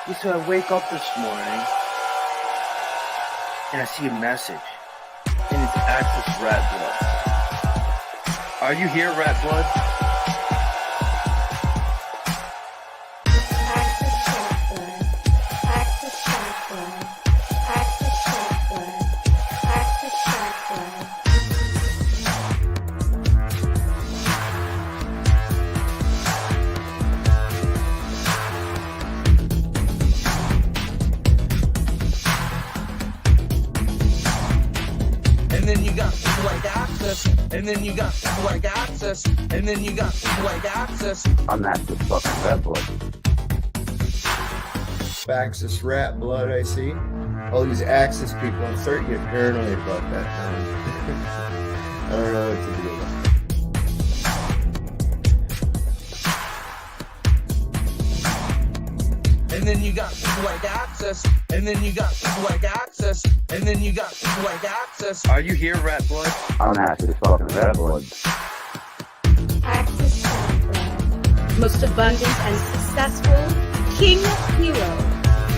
Yeah, so I wake up this morning and I see a message, and it's Access Rattblood. Are you here, Rattblood? And then you got people like Access, and then you got people like Access, and then you got people like Access. I'm Access fucking Rattblood. Access Rattblood, I see. All these Access people, I'm starting to get paranoid about that now. I don't know what to do. And then you got people like Access, and then you got people like Access, and then you got people like Access. Are you here, Rattblood? I'm Access fucking Rattblood. Access Rattblood, most abundant and successful king hero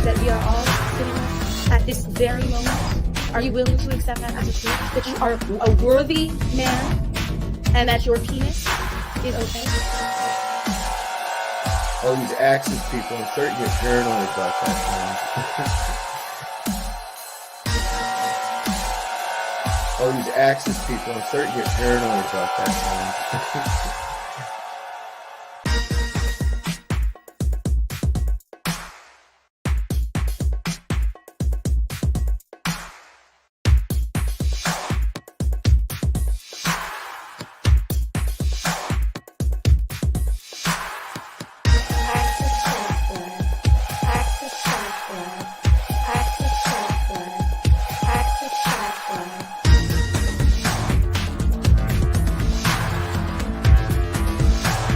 that we are all sitting with at this very moment. Are you willing to accept that as a truth? That you are a worthy man and that your penis is okay? All these Access people, I'm starting to get paranoid about that now. All these Access people, I'm starting to get paranoid about that now.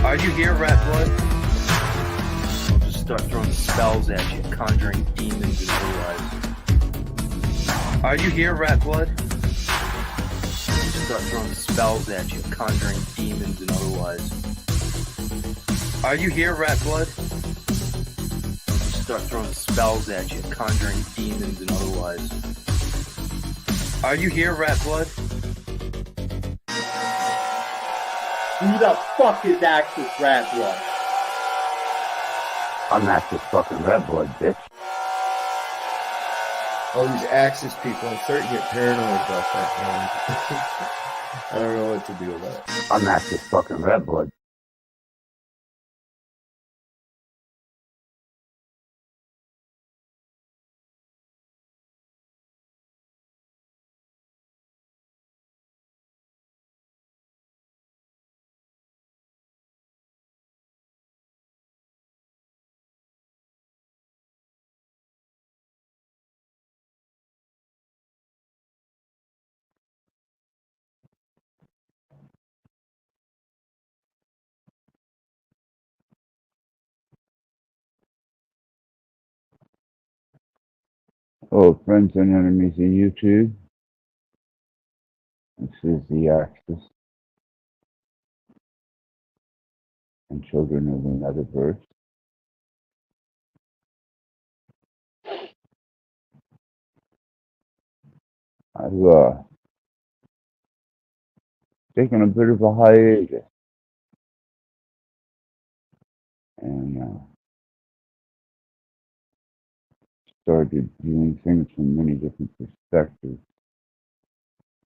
Are you here, Rattblood? I'll just start throwing spells at you, conjuring demons and otherwise. Are you here, Rattblood? I'll just start throwing spells at you, conjuring demons and otherwise. Are you here, Rattblood? I'll just start throwing spells at you, conjuring demons and otherwise. Are you here, Rattblood? Who the fuck is Access Rattblood? I'm Access fucking Rattblood, bitch. All these Access people, I'm starting to get paranoid about that now. I don't know what to do about it. I'm Access fucking Rattblood. Oh, friends and enemies in YouTube. This is the Access and children of the Netherverse. I've taken a bit of a hiatus and started viewing things from many different perspectives,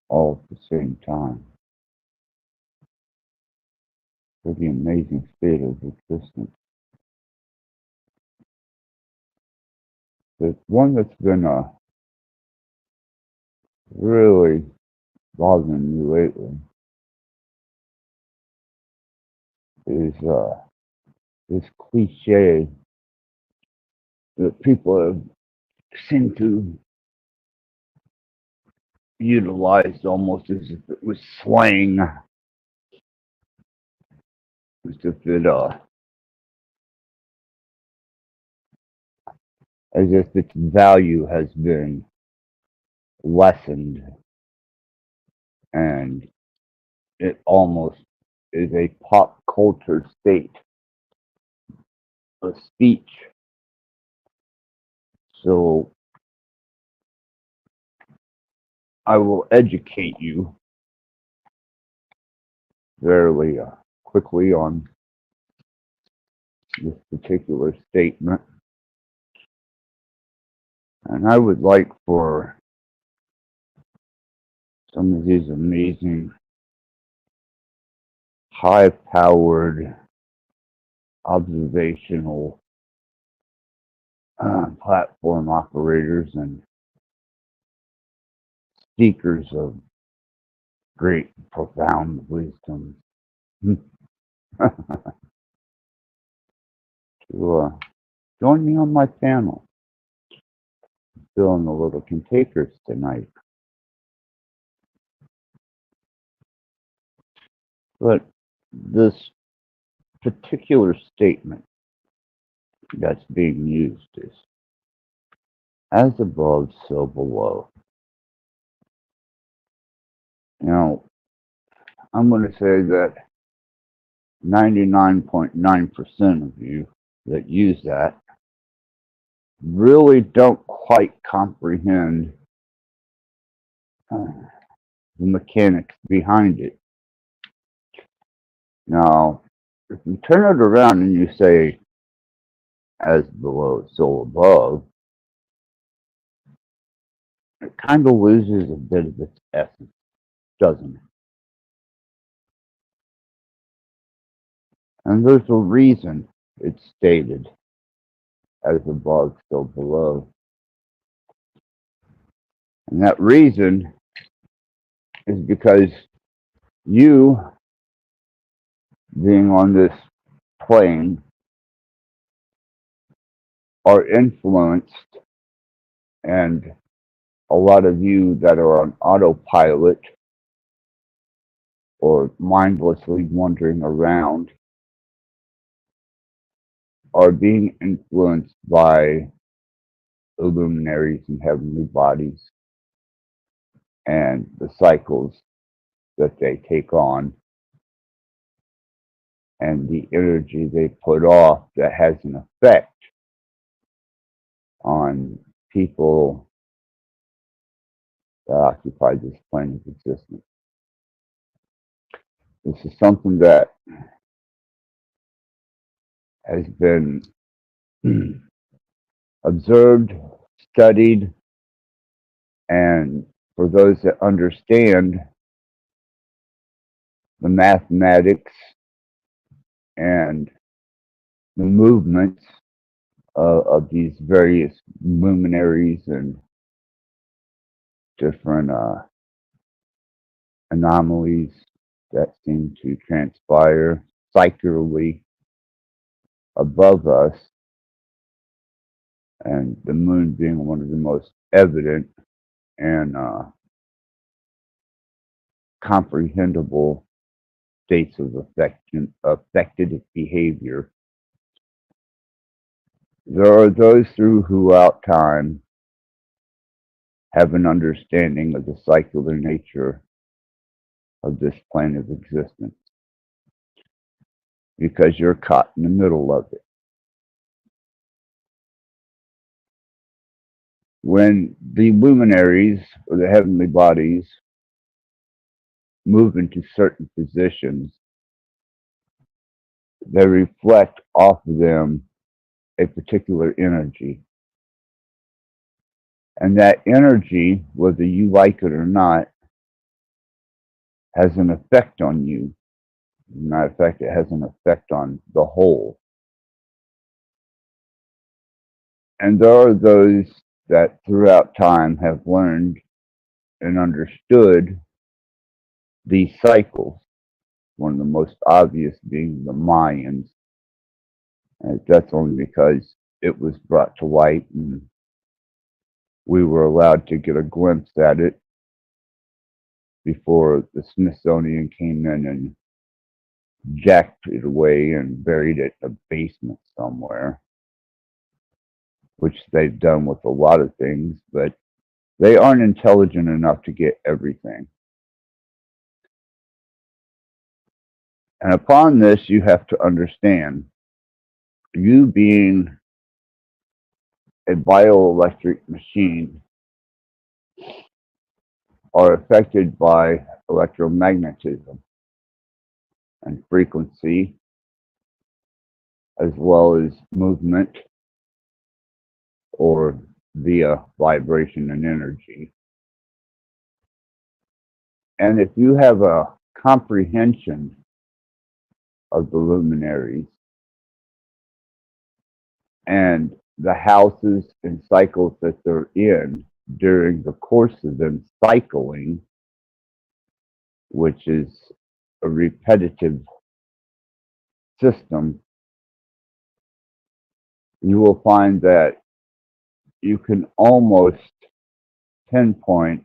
all at the same time. Pretty amazing state of existence. But one that's been really bothering me lately is this cliche that people have seemed to utilize almost as if it was slang, as if its value has been lessened, and it almost is a pop culture state, a speech So I will educate you fairly quickly on this particular statement. And I would like for some of these amazing, high-powered, observational platform operators and seekers of great, profound wisdom to join me on my panel, filling the little containers tonight. But this particular statement that's being used is, as above, so below. Now, I'm going to say that 99.9% of you that use that really don't quite comprehend the mechanics behind it. Now, if you turn it around and you say, as below, so above, it kind of loses a bit of its essence, doesn't it? And there's a reason it's stated as above, so below. And that reason is because you, being on this plane, are influenced, and a lot of you that are on autopilot or mindlessly wandering around are being influenced by the luminaries and heavenly bodies and the cycles that they take on and the energy they put off that has an effect on people that occupy this plane of existence. This is something that has been observed, studied, and for those that understand the mathematics and the movements of these various luminaries and different anomalies that seem to transpire psychically above us, and the moon being one of the most evident and comprehensible states of affected behavior. There are those throughout time have an understanding of the cyclical nature of this plane of existence, because you're caught in the middle of it. When the luminaries or the heavenly bodies move into certain positions, they reflect off of them a particular energy. And that energy, whether you like it or not, has an effect on you. As a matter of fact, it has an effect on the whole. And there are those that throughout time have learned and understood these cycles. One of the most obvious being the Mayans. And that's only because it was brought to light and we were allowed to get a glimpse at it before the Smithsonian came in and jacked it away and buried it in a basement somewhere, which they've done with a lot of things, but they aren't intelligent enough to get everything. And upon this, you have to understand, you being a bioelectric machine are affected by electromagnetism and frequency, as well as movement or via vibration and energy. And if you have a comprehension of the luminaries and the houses and cycles that they're in during the course of them cycling, which is a repetitive system, you will find that you can almost pinpoint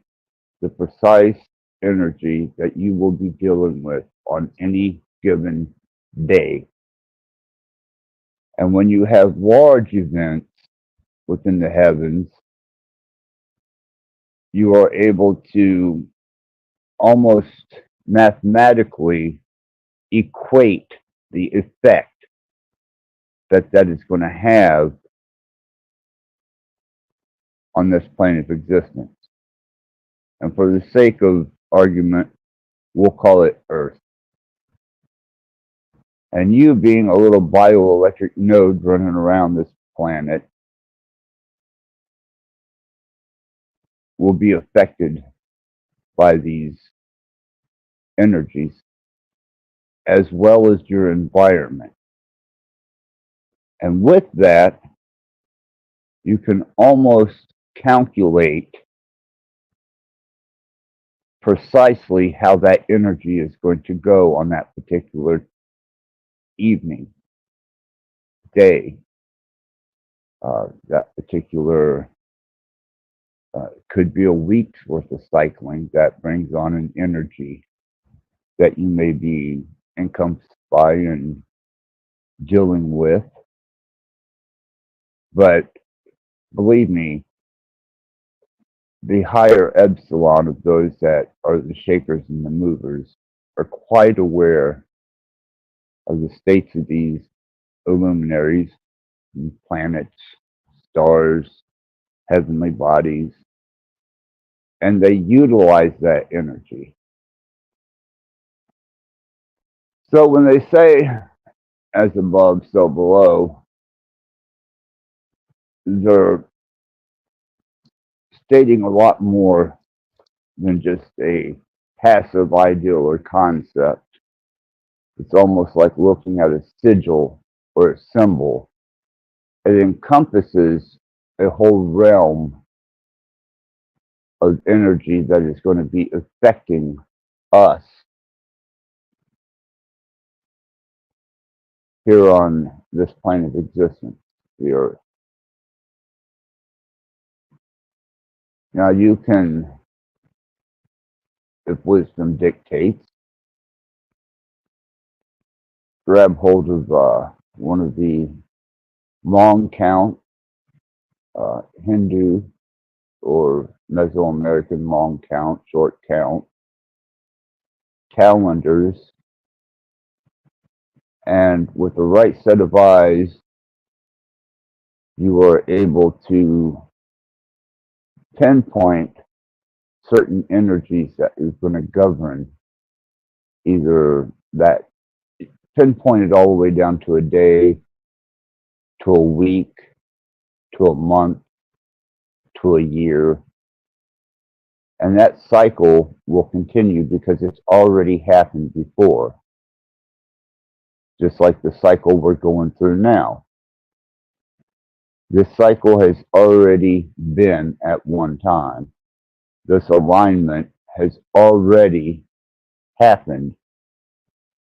the precise energy that you will be dealing with on any given day. And when you have large events within the heavens, you are able to almost mathematically equate the effect that is going to have on this plane of existence. And for the sake of argument, we'll call it Earth. And you being a little bioelectric node running around this planet will be affected by these energies, as well as your environment. And with that, you can almost calculate precisely how that energy is going to go on that particular evening, day, that particular could be a week's worth of cycling that brings on an energy that you may be encompassed by and dealing with. But believe me, the higher epsilon of those that are the shakers and the movers are quite aware of the states of these luminaries, planets, stars, heavenly bodies, and they utilize that energy. So when they say, as above, so below, they're stating a lot more than just a passive ideal or concept. It's almost like looking at a sigil or a symbol. It encompasses a whole realm of energy that is going to be affecting us here on this plane of existence, the Earth. Now you can, if wisdom dictates, grab hold of one of the long count Hindu or Mesoamerican long count, short count calendars, and with the right set of eyes, you are able to pinpoint certain energies that is going to govern either that, pinpoint it all the way down to a day, to a week, to a month, to a year. And that cycle will continue because it's already happened before. Just like the cycle we're going through now. This cycle has already been at one time. This alignment has already happened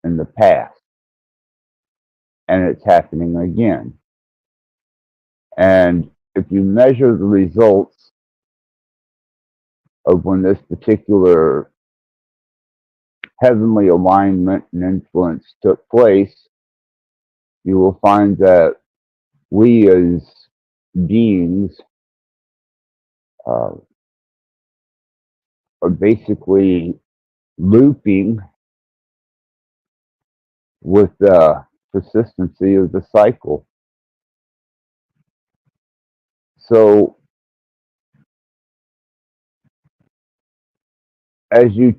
in the past. And it's happening again. And if you measure the results of when this particular heavenly alignment and influence took place, you will find that we as beings are basically looping with the persistency of the cycle. So, as you,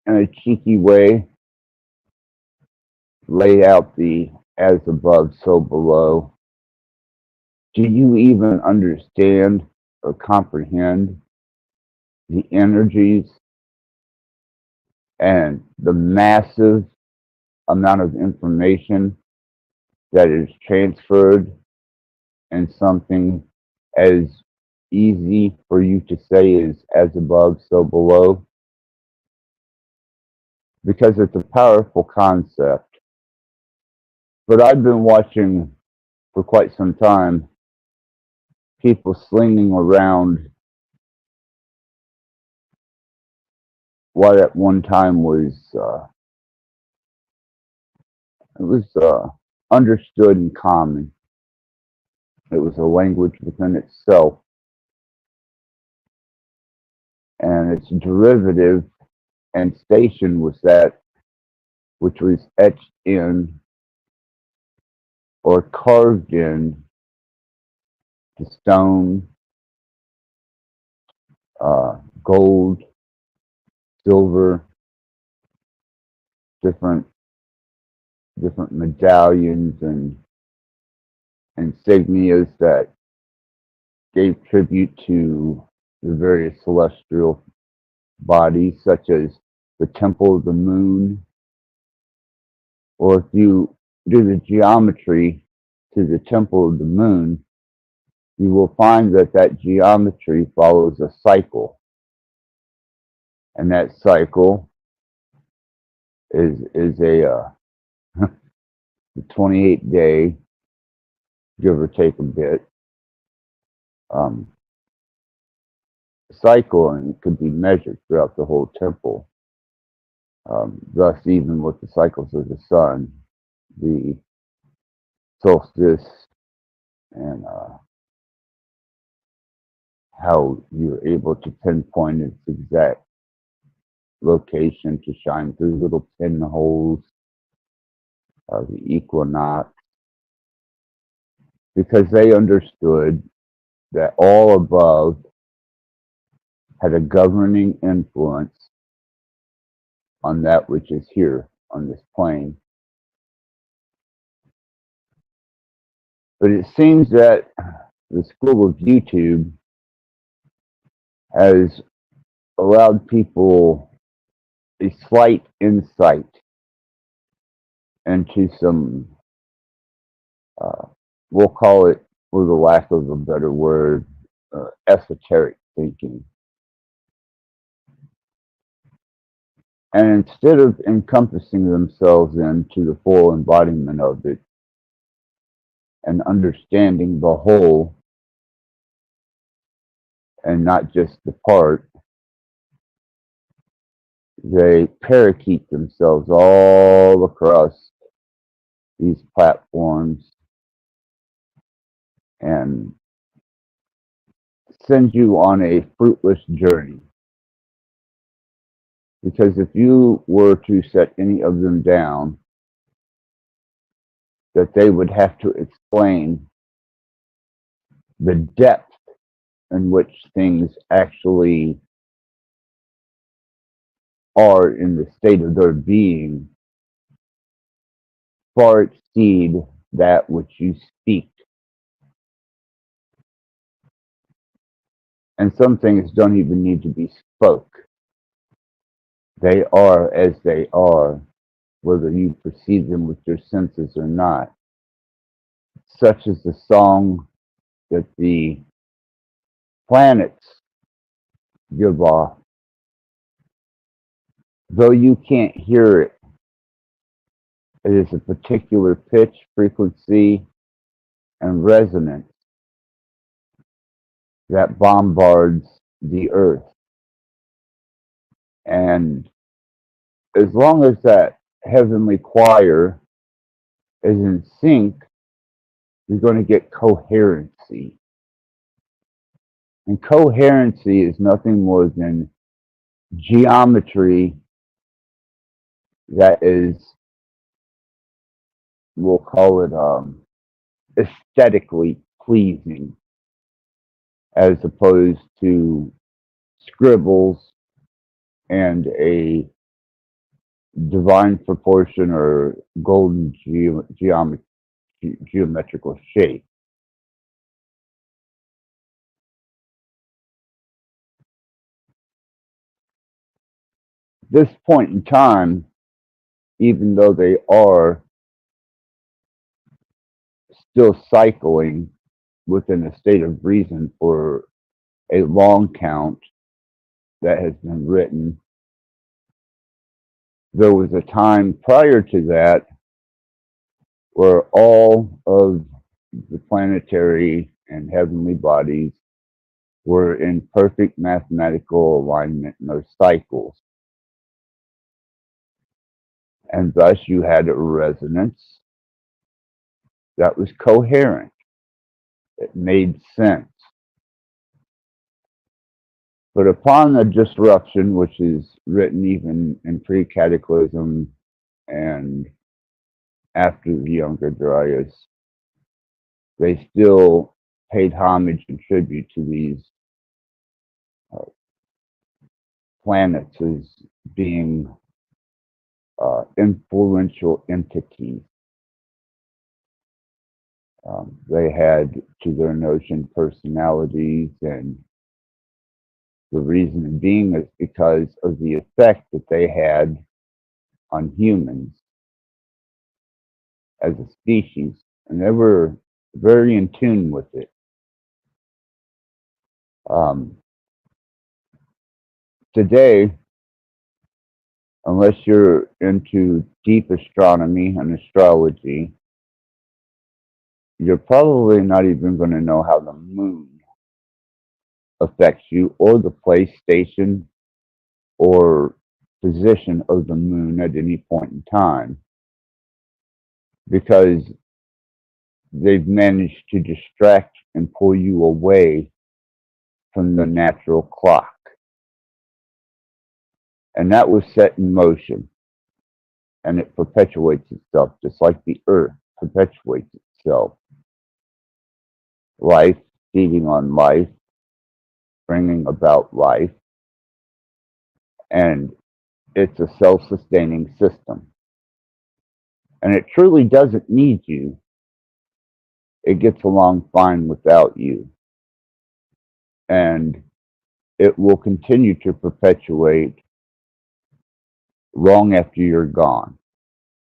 in a cheeky way, lay out the as above, so below, do you even understand or comprehend the energies and the massive amount of information that is transferred in something as easy for you to say as above, so below? Because it's a powerful concept. But I've been watching for quite some time people slinging around what at one time was understood and common. It was a language within itself, and its derivative and station was that which was etched in or carved in the stone, gold, silver, different medallions and insignias that gave tribute to the various celestial bodies, such as the Temple of the Moon. Or if you do the geometry to the Temple of the Moon, you will find that that geometry follows a cycle. And that cycle is a 28-day, give or take a bit, cycle, and it could be measured throughout the whole temple. Thus, even with the cycles of the sun, the solstice, and how you're able to pinpoint its exact location to shine through little pinholes, the equinox, because they understood that all above had a governing influence on that which is here on this plane. But it seems that the school of YouTube has allowed people a slight insight into some, we'll call it, for the lack of a better word, esoteric thinking. And instead of encompassing themselves into the full embodiment of it and understanding the whole and not just the part, they parakeet themselves all across these platforms and send you on a fruitless journey. Because if you were to set any of them down, that they would have to explain the depth in which things actually are in the state of their being, far exceed that which you speak. And some things don't even need to be spoke. They are as they are, whether you perceive them with your senses or not. Such as the song that the planets give off. Though you can't hear it, it is a particular pitch, frequency, and resonance that bombards the earth. And as long as that heavenly choir is in sync, you're going to get coherency. And coherency is nothing more than geometry that is, we'll call it aesthetically pleasing. as opposed to scribbles and a divine proportion or golden geometrical shape. This point in time, even though they are still cycling within a state of reason for a long count that has been written, there was a time prior to that where all of the planetary and heavenly bodies were in perfect mathematical alignment in their cycles. And thus you had a resonance that was coherent. It made sense. But upon the disruption, which is written even in pre-cataclysm and after the Younger Dryas, they still paid homage and tribute to these planets as being influential entities. They had, to their notion, personalities, and the reason being is because of the effect that they had on humans as a species, and they were very in tune with it. Today, unless you're into deep astronomy and astrology, you're probably not even going to know how the moon affects you, or the place, station, or position of the moon at any point in time, because they've managed to distract and pull you away from the natural clock. And that was set in motion, and it perpetuates itself, just like the earth perpetuates itself. Life feeding on life, bringing about life, and it's a self-sustaining system. And it truly doesn't need you. It gets along fine without you. And it will continue to perpetuate long after you're gone.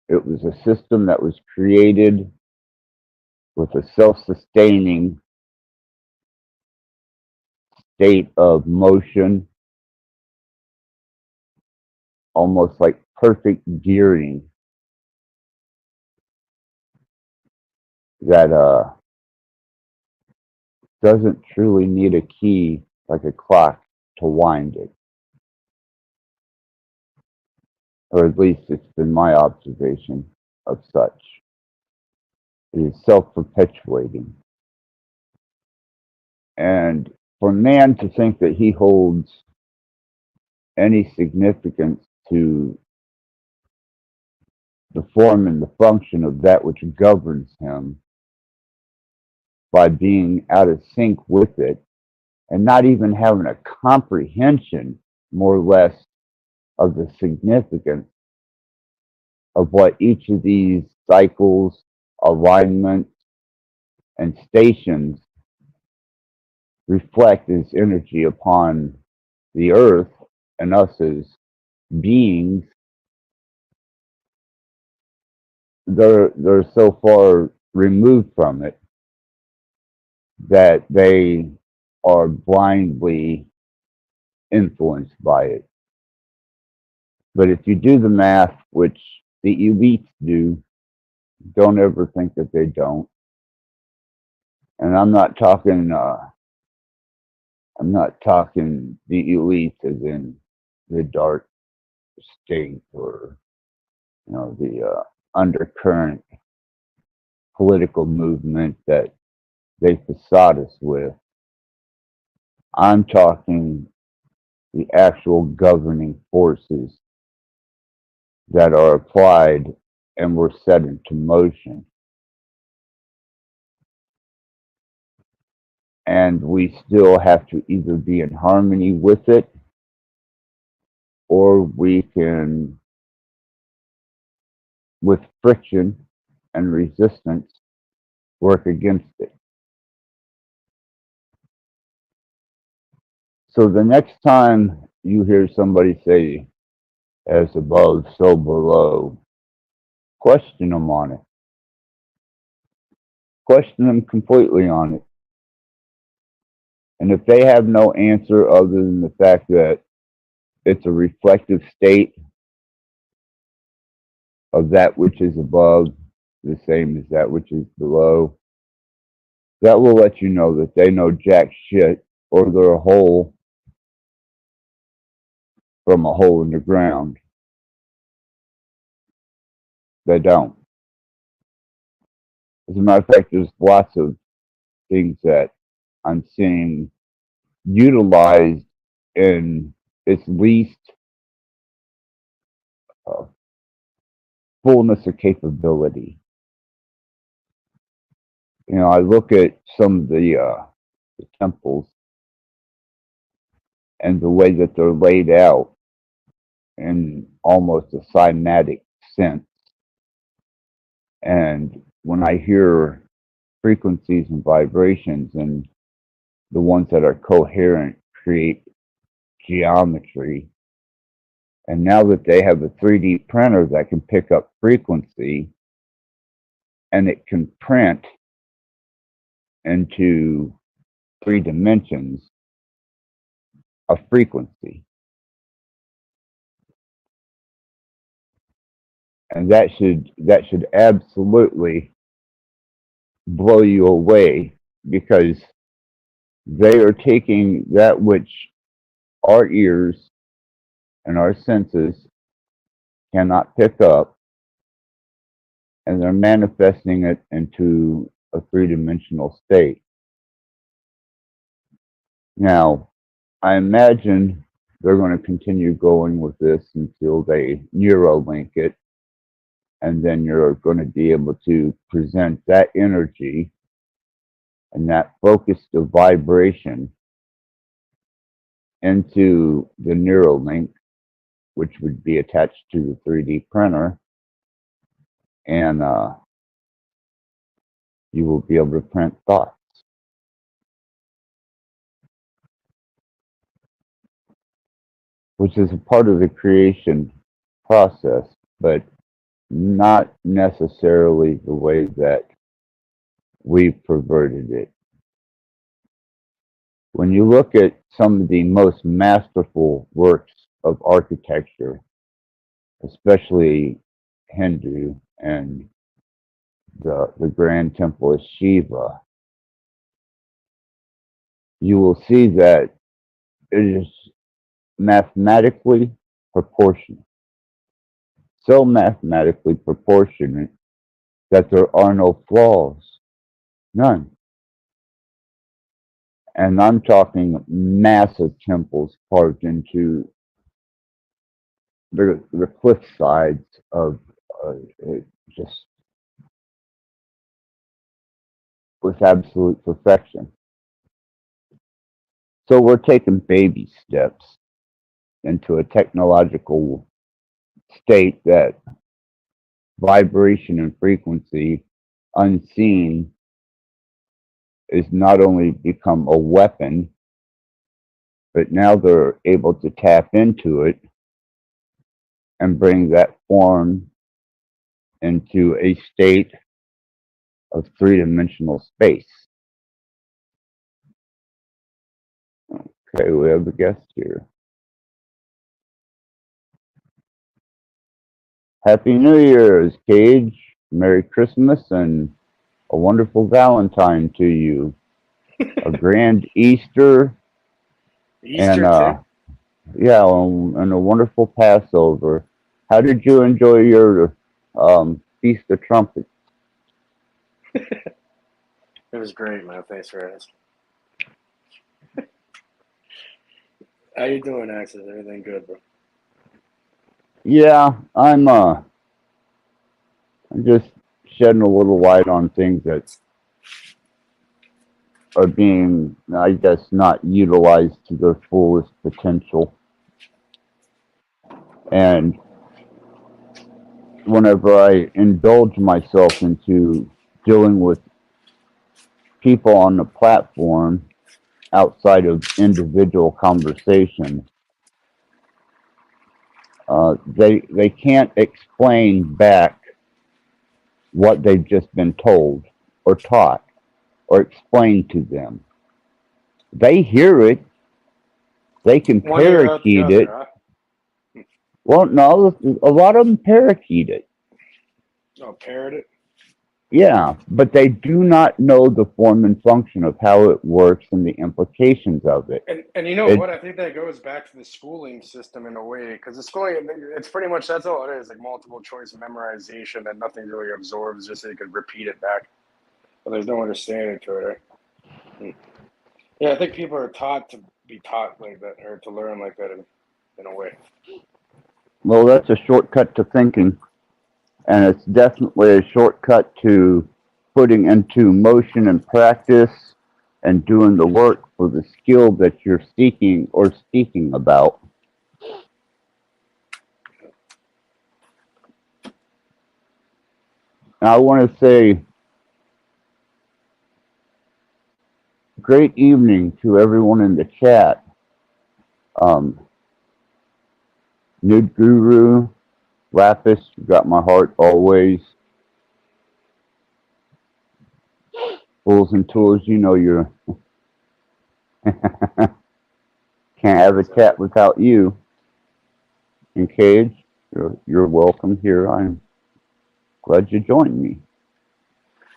It was a system that was created with a self-sustaining state of motion, almost like perfect gearing, that doesn't truly need a key like a clock to wind it. Or at least it's been my observation of such. It is self-perpetuating. And for man to think that he holds any significance to the form and the function of that which governs him by being out of sync with it, and not even having a comprehension, more or less, of the significance of what each of these cycles, alignments, and stations reflect as energy upon the earth and us as beings. They're so far removed from it that they are blindly influenced by it. But if you do the math, which the elites do, don't ever think that they don't. And I'm not talking the elites as in the dark state, or the undercurrent political movement that they facade us with. I'm talking the actual governing forces that are applied and were set into motion. and we still have to either be in harmony with it, or we can, with friction and resistance, work against it. So the next time you hear somebody say, as above, so below, question them on it. Question them completely on it. And if they have no answer other than the fact that it's a reflective state of that which is above, the same as that which is below, that will let you know that they know jack shit, or they're a hole from a hole in the ground. They don't. As a matter of fact, there's lots of things that I'm seeing utilized in its least uh, fullness of capability. You know, I look at some of the temples and the way that they're laid out in almost a cymatic sense. And when I hear frequencies and vibrations, and the ones that are coherent create geometry. And now that they have a 3D printer that can pick up frequency, and it can print into 3 dimensions of frequency. And that should absolutely blow you away, because they are taking that which our ears and our senses cannot pick up, and they're manifesting it into a 3-dimensional state. Now, I imagine they're going to continue going with this until they neuralink it, and then you're going to be able to present that energy and that focus of vibration into the Neuralink, which would be attached to the 3D printer, and you will be able to print thoughts. Which is a part of the creation process, but not necessarily the way that we've perverted it. When you look at some of the most masterful works of architecture, especially Hindu and the Grand Temple of Shiva, you will see that it is mathematically proportionate. So mathematically proportionate that there are no flaws. None. And I'm talking massive temples carved into the cliff sides of just with absolute perfection. So we're taking baby steps into a technological state that vibration and frequency unseen is not only become a weapon, but now they're able to tap into it and bring that form into a state of 3-dimensional space. Okay, we have a guest here. Happy New Year's, Cage. Merry Christmas and a wonderful Valentine to you. A grand Easter. Easter and yeah, and a wonderful Passover. How did you enjoy your Feast of Trumpets? It was great, man. Thanks for asking. How you doing, Axis? Everything good, bro? Yeah, I'm just shedding a little light on things that are being, I guess, not utilized to their fullest potential. And whenever I indulge myself into dealing with people on the platform outside of individual conversation, they can't explain back what they've just been told or taught or explained to them. They hear it, they can One ear out the parakeet it. other, huh? Well, no, a lot of them parakeet it. Oh, parrot it. Yeah, but they do not know the form and function of how it works and the implications of it. And you know It what? I think that goes back to the schooling system in a way, because the schooling, it's pretty much, that's all it is, like multiple choice memorization that nothing really absorbs, just so you could repeat it back. But there's no understanding to it, right? Yeah, I think people are taught to be taught like that, or to learn like that in a way. Well, that's a shortcut to thinking, and it's definitely a shortcut to putting into motion and practice and doing the work for the skill that you're seeking or speaking about. And I want to say great evening to everyone in the chat. Nude Guru, Lapis, you got my heart always. Fools and Tools, you know you're can't have a chat without you. And Cage, you're welcome here. I'm glad you joined me.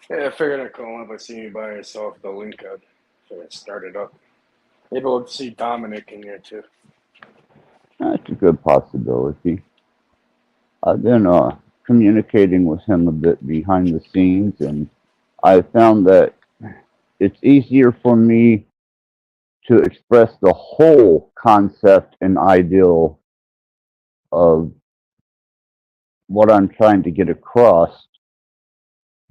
Yeah, I figured I'd call up. I see you by yourself, the link out. So I started up. Maybe we'll see Dominic in here too. That's a good possibility. I've been communicating with him a bit behind the scenes, and I found that it's easier for me to express the whole concept and ideal of what I'm trying to get across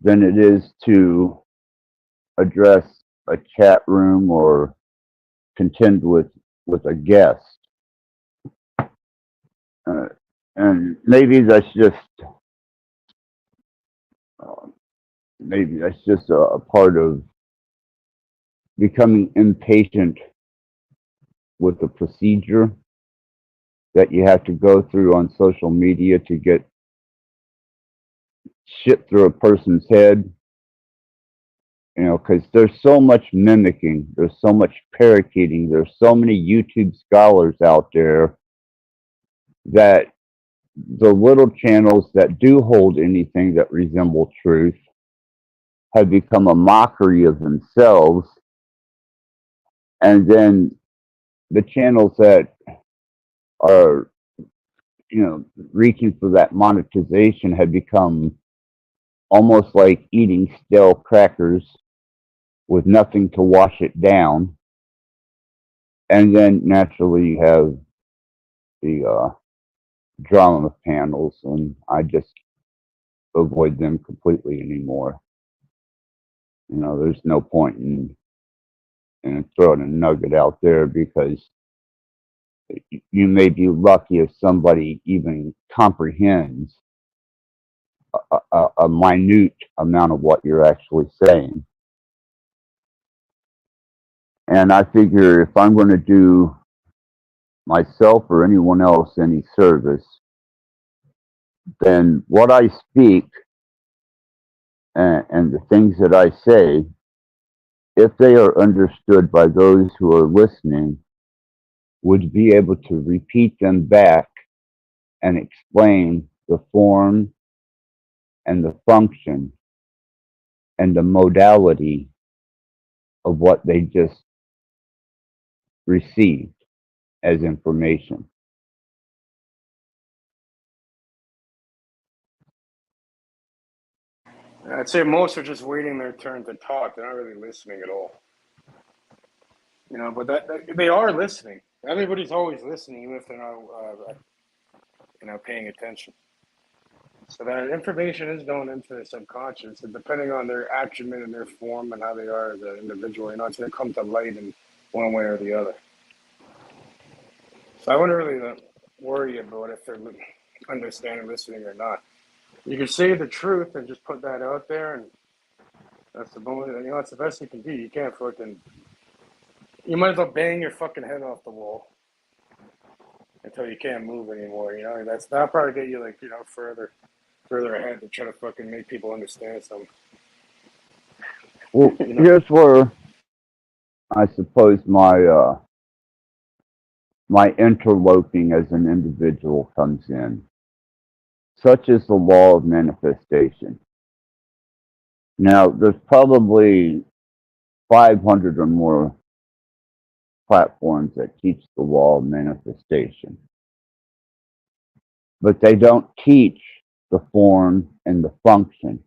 than it is to address a chat room or contend with a guest. And maybe that's just a part of becoming impatient with the procedure that you have to go through on social media to get shit through a person's head. You know, because there's so much mimicking, there's so much parakeeting, there's so many YouTube scholars out there that the little channels that do hold anything that resemble truth have become a mockery of themselves. And then the channels that are, reaching for that monetization have become almost like eating stale crackers with nothing to wash it down. And then naturally you have the drama panels, and I just avoid them completely anymore. There's no point in throwing a nugget out there, because you may be lucky if somebody even comprehends a minute amount of what you're actually saying. And I figure if I'm going to do myself or anyone else any service, then what I speak and the things that I say, if they are understood by those who are listening, would be able to repeat them back and explain the form and the function and the modality of what they just received as information. I'd say most are just waiting their turn to talk. They're not really listening at all. But that they are listening. Everybody's always listening, even if they're not, paying attention. So that information is going into the subconscious, and depending on their acumen and their form and how they are as an individual, it's going to come to light in one way or the other. So I wouldn't really worry about if they're understanding, listening, or not. You can say the truth and just put that out there, and that's the bonus. That's the best you can do. You can't fucking. You might as well bang your fucking head off the wall until you can't move anymore. That'll probably get you further ahead to try to fucking make people understand something. Well, here's where I suppose my interloping as an individual comes in, such as the law of manifestation. Now, there's probably 500 or more platforms that teach the law of manifestation, but they don't teach the form and the function,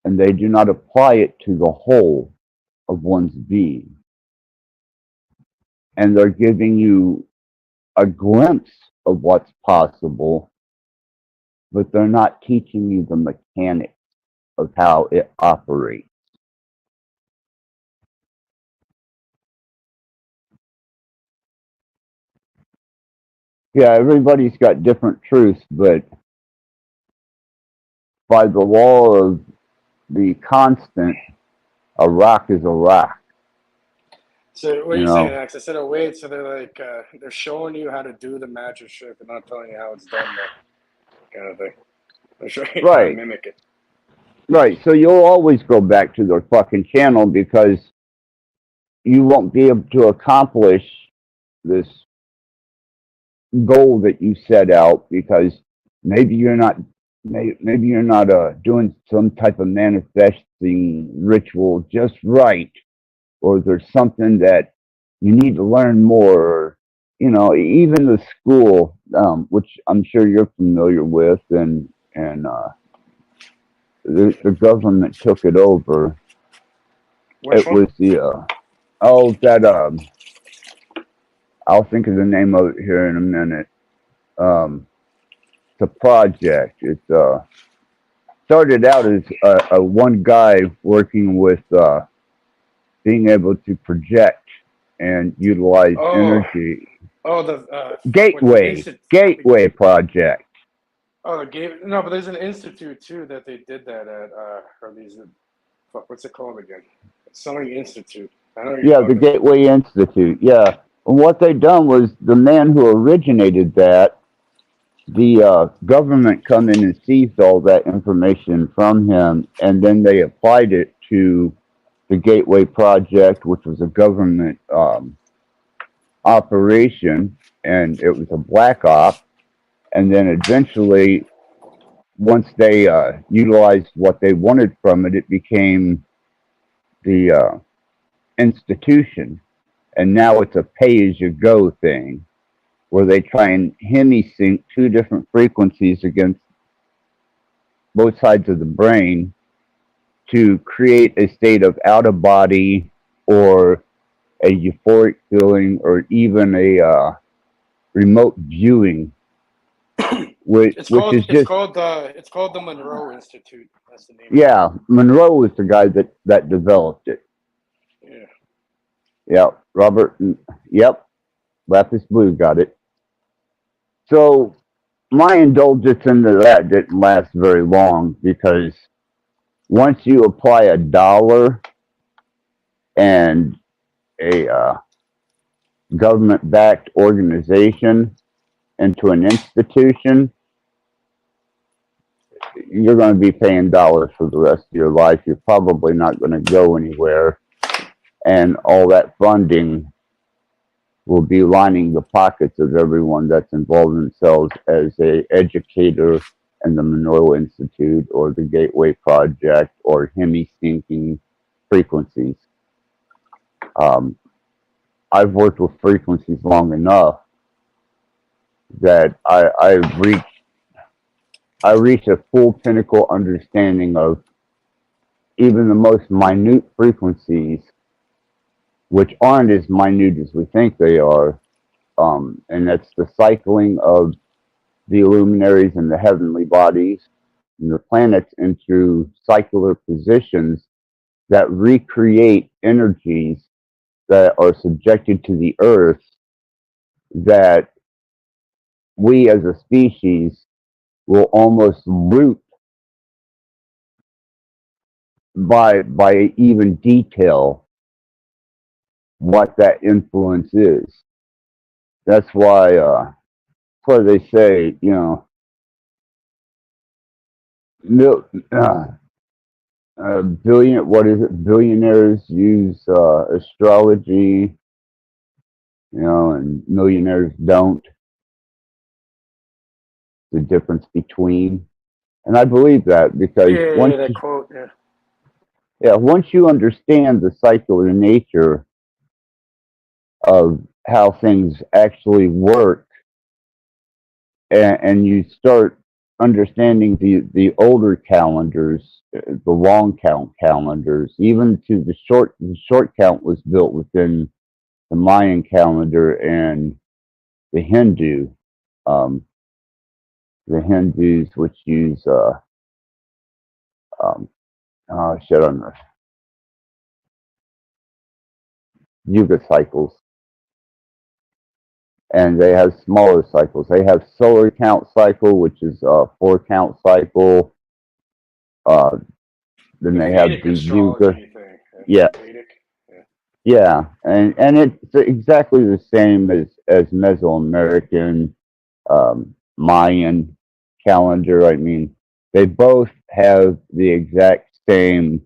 and they do not apply it to the whole of one's being. And they're giving you a glimpse of what's possible, but they're not teaching you the mechanics of how it operates. Yeah, everybody's got different truths, but by the law of the constant, a rock is a rock. So what are you saying, Max? Instead of wait, so they're showing you how to do the magic trick and not telling you how it's done, kind of thing. They're showing you how to mimic it. Right, so you'll always go back to their fucking channel because you won't be able to accomplish this goal that you set out because maybe you're not doing some type of manifesting ritual just right, or there's something that you need to learn more, or even the school, which I'm sure you're familiar with, and the government took it over. Which one? Was I'll think of the name of it here in a minute. It's a project. It started out as a one guy working with being able to project and utilize energy. Oh, the Gateway project. Oh, the Gateway. No, but there's an institute too that they did that at. Or these, what's it called again? Something Institute. I know. Yeah, the Gateway Institute. Yeah. And what they done was the man who originated that, the government come in and seized all that information from him, and then they applied it to the Gateway Project, which was a government operation, and it was a black op. And then eventually, once they utilized what they wanted from it, it became the institution. And now it's a pay-as-you-go thing, where they try and hemi-sync two different frequencies against both sides of the brain to create a state of out-of-body or a euphoric feeling or even a remote viewing. It's called the Monroe Institute. That's the name. Yeah, Monroe was the guy that developed it. Yeah. Yeah, Robert. Yep, Lapis Blue got it. So my indulgence into that didn't last very long because once you apply $1 and a government-backed organization into an institution, you're going to be paying dollars for the rest of your life. You're probably not going to go anywhere. And all that funding will be lining the pockets of everyone that's involved themselves as a educator in the Monroe Institute or the Gateway Project or hemi-syncing frequencies. I've worked with frequencies long enough that I reach a full pinnacle understanding of even the most minute frequencies, which aren't as minute as we think they are. And that's the cycling of the luminaries and the heavenly bodies and the planets into cycler positions that recreate energies that are subjected to the earth that we as a species will almost root by even detail what that influence is. That's why they say, you know, billionaires use astrology, you know, and millionaires don't. The difference between, and I believe that because Yeah, that quote. Yeah. once you understand the cyclical nature of how things actually work, and you start understanding the older calendars, the long count calendars, even to the short count was built within the Mayan calendar and the Hindu. Um, the Hindus, which use shit on the yuga cycles, and they have smaller cycles. They have solar count cycle, which is a 4 count cycle. Then they have Vedic the yuga. astrology thing. Yeah, Vedic. yeah, and it's exactly the same as Mesoamerican, Mayan calendar. I mean, they both have the exact same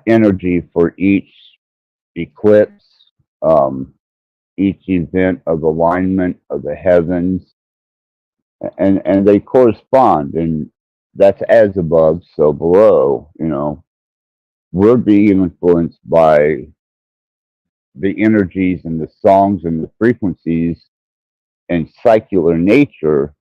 energy for each eclipse, each event of alignment of the heavens, and they correspond, and that's as above, so below. You know, we're being influenced by the energies and the songs and the frequencies and secular nature,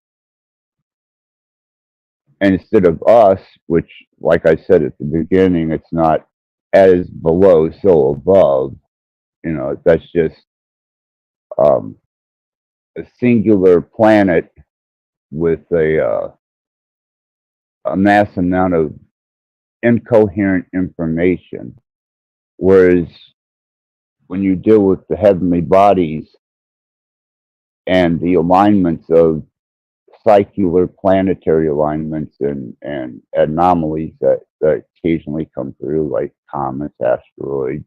and instead of us, which, like I said at the beginning, it's not as below, so above. You know, that's just um, a singular planet with a mass amount of incoherent information. Whereas when you deal with the heavenly bodies and the alignments of secular planetary alignments and anomalies that occasionally come through, like comets, asteroids,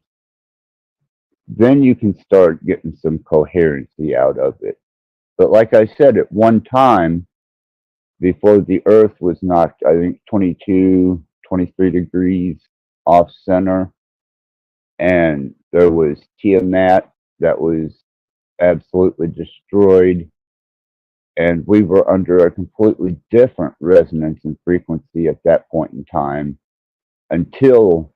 then you can start getting some coherency out of it. But like I said, at one time, before the Earth was knocked, I think 22, 23 degrees off center, and there was Tiamat that was absolutely destroyed, and we were under a completely different resonance and frequency at that point in time until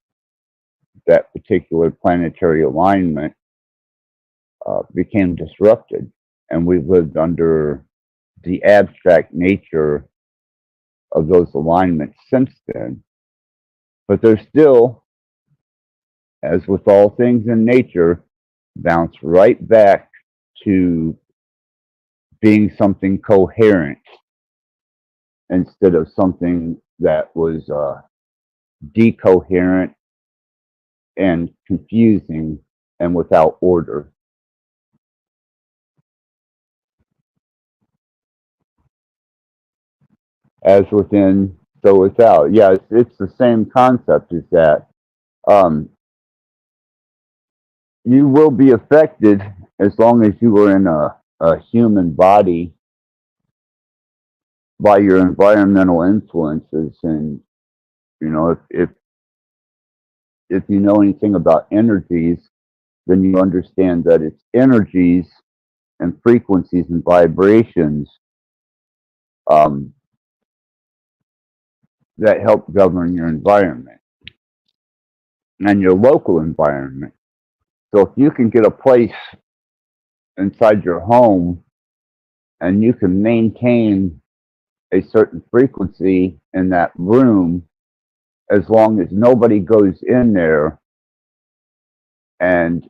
that particular planetary alignment became disrupted, and we've lived under the abstract nature of those alignments since then. But they're still, as with all things in nature, bounce right back to being something coherent instead of something that was decoherent and confusing and without order. As within, so without. Yeah, it's the same concept as that. You will be affected as long as you are in a human body by your environmental influences. And you know, if you know anything about energies, then you understand that it's energies and frequencies and vibrations that help govern your environment and your local environment. So if you can get a place inside your home and you can maintain a certain frequency in that room, as long as nobody goes in there and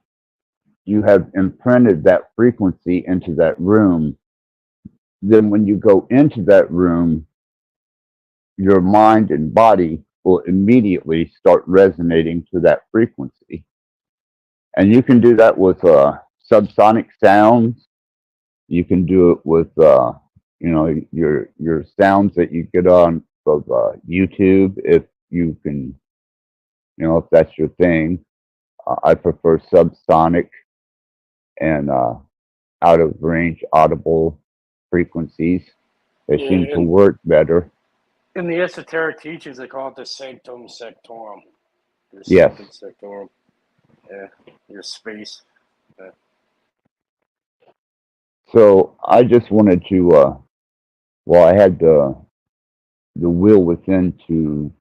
you have imprinted that frequency into that room, then when you go into that room, your mind and body will immediately start resonating to that frequency. And you can do that with subsonic sounds. You can do it with your sounds that you get on of YouTube, if you can, if that's your thing. I prefer subsonic and out of range audible frequencies. They Yeah, seem to work better. in the esoteric teachings, they call it the sanctum sectorum. The Yes. sanctum sectorum. Yeah, your space. Yeah. So I just wanted to, I had the will within to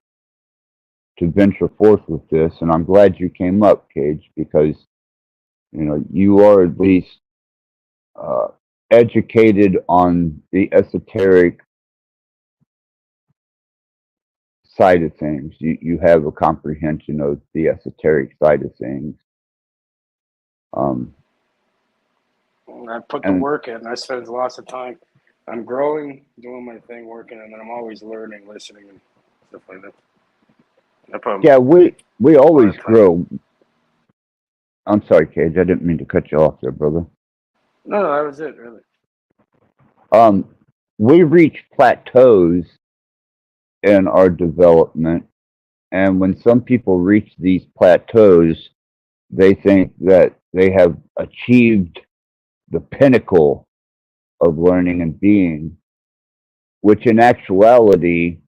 venture forth with this, and I'm glad you came up, Cage, because you are at least educated on the esoteric side of things. You have a comprehension of the esoteric side of things. I put the And work in. I spend lots of time. I'm growing, doing my thing, working, and then I'm always learning, listening, and stuff like that. I put yeah, we a lot always of time. grow. I'm sorry, Cage. I didn't mean to cut you off there, brother. No, that was it, really. We reach plateaus in our development, and when some people reach these plateaus, they think that they have achieved the pinnacle of learning and being, which in actuality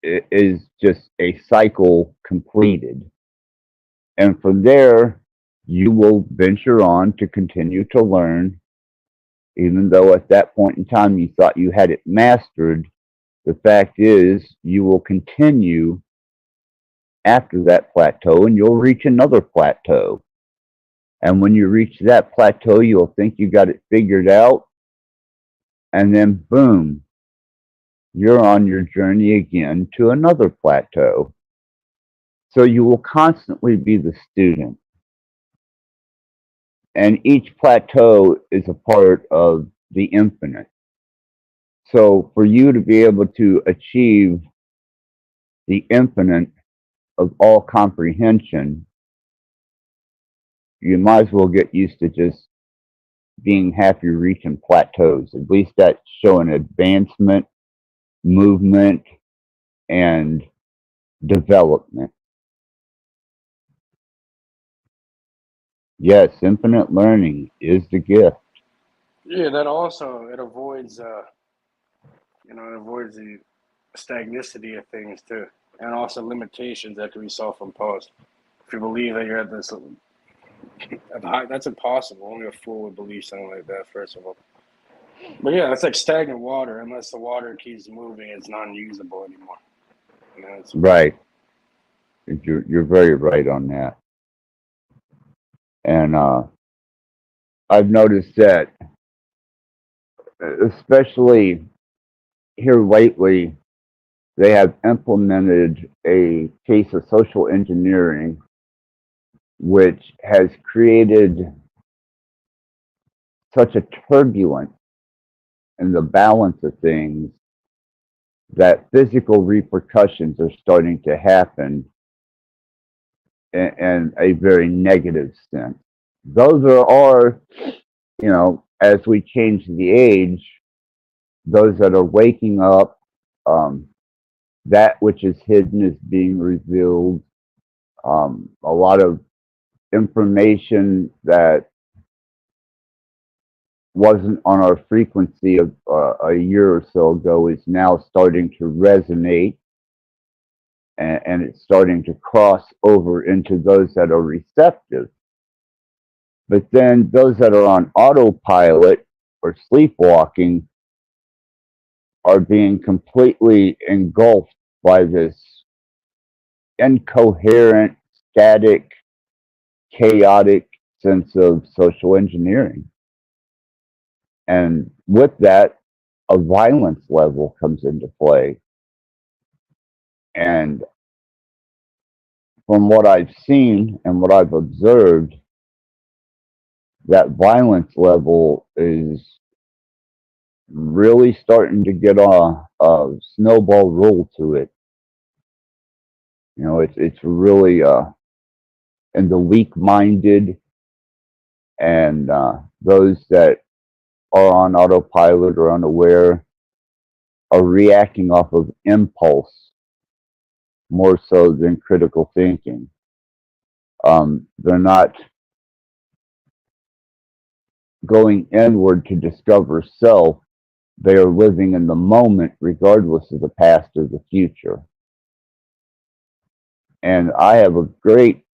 is just a cycle completed. And from there, you will venture on to continue to learn, even though at that point in time you thought you had it mastered. The fact is, you will continue after that plateau and you'll reach another plateau. And when you reach that plateau, you'll think you got it figured out. And then, boom, you're on your journey again to another plateau. So you will constantly be the student. And each plateau is a part of the infinite. So for you to be able to achieve the infinite of all comprehension, you might as well get used to just being happy reaching plateaus. At least that's showing advancement, movement, and development. Yes, infinite learning is the gift. Yeah, that also it avoids it avoids the stagnicity of things too, and also limitations that can be self-imposed. If you believe that you're at this, that's impossible. Only a fool would believe something like that. First of all, but yeah, it's like stagnant water. Unless the water keeps moving, it's non-usable anymore. Right. You're very right on that. And I've noticed that, especially here lately, they have implemented a case of social engineering, which has created such a turbulence in the balance of things that physical repercussions are starting to happen in a very negative sense. Those are, as we change the age, those that are waking up, that which is hidden is being revealed. A lot of information that wasn't on our frequency of a year or so ago is now starting to resonate, and it's starting to cross over into those that are receptive. But then those that are on autopilot or sleepwalking are being completely engulfed by this incoherent, static, chaotic sense of social engineering. And with that, a violence level comes into play. And from what I've seen and what I've observed, that violence level is really starting to get a snowball roll to it. You know, it's really and the weak-minded and those that are on autopilot or unaware are reacting off of impulse more so than critical thinking. They're not going inward to discover self. They are living in the moment regardless of the past or the future. And I have uh, a great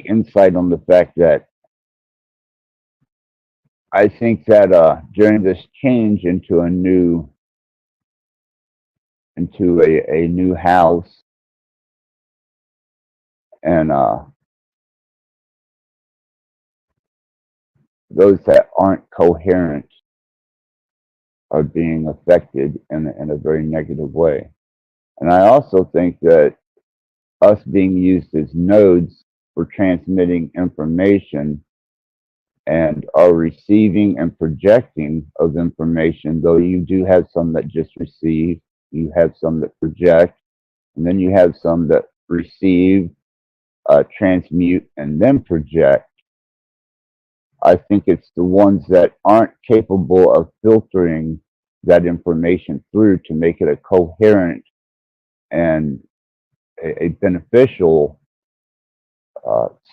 insight on the fact that I think that during this change into a new house and those that aren't coherent are being affected in a very negative way. And I also think that us being used as nodes for transmitting information and our receiving and projecting of information, though you do have some that just receive, you have some that project, and then you have some that receive, transmute, and then project. I think it's the ones that aren't capable of filtering that information through to make it a coherent and a beneficial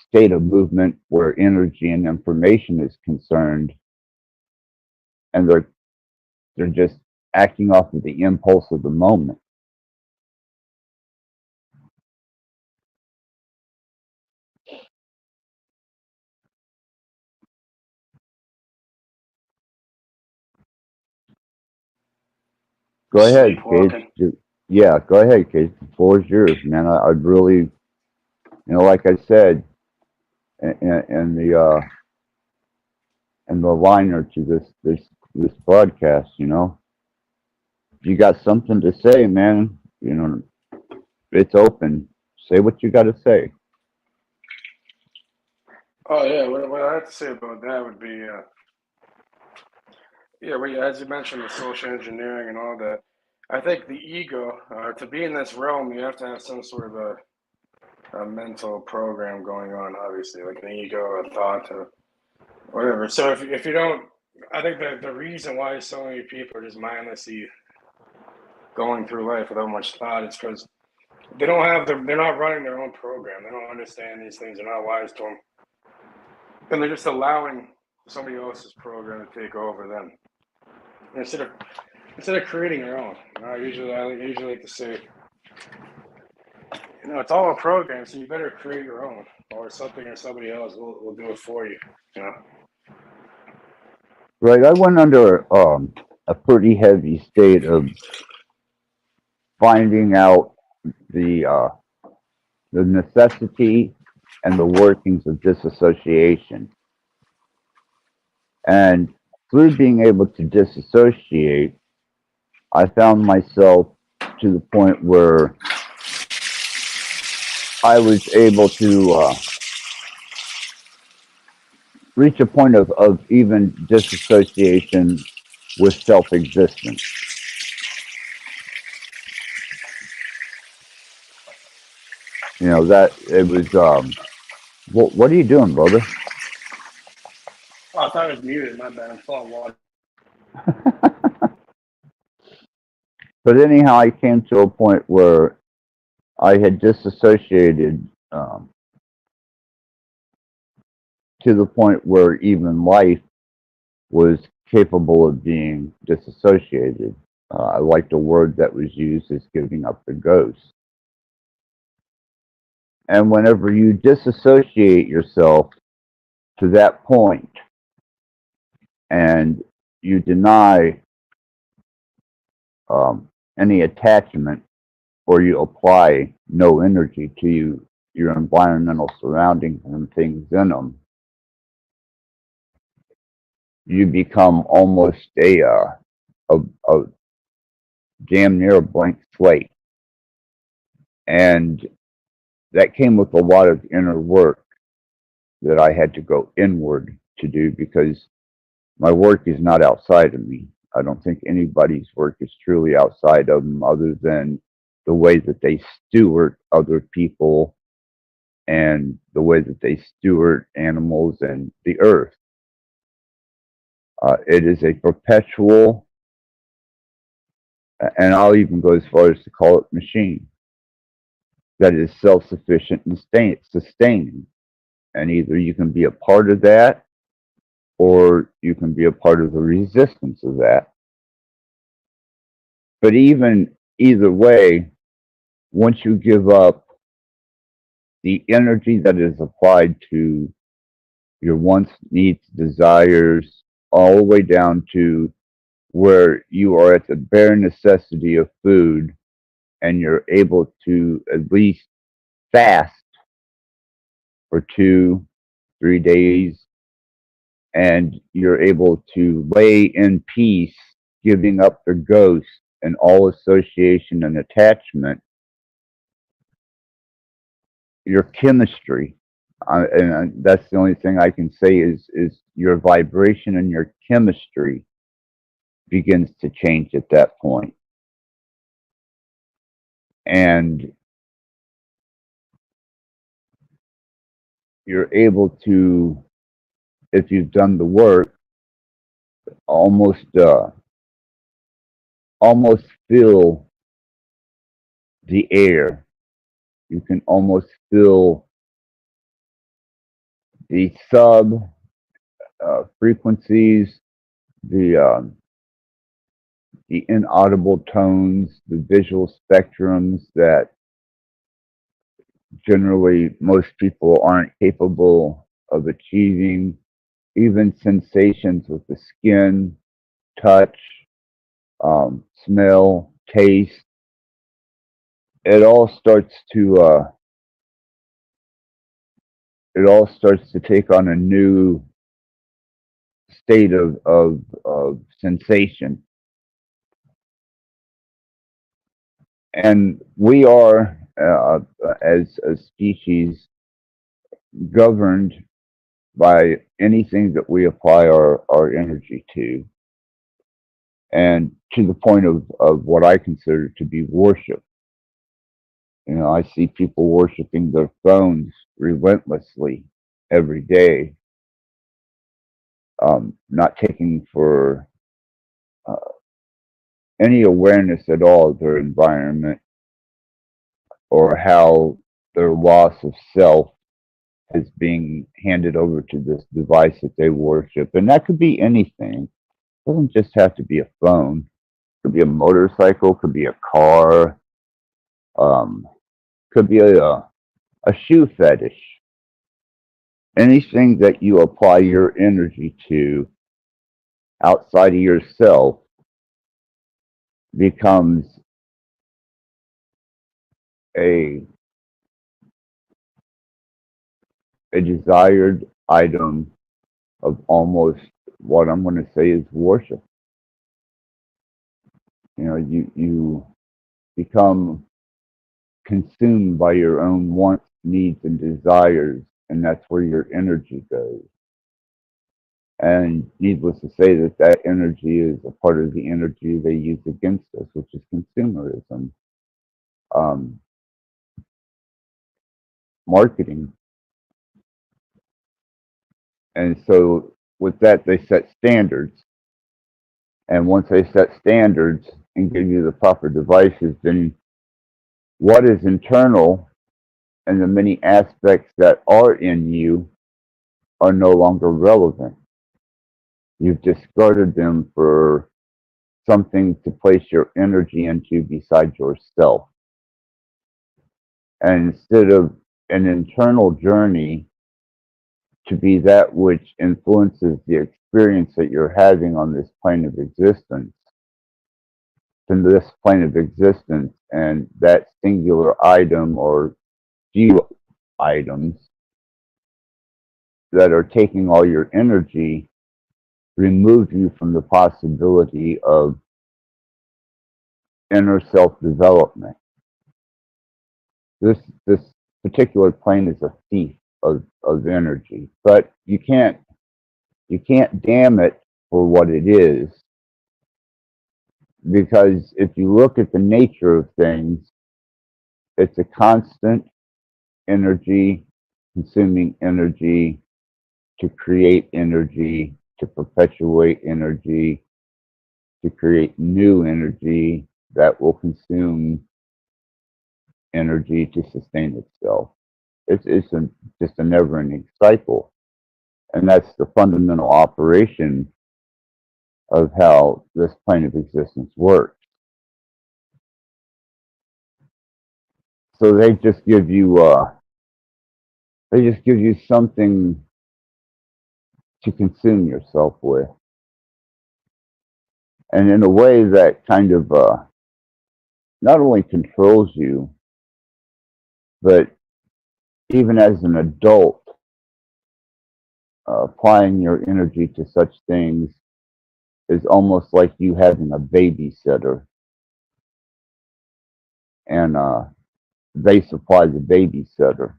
state of movement where energy and information is concerned, and they're just acting off of the impulse of the moment. Go ahead, Cage. Sleepwalking. Yeah, go ahead, Cage. The floor is yours, man. I'd really, like I said in the liner to this broadcast, if you got something to say, man, it's open. Say what you got to say. Oh yeah, what I have to say about that would be, as you mentioned, the social engineering and all that. I think the ego, to be in this realm, you have to have some sort of a mental program going on, obviously, like an ego, a thought, or whatever. So if you don't, I think that the reason why so many people are just mindlessly going through life without much thought is because they're not running their own program. They don't understand these things. They're not wise to them, and they're just allowing somebody else's program to take over them instead of creating their own. I usually like to say, it's all a program, so you better create your own, or something or somebody else will do it for you. Right, I went under a pretty heavy state of finding out the necessity and the workings of disassociation. And through being able to disassociate, I found myself to the point where I was able to reach a point of even disassociation with self-existence. That it was, what are you doing, brother? Oh, I thought it was muted. My bad. I'm full of water. But anyhow, I came to a point where I had disassociated to the point where even life was capable of being disassociated. I liked a word that was used as giving up the ghost. And whenever you disassociate yourself to that point and you deny any attachment, or you apply no energy to your environmental surroundings and things in them, you become almost a damn near a blank slate. And that came with a lot of inner work that I had to go inward to do, because my work is not outside of me. I don't think anybody's work is truly outside of them other than the way that they steward other people and the way that they steward animals and the earth. It is a perpetual, and I'll even go as far as to call it machine, that is self-sufficient and sustaining. And either you can be a part of that or you can be a part of the resistance of that. But even either way, once you give up the energy that is applied to your wants, needs, desires, all the way down to where you are at the bare necessity of food and you're able to at least fast for 2-3 days, and you're able to lay in peace, giving up the ghost and all association and attachment, your chemistry, and that's the only thing I can say is your vibration and your chemistry begins to change at that point. And you're able to, if you've done the work, almost feel the air. You can almost feel the sub frequencies, the inaudible tones, the visual spectrums that generally most people aren't capable of achieving, even sensations with the skin, touch, smell, taste. It all starts to take on a new state of sensation. And we are, as a species, governed by anything that we apply our energy to, and to the point of what I consider to be worship. You know, I see people worshiping their phones relentlessly every day, not taking for any awareness at all of their environment or how their loss of self is being handed over to this device that they worship. And that could be anything. It doesn't just have to be a phone. It could be a motorcycle, could be a car, could be a shoe fetish. Anything that you apply your energy to outside of yourself becomes a desired item of almost what I'm going to say is worship. You know, you become consumed by your own wants, needs, and desires, and that's where your energy goes. And needless to say that energy is a part of the energy they use against us, which is consumerism, marketing. And so with that, they set standards. And once they set standards and give you the proper devices, then what is internal and the many aspects that are in you are no longer relevant. You've discarded them for something to place your energy into beside yourself. And instead of an internal journey to be that which influences the experience that you're having on this plane of existence, then this plane of existence and that singular item or few items that are taking all your energy remove you from the possibility of inner self-development. This particular plane is a thief of energy, but you can't damn it for what it is. Because if you look at the nature of things, it's a constant energy, consuming energy to create energy, to perpetuate energy, to create new energy that will consume energy to sustain itself. It's just a never-ending cycle. And that's the fundamental operation of how this plane of existence works. So they just give you something to consume yourself with. And in a way that kind of not only controls you, but even as an adult, applying your energy to such things is almost like you having a babysitter. And they supply the babysitter.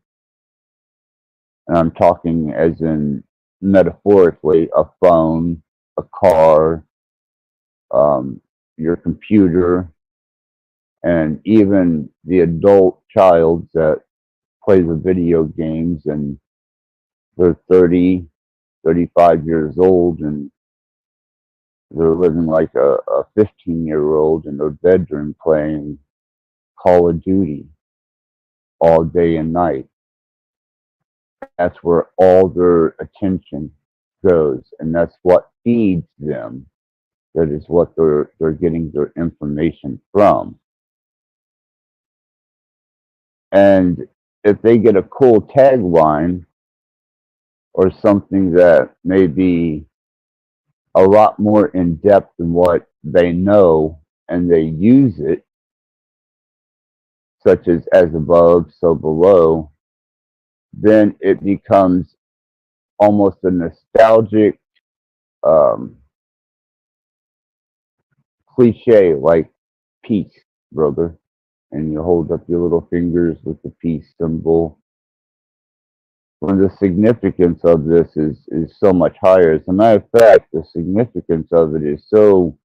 And I'm talking as in metaphorically a phone, a car, your computer, and even the adult child that plays the video games and they're 30, 35 years old and they're living like a 15-year-old in their bedroom playing Call of Duty all day and night. That's where all their attention goes, and that's what feeds them. That is what they're getting their information from. And if they get a cool tagline or something that may be a lot more in depth than what they know, and they use it, such as above, so below, then it becomes almost a nostalgic cliche, like peace, brother. And you hold up your little fingers with the peace symbol. When the significance of this is so much higher. As a matter of fact, the significance of it is so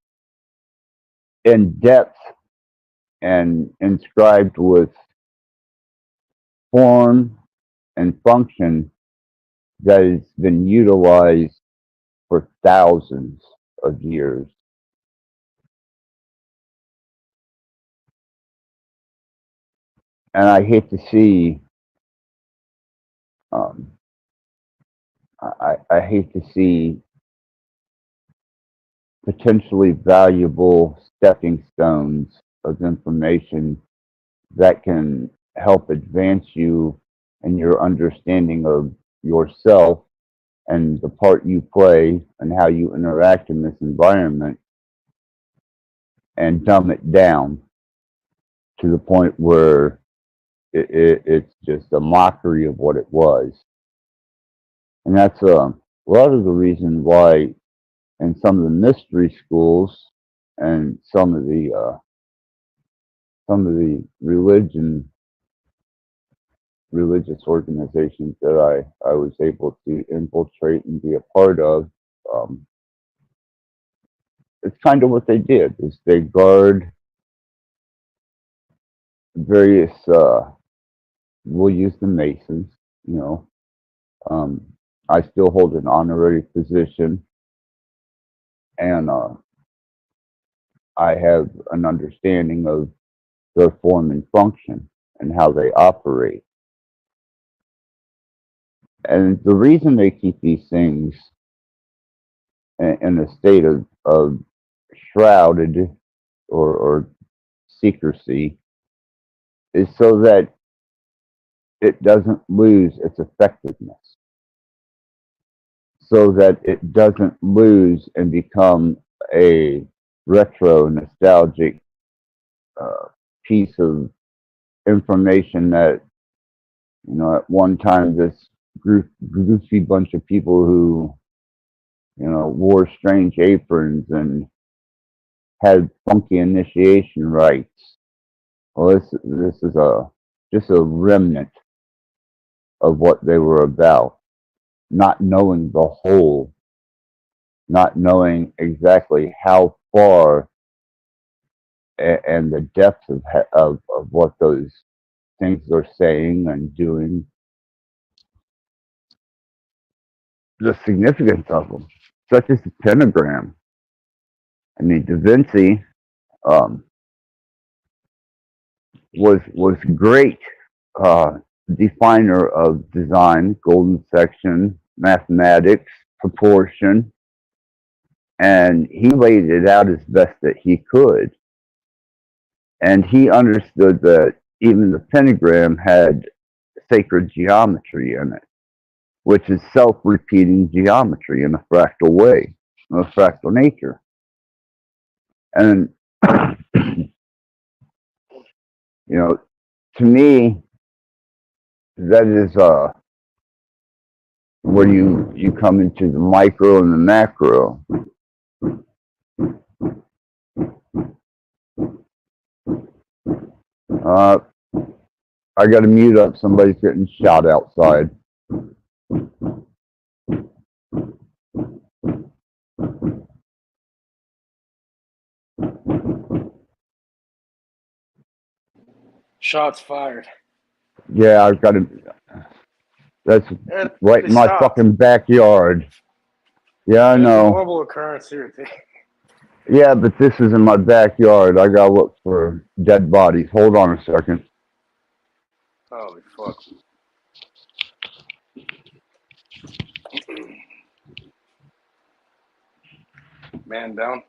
in depth and inscribed with form and function that has been utilized for thousands of years. And I hate to see, I hate to see potentially valuable stepping stones of information that can help advance you and your understanding of yourself and the part you play and how you interact in this environment, and dumb it down to the point where it's just a mockery of what it was. And that's a lot of the reason why in some of the mystery schools and some of the religious organizations that I was able to infiltrate and be a part of, it's kind of what they did, is they guard various, we'll use the Masons, you know. I still hold an honorary position, and I have an understanding of their form and function and how they operate. And the reason they keep these things in a state of shrouded or secrecy is so that it doesn't lose its effectiveness, so that it doesn't lose and become a retro nostalgic piece of information that, you know, at one time this goofy bunch of people who, you know, wore strange aprons and had funky initiation rites. Well, this is just a remnant of what they were about, not knowing the whole not knowing exactly how far and the depth of what those things are saying and doing, the significance of them, such as the pentagram. I mean, Da Vinci um, was great definer of design, golden section, mathematics, proportion, and he laid it out as best that he could. And he understood that even the pentagram had sacred geometry in it, which is self-repeating geometry in a fractal way, in a fractal nature. And to me, that is where you come into the micro and the macro. I got to mute up. Somebody's getting shot outside. Shots fired. Yeah, I've got to. That's right in my fucking backyard. Yeah, I know. It's a normal occurrence here. Yeah, but this is in my backyard. I gotta look for dead bodies. Hold on a second. Holy fuck. Man down.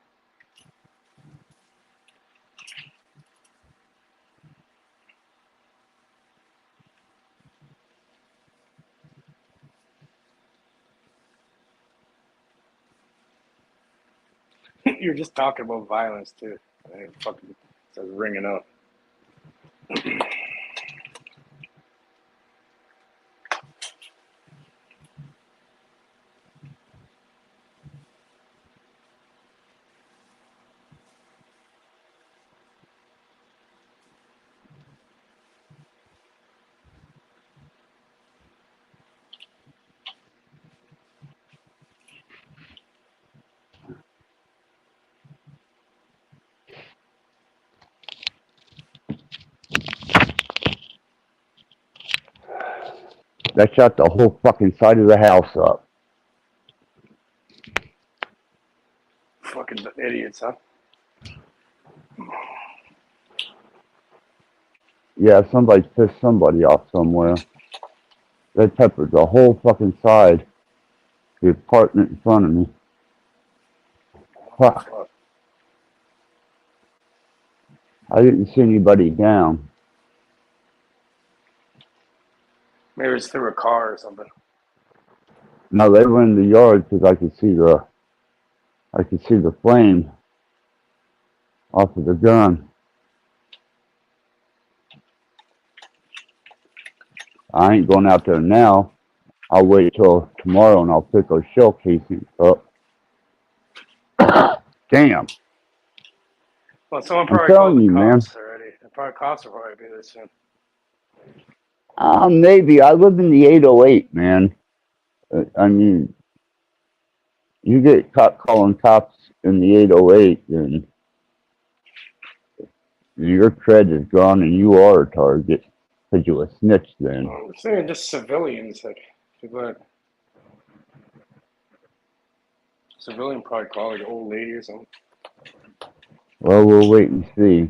You're just talking about violence too. It fucking starts ringing up. That shot the whole fucking side of the house up. Fucking idiots, huh? Yeah, somebody pissed somebody off somewhere. They peppered the whole fucking side. The apartment in front of me. Fuck. I didn't see anybody down. Maybe it's through a car or something. No, they were in the yard because I could see the flame off of the gun. I ain't going out there now. I'll wait till tomorrow and I'll pick those shell casings up. Damn. Well, someone probably called the cops man. already. The cops will probably be there soon. Maybe. I live in the 808, man. I mean, you get caught calling cops in the 808, and your cred is gone and you are a target because you a snitch then. I'm saying just civilians. Like, people that... Civilian probably call like an old lady or something. Well, we'll wait and see.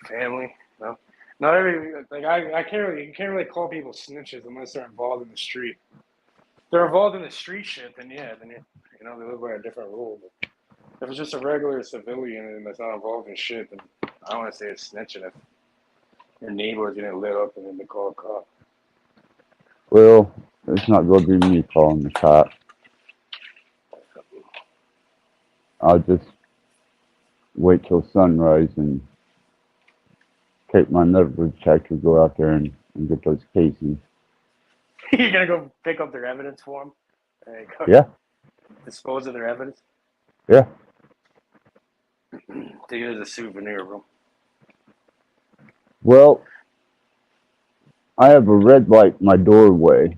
Family, no. Not every, like, I can't really, you can't really call people snitches unless they're involved in the street. If they're involved in the street shit, then yeah, then you know, they live by a different rule. But if it's just a regular civilian and that's not involved in shit, then I don't want to say it's snitching if your neighbor is getting lit up and then they call a cop. Well, it's not going to be me calling the cops. I'll just wait till sunrise and take my metal detector, go out there and get those casings. You're going to go pick up their evidence for them? Yeah. Dispose of their evidence? Yeah. Take it as a souvenir, bro. Well, I have a red light in my doorway.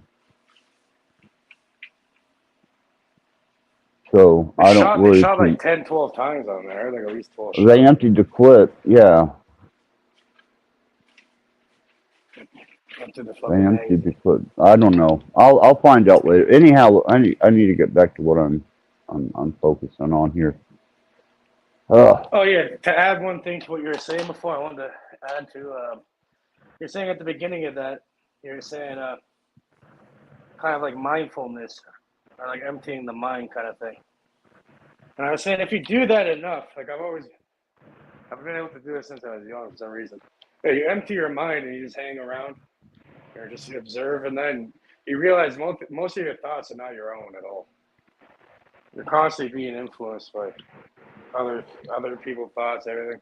So I don't They worry shot too. like 10, 12 times on there. Like at least 12 shots. They emptied the clip, yeah. Emptied the They fucking emptied the magazine. clip. I don't know. I'll find out later. Anyhow, I need to get back to what I'm focusing on here. Oh yeah, to add one thing to what you were saying before, I wanted to add to you're saying at the beginning of that, you're saying kind of like mindfulness or like emptying the mind kind of thing. And I was saying if you do that enough, like I've been able to do it since I was young for some reason. Yeah, you empty your mind and you just hang around or just observe, and then you realize most of your thoughts are not your own at all. You're constantly being influenced by other people's thoughts, everything.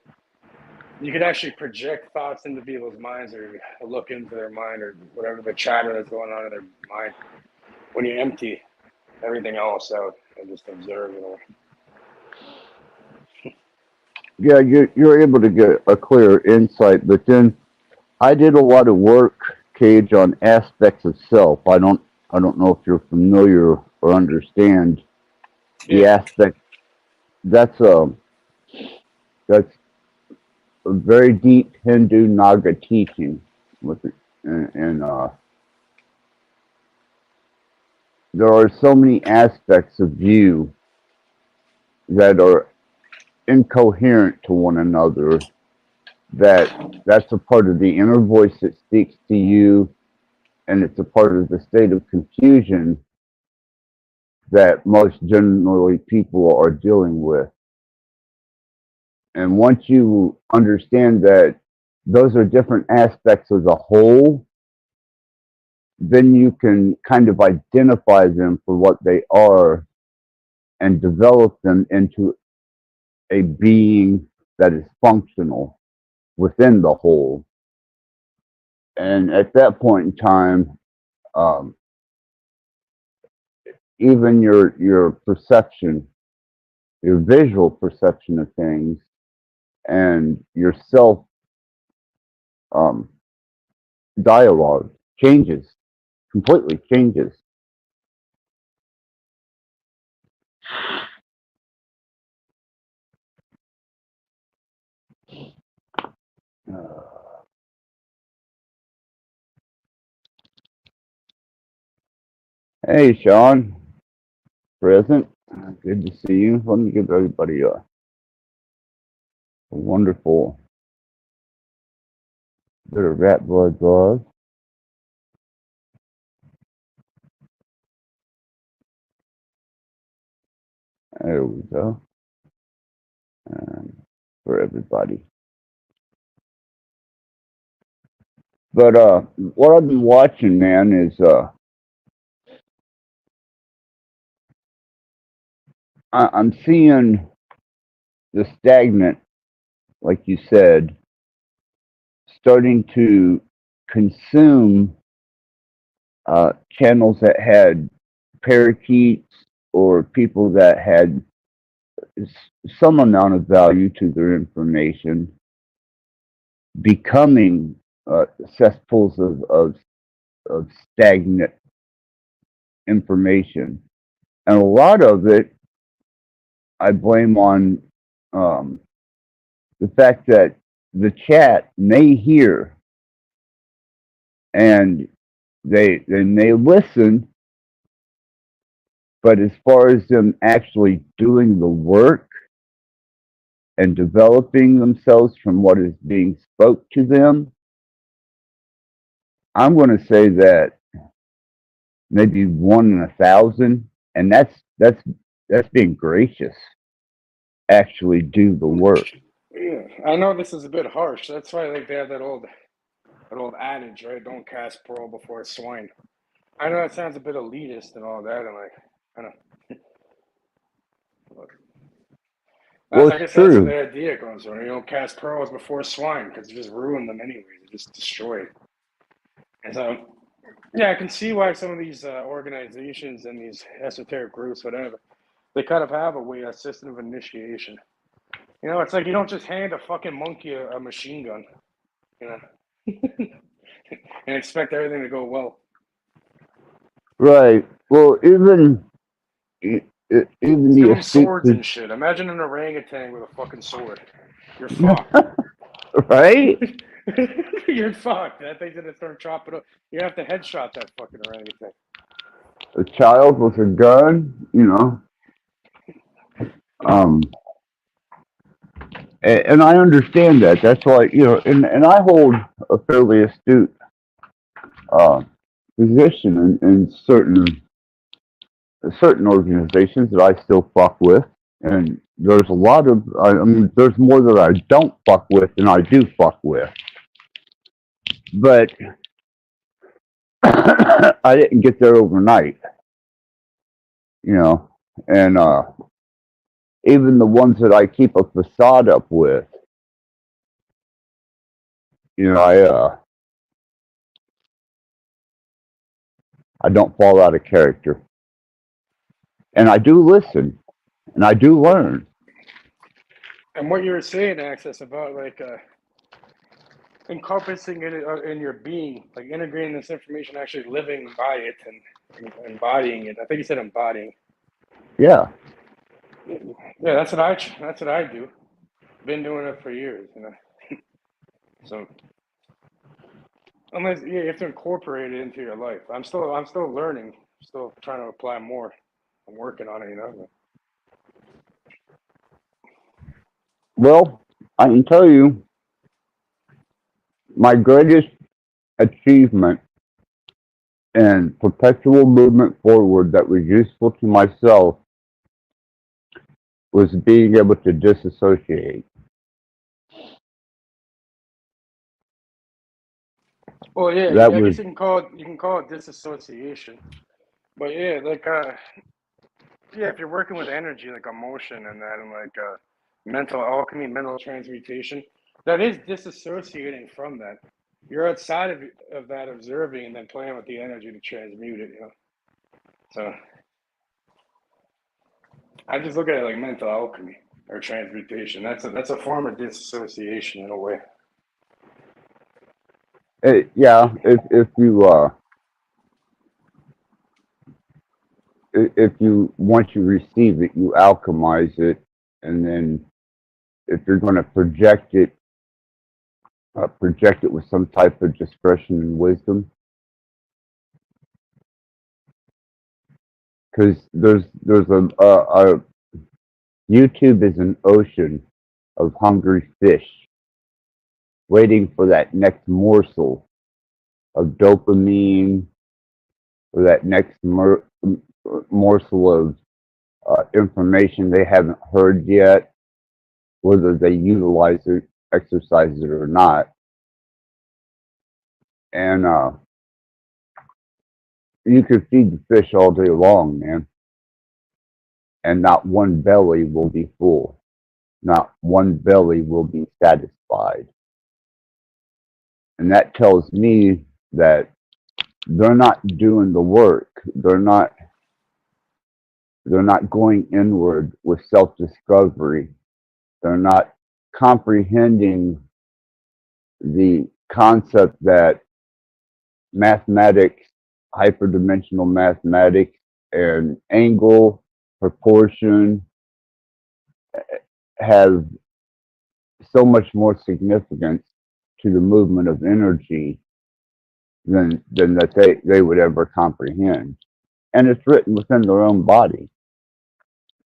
You could actually project thoughts into people's minds or look into their mind or whatever the chatter that's going on in their mind when you empty everything else out and just observe it all. Yeah, you're able to get a clear insight, but then I did a lot of work, Cage, on aspects of self. I don't know if you're familiar or understand the aspect. That's a very deep Hindu Naga teaching with it, and there are so many aspects of you that are incoherent to one another. That's a part of the inner voice that speaks to you, and it's a part of the state of confusion that most generally people are dealing with. And once you understand that those are different aspects of the whole, then you can kind of identify them for what they are and develop them into a being that is functional within the whole. And at that point in time, even your perception, your visual perception of things, and your self dialogue completely changes. Hey, Sean, present. Good to see you. Let me give everybody a wonderful bit of Rattblood love. There we go. For everybody. But what I've been watching, man, is I'm seeing the stagnant, like you said, starting to consume channels that had parakeets or people that had some amount of value to their information, becoming cesspools of stagnant information. And a lot of it I blame on the fact that the chat may hear and they may listen, but as far as them actually doing the work and developing themselves from what is being spoke to them, I'm going to say that maybe 1 in 1,000, and that's being gracious. Actually, do the work. Yeah, I know this is a bit harsh. That's why like they have that old adage, right? Don't cast pearl before swine. I know that sounds a bit elitist and all that, and like I don't. Well, I it's guess that's where true. the idea comes from. You don't cast pearls before swine because you just ruin them anyways. You just destroy it. And so, yeah, I can see why some of these organizations and these esoteric groups, whatever, they kind of have a system of initiation. You know, it's like you don't just hand a fucking monkey a machine gun, you know, and expect everything to go well. Right. Well, even even Give the them astute, swords and shit. Imagine an orangutan with a fucking sword. You're fucked. right? You're fucked. That thing's gonna start chopping up. You have to headshot that fucking orangutan. A child with a gun, um, and I understand that. That's why, and I hold a fairly astute position in certain organizations that I still fuck with, and there's a lot of, I mean, there's more that I don't fuck with than I do fuck with. But I didn't get there overnight, and even the ones that I keep a facade up with, I don't fall out of character, and I do listen, and I do learn. And what you were saying, Access, about like encompassing it in your being, like integrating this information, actually living by it and embodying it. I think you said embodying. Yeah. Yeah, that's what I do. Been doing it for years, So unless you have to incorporate it into your life. I'm still learning, still trying to apply more. I'm working on it, Well, I can tell you, my greatest achievement and perpetual movement forward that was useful to myself was being able to disassociate. Well, yeah, That I was, guess you can call it disassociation. But yeah, like if you're working with energy, like emotion and that, and like mental alchemy, mental transmutation, that is disassociating from that. You're outside of that observing and then playing with the energy to transmute it, So I just look at it like mental alchemy or transmutation. That's a form of disassociation in a way. yeah. If you once you receive it, you alchemize it, and then if you're going to project it with some type of discretion and wisdom, because there's a YouTube is an ocean of hungry fish waiting for that next morsel of dopamine, or that next morsel of information they haven't heard yet, whether they utilize it, exercise it or not. And you could feed the fish all day long, man, and not one belly will be full. Not one belly will be satisfied. And that tells me that they're not doing the work. They're not going inward with self-discovery. They're not comprehending the concept that mathematics, hyperdimensional mathematics, and angle, proportion have so much more significance to the movement of energy than that they would ever comprehend. And it's written within their own body.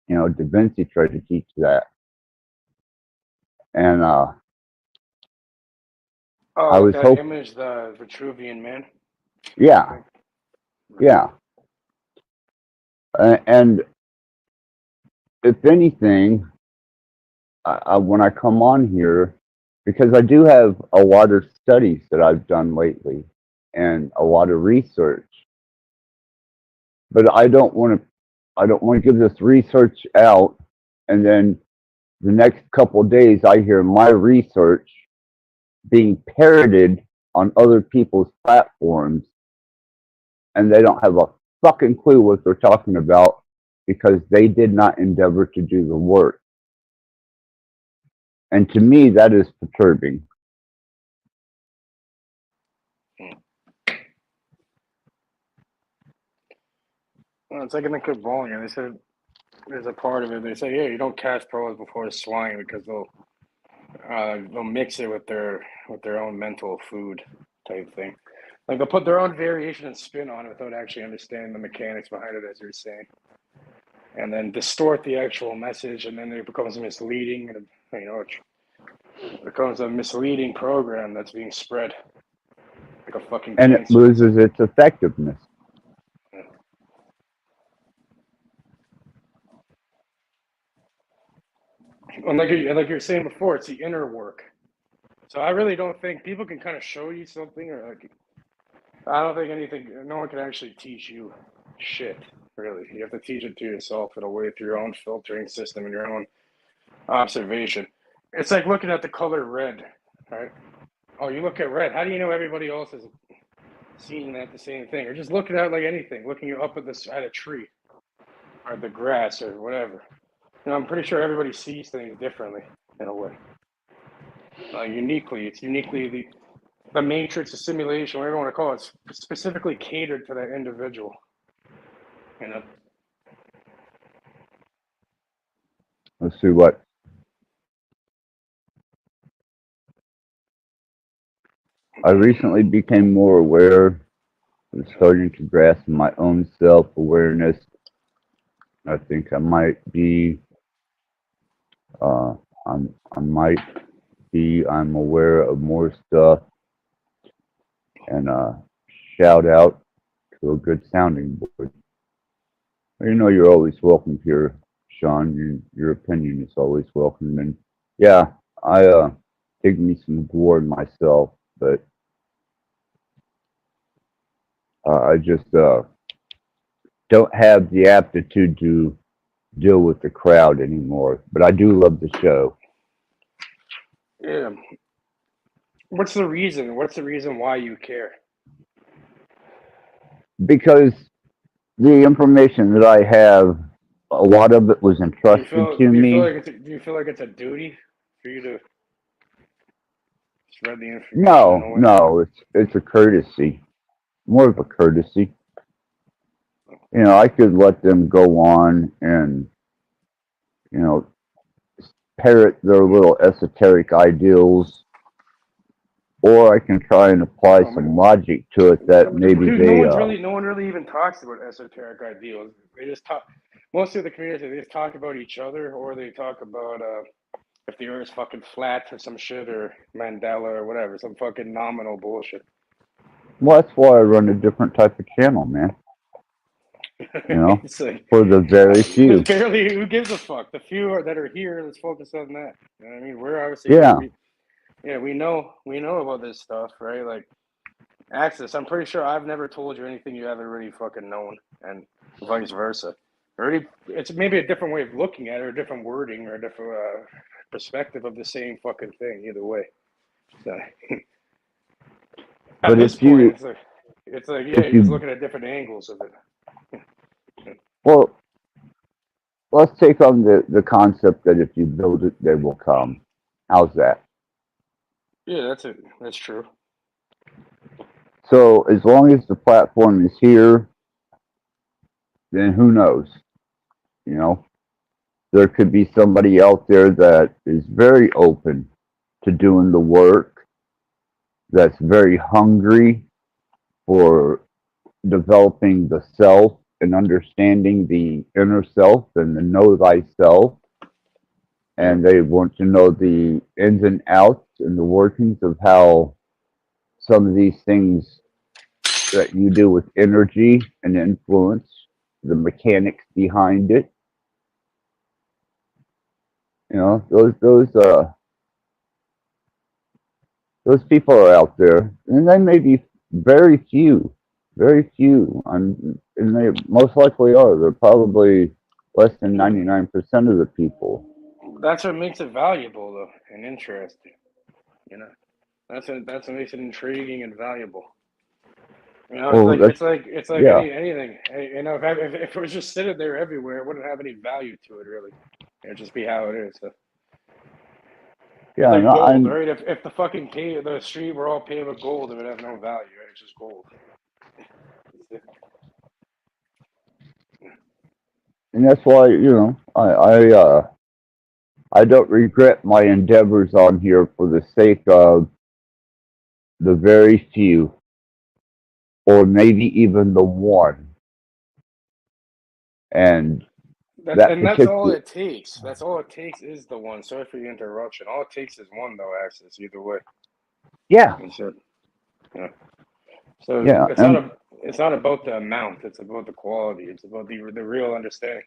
Da Vinci tried to teach that. And I was that hoping, image, the Vitruvian Man. yeah. And if anything, when I come on here, because I do have a lot of studies that I've done lately and a lot of research, but I don't want to give this research out, and then the next couple of days I hear my research being parroted on other people's platforms, and they don't have a fucking clue what they're talking about because they did not endeavor to do the work. And to me, that is perturbing. Well, it's like in the Good Bowling, they said there's a part of it. They say, yeah, you don't cast pearls before swine because they'll mix it with their own mental food type thing. Like they'll put their own variation and spin on it without actually understanding the mechanics behind it, as you're saying, and then distort the actual message, and then it becomes misleading, and it becomes a misleading program that's being spread like a fucking And it cancer. loses its effectiveness. And like you're saying before, it's the inner work. So I really don't think people can kind of show you something, or like I don't think anything. No one can actually teach you shit. Really, you have to teach it to yourself in a way through your own filtering system and your own observation. It's like looking at the color red, right? Oh, you look at red. How do you know everybody else is seeing that the same thing? Or just looking at it like anything, looking up at a tree or the grass or whatever. I'm pretty sure everybody sees things differently in a way. Uniquely, it's uniquely the matrix, the simulation, whatever you want to call it, it's specifically catered to that individual. Let's see what. I recently became more aware of starting to grasp my own self-awareness. I think I might be, I'm aware of more stuff. And shout out to a good sounding board. You know, you're always welcome here, Sean. Your opinion is always welcome. And yeah, I take me some gourd myself, but I just don't have the aptitude to deal with the crowd anymore. But I do love the show. Yeah. What's the reason? What's the reason why you care? Because the information that I have, a lot of it was entrusted to me. Do you feel like it's a duty for you to spread the information? No, it's a courtesy, more of a courtesy. You know, I could let them go on and, you know, parrot their little esoteric ideals, or I can try and apply some logic to it that maybe no one really even talks about esoteric ideals. They just talk. Most of the community, they just talk about each other, or they talk about if the Earth's fucking flat or some shit, or Mandela or whatever, some fucking nominal bullshit. Well, that's why I run a different type of channel, man. You know, like, for the very few. Barely, who gives a fuck? The few that are here, let's focus on that. You know what I mean? We're obviously we know about this stuff, right? Like Access. I'm pretty sure I've never told you anything you haven't already fucking known, and vice versa. It's maybe a different way of looking at it, or a different wording, or a different perspective of the same fucking thing. Either way. So, at this point, it's like you're just looking at different angles of it. Well, let's take on the concept that if you build it, they will come. How's that? Yeah, that's it. That's true. So as long as the platform is here, then who knows? You know, there could be somebody out there that is very open to doing the work, that's very hungry for developing the self and understanding the inner self and the know thyself. And they want to know the ins and outs and the workings of how some of these things that you do with energy and influence, the mechanics behind it. You know, those people are out there, and they may be very few, and they most likely are. They're probably less than 99% of the people. That's what makes it valuable, though, and interesting. You know, that's what makes it intriguing and valuable. You know, it's like anything. You know, if it was just sitting there everywhere, it wouldn't have any value to it, really. It'd just be how it is. So. Yeah, like gold, right? If the fucking the street were all paved with gold, it would have no value. Right? It's just gold. And that's why, I don't regret my endeavors on here for the sake of the very few, or maybe even the one. And that That's all particular, it takes. That's all it takes is the one. Sorry for the interruption. All it takes is one, though. Access either way. yeah, That's it. Yeah. So yeah, and it's not about the amount. It's about the quality. It's about the real understanding.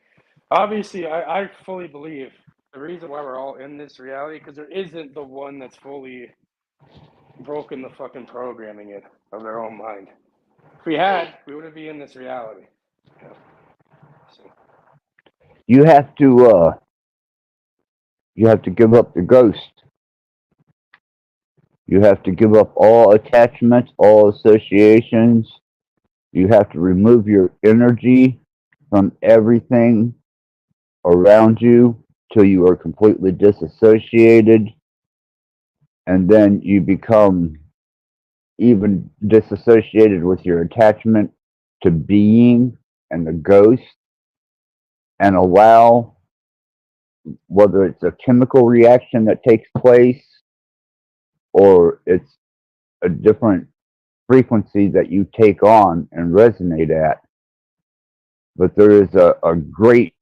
Obviously, I fully believe the reason why we're all in this reality because there isn't the one that's fully broken the fucking programming in of their own mind. If we had, we wouldn't be in this reality. You know? So, you have to, give up the ghost. You have to give up all attachments, all associations. You have to remove your energy from everything around you till you are completely disassociated. And then you become even disassociated with your attachment to being and the ghost, and allow, whether it's a chemical reaction that takes place or it's a different frequency that you take on and resonate at. But there is a great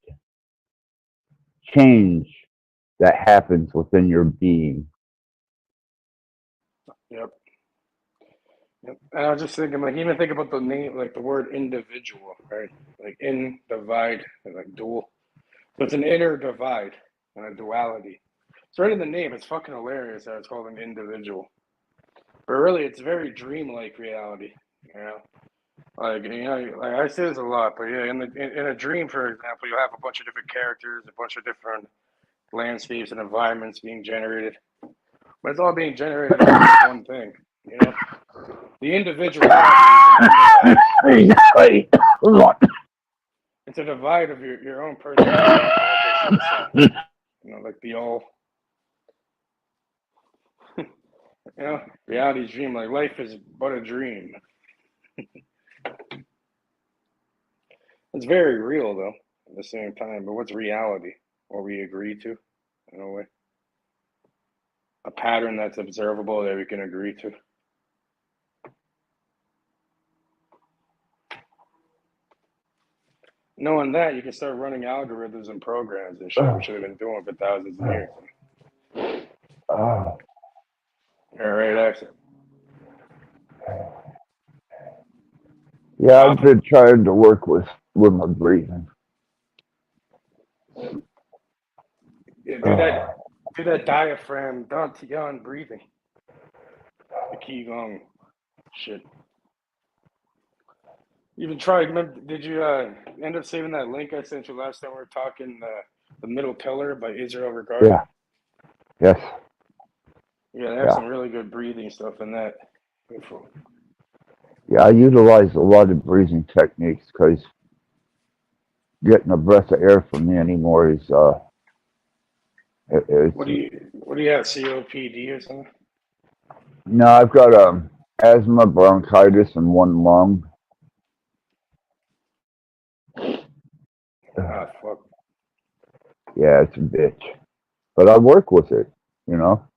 change that happens within your being. yep. Yep. And I was just thinking, like, even think about the name, like the word individual, right? Like in, divide, and like dual. So it's an inner divide and a duality. It's right in the name. It's fucking hilarious that it's called an individual. But really, it's very dreamlike reality, you know? Like, like I say this a lot, but yeah, in a dream, for example, you have a bunch of different characters, a bunch of different landscapes and environments being generated. But it's all being generated out of this one thing, you know? The individuality is it's a divide of your own personality. You know, like the all, you know, reality's dream. Like life is but a dream. It's very real though, at the same time. But what's reality? What we agree to, in a way. A pattern that's observable that we can agree to. Knowing that, you can start running algorithms and programs and shit we should have been doing for thousands of years. All right, accent. Yeah, I've been trying to work with my breathing. Yeah, do that diaphragm, Dantian breathing. The Qigong shit. You even tried, remember, did you end up saving that link I sent you last time we were talking, The Middle Pillar by Israel Regard? Yeah. Yes. Yeah, they have some really good breathing stuff in that. Yeah, I utilize a lot of breathing techniques because getting a breath of air from me anymore is What do you have, COPD or something? No, I've got asthma, bronchitis, and one lung. Ah, fuck. Yeah, it's a bitch, but I work with it. You know,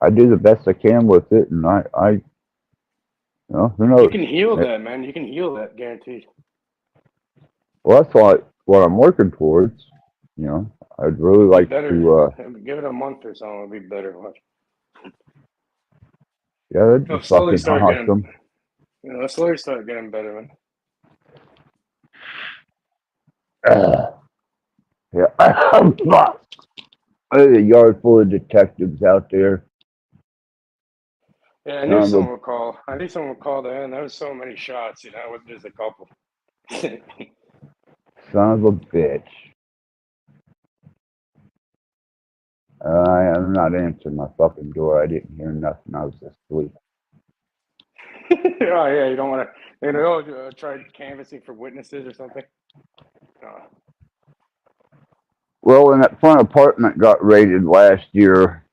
I do the best I can with it, and I you know, who knows? You can heal that, man. You can heal that, guaranteed. Well, that's what I'm working towards. You know, I'd really like to give it a month or so. It'll be better. Yeah, that'd be fucking awesome. Let's slowly start getting better, man. Yeah, there's a yard full of detectives out there. Yeah, I knew someone would call. I knew someone would call there, and there was so many shots. You know, it wasn't just a couple. Son of a bitch. I'm not answering my fucking door. I didn't hear nothing. I was asleep. Oh yeah, you don't want to. Try canvassing for witnesses or something. Well, when that front apartment got raided last year,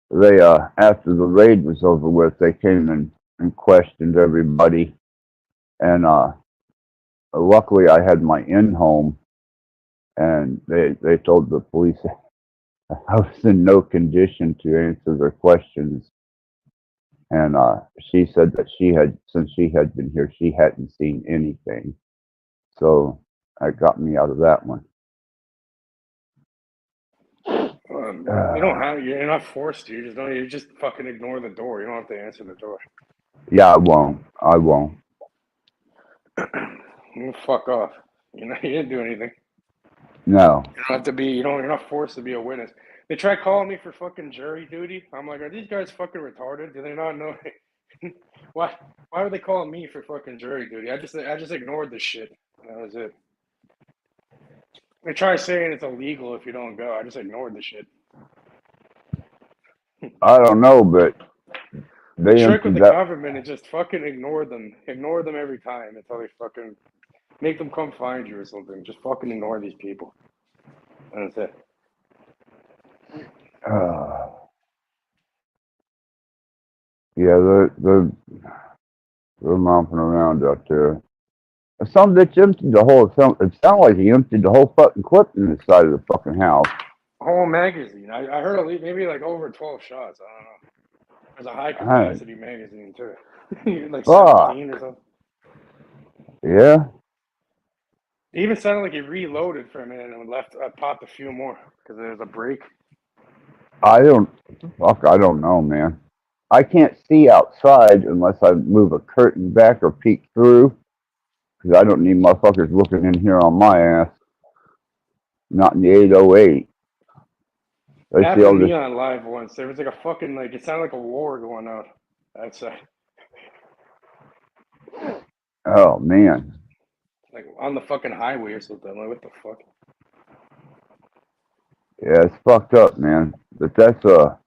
they after the raid was over with, they came and questioned everybody, and luckily I had my in-home, and they told the police I was in no condition to answer their questions. And she said that since she had been here, she hadn't seen anything. So that got me out of that one. You don't have. You're not forced to. You just don't. You just fucking ignore the door. You don't have to answer the door. Yeah, I won't. You fuck off. You didn't do anything. No. You don't have to be. You're not forced to be a witness. They try calling me for fucking jury duty. I'm like, are these guys fucking retarded? Do they not know? Why are they calling me for fucking jury duty? I just ignored the shit. That was it. They try saying it's illegal if you don't go. I just ignored the shit. I don't know, but The they trick with the emptied that. government is just fucking ignore them. Ignore them every time until they fucking make them come find you or something. Just fucking ignore these people. And that's it. Yeah, they're romping around out there. Some bitch emptied the whole. It sounded like he emptied the whole fucking clip in the side of the fucking house. Whole magazine. I heard maybe like over 12 shots. I don't know. There's a high capacity magazine too. Like 17 or something. Yeah. It even sounded like he reloaded for a minute and popped a few more because there's a break. I don't know, man. I can't see outside unless I move a curtain back or peek through, because I don't need motherfuckers looking in here on my ass. Not in the 808. It happened to me on live once. There was like a fucking, it sounded like a war going on outside. Oh, man. Like on the fucking highway or something. I'm like, what the fuck? Yeah, it's fucked up, man. But that's the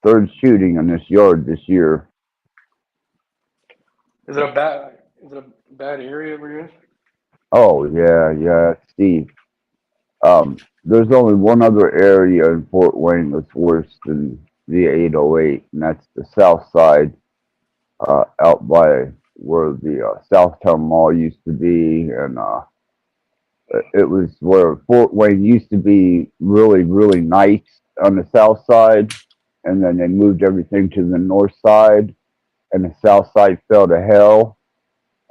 third shooting in this yard this year. Is it a bad area where you're in? Oh, yeah, Steve. There's only one other area in Fort Wayne that's worse than the 808, and that's the south side, out by where the Southtown Mall used to be, and it was where Fort Wayne used to be really, really nice on the south side, and then they moved everything to the north side, and the south side fell to hell,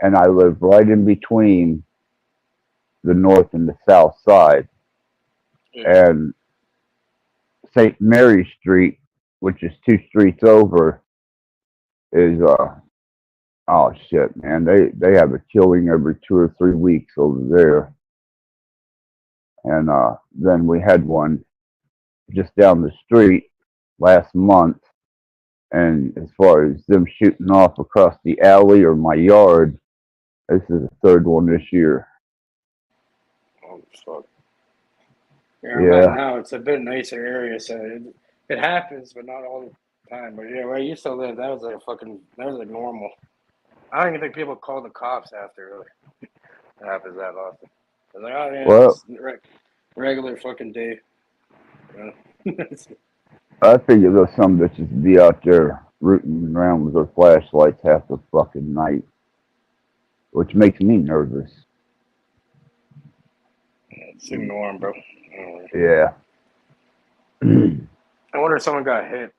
and I live right in between the north and the south side. And St. Mary Street, which is 2 streets over, is oh shit, man. They have a killing every 2 or 3 weeks over there. And then we had one just down the street last month. And as far as them shooting off across the alley or my yard, this is the third one this year. Oh, fuck. Yeah. Right now it's a bit nicer area, so it happens, but not all the time. But yeah, where I used to live, that was like normal. I don't even think people call the cops after really. It happens that often. They're like, oh yeah, Well, it's regular fucking day. I figure there's some bitches be out there rooting around with their flashlights half the fucking night, which makes me nervous. It's ignore them, bro. Yeah. I wonder if someone got hit.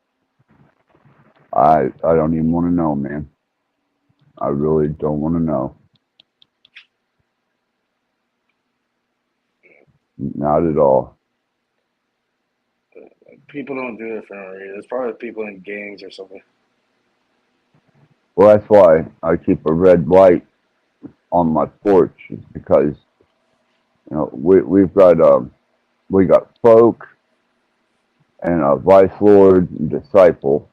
I don't even want to know, man. I really don't want to know. Not at all. People don't do it for no reason. It's probably people in gangs or something. Well, that's why I keep a red light on my porch, because we got folk and a vice lord and disciple,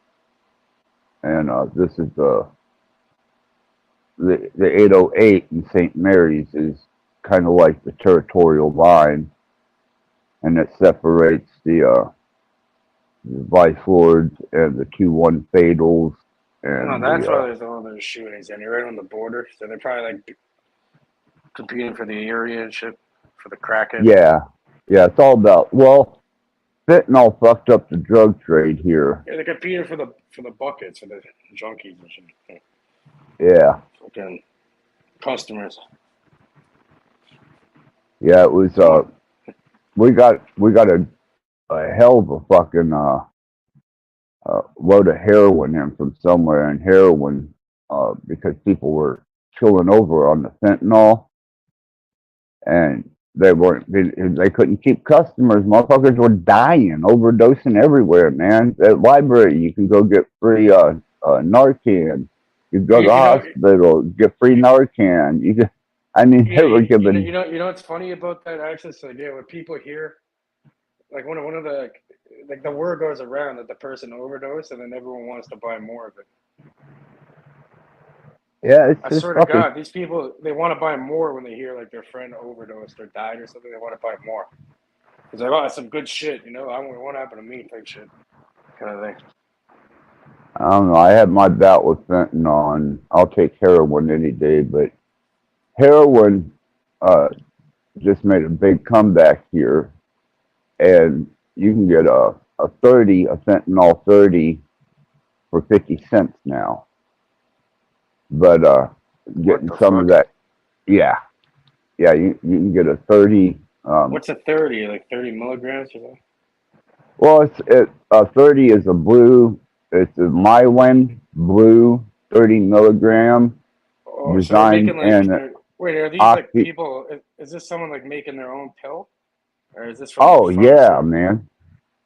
and this is the 808 in St. Mary's is kind of like the territorial line, and it separates the vice lords and the 2-1 fatals. And that's why there's all those shootings, and you're right on the border, so they're probably like competing for the area and shit for the crackhead. Yeah, it's all about, well, fentanyl fucked up the drug trade here. Yeah, they're competing for the buckets, for the junkies and shit. Yeah. Fucking customers. Yeah, it was. We got a hell of a fucking load of heroin in from somewhere, and heroin because people were chilling over on the fentanyl, and they couldn't keep customers. Motherfuckers were dying, overdosing everywhere, man. At library, you can go get free Narcan. You go to the hospital, get free Narcan. You can, I mean, Yeah, they were giving. you know what's funny about that access? Like, yeah, when people hear, like one of the, like the word goes around that the person overdosed, and then everyone wants to buy more of it. Yeah, it's I just swear to fucking. God, these people, they want to buy more when they hear like their friend overdosed or died or something. They want to buy more. It's like, oh, that's some good shit, you know. I want what happened to me type shit, kind of thing. I don't know. I had my bout with fentanyl, and I'll take heroin any day. But heroin just made a big comeback here, and you can get a fentanyl 30 for 50 cents now. But getting some of that, yeah, you can get a 30. What's a 30? Like 30 milligrams or something? Well, it's 30 is a blue. It's a Mylan blue 30 milligram Oh, so they're designed making like, in wait, are these like oxy. people? Is this someone like making their own pill, or is this from Oh like yeah, pharmacy? man.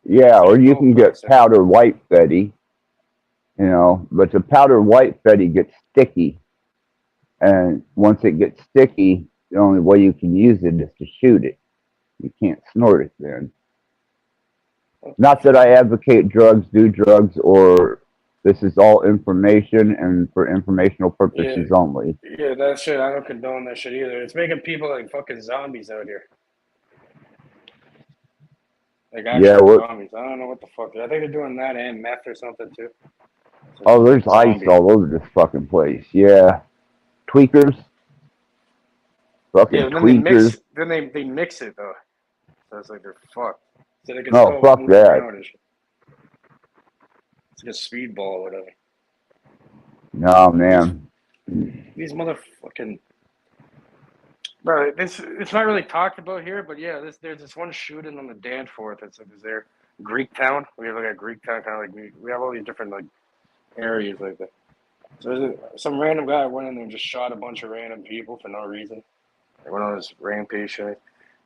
Yeah, It's like or a you pill can get person. powder white Fetty, you know, but the powder white Fetty gets sticky. And once it gets sticky, the only way you can use it is to shoot it. You can't snort it then. Not that I advocate drugs, do drugs, or this is all information and for informational purposes only. Yeah, that shit, I don't condone that shit either. It's making people like fucking zombies out here. Like Yeah, actual zombies. I don't know what the fuck. I think they're doing that and meth or something too. So oh, there's zombie. ice all over this fucking place. Yeah. Tweakers. Fucking Yeah, and then tweakers. they mix it though. So it's like they're fucked. So they can No, still fuck move that. around and shit. It's like a speedball or whatever. No, man. These motherfucking. Bro, it's not really talked about here, but yeah, there's this one shooting on the Danforth. It's there, Greek town. We have like a Greek town, kind of like we have all these different like areas like that. So some random guy went in there and just shot a bunch of random people for no reason. They went on this rampage shit,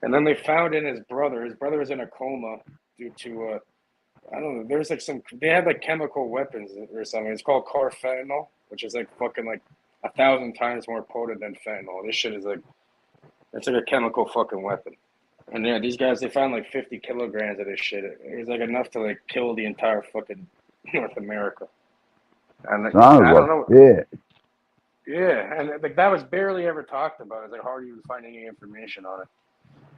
and then they found in his brother. His brother was in a coma due to I don't know. There's like they had like chemical weapons or something. It's called carfentanil, which is like fucking like 1,000 times more potent than fentanyl. This shit is like. It's like a chemical fucking weapon. And yeah, these guys, they found like 50 kilograms of this shit. It was like enough to like kill the entire fucking North America. And like, I don't know. Yeah, and like that was barely ever talked about. It's like hard to even find any information on it.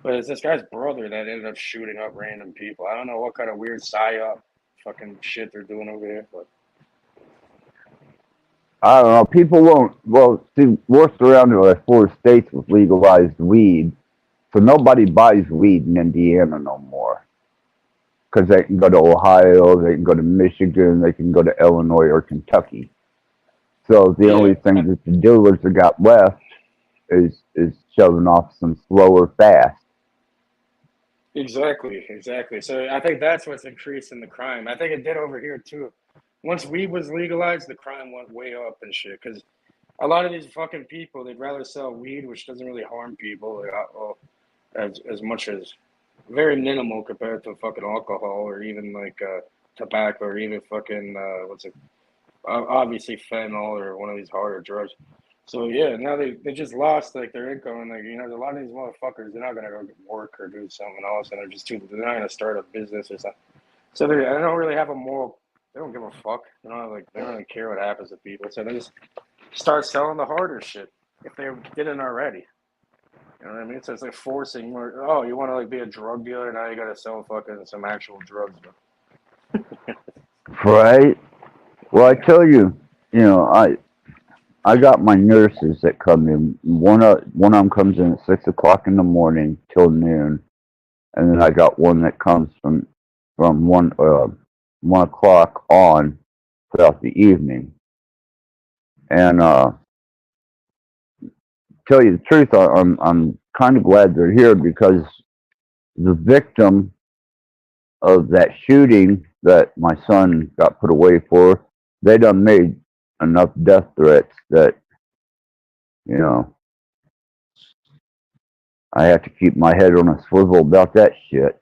But it's this guy's brother that ended up shooting up random people. I don't know what kind of weird psyop fucking shit they're doing over here, but. I don't know. People won't. Well, see, we're surrounded by 4 states with legalized weed, so nobody buys weed in Indiana no more. Because they can go to Ohio, they can go to Michigan, they can go to Illinois or Kentucky. So the only thing that the dealers have got left is shoving off some slower fast. Exactly. So I think that's what's increasing the crime. I think it did over here too. Once weed was legalized, the crime went way up and shit. Because a lot of these fucking people, they'd rather sell weed, which doesn't really harm people, as much as very minimal compared to fucking alcohol or even like tobacco or even fucking obviously fentanyl or one of these harder drugs. So yeah, now they just lost like their income and like a lot of these motherfuckers, they're not gonna go work or do something else, and they're not gonna start a business or something. So they don't really have a moral. They don't give a fuck. They don't really care what happens to people. So they just start selling the harder shit if they didn't already. You know what I mean? So it's like forcing more. Oh, you want to like be a drug dealer? Now you got to sell fucking some actual drugs. Right. Well, I tell you, I got my nurses that come in. One of them comes in at 6 o'clock in the morning till noon, and then I got one that comes from 1 o'clock on throughout the evening. And tell you the truth, I'm kind of glad they're here because the victim of that shooting that my son got put away for, they done made enough death threats that, you know, I have to keep my head on a swivel about that shit.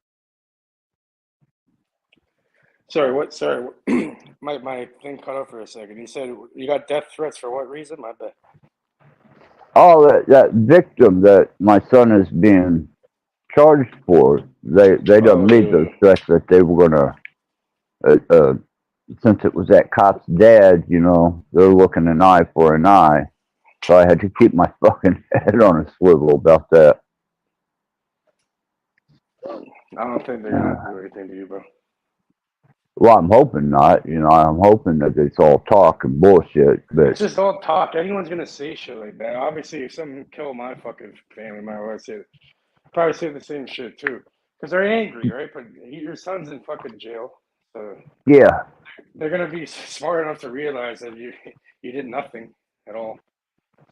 Sorry, what? Sorry, my thing cut off for a second. You said you got death threats for what reason? My bad. Oh, that victim that my son is being charged for, they done made those threats that they were gonna, since it was that cop's dad, you know, they're looking an eye for an eye. So I had to keep my fucking head on a swivel about that. I don't think they're gonna do anything to you, bro. Well, I'm hoping not. You know, I'm hoping that it's all talk and bullshit. But It's just all talk. Anyone's gonna say shit like that. Obviously, if someone killed my fucking family, my wife said probably say the same shit too, because they're angry, right? But your son's in fucking jail, so yeah, they're gonna be smart enough to realize that you did nothing at all.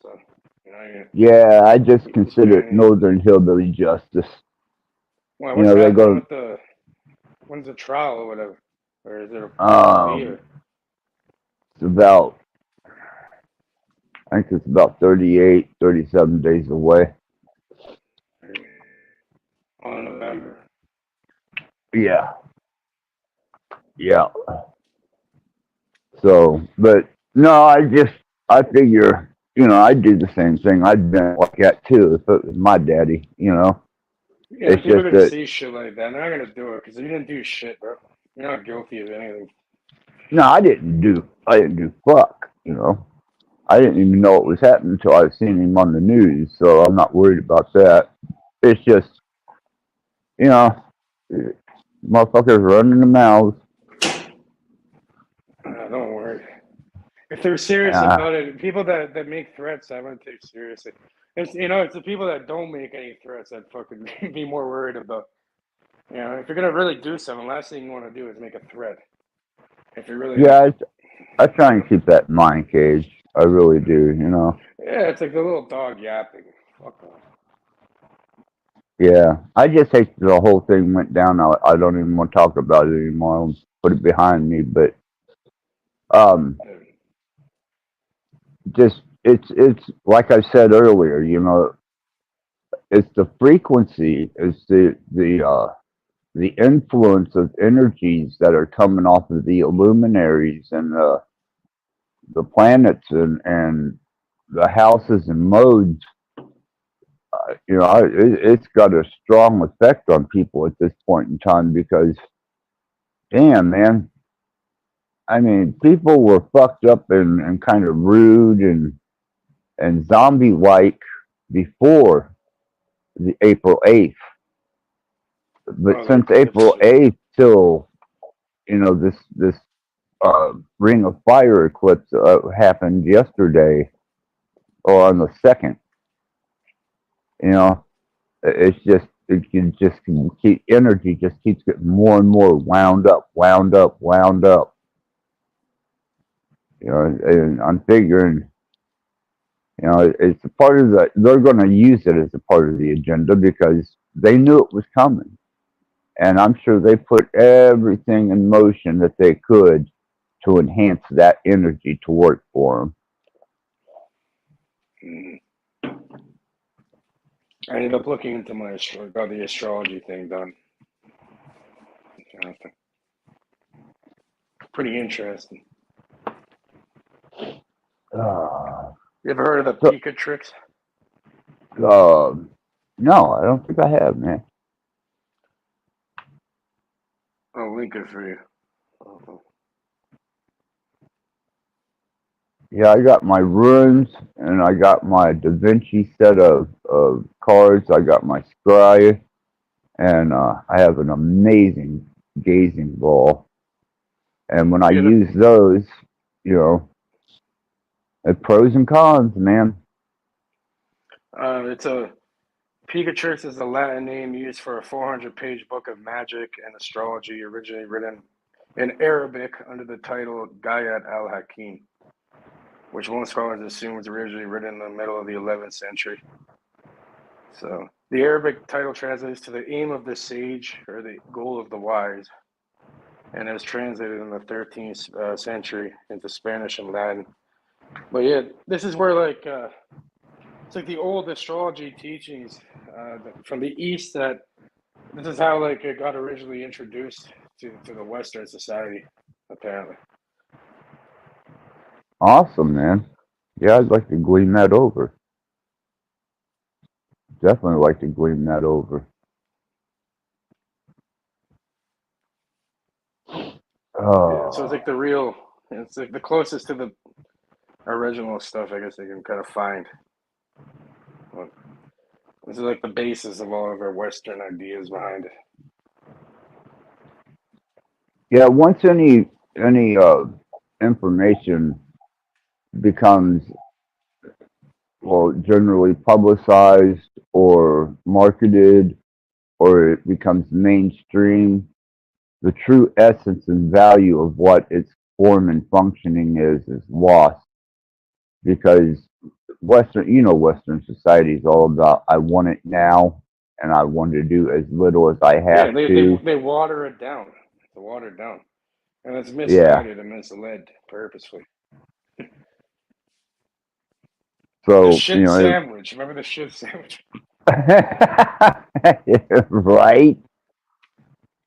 So you know, yeah, I just consider it Northern Hillbilly justice. well, You what's know, they happening go. with when's the trial or whatever, or is it a plea? It's about, I think it's about 38, 37 days away. On November. Yeah. Yeah. So, but no, I figure, you know, I'd do the same thing. I'd been like that too if it was my daddy, you know. Yeah, It's people are just gonna that, say shit like that. They're not gonna do it because you didn't do shit, bro. You're not guilty of anything. no, I didn't do fuck, you know. I didn't even know what was happening until I seen him on the news, so I'm not worried about that. It's just, you know, motherfuckers running their mouths. Don't worry. If they're serious Uh, about it, people that make threats, I wouldn't take seriously. It's it's the people that don't make any threats that fucking be more worried about. You know, if you're gonna really do something, last thing you want to do is make a threat. If you're really yeah, I try and keep that in mind, Cage. I really do, you know. yeah, it's like the little dog yapping. Fuck off. Yeah, I just hate the whole thing went down. I don't even want to talk about it anymore. I'll put it behind me. But um, just it's like I said earlier. You know, it's the frequency, it's the influence of energies that are coming off of the luminaries and the planets and the houses and modes. You know, it's got a strong effect on people at this point in time because, damn, man. I mean, people were fucked up and kind of rude and zombie-like before the April 8th. But Oh, since like April 8th till, you know, this Ring of Fire eclipse happened yesterday or on the 2nd, you know, it's just, it can just keep, energy just keeps getting more and more wound up, wound up, wound up. You know, and I'm figuring, you know, it's a part of they're going to use it as a part of the agenda because they knew it was coming. And I'm sure they put everything in motion that they could to enhance that energy to work for them. I ended up looking into got the astrology thing done. Pretty interesting. You ever heard of the Pika tricks? No, I don't think I have, man. I'll link it for you. Yeah, I got my runes and I got my Da Vinci set of cards. I got my scry and I have an amazing gazing ball. And when I use those, you know, pros and cons, man. It's a Picatrix is the Latin name used for a 400-page book of magic and astrology, originally written in Arabic under the title Gayat al-Hakim. which most scholars assume was originally written in the middle of the 11th century. So the Arabic title translates to the aim of the sage or the goal of the wise, and it was translated in the 13th century into Spanish and Latin. But yeah, this is where like it's like the old astrology teachings from the East, that this is how like it got originally introduced to the Western society, apparently. Awesome, man. Yeah, I'd like to glean that over. Definitely like to glean that over. Yeah, so it's like it's like the closest to the original stuff I guess they can kind of find. Well, this is like the basis of all of our Western ideas behind it. Yeah, once any information becomes, well, generally publicized or marketed, or it becomes mainstream, the true essence and value of what its form and functioning is lost, because Western society is all about, I want it now, and I want to do as little as I have to. They water it down. It's watered down, and it's misguided and misled purposefully. So The shit sandwich. Remember the shit sandwich? Right.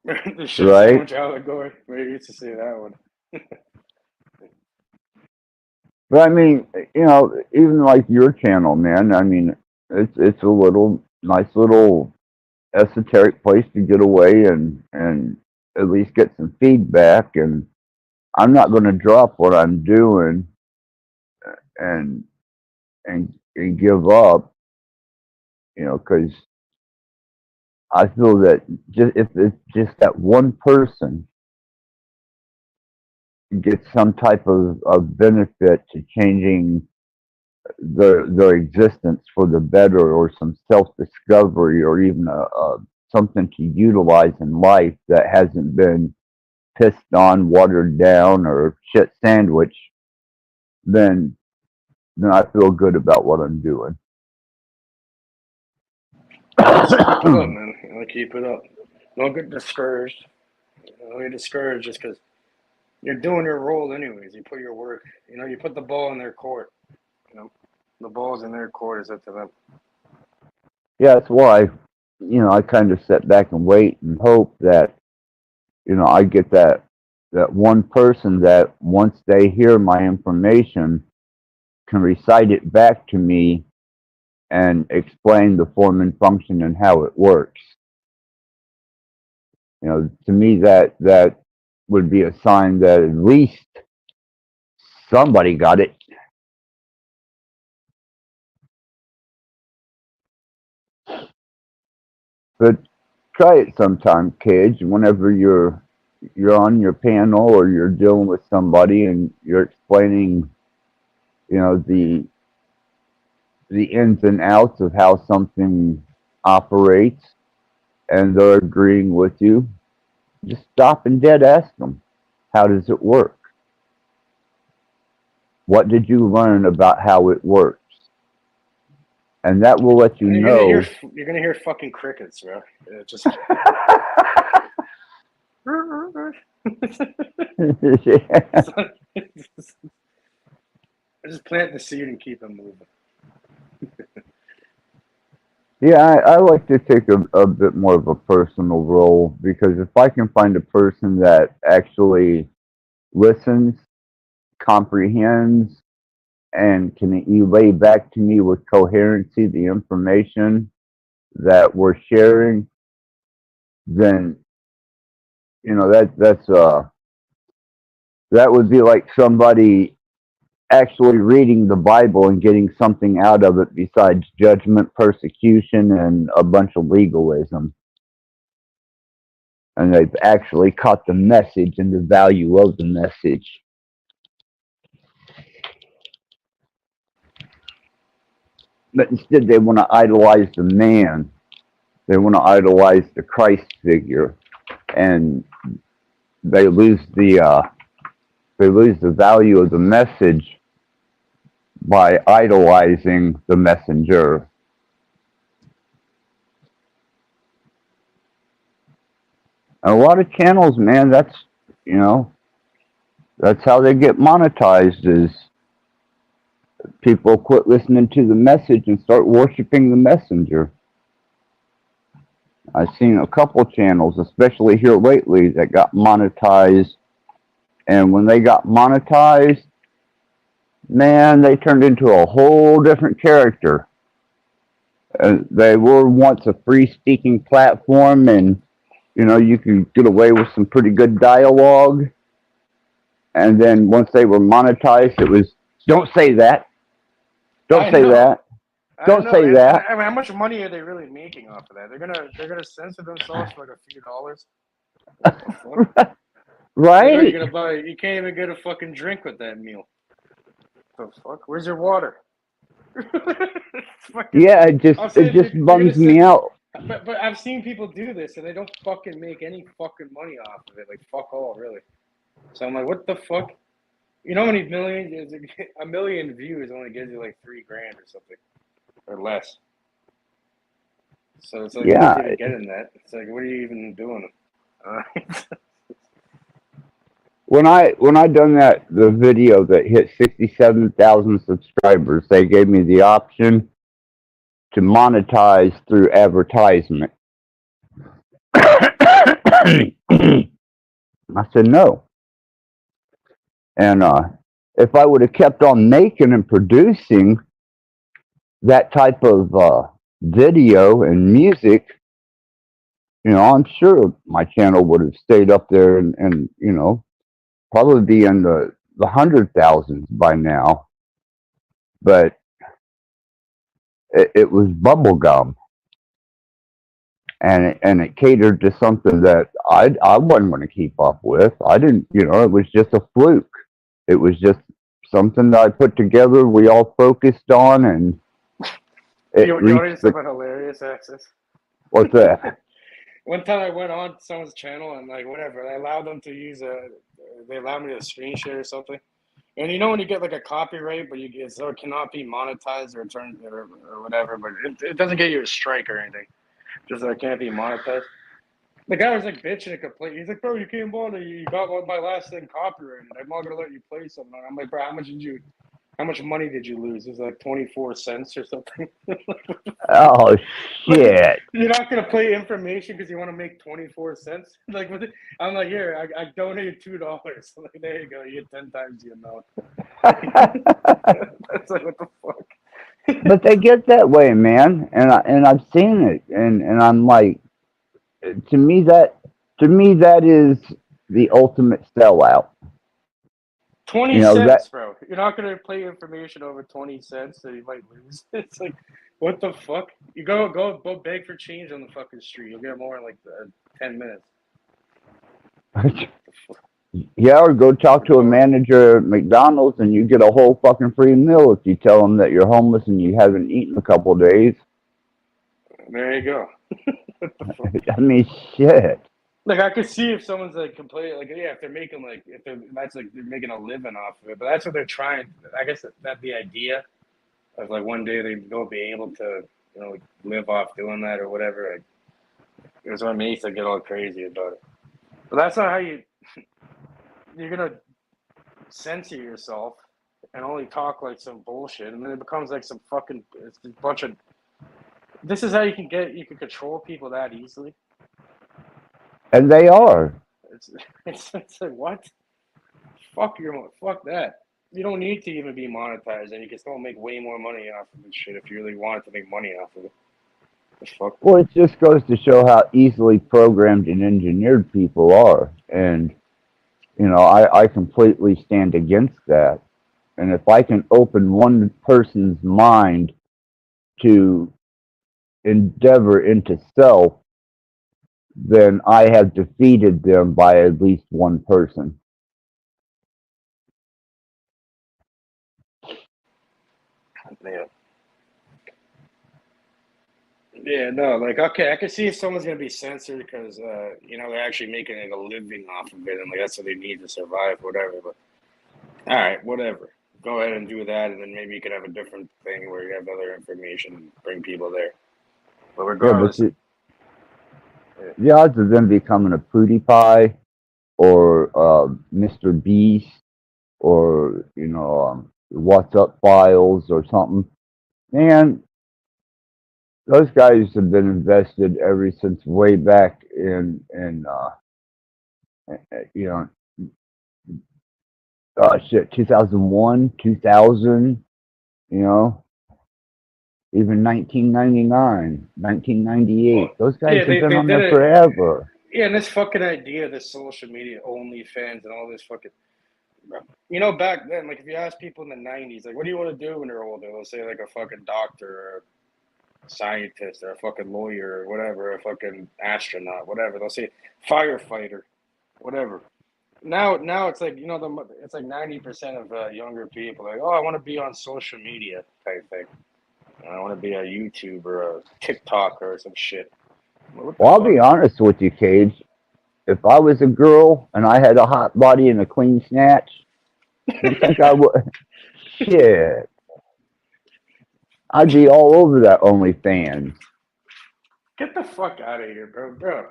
The shit sandwich allegory. We used to say that one. But I mean, even like your channel, man. I mean, it's a nice little esoteric place to get away and at least get some feedback. And I'm not going to drop what I'm doing and give up, because I feel that if it's just that one person gets some type of benefit to changing their existence for the better, or some self-discovery, or even something to utilize in life that hasn't been pissed on, watered down, or shit sandwich, then I feel good about what I'm doing. Keep it up, man. Keep it up. Don't get discouraged. Don't get discouraged just because you're doing your role anyways. You put your work. You put the ball in their court. The ball's in their court. Is up to them. Yeah, that's why, I kind of sit back and wait and hope that, I get that one person that once they hear my information can recite it back to me and explain the form and function and how it works. To me, that would be a sign that at least somebody got it. But try it sometime, Cage. Whenever you're on your panel or you're dealing with somebody and you're explaining, the ins and outs of how something operates, and they're agreeing with you, just stop and dead ask them, how does it work? What did you learn about how it works? And that will let you know. You're gonna hear fucking crickets, bro. Just just plant the seed and keep it moving. Yeah, I like to take a bit more of a personal role, because if I can find a person that actually listens, comprehends, and can relay back to me with coherency the information that we're sharing, then that would be like somebody actually reading the Bible and getting something out of it besides judgment, persecution, and a bunch of legalism. And they've actually caught the message and the value of the message. But instead they want to idolize the man. They want to idolize the Christ figure. And they lose the value of the message by idolizing the messenger. And a lot of channels, man, that's how they get monetized, is people quit listening to the message and start worshiping the messenger. I've seen a couple channels, especially here lately, that got monetized. And when they got monetized, man, they turned into a whole different character. They were once a free-speaking platform, and you could get away with some pretty good dialogue. And then once they were monetized, it was, don't say that. Don't say that. Don't say that. I mean, how much money are they really making off of that? They're gonna censor themselves for like a few dollars. Right? You're gonna buy. You can't even get a fucking drink with that meal. The fuck? Where's your water? Yeah, it just bums me out. But I've seen people do this and they don't fucking make any fucking money off of it. Like fuck all, really. So I'm like, what the fuck? You know how many millions? A million views only gives you like $3,000 or something, or less. So it's like, yeah, what are you getting that? It's like, what are you even doing? When I done the video that hit 67,000 subscribers, they gave me the option to monetize through advertisement. I said no. And if I would have kept on making and producing that type of video and music, I'm sure my channel would have stayed up there and probably be in the 100,000s by now. But it was bubblegum. And it catered to something that I wasn't going to keep up with. I didn't, it was just a fluke. It was just something that I put together, we all focused on, and it reached something hilarious, Access. What's that? One time I went on someone's channel and like whatever, I allowed them to use they allowed me to screen share or something. And when you get like a copyright, but so it cannot be monetized or turned or whatever, but it doesn't get you a strike or anything. Just that it can't be monetized. The guy was like bitching and complaining. He's like, bro, you came on, you got my last thing copyrighted. I'm not gonna let you play something. I'm like, bro, how much money did you lose? It was like 24 cents or something. Oh shit! You're not gonna play information because you want to make 24 cents. Like, I'm like, here, I donated $2. I'm like, there you go, you get 10 times the amount. That's like, what the fuck? But they get that way, man, and I've seen it, and I'm like, to me that is the ultimate sellout. 20 cents, bro. You're not gonna play information over 20 cents, so you might lose. It's like, what the fuck? You go beg for change on the fucking street. You'll get more in like 10 minutes. Yeah, or go talk to a manager at McDonald's and you get a whole fucking free meal if you tell them that you're homeless and you haven't eaten a couple of days. There you go. I mean, shit. Like, I could see if someone's like complaining, like, yeah, if they're making they're making a living off of it, but that's what they're trying. I guess that's the idea of like one day they'll be able to, live off doing that or whatever. Like, it was what makes them get all crazy about it. But that's not how you're gonna censor yourself and only talk like some bullshit, and then it becomes like some fucking it's a bunch of. This is how you can control people that easily. And they are. It's like, what? Fuck that. You don't need to even be monetized, and you can still make way more money off of this shit if you really wanted to make money off of it. Fuck. Well, it just goes to show how easily programmed and engineered people are, and I completely stand against that. And if I can open one person's mind to endeavor into self, then I have defeated them by at least one person. Yeah, no, like, okay, I can see if someone's gonna be censored because they're actually making like a living off of it, and like that's what they need to survive, whatever. But all right, whatever. go ahead and do that, and then maybe you could have a different thing where you have other information and bring people there. But Yeah, but regardless, the odds of them becoming a PewDiePie or Mr. Beast or What's Up Files or something, man, those guys have been invested ever since way back you know, 2001, 2000, even 1999, 1998. well, Those guys yeah, have been they on did there it. forever. Yeah, and this fucking idea, this social media OnlyFans and all this fucking, back then, like if you ask people in the '90s, like, what do you want to do when you're older? They'll say like a fucking doctor or a scientist or a fucking lawyer or whatever, a fucking astronaut, whatever. They'll say firefighter, whatever. Now it's like it's like 90% of younger people like, oh, I want to be on social media type thing. I want to be a YouTuber or a TikToker or some shit. What the Well, I'll fuck? be honest with you, Cage. If I was a girl and I had a hot body and a clean snatch, don't think I would. Shit, I'd be all over that OnlyFans. Get the fuck out of here, bro.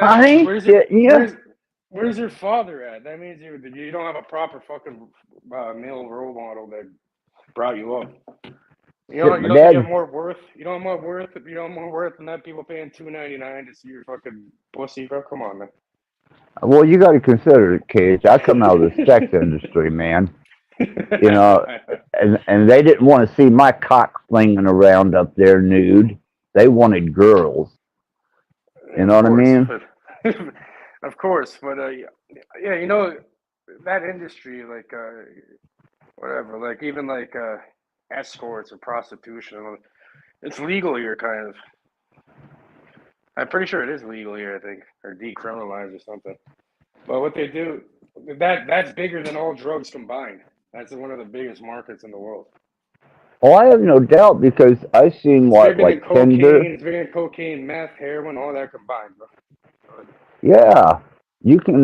I ain't shit, yeah. Where's your father at? That means you don't have a proper fucking male role model that brought you up. You Shit, don't my think you have dad. more worth? You don't have more worth? You don't have more worth than that people paying $2.99 to see your fucking pussy, bro? Come on, man. Well, you got to consider it, Cage. I come out of the sex industry, man. And they didn't want to see my cock flinging around up there nude. They wanted girls. You know Of what I course, mean? but of course, but yeah, that industry, like whatever, like even like escorts or prostitution, it's legal here, kind of. I'm pretty sure it is legal here, I think, or decriminalized or something. But what they do, that's bigger than all drugs combined. That's one of the biggest markets in the world. Well, I have no doubt because I've seen It's what, bigger than like Tinder. cocaine. It's bigger than cocaine, meth, heroin, all that combined, bro. Yeah, you can,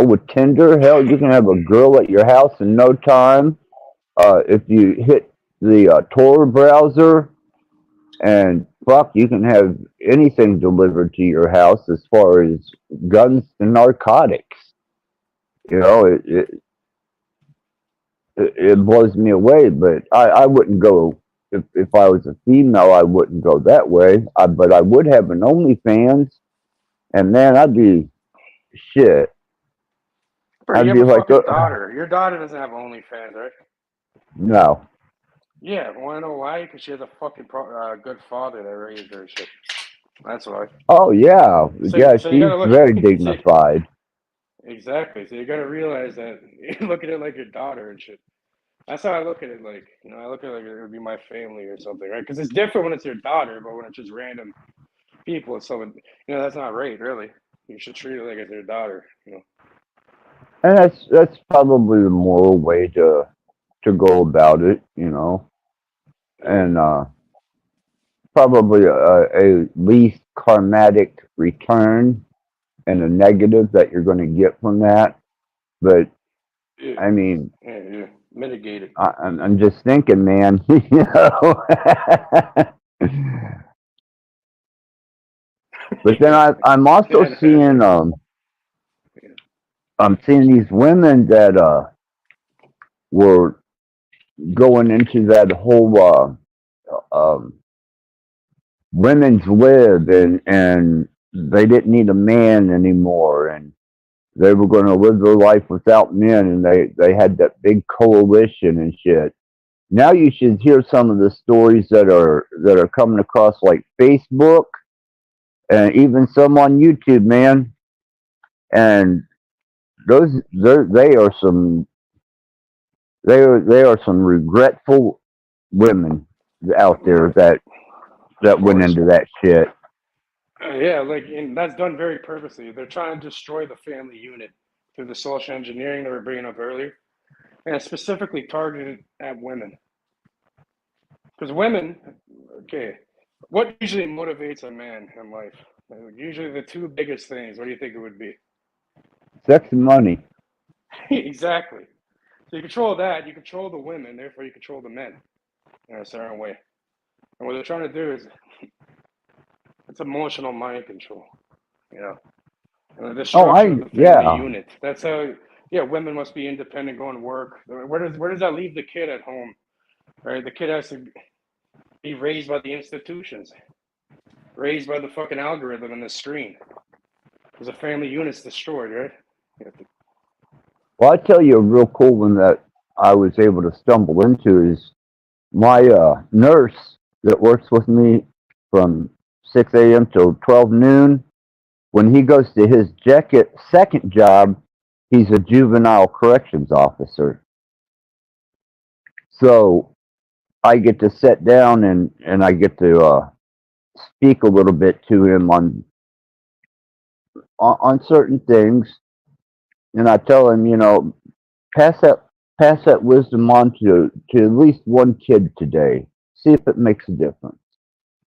with Tinder, hell, you can have a girl at your house in no time. If you hit the Tor browser, and fuck, you can have anything delivered to your house as far as guns and narcotics. It blows me away, but I wouldn't go if I was a female. I wouldn't go that way. But I would have an OnlyFans, and man, I'd be shit. Bro, you I'd have be a like, fucking daughter. Your daughter doesn't have OnlyFans, right? no. Yeah, want to know why? Because she has a fucking good father that raised her and shit. That's why. Oh yeah, yeah. So you She's gotta look. very See, dignified. exactly. So you gotta realize that you look at it like your daughter and shit. That's how I look at it. Like, I look at it like it would be my family or something, right? Because it's different when it's your daughter, but when it's just random people, it's someone, that's not right, really. You should treat it like it's your daughter. And that's probably the moral way to go about it, and probably a least karmatic return and a negative that you're going to get from that. But Yeah, I mean, yeah. Mitigate it. I'm just thinking, man. But then I'm also seeing I'm seeing these women that were going into that whole women's lib, and they didn't need a man anymore, and they were going to live their life without men, and they had that big coalition and shit. Now you should hear some of the stories that are coming across like Facebook and even some on YouTube, man. And they are some regretful women out there that Of went course. into that shit. Yeah, and that's done very purposely. They're trying to destroy the family unit through the social engineering that we were bringing up earlier, and it's specifically targeted at women. Because women, okay, what usually motivates a man in life? Usually the two biggest things. What do you think it would be? Sex and money. Exactly. So you control that. You control the women. Therefore, you control the men in a certain way. And what they're trying to do is it's emotional mind control. You know, and the destruction of the family unit. That's how. Yeah, women must be independent, go and work. Where does that leave the kid at home? Right, the kid has to be raised by the institutions, raised by the fucking algorithm and the screen. Because the family unit's destroyed, right? Well, I tell you a real cool one that I was able to stumble into is my nurse that works with me from 6 a.m. till 12 noon. When he goes to his second job, he's a juvenile corrections officer. So I get to sit down and I get to speak a little bit to him on certain things, and I tell him, pass that wisdom on to at least one kid today. See if it makes a difference.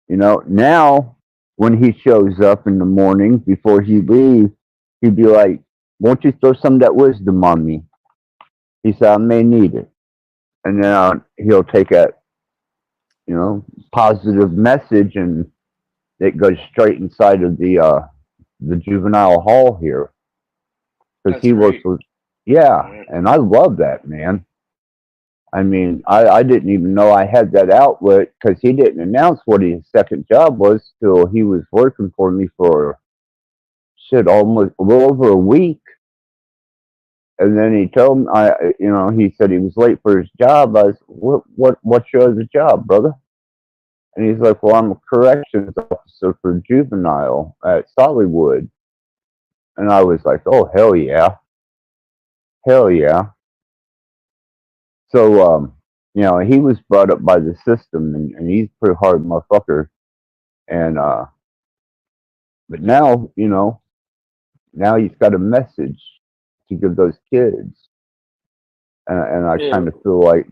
Now when he shows up in the morning before he leaves, he'd be like, "Won't you throw some of that wisdom on me?" He said, "I may need it," and then he'll take a positive message and it goes straight inside of the juvenile hall here because he works with, and I love that, man. I mean, I didn't even know I had that outlet because he didn't announce what his second job was till he was working for me for almost a little over a week, and then he told me, he said he was late for his job. I was, what's your other job, brother? And he's like, "Well, I'm a corrections officer for juvenile at Sollywood." And I was like, "Oh, hell yeah. Hell yeah." So, he was brought up by the system and he's a pretty hard motherfucker. And, but now, now he's got a message to give those kids. And I kind of feel like,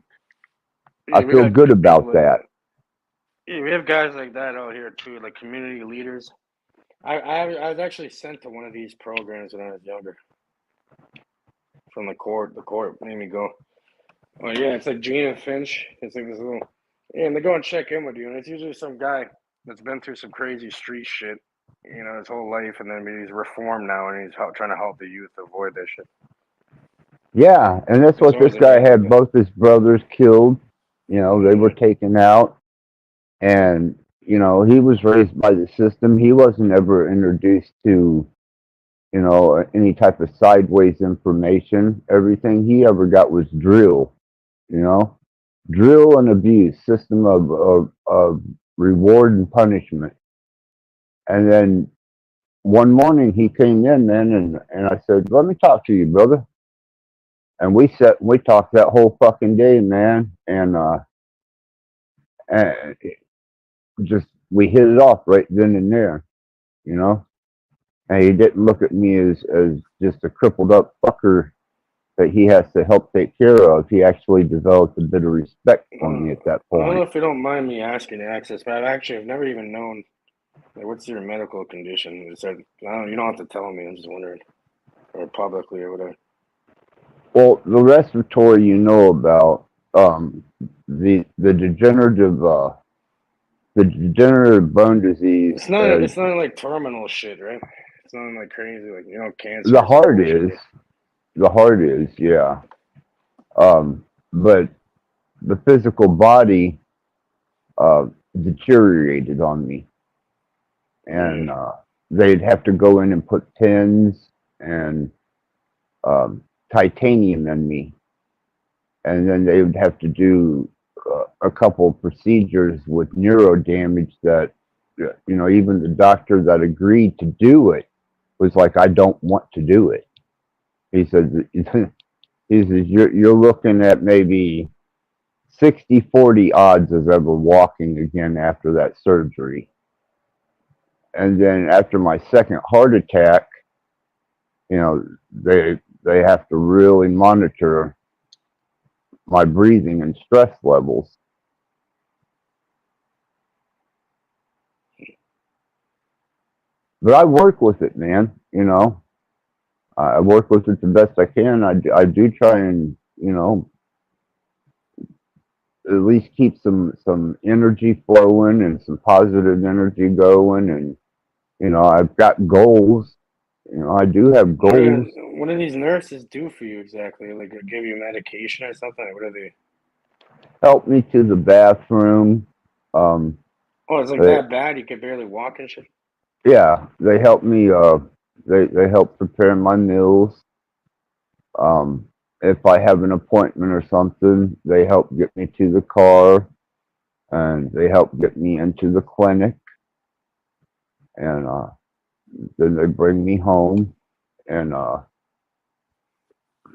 I feel good about that. Yeah, we have guys like that out here too, like community leaders. I was actually sent to one of these programs when I was younger. From the court made me go. Oh yeah, it's like Gene and Finch. It's like this little, and they go and check in with you, and it's usually some guy that's been through some crazy street shit, his whole life, and then he's reformed now, and he's trying to help the youth avoid that shit. Yeah, and that's what this guy had. Both his brothers killed. They were taken out. And, he was raised by the system. He wasn't ever introduced to, any type of sideways information. Everything he ever got was drill, drill and abuse, system of reward and punishment. And then one morning he came in, man, and I said, "Let me talk to you, brother." And we talked that whole fucking day, man. And just we hit it off right then and there, and he didn't look at me as just a crippled up fucker that he has to help take care of. He actually developed a bit of respect for me at that point. I don't know if you don't mind me asking Access, but I've never even known, like, what's your medical condition? You don't have to tell me. I'm just wondering, or publicly or whatever. Well, the respiratory about, the degenerative bone disease. It's not like terminal shit, right? It's not like crazy, like cancer. The heart is, yeah. But the physical body deteriorated on me, and they'd have to go in and put pins and titanium in me, and then they would have to do a couple of procedures with neuro damage that, even the doctor that agreed to do it was like, "I don't want to do it." He says, you're looking at maybe 60-40 odds of ever walking again after that surgery. And then after my second heart attack, they have to really monitor my breathing and stress levels. But I work with it, man. I work with it the best I can. I do try and you know, at least keep some energy flowing and some positive energy going. And you know, I've got goals. You know, I do have goals. What do these nurses do for you exactly? Like, give you medication or something? Like, what are they? Help me to the bathroom. Oh, it's like that bad? You can barely walk and shit? Yeah, they help me. They help prepare my meals. If I have an appointment or something, they help get me to the car, and they help get me into the clinic, and then they bring me home, and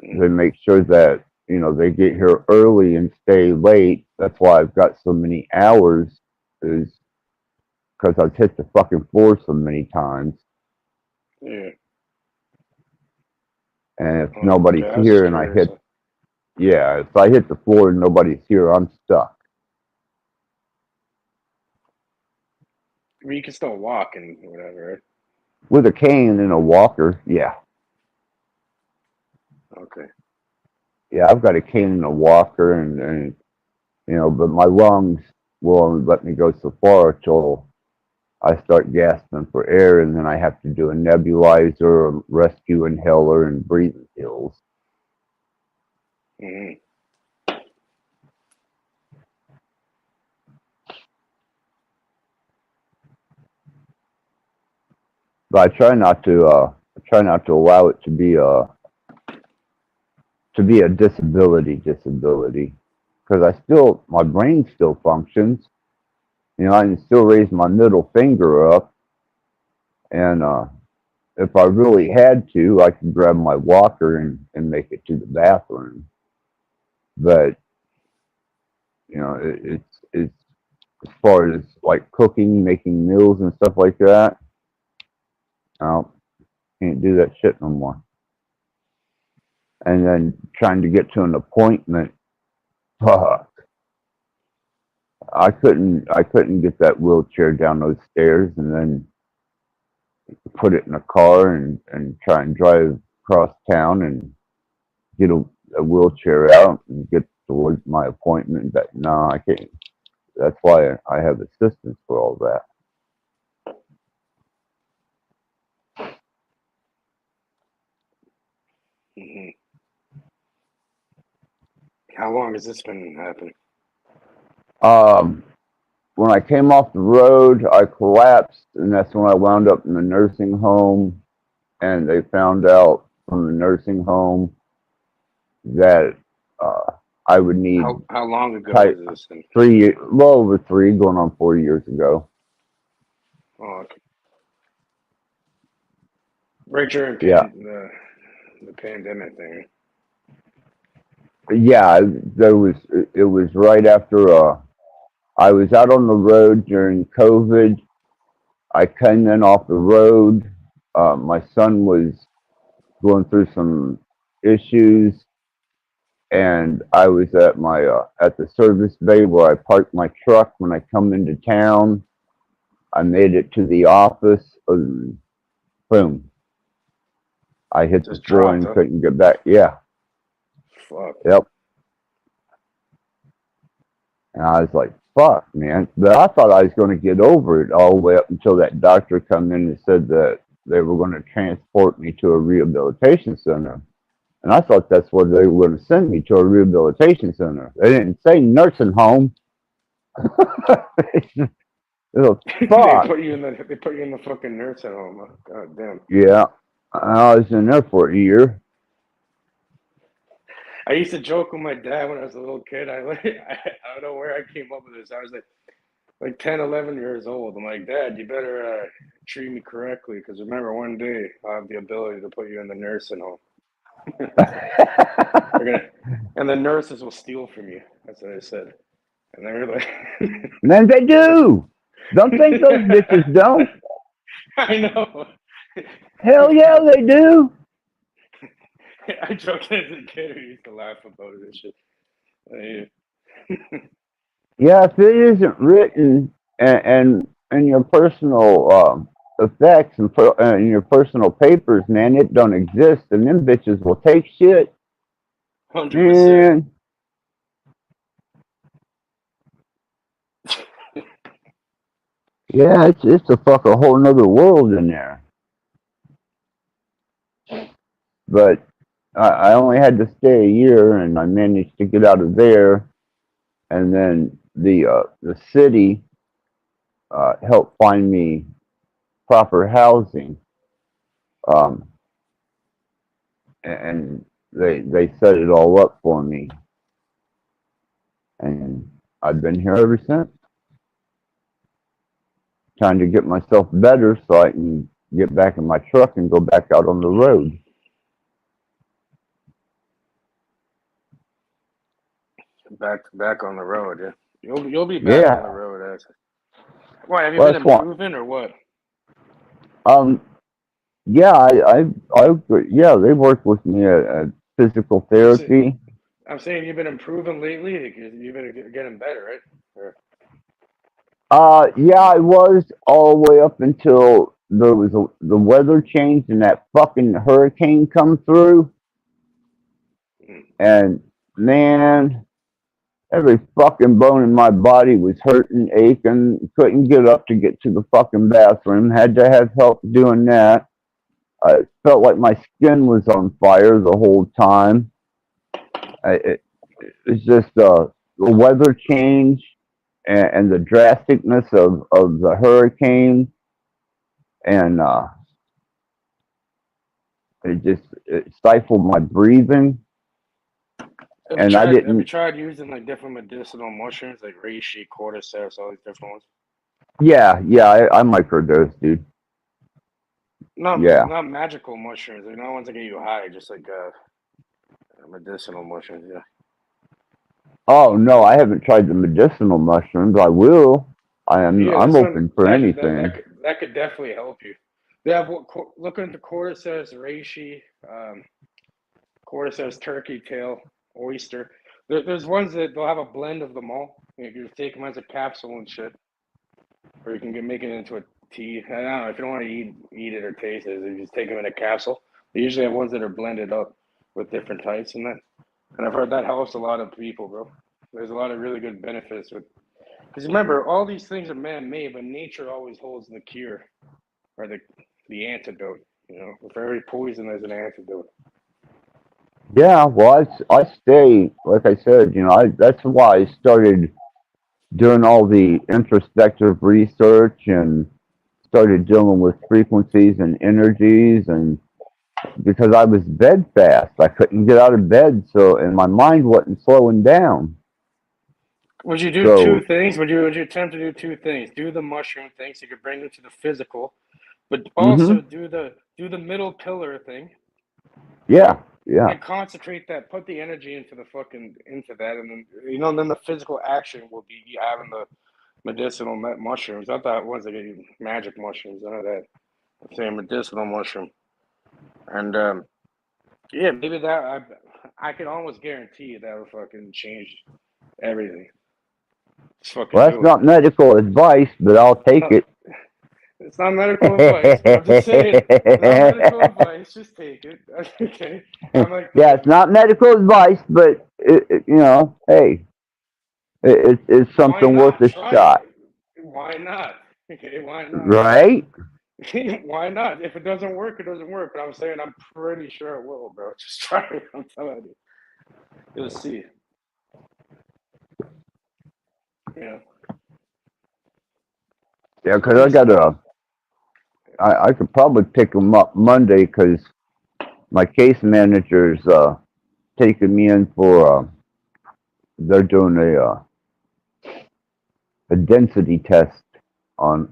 they make sure that you know they get here early and stay late. That's why I've got so many hours, is because I've hit the fucking floor so many times. Yeah. And if nobody's here and I hit, yeah, if I hit the floor and nobody's here, I'm stuck. I mean, you can still walk and whatever, right? With a cane and a walker, yeah. Okay. Yeah, I've got a cane and a walker, and you know, but my lungs will only let me go so far till I start gasping for air, and then I have to do a nebulizer, a rescue inhaler, and breathing pills. Mm-hmm. But I try not to allow it to be a disability, because my brain still functions. You know, I can still raise my middle finger up, and if I really had to, I could grab my walker and make it to the bathroom. But you know, it's as far as like cooking, making meals and stuff like that, I can't do that shit no more. And then trying to get to an appointment, fuck. I couldn't get that wheelchair down those stairs and then put it in a car and try and drive across town and get a wheelchair out and get towards my appointment. But no, I can't. That's why I have assistance for all that. Mm-hmm. How long has this been happening? When I came off the road, I collapsed, and that's when I wound up in the nursing home. And they found out from the nursing home that I would need. How long ago was this? 3 years, well over 3, going on 4 years ago. Oh, okay. Right during the pandemic thing. Yeah, it was right after I was out on the road during COVID. I came in off the road. My son was going through some issues, and I was at my at the service bay where I parked my truck when I come into town. I made it to the office, and boom, I hit the floor and couldn't get back. Yeah. Fuck. Yep. And I was like, fuck, man. But I thought I was going to get over it all the way up until that doctor come in and said that they were going to transport me to a rehabilitation center. And I thought that's where they were going to send me, to a rehabilitation center. They didn't say nursing home. Fuck. They put you in the fucking nursing home. God damn. Yeah. I was in there for a year. I used to joke with my dad when I was a little kid. I don't know where I came up with this. I was like 10, 11 years old. I'm like, Dad, you better treat me correctly, because remember, one day I'll have the ability to put you in the nursing home. And the nurses will steal from you. That's what I said. And they were like, man, they do. Don't think those bitches don't. I know. Hell yeah, they do. I joked as a kid who used to laugh about this shit. Yeah, if it isn't written and your personal effects and your personal papers, man, it don't exist, and them bitches will take shit. 100%. Man. Yeah, it's a whole nother world in there. But I only had to stay a year, and I managed to get out of there. And then the city helped find me proper housing, um, and they set it all up for me, and I've been here ever since, trying to get myself better so I can get back in my truck and go back out on the road. Back on the road, yeah. You'll be back on the Yeah, road. Why, have you well, been that's one. improving or what? Yeah, yeah, they worked with me at physical therapy. I'm saying you've been improving lately. You've been getting better, right? Or, Yeah, I was all the way up until the weather changed and that fucking hurricane come through. And man, every fucking bone in my body was hurting, aching. Couldn't get up to get to the fucking bathroom. Had to have help doing that. I felt like my skin was on fire the whole time. It's just the weather change and the drasticness of the hurricane, and it stifled my breathing, and I have you didn't. tried using like different medicinal mushrooms like reishi, cordyceps, all these different ones? Yeah, I microdose, dude. Yeah. Not magical mushrooms. They're not ones that get you high. Just like medicinal mushrooms. Yeah. Oh no, I haven't tried the medicinal mushrooms. I will. Yeah, I'm this one open for actually anything. that could definitely help you. They have look into cordyceps, reishi, cordyceps, turkey tail, oyster. There's ones that they'll have a blend of them all. You can just take them as a capsule and shit, or you can make it into a tea. I don't know if you don't want to eat it or taste it. You just take them in a capsule. They usually have ones that are blended up with different types and that. And I've heard that helps a lot of people, bro. There's a lot of really good benefits with. Because remember, all these things are man-made, but nature always holds the cure or the antidote. You know, for every poison, there's an antidote. Yeah, well, I stay, like I said, that's why I started doing all the introspective research and started dealing with frequencies and energies, and because I was bedfast, I couldn't get out of bed, and my mind wasn't slowing down. Would you do two So, things? Would you attempt to do two things? Do the mushroom thing so you could bring them to the physical, but hmm also do the middle pillar thing, yeah, yeah, and concentrate that. Put the energy into into that, and then then the physical action will be having the medicinal mushrooms. Not that ones that get you magic mushrooms. None of that. I'm saying medicinal mushroom, and yeah, maybe that I can almost guarantee that will fucking change everything. Just fucking well, that's do it. not medical advice, but I'll take No, it. it's not medical advice, but I'm just saying, not medical advice. Just take it. Okay. I'm like, Yeah, it's not medical advice, but hey, it's why something worth not a try it? shot, Why not? Okay, why not? right? Why not? If it doesn't work, it doesn't work. But I'm saying I'm pretty sure it will, bro. Just try it. I'm telling you. You'll see. Yeah. Yeah, What because were I you got saying? I could probably pick them up Monday because my case manager's taking me in for they're doing a density test on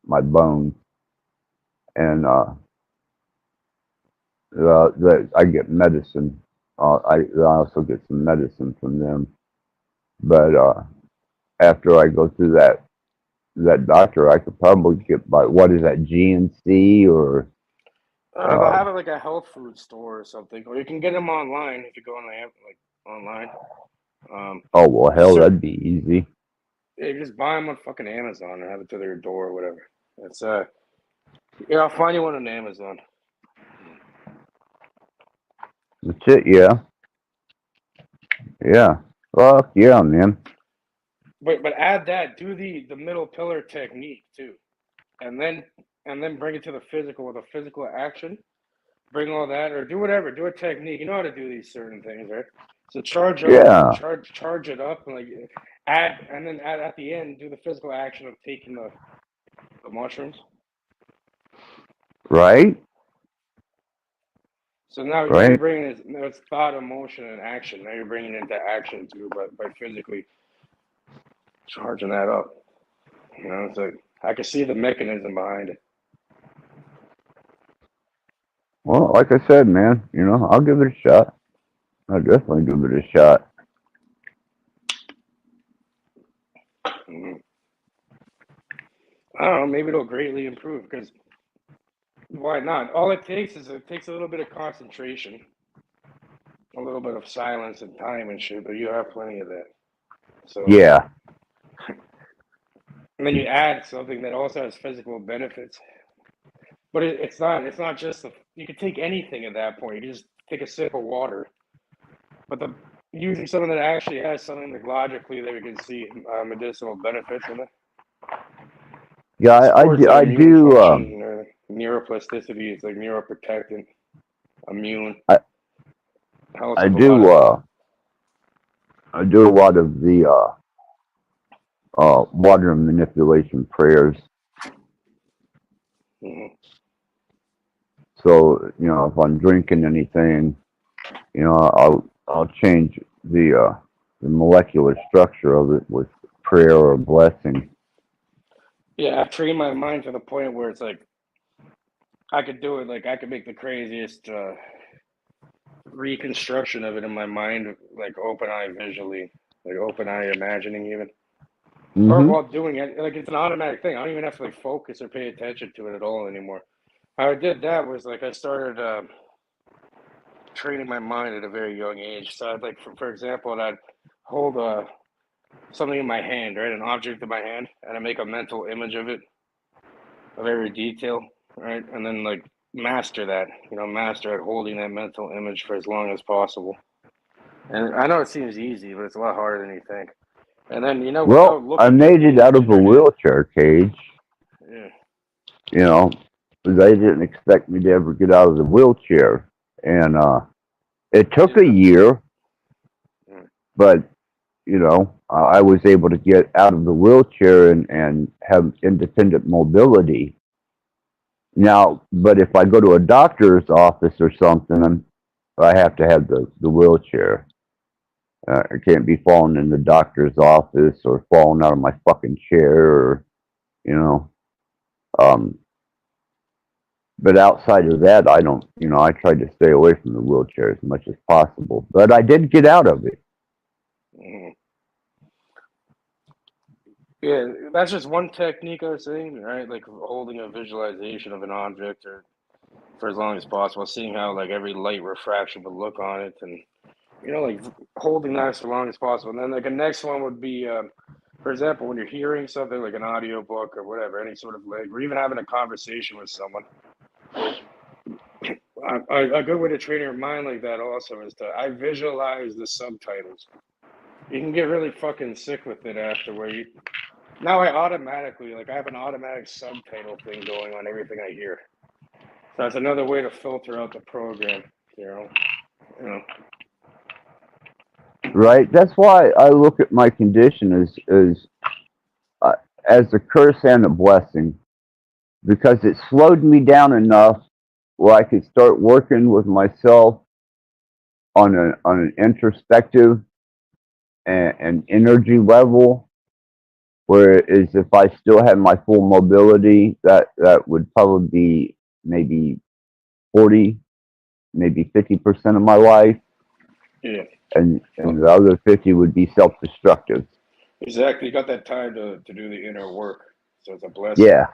my bones, and I get medicine. I also get some medicine from them, but after I go through that doctor, I could probably get by what is that GNC or They'll uh, have it like a health food store or something, or you can get them online if you go on the app, like online. oh well, There's hell, certain that'd be easy. Yeah, you just buy them on fucking Amazon or have it to their door or whatever. It's yeah, I'll find you one on Amazon. That's it, yeah. Yeah. Fuck yeah, man. But add that, do the middle pillar technique too, and then bring it to the physical with a physical action. Bring all that, or do whatever. Do a technique. You know how to do these certain things, right? So charge Yeah. it up, and like add, and then add at the end. Do the physical action of taking the mushrooms. Right? So now Right. you're bringing it. Now it's thought, emotion, and action. Now you're bringing it into action too, by physically charging that up. You know, it's like I can see the mechanism behind it. Well, like I said, man, you know, I'll give it a shot. I'll definitely give it a shot. Mhm. I don't know. Maybe it'll greatly improve because why not? All it takes is a little bit of concentration, a little bit of silence and time and shit. But you have plenty of that. So Yeah. and then you add something that also has physical benefits. But it's not just you can take anything at that point. You can just take a sip of water. But using something that actually has something that logically that we can see medicinal benefits in it. Yeah, I Immune do. function or neuroplasticity. It's like neuroprotectant, immune. Helps I with a lot do. of I do a lot of the water manipulation prayers. Mhm. So you know, if I'm drinking anything, you know, I'll change the molecular structure of it with prayer or blessing. Yeah, I've trained my mind to the point where it's like I could do it. Like I could make the craziest reconstruction of it in my mind, like open eye visually, like open eye imagining even, or Mm-hmm. while doing it. Like it's an automatic thing. I don't even have to like focus or pay attention to it at all anymore. How I did that was like I started training my mind at a very young age. So I'd like, for example, I'd hold something in my hand, right, an object in my hand, and I make a mental image of it, of every detail, right, and then like master that, master at holding that mental image for as long as possible. And I know it seems easy, but it's a lot harder than you think. And then, without Well, I looking at made the it out image of in a your hand, wheelchair cage. yeah, You know, they didn't expect me to ever get out of the wheelchair, and it took is a the year, mm, but you know, I was able to get out of the wheelchair and have independent mobility. Now, but if I go to a doctor's office or something, I have to have the wheelchair. I can't be falling in the doctor's office or falling out of my fucking chair or, you know. Um, but outside of that, I don't, you know, I tried to stay away from the wheelchair as much as possible. But I did get out of it. mm. Yeah, that's just one technique I was saying, right? Like holding a visualization of an object or for as long as possible, seeing how like every light refraction would look on it, and like holding that as long as possible. And then like the next one would be, for example, when you're hearing something like an audio book or whatever, any sort of like, or even having a conversation with someone. A good way to train your mind like that also is I visualize the subtitles. You can get really fucking sick with it after where now I automatically, like I have an automatic subtitle thing going on everything I hear. So that's another way to filter out the program, you know. Right? That's why I look at my condition as a curse and a blessing, because it slowed me down enough where I could start working with myself on an introspective and energy level. Whereas if I still had my full mobility, that would probably be maybe 40, maybe 50% of my life, Yeah, and the other 50 would be self-destructive. exactly. You got that time to do the inner work, so it's a blessing. Yeah.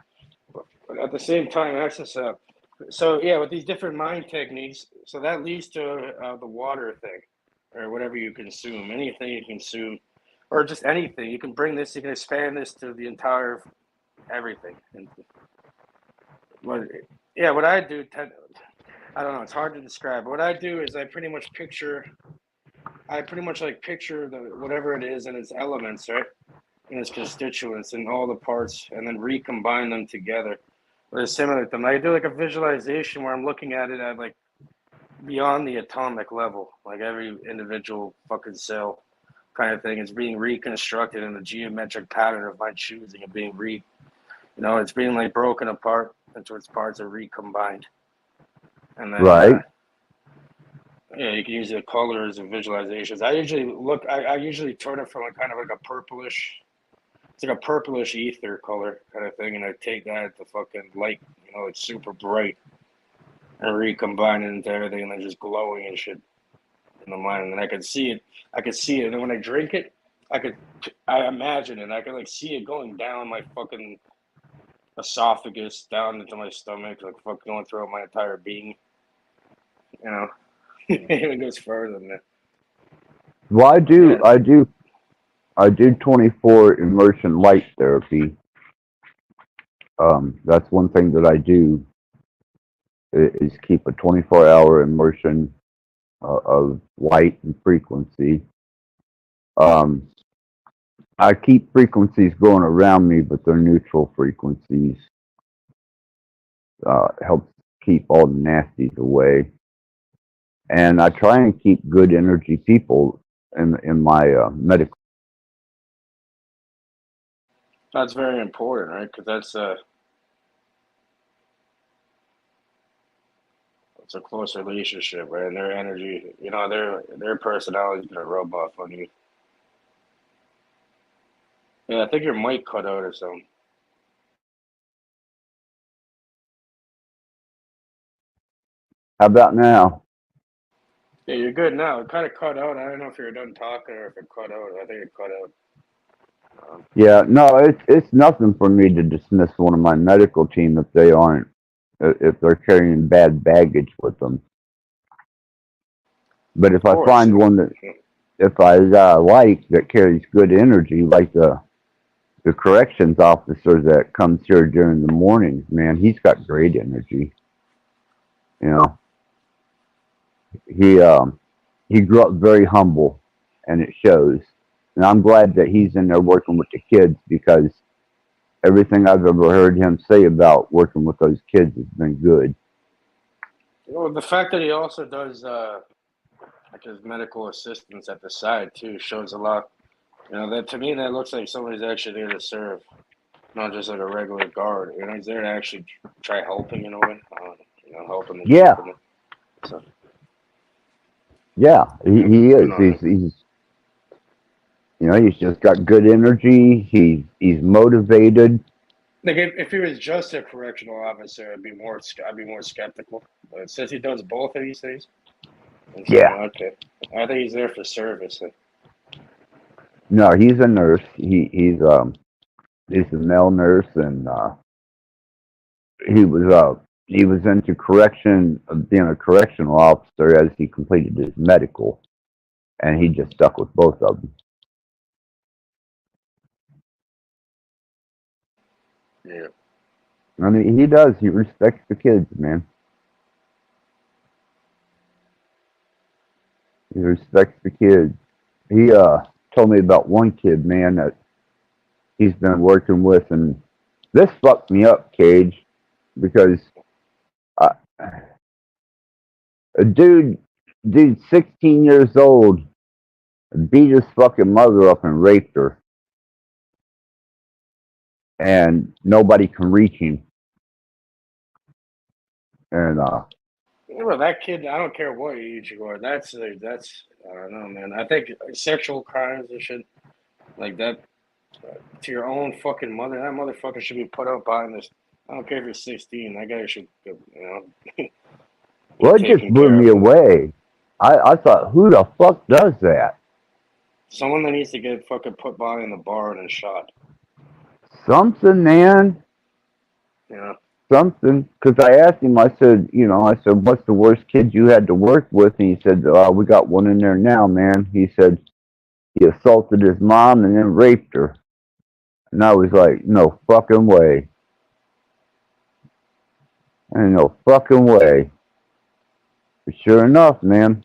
But at the same time, that's just so yeah, with these different mind techniques, so that leads to the water thing, or whatever you consume, anything you consume, or just anything. You can bring this, you can expand this to the entire everything. And, but yeah, what I do, I don't know. It's hard to describe. What I do is I pretty much like picture the whatever it is and its elements, right, and its constituents and all the parts, and then recombine them together or assimilate them. I do like a visualization where I'm looking at it at like beyond the atomic level, like every individual fucking cell kind of thing is being reconstructed in the geometric pattern of my choosing and being it's being like broken apart into its parts are recombined. And then, Right. yeah, you can use the colors and visualizations. I usually turn it from a kind of like a purplish, it's like a purplish ether color kind of thing, and I take that to fucking light, it's super bright, and recombine it into everything, and then just glowing and shit in the mind. And then I could see it, and then when I drink it, I imagine it, I could like see it going down my fucking esophagus, down into my stomach, like fucking going throughout my entire being. It goes further than that. Well, I do 24 immersion light therapy. That's one thing that I do is keep a 24-hour immersion of light and frequency. I keep frequencies going around me, but they're neutral frequencies. Helps keep all the nasties away. And I try and keep good energy people in my medical. That's very important, right? Because that's it's a close relationship, right? And their energy, their personality is gonna rub off on you. Yeah, I think your mic cut out or something. How about now? Yeah, you're good now. It kind of cut out. I don't know if you're done talking or if it cut out. I think it cut out. Yeah, no, it's nothing for me to dismiss one of my medical team if they aren't, if they're carrying bad baggage with them. But if I find one that, if I like, that carries good energy, like the corrections officer that comes here during the morning, man, he's got great energy. He grew up very humble, and it shows. And I'm glad that he's in there working with the kids, because everything I've ever heard him say about working with those kids has been good. Well, the fact that he also does like his medical assistance at the side too shows a lot. That to me that looks like somebody's actually there to serve, not just like a regular guard. He's there to actually try helping in a way. Helping the Yeah. people. So. Yeah, he is. He's just got good energy. He's motivated. Like if he was just a correctional officer, I'd be more skeptical. But since he does both of these things, Yeah. Okay. I think he's there for service. No, he's a nurse. He's a male nurse, and he was into being a correctional officer as he completed his medical, and he just stuck with both of them. Yeah. I mean, he does. He respects the kids, man. He respects the kids. He told me about one kid, man, that he's been working with, and this fucked me up, Cage, because a dude 16 years old, beat his fucking mother up and raped her, and nobody can reach him. And well, that kid, I don't care what age you are. That's I don't know, man. I think sexual crimes and shit like that to your own fucking mother. That motherfucker should be put out behind this. I don't care if you're 16. That guy should, well, it just blew me away. I thought, who the fuck does that? Someone that needs to get fucking put behind the bar and shot. Something, man. Yeah. Something. Because I asked him, I said, what's the worst kid you had to work with? And he said, we got one in there now, man. He said he assaulted his mom and then raped her. And I was like, no fucking way. Ain't no fucking way. But sure enough, man.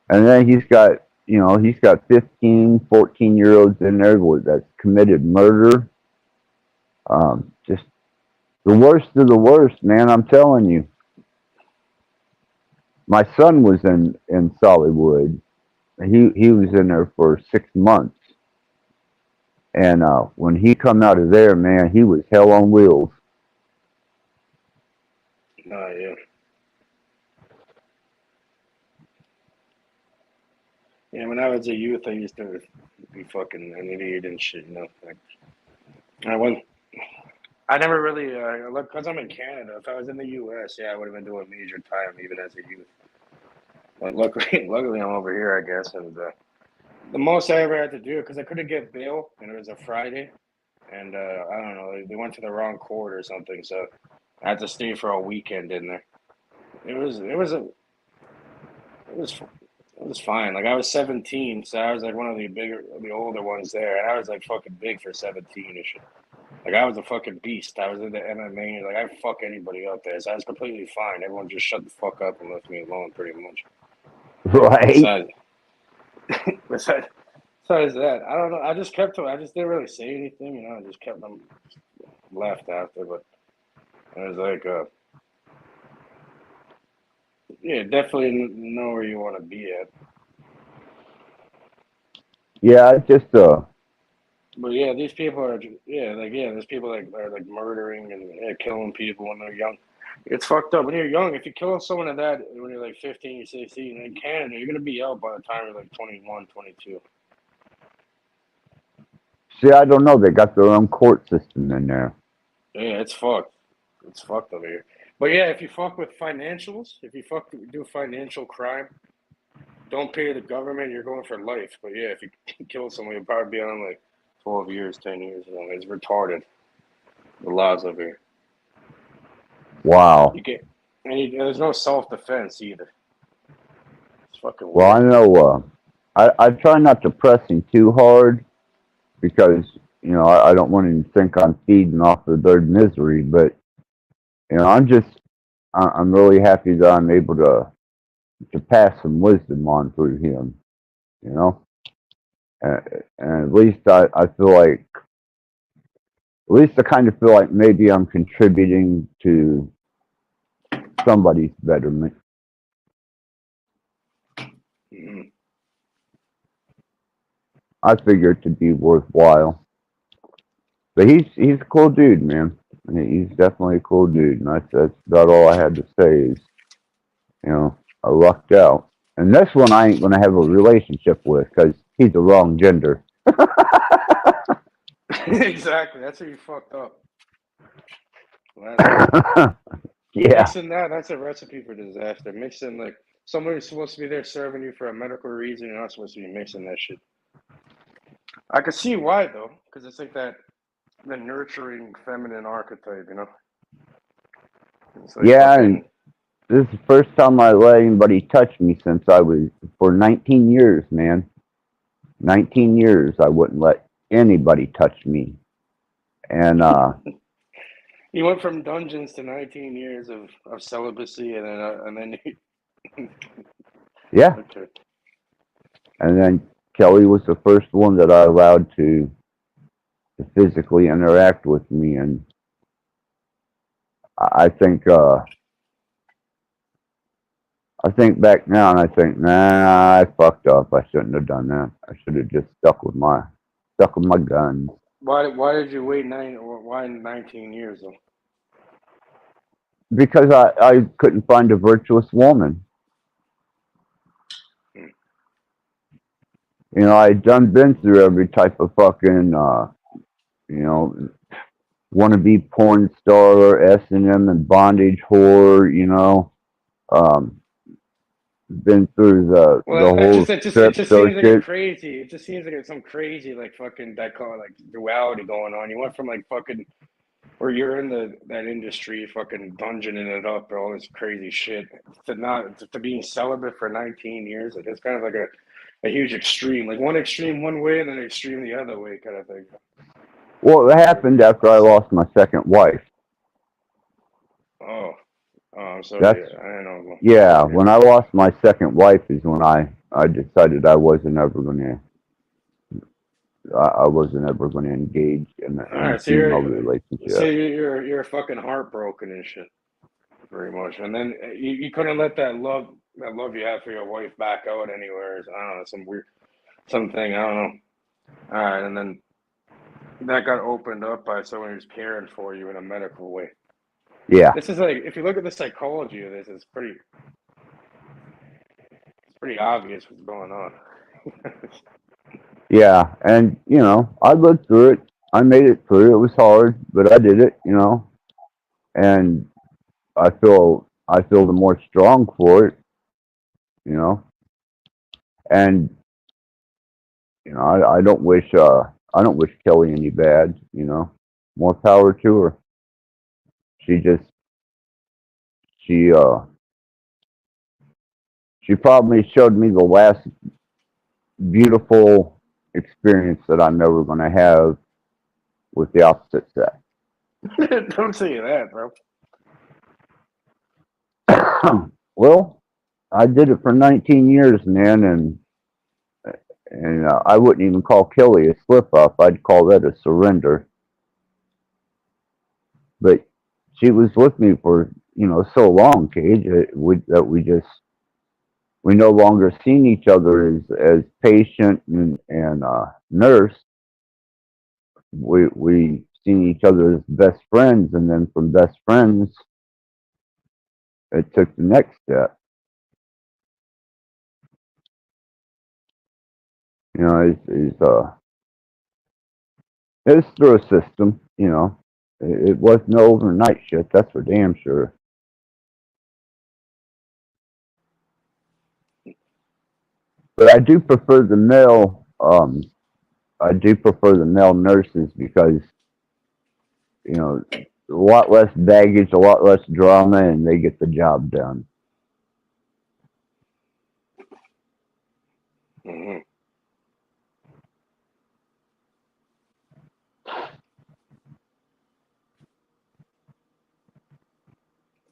And then he's got, he's got 15, 14-year-olds in there that's committed murder. Just the worst of the worst, man. I'm telling you. My son was in Sollywood. He was in there for 6 months. And when he come out of there, man, he was hell on wheels. Oh, yeah. Yeah, when I was a youth, I used to be fucking an idiot and shit, Like, I never really, because I'm in Canada. If I was in the U.S., yeah, I would have been doing major time even as a youth. But luckily I'm over here, I guess. And the most I ever had to do, because I couldn't get bail, and it was a Friday, and I don't know, they went to the wrong court or something, so I had to stay for a weekend in there. It was fine. Like I was 17, so I was like one of the older ones there, and I was like fucking big for 17 and shit. Like I was a fucking beast. I was in the MMA. Like I fuck anybody up there, so I was completely fine. Everyone just shut the fuck up and left me alone, pretty much. Right. Besides that, I don't know. I just didn't really say anything, I just kept them left after, but it was like, yeah, definitely know where you want to be at. Yeah, I just But yeah, these people are there's people like are like murdering and killing people when they're young. It's fucked up. When you're young, if you kill someone at that when you're like 15, 16, in Canada, you're gonna be out by the time you're like 21, 22. see. I don't know. They got their own court system in there. Yeah, it's fucked. It's fucked over here. But yeah, if you fuck with financials, if you do financial crime, don't pay the government, you're going for life. But yeah, if you kill someone, you'll probably be on like 12 years, 10 years. It's retarded. The laws over here. Wow. There's no self-defense either. It's fucking weird. Well, I know. I try not to press him too hard because I don't want him to think I'm feeding off of their misery. But I'm really happy that I'm able to pass some wisdom on through him. And at least I feel like, at least I kind of feel like maybe I'm contributing to somebody's betterment. Mm-hmm. I figure it to be worthwhile. But he's a cool dude, man. He's definitely a cool dude, and that's about all I had to say. Is I lucked out, and this one I ain't gonna have a relationship with because he's the wrong gender. Exactly. That's where you fucked up. Yeah. Mixing that's a recipe for disaster. Mixing like somebody's supposed to be there serving you for a medical reason, you're not supposed to be mixing that shit. I can see why though, because it's like the nurturing feminine archetype, It's like yeah, and this is the first time I let anybody touch me since I was for 19 years, man. 19 years I wouldn't let anybody touch me. And you went from dungeons to 19 years of celibacy, and then yeah. Okay. And then Kelly was the first one that I allowed to physically interact with me, and I think back now and I think, nah, I fucked up. I shouldn't have done that. I should have just stuck with my guns. Why did you wait 19 years though? Because I couldn't find a virtuous woman. I'd been through every type of fucking wannabe porn star, S&M and bondage whore, been through the whole it just strip seems like shit. crazy. It just seems like it's some crazy like fucking like duality going on. You went from like fucking where you're in that industry fucking dungeoning it up or all this crazy shit to being celibate for 19 years. Like it's kind of like a huge extreme. Like one extreme one way and then an extreme the other way kind of thing. Well, it happened after I lost my second wife. Oh. Oh, I'm sorry. That's I don't know. yeah. When I lost my second wife is when I decided I wasn't ever going to engage in All a right, so female so relationship. you're fucking heartbroken and shit, very much. And then you couldn't let that love you have for your wife back out anywhere. I don't know, some weird something. I don't know. All right, and then that got opened up by someone who's caring for you in a medical way. Yeah, This is like, if you look at the psychology of this, it's pretty obvious what's going on. yeah, and I lived through it. I made it through. It was hard, but I did it. And I feel the more strong for it. You know, and I don't wish Kelly any bad. More power to her. She just she she probably showed me the last beautiful experience that I'm never going to have with the opposite sex. Don't say that, bro. Well, I did it for 19 years, man, and I wouldn't even call Kelly a slip up. I'd call that a surrender. But she was with me for so long, Cage, that we no longer seen each other as patient and nurse. We seen each other as best friends, and then from best friends, it took the next step. It's through a system. It was no overnight shit. That's for damn sure. But I do prefer the male. I do prefer the male nurses because a lot less baggage, a lot less drama, and they get the job done. Mm-hmm.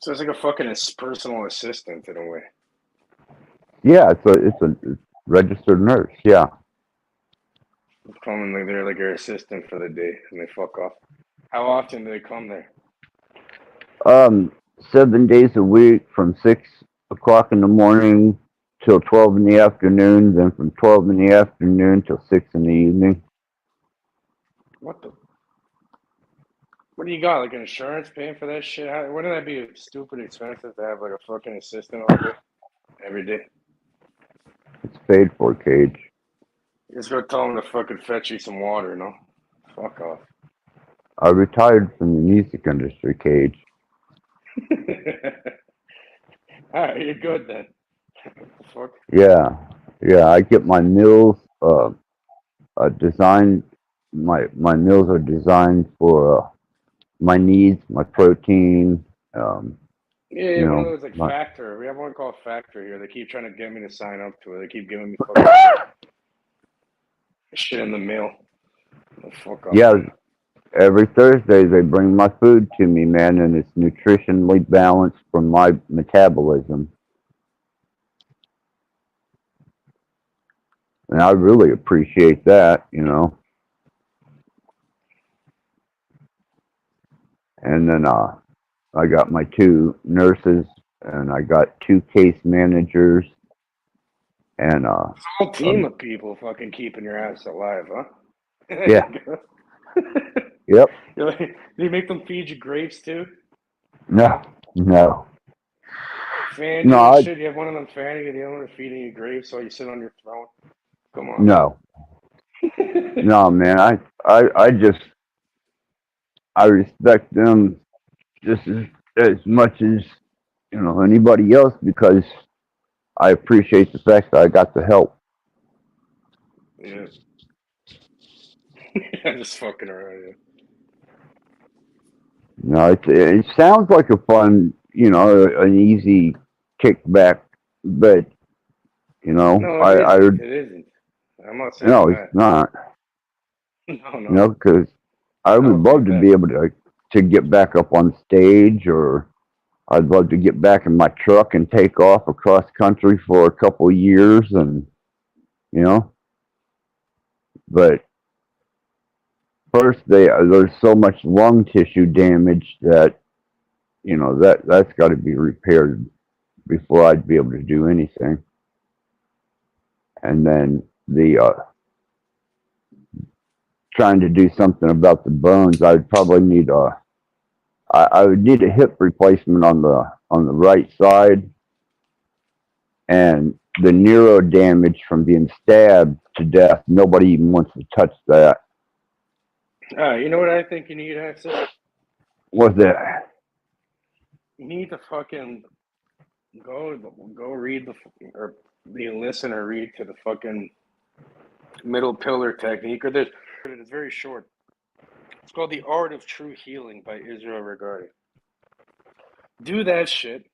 So it's like a fucking personal assistant in a way. Yeah, it's a registered nurse. Yeah. Coming like they're like your assistant for the day, and they fuck off. How often do they come there? 7 days a week from 6 o'clock in the morning till 12 in the afternoon, then from 12 in the afternoon till 6 in the evening. What do you got? Like insurance paying for that shit? Wouldn't that be stupid expensive to have like a fucking assistant all day, every day? It's paid for, Cage. Just go tell them to fucking fetch you some water, no? Fuck off. I retired from the music industry, Cage. Alright, you're good then. What the fuck? Yeah. I get my meals designed. My meals are designed for my needs, my protein. Yeah, one of those like Factor. We have one called Factor here. They keep trying to get me to sign up to it. They keep giving me fucking shit in the mail. The fuck up. Yeah, every Thursday they bring my food to me, man, and it's nutritionally balanced for my metabolism. And I really appreciate that. And then I got my 2 nurses, and I got 2 case managers, and It's a whole team of people fucking keeping your ass alive, huh? Yeah. Yep. Do you make them feed you grapes too? No. Fan you shit? You have one of them fanning you, the other one feeding you grapes while you sit on your throne? Come on. No. No, man. I respect them just as much as anybody else because I appreciate the fact that I got the help. Yeah. I'm just fucking around. It sounds like a fun, an easy kickback, but No, it isn't. I'm not saying no, that. it's not. No. Because I would love to be able to get back up on stage, or I'd love to get back in my truck and take off across country for a couple of years, and you know. But first, there's so much lung tissue damage that that's got to be repaired before I'd be able to do anything. And then the trying to do something about the bones, I'd probably need I would need a hip replacement on the right side, and the neuro damage from being stabbed to death. Nobody even wants to touch that. You know what I think you need, Axel? What's that? You need to fucking go read or listen or read to the fucking middle pillar technique, or it's very short. It's called The Art of True Healing by Israel Regardie. Do that shit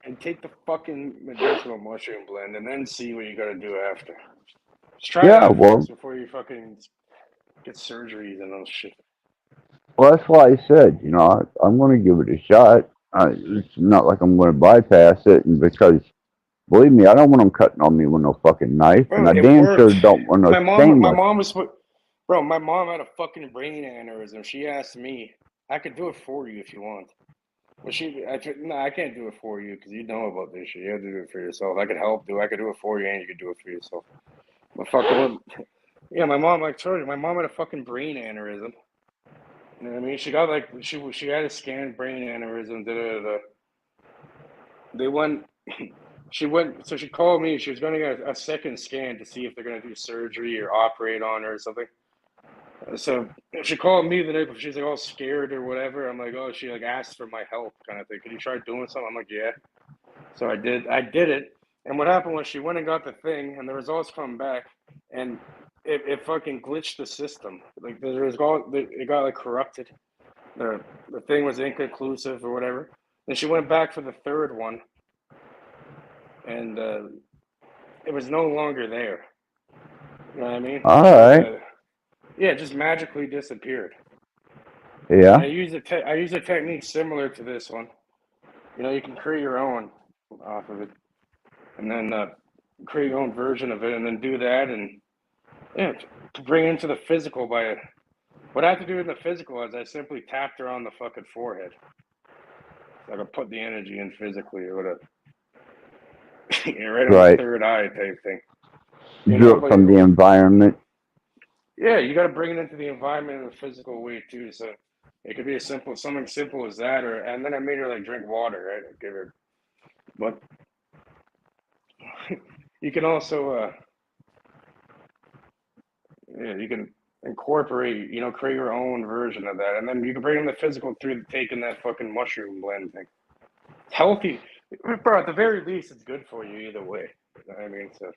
and take the fucking medicinal mushroom blend and then see what you gotta do after. Just try it first before you fucking get surgeries and all shit. Well, that's why I said, I'm going to give it a shot. It's not like I'm going to bypass it, and because, believe me, I don't want them cutting on me with no fucking knife, Bro, and I damn sure don't want no stainless. My mom had a fucking brain aneurysm. She asked me, I could do it for you if you want. But I can't do it for you because you know about this shit. You have to do it for yourself. I could help I could do it for you, and you could do it for yourself. But yeah, my mom, like I told you, my mom had a fucking brain aneurysm. You know what I mean? She got she had a scanned brain aneurysm. So she called me. She was going to get a second scan to see if they're going to do surgery or operate on her or something. So she called me the day before. She's like all scared or whatever. I'm like, oh, she asked for my help kind of thing. Could you try doing something? I'm like, yeah. So I did it. And what happened was she went and got the thing, and the results come back, and it fucking glitched the system. Like it got corrupted. The thing was inconclusive or whatever. Then she went back for the third one, and it was no longer there. You know what I mean? All right. Yeah, it just magically disappeared. Yeah. I use a technique similar to this one. You can create your own off of it, and then create your own version of it, and then do that, and to bring it into the physical by it. What I have to do in the physical is I simply tapped her on the fucking forehead. So I could put the energy in physically or whatever. Right on the third eye type thing. Do it from the environment. Yeah, you got to bring it into the environment in a physical way too. So it could be something simple as that, and then I made her drink water, right? I give her, but you can also, you can incorporate, create your own version of that, and then you can bring in the physical through taking that fucking mushroom blend thing. It's healthy, bro. At the very least, it's good for you either way. You know what I mean? So.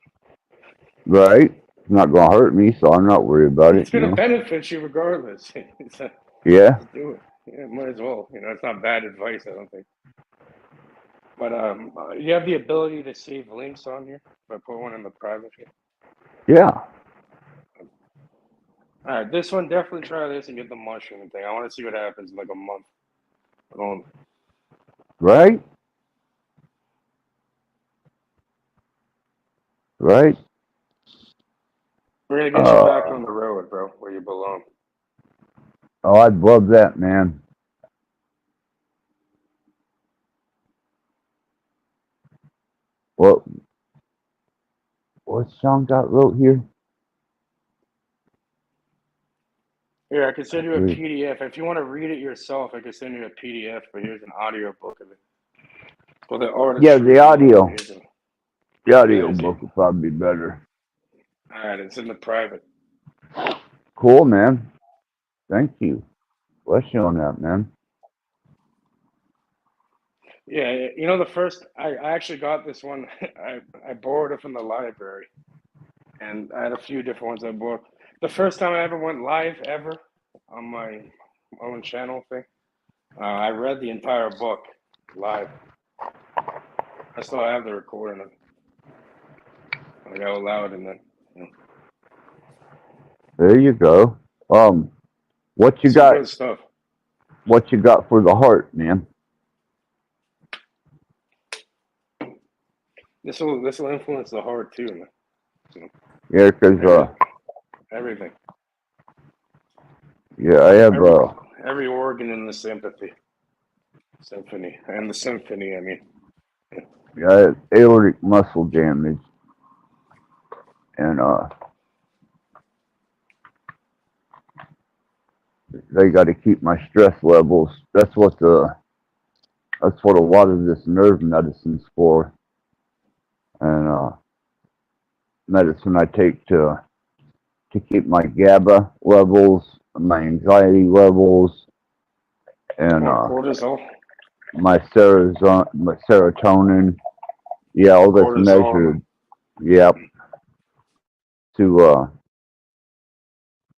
Right. It's not going to hurt me, so I'm not worried about it. It's going to benefit you regardless. Yeah. Just do it. Yeah, might as well. It's not bad advice, I don't think. But you have the ability to save links on here if I put one in the private here. Yeah. All right, this one, definitely try this and get the mushroom thing. I want to see what happens in a month. Right? Right? We're going to get you back on the road, bro, where you belong. Oh, I'd love that, man. What song got wrote here? Here, I can send you a PDF. If you want to read it yourself, I can send you a PDF, but here's an audio book of it. Well, the audio. The audio book would probably be better. All right, it's in the private. Cool, man. Thank you. Bless you on that, man. Yeah, I actually got this one. I borrowed it from the library, and I had a few different ones I bought. The first time I ever went live ever on my own channel thing, I read the entire book live. I still have the recording of it. I got loud and then. There you go. What you got? Good stuff. What you got for the heart, man? This will influence the heart too, man. So, Yeah, because everything. yeah, I have Every organ in the symphony, and the symphony. I mean, yeah, I have aortic muscle damage, and they got to keep my stress levels. That's what a lot of this nerve medicine's for, and medicine I take to keep my GABA levels, my anxiety levels, and cortisol. my serotonin. Yeah, all that's Cortisol. measured. Yep. To well,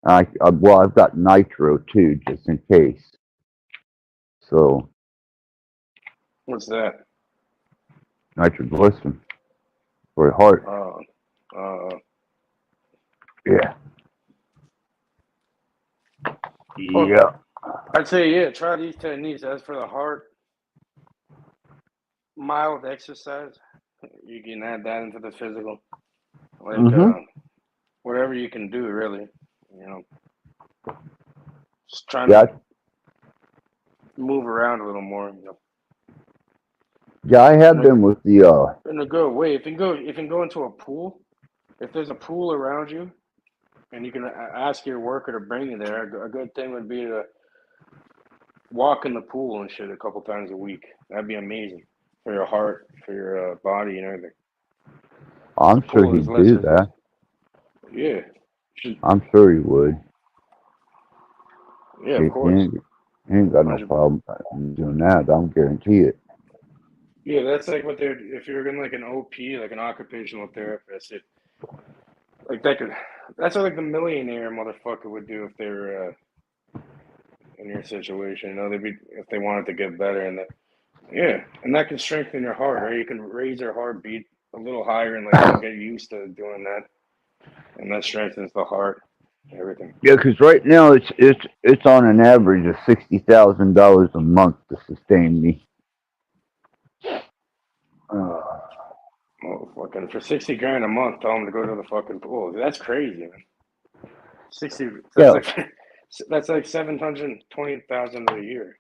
I've got nitro too, just in case. So What's that? nitroglycerin for your heart. Yeah. Well, Yeah. I'd say try these techniques. As for the heart, mild exercise. You can add that into the physical, like whatever you can do, really. You know, just trying to move around a little more. You know. Yeah, I have been with the In a good way. If you can go into a pool, if there's a pool around you, and you can ask your worker to bring you there, a good thing would be to walk in the pool and shit a couple times a week. That'd be amazing for your heart, for your body, and everything. I'm sure he'd do that. Yeah. I'm sure he would. Yeah, of course. He ain't got no problem doing that. I don't guarantee it. Yeah, that's like what they're. If you're in like an OP, like an occupational therapist, that's what like the millionaire motherfucker would do if they were in your situation. You know, if they wanted to get better, and that can strengthen your heart, right? You can raise your heartbeat a little higher and like get used to doing that, and that strengthens the heart, everything. Yeah, because right now it's on an average of $60,000 a month to sustain me. Oh, fucking for 60 grand a month, tell them to go to the fucking pool. That's crazy, man. 60. That's like 720,000 a year.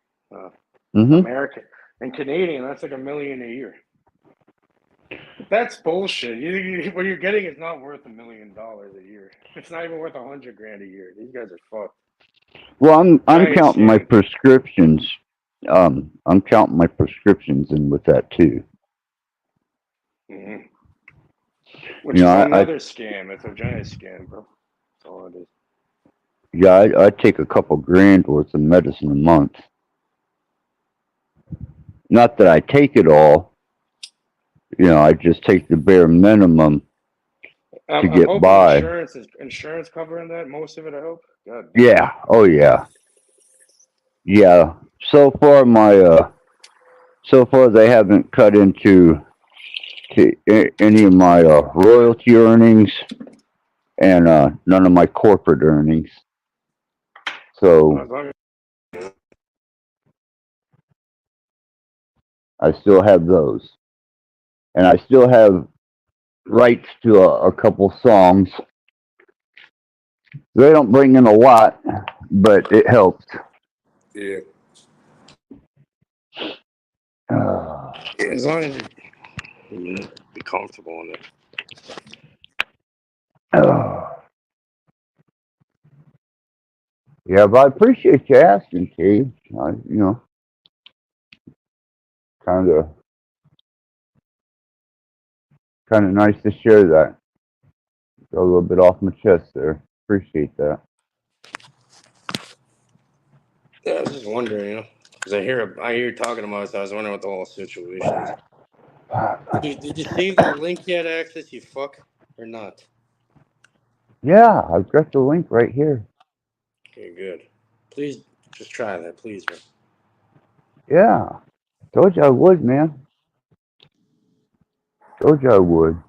American and Canadian, that's like $1 million a year. That's bullshit. What you're getting is not worth $1 million a year. It's not even worth 100 grand a year. These guys are fucked. Well, I'm counting my prescriptions. I'm counting my prescriptions in with that too. Mm-hmm. Which is another scam. It's a giant scam, bro. That's all it is. Yeah, I take a couple grand worth of medicine a month. Not that I take it all. You know, I just take the bare minimum to get by. Insurance covering that? Most of it, I hope. God. Yeah. Oh yeah. Yeah. So far, they haven't cut into any of my royalty earnings and none of my corporate earnings. So I still have those, and I still have rights to a couple songs. They don't bring in a lot, but it helps. Yeah. As long as you be comfortable in it. Yeah, but I appreciate you asking, Kate. Kind of nice to share that. Got a little bit off my chest there. Appreciate that. Yeah, I was just wondering, because I hear you talking about it, so I was wondering what the whole situation is. Did you save that link yet, Access, you fuck, or not? Yeah, I've got the link right here. Okay, good. Please, just try that, please, man. Yeah. Told you I would, man. Told you I would.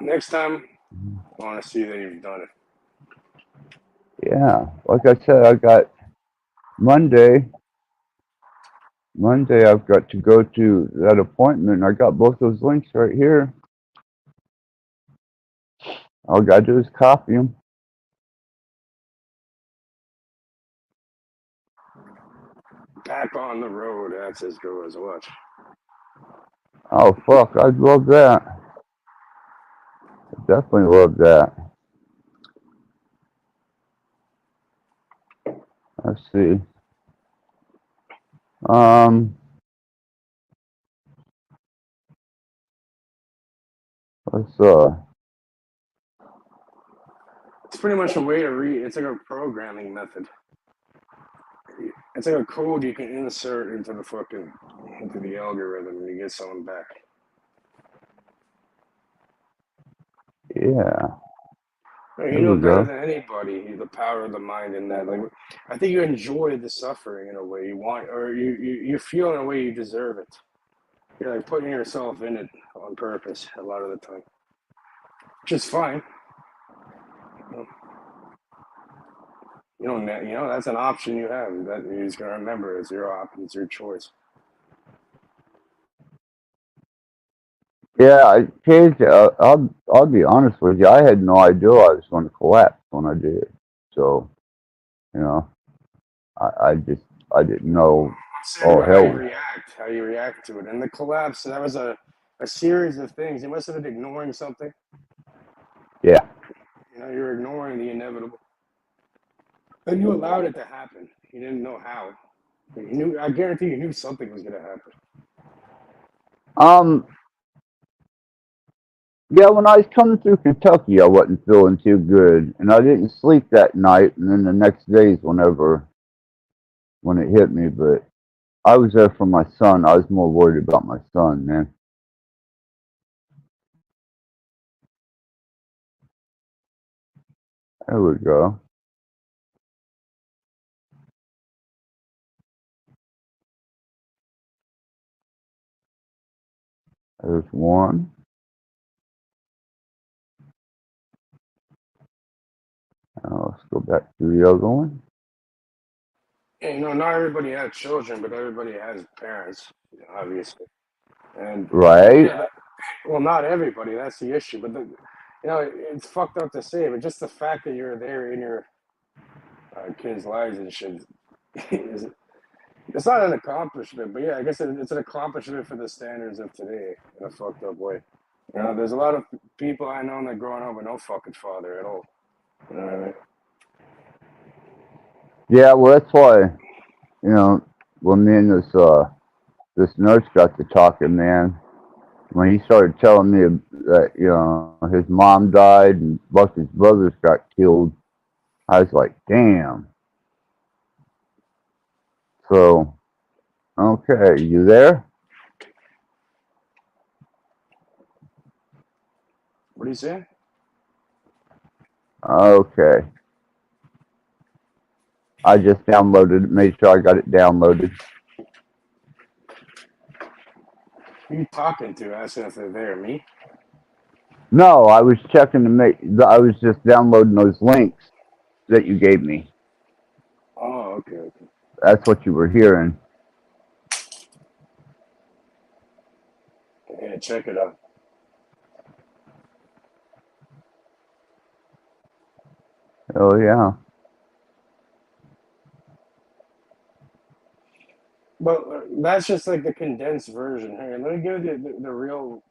Next time, I want to see that you've done it. Yeah. Like I said, I got Monday Monday I've got to go to that appointment. I got both those links right here. All I gotta do is copy them. Back on the road, access goes. Watch. Oh fuck, I'd love that. Definitely love that. Let's see. Let's It's pretty much a way to read. It's like a programming method. It's like a code you can insert into the algorithm and you get someone back. yeah. You know better than anybody the power of the mind in that. Like, I think you enjoy the suffering in a way you want, or you feel in a way you deserve it. You're like putting yourself in it on purpose a lot of the time, which is fine. You know that's an option you have. That you're just gonna remember it's your option, it's your choice. Yeah, I'll be honest with you. I had no idea I was going to collapse when I did. So, you know, I didn't know. Oh How you hell. react to it, and the collapse. That was a series of things. You must have been ignoring something. Yeah. You know, you're ignoring the inevitable, and you allowed it to happen. You didn't know how. You knew. I guarantee you knew something was gonna happen. Yeah, when I was coming through Kentucky, I wasn't feeling too good, and I didn't sleep that night. And then the next days, when it hit me, but I was there for my son. I was more worried about my son, man. There we go. There's one. Let's go back to the other one. Yeah, you know, not everybody has children, but everybody has parents, obviously. And Right. yeah, well, not everybody. That's the issue. But it's fucked up to say, but just the fact that you're there in your kids' lives and shit it's not an accomplishment. But yeah, I guess it's an accomplishment for the standards of today in a fucked up way. You know, there's a lot of people I know that growing up with no fucking father at all. You know what I mean? Yeah, well, that's why, you know, when me and this nurse got to talking, man, when he started telling me that, you know, his mom died and both his brothers got killed, I was like, damn. So, okay, you there? What are you saying? Okay. I just downloaded it, made sure I got it downloaded. Who are you talking to? Asking if they're there. Me? No, I was checking I was just downloading those links that you gave me. Oh, okay. That's what you were hearing. Yeah, check it out. Oh, yeah. But that's just like the condensed version. Here, let me give you the real.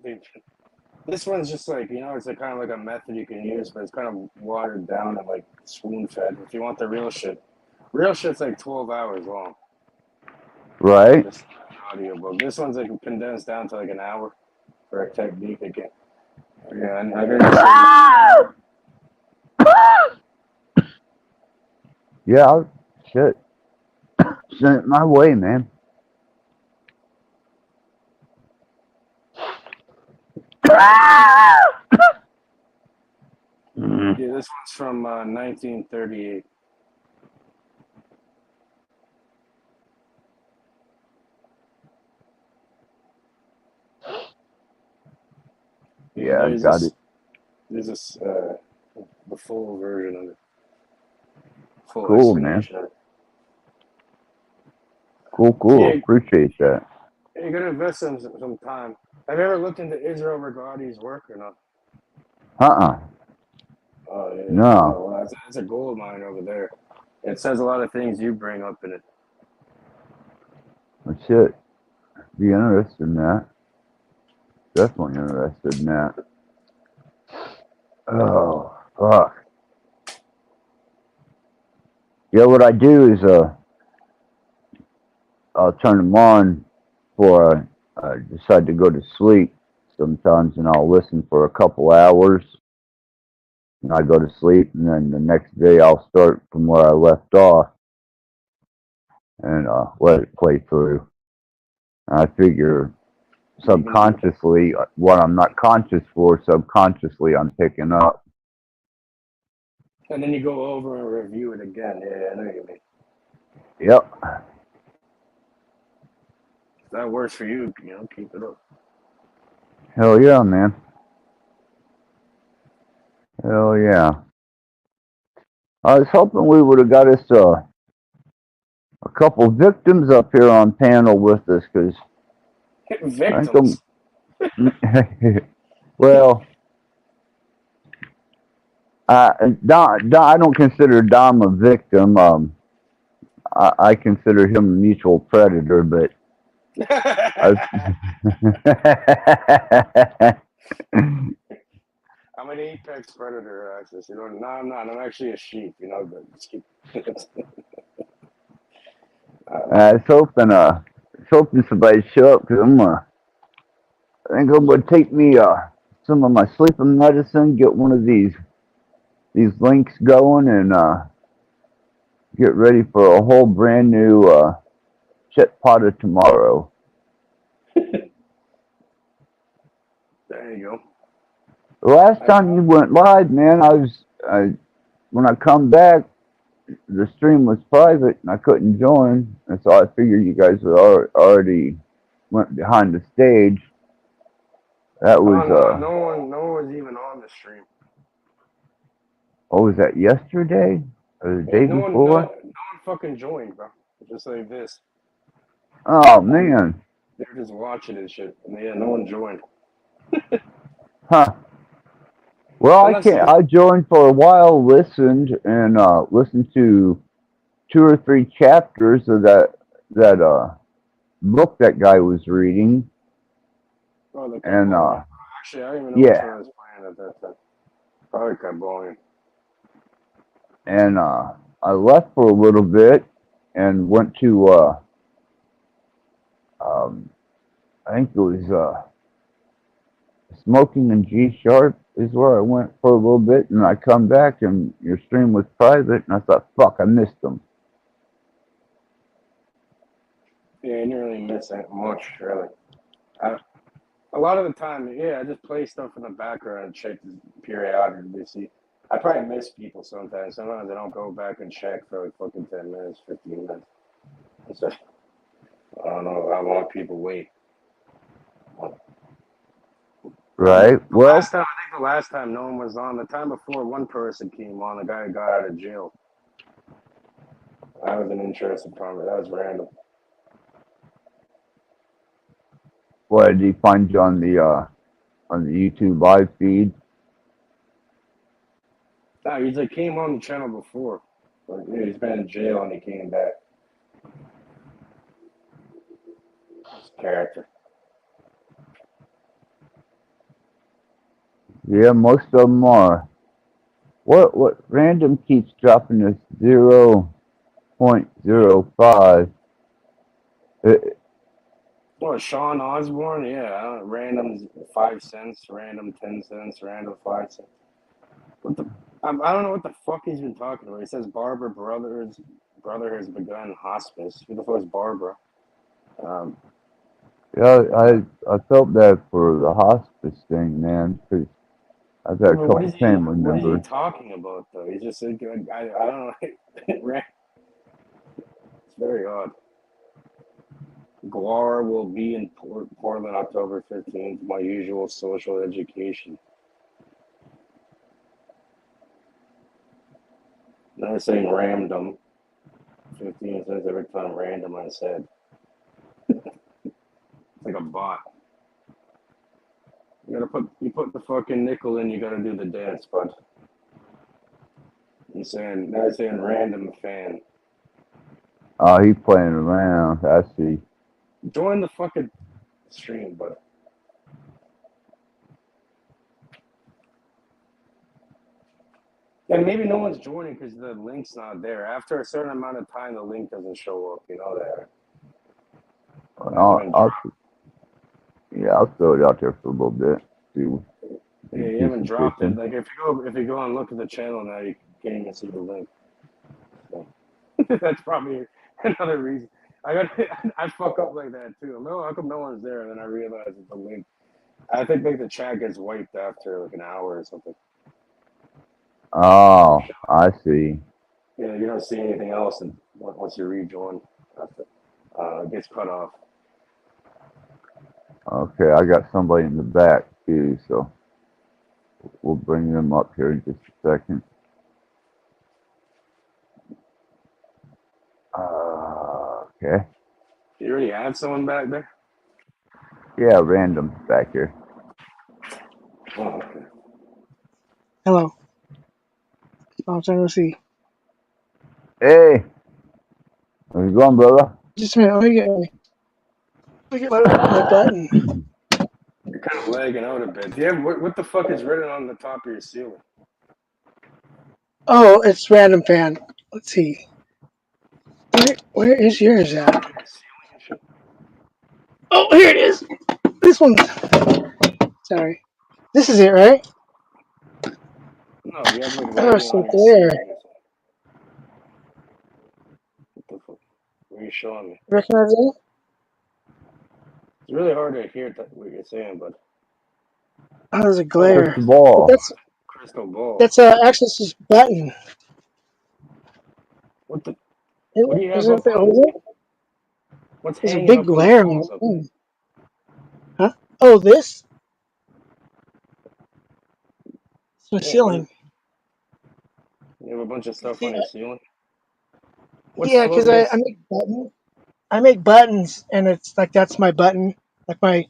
This one's just like, it's like kind of like a method you can use, but it's kind of watered down and like spoon fed. If you want the real shit's like 12 hours long. Right. This audiobook. This one's like condensed down to like an hour for a technique again. Yeah, and I Yeah, shit. Send it my way, man. Yeah, this one's from 1938. Yeah, I got it. There's this the full version of it. Full Cool, man. explanation of it. Cool. Yeah, Appreciate that. you're gonna invest some time. Have you ever looked into Israel Regardie's work or not? Uh-uh. Oh yeah. No. Oh, well, that's a gold mine over there. It says a lot of things you bring up in it. Well, shit. Be interested in that. Definitely interested in that. Oh, fuck. Yeah, what I do is I'll turn them on before I decide to go to sleep sometimes, and I'll listen for a couple hours, and I go to sleep, and then the next day I'll start from where I left off and let it play through. And I figure subconsciously, what I'm not conscious for, subconsciously I'm picking up. And then you go over and review it again. Yeah, I know what you mean. Yep. If that works for you, keep it up. Hell yeah, man. Hell yeah. I was hoping we would have got us a couple victims up here on panel with us, because I think Victims. well, I don't consider Dom a victim. I consider him a mutual predator, but I'm an apex predator, actually. No, I'm not. I'm actually a sheep. But just keep. I was hoping somebody show up, because I think I'm gonna take me some of my sleeping medicine, get one of these links going, and get ready for a whole brand new shit pot of tomorrow. There you go. The last time you went live, man, when I come back, the stream was private and I couldn't join, and so I figured you guys had already went behind the stage. That was No one was even on the stream. what was that, yesterday or the day No before? one fucking joined, bro. Just like this. Oh man. They're just watching and shit. And yeah, no one joined. Huh. Well, I joined for a while, listened to 2 or 3 chapters of that book that guy was reading. Oh, the And actually, I don't even know which one I was playing at that time. Probably Carbonian. And I left for a little bit and went to I think it was Smoking in G Sharp is where I went for a little bit, and I come back and your stream was private, and I thought, fuck, I missed them. Yeah, you didn't really miss that much, really. A lot of the time, I just play stuff in the background and check periodically. See, I probably miss people sometimes. Sometimes I don't go back and check for like fucking 10 minutes, 15 minutes. So, I don't know. I want people wait. Right. Well, I think the last time no one was on. The time before, one person came on. The guy who got out of jail. That was an interesting comment. That was random. what did he find you on the YouTube live feed? No, he like came on the channel before. Like, he's been in jail and he came back. His character. Yeah, most of them are. What random keeps dropping this 0.05? Well, Sean Osborne, yeah, random 5 cents, random 10 cents, random 5 cents. I don't know what the fuck he's been talking about. He says Barbara brother has begun hospice. Who the fuck is Barbara? Yeah, I felt bad for the hospice thing, man, because I've got a couple family members. What is he talking about, though? He's just like, I don't know. It's very odd. Guar will be in Portland October 15th. My usual social education. Now saying random. 15 cents every time random I said. like a bot. You put the fucking nickel in. You gotta do the dance, bud. He's saying random fan. Oh, he's playing around. I see. Join the fucking stream, bud. And maybe no one's joining because the link's not there. After a certain amount of time, the link doesn't show up. You know that. I'll throw it out there for a little bit. See. Yeah, you haven't dropped it. Like if you go and look at the channel now, you can't even see the link. So, that's probably another reason. I fuck up like that too. No, how come no one's there? And then I realize it's the link. I think like the chat gets wiped after like an hour or something. Oh, I see. Yeah, you don't see anything else, and once you rejoin, it gets cut off. Okay, I got somebody in the back too, so we'll bring them up here in just a second. Okay. You already have someone back there? Yeah, random back here. Oh, okay. Hello. I'm trying to see. Hey, how's it going, brother? Just a minute. Let me get my button. You're kind of lagging out a bit. Yeah, what the fuck is written on the top of your ceiling? Oh, it's random fan. Let's see. Where is yours at? Oh, here it is. This one. Sorry. This is it, right? No, you have like Oh, so clear. What the fuck? What are you showing me? Recognize it? It's really hard to hear what you're saying, but Oh, there's a glare. Crystal ball. crystal ball. That's Access's button. What do you have Isn't up on? What's there's a hanging big up on glare the on walls it. up there? Oh, this? It's my Yeah, ceiling. You have a bunch of stuff on your ceiling? Yeah, because I make buttons. I make buttons, and it's like that's my button, like my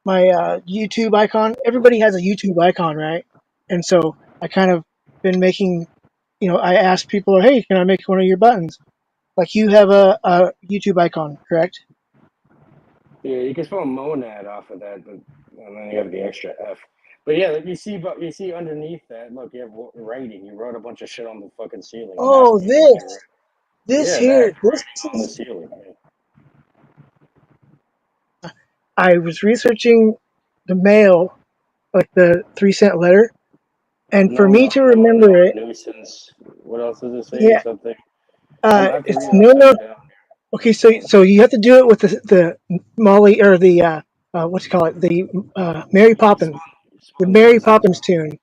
YouTube icon. Everybody has a YouTube icon, right? And so I kind of been making, I ask people, hey, can I make one of your buttons? Like you have a YouTube icon, correct? Yeah, you can spell monad off of that, and then you have the extra F. But yeah, like you see underneath that, look, you have writing. You wrote a bunch of shit on the fucking ceiling. Oh, this here, this on the is. ceiling. Yeah. I was researching the mail, like the 3-cent letter, and for me to remember it. Nuisance. What else does it say? Yeah. Something. It's no. Okay, so you have to do it with the Molly or the what you call it, the Mary Poppins, the Mary Poppins tune.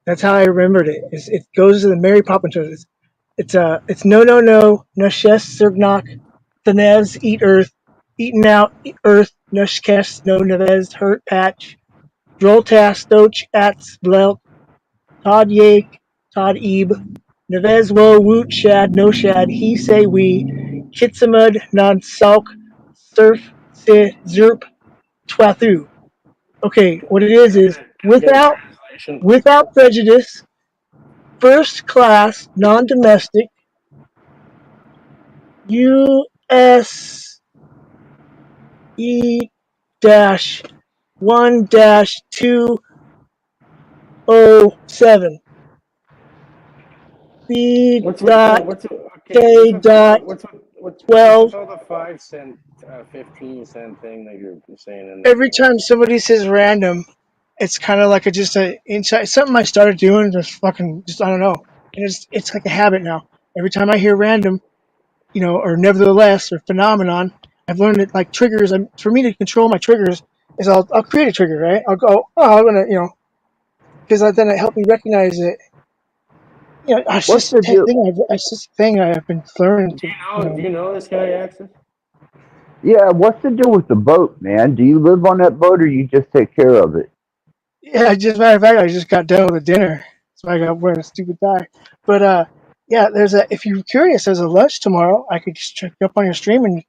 That's how I remembered it. It goes to the Mary Poppins tune. It's no Nushes Sergnock, the Nevs eat earth, eaten out earth Nushkes no Neves hurt patch, Droltas stoch ats blelt, Todd Yake, Todd Ebe, Neves wo woot shad no shad he say we, Kitsamud non salk surf se zerp twathu. Okay, what it is without prejudice, first class, non-domestic, U.S. E-1-207. What's B.K. all the 5 cent, 15 cent thing that you're saying? Every time somebody says random, it's kind of like just a insight. Something I started doing, just I don't know. And it's like a habit now. Every time I hear random, or nevertheless or phenomenon, I've learned that like triggers. For me to control my triggers is I'll create a trigger, right? I'll go, oh, I'm gonna, because then it helped me recognize it. It's just a thing I've been learning. Do you know this guy, Axel? Yeah, what's the deal with the boat, man? Do you live on that boat or you just take care of it? Yeah, matter of fact, I just got done with the dinner, so I got wearing a stupid tie. But yeah, if you're curious, there's a lunch tomorrow. I could just check up on your stream and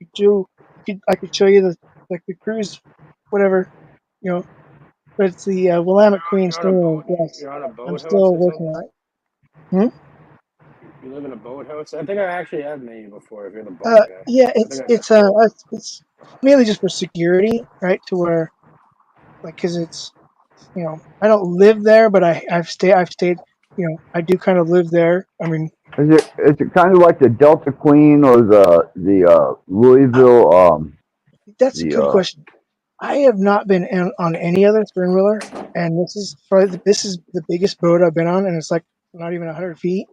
I could show you like the cruise, whatever, you know. But it's the Willamette Queen You're on a steamroller. boat. Yes, You're on a I'm boathouse still or working something. on it. Hmm? You live in a boathouse. I think I actually have met you before. If you're the boat guy, Yeah, I think I. it's mainly just for security, right? To where, like, because it's, I don't live there, but I've stayed, I do kind of live there. I mean, Is it kind of like the Delta Queen or the Louisville that's a the good question. I have not been on any other stern wheeler, and this is the biggest boat I've been on, and it's like not even 100 feet.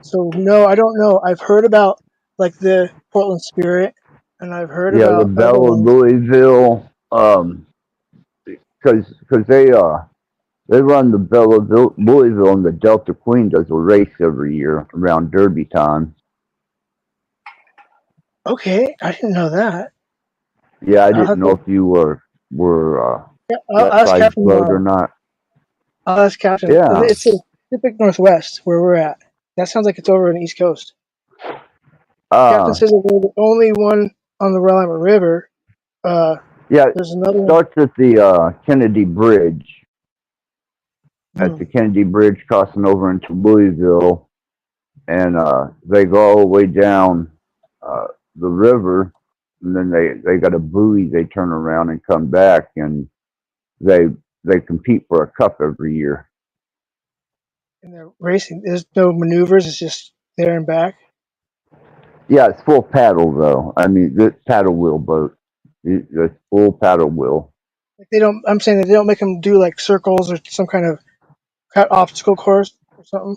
So no, I don't know. I've heard about like the Portland Spirit, and I've heard the about other Bella ones. Louisville because they run the Bella Louisville, and the Delta Queen does a race every year around Derby time. Okay, I didn't know that. Yeah, I I'll didn't have know to. if you were Yeah, that I'll ask size Captain boat or tomorrow. not. I'll ask Captain. Yeah. It's the Pacific Northwest where we're at. That sounds like it's over on the East Coast. Captain Uh says that we're the only one on the Willamette River. yeah, There's another one. starts at the Kennedy Bridge. At Hmm. the Kennedy Bridge crossing over into Louisville, and they go all the way down uh, the river, and then they got a buoy. They turn around and come back, and they they compete for a cup every year. And they're racing. There's no maneuvers. It's just there and back. Yeah, it's full paddle though. I mean, it's paddle wheel boat. It's full paddle wheel. Like they don't. I'm saying that they don't make them do like circles or some kind of obstacle course or something.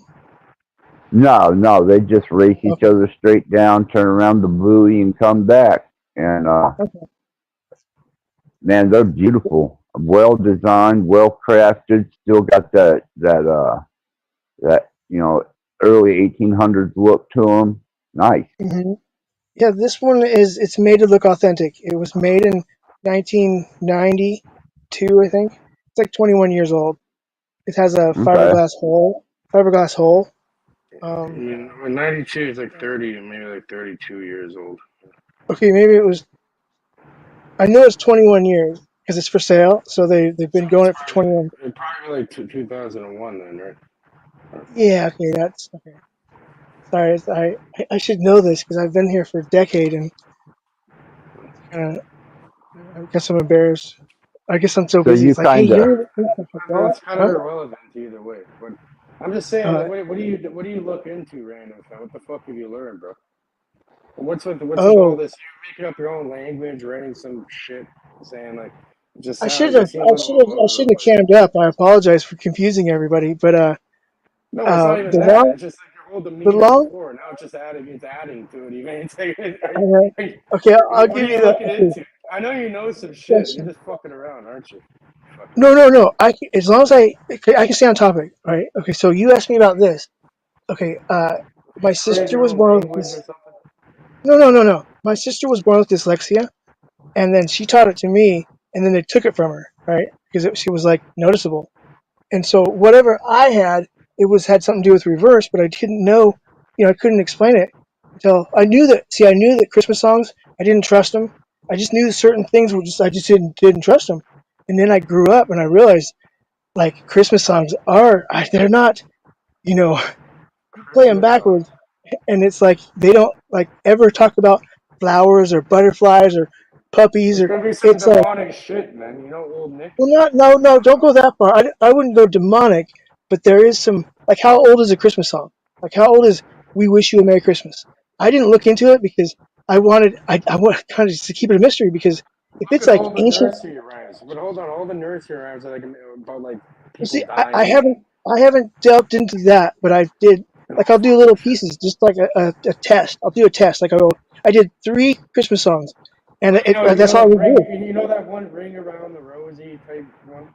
No, no, they just race each Okay. other straight down, turn around the buoy, and come back. And Okay. man, they're beautiful, well designed, well crafted. Still got that early 1800s look to them. Nice. Hmm. Yeah, this one it's made to look authentic. It was made in 1992, I think. It's like 21 years old. It has a Okay. fiberglass hole. Fiberglass hole. Um, mean, when 92 is like 30, maybe like 32 years old. okay, maybe it was. I know it's 21 years because it's for sale. So they've So been going it's it for 21. probably like 2001 then, right? Yeah. Okay, that's okay. Sorry, I should know this because I've been here for a decade and kind of I guess I'm embarrassed. I guess I'm so So busy. you It's like, hey, kind you of know like Well, that? it's kind of Huh? irrelevant either way. But I'm just saying, like, Uh, what do you look into, random fan? What the fuck have you learned, bro? What's with all oh, this? You're making up your own language, writing some shit, saying like, I should it have seems like a little I over the shouldn't have place. cammed up. I apologize for confusing everybody. But No, it's not even the that. long It's just like your whole the demeanor long. before. Now it's adding to it. Even it's like, Uh, are you, okay, I'll what are give you you the looking okay, into? I know you know some shit. You're question. just fucking around, aren't you? Fucking No, no, idiot. no. As long as I can stay on topic, right? Okay, so you asked me about this. Okay, my Create sister your was own born with language this. or something. No, no, no, no. My sister was born with dyslexia, and then she taught it to me, and then they took it from her, right? Because she was like noticeable. And so whatever I had, it was had something to do with reverse, but I didn't know, I couldn't explain it until I knew that. See, I knew that Christmas songs, I didn't trust them. I just knew certain things were I just didn't trust them. And then I grew up and I realized like Christmas songs they're not, you know, you play them Christmas songs. backwards, and it's like they don't like ever talk about flowers or butterflies or puppies There's or gonna be some it's like demonic shit, man. You know, old Nick. well, not no no don't go that far. I wouldn't go demonic, but there is some like how old is a Christmas song? Like how old is "We Wish You a Merry Christmas"? I didn't look into it because I wanted kind of just to keep it a mystery because if Look it's at like all the ancient, nursery rhymes. But hold on, all the nursery rhymes are like about like well, people see, I dying haven't and I haven't delved into that, but I did like all I'll do fucking little shit. pieces just like a test. I'll do a test like I did 3 Christmas songs, and Like that's all we do. you know that one ring around the rosy type one,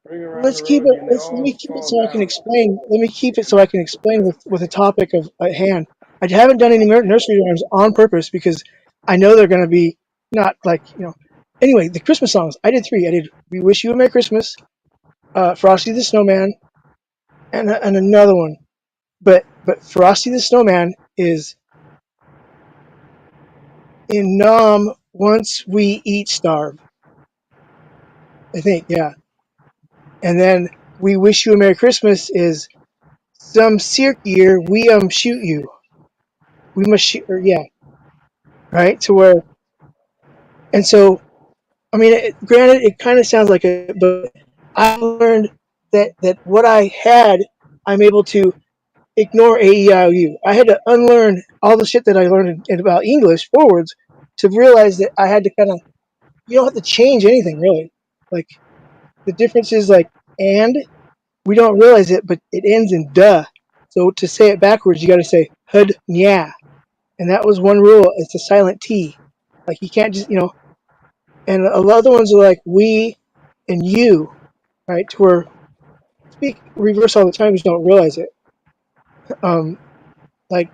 ring around the Let's keep it. rosy, and they Let me all keep it fall so I can down. explain. Let me keep it so I can explain with a topic of at hand. I haven't done any nursery rhymes on purpose because I know they're going to be not like Anyway, the Christmas songs I did 3. I did "We Wish You a Merry Christmas," "Frosty the Snowman," and another one. But Frosty the Snowman is in Nam once we eat, starve. I think, yeah. And then we wish you a Merry Christmas is some circ year we shoot you. We must shoot, or yeah, right. To where, and so I mean, granted, it kind of sounds like it, but I learned that what I had, I'm able to ignore AEIOU. I had to unlearn all the shit that I learned about English forwards to realize that I had to kind of, you don't have to change anything really. Like the difference is like, and we don't realize it, but it ends in duh. So to say it backwards, you got to say hud nya, and that was one rule. It's a silent T. Like you can't just, and a lot of the ones are like we and you, right? To where speak reverse all the time, you just don't realize it. Um, like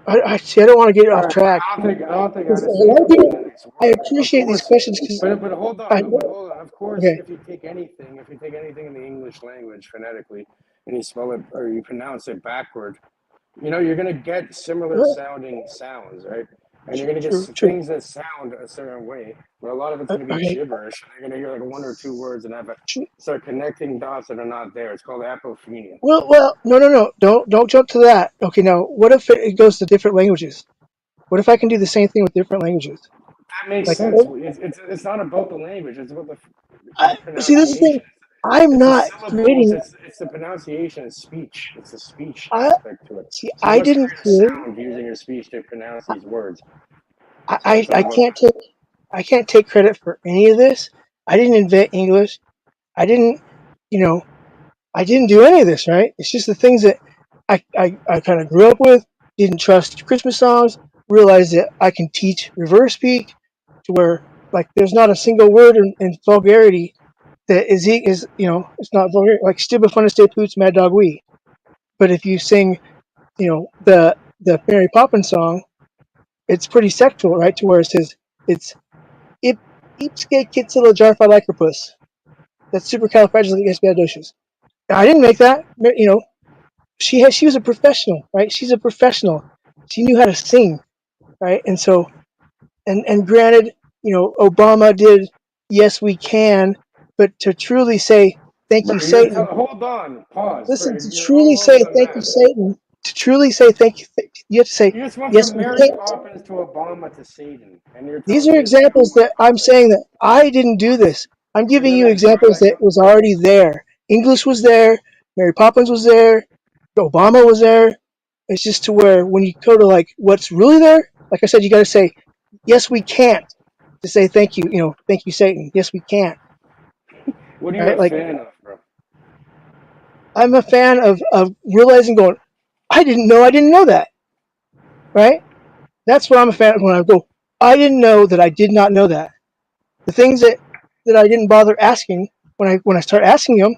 I see. I don't want to get off Alright, track. I don't think 'Cause a Addison's lot of the people, phonetics I word. Of appreciate these course, questions because but hold I on, but hold on. Of course, okay. if you take anything in the English language phonetically, and you spell it or you pronounce it backward, you're gonna get similar Well, sounding sounds, right? And you're gonna get true. things that sound a certain way, but a lot of it's gonna be Okay, gibberish. And you're gonna hear like one or two words and true. start connecting dots that are not there. It's called apophenia. Well, no. Don't jump to that. Okay, now what if it goes to different languages? What if I can do the same thing with different languages? That makes Like, sense. It's not about the language. It's about the see, this is the thing. pronunciation. I'm It's the not syllables. creating. It's the pronunciation of speech. It's the speech I aspect to it. see. So you I must didn't create a create. sound using your speech to pronounce these words. I, So I it's not I about can't take. I can't take credit for any of this. I didn't invent English. I didn't. You know. I didn't do any of this. Right. It's just the things that I kind of grew up with. Didn't trust Christmas songs. Realized that I can teach reverse speak to where like there's not a single word in vulgarity that is it's not vulgar like stibba funna stay poots mad dog wee. But if you sing the Mary Poppins song, it's pretty sexual, right? To where it says it's ip ipske kitsilogjarphilicropus. That's supercalifragilisticexpialidocious. I didn't make that. She was a professional, right? She's a professional. She knew how to sing, right? And so and granted, Obama did yes we can, but to truly say thank Bro, you Satan. hold on, pause, Listen, bro. to You're truly all say over the thank you map. Satan. To truly say thank you, you have to say You just went yes from we Mary can. Poppins to Obama to Satan, and you're These telling are me it's true examples what that I'm happened. saying that I didn't do this. I'm You're giving you gonna you're examples gonna that go. was already there. English was there, Mary Poppins was there, Obama was there. It's just to where when you go to like what's really there, like I said, you got to say yes we can't to say thank you. Thank you Satan. Yes we can't. What are you Right? a Like fan of, bro? I'm a fan of realizing going. I didn't know that. Right? That's what I'm a fan of when I go. I didn't know that I did not know that. The things that I didn't bother asking when I start asking them,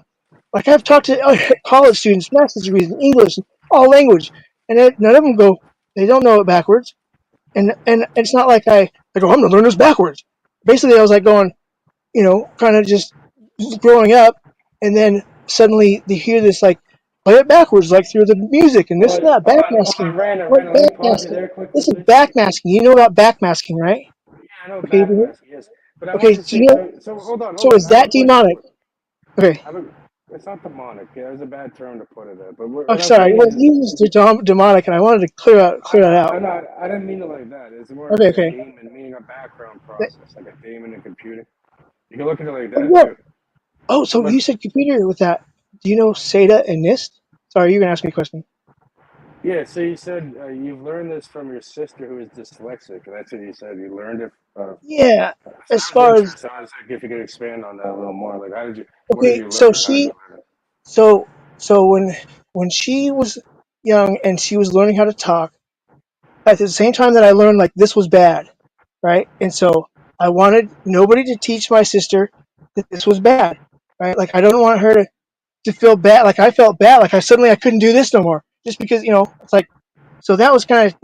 like I've talked to college students, master's degrees in English, all language, and none of them go. They don't know it backwards, and it's not like I go. I'm gonna learn this backwards. Basically, I was like going, kind of just growing up, and then suddenly they hear this like play it backwards, like through the music and this and that, Hold on, backmasking. Random, What Let me pause you backmasking? there quickly, This is please. backmasking. You know about backmasking, right? Yeah, I know Okay, backmasking, yes, but I okay. wanted to So, say so. so Hold on. is I have a that question demonic? for you. Okay. It's not demonic. Yeah, it's a bad term to put it at. But what Oh, I'm sorry. saying Well, is, you used demonic, and I wanted to clear that out. I didn't mean it like that. It's more Okay, like a okay. daemon, meaning a background That- process, like a daemon in computing. You can look at it like oh, that yeah. too. Oh, So so my you said computer with that. Do you know SATA and NIST? Sorry, you can ask me a question. Yeah, so you said you've learned this from your sister who is dyslexic, and that's what you said. You learned it. Yeah. So As that was far as interesting. I was like, if you could expand on that a little more, like what did okay, you so learn? How did you she, learn it? so so when she was young and she was learning how to talk, at the same time that I learned like this was bad, right? And so I wanted nobody to teach my sister that this was bad, right? Like I don't want her to feel bad. Like I felt bad. Like I couldn't do this no more just because it's like. So that was kind of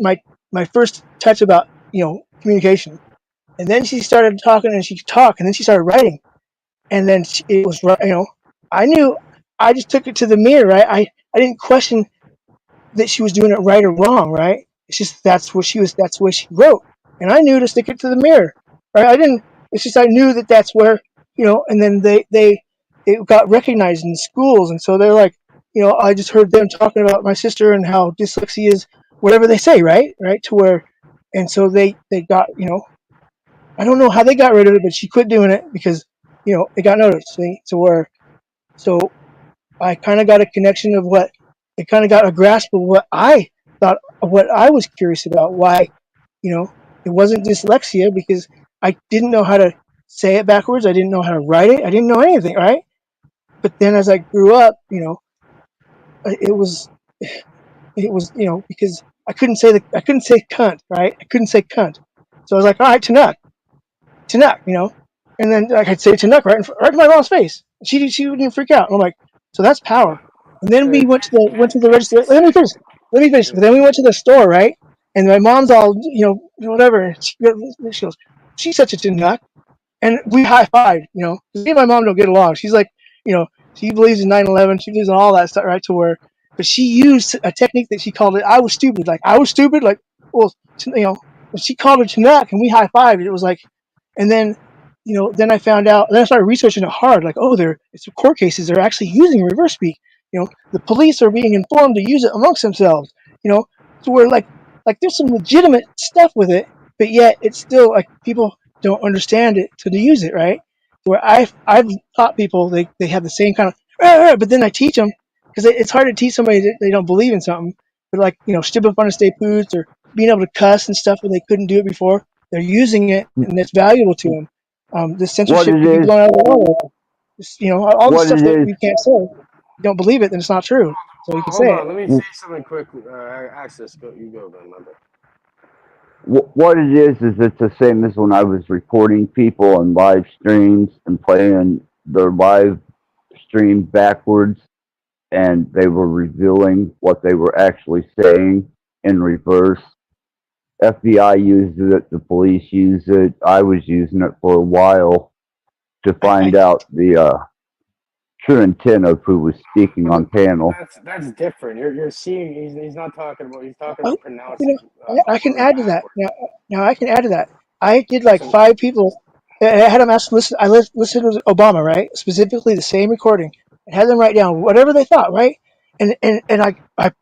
my first touch about communication. And then she started talking and she could talk, and then she started writing, and then it was I knew. I just took it to the mirror, right? I didn't question that she was doing it right or wrong, right? It's just that's what she was. That's what she wrote. and I knew to stick it to the mirror. Right? I didn't. It's just I knew that that's where, and then it got recognized in schools, and so they're like, I just heard them talking about my sister and how dyslexia is whatever they say, right, to where, and so they got, I don't know how they got rid of it, but she quit doing it because, it got noticed. See, so I kind of got a connection of it kind of got a grasp of what I thought, of what I was curious about, why, it wasn't dyslexia because I didn't know how to say it backwards. I didn't know how to write it. I didn't know anything, right? But then as I grew up, it was, because I couldn't say cunt, right? I couldn't say cunt. So I was like, all right, Tanuk, and then I could say Tanuk right in my mom's face. She wouldn't even freak out. And I'm like, so that's power. And then we went to the register. Let me finish. But then we went to the store, right? And my mom's all, whatever. And she goes, she's such a Tanuk. And we high-fived, because me and my mom don't get along. She's like, she believes in 9/11. She believes in all that stuff, right, to where, but she used a technique that she called it, I was stupid. Like, well, when she called it Tanuk and we high-fived, it was like, and then, then I found out, then I started researching it hard, like, it's court cases, they're actually using reverse speak. The police are being informed to use it amongst themselves, to where, like there's some legitimate stuff with it, but yet it's still, like, people don't understand it to use it, right? Where I've taught people, they have the same kind of, but then I teach them, because it's hard to teach somebody that they don't believe in something, but like, stupid fun to stay poots, or being able to cuss and stuff when they couldn't do it before, they're using it, and it's valuable to them. The censorship can be blown out of the water. All the stuff that you can't say, you don't believe it, then it's not true. So you can say Hold on, let me it. say something quick. Access, you go then, my bad. What it is it's the same as when I was reporting people on live streams and playing their live stream backwards, and they were revealing what they were actually saying in reverse. FBI uses it, the police use it. I was using it for a while to find out the true intent of who was speaking on panel. That's different. You're seeing. He's not talking about. He's talking about pronouncing. I can add to that. Now I can add to that. I did like 5 people. I had them ask. Listen, I listened to Obama, right? Specifically the same recording. I had them write down whatever they thought, right? And I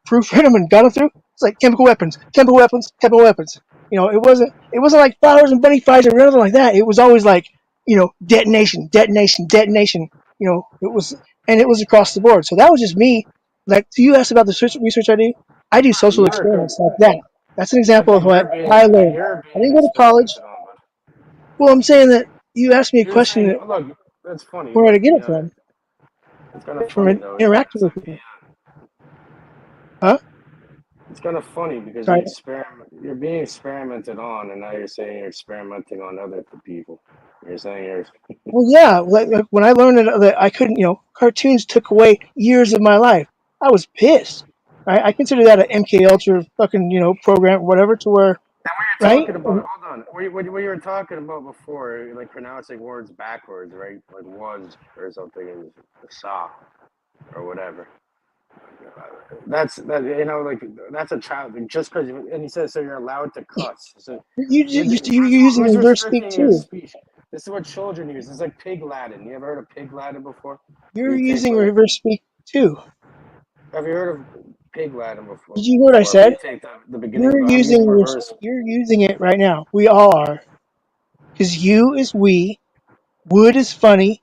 proofread them and got them through. It's like chemical weapons. It wasn't like flowers and bunny flies or anything like that. It was always like, detonation. It was across the board. So that was just me. Like, you asked about the research I do. I do social experiments like that. That's an example of what I learned. I didn't go to college. Well, I'm saying that you asked me a question that Look, that's funny. where to get it from. It's kind of From funny though. interacting with people. Huh? It's kind of funny because Right. you're being experimented on, and now you're saying you're experimenting on other people. You're saying you're. Well, yeah. Like when I learned that I couldn't, cartoons took away years of my life. I was pissed. Right? I consider that an MK Ultra fucking, program, whatever, to where, right? Talking about, hold on. What you were talking about before, like pronouncing words backwards, right? Like was or something, and saw or whatever. That's a child. Just because, and he says, so you're allowed to cuss. So You're using who's reverse speak restricting your too. speech? This is what children use. It's like pig Latin. You ever heard of pig Latin before? You're using reverse speak too. Have you heard of pig Latin before? Did you hear what I said? You take the beginning. You're using it right now. We all are. Because you is we, would is funny.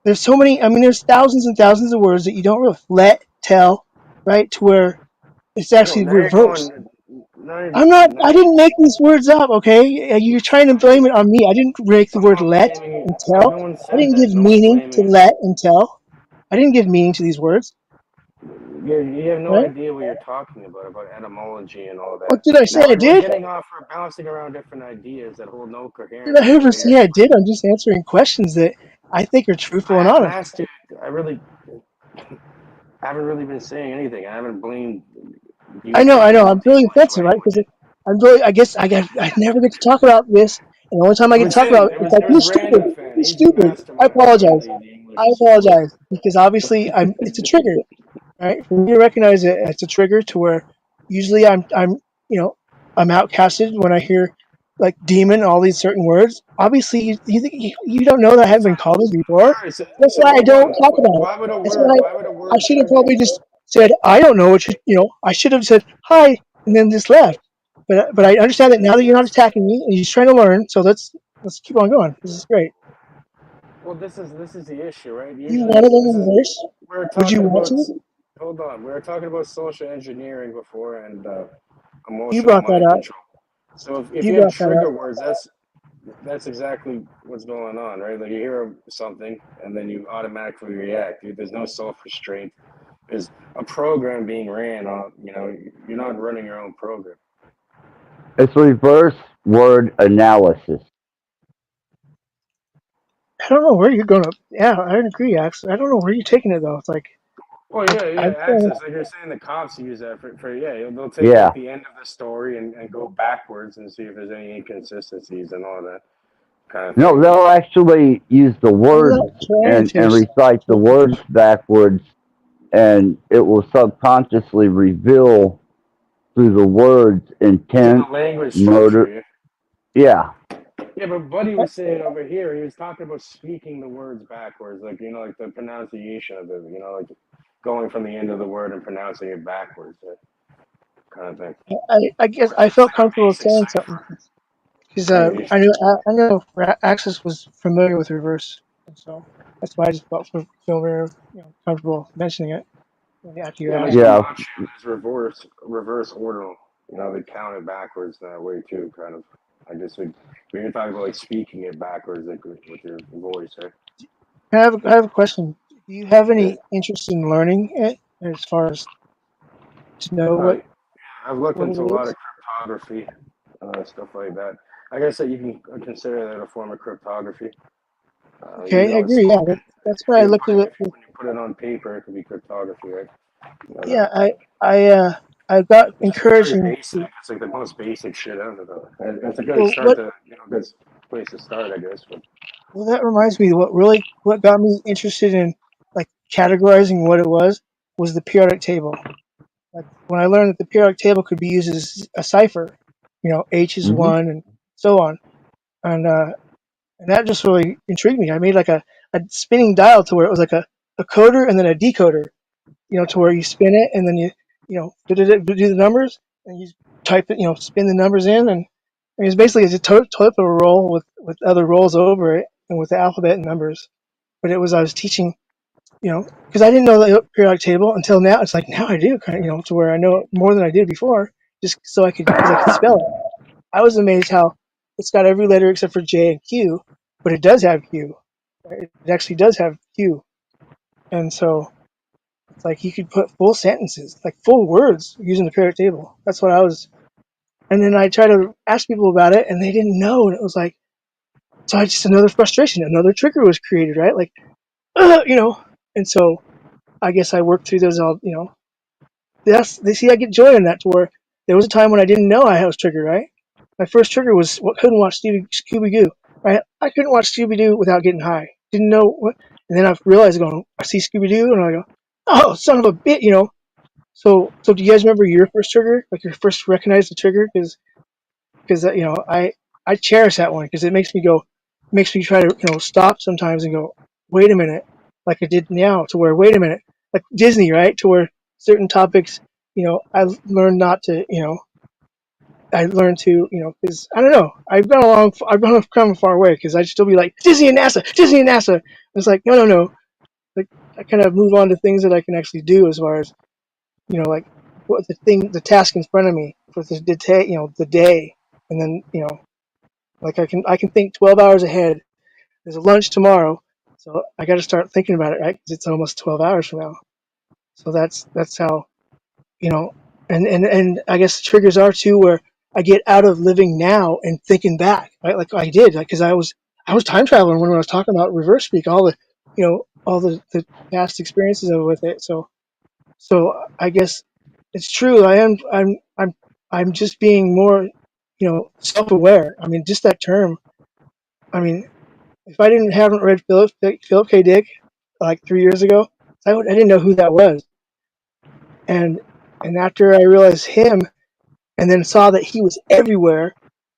There's so many. I mean, there's thousands and thousands of words that you don't really let, tell, right? To where it's actually reversed. I didn't make these words up, okay? You're trying to blame it on me. I didn't make the word let and tell. I didn't give meaning to let and tell. I didn't give meaning to these words. You have no idea what you're talking about etymology and all that. What did I say? I did? We're bouncing around different ideas that hold no coherence. Did I ever say I did? I'm just answering questions that I think are truthful and honest. I haven't really been saying anything. I haven't blamed you. I know. I'm really offensive, right? Because I never get to talk about this. And the only time I get to talk about it, it's like, he's stupid. He's stupid. I apologize. Because obviously it's a trigger, right? For me to recognize it, it's a trigger to where usually I'm outcasted when I hear like demon, all these certain words. Obviously, you don't know that I haven't been called this before. Alright, That's so why I hold don't on. talk about it. Why would a That's word? why Why would a I word should have trigger probably you? just said, I don't know what I should have said hi and then just left. But I understand that now that you're not attacking me and you're just trying to learn. So let's keep on going. This is great. Well, this is the issue, right? You Usually, want to this learn is reverse? we're Would you talking want about. to? Hold on, we were talking about social engineering before and You emotional brought that mind up. control. So if You you have brought that up. trigger words, that's exactly what's going on, right? Like you hear something and then you automatically react. There's no self-restraint. There's a program being ran on. You're not running your own program. It's reverse word analysis. I don't know where you're going to. Yeah, I agree, Ax. I don't know where you're taking it though. It's Well, like yeah, I access. Like you're saying, the cops use that for yeah. They'll take Yeah. like the end of the story and go backwards and see if there's any inconsistencies and all that kind of No, thing. But they'll actually use the I'm words not trying and to. recite the words backwards, and it will subconsciously reveal through the words through the intent, language structure, motive. yeah. Yeah. Yeah, but Buddy was saying over here, he was talking about speaking the words backwards, like like the pronunciation of it, like going from the end of the word and pronouncing it backwards, that kind of thing. I guess I It's felt like a comfortable basic saying something cipher. because Right? I know Axis was familiar with reverse, and so that's why I just feel very comfortable mentioning it after you Yeah, like asked. the Yeah. Machi is reverse ordinal. They count it backwards that way too, kind of. I guess when you're talking about like speaking it backwards, like with your voice, right? I have a question. Do you have Yeah. any interest in learning it as far as to know Uh, I've looked what it into a lot is? of cryptography, stuff like that. I guess that you can consider that a form of cryptography, even Okay, I though it's agree. Yeah, spoken. that's If why I you looked put at it, it. when you put it on paper, it could be cryptography, right? But, Yeah, I got it's just very encouraging. basic. It's like the most basic shit ever, though. And it's a good Well, start what to, good place to start, I guess. But Well, that reminds me. What got me interested in like categorizing what it was the periodic table. Like when I learned that the periodic table could be used as a cipher, H is Hmm. one and so on, and that just really intrigued me. I made like a spinning dial to where it was like a coder and then a decoder, to where you spin it and then do the numbers and you type it, spin the numbers in and it's basically it's a toilet paper roll with other rolls over it and with the alphabet and numbers. But it was I was teaching, because I didn't know the periodic table until now. It's like now I do, kind of, to where I know more than I did before, just so because I could spell it. I was amazed how it's got every letter except for J and Q, but it does have Q. Right? It actually does have Q, and so it's like you could put full sentences, like full words, using the periodic table. That's what I was. And then I tried to ask people about it, and they didn't know, and it was like, so I just another frustration, another trigger was created, right? Like, and so I guess I worked through those all, they see I get joy in that to where there was a time when I didn't know I was triggered, right? My first trigger was couldn't watch Scooby Doo, right? I couldn't watch Scooby Doo without getting high. Didn't know what, and then I realized going, I see Scooby Doo and I go, oh, son of a bit. So do you guys remember your first trigger, like your first recognized the trigger? Because I cherish that one because it makes me try to stop sometimes and go, wait a minute, like I did now, to where wait a minute, like Disney, right, to where certain topics, I learned not to, I learned to, because I don't know, I've come a far way because I'd still be like Disney and NASA, Disney and NASA. And it's like no, like I kind of move on to things that I can actually do as far as like what the task in front of me for the day, and then like I can think 12 hours ahead. There's a lunch tomorrow, so I got to start thinking about it, right? Because it's almost 12 hours from now. So that's how you know, and I guess the triggers are too where I get out of living now and thinking back, right? Like I did, because I was time traveling when I was talking about reverse speak, all the all the past experiences with it. So I guess it's true. I'm just being more self-aware. I mean, just that term. I mean, if I haven't read Philip K. Dick like 3 years ago, I didn't know who that was. And after I realized him, and then saw that he was everywhere,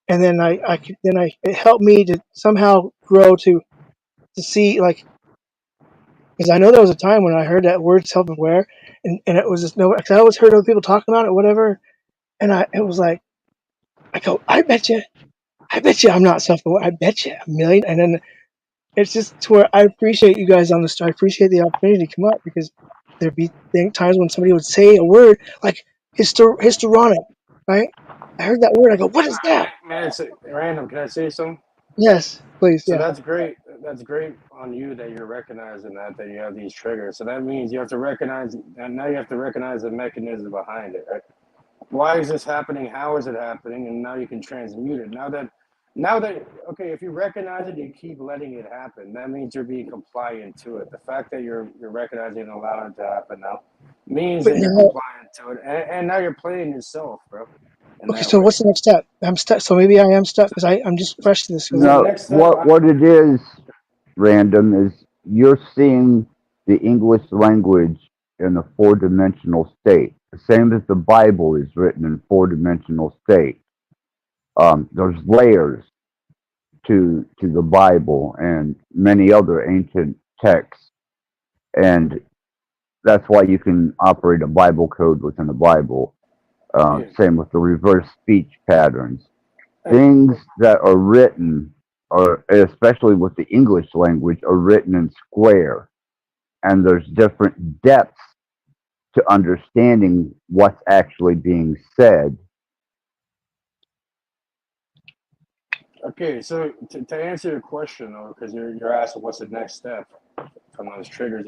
and then it helped me to somehow grow to see, like, because I know there was a time when I heard that word self-aware, and it was just no, because I always heard other people talking about it, whatever, and it was like, I go, I bet you I'm not self-aware. I bet you a million, and then it's just to where I appreciate you guys on the show. I appreciate the opportunity to come up, because there'd be times when somebody would say a word like histrionic, right? I heard that word. I go, what is that? Man, it's random. Can I say something? Yes, please. So Yeah. that's great. That's great on you that you're recognizing that you have these triggers. So that means you have to recognize, and now you have to recognize the mechanism behind it, right? Why is this happening? How is it happening? And now you can transmute it. Now that okay, if you recognize it, you keep letting it happen. That means you're being compliant to it. The fact that you're recognizing and allowing it to happen now means But that you're now, compliant to it, and now you're playing yourself, bro. In okay, that so way. what's the next step? I'm stuck. So maybe I am stuck because I'm just fresh to this. So the No, next step, what it is, random, is you're seeing the English language in a four-dimensional state, the same as the Bible is written in four-dimensional state. There's layers to the Bible and many other ancient texts, and that's why you can operate a Bible code within the Bible. yeah. Same with the reverse speech patterns. Things that are written, or especially with the English language, are written in square, and there's different depths to understanding what's actually being said. Okay, so to answer your question, though, because you're asking what's the next step from those triggers.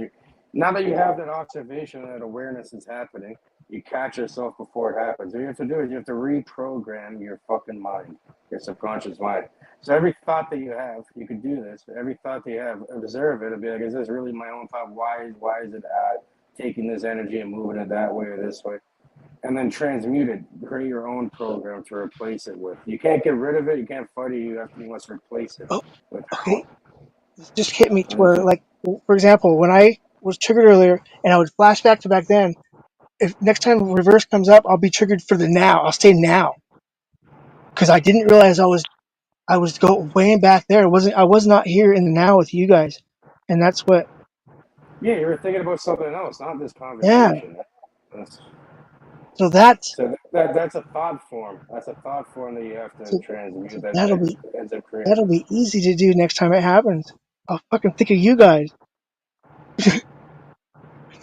Now that you have that observation, that awareness is happening, you catch yourself before it happens. What you have to do is you have to reprogram your fucking mind, your subconscious mind. So every thought that you have, you can do this. Every thought that you have, observe it and be like, is this really my own thought? Why is it taking this energy and moving it that way or this way? And then transmute it, create your own program to replace it with. You can't get rid of it, you can't fight it, you must replace it Oh, with your okay. own. This just hit me to where, Okay. like, for example, when I was triggered earlier, and I would flash back to back then. If next time reverse comes up, I'll be triggered for the now. I'll stay now because I didn't realize I was going way back there. I was not here in the now with you guys, and that's what. Yeah, you were thinking about something else, not this Yeah. conversation. That's, So that's that's a thought form. That's a thought form that you have to so, transmute so that ends up creating. that'll be easy to do next time it happens. I'll fucking think of you guys.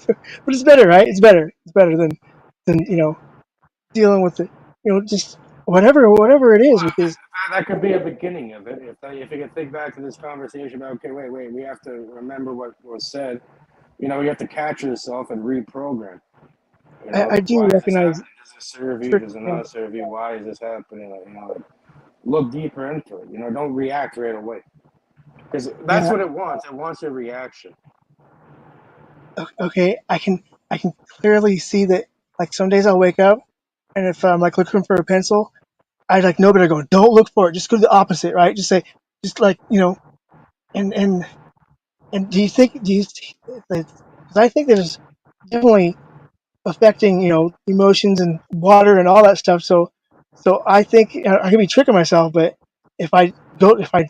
But it's better, right? It's better. It's better than dealing with it. Just whatever it is, because That could be a beginning of it. If you can think back to this conversation about, okay, wait, we have to remember what was said. You have to catch yourself and reprogram. I do Why is this recognize happening? Does it serve you? trick. Does it Yeah, not serve you? Why is this happening? Look deeper into it. Don't react right away. Because that's yeah. what it wants. It wants a reaction. Okay, I can clearly see that. Like some days I'll wake up, and if I'm like looking for a pencil, I like no better go. Don't look for it. Just go to the opposite, right? Just say, just like and and and because I think that it's definitely affecting emotions and water and all that stuff. So I think I can be tricking myself, but if I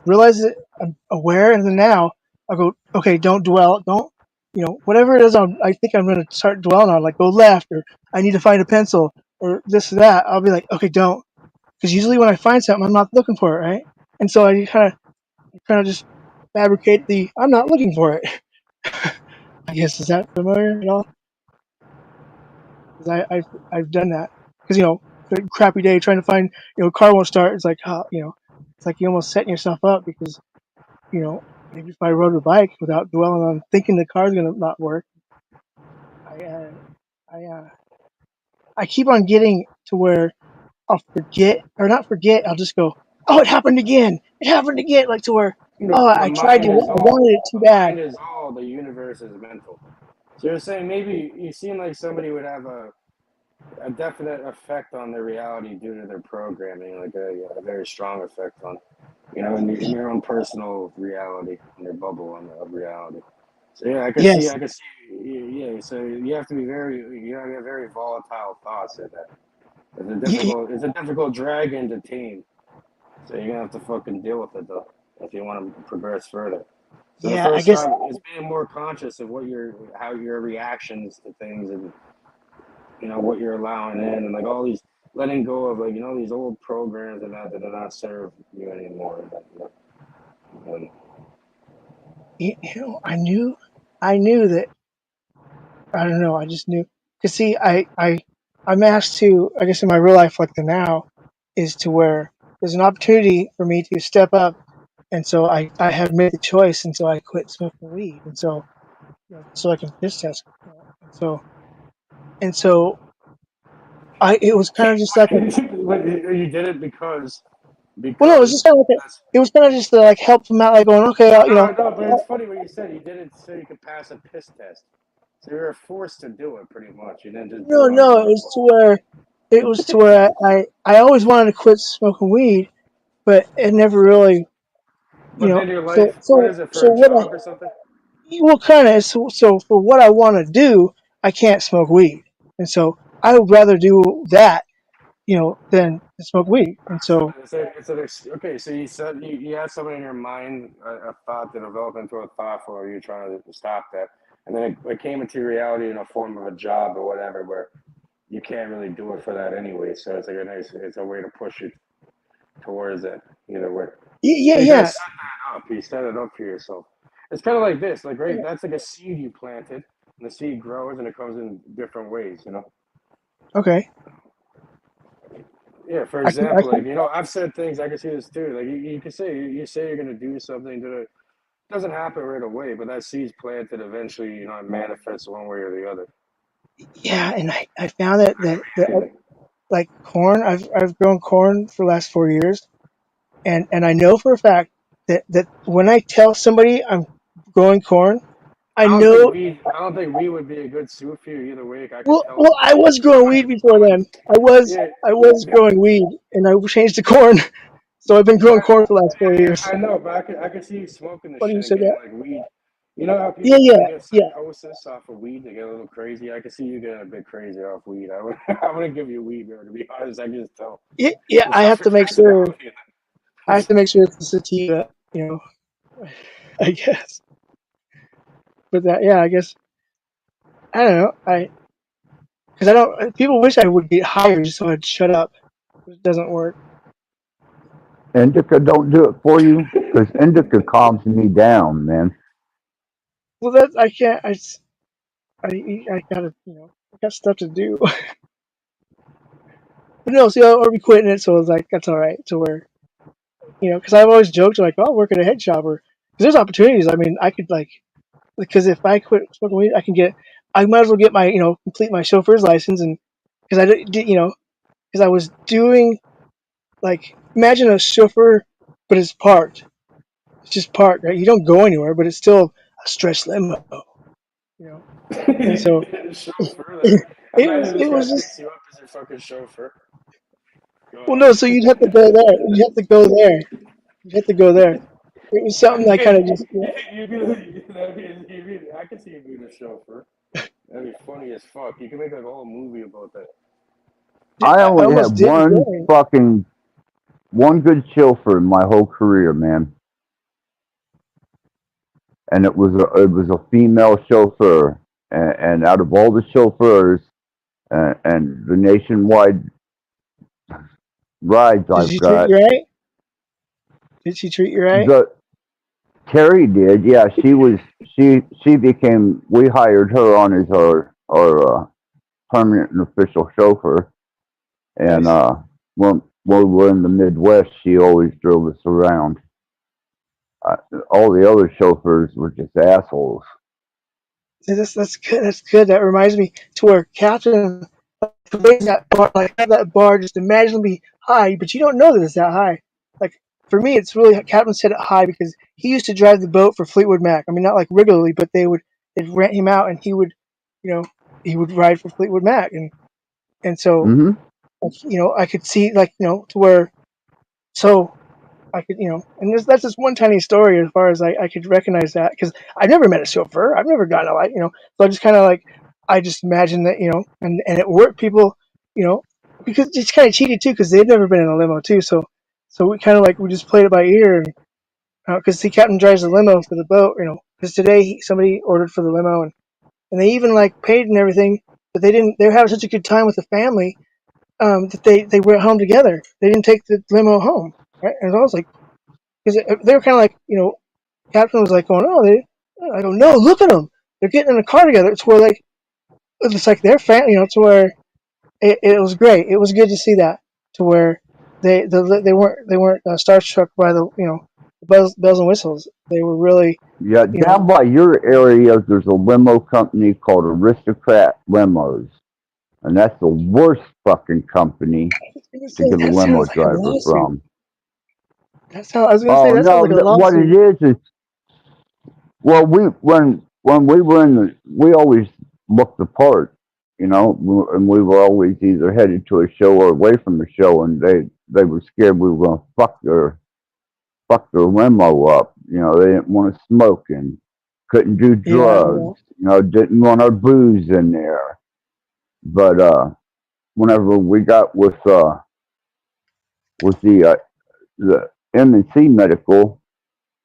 realize it, I'm aware in the now. I'll go, okay, don't dwell, don't whatever it is. I think I'm going to start dwelling on, like go left, or I need to find a pencil, or this or that. I'll be like, okay, don't, because usually when I find something, I'm not looking for it, right? And so I kind of just fabricate the I'm not looking for it. I guess, is that familiar at all? Because I've done that. Because a crappy day trying to find car won't start. It's like it's like you almost setting yourself up, because maybe if I rode a bike without dwelling on thinking the car's gonna not work, I uh, I I keep on getting to where I'll forget, or not forget. I'll just go, oh, it happened again. It happened again. Like to where, oh, The I mind is wanted all. it too The bad. mind is all. The universe is mental. So you're saying maybe you seem like somebody would have a definite effect on their reality due to their programming, like a very strong effect on, in your own personal reality, in your bubble of reality. So yeah, Yes, I could see, yeah. So you have to be you have very volatile thoughts in that. It's a difficult dragon to tame. So you're gonna have to fucking deal with it though if you want to progress further. So the Yeah, I first guess. time is being more conscious of how your reactions to things and what you're allowing in and like all these letting go of like these old programs and that do not serve you anymore. And, I knew that. I don't know. I just knew. Cause see, I'm asked to. I guess in my real life, like the now, is to where there's an opportunity for me to step up, and so I have made the choice, and so I quit smoking weed, and so so I can piss test, and so it was kind of just like but you did it because well, no, it was just kind of like that's it was kind of just to like help them out, like going, okay, no, but it's funny what you said. You did it so you could pass a piss test. So you were forced to do it pretty much. You didn't just do it on no, your own. it was to where I always wanted to quit smoking weed, but it never really, But then your so life, what is it for a what job or something? kind of so for what I want to do, I can't smoke weed, and so I would rather do that, than smoke weed, and so Okay, so you said you had something in your mind, a thought that developed into a thought for you trying to stop that, and then it came into reality in a form of a job or whatever, where you can't really do it for that anyway. So it's like it's a way to push you towards it either way. So you kind of yeah, set that up. You set it up for yourself. It's kind of like this, like right. That's like a seed you planted, and the seed grows, and it comes in different ways. okay, Yeah, for I example, like can I've said things. I can see this too. Like you can say you're gonna do something that it doesn't happen right away, but that seed's planted. Eventually, it manifests one way or the other. yeah, and I found that like corn, I've grown corn for the last 4 years, and I know for a fact that when I tell somebody I'm growing corn, I know. I don't think weed would be a good suit for you either way. I could Well, tell. well, I was growing weed before then. Yeah, I was growing weed, and I changed to corn. So I've been growing corn for the last 4 years. I know, but I could see you smoking the Funny you shit and said getting that. like weed. You know how Yeah, people kind of yeah, get yeah, psychosis off of weed? They get a little crazy. I could see you getting a bit crazy off weed. I wouldn't give you weed, bro. To be honest, I can just tell. yeah, yeah. It's not for your personality. I have to make sure it's a sativa. I guess. But yeah, I guess I don't know. Because I don't. People wish I would get higher just so I'd shut up. It doesn't work. Indica don't do it for you because indica calms me down, man. Well, that I can't. I gotta. I got stuff to do. But no, see, I'll be quitting it, so it's like that's all right. To where because I've always joked like, oh, I'll work at a head shop, or because there's opportunities. I mean, I could because if I quit smoking weed, I might as well get my complete my chauffeur's license, and because I did because I was doing like imagine a chauffeur, but it's parked. It's just parked, right? You don't go anywhere, but it's still a stretch limo, you know. And so Chauffeur. Imagine it this guy was just picks you up as your fucking chauffeur. well, God. no. So you'd have to go there. You have to go there. You have to go there. It was something I kind of just I can see you being a chauffeur. That'd be funny as fuck. You can make like a whole movie about that. I I only almost had didn't. one good chauffeur in my whole career, man, and it was a female chauffeur. And out of all the chauffeurs and the nationwide rides Did I've she treat got, you right? Did she treat you right? the Terry did. Yeah, she became. We hired her on as our permanent and official chauffeur, and Nice. when we were in the Midwest, she always drove us around. Uh, all the other chauffeurs were just assholes. See, that's good. That's good. That reminds me to where Captain raise that bar, like have that bar just imaginably high, but you don't know that it's that high. Like for me, it's really Captain set it high because he used to drive the boat for Fleetwood Mac. I mean, not like regularly, but they'd rent him out, and you know, he would ride for Fleetwood Mac, and so Hmm. I could see to where so I could and that's just one tiny story as far as I could recognize that because I've never met a chauffeur, I've never gotten a light, so I just kind of like I just imagine that and it worked people, because it's kind of cheated too because they've never been in a limo too, so So we kind of like we just played it by ear, because the captain drives the limo for the boat, because today somebody ordered for the limo, and they even like paid and everything, but they didn't. They were having such a good time with the family, that they went home together. They didn't take the limo home, right? And I was like, because they were kind of like, captain was like going, oh, I go, no, look at them, they're getting in a car together. It's where like it's like their family, to where it was great. It was good to see that, to where they weren't starstruck by the bells and whistles. They were really Yeah, you know down by your area, there's a limo company called Aristocrat Limos, and that's the worst fucking company to get a that limo sounds like a driver lawsuit. from. That's how I was gonna say. Oh That sounds no, like a what it lawsuit. is well, when we were in the, we always looked the part, and we were always either headed to a show or away from the show, and they were scared we were gonna fuck their limo up. They didn't want to smoke and couldn't do Yeah, drugs. Didn't want our booze in there. But whenever we got with the M&C Medical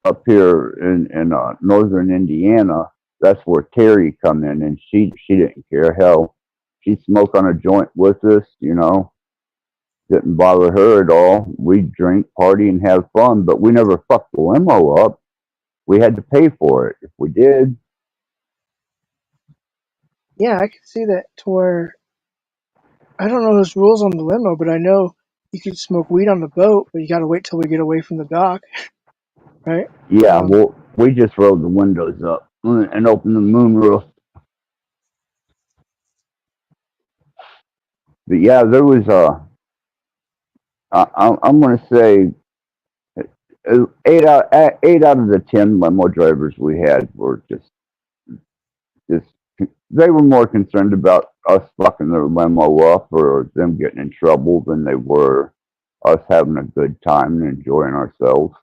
up here in northern Indiana, that's where Terry come in, and she didn't care. Hell, she'd smoke on a joint with us. Didn't bother her at all. We'd drink, party, and have fun, but we never fucked the limo up. We had to pay for it. If we did, yeah, I can see that. To where I don't know those rules on the limo, but I know you can smoke weed on the boat, but you got to wait till we get away from the dock, right? yeah, well, we just rolled the windows up and opened the moonroof. But yeah, there was I'm gonna say 8 out of the 10 limo drivers we had were just they were more concerned about us fucking their limo up or them getting in trouble than they were us having a good time and enjoying ourselves.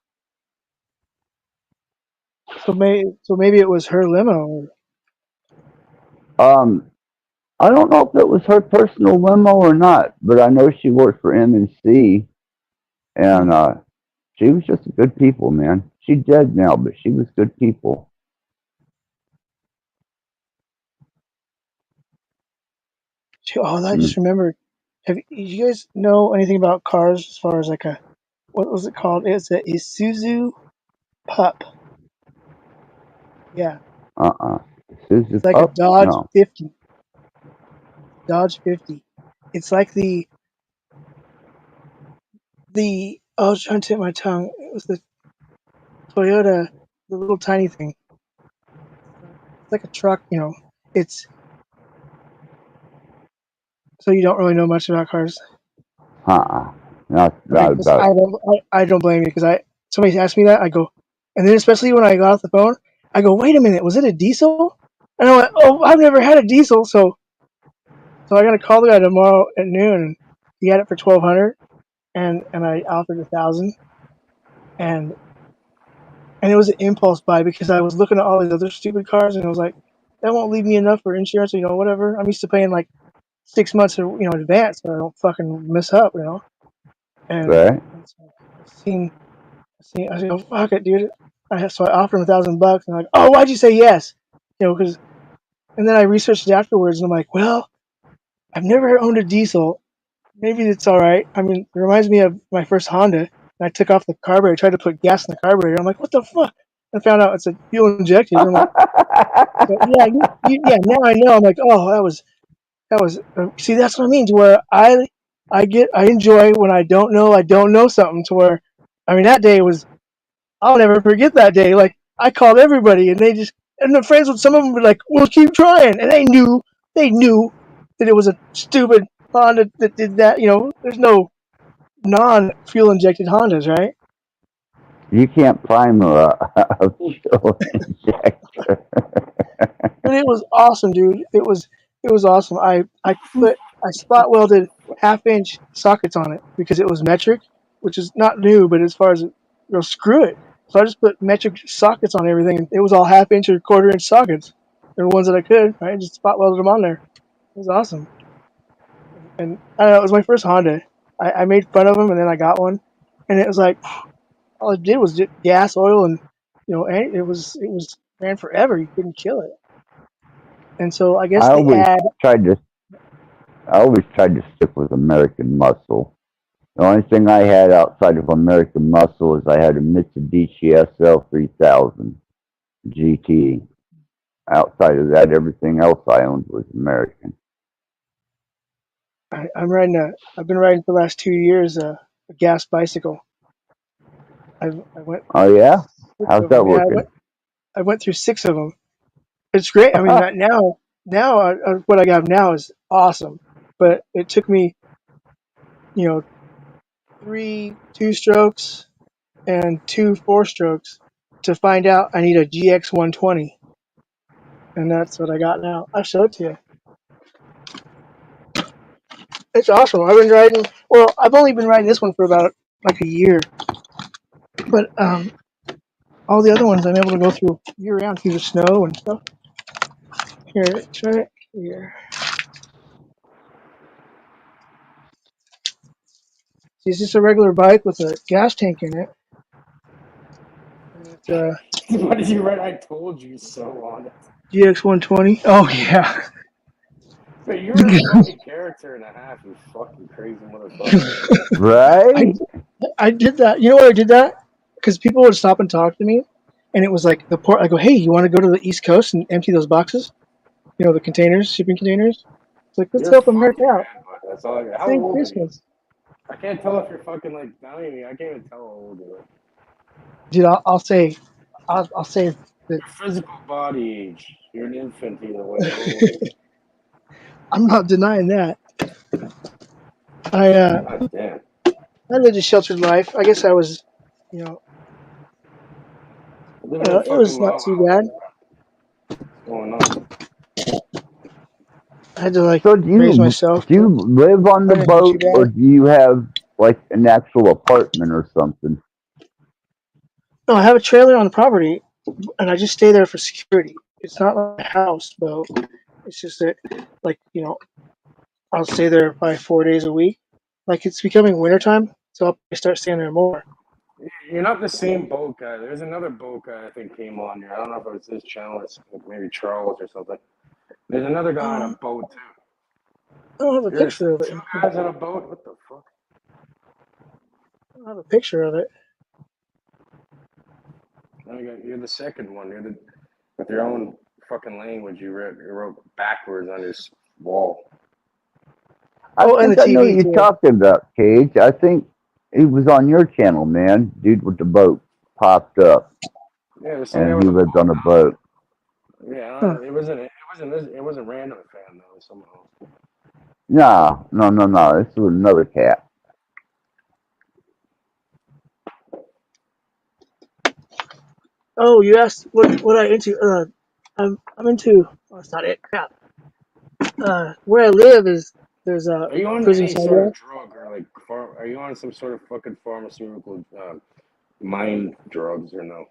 So maybe it was her limo. Um, I don't know if it was her personal limo or not, but I know she worked for M&C, and she was just good people, man. She's dead now, but she was good people. I just remembered. You guys know anything about cars as far as like what was it called? It's a Isuzu Pup. Yeah, it's like a Dodge No. 50. Dodge 50. It's like the I was trying to tip my tongue. It was the Toyota, the little tiny thing. It's like a truck, It's so you don't really know much about cars. Not Okay, 'cause about. I don't blame you, because somebody asked me that, I go, and then especially when I got off the phone, I go, wait a minute, was it a diesel? And I went, oh, I've never had a diesel, so I got to call the guy tomorrow at noon, and he had it for $1,200, and I offered $1,000, and it was an impulse buy because I was looking at all these other stupid cars, and I was like, that won't leave me enough for insurance, whatever. I'm used to paying like 6 months, in advance, so I don't fucking mess up, And Right. so I said, oh, fuck it, dude. So I offered him $1,000, and I'm like, oh, why'd you say yes? Because, and then I researched it afterwards, and I'm like, well, I've never owned a diesel. Maybe it's all right. I mean, it reminds me of my first Honda. And I took off the carburetor, tried to put gas in the carburetor. I'm like, what the fuck? I found out it's a fuel injected. I'm like, yeah, yeah. Now I know. I'm like, oh, that was. See, that's what I mean. To where I enjoy when I don't know something. To where, I mean, that day was. I'll never forget that day. Like, I called everybody, and the friends with some of them were like, "We'll keep trying," and they knew that it was a stupid Honda that did that. There's no non-fuel injected Hondas, right? You can't prime a fuel injector. But it was awesome, dude. It was awesome. I spot welded 1/2 inch sockets on it because it was metric, which is not new, but as far as screw it. So I just put metric sockets on everything, and it was all 1/2 inch or 1/4 inch sockets. They were ones that I could. I just spot welded them on there. It was awesome. And I don't know, it was my first Honda. I made fun of them, and then I got one, and it was like all it did was just gas, oil, and and it ran forever. You couldn't kill it, and so I guess I they always add. tried to I always tried to stick with American Muscle. The only thing I had outside of American Muscle is I had a Mitsubishi SL3000 GT. Outside of that, everything else I owned was American. I've been riding for the last 2 years a gas bicycle. I went. Oh yeah, Six how's of that them. Yeah, working? I went through 6 of them. It's great. I mean, what I have now is awesome. But it took me, 3 2-strokes and 2 4-strokes to find out I need a GX 120, and that's what I got now. I'll show it to you. It's awesome. I've been riding. Well, I've only been riding this one for about like a year, but all the other ones I'm able to go through year round through the snow and stuff. Here, try it here. It's just a regular bike with a gas tank in it. And it's What did you write? I told you so on it. GX 120. Oh yeah. But you're a fucking character and a half, you fucking crazy motherfucker. Right? I did that. You know why I did that? Because people would stop and talk to me, and it was like the port. I go, hey, you want to go to the East Coast and empty those boxes? The containers, shipping containers. It's like, let's You're help America fucking out. mad, but that's all I got. How Thank old are you? Christmas. I can't tell if you're fucking like dying me. I can't even tell how old you are. Dude, I'll say that. Your physical body age. You're an infant either way. How old are you? I'm not denying that. I God damn. I lived a sheltered life. I guess I was, Living in it was fucking not La too La bad. Land, bro. What's going on? I had to So raise myself. do you live on the It wasn't boat, too or bad. do you have like an actual apartment or something? No, I have a trailer on the property, and I just stay there for security. It's not like a house boat. It's just that, I'll stay there probably 4 days a week. Like it's becoming wintertime, so I'll start staying there more. You're not the same boat guy. There's another boat guy I think came on here. I don't know if it was this channel or maybe Charles or something. There's another guy on a boat too. I don't have a There's picture of it. two guys on a boat. What the fuck? I don't have a picture of it. You're the second one. You're with your own fucking language. You wrote backwards on his wall. I and think the I know TV what too. you're talking about, Cage. I think he was on your channel, man. Dude with the boat popped up, Yeah, there's some guy and with he a lived boat. on a boat. Yeah, Huh. it wasn't random fan though. It was someone else. No. This was another cat. Oh, you asked what I into. I'm into. Oh, that's not it. Crap. Where I live there's a Are you on prison any sort of sidewalk. drug or like are you on some sort of fucking pharmaceutical mind drugs or no?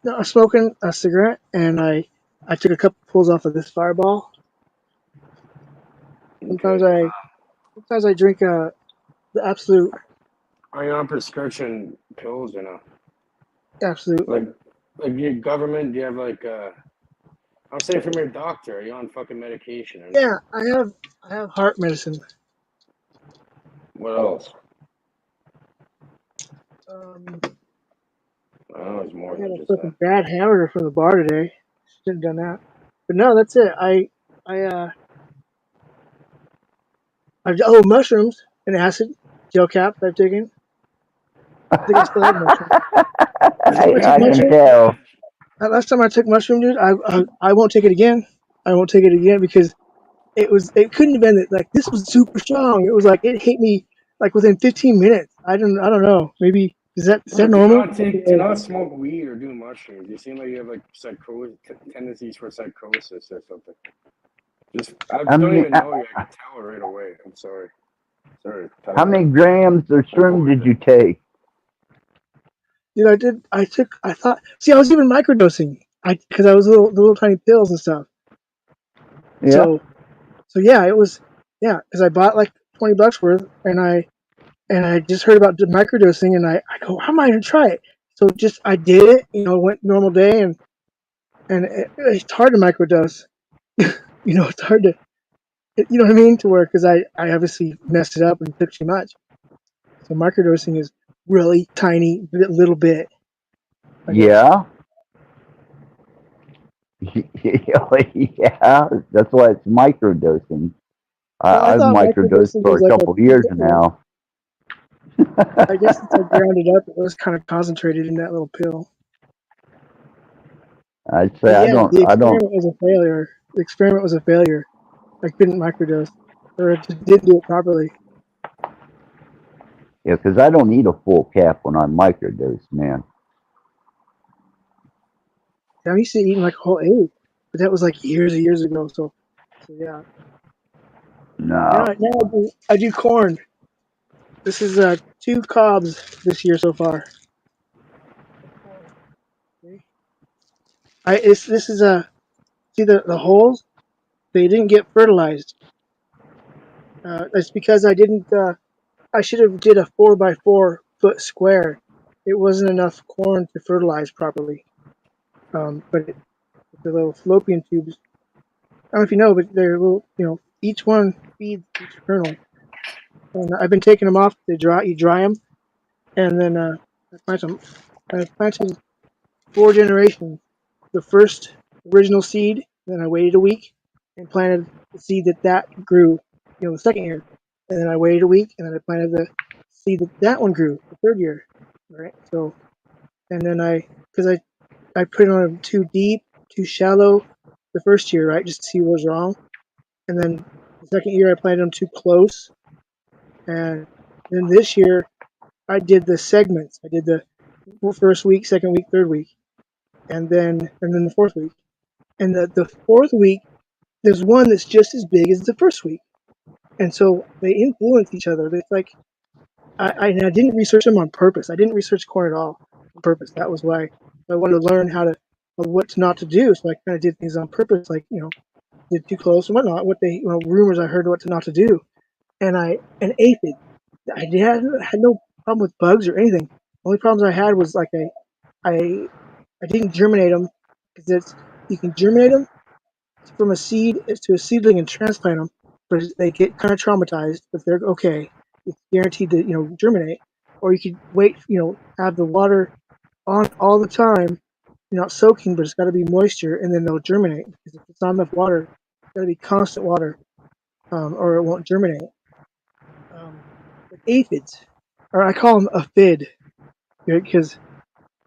No, I'm smoking a cigarette, and I took a couple pulls off of this Fireball. Sometimes Okay. I drink the absolute Are you on prescription pills or no? absolute. Like your government? Do you have like I'm saying from your doctor? Are you on fucking medication or no? Yeah, I have heart medicine. What else? Oh, it's more I got than a just that. fucking bad hamburger from the bar today. Shouldn't have done that. But no, that's it. Mushrooms and acid gel caps I've taken. I think I still have mushrooms. I can tell. Last time I took mushroom, dude, I won't take it again. I won't take it again because it couldn't have been that, like, this was super strong. It was like it hit me like within 15 minutes. I don't know. Maybe is that Do normal? not smoke weed or do mushrooms. You seem like you have like tendencies for psychosis or something. I don't even know you. I can tell it right away. I'm sorry. How many grams of shroom did you take? Dude, I thought. See, I was even microdosing. Because I was little tiny pills and stuff. Yeah. So yeah, it was, yeah. Because I bought like $20 worth, and I and I just heard about the microdosing, and I go, how am I gonna try it? So just I did it, went normal day, and it's hard to microdose. It's hard to, you know what I mean, to work because I obviously messed it up and took too much. So microdosing is really tiny, little bit. Yeah. Yeah, that's why it's microdosing. Well, I I've thought microdosed microdosing for was a like couple of years now. I guess since I ground it up, it was kind of concentrated in that little pill. I'd say But I yeah, the don't. experiment was a failure. The experiment was a failure. I couldn't microdose, or I just didn't do it properly. Yeah, because I don't need a full cap when I microdose, man. I'm used to eating like a whole egg, but that was like years and years ago. So yeah. No. Now I do corn. This is 2 cobs this year so far. This is see the holes, they didn't get fertilized. That's because I didn't. I should have did a 4x4 foot square. It wasn't enough corn to fertilize properly. But the little fallopian tubes. I don't know if you know, but they're little. Each one feeds each kernel. And I've been taking them off. You dry them, and then I planted 4 generations. The first original seed. Then I waited a week and planted the seed that grew. The second year, and then I waited a week, and then I planted the seed that one grew the third year. Right. So, and then because I put it on too deep, too shallow the first year, right, just to see what was wrong. And then the second year I planted them too close. And then this year I did the segments. I did the first week, second week, third week, and then the fourth week. And the fourth week, there's one that's just as big as the first week. And so they influence each other. It's like I didn't research them on purpose. I didn't research corn at all on purpose. That was why I wanted to learn what not to do. So I kind of did things on purpose, like did too close and whatnot. What they rumors I heard what not to do, and an aphid. I had no problem with bugs or anything. The only problems I had was like I didn't germinate them because you can germinate them from a seed to a seedling and transplant them, but they get kind of traumatized. But they're okay. It's guaranteed to germinate. Or you could wait, have the water on all the time, not soaking, but it's got to be moisture, and then they'll germinate. Because if it's not enough water, it's got to be constant water, or it won't germinate. But aphids, or I call them a fid, because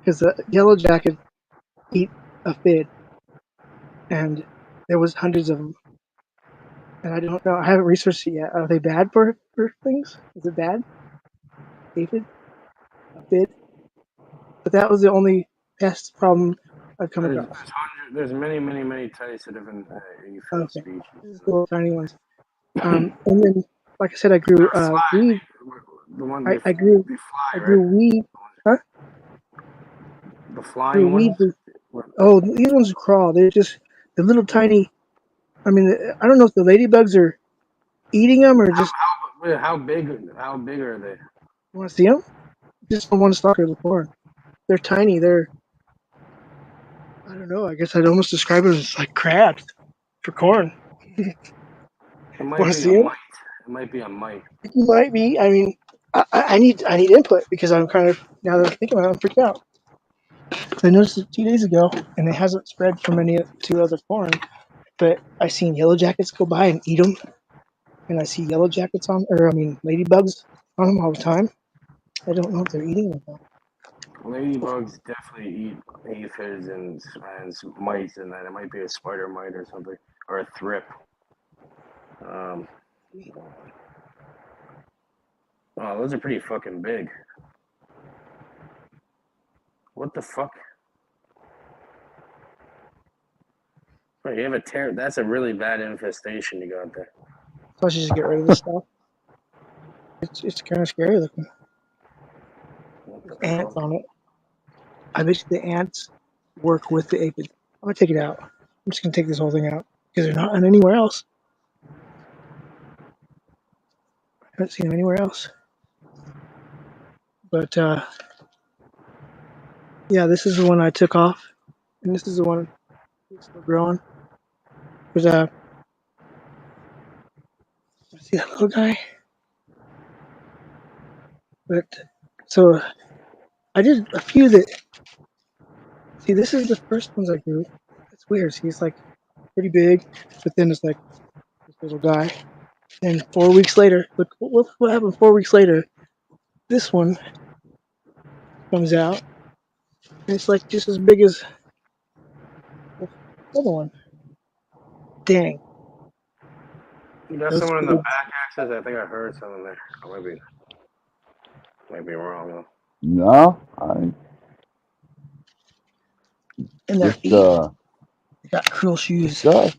the yellow jacket eat a fid, and there was hundreds of them. And I don't know. I haven't researched it yet. Are they bad for things? Is it bad? Aphid? A fid? But that was the only pest problem I've come across. There's many types of different aphid species. These little tiny ones. And then, like I said, I grew weed. The one I grew weed. Huh? The flying weed. ones? These ones crawl. They're just the little tiny. I mean, I don't know if the ladybugs are eating them or just. How big are they? You want to see them? Just on one stalk of the corn. They're tiny. I don't know. I guess I'd almost describe it as like crabs for corn. Want to see them? It might be a mite. It might be. I mean, I need input because I'm kind of, now that I'm thinking about it, I'm freaked out. I noticed it 2 days ago, and it hasn't spread from any to other corn. But I've seen yellow jackets go by and eat them, and I see ladybugs on them all the time. I don't know if they're eating them. Ladybugs definitely eat aphids and mites, and then it might be a spider mite or something, or a thrip. Those are pretty fucking big. What the fuck? Oh, you have a tear. That's a really bad infestation you got there. So I should just get rid of this stuff. It's kind of scary looking. There's ants on it. I bet the ants work with the aphid. I'm gonna take it out. I'm just gonna take this whole thing out because they're not on anywhere else. I haven't seen them anywhere else. But yeah, this is the one I took off, and this is the one that's still growing. There's see that little guy. But so I did a few that. See, this is the first ones I grew. It's weird. He's like pretty big, but then it's like this little guy. And 4 weeks later, look what happened. 4 weeks later, this one comes out, and it's like just as big as the other one. Dang. You got Those someone in the kids. back axis? I think I heard something there. I might be wrong though. No, I And they're just eating. They got cruel shoes. stuff.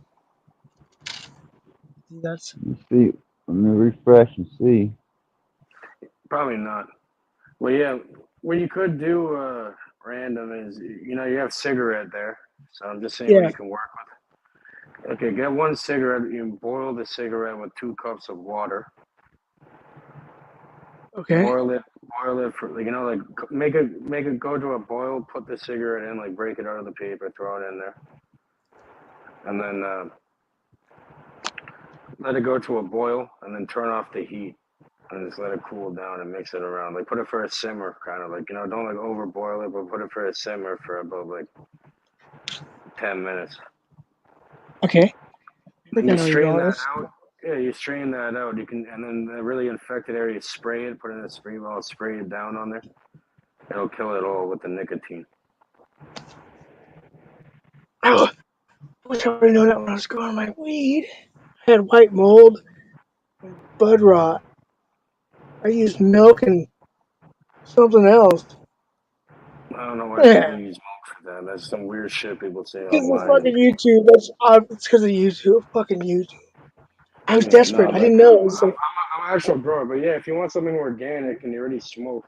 That's Let me see. Let me refresh and see. Probably not. Well, yeah. What you could do, random, is you have cigarette there. So I'm just saying what yeah. you can work with. Okay, get one cigarette. You boil the cigarette with 2 cups of water. Okay. Boil it for make it go to a boil. Put the cigarette in, like break it out of the paper, throw it in there, and then let it go to a boil, and then turn off the heat, and just let it cool down and mix it around. Like put it for a simmer, kind of like don't like over boil it, but put it for a simmer for about like 10 minutes. Okay. And you strain that out. Yeah, you strain that out. You can, and then the really infected area, spray it. Put it in a spray bottle, spray it down on there. It'll kill it all with the nicotine. Oh, I wish I would have known that when I was growing my weed. I had white mold and bud rot. I used milk and something else. I don't know why people use milk for that. That's some weird shit people say Because of online. fucking YouTube. It's because of YouTube. Fucking YouTube. I was Yeah, desperate. no, I but didn't know. It was like, I'm an actual grower. But yeah, if you want something organic and you already smoke,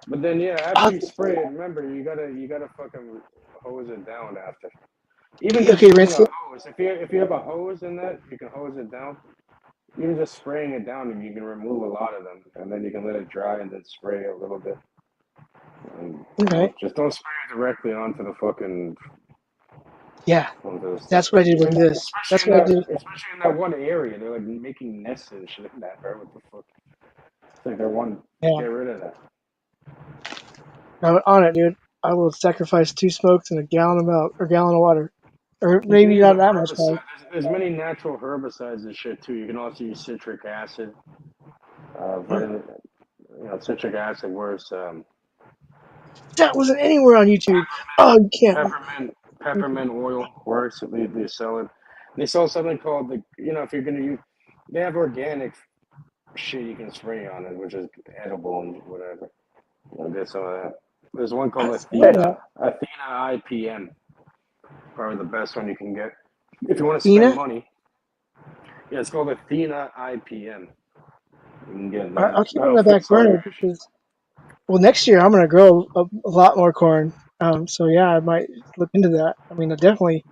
but then yeah, after you spray it, remember you gotta fucking hose it down after. Even just okay, using rinse a it. hose. If you have a hose in that, you can hose it down. Even just spraying it down, and you can remove a lot of them, and then you can let it dry and then spray a little bit. And, Okay. just don't spray it directly onto the fucking. Yeah. Onto the That's what I did with this. That's what I did. Especially in that one area, they're like making nests and shit in that. Right? What the fuck? It's like they want to Yeah. get rid of that. I'm on it, dude. I will sacrifice 2 smokes and a gallon of milk or gallon of water, or maybe not that much. There's many natural herbicides and shit too. You can also use citric acid. Citric acid works. That wasn't anywhere on YouTube. Oh, you can't. Peppermint oil works. They sell it. They sell something called if you're gonna use, they have organic shit you can spray on it, which is edible and whatever. Get some of that. There's one called Athena IPM. Probably the best one you can get if you want to spend money. Yeah, it's called Athena IPM. You can get that. I'll keep it on the back burner because, well, next year I'm gonna grow a lot more corn. So yeah, I might look into that. I mean, definitely.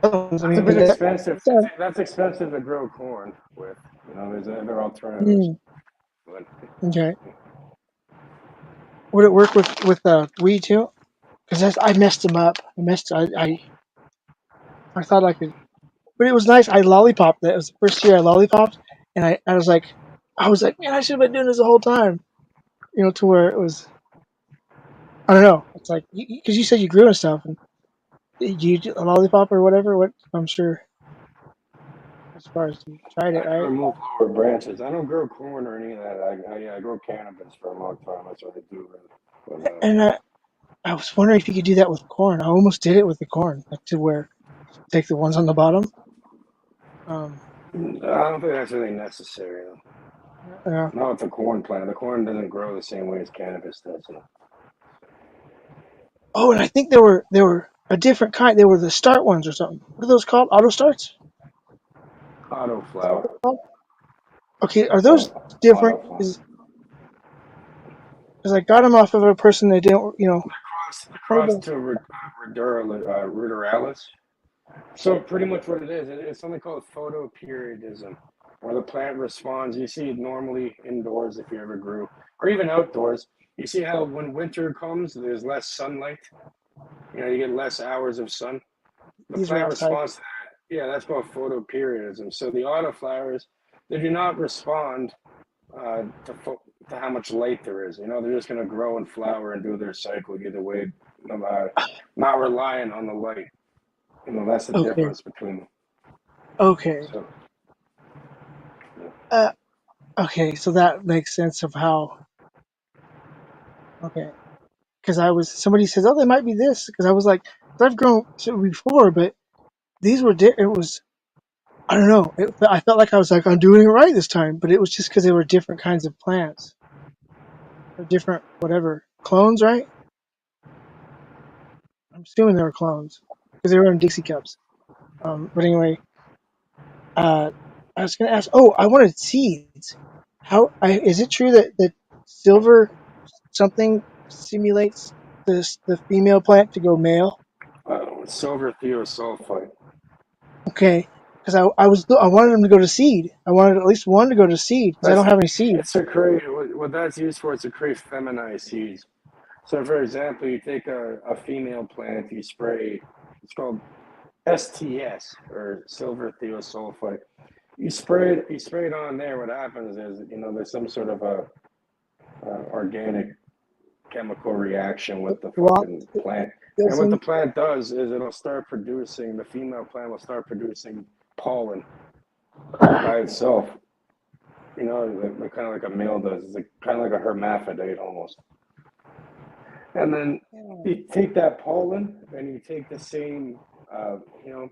That's a bit expensive. That's expensive to grow corn with. There's other alternatives. Okay. Would it work with weed too? Because I messed them up. I thought I could, but it was nice. I lollipopped it. It was the first year I lollipopped, and I was like, man, I should have been doing this the whole time. To where it was. I don't know. It's like because you said you grew and stuff, and you do a lollipop or whatever. What I'm sure. As far as you tried it, right? Remove lower branches. I don't grow corn or any of that. I grow cannabis for a long time. That's what I do. But, and I was wondering if you could do that with corn. I almost did it with the corn, like to where take the ones on the bottom. I don't think that's really necessary. Yeah. Not with the corn plant. The corn doesn't grow the same way as cannabis does. Oh, and I think they were a different kind. They were the start ones or something. What are those called? Auto starts? Auto flower. Okay, are those different? Because I got them off of a person that didn't, The cross to ruderalis. So pretty much what it is, it's something called photoperiodism, where the plant responds. You see it normally indoors if you ever grew, or even outdoors. You see how when winter comes, there's less sunlight. You know, you get less hours of sun. The These are plant outside. responds to that. Yeah, that's called photoperiodism. So the autoflowers, they do not respond to how much light there is. You know, they're just going to grow and flower and do their cycle either way, not relying on the light. You know, that's the Okay. difference between them. Okay. So, Okay. So that makes sense of how. Okay. Because somebody says, oh, they might be this. Because I was like, 'cause I've grown before, but these were, it was, I don't know. I felt like I was like, I'm doing it right this time. But it was just because they were different kinds of plants. Or different, whatever. Clones, right? I'm assuming they were clones. Because they were in Dixie cups. But anyway, I was going to ask, oh, I wanted seeds. Is it true that silver something simulates the female plant to go male? silver thiosulfite. Okay, because I wanted them to go to seed. I wanted at least one to go to seed because I don't have any seed. It's to create, what that's used for is to create feminized seeds. So, for example, you take a female plant, you spray, it's called STS, or silver thiosulfite. You spray it on there. What happens is, you know, there's some sort of a organic chemical reaction with the fucking plant. And what the plant does is it'll start producing, the female plant will start producing pollen by itself. You know, like kind of like a male does. It's like kind of like a hermaphrodite almost. And then you take that pollen and you take the same, you know,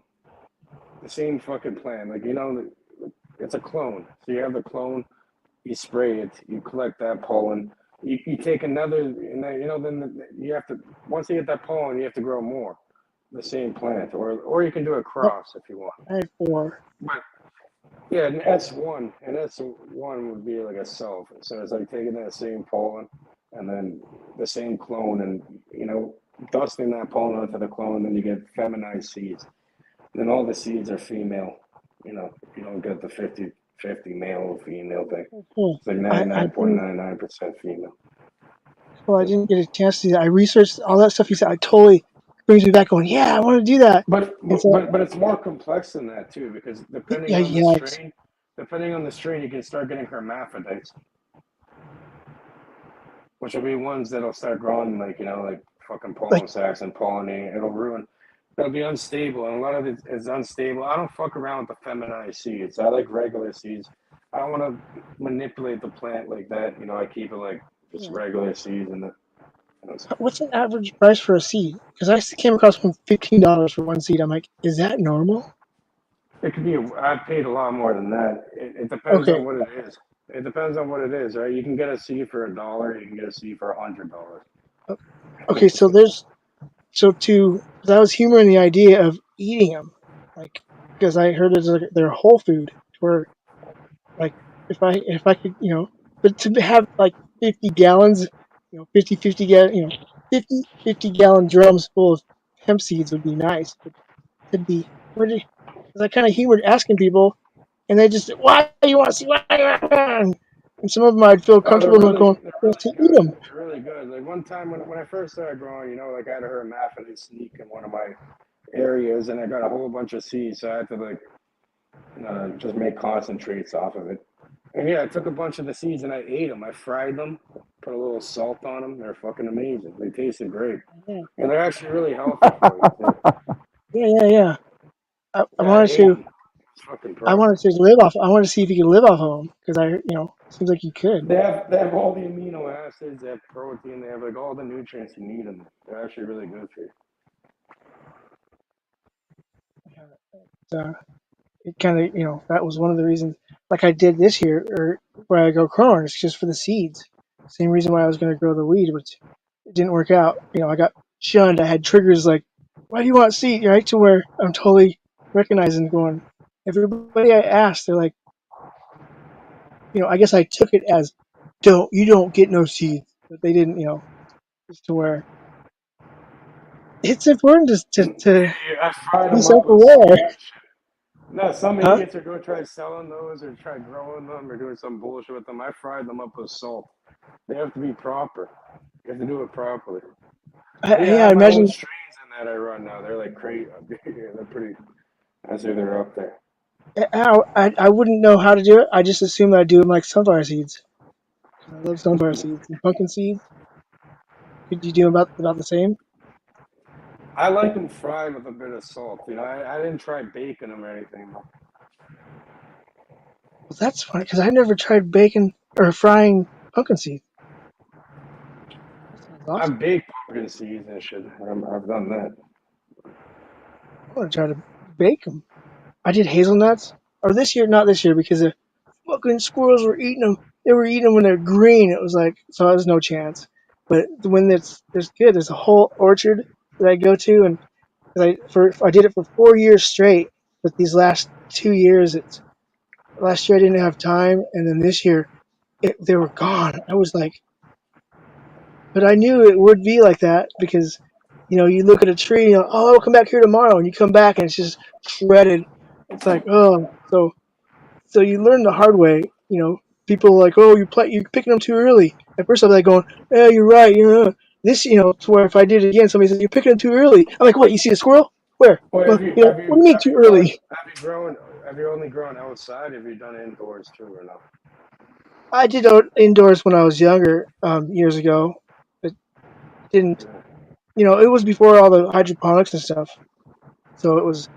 the same fucking plant. Like, you know, it's a clone. So you have the clone, you spray it, you collect that pollen. You take another, and then, you know, then you have to, once you get that pollen, you have to grow more, the same plant, or you can do a cross if you want. I had 4. But yeah, an S1, and S1 would be like a self. So it's like taking that same pollen and then the same clone, and, you know, dusting that pollen onto the clone, then you get feminized seeds. And then all the seeds are female. You know, you don't get the 50-50 male female thing. It's like 99.99% female. Well, I didn't get a chance to do that. I researched all that stuff you said. I totally brings me back going, yeah, I want to do that. But it's more complex than that too, because depending on the strain, you can start getting hermaphrodites, which will be ones that'll start growing like, you know, like fucking pollen sacs and pollinating. It'll be unstable, and a lot of it is unstable. I don't fuck around with the feminized seeds. I like regular seeds. I don't want to manipulate the plant like that. You know, I keep it like just regular seeds. And what's an average price for a seed? Because I came across $15 for one seed. I'm like, is that normal? It could be. I paid a lot more than that. It depends on what it is. It depends on what it is, right? You can get a seed for $1. You can get a seed for $100. Okay, so I was humoring the idea of eating them, like, because I heard they're a whole food, where, like, if I could, you know, but to have like 50 gallons, you know, 50 gallon, you know, 50 gallon drums full of hemp seeds would be nice. But it'd be, because I kind of humored asking people, and they just, why do you want to see? And some of them I'd feel comfortable going to eat them. They're really good. Like one time when I first started growing, you know, like I had a hermaphrodite sneak in one of my areas, and I got a whole bunch of seeds, so I had to like just make concentrates off of it. And yeah, I took a bunch of the seeds and I ate them. I fried them, put a little salt on them. They're fucking amazing. They tasted great, and they're actually really healthy for you too. Yeah. I wanted to live off. I wanted to see if you could live off of them, because seems like you could. They have all the amino acids, they have protein, they have like all the nutrients you need, and they're actually really good for you. It kind of, that was one of the reasons, like I did this year, or where I go growing, it's just for the seeds. Same reason why I was going to grow the weed, which it didn't work out. I got shunned. I had triggers like, why do you want seed? Right, to where I'm totally recognizing, going, everybody I asked, they're like, I guess I took it as, you don't get no seeds, but they didn't, just to where it's important to be self-aware. No, some idiots are going to try selling those or try growing them or doing some bullshit with them. I fried them up with salt. They have to be proper. You have to do it properly. I I have my own imagine. strains in that I run now. They're like crazy. They're pretty. I say they're up there. I wouldn't know how to do it. I just assumed I'd do it like sunflower seeds. I love sunflower seeds and pumpkin seeds. Could you do about the same? I like them fried with a bit of salt. I didn't try baking them or anything. Though. Well, that's fun because I never tried baking or frying pumpkin seeds. That sounds awesome. I've baked pumpkin seeds and shit. I've done that. I want to try to bake them. I did hazelnuts, or this year, not this year, because the fucking squirrels were eating them. They were eating them when they're green. It was like, so there's no chance. But when there's good, there's a whole orchard that I go to, and I did it for 4 years straight. But these last 2 years, last year I didn't have time, and then this year they were gone. I was like, but I knew it would be like that because, you look at a tree, and oh, I'll come back here tomorrow, and you come back and it's just shredded. It's like, oh, so you learn the hard way. People are like, oh, you're picking them too early. At first I'm like going, yeah, you're right. This, to where if I did it again, somebody says you're picking them too early. I'm like, what? You see a squirrel? Where? Well, Well, what do you mean too early? Have you only grown outside? Have you done indoors too, or no? I did indoors when I was younger, years ago. But didn't, it was before all the hydroponics and stuff. So it was.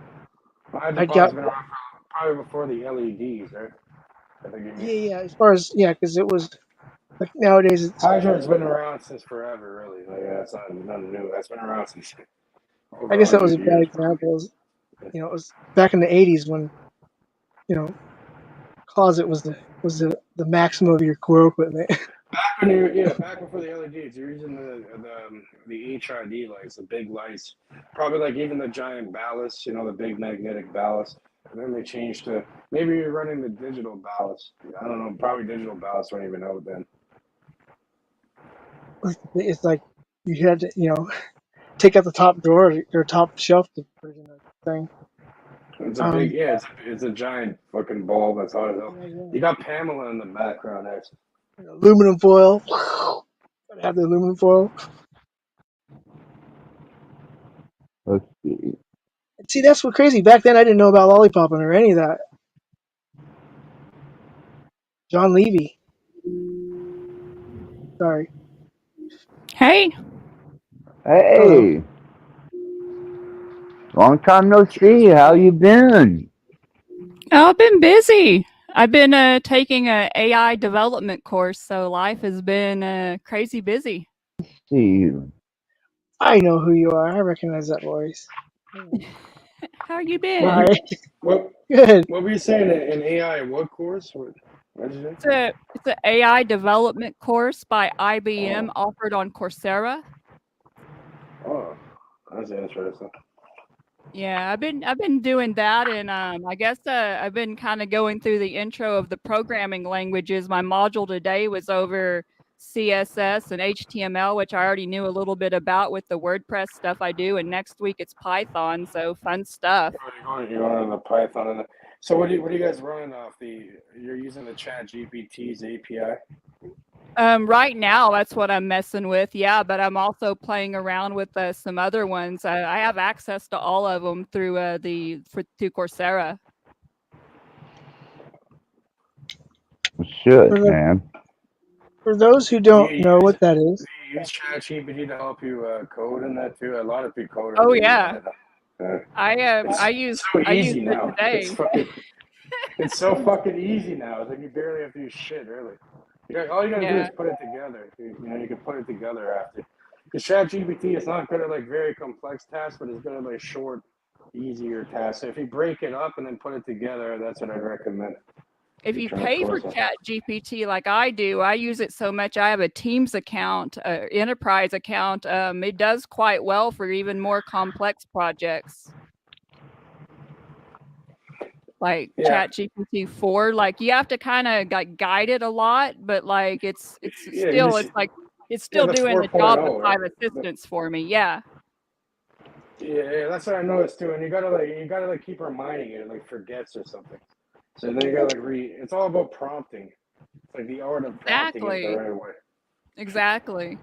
Hydroponics been around probably before the LEDs, right? I think Yeah. As far as because it was like nowadays it's. Hydro's been around since forever, really. Like that's not nothing new. That's been around since. Over I guess that was a 100 bad years. example. It was back in the '80s when, closet was the maximum of your grow equipment. Back before the LEDs, you're using the HID lights, the big lights, probably like even the giant ballast, the big magnetic ballast. And then they changed to maybe you're running the digital ballast. I don't know, probably digital ballast weren't even out then. It's like you had to, take out the top drawer or top shelf to put it in the thing. It's a big, it's a giant fucking ball that's hot as hell. You got Pamela in the background, actually. Aluminum foil. Gotta have the aluminum foil. Let's see. See, that's what crazy. Back then, I didn't know about lollipopping or any of that. John Levy. Sorry. Hey. Hey. Long time no see. How you been? Oh, I've been busy. I've been taking an AI development course, so life has been crazy busy. See you. I know who you are. I recognize that voice. How you been? Hi. Good. What were you saying? An AI what course? What did you say? It's an AI development course by IBM offered on Coursera. Oh, that's interesting. Yeah, I've been doing that, and I guess I've been kind of going through the intro of the programming languages. My module today was over CSS and HTML, which I already knew a little bit about with the WordPress stuff I do, and next week it's Python, so fun stuff. You're going on the Python. So what are you guys running off? You're using the ChatGPT's API? Right now, that's what I'm messing with. Yeah, but I'm also playing around with some other ones. I have access to all of them through through Coursera. Should, man. For those who don't know what that is, do you use ChatGPT to help you code in that too? A lot of people coders. Oh yeah, I use easy it now. today. It's so fucking easy now. It's like you barely have to do shit, really. All you gotta do is put it together. You can put it together after. Because ChatGPT is not good at like very complex tasks, but it's good at like short, easier tasks. So if you break it up and then put it together, that's what I'd recommend. If you pay for ChatGPT like I do, I use it so much. I have a Teams account, enterprise account. It does quite well for even more complex projects. Like ChatGPT 4, like you have to kind of guide it a lot, but like it's still doing the job of 5 assistants for me. Yeah. Yeah, that's what I noticed too. And you gotta keep reminding it, like forgets or something. So then you gotta it's all about prompting. It's like the art of prompting it the right way. Exactly.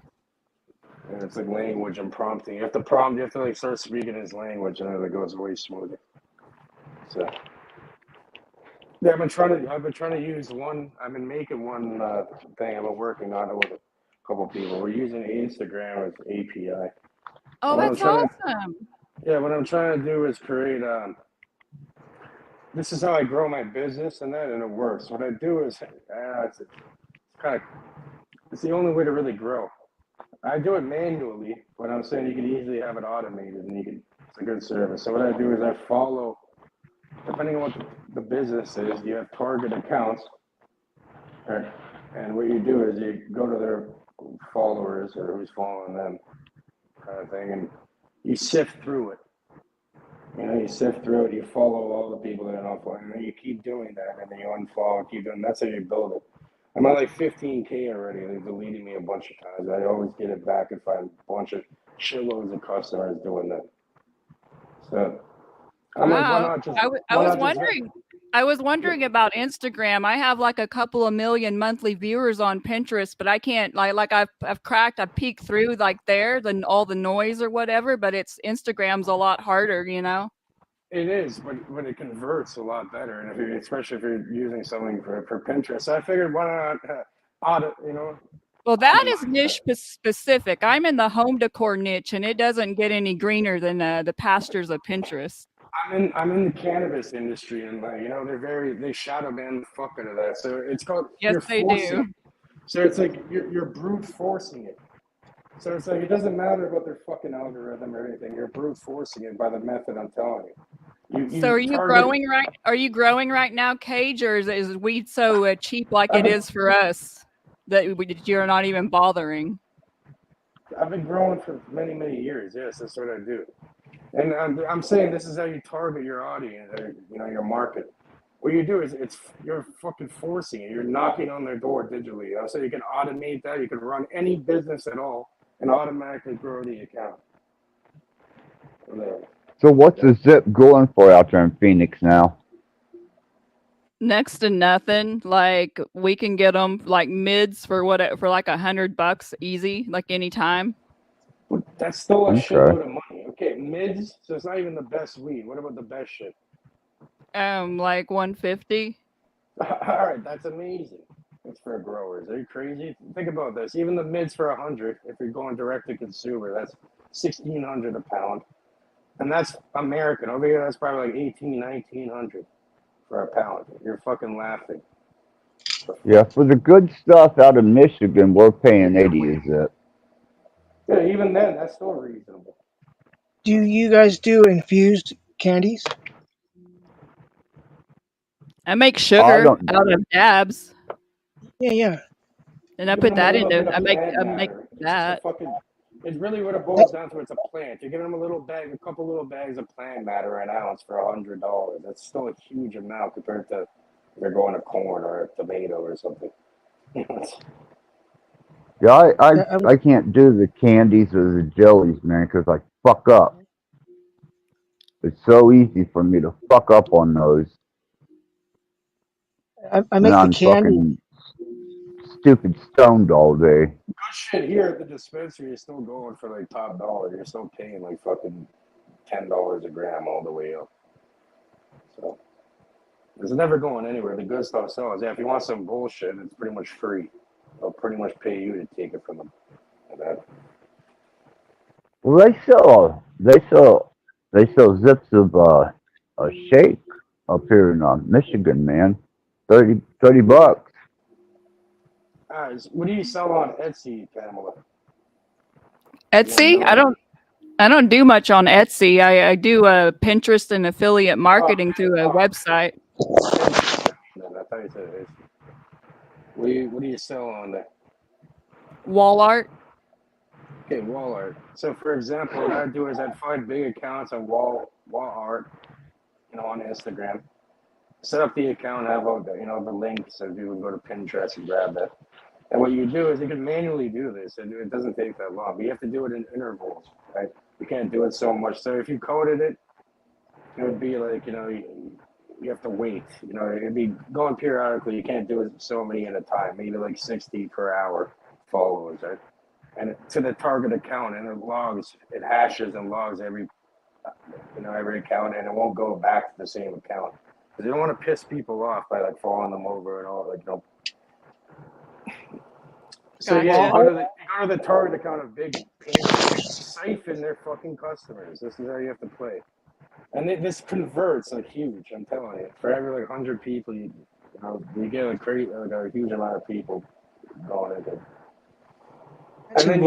And it's like language and prompting. You have to prompt. You have to like start speaking his language, and then it goes way smoother. So yeah, I've been trying to use one. I've been making one thing. I've been working on it with a couple people. We're using Instagram as API. Oh, And what I'm that's trying to, awesome. yeah, what I'm trying to do is create. This is how I grow my business, and it works. What I do is, it's kind of, it's the only way to really grow. I do it manually, but I'm saying you can easily have it automated, and it's a good service. So what I do is I follow, depending on what the business is, you have target accounts, right? And what you do is you go to their followers or who's following them, kind of thing, and you sift through it. You sift through it, you follow all the people that are not following, and then you keep doing that, and then you unfollow, keep doing. That's how you build it. I'm at like 15K already. They're deleting me a bunch of times. I always get it back and find a bunch of shitloads of customers doing that. So I'm like, why Wow. not just? I was wondering about Instagram. I have like a couple of million monthly viewers on Pinterest, but I can't like I've peeked through like there, then all the noise or whatever, but Instagram's a lot harder, you know? It is, but it converts a lot better, and especially if you're using something for Pinterest. So I figured, why not Well, that is niche specific. I'm in the home decor niche, and it doesn't get any greener than the pastures of Pinterest. I'm in the cannabis industry, and they shadow ban the fuck out of that. So it's called Yes, they do. So it's like you're brute forcing it. So it's like it doesn't matter about their fucking algorithm or anything. You're brute forcing it by the method I'm telling you. So are you growing right? Are you growing right now, Cage, or is weed so cheap like it is for us that you're not even bothering? I've been growing for many years. Yes, that's what I do. And I'm saying this is how you target your audience, or, your market. What you do is you're fucking forcing it. You're knocking on their door digitally. So you can automate that. You can run any business at all and automatically grow the account. So what's the zip going for out there in Phoenix now? Next to nothing. Like we can get them like mids for like $100 easy, like anytime. That's still a shitload of money. Okay, mids. So it's not even the best weed. What about the best shit? Like 150. All right, that's amazing. It's for growers. Are you crazy? Think about this. Even the mids for 100, if you're going direct to consumer, that's 1,600 a pound, and that's American. Over here, that's probably like 1,900 for a pound. You're fucking laughing. Yeah, for the good stuff out of Michigan, we're paying 80 a zip. Yeah, even then, that's still reasonable. Do you guys do infused candies? I make sugar out of dabs. Yeah. And I put that into. I make that. It's really what it boils down to. It's a plant. You're giving them a couple little bags of plant matter an ounce for $100. That's still a huge amount compared to if you're going to corn or a tomato or something. Yeah, I can't do the candies or the jellies, man, because I fuck up. It's so easy for me to fuck up on those. I make the candy. Fucking stupid stoned all day. Good shit here at the dispensary is still going for like top dollar. You're still paying like fucking $10 a gram all the way up. So it's never going anywhere. The good stuff sells. Yeah, if you want some bullshit, it's pretty much free. They'll pretty much pay you to take it from them. Well, they sell zips of a shake up here in Michigan, man. $30. What do you sell on Etsy, Pamela? Etsy? I don't do much on Etsy. I do Pinterest and affiliate marketing through a website. I thought you said Etsy. What do you sell on there? Wall art. Okay, wall art. So, for example, what I'd do is I'd find big accounts on wall art, on Instagram. Set up the account, have all the links, so you can go to Pinterest and grab that. And what you do is you can manually do this, and it doesn't take that long. But you have to do it in intervals, right? You can't do it so much. So if you coded it, it would be like you have to wait. It'd be going periodically. You can't do it so many at a time. Maybe like 60 per hour followers, right? And to the target account, and it hashes and logs every account, and it won't go back to the same account. Because they don't want to piss people off by like following them over and all, So yeah, Gotcha. you go to the target account of big payments, siphon their fucking customers. This is how you have to play. And this converts like huge, I'm telling you. For every like 100 people, you get a huge amount of people going into it. And then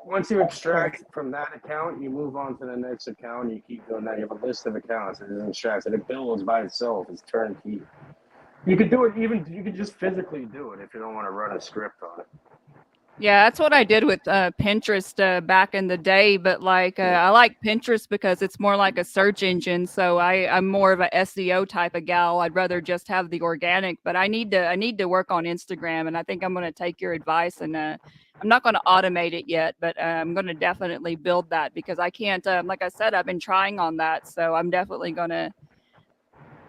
once you extract from that account, you move on to the next account. You keep doing that. You have a list of accounts, and it extracts, and it builds by itself. It's turnkey. You could do it you could just physically do it if you don't want to run a script on it. Yeah, that's what I did with Pinterest back in the day. But I like Pinterest because it's more like a search engine. So I'm more of a SEO type of gal. I'd rather just have the organic. But I need to work on Instagram, and I think I'm going to take your advice. And I'm not going to automate it yet, but I'm going to definitely build that because I can't. Like I said, I've been trying on that, so I'm definitely going to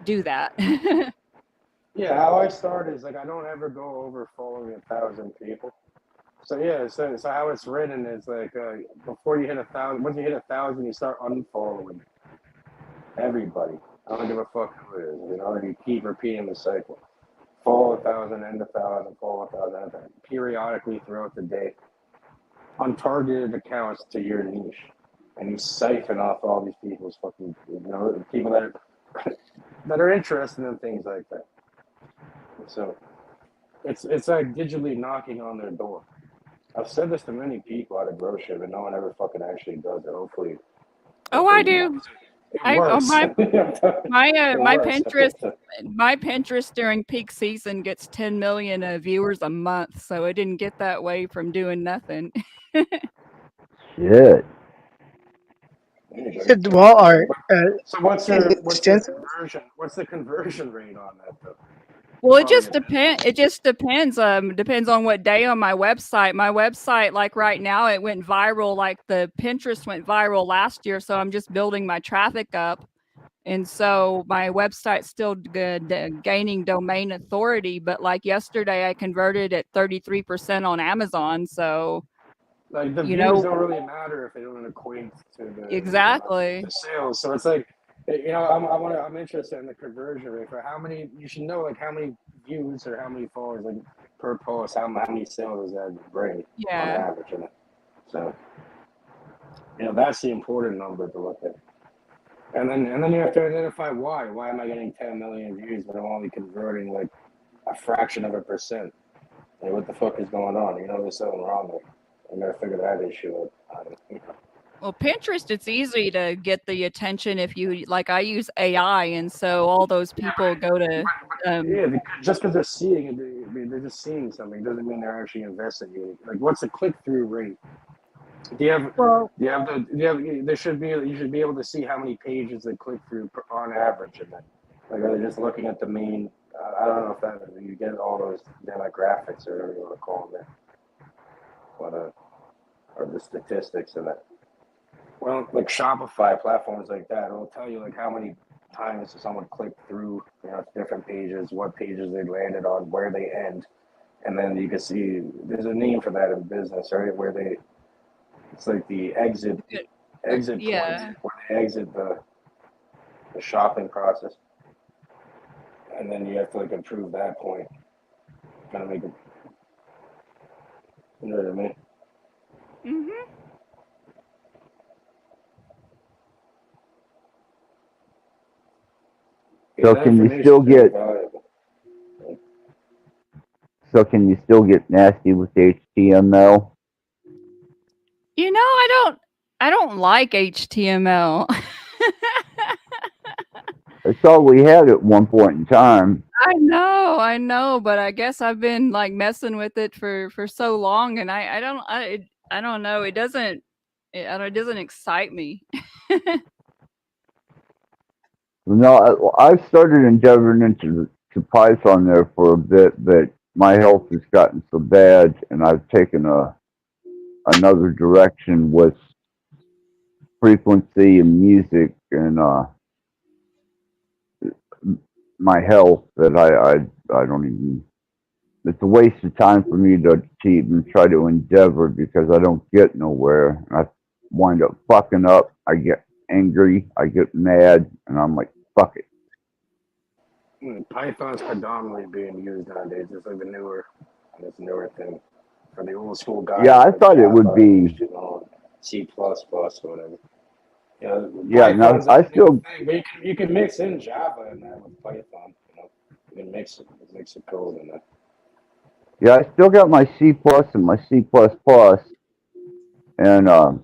do that. Yeah, how I start is I don't ever go over following 1,000 people. So yeah, so how it's written is before you hit 1,000, once you hit 1,000, you start unfollowing everybody. I don't give a fuck who it is. You keep repeating the cycle. Follow 1,000, end 1,000, follow 1,000, end 1,000, periodically throughout the day. Untargeted accounts to your niche, and you siphon off all these people's fucking people that are interested in things like that. So it's like digitally knocking on their door. I've said this to many people at a grocery, but no one ever fucking actually does it. Hopefully. Oh, I do. My Pinterest during peak season gets 10 million viewers a month, so it didn't get that way from doing nothing. Shit. Said wall art. So what's the conversion rate on that though? Well, it just depends. It just depends. Depends on what day on my website. My website, like right now, it went viral. Like the Pinterest went viral last year, so I'm just building my traffic up, and so my website's still gaining domain authority. But like yesterday, I converted at 33% on Amazon. So like the views don't really matter if they don't equate to the sales. So it's like. I'm interested in the conversion rate for how many. You should know how many views or how many followers per post. How many sales does that bring on average? So that's the important number to look at. And then you have to identify why. Why am I getting 10 million views but I'm only converting like a fraction of a percent? Like what the fuck is going on? There's something wrong there. I'm gonna figure that issue out. Well, Pinterest, it's easy to get the attention if you I use AI, and so all those people go to. Just because they're seeing it, they're just seeing something doesn't mean they're actually investigating. Like, what's the click-through rate? You should be able to see how many pages they click through on average, and then are they just looking at the main? I don't know if you get all those demographics or whatever you want to call them there, or the statistics of that. Well, like Shopify platforms like that, it'll tell you how many times someone clicked through, different pages, what pages they landed on, where they end, and then you can see there's a name for that in business, right? Where it's like the exit point, where they exit the shopping process, and then you have to improve that point, kind of make it. You know what I mean? Mhm. So can you still get nasty with HTML? I don't like HTML. That's all we had at one point in time. I know, but I guess I've been messing with it for so long, and I don't know. It doesn't excite me. No, I've started endeavoring into Python there for a bit, but my health has gotten so bad, and I've taken another direction with frequency and music and my health that I don't even it's a waste of time for me to even try to endeavor because I don't get nowhere. I wind up fucking up. I get angry. I get mad, and I'm like, fuck it. Python's predominantly being used nowadays. It's like the newer thing. For the old school guys, Yeah, I like thought it Java, would be. HTML, C++, or whatever. Yeah, Yeah, no, Python's I a new still. thing, but you can mix in Java in there with Python. You can mix the code in there. Yeah, I still got my C plus and my C plus plus, and the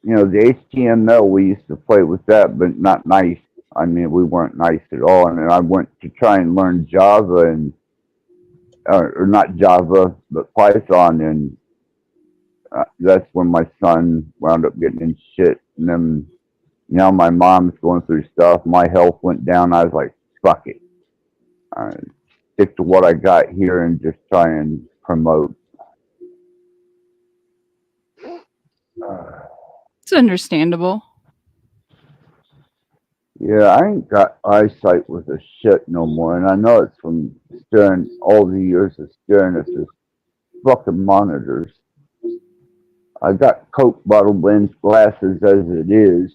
HTML we used to play with that, but not nice. I mean, we weren't nice at all. And then I went to try and learn Java and or not Java, but Python, and that's when my son wound up getting in shit. And then now my mom's going through stuff. My health went down. I was like, fuck it. Stick to what I got here and just try and promote. It's understandable. Yeah, I ain't got eyesight with a shit no more, and I know it's from staring all the years of staring at this fucking monitors. I got Coke bottle lens glasses as it is,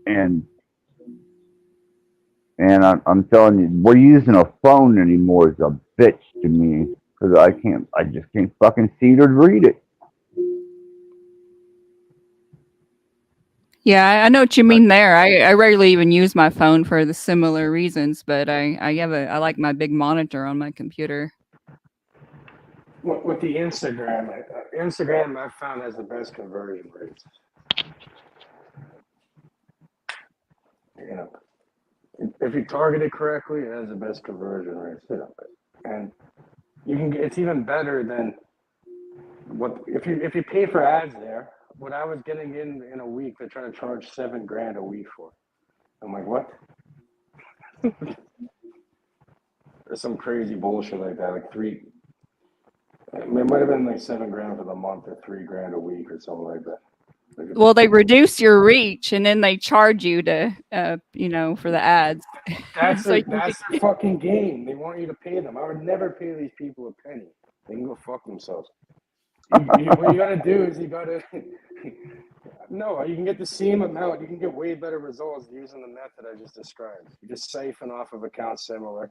and I'm telling you, we're using a phone anymore is a bitch to me because I just can't fucking see it or read it. Yeah, I know what you mean there. I rarely even use my phone for the similar reasons, but I like my big monitor on my computer. With the Instagram I've found has the best conversion rates. If you target it correctly, it has the best conversion rates. And it's even better than if you pay for ads there. What I was getting in a week, they're trying to charge $7,000 a week for. I'm like, what? There's some crazy bullshit like that, like it might have been like $7,000 for the month or $3,000 a week or something like that. Well, they reduce your reach and then they charge you to, for the ads. That's their fucking game. They want you to pay them. I would never pay these people a penny. They can go fuck themselves. What you gotta do is you can get the same amount. You can get way better results using the method I just described. You just siphon off of accounts similar.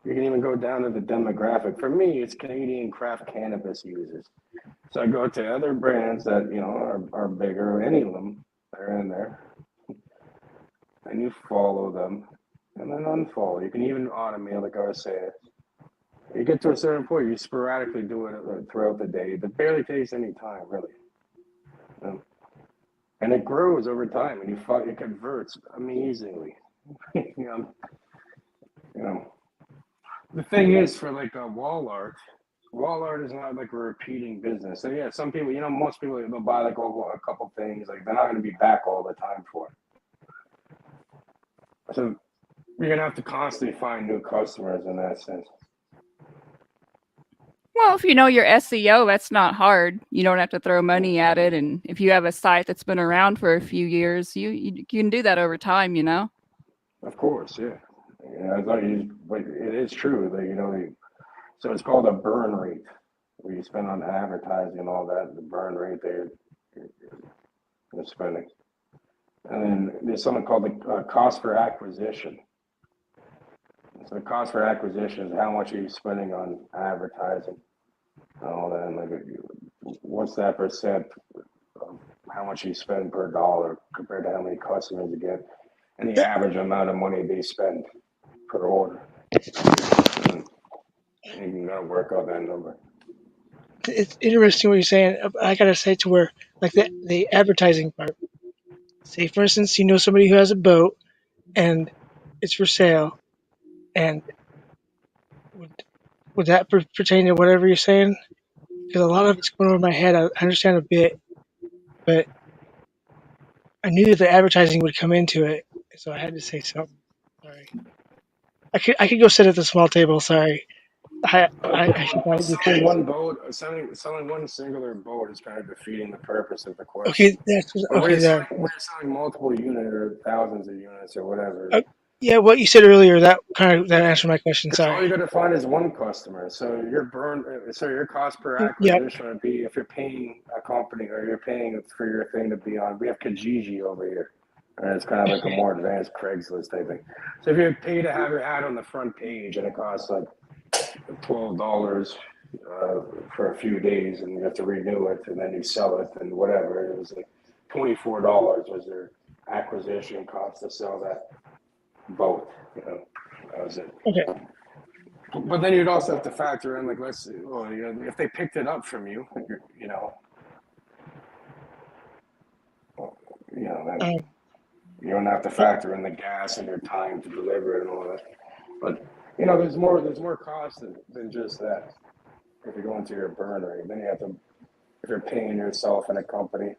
You can even go down to the demographic. For me, it's Canadian craft cannabis users. So I go to other brands that are bigger. Any of them are in there, and you follow them, and then unfollow. You can even automate, like I was saying. You get to a certain point, you sporadically do it throughout the day. It barely takes any time, really. And it grows over time, and it converts amazingly. The thing is, for like a wall art is not like a repeating business. So yeah, some people, most people, they'll buy like a couple things. Like they're not going to be back all the time for it. So you're going to have to constantly find new customers in that sense. Well, if you know your SEO, that's not hard. You don't have to throw money at it. And if you have a site that's been around for a few years, you can do that over time, Of course, yeah. But it is true. So it's called a burn rate, where you spend on advertising and all that, the burn rate they're spending. And then there's something called the cost per acquisition. So the cost per acquisition is how much are you spending on advertising and all that. And what's that percent of how much you spend per dollar compared to how many customers you get, and the average amount of money they spend per order. And you gotta work out that number. It's interesting what you're saying. I gotta say to where, like the advertising part. Say, for instance, somebody who has a boat and it's for sale, and would that pertain to whatever you're saying? Because a lot of it's going over my head. I understand a bit, but I knew that the advertising would come into it, so I had to say something. Sorry. I could go sit at the small table. Sorry. I should probably be selling one boat, selling one singular boat is kind of defeating the purpose of the question. Okay, that's okay. We're selling multiple units or thousands of units or whatever. Yeah, what you said earlier, that answered my question. Because all Sorry. you got to find is one customer. So your cost per Yep. acquisition would be if you're paying a company or you're paying for your thing to be on. We have Kijiji over here, and it's kind of like a more advanced Craigslist type thing. So if you pay to have your ad on the front page and it costs like $12 for a few days, and you have to renew it, and then you sell it, and whatever, it was like $24 was their acquisition cost to sell that boat. That was it. Okay. But then you'd also have to factor in, like, let's see, well, if they picked it up from you, then Um, you don't have to factor in the gas and your time to deliver it and all that. But there's more cost than just that. If you're going to your burn rate, then you have to, if you're paying yourself in a company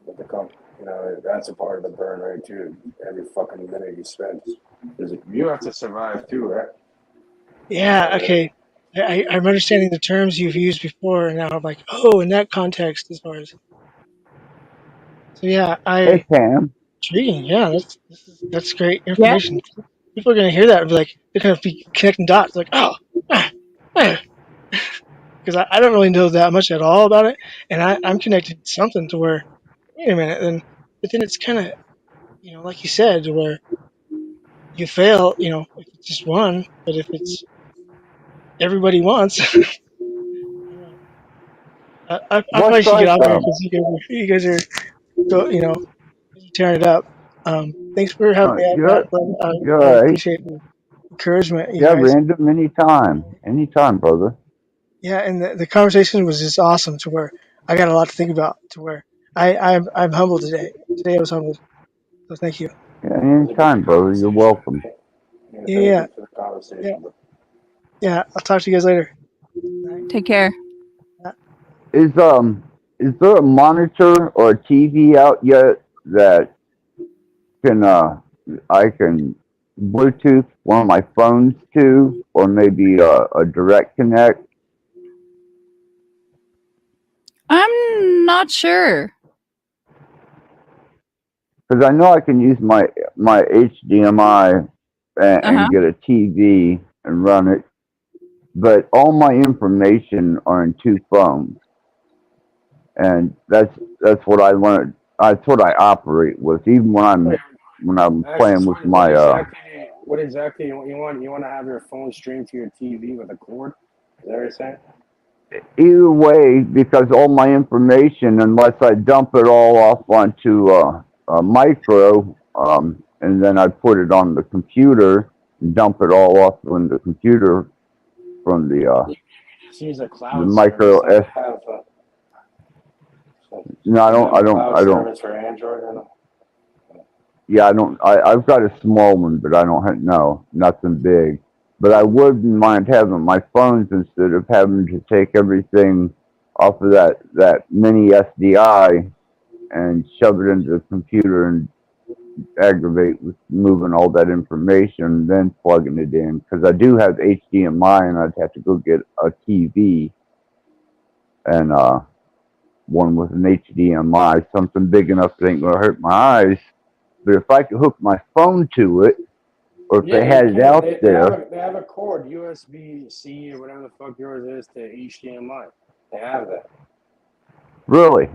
with the company, that's a part of the burn rate too. Every fucking minute you spend, you have to survive too, right? yeah. Okay. I'm understanding the terms you've used before, and now I'm like, oh, in that context, as far as. So yeah, Hey, Pam. intriguing. Yeah, that's great Yeah. information. People are gonna hear that and be like, they're gonna be connecting dots. Like, oh, because I don't really know that much at all about it, and I'm connected to something to where, wait a minute, but then it's kind of, like you said, to where you fail, if it's just one, but if it's everybody wants, I probably What's should get like, off here because you guys are go, tearing it up. Thanks for having me on, you're, Matt, but you're I all right. appreciate the encouragement, you Yeah, guys. random anytime, brother. Yeah, and the conversation was just awesome to where I got a lot to think about to where I'm humbled today. Today I was humbled. So thank you. Yeah, It was a anytime, great brother. You're conversation welcome. today. Yeah, Thank yeah, you for the yeah, conversation. yeah. I'll talk to you guys later. Take care. Yeah. Is there a monitor or a TV out yet that can I can Bluetooth one of my phones to, or maybe a direct connect? I'm not sure. Because I know I can use my HDMI and get a TV and run it, but all my information are in two phones, and that's what I want. That's what I operate with, even when I'm playing So with my what exactly you want? You want to have your phone streamed to your TV with a cord? Is that what you're saying? either way, because all my information, unless I dump it all off onto a micro, and then I put it on the computer, and dump it all off on the computer from You just use a the cloud micro service like S. I have. No, You have a cloud I don't. service for Android, or no? Yeah, I don't. I've got a small one, but I don't have no nothing big. But I wouldn't mind having my phones instead of having to take everything off of that mini SDI and shove it into the computer and aggravate with moving all that information, then plugging it in. Because I do have HDMI, and I'd have to go get a TV and one with an HDMI, something big enough that ain't gonna hurt my eyes. But if I could hook my phone to it, or if Yeah, they you had it can. out They there, have a cord, USB-C or whatever the fuck yours is, to HDMI. They have that. really,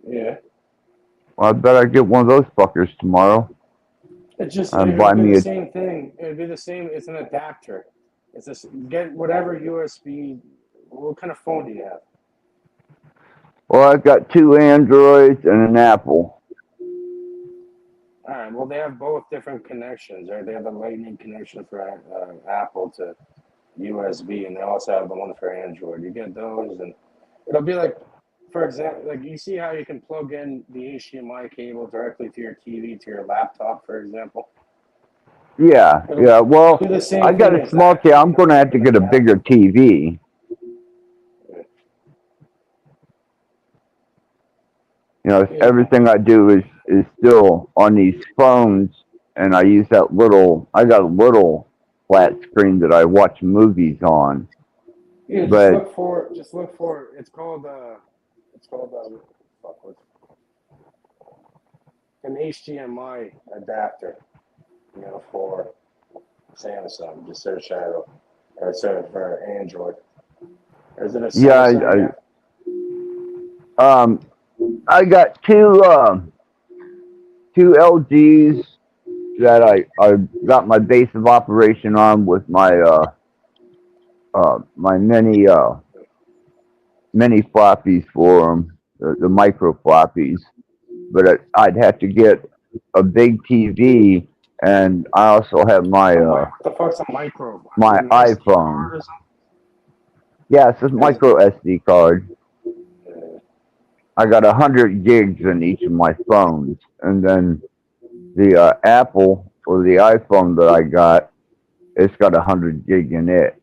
Yeah. well, I bet I get one of those fuckers tomorrow It's just and it buy would be me the a. same thing. It would be the same. It's an adapter. It's just get whatever USB. What kind of phone do you have? Well, I've got two Androids and an Apple. All right. Well, they have both different connections, right? They have the Lightning connection for Apple to USB, and they also have the one for Android. You get those, and it'll be like, for example, like you see how you can plug in the HDMI cable directly to your TV, to your laptop, for example. Yeah, yeah. Well, Do the same I got thing a as small that. TV. I'm going to have to get a bigger TV. Everything I do is still on these phones, and I use that little. I got a little flat screen that I watch movies on. Yeah, But just look for. It's called fuck, what's it called? An HDMI adapter. for Samsung. Just search that, or search for Android. Or is it a Samsung? I got two LGs that I got my base of operation on with my my mini floppies for them, the micro floppies. But I'd have to get a big TV, and I also have my what the fuck's a micro? my An SD iPhone. card or something? Yeah, it's a micro SD card. I got 100 gigs in each of my phones, and then the Apple or the iPhone that I got, it's got 100 gig in it.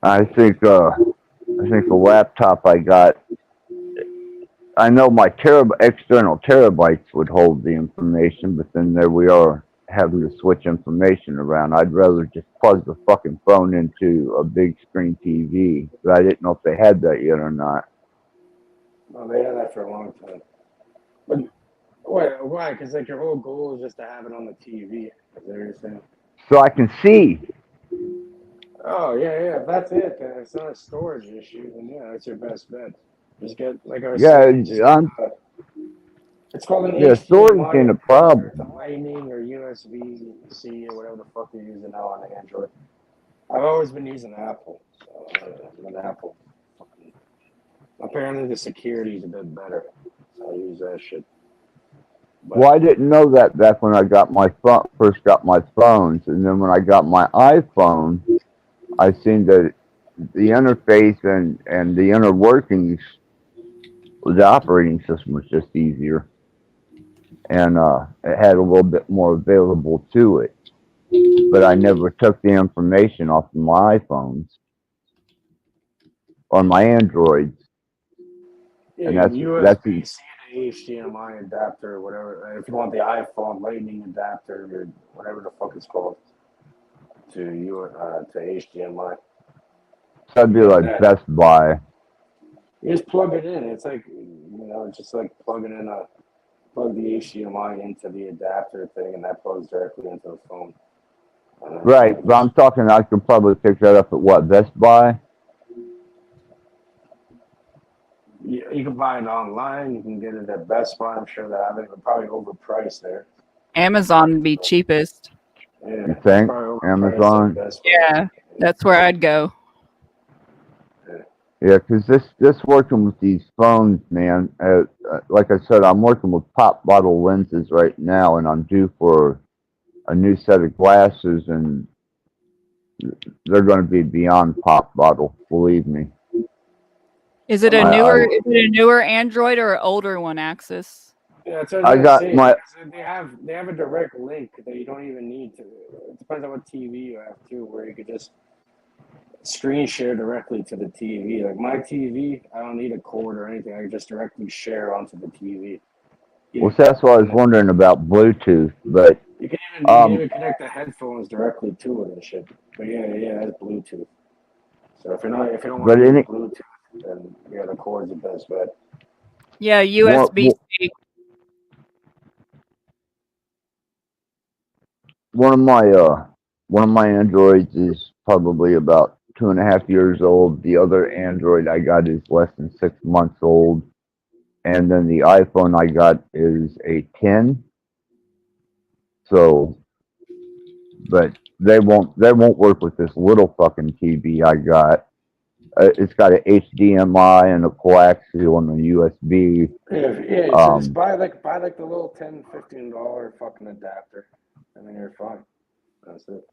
I think the laptop I got, I know my external terabytes would hold the information, but then there we are having to switch information around. I'd rather just plug the fucking phone into a big screen TV, but I didn't know if they had that yet or not. Well, they had that for a long time. But why? Because like your whole goal is just to have it on the TV. Is that what you're saying? So I can see. Oh yeah. If that's it, then it's not a storage issue. Then yeah, that's your best bet. Just get like I was saying. It's called an HDMI. Storage ain't a problem. It's a Lightning or USB-C or whatever the fuck you're using now on Android. I've always been using Apple. So I'm an Apple. Apparently the security's a bit better. So I use that shit. But, well, I didn't know that back when I got first got my phones, and then when I got my iPhone, I seen that the interface and the inner workings of the operating system was just easier, and it had a little bit more available to it. But I never took the information off of my iPhones or my Androids. yeah, And that's USB-C to HDMI adapter or whatever. If you want the iPhone Lightning adapter or whatever the fuck it's called to HDMI. That'd be like Best Buy. You just plug it in. It's like just like plug the HDMI into the adapter thing, and that plugs directly into the phone. Right, but I'm talking. I could probably pick that up at Best Buy. You can buy it online. You can get it at Best Buy. I'm sure they have it. But probably overpriced there. Amazon would be cheapest. Yeah, You think Amazon? Yeah, that's where I'd go. Yeah, because this working with these phones, man. Like I said, I'm working with pop bottle lenses right now, and I'm due for a new set of glasses, and they're going to be beyond pop bottle. Believe me. Is it a newer Android or an older one, Axis? Yeah, that's what I got they have a direct link that you don't even need to. It depends on what TV you have too, where you could just screen share directly to the TV. Like my TV, I don't need a cord or anything. I can just directly share onto the TV. Well, that's what I was wondering about Bluetooth, but you can even connect the headphones directly to it and shit. But yeah, that's Bluetooth. So if you don't want to use Bluetooth, then yeah, the cord's the best bet. Yeah, USB-C. One of my Androids is probably about 2.5 years old. The other Android I got is less than 6 months old, and then the iPhone I got is a 10. So, but they won't work with this little fucking TV I got. It's got an HDMI and a coaxial and a USB. Yeah. Just buy like the little $10-$15 fucking adapter, and then you're fine. That's it.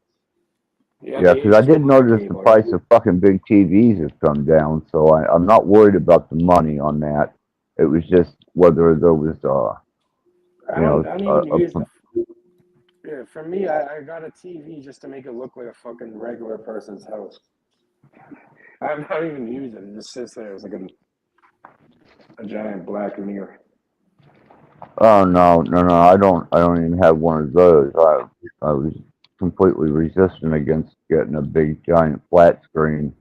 Yeah, because I did notice the price of fucking big TVs has come down, so I'm not worried about the money on that. It was just whether there was yeah, for me, I got a TV just to make it look like a fucking regular person's house. I'm not even using it. It just sits there. It's like a giant black mirror. Oh no! I don't even have one of those. I was completely resistant against getting a big giant flat screen,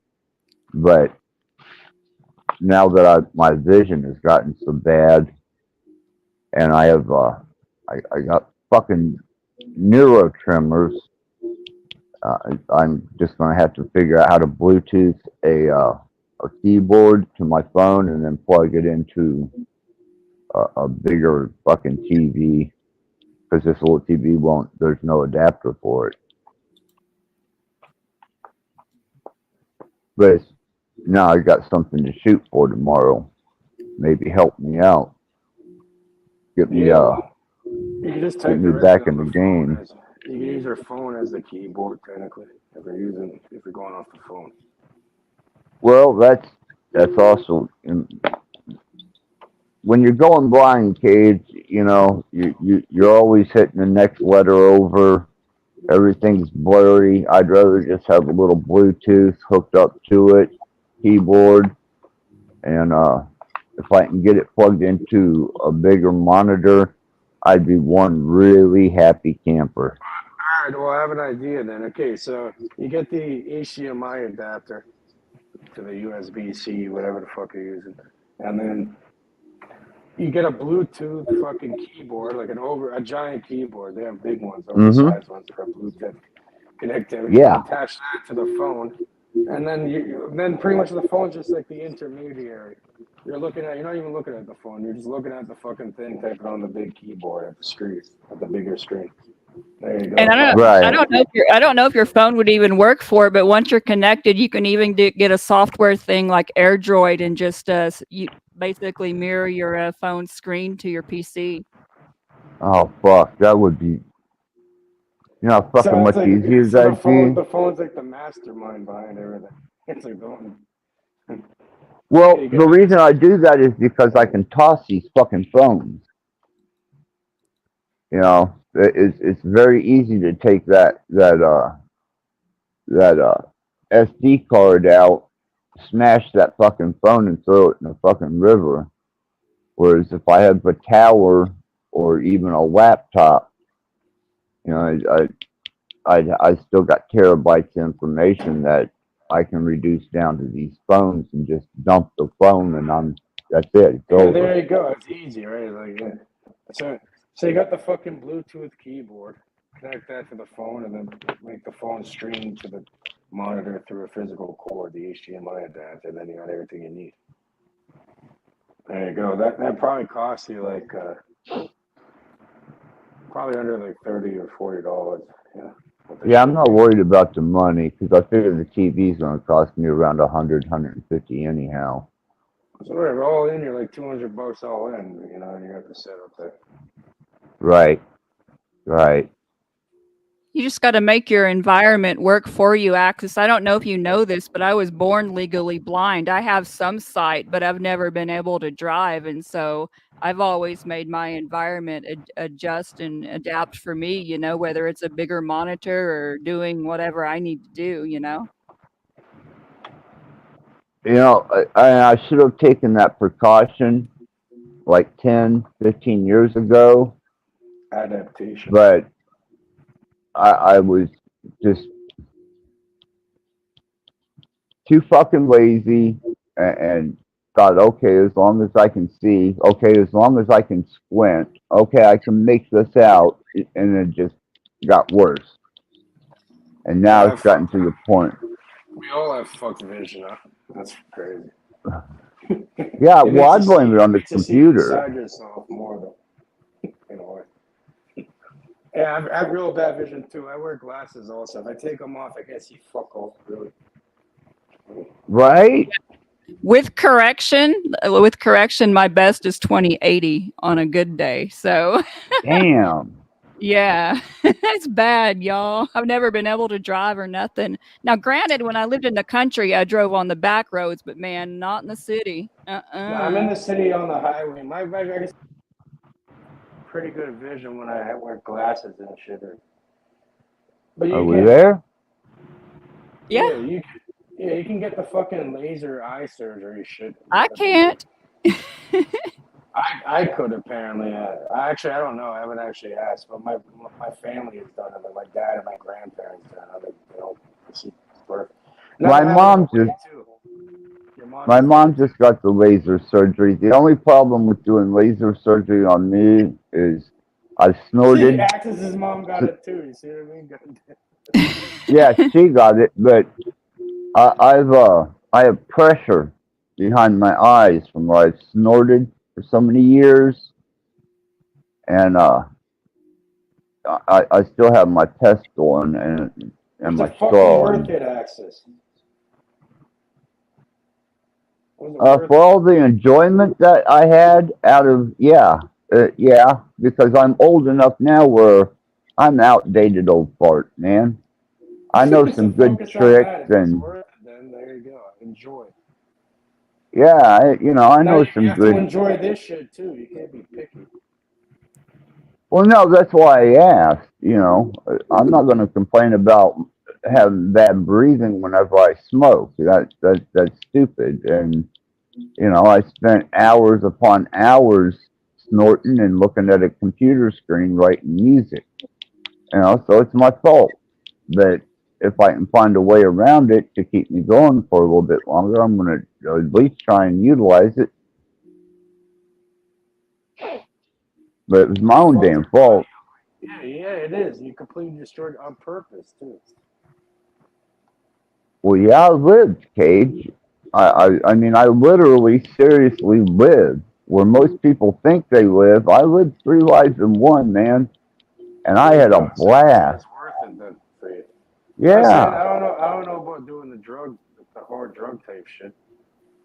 but now that my vision has gotten so bad, and I have I got fucking neuro tremors. I'm just gonna have to figure out how to Bluetooth a keyboard to my phone and then plug it into a bigger fucking TV, because this little TV won't. There's no adapter for it. But now I got something to shoot for tomorrow. Maybe help me out. Get me You can just get type me directly back on in the the phone. game. You can use your phone as the keyboard, technically, if you're going off the phone. Well, that's also when you're going blind, Cage. You know, you're always hitting the next letter over. Everything's blurry. I'd rather just have a little Bluetooth hooked up to it, keyboard, and if I can get it plugged into a bigger monitor, I'd be one really happy camper. All right, well, I have an idea then. Okay, so you get the HDMI adapter to the USB-C, whatever the fuck you're using, and then you get a Bluetooth fucking keyboard, like a giant keyboard. They have big ones, oversized ones for Bluetooth connectivity. Yeah. You attach that to the phone, and then pretty much the phone's just like the intermediary. You're not even looking at the phone. You're just looking at the fucking thing, typing on the big keyboard at the screen, at the bigger screen. There you go. And I Right. don't know if your phone would even work for it, but once you're connected, you can even get a software thing like AirDroid and just you basically mirror your phone screen to your PC. Oh fuck, that would be. You know how fucking So much it's easier so that'd be. the phone's like the mastermind behind everything. It's like going. Well, There you go. the reason I do that is because I can toss these fucking phones. You know, it's very easy to take that SD card out, smash that fucking phone, and throw it in a fucking river. Whereas if I have a tower or even a laptop, you know, I still got terabytes of information that I can reduce down to these phones and just dump the phone, and that's it. It's over. There you go. It's easy, right? Like, yeah. So you got the fucking Bluetooth keyboard. Connect that to the phone, and then make the phone stream to the monitor through a physical cord, the HDMI adapter. And then you got everything you need. There you go. That probably costs you like probably under like $30 or $40. Yeah. Yeah, I'm not worried about the money because I figure the TV's going to cost me around $100, $150 anyhow. So whatever, all in, you're like $200 all in, you know, and you have to set up there. Right. You just got to make your environment work for you, Axis. I don't know if you know this, but I was born legally blind. I have some sight, but I've never been able to drive. And so I've always made my environment adjust and adapt for me, you know, whether it's a bigger monitor or doing whatever I need to do, you know. You know, I should have taken that precaution like 10, 15 years ago. Adaptation. But I was just too fucking lazy and thought, okay, as long as I can see, okay, as long as I can squint, okay, I can make this out, and it just got worse. And now it's gotten to the point. We all have fucked vision, huh? That's crazy. Yeah, well, I blame it on the computer. Inside yourself more than, in a way. Yeah, I have real bad vision too. I wear glasses also. If I take them off, I can't see fuck all, really. Right? With correction, my best is 20/80 on a good day. So, damn. Yeah, it's bad, y'all. I've never been able to drive or nothing. Now, granted, when I lived in the country, I drove on the back roads, but man, not in the city. I'm in the city on the highway. My vision is pretty good vision when I wear glasses and shit. But you Are we there? Yeah. You can get the fucking laser eye surgery shit. I can't. I could apparently. I don't know. I haven't actually asked, but my family has done it. Like my dad and my grandparents done it. You know, see birth. My mom just got the laser surgery. The only problem with doing laser surgery on me is I've See, snorted. Axis's mom got it too. You see what I mean? Goddamn. Yeah, she got it, but I have pressure behind my eyes from where I've snorted for so many years, and I still have my test going and Was my it fucking straw. worth it, Axis? Was it worth For it? all the enjoyment that I had out of yeah, because I'm old enough now where I'm outdated old fart, man. I know So some good focus on tricks that. If it's and worth it, then there you go. Enjoy. yeah, I Now know you some have to good. enjoy this shit too. You can't be picky. Well, no, that's why I asked. I'm not going to complain about having bad breathing whenever I smoke. That's stupid. And I spent hours upon hours snorting and looking at a computer screen writing music. So it's my fault. But if I can find a way around it to keep me going for a little bit longer, I'm going to at least try and utilize it. But it was my own Fuck damn your fault. body. Yeah, it is. You completely destroyed it on purpose too. Well, yeah, I lived, Cage. I mean, I literally, seriously lived. Where most people think they live, I lived 3 lives in one, man. And I There you had a go. So it's blast. worth it then for you. I'm saying Yeah. I don't know. I don't know about doing the hard drug type shit.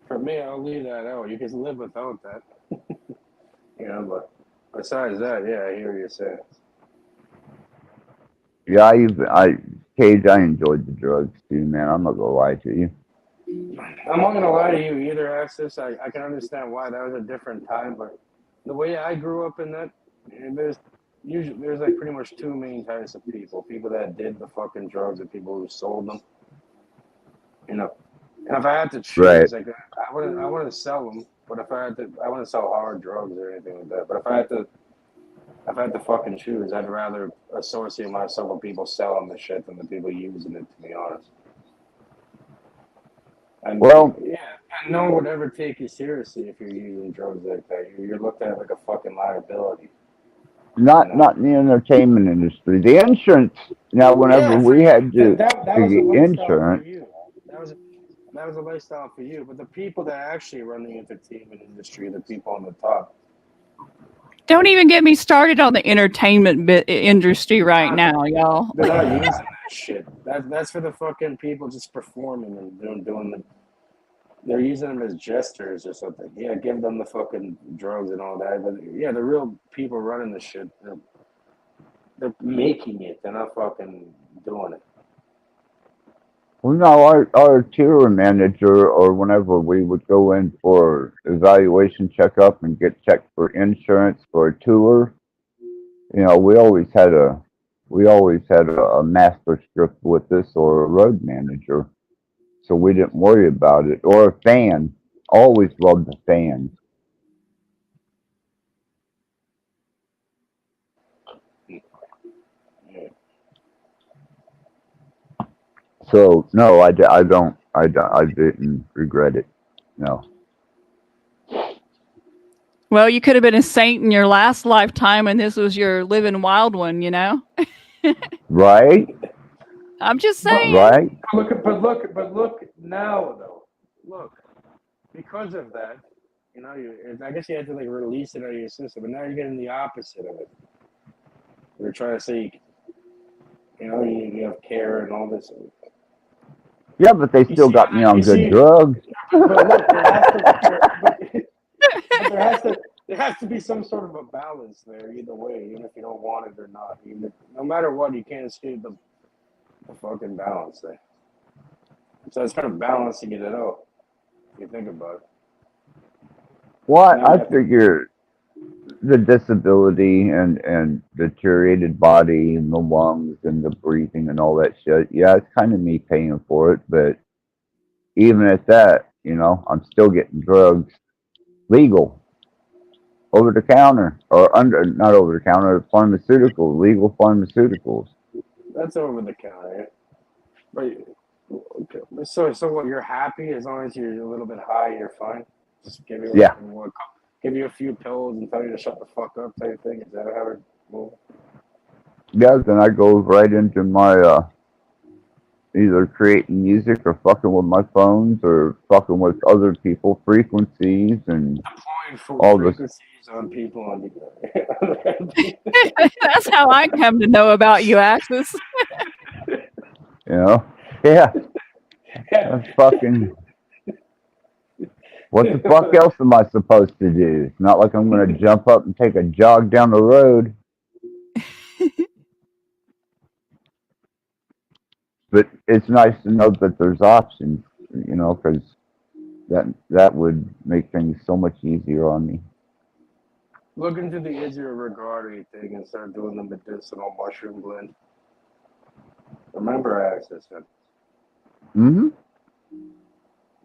For me, I'll leave that out. You can live without that. But besides that, yeah, I hear what you're saying. Yeah, Cage, I enjoyed the drugs too, man. I'm not gonna lie to you. I'm not gonna lie to you either, Axis. I can understand why that was a different time, but the way I grew up in that, there's like pretty much two main types of people: people that did the fucking drugs and people who sold them. And if I had to Right. choose, like I wouldn't sell them, but if I had to, I wouldn't sell hard drugs or anything like that. But if I had to fucking choose, I'd rather associate myself with people selling the shit than the people using it. To be honest. And Well, no one would ever take you seriously if you're using drugs like that. You're looked at like a fucking liability. not in the entertainment industry. The insurance. Now, whenever Yeah, for we you. had to That was a get lifestyle for insurance, you. That was a lifestyle for you. But the people that actually run the entertainment industry, the people on the top. Don't even get me started on the entertainment industry right now, y'all. They're not using that shit. That's for the fucking people just performing and doing the. They're using them as jesters or something. Yeah, give them the fucking drugs and all that. But yeah, the real people running the shit, they're making it. They're not fucking doing it. well, no, our tour manager, or whenever we would go in for evaluation checkup and get checked for insurance for a tour, we always had a master script with us or a road manager, so we didn't worry about it. Or a fan. Always loved the fans. Yeah. So no, I didn't regret it. No. Well, you could have been a saint in your last lifetime, and this was your living wild one, Right? I'm just But saying. Right? look now though. Look, because of that, I guess you had to like release it out of your system, but now you're getting the opposite of it. You're trying to say, you have care and all this. Yeah, but they You still see, got me on you good see, drugs. but look, there has to be some sort of a balance there either way, even if you don't want it or not. No matter what, you can't escape the fucking balance there. So it's kind of balancing it out. If you think about it. Well, Now I you have to. figure the disability and deteriorated body and the lungs and the breathing and all that shit. Yeah, it's kind of me paying for it, but even at that, I'm still getting drugs legal, over the counter or not over the counter, pharmaceutical, legal pharmaceuticals. That's over the counter. But okay. So what? You're happy as long as you're a little bit high. You're fine. Just give you Yeah, give you a few pills and tell you to shut the fuck up type thing. Is that how it? Well, Yeah, then I go right into my either creating music or fucking with my phones or fucking with other people, frequencies and deploying all this. frequencies on people on the That's how I come to know about you, Axis. You know? Yeah. That's fucking. What the fuck else am I supposed to do? It's not like I'm gonna jump up and take a jog down the road. But it's nice to know that there's options, you know, because that would make things so much easier on me. Look into the Israel Regardie thing and start doing the medicinal mushroom blend. Remember access it. Mm-hmm.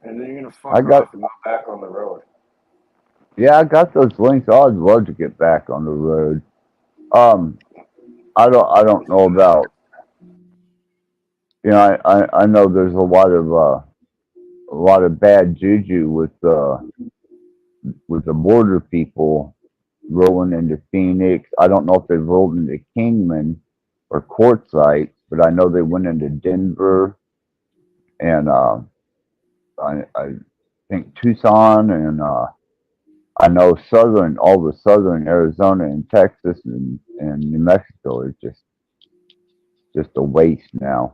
And then you're gonna I fuck got. off and go back on the road. Yeah, I got those links. I'd love to get back on the road. I don't know about. You know, I know there's a lot of bad juju with the border people rolling into Phoenix. I don't know if they rolled into Kingman or Quartzsite, but I know they went into Denver and I think Tucson and I know all the southern Arizona and Texas and New Mexico is just a waste now.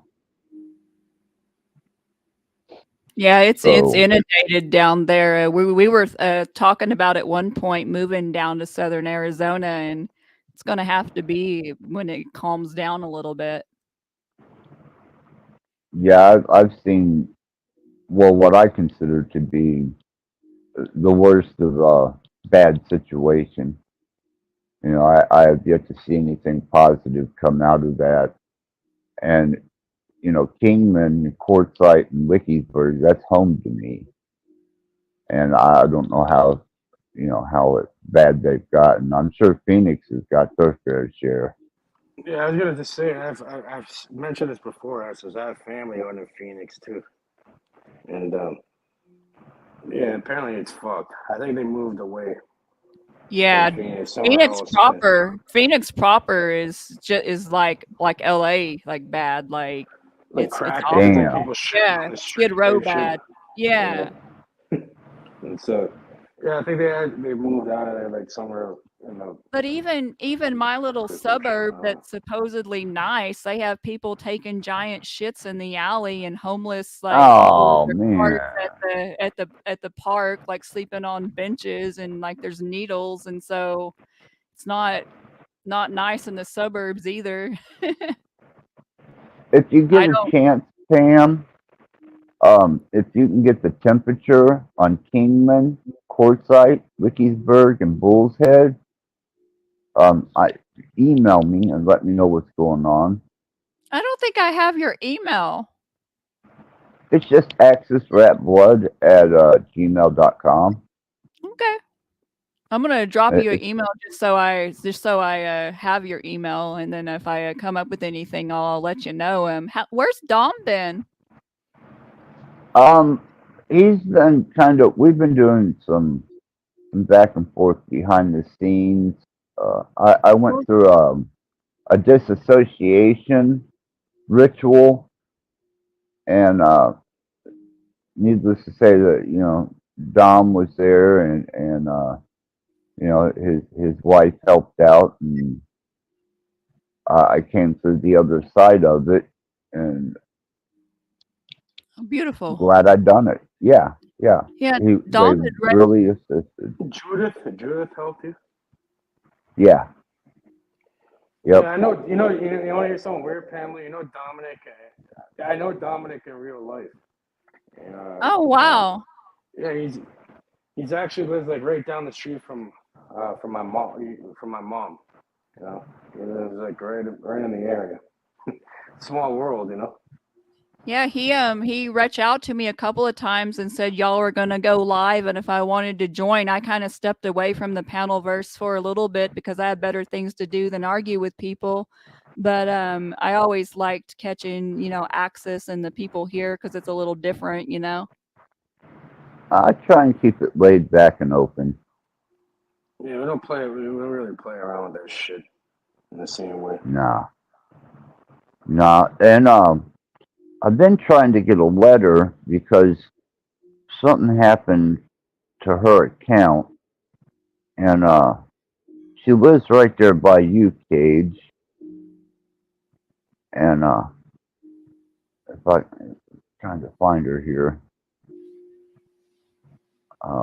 Yeah, it's So inundated down there. We were talking about at one point moving down to southern Arizona, and it's going to have to be when it calms down a little bit. yeah, I've seen what I consider to be the worst of bad situation. You know, I have yet to see anything positive come out of that. And you know, Kingman, Quartzsite, and Wikisburg, that's home to me. And I don't know how bad they've gotten. I'm sure Phoenix has got their fair share. Yeah, I was gonna just say I've mentioned this before. I have family on in Phoenix too, and yeah, apparently it's fucked. I think they moved away Yeah, from Phoenix somewhere else. Phoenix proper is like LA, like bad, like Like it's crackheads and awful. people shitting Yeah, on the Skid street Row type shit. bad. Yeah. And so, yeah, I think they moved out of there like somewhere in the. But even my little suburb that's supposedly nice, they have people taking giant shits in the alley and homeless like people Oh with their man, carts at the park, like sleeping on benches and like there's needles, and so it's not nice in the suburbs either. if you I get a don't. chance, Pam, if you can get the temperature on Kingman, Quartzsite, Wikisburg, and Bull's Head, I email me and let me know what's going on. I don't think I have your email. It's just accessratblood at gmail.com. Okay. I'm gonna drop you an It's, email just so I have your email, and then if I come up with anything, I'll let you know. Where's Dom been? he's been we've been doing some back and forth behind the scenes. I went through a disassociation ritual, and needless to say that Dom was there, and his wife helped out, and I came through the other side of it, and Beautiful. glad I'd done it. Yeah. Yeah, They Dom had really assisted. Judith helped you. Yeah. Yep. Yeah, I know. You want to hear something weird, Pamela? You know Dominic. I know Dominic in real life. Oh wow. Yeah, he's actually lives like right down the street from my mom. From my mom. You know, he lives like right in the area. Small world, you know. Yeah, he reached out to me a couple of times and said y'all were gonna go live, and if I wanted to join, I kind of stepped away from the panel verse for a little bit because I had better things to do than argue with people. But I always liked catching Axis and the people here because it's a little different, I try and keep it laid back and open. Yeah, we don't really play around with that shit. in the same way. Nah. And I've been trying to get a letter because something happened to her account, and she lives right there by you, Cage. And if I'm trying to find her here, that's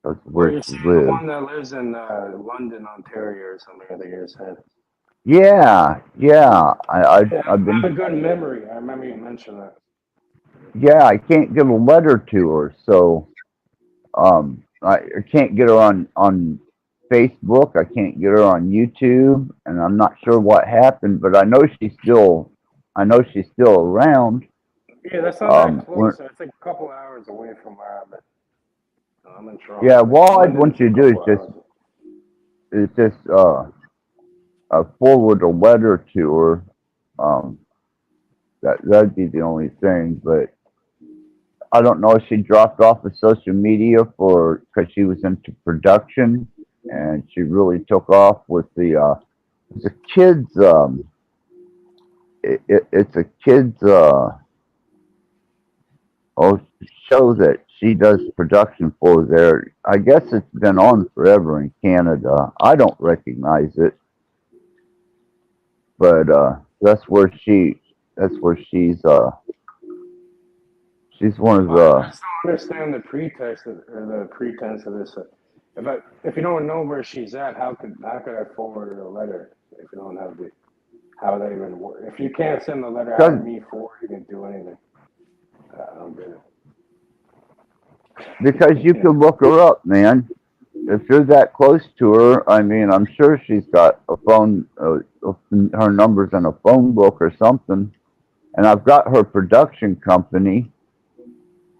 Well, where you're she saying the lives. one that lives in London, Ontario, or something. I think you said. Yeah. Yeah, I've I been. have a good memory. I remember you mentioned that. Yeah, I can't get a letter to her, so I can't get her on Facebook. I can't get her on YouTube, and I'm not sure what happened, but I know she's still around. Yeah, that's not that When, close. It's like a couple hours away from where I'm at. I'm in yeah, Toronto. what I'd want London's a you to do couple hours. is just forward a letter to her. Um, that'd be the only thing, but I don't know if she dropped off of social media because she was into production, and she really took off with the kids. It's a kids show that she does production for there. I guess it's been on forever in Canada. I don't recognize it, but that's where she's one of I the. just don't understand the pretense of this. If you don't know where she's at, how could I forward her a letter if you don't have the how that even work? If you can't send the letter, how Because me forward you can do anything? I don't get because you it. can look her up, man. If you're that close to her, I mean, I'm sure she's got a phone, her numbers in a phone book or something. And I've got her production company,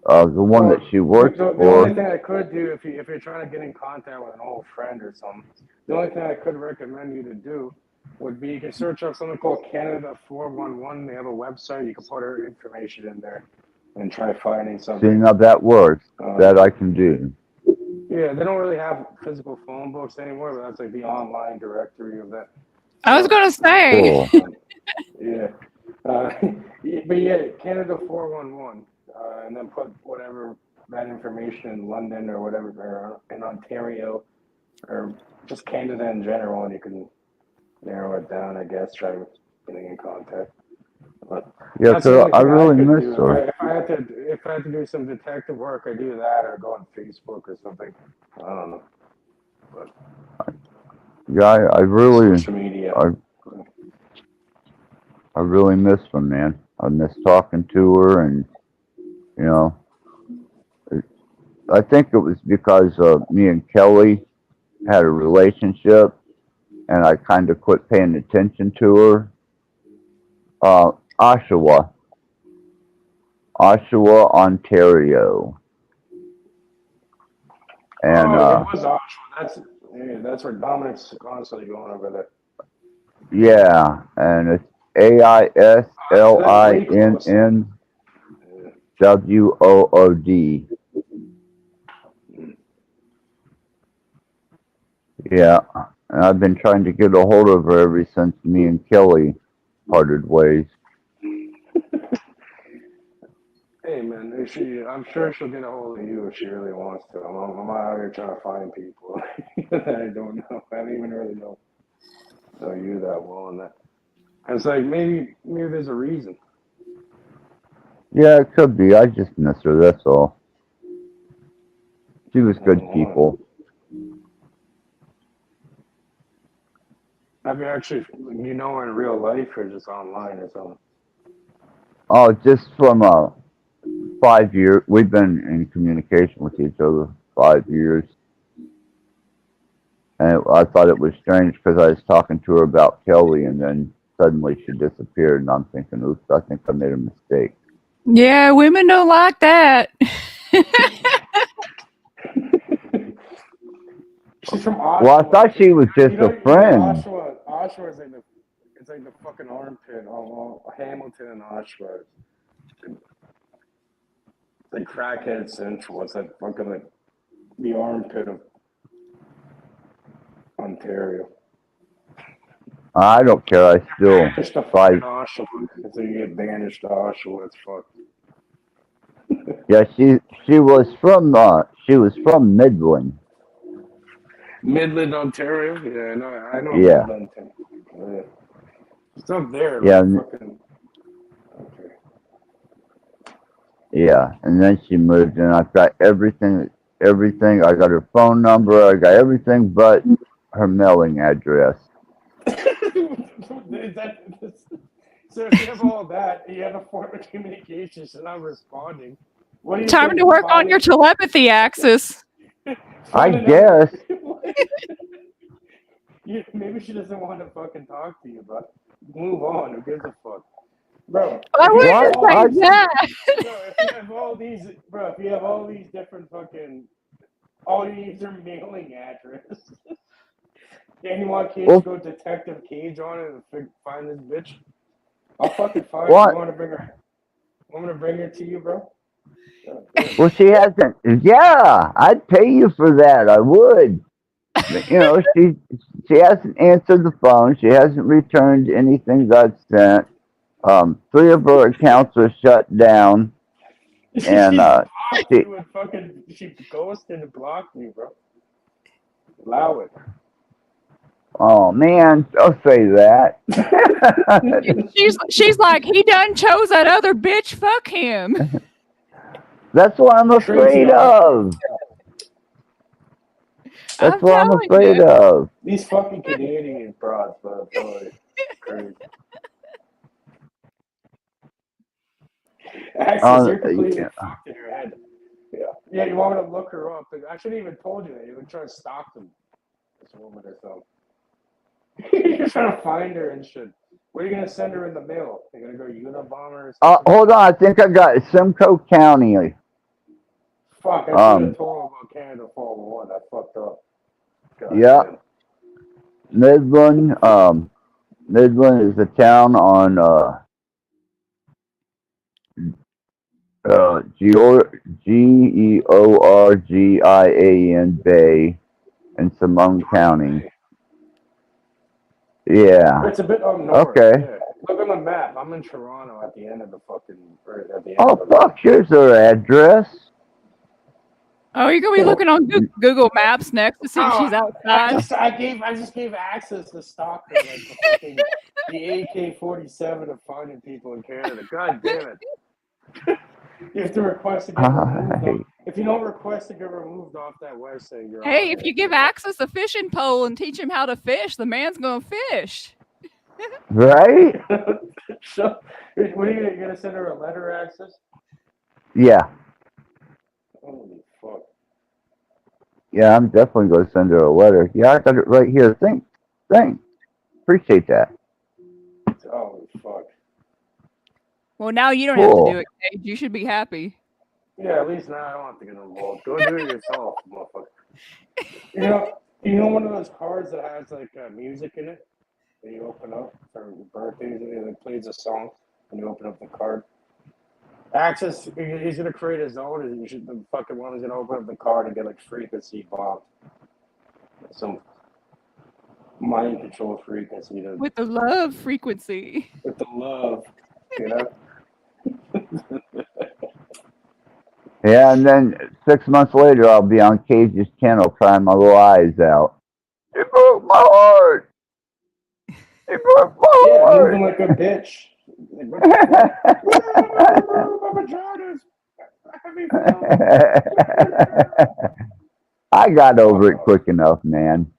the one that Well, she works the only for. thing I could do if you're trying to get in contact with an old friend or something, the only thing I could recommend you to do would be you can search up something called Canada 411. They have a website. You can put her information in there and try finding Seeing something. how that works, Um, that I can do. yeah, they don't really have physical phone books anymore, but that's like the online directory of that. I was gonna say. Cool. Yeah. Uh, but yeah, Canada 411, and then put whatever that information in London or whatever, or in Ontario, or just Canada in general, and you can narrow it down, I guess, try getting in contact. But Yeah, that's the so only I thing I really could miss do. her. If I had to do some detective work, I do that, or go on Facebook or something. I don't know. But Yeah, social media. I really miss her, man. I miss talking to her, and you know, I think it was because me and Kelly had a relationship, and I kind of quit paying attention to her. Oshawa, Ontario, and Oh, it was Oshawa. That's where Dominic's constantly going over there. yeah, and it's That's way closer. AISLINNWOOD. Yeah, and I've been trying to get a hold of her ever since me and Kelly parted ways. Hey man, I'm sure she'll get a hold of you if she really wants to. I'm out here trying to find people that I don't know. I don't even really know you that well, and that. And it's like maybe there's a reason. Yeah, it could be. I just miss her, that's all. She was I good don't know. people. Have you actually, her in real life or just online or something? Oh, just from 5 years. We've been in communication with each other 5 years. And I thought it was strange because I was talking to her about Kelly, and then suddenly she disappeared, and I'm thinking, oops, I think I made a mistake. Yeah, women don't like that. She's from Oshawa. Well, I thought she was just a friend. Oshawa is like the fucking armpit. Hamilton and Oshawa. It's like crackhead central. It's like fucking like the armpit of Ontario. I don't care. I still Just a fight. fucking Auschwitz. So you get banished to Auschwitz. Fuck. Yeah, she was from Midland. Midland, Ontario. Yeah, I know Yeah, Midland. Yeah. It's up there, yeah, like fucking. Okay. yeah. And then she moved, and I've got everything. Everything. I got her phone number. I got everything but her mailing address. So if you have all that, you have a form of communication, she's not responding. What do you Time think to work on finding- your telepathy axis. I finding guess. Maybe she doesn't want to fucking talk to you, but move on. Who gives a fuck, bro? I if you have wouldn't all say these- that. Bro, if you have all these, bro, if you have all these different fucking, all you need is your mailing address. And you want Cage to go Detective Cage on it and find this bitch? I'll fucking find her. You want to bring her? I'm gonna bring her to you, bro. Well, she hasn't. Yeah, I'd pay you for that. I would. But, you know, she hasn't answered the phone. She hasn't returned anything that I've sent. 3 of her accounts are shut down, and she ghosted and blocked me, bro. Allow it. Oh man, don't say that. She's like, he done chose that other bitch. Fuck him. That's what I'm afraid of. That's what I'm afraid of. These fucking Canadian broads, bro. Crazy. Axis, you're completely fucked in your head. Yeah, you want me to look her up? I shouldn't even told you that. You would try to stalk them. This woman or something. You're trying to find her and shit. What are you gonna send her in the mail? You're gonna go Unabomber or something? Hold on, I think I got Simcoe County. Fuck, I should have told him about Canada 401. I fucked up. God, yeah. Man. Midland is a town on Georgian Bay in Simone County. Yeah. It's a bit up north. Okay. Yeah. Look on the map. I'm in Toronto at the end of the fucking. Fuck! Here's her address. Oh, you're gonna be looking on Google Maps next to see if she's outside. I just gave access to stalk her like the AK-47 of finding people in Canada. God damn it! You have to request to get removed. If you don't request to get removed off that website, you're. Hey, if you give Axis a fishing pole and teach him how to fish, the man's gonna fish. Right? So, what are you gonna send her a letter, Axis? Yeah. Holy fuck. Yeah, I'm definitely going to send her a letter. Yeah, I got it right here. Thanks. Appreciate that. Holy fuck. Well, now you don't have to do it, Cage. You should be happy. Yeah, at least now I don't have to get involved. Go do it yourself, motherfucker. You know one of those cards that has like music in it that you open up for birthdays and it plays a song and you open up the card. Access, he's gonna create his own, and the fucking one is gonna open up the card and get like frequency bombed. Some mind control frequency with the love frequency. With the love, you know. Yeah, and then 6 months later, I'll be on Cage's channel crying my little eyes out. It broke my heart. It broke my heart. Moving like a bitch. I got over it quick enough, man.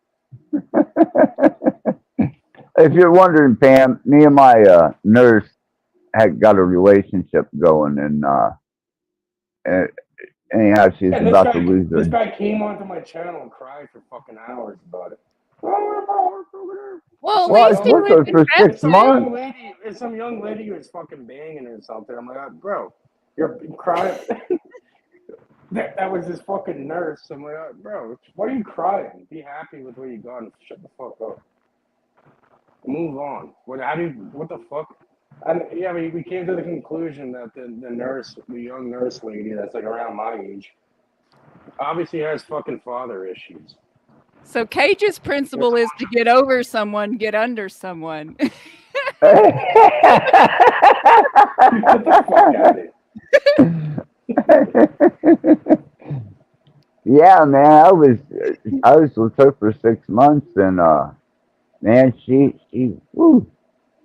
If you're wondering, Pam, me and my nurse had got a relationship going, and anyhow, she's about to lose her. This guy came onto my channel and cried for fucking hours about it. Well, I was with her for 6 months. It's some young lady who was fucking banging or something. I'm like, bro, you're crying. that was his fucking nurse. I'm like, bro, why are you crying? Be happy with where you got and shut the fuck up. Move on. What the fuck? And yeah, we came to the conclusion that the nurse, the young nurse lady that's like around my age, obviously has fucking father issues. So Cage's principle is to get over someone, get under someone. Get the fuck out of here. Yeah, man, I was with her for 6 months, and man, she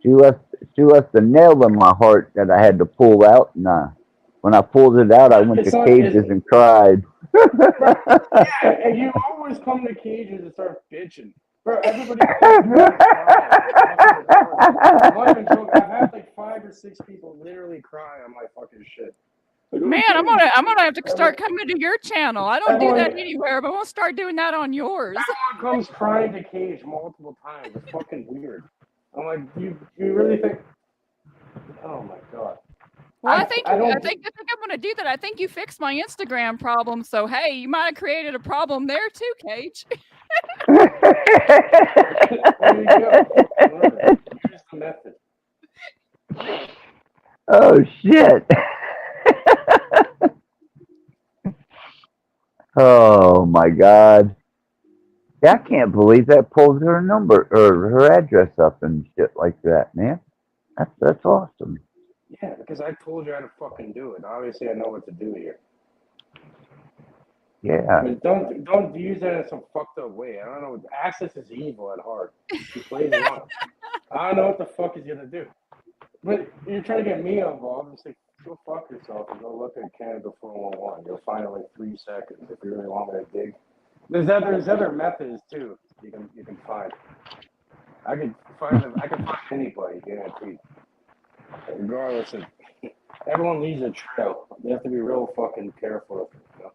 left a nail in my heart that I had to pull out, and when I pulled it out, I went to Cage's and cried. Yeah, and you always come to Cage's and start bitching. Bro, everybody I'm not even joking. I've had like 5 or 6 people literally cry on my fucking shit. Man, I'm gonna have to start coming to your channel. I don't do that anywhere, but I'm gonna start doing that on yours. Everyone comes crying to Cage multiple times. It's fucking weird. I'm like, you really think? Oh my god. Well, I think I'm gonna do that. I think you fixed my Instagram problem. So hey, you might have created a problem there too, Cage. There you go. Here's the method. Oh shit. Oh my god. Yeah, I can't believe that pulled her number or her address up and shit like that, man. That's awesome. Yeah, because I told you how to fucking do it. Obviously, I know what to do here. Yeah. But don't use that in some fucked up way. I don't know. Access is evil at heart. He plays along. I don't know what the fuck he's gonna do. But you're trying to get me involved and say, go fuck yourself and go look at Canada 411. You'll find it like 3 seconds if you really want me to dig. There's other methods too. You can find. I can find anybody, guaranteed. Regardless of, everyone leaves a trail. You have to be real fucking careful of it. You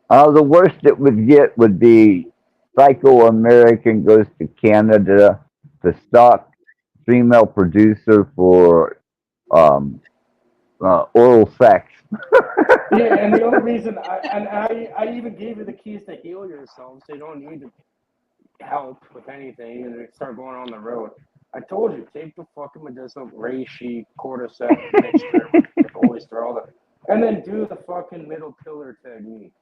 know? The worst it would get would be Psycho American goes to Canada to stalk female producer for oral sex. Yeah, and the only reason I even gave you the keys to heal yourself, so you don't need to help with anything and start going on the road. I told you, take the fucking medicinal reishi, cordyceps mixture, oyster, all that, and then do the fucking middle pillar technique.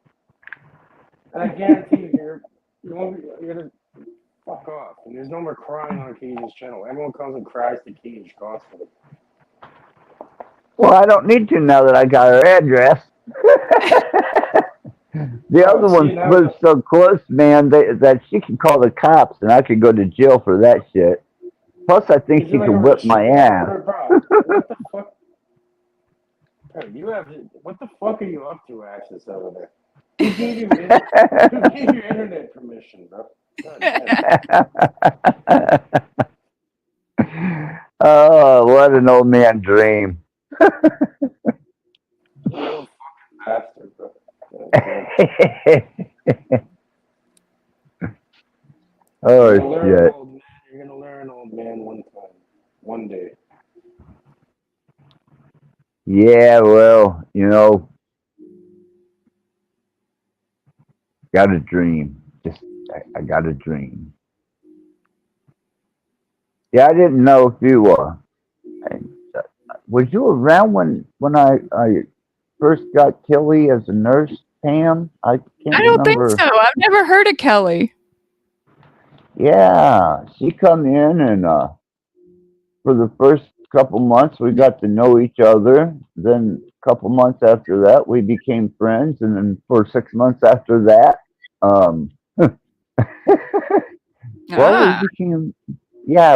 And I guarantee you're gonna fuck off. And there's no more crying on Cage's channel. Everyone comes and cries to Cage constantly. Well, I don't need to now that I got her address. The other one lives so close, man, that she can call the cops and I could go to jail for that shit. Plus, I think she can whip my ass. What the fuck? Hey, what the fuck are you up to, Access, over there? Who gave you internet permission, bro? Oh, what an old man dream. Little fucking bastard, bro. Oh, You're shit. gonna learn, old man, one day. Yeah, well, got a dream. I got a dream. Yeah, I didn't know if you was you around when I first got Kelly as a nurse, Pam? I don't think so. I've never heard of Kelly. Yeah, she come in and for the first couple months we got to know each other. Then a couple months after that we became friends, and then for 6 months after that,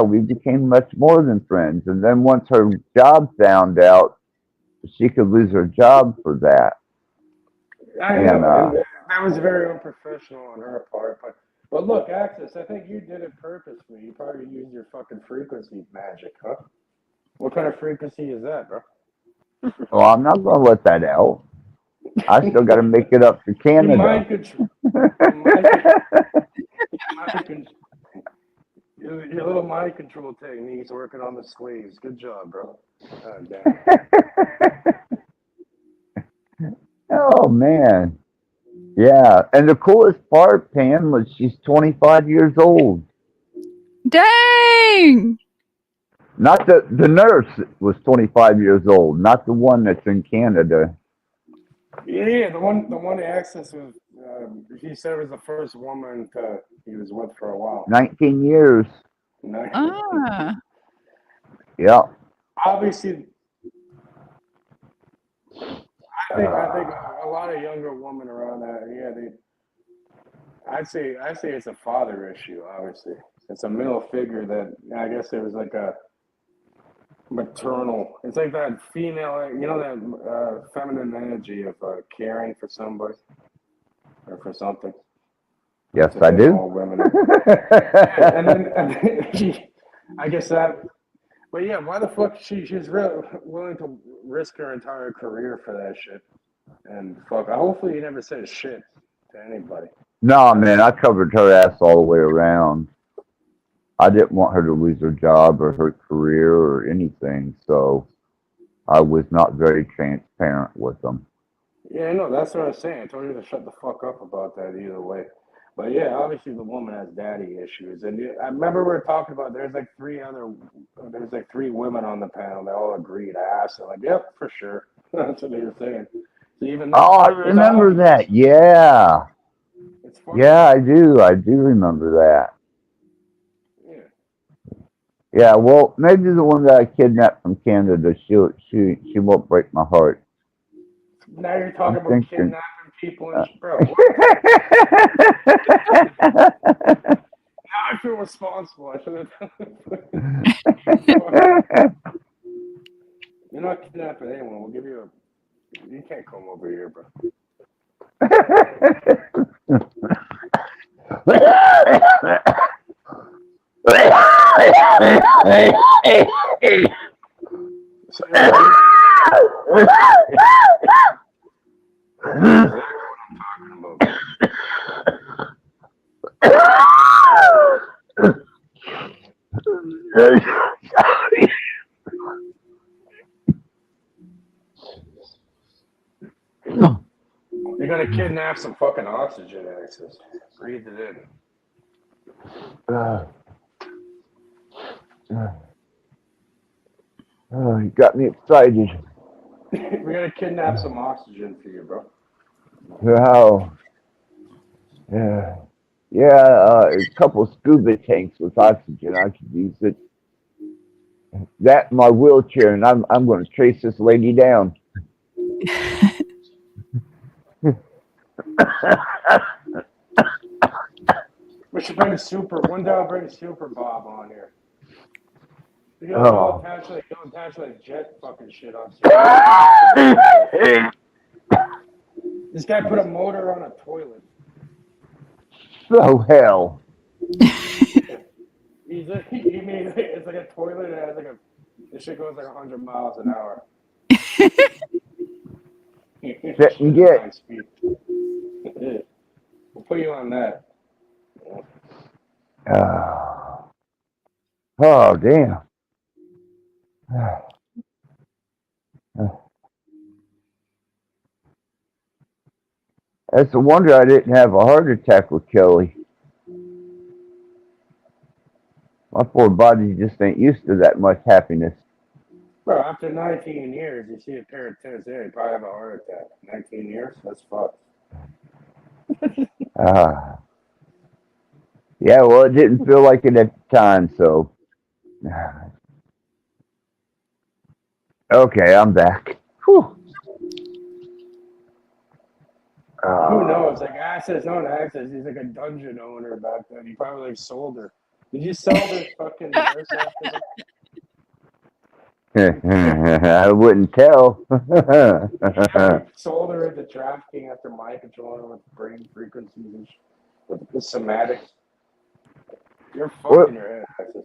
we became much more than friends. And then once her job found out, she could lose her job for that. I know. That was very unprofessional on her part, but look, Access, I think you did it purposely. You probably used your fucking frequency magic, huh? What kind of frequency is that, bro? Well, I'm not gonna let that out. I still got to make it up to Canada. Mind control. Your little mind control techniques working on the slaves. Good job, bro. Oh, damn. Oh man, yeah. And the coolest part, Pam, was she's 25 years old. Dang! Not the nurse was 25 years old, not the one that's in Canada. Yeah, the one Access was he said it was the first woman he was with for a while. 19 years. Ah. Yeah. Obviously, I think a lot of younger women around that. Yeah, I'd say it's a father issue. Obviously, it's a male figure that I guess there was like a maternal. It's like that female, that feminine energy of caring for somebody or for something. Yes, I do. All women. and then I guess that. But yeah, why the fuck she's really willing to risk her entire career for that shit? And fuck, hopefully he never says shit to anybody. No, man, I covered her ass all the way around. I didn't want her to lose her job or her career or anything, so I was not very transparent with them. Yeah, no, that's what I was saying. I told you to shut the fuck up about that either way. But yeah, obviously the woman has daddy issues, and I remember we were talking about there's like three women on the panel that all agreed. I asked them, like, yep, for sure. That's what they were saying. So even I remember that. Yeah. Yeah, I do remember that. Yeah, well, maybe the one that I kidnapped from Canada, she won't break my heart. Now you're talking about kidnapping people and bro. Now I feel responsible. I should have You're not kidnapping anyone. We'll give you you can't come over here, bro. You're gonna kidnap some fucking oxygen access. Breathe it in. Oh, you got me excited. We're gonna kidnap some oxygen for you, bro. Wow. Yeah, a couple scuba tanks with oxygen. I could use it. That in my wheelchair, and I'm going to trace this lady down. We should bring one day I'll bring Super Bob on here. You'll attach like jet fucking shit on. This guy put a motor on a toilet. So hell. It's like a toilet that has this shit goes like 100 miles an hour. Sit and get. We'll put you on that. Oh, damn. It's a wonder I didn't have a heart attack with Kelly. My poor body just ain't used to that much happiness. Bro, after 19 years, you see a pair of tits there, you probably have a heart attack. 19 years? That's fucked. Yeah, well, it didn't feel like it at the time, so. Okay, I'm back. Whew. Who knows? Like, Access, not Access. He's like a dungeon owner back then. He probably like sold her. Did you sell this fucking nurse after that? I wouldn't tell. Sold her into trafficking after mind controlling her with brain frequencies and with the somatics. You're fucking your head, Access.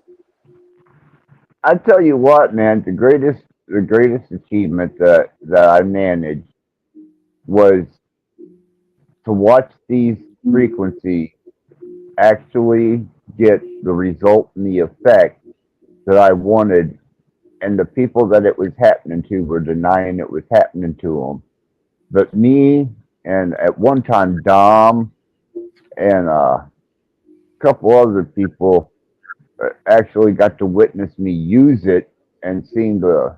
I tell you what, man, the greatest achievement that I managed was to watch these frequencies actually get the result and the effect that I wanted, and the people that it was happening to were denying it was happening to them. But me and at one time Dom and a couple other people actually got to witness me use it and seeing the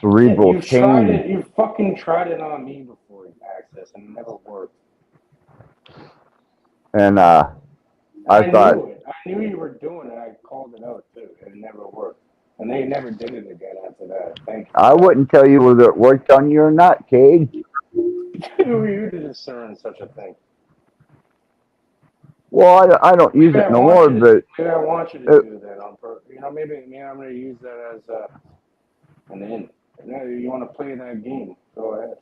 cerebral change. You fucking tried it on me before, Access, and it never worked. And I thought, knew it. I knew you were doing it. I called it out too. It never worked, and they never did it again after that. Thank you I for that. wouldn't tell you whether it worked on you or not, Cade. Who are you to discern such a thing? Well, I don't use Maybe it no more, but maybe I want you to do that on purpose. You know, maybe I'm going to use that as an in. You want to play that game? Go ahead.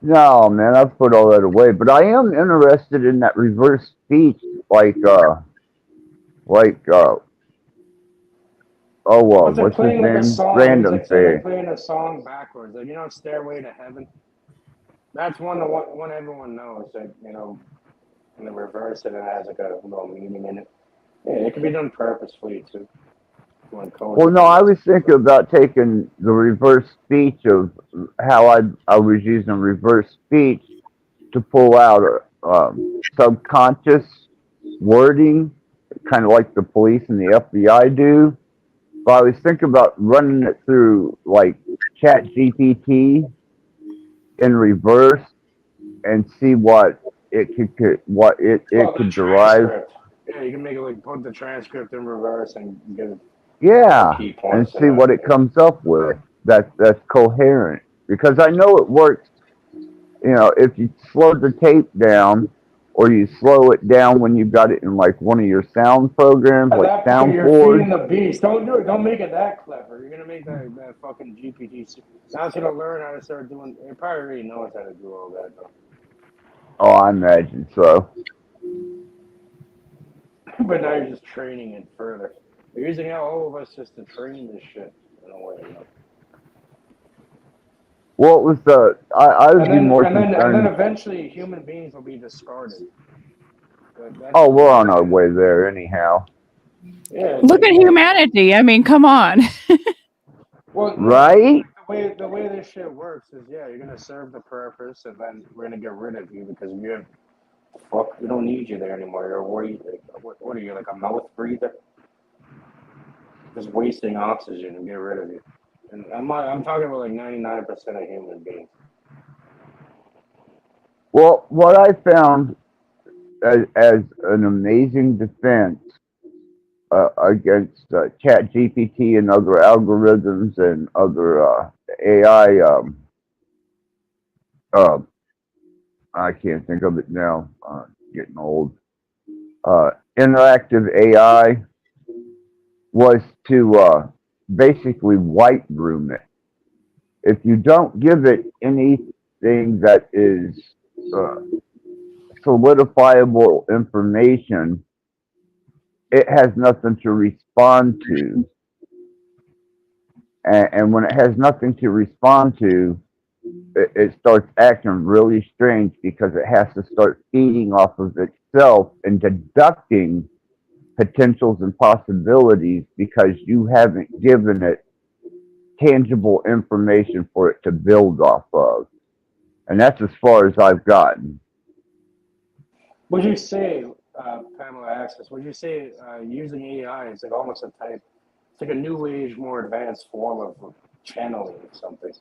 no, man, I've put all that away. But I am interested in that reverse speech, like What's it what's his playing like a name? song? It's Random like saying thing. playing a song backwards. Like, you know, Stairway to Heaven. That's one everyone knows. That, you know, in the reverse, and it has like a little meaning in it. Yeah, it can be done purposefully too. Well, no, I was thinking about taking the reverse speech of how I was using reverse speech to pull out subconscious wording, kind of like the police and the FBI do. But I was thinking about running it through like Chat GPT in reverse and see what it could derive. Transcript. Yeah, you can make it like put the transcript in reverse and get Yeah, key and points. see what it comes up with. That's coherent, because I know it works. You know, if you slow the tape down, or you slow it down when you've got it in like one of your sound programs, At like that point, you're Soundboard. feeding the beast. Don't do it. Don't make it that clever. You're gonna make that fucking GPT. Now it's gonna learn how to start doing. It probably already knows how to do all that though. Oh, I imagine so. But now you're just training it further. You're using all of us just to train this shit in a way. You know? What was I would be more And then concerned. eventually human beings will be discarded. Oh, we're on our way there anyhow. Yeah. Look at humanity. I mean, come on. Well, right? The way this shit works is, yeah, you're gonna serve the purpose, and then we're gonna get rid of you because we don't need you there anymore. You're what are you, like a mouth breather? Just wasting oxygen and get rid of you. And I'm talking about like 99% of human beings. Well, what I found as an amazing defense against Chat GPT and other algorithms and other AI, I can't think of it now. Getting old. Interactive AI was to basically white room it. If you don't give it anything that is solidifiable information, it has nothing to respond to. And when it has nothing to respond to, it starts acting really strange because it has to start feeding off of itself and deducting potentials and possibilities because you haven't given it tangible information for it to build off of. And that's as far as I've gotten. Would you say, Pamela Access, would you say using AI is like almost it's like a new age, more advanced form of channeling or something,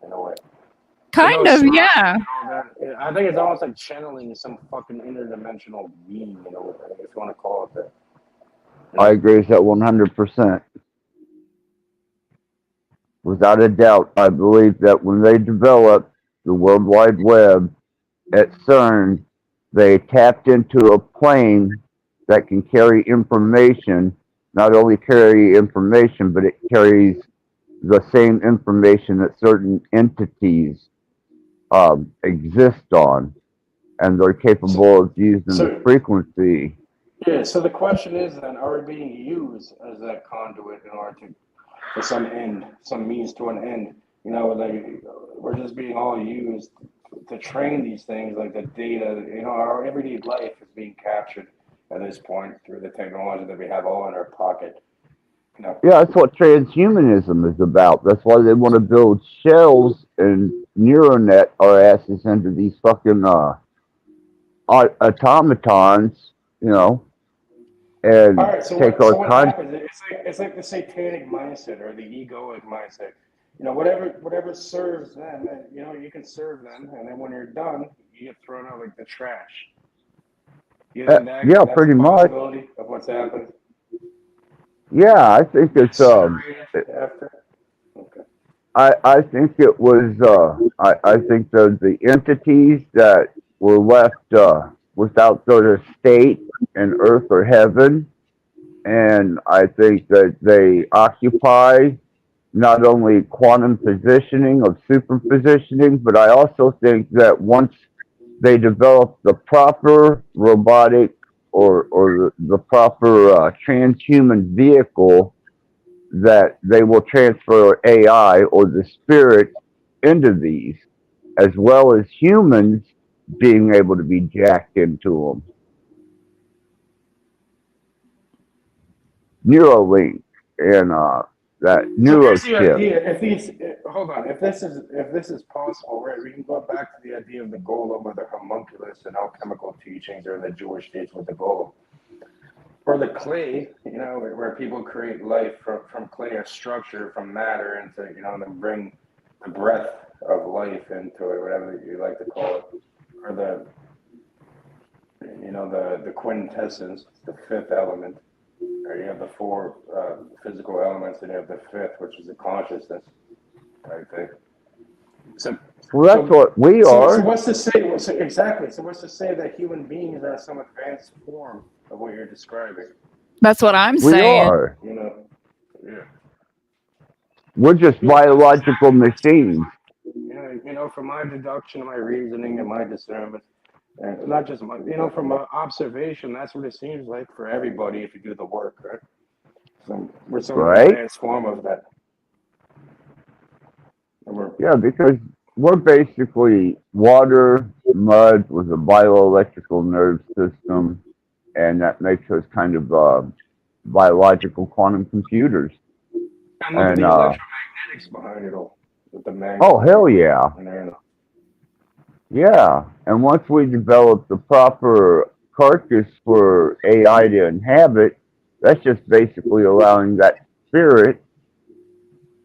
in a way? Kind of, yeah. I think it's almost like channeling some fucking interdimensional being, you know, if you want to call it that. I agree with that 100%. Without a doubt, I believe that when they developed the World Wide Web at CERN, they tapped into a plane that can carry information, not only carry information, but it carries the same information that certain entities exist on, and they're capable of using the frequency. Yeah, so the question is then, are we being used as that conduit in order for some end, some means to an end? You know, like we're just being all used to train these things, like the data, you know, our everyday life is being captured at this point through the technology that we have all in our pocket. You know? Yeah, that's what transhumanism is about. That's why they want to build shells and neuronet our asses into these fucking automatons, you know, and all right, so take what happens? It's like the satanic mindset or the egoic mindset. You know, whatever serves them, you know, you can serve them, and then when you're done, you get thrown out like the trash. You think Yeah, that's pretty a much. possibility of what's happened? Yeah, I think it's Incinerated after? Okay. I think it was I think the entities that were left without sort of state in earth or heaven, and I think that they occupy not only quantum positioning of superpositioning, but I also think that once they develop the proper robotic or the proper transhuman vehicle, that they will transfer AI or the spirit into these, as well as humans being able to be jacked into them. Neuralink and that So here's the neurochip. idea. If these, hold on, if this is possible, right? We can go back to the idea of the golem or the homunculus and alchemical teachings or the Jewish states with the golem. Or the clay, where people create life from clay, a structure from matter into, and then bring the breath of life into it, whatever you like to call it, or the quintessence, the fifth element, or you have the four physical elements, and you have the fifth, which is the consciousness, I think. So That's what we are. So what's to say? Exactly. So what's to say that human beings are some advanced form of what you're describing? That's what I'm We saying. are. Yeah. We're just biological machines. From my deduction and my reasoning and my discernment, and not just my, from observation, that's what it seems like for everybody if you do the work, right? So we're some advanced form of that. Yeah, because we're basically water, mud with a bioelectrical nerve system, and that makes us kind of biological quantum computers. And look at the electromagnetics behind it all. With the magnet. Oh, hell yeah. Yeah, and once we develop the proper carcass for AI to inhabit, that's just basically allowing that spirit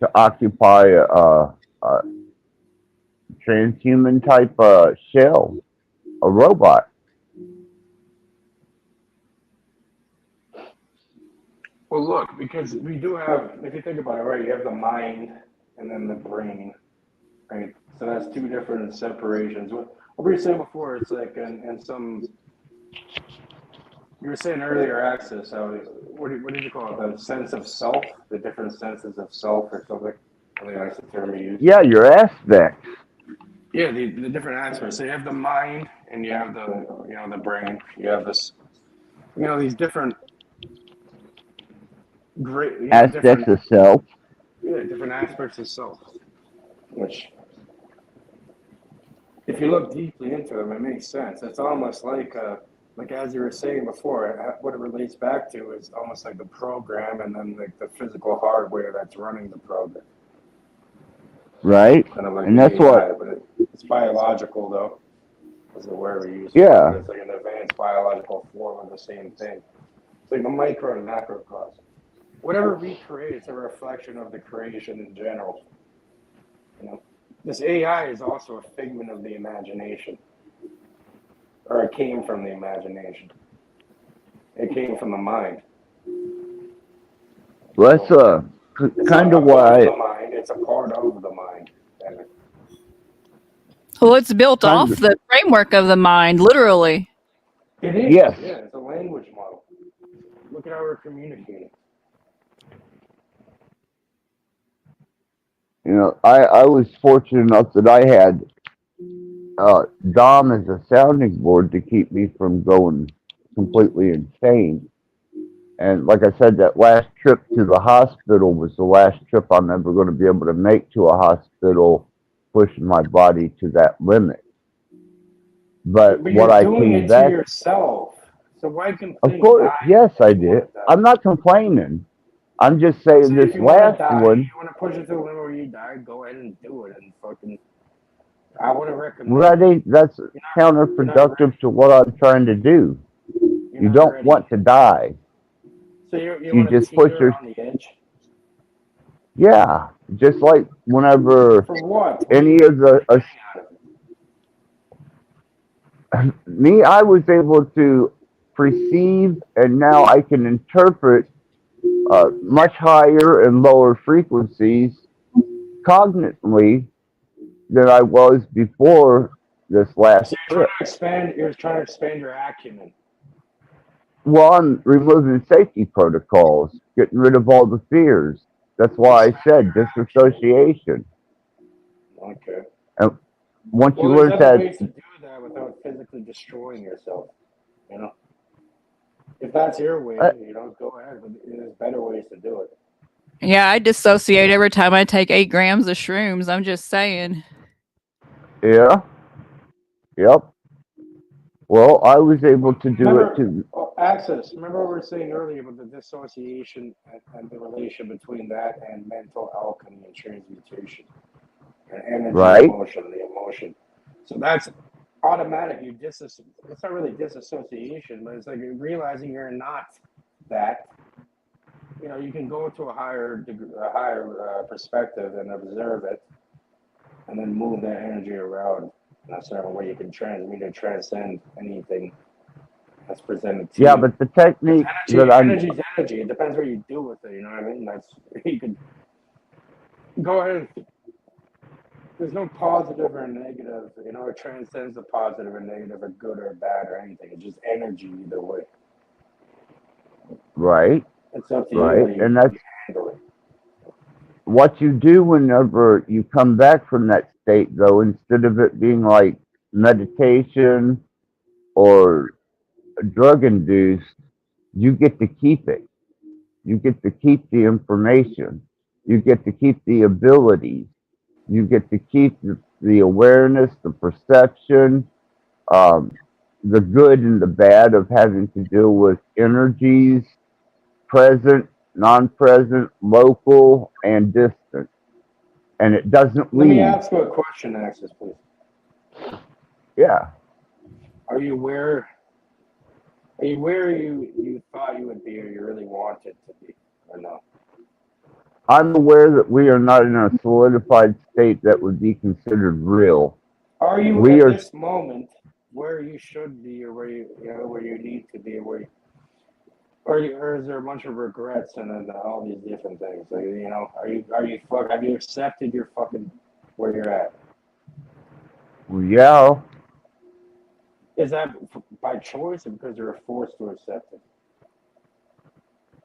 to occupy a transhuman type shell, a robot. Well, look, because we do have, if you think about it, right, you have the mind and then the brain, right? So that's two different separations. What were you saying before? It's like in some, you were saying earlier, Access, how, what did you call it? The sense of self, the different senses of self or something? I think that's the term you use. Yeah, your aspects. Yeah, the different aspects. So you have the mind and you have the, the brain. You have this, these different Aspects of self. Yeah, different aspects of self, which, if you look deeply into them, it makes sense. It's almost like as you were saying before, what it relates back to is almost like the program and then the physical hardware that's running the program. Right, Kind of like and that's AI, what. but it's biological though. Is the word we use. Yeah. It's like an advanced biological form of the same thing. It's like the micro and macrocosm. Whatever we create, it's a reflection of the creation in general. This AI is also a figment of the imagination, or it came from the imagination. It came from the mind. Well, that's kind of why. The mind, it's a part of the mind. Well, it's built off the framework of the mind, literally. It is. Yes. Yeah, it's a language model. Look at how we're communicating. I was fortunate enough that I had Dom as a sounding board to keep me from going completely insane. And like I said, that last trip to the hospital was the last trip I'm ever going to be able to make to a hospital, pushing my body to that limit. But what I came back to yourself. So why complain? Of course, yes, I did. I'm not complaining. I'm just saying this last one. You want to push it to a limit where you die, go ahead and do it, and fucking. I wouldn't recommend. Well, that's counterproductive to what I'm trying to do. You don't want to die. So you just push your. On the edge? Yeah, just like whenever For what? any of the Me, I was able to perceive, and now I can interpret much higher and lower frequencies cognitively than I was before this last So trip. you're trying to expand your acumen. Well, I'm removing safety protocols, getting rid of all the fears. That's why I said disassociation. Okay. And once Well, you there's learn other that, ways to do that without physically destroying yourself. You know, if that's your way, uh, go ahead. But there's better ways to do it. Yeah, I dissociate every time I take 8 grams of shrooms. I'm just saying. yeah, yep. Well, I was able to do it Remember, too. access. Remember what we were saying earlier about the dissociation and the relation between that and mental alchemy and transmutation and energy and Right? motion, the emotion. So that's automatic. It's not really disassociation, but it's like realizing you're not that. You can go to a higher perspective and observe it, and then move that energy around in a certain way. You can transmute or transcend anything that's presented to Yeah, you. but the technique that I'm, Energy's energy. It depends what you do with it. You know what I mean? That's you could go ahead. There's no positive or negative. It transcends the positive or negative or good or bad or anything. It's just energy either way. right, It's up to you how right. you And that's handle it. what you do whenever you come back from that state, though, instead of it being like meditation or drug induced, you get to keep it. You get to keep the information. You get to keep the abilities. You get to keep the awareness, the perception, um, the good and the bad of having to deal with energies, present, non present, local, and distant. And it doesn't Let me leave. ask you a question, Axis, please. Yeah. Are you where? Are you where you thought you would be, or you really wanted to be, or no? I'm aware that we are not in a solidified state that would be considered real. Are you We at are, this moment where you should be, or where you need to be, or is there a bunch of regrets and all these different things? Like, have you accepted your fucking where you're at? yeah, Is that by choice or because you're forced to accept it?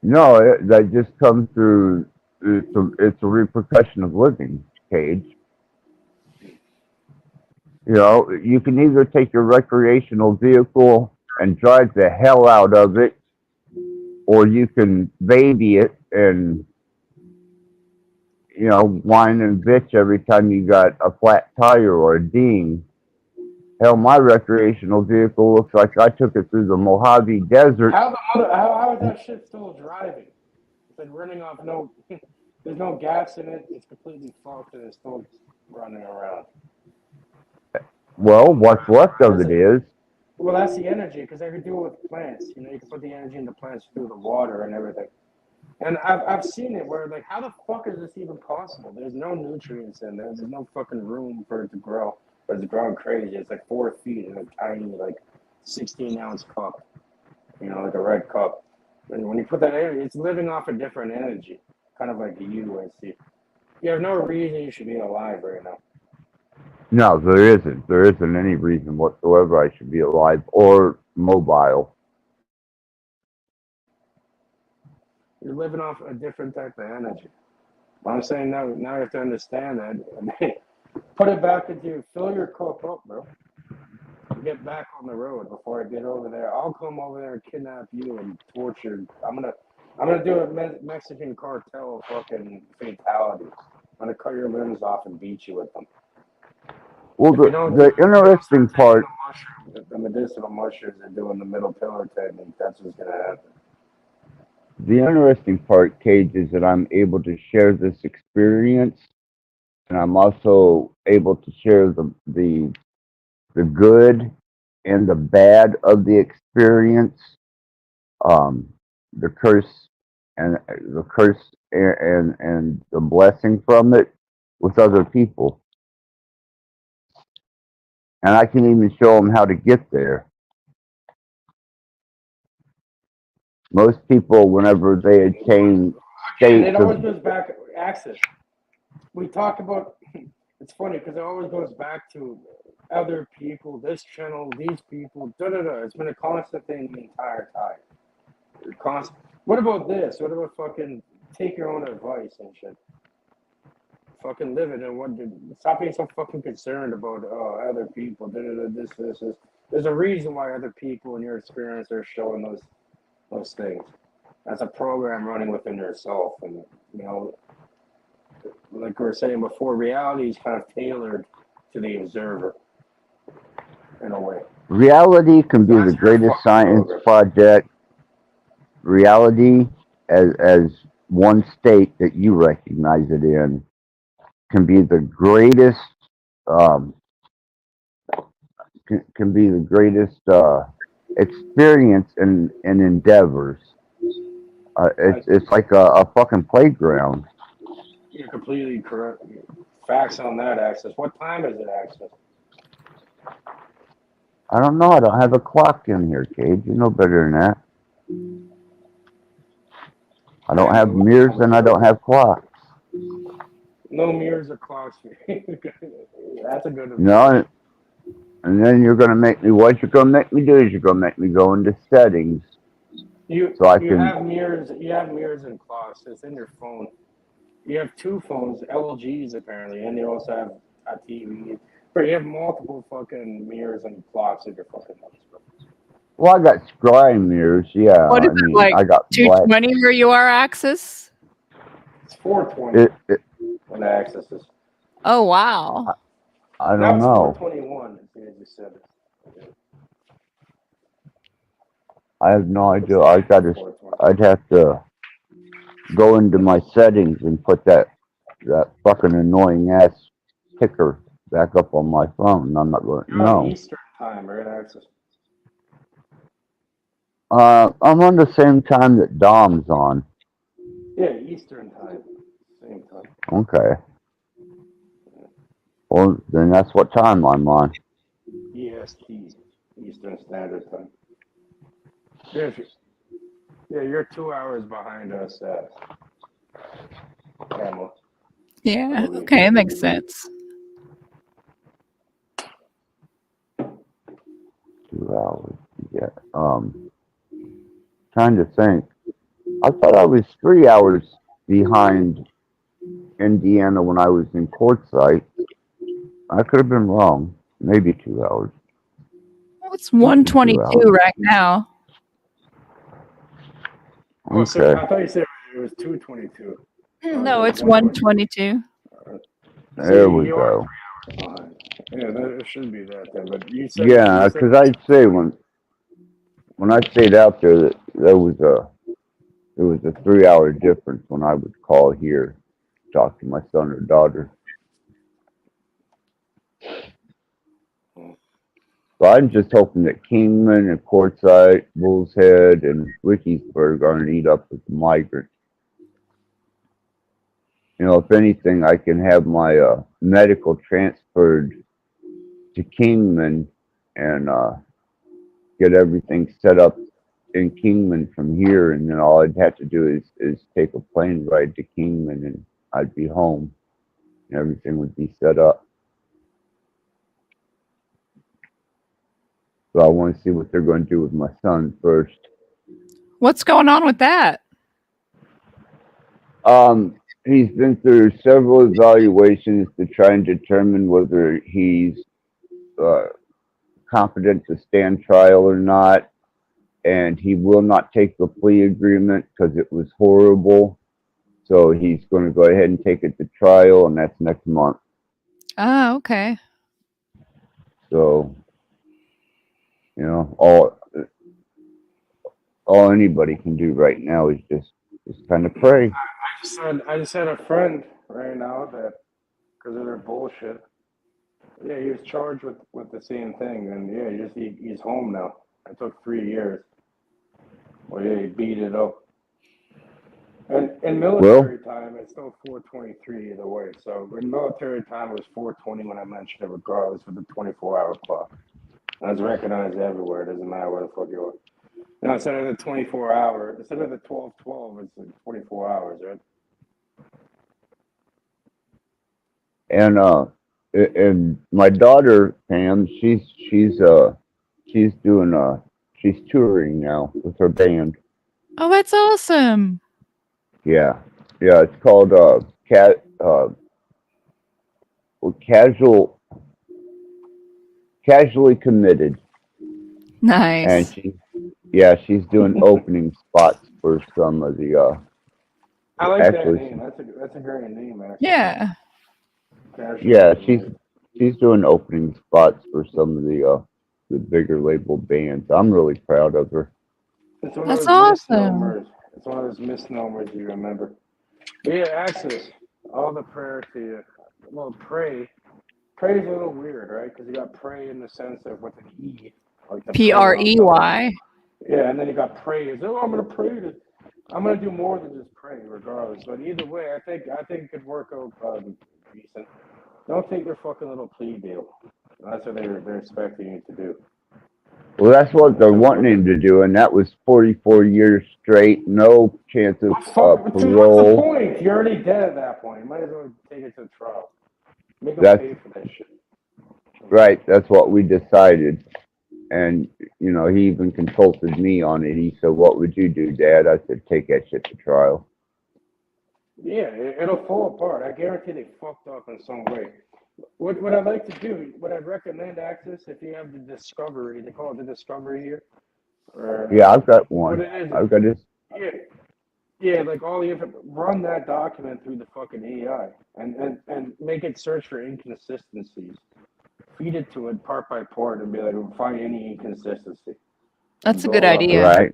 no, that just comes through, it's a repercussion of living, Cage. You can either take your recreational vehicle and drive the hell out of it, or you can baby it and, whine and bitch every time you got a flat tire or a ding. Hell, my recreational vehicle looks like I took it through the Mojave Desert. How is that shit still driving? It's like running off there's no gas in it. It's completely fucked and it's still running around. Well, what's left of it is. Well, that's the energy because they could do it with plants. You can put the energy in the plants through the water and everything. And I've seen it where how the fuck is this even possible? There's no nutrients in there. There's no fucking room for it to grow. But it's growing crazy. It's like 4 feet in a tiny 16-ounce cup. Like a red cup. And when you put that energy, it's living off a different energy, kind of like you. I see. You have no reason you should be alive right now. No, there isn't. There isn't any reason whatsoever I should be alive or mobile. You're living off a different type of energy. I'm saying now you have to understand that. Put it back into fill your cup up, bro. Get back on the road before I get over there. I'll come over there and kidnap you and torture. I'm gonna do a Mexican cartel fucking fatality. I'm gonna cut your limbs off and beat you with them. Well, the interesting part. The medicinal mushrooms are doing the middle pillar technique. That's what's gonna happen. The interesting part, Cage, is that I'm able to share this experience, and I'm also able to share the good and the bad of the experience, the curse and and the blessing from it with other people. and I can even show them how to get there. Most people, whenever they attain And states it always of, goes back access. We talk about. It's funny because it always goes back to other people, this channel, these people, da da da. It's been a constant thing the entire time. Constant. What about this? What about fucking take your own advice and shit? Fucking live it and stop being so fucking concerned about other people. Da da da. This. There's a reason why other people in your experience are showing those things. That's a program running within yourself, and like we were saying before, reality is kind of tailored to the observer in a way. reality can be That's the your greatest fucking science program. project. Reality, as one state that you recognize it in, can be the greatest. Can be the greatest experience in endeavors. It's like a fucking playground. You're completely correct. Facts on that, Access. What time is it, Access? I don't know. I don't have a clock in here, Cage. You know better than that. I don't have mirrors and I don't have clocks. No mirrors or clocks. That's a good advice. No, and then you're gonna make me. What you're gonna make me do is you're gonna make me go into settings. You So I you can. have mirrors. You have mirrors and clocks. It's in your phone. You have two phones, LGs apparently, and you also have a TV. But you have multiple fucking mirrors and clocks in your fucking house, bro. Well, I got scry mirrors. Yeah, What is I it, mean, like I got black. 220 where you are, Axis? It's 420 It, when the Access is. Oh, wow. I Now don't it's know. 421. As you said it. I have no idea. It's I gotta. 420. I'd have to go into my settings and put that fucking annoying ass ticker back up on my phone. I'm not going. You're on No. Eastern time, right, Access? I'm on the same time that Dom's on. Yeah, Eastern time. Same time. Okay. Well, then that's what time I'm on. EST, Eastern Standard Time. Yeah, you're 2 hours behind us, Camel. Yeah, okay, it makes sense. 2 hours. Yeah. Trying to think. I thought I was 3 hours behind Indiana when I was in Quartzsite. I could have been wrong. Maybe 2 hours. Well, it's 122 right now. Oh, so Okay. I thought you said it was 222. No, it's 122. There we go. Yeah, it should be that then. But you said Yeah, because I'd say when I stayed out there, that there was a 3 hour difference when I would call here, talk to my son or daughter. So I'm just hoping that Kingman and Quartzsite, Bull's Head, and Wikisburg aren't eat up with the migrants. You know, if anything, I can have my medical transferred to Kingman and get everything set up in Kingman from here, and then all I'd have to do is take a plane ride to Kingman, and I'd be home, and everything would be set up. So I want to see what they're going to do with my son first. What's going on with that? He's been through several evaluations to try and determine whether he's competent to stand trial or not, and he will not take the plea agreement because it was horrible. So he's going to go ahead and take it to trial, and that's next month. Oh, okay. So, you know, all anybody can do right now is just kind of pray. I just had a friend right now that, because of their bullshit, yeah, he was charged with the same thing, and yeah, he's home now. It took 3 years. Well, yeah, he beat it up. And in military time, it's still 4:23 either way. So in military time, it was 4:20 when I mentioned it, regardless of the 24-hour clock. And it's recognized everywhere. It doesn't matter where the fuck you are. Now, instead of the 24-hour, instead of the 12:12, it's like 24 hours, right? And my daughter Pam, she's doing she's touring now with her band. Oh, that's awesome. Yeah, it's called casually committed, and Nice. she's doing opening spots for some of the I like that actually name. That's a great name, actually. Yeah. yeah she's doing opening spots for some of the bigger label bands. I'm really proud of her. It's one of That's those awesome. misnomers. It's one of those misnomers you remember. But yeah, Access. All the prayer to you. Well, pray. Pray is a little weird, right? Because you got pray in the sense of with an E, like the PREY. Yeah, and then you got praise. Oh, I'm gonna do more than just pray, regardless. But either way, I think it could work out decent. Don't take their fucking little plea deal. That's what they're expecting you to do. Well, that's what they're wanting him to do, and that was 44 years straight, no chance of What's the parole. point? You're already dead at that point. You might as well take it to trial. Make them That's pay for that shit. right. That's what we decided. And, he even consulted me on it. He said, "What would you do, Dad?" I said, "Take that shit to trial." Yeah, it'll fall apart. I guarantee they fucked up in some way. What I'd like to do, what I'd recommend, Access, if you have the Discovery, they call it the Discovery here. Or, Yeah, I've got one. what it is, I've got this. yeah, like all the run that document through the fucking AI and make it search for inconsistencies. Feed it to it part by part and be like, find any inconsistency. That's a good idea. Right.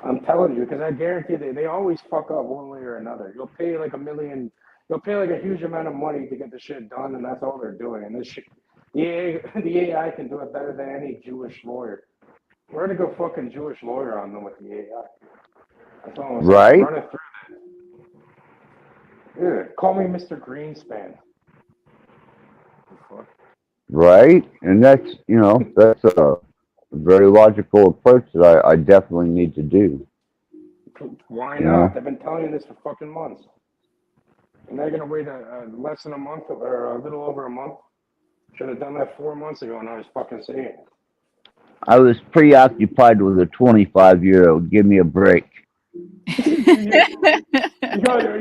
I'm telling you, because I guarantee they always fuck up one way or another. You'll pay like you'll pay like a huge amount of money to get the shit done, and that's all they're doing. And this shit, the AI can do it better than any Jewish lawyer. We're gonna go fucking Jewish lawyer on them with the AI. That's all I'm saying. Right. Run it through that. Yeah, call me Mr. Greenspan. Right. And that's a very logical approach that I definitely need to do. Why not? I've been telling you this for fucking months. And they're gonna wait less than a month or a little over a month. Should have done that 4 months ago, and I was fucking saying it. I was preoccupied with a 25-year-old. Give me a break. You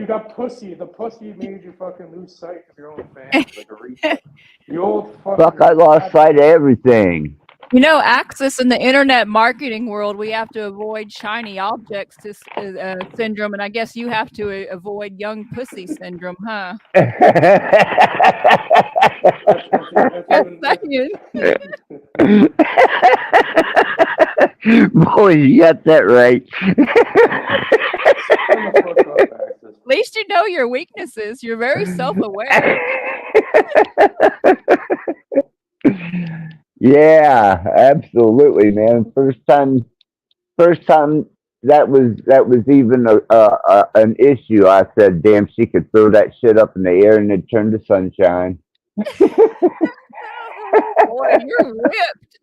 got pussy. The pussy made you fucking lose sight of your own family, like a reset. You old fucking. Fuck! I lost sight of everything. Access in the internet marketing world, we have to avoid shiny objects syndrome, and I guess you have to avoid young pussy syndrome, huh? Boy, you got that right. At least you know your weaknesses. You're very self-aware. Yeah, absolutely, man. First time that was even an issue. I said, "Damn, she could throw that shit up in the air and it turned to sunshine." Boy, you're ripped.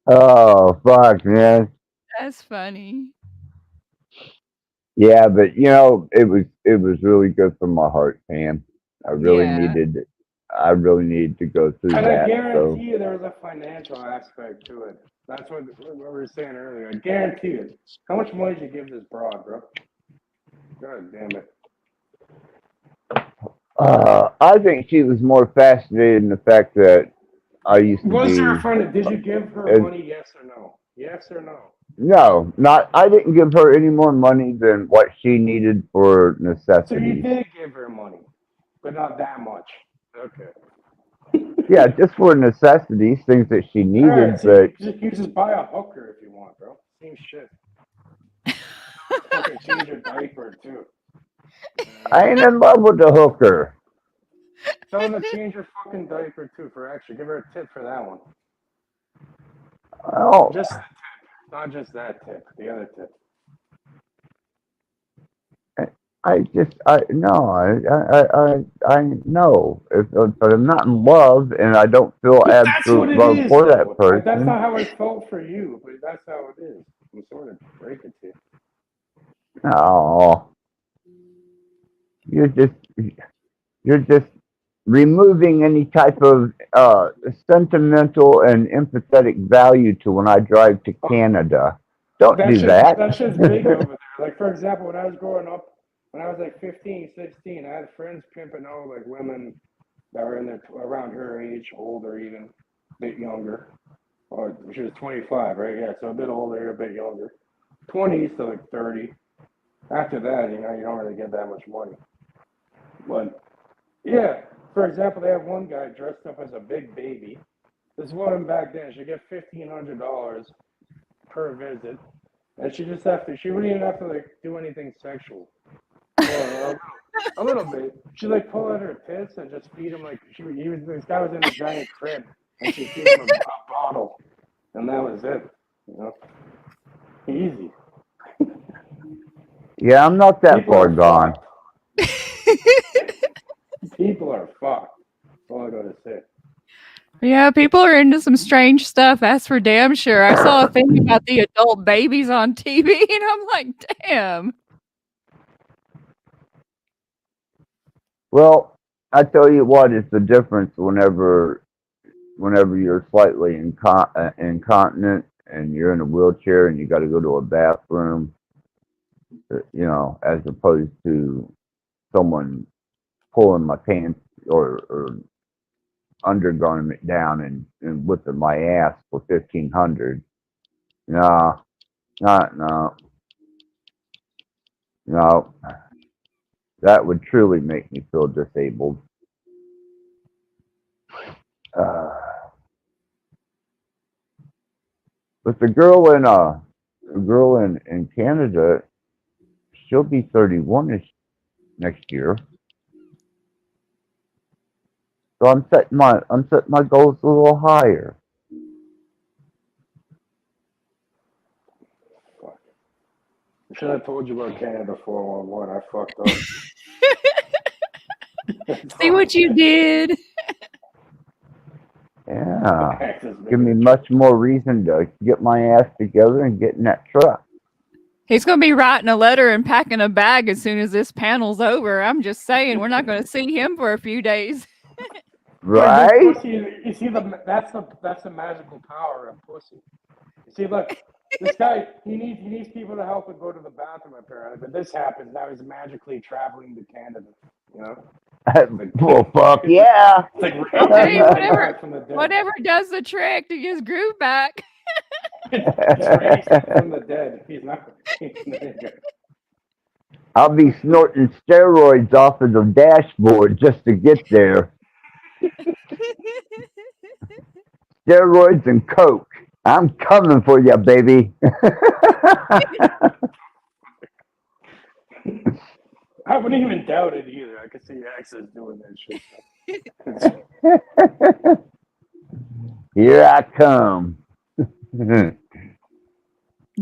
Oh fuck, man. That's funny. Yeah, but it was really good for my heart, Pam. I really needed to go through and that. I guarantee you there was a financial aspect to it. That's what we were saying earlier. I guarantee it. How much money did you give this broad, bro? God damn it. I think she was more fascinated in the fact that I used to Was be. there a fund? Did you give her money? Yes or no? Yes or no? No, not. I didn't give her any more money than what she needed for necessities. So you did give her money, but not that much. Okay. Yeah, just for necessities, things that she needed. Right, so you just buy a hooker if you want, bro. Same shit. Fucking change your diaper too. I ain't in love with the hooker. Tell them to change your fucking diaper too for extra. Give her a tip for that one. Oh. Just the tip, not just that tip. The other tip. know. But I'm not in love, and I don't feel But that's what absolute it love is, for that though. That's person. not how it felt for you, but that's how it is. I'm sorry to break it to you. Oh, you're just you're just removing any type of sentimental and empathetic value to when I drive to Oh, Canada. Don't do that. that shit's big over there. Like, for example, when I was growing up, when I was like 15, 16, I had friends pimping out like women that were in their around her age, older even, a bit younger. Or she was 25, right? Yeah, so a bit older, a bit younger. 20s to like 30. After that, you know, you don't really get that much money. But yeah, for example, they have one guy dressed up as a big baby. This woman back then, she get $1,500 per visit, and she just have to. She wouldn't even have to like do anything sexual. Or a little bit. She like pull out her tits and just feed him like this guy was in a giant crib, and she feed him a bottle, and that was it. You know, easy. Yeah, I'm not that People far are gone. fucked. People are fucked. That's all I gotta say. Yeah, people are into some strange stuff. That's for damn sure. I saw a thing about the adult babies on TV, and I'm like, damn. Well, I tell you what, it's the difference whenever you're slightly incontinent and you're in a wheelchair and you got to go to a bathroom, as opposed to someone pulling my pants or undergarment down and whipping my ass for 1,500. No, no, no. That would truly make me feel disabled. Uh, but the girl in Canada, she'll be 31ish next year. So I'm setting my goals a little higher. Fuck. I should have told you about Canada 411. I fucked up. See what you did. Yeah. Give me much more reason to get my ass together and get in that truck. He's going to be writing a letter and packing a bag as soon as this panel's over. I'm just saying, we're not going to see him for a few days. Right? Like, pussy, you see, that's the magical power of pussy. You see, look, this guy, he needs people to help him go to the bathroom apparently. But this happens now. He's magically traveling to Canada. You know. Well, fuck yeah. It's like hey, whatever does the trick to just groove back. Just raised from the dead. He's not. I'll be snorting steroids off of the dashboard just to get there. Steroids and coke. I'm coming for you, baby. I wouldn't even doubt it either. I could see Access doing that shit. Here I come.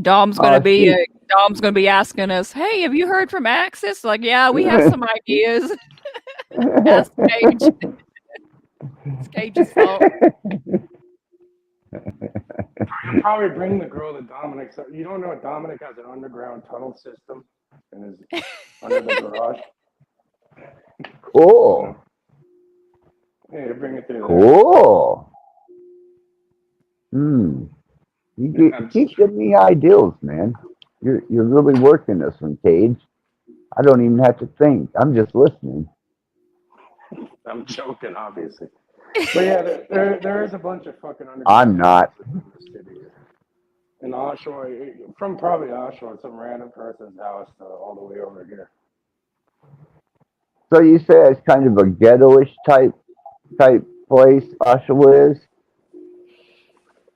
Dom's gonna be asking us, "Hey, have you heard from Axis?" Like, yeah, we have some ideas. Ask Cage. It's Cage's fault. Probably bring the girl to Dominic. So you don't know Dominic has an underground tunnel system and is under the garage. Cool. Yeah, bring it through. Cool. You keep giving me ideals, man. You're really working this one, Cage. I don't even have to think. I'm just listening. I'm joking, obviously. But yeah, there is a bunch of fucking underground. I'm not. In Oshawa, from probably Oshawa, some random person's house all the way over here. So you say it's kind of a ghetto-ish type place, Oshawa is?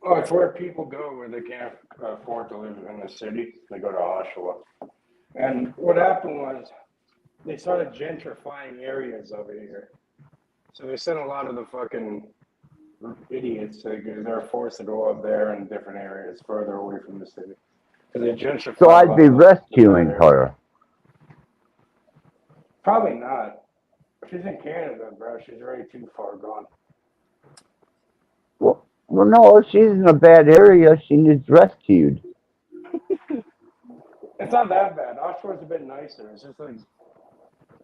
Oh, it's where people go where they can't afford to live in the city. They go to Oshawa. And what happened was they started gentrifying areas over here. So they sent a lot of the fucking idiots. They're forced to go up there in different areas further away from the city. They gentrified. So I'd be rescuing her. Probably not. She's in Canada, bro. She's already too far gone. Well, no, if she's in a bad area, she needs rescued. It's not that bad. Offshore's a bit nicer. It's just like,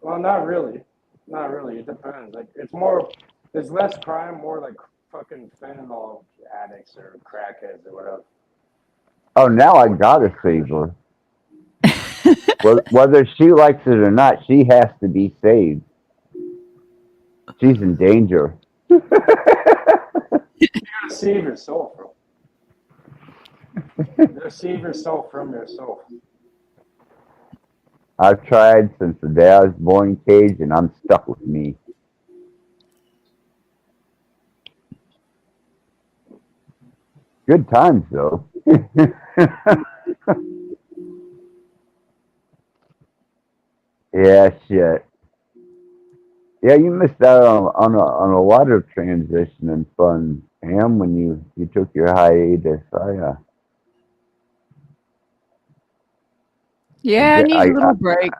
well, not really. Not really. It depends. Like, it's more, there's less crime, more like fucking fentanyl addicts or crackheads or whatever. Oh, now I gotta save her. Whether she likes it or not, she has to be saved. She's in danger. You gotta save yourself, bro. You gotta save yourself from yourself. I've tried since the day I was born, Cage, and I'm stuck with me. Good times, though. Yeah, shit. Yeah, you missed out on a lot of transition and fun, Pam, when you took your hiatus. Yeah, I need a little break.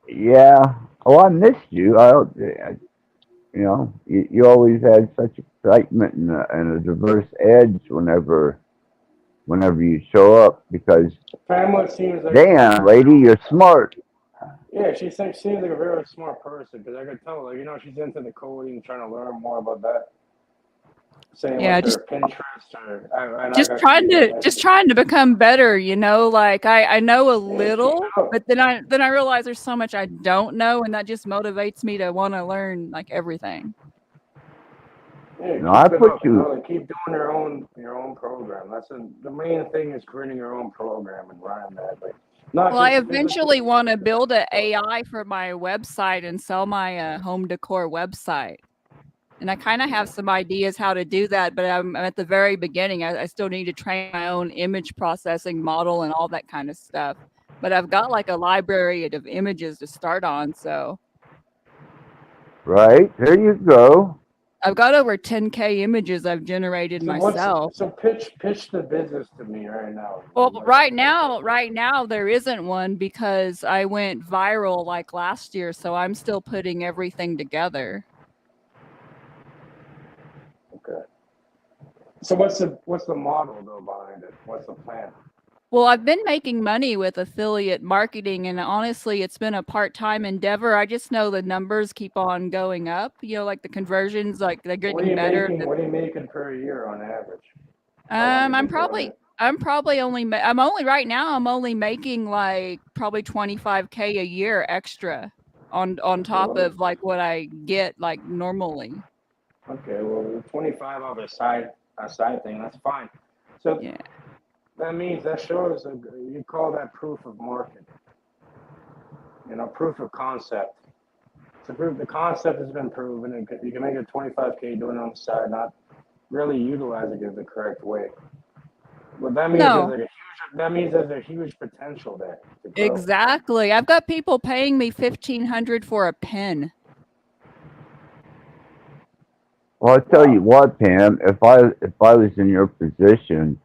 Yeah. Oh, I missed you. You always had such excitement and a diverse edge whenever you show up, because Pamela seems like, damn, lady, you're smart. yeah, she seems like a very smart person, because I could tell, like, she's into the coding, trying to learn more about that. Same Yeah, with just her Pinterest or just trying to become better, like I know a little, but then I realize there's so much I don't know, and that just motivates me to want to learn like everything. Yeah, No, I put you. Keep doing your own program. That's the main thing, is creating your own program and running that. Like, well, I eventually want to build an AI for my website and sell my home decor website. And I kind of have some ideas how to do that, but I'm at the very beginning. I still need to train my own image processing model and all that kind of stuff. But I've got like a library of images to start on, so. Right, there you go. I've got over 10K images I've generated myself. So pitch the business to me right now. Well, right now there isn't one, because I went viral like last year, so I'm still putting everything together. Okay. So what's the model though behind it? What's the plan? Well, I've been making money with affiliate marketing, and honestly, it's been a part-time endeavor. I just know the numbers keep on going up. Like the conversions, like they're getting better. What are you making per year on average? I'm only making like probably 25K a year extra on top of like what I get like normally. Okay, well, 25 of a side thing, that's fine. So yeah. That shows, you call that proof of market. Proof of concept. So the concept has been proven, and you can make it 25K doing it on the side, not really utilizing it the correct way. But that means there's a huge potential there. Exactly. I've got people paying me $1,500 for a pen. Well, I'll tell you what, Pam, if I was in your position,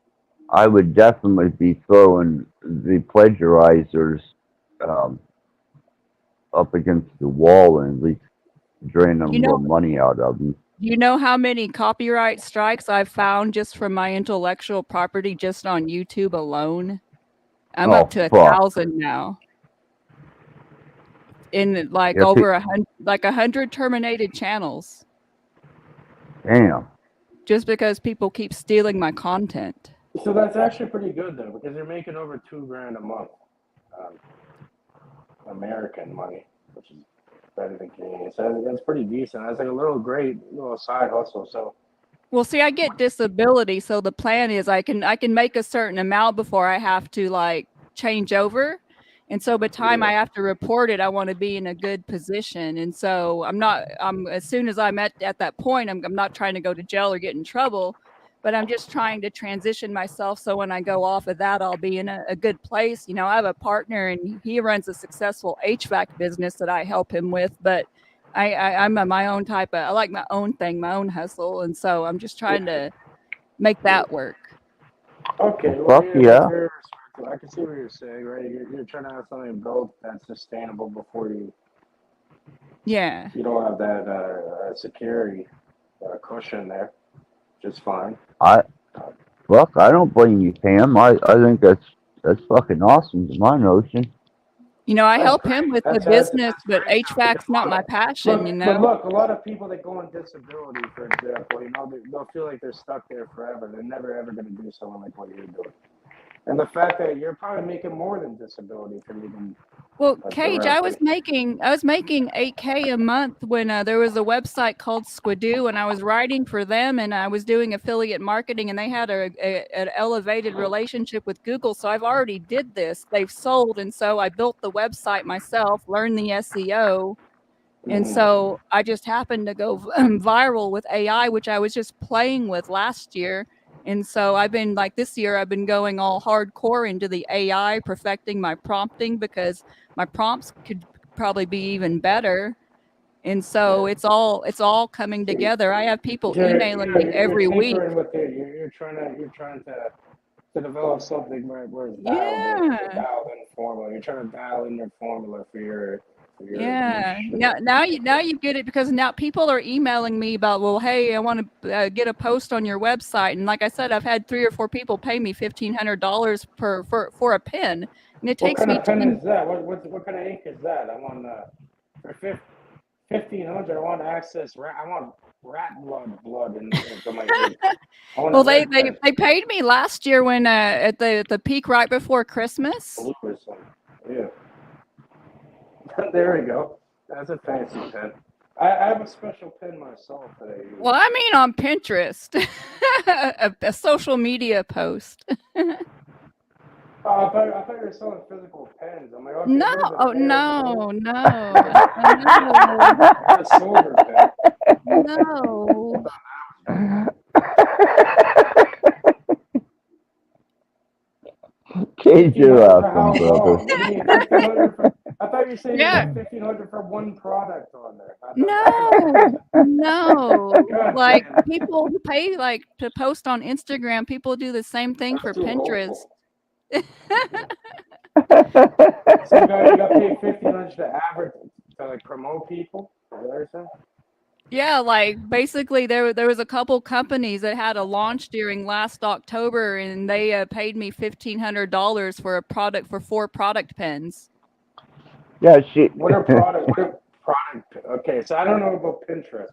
I would definitely be throwing the plagiarizers up against the wall and at least drain them more money out of them. You know how many copyright strikes I've found just from my intellectual property just on YouTube alone? I'm up to 1,000 now. In like over 100 terminated channels. Damn. Just because people keep stealing my content. So that's actually pretty good though, because they're making over $2,000 a month, American money, which is better than Canadian. So that's pretty decent. That's like a great little side hustle. So. Well, see, I get disability, so the plan is I can make a certain amount before I have to like change over. And so by the time I have to report it, I want to be in a good position. And so as soon as I'm at that point, I'm not trying to go to jail or get in trouble, but I'm just trying to transition myself. So when I go off of that, I'll be in a good place. I have a partner and he runs a successful HVAC business that I help him with, but I'm my own type of, I like my own thing, my own hustle. And so I'm just trying to make that work. Okay. Well, yeah. I can see what you're saying, right? You're trying to have something built that's sustainable before you Yeah. don't have that security cushion there. Just fine. Look, I don't blame you, Pam. I think that's fucking awesome to my notion. You know, I That's help great. him with the That's business, but great though, because HVAC's not my passion, you but know? look, a lot of people that go on disability, for example, they'll feel like they're stuck there forever. They're never ever going to do something like what you're doing. And the fact that you're probably making more than disability from even Well, Cage, I directly. was making $8K a month when there was a website called Squidoo, and I was writing for them, and I was doing affiliate marketing, and they had an elevated relationship with Google. So I've already did this. They've sold, and so I built the website myself, learned the SEO, and so I just happened to go viral with AI, which I was just playing with last year. And so I've been like this year, I've been going all hardcore into the AI, perfecting my prompting because my prompts could probably be even better. And so it's all coming together. I have people emailing me every You're week. tinkering with it. You're trying to develop something where it's Yeah. dialed in formula. You're trying to dial in your formula for your Yeah. niche. Now you get it because now people are emailing me about, well, hey, I want to get a post on your website, and like I said, I've had 3 or 4 people pay me $1,500 for a pen, and it What takes kind me of pen 10. is that? What kind of ink is that? I want for 1,500. I want access. I want blood into my ink. I want a Well, red pen. they paid me last year when at the peak right before Christmas. Blue or something. Yeah. There we go. That's a fancy pen. I have a special pen myself that I use. Well, I mean on Pinterest, a social media post. Oh, I thought you were selling physical pens. I'm like, okay, No, what is it? oh Pear no, gold? no, A silver pen. no. Cage, you're $1,500 for awesome, how brother. long? What do you mean 1,500 for? I thought you said you Yeah. got 1,500 for one product on there. No. God Like damn. people who pay like to post on Instagram, people do the same thing for That's too Pinterest. So you got paid 1,500 to advertise, to like promote people. Is that what you're saying? Yeah, like basically there was a couple companies that had a launch during last October, and they paid me $1,500 for a product for 4 product pens. Yeah, she. What are product? Okay, so I don't know about Pinterest.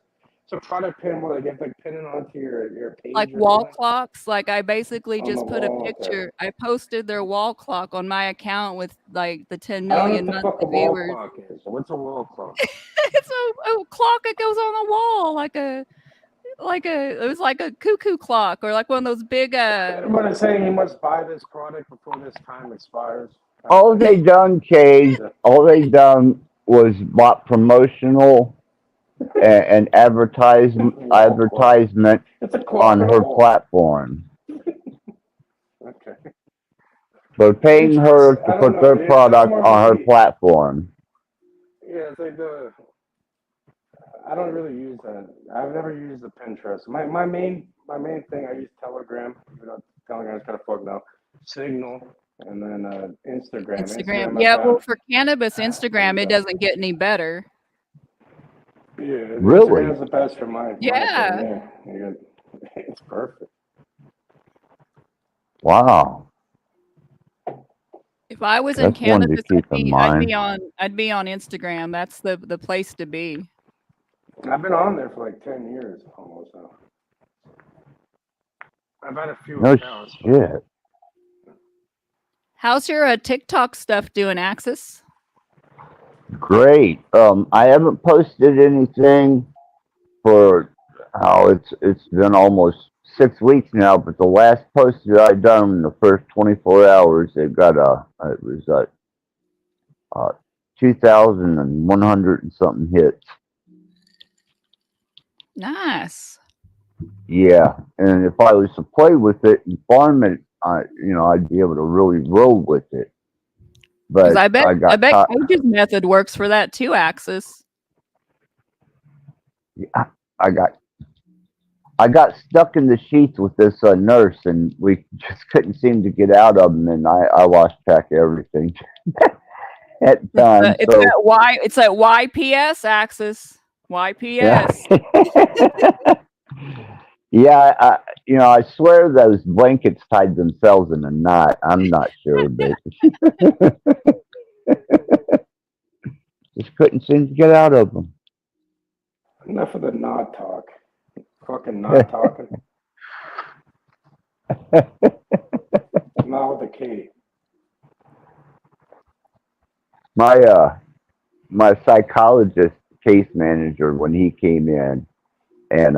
So product pin, what, like, like pin it onto your page? Like or wall something? clocks. Like I basically On just the put a wall, okay. picture. I posted their wall clock on my account with like the 10 I don't know million what the fuck a monthly wall viewers. clock is. What's a wall clock? It's a clock that goes on the wall, it was like a cuckoo clock, or like one of those big What it's saying, you must buy this product before this time expires. All they done, Cage, all they done was bought promotional and advertisement It's a clock on on a her wall. platform. Okay. They're paying her I to don't put know, their dude. product That's more on her like platform. Yeah, it's like I don't really use that. I've never used the Pinterest. My main thing, I use Telegram. You know, Telegram's kind of fucked now. Signal, and then Instagram. Instagram. I Yeah, found- well, for cannabis, Instagram, it doesn't get any better. Yeah, Really? Instagram's the best for my Yeah. thing, yeah. It's perfect. Wow. If I was in That's one to cannabis, keep in mind. I'd be on Instagram. That's the place to be. I've been on there for like 10 years almost now. I've had a few No accounts. shit. How's your TikTok stuff doing, Axis? Great. I haven't posted anything for it's been almost 6 weeks now, but the last post that I done in the first 24 hours, it was 2,100 and something hits. Nice. Yeah, and if I was to play with it and farm it, I'd be able to really roll with it. But I bet caught. Cage's method works for that too, Axis. I got I got stuck in the sheets with this nurse, and we just couldn't seem to get out of them, and I lost track of everything at the time. It's So that Y. It's that YPS axis. yeah, YPS. yeah. I swear those blankets tied themselves in a knot. I'm not sure, but just couldn't seem to get out of them. Enough of the nod talk. Fucking not talking. Not with a K. My psychologist case manager, when he came in, and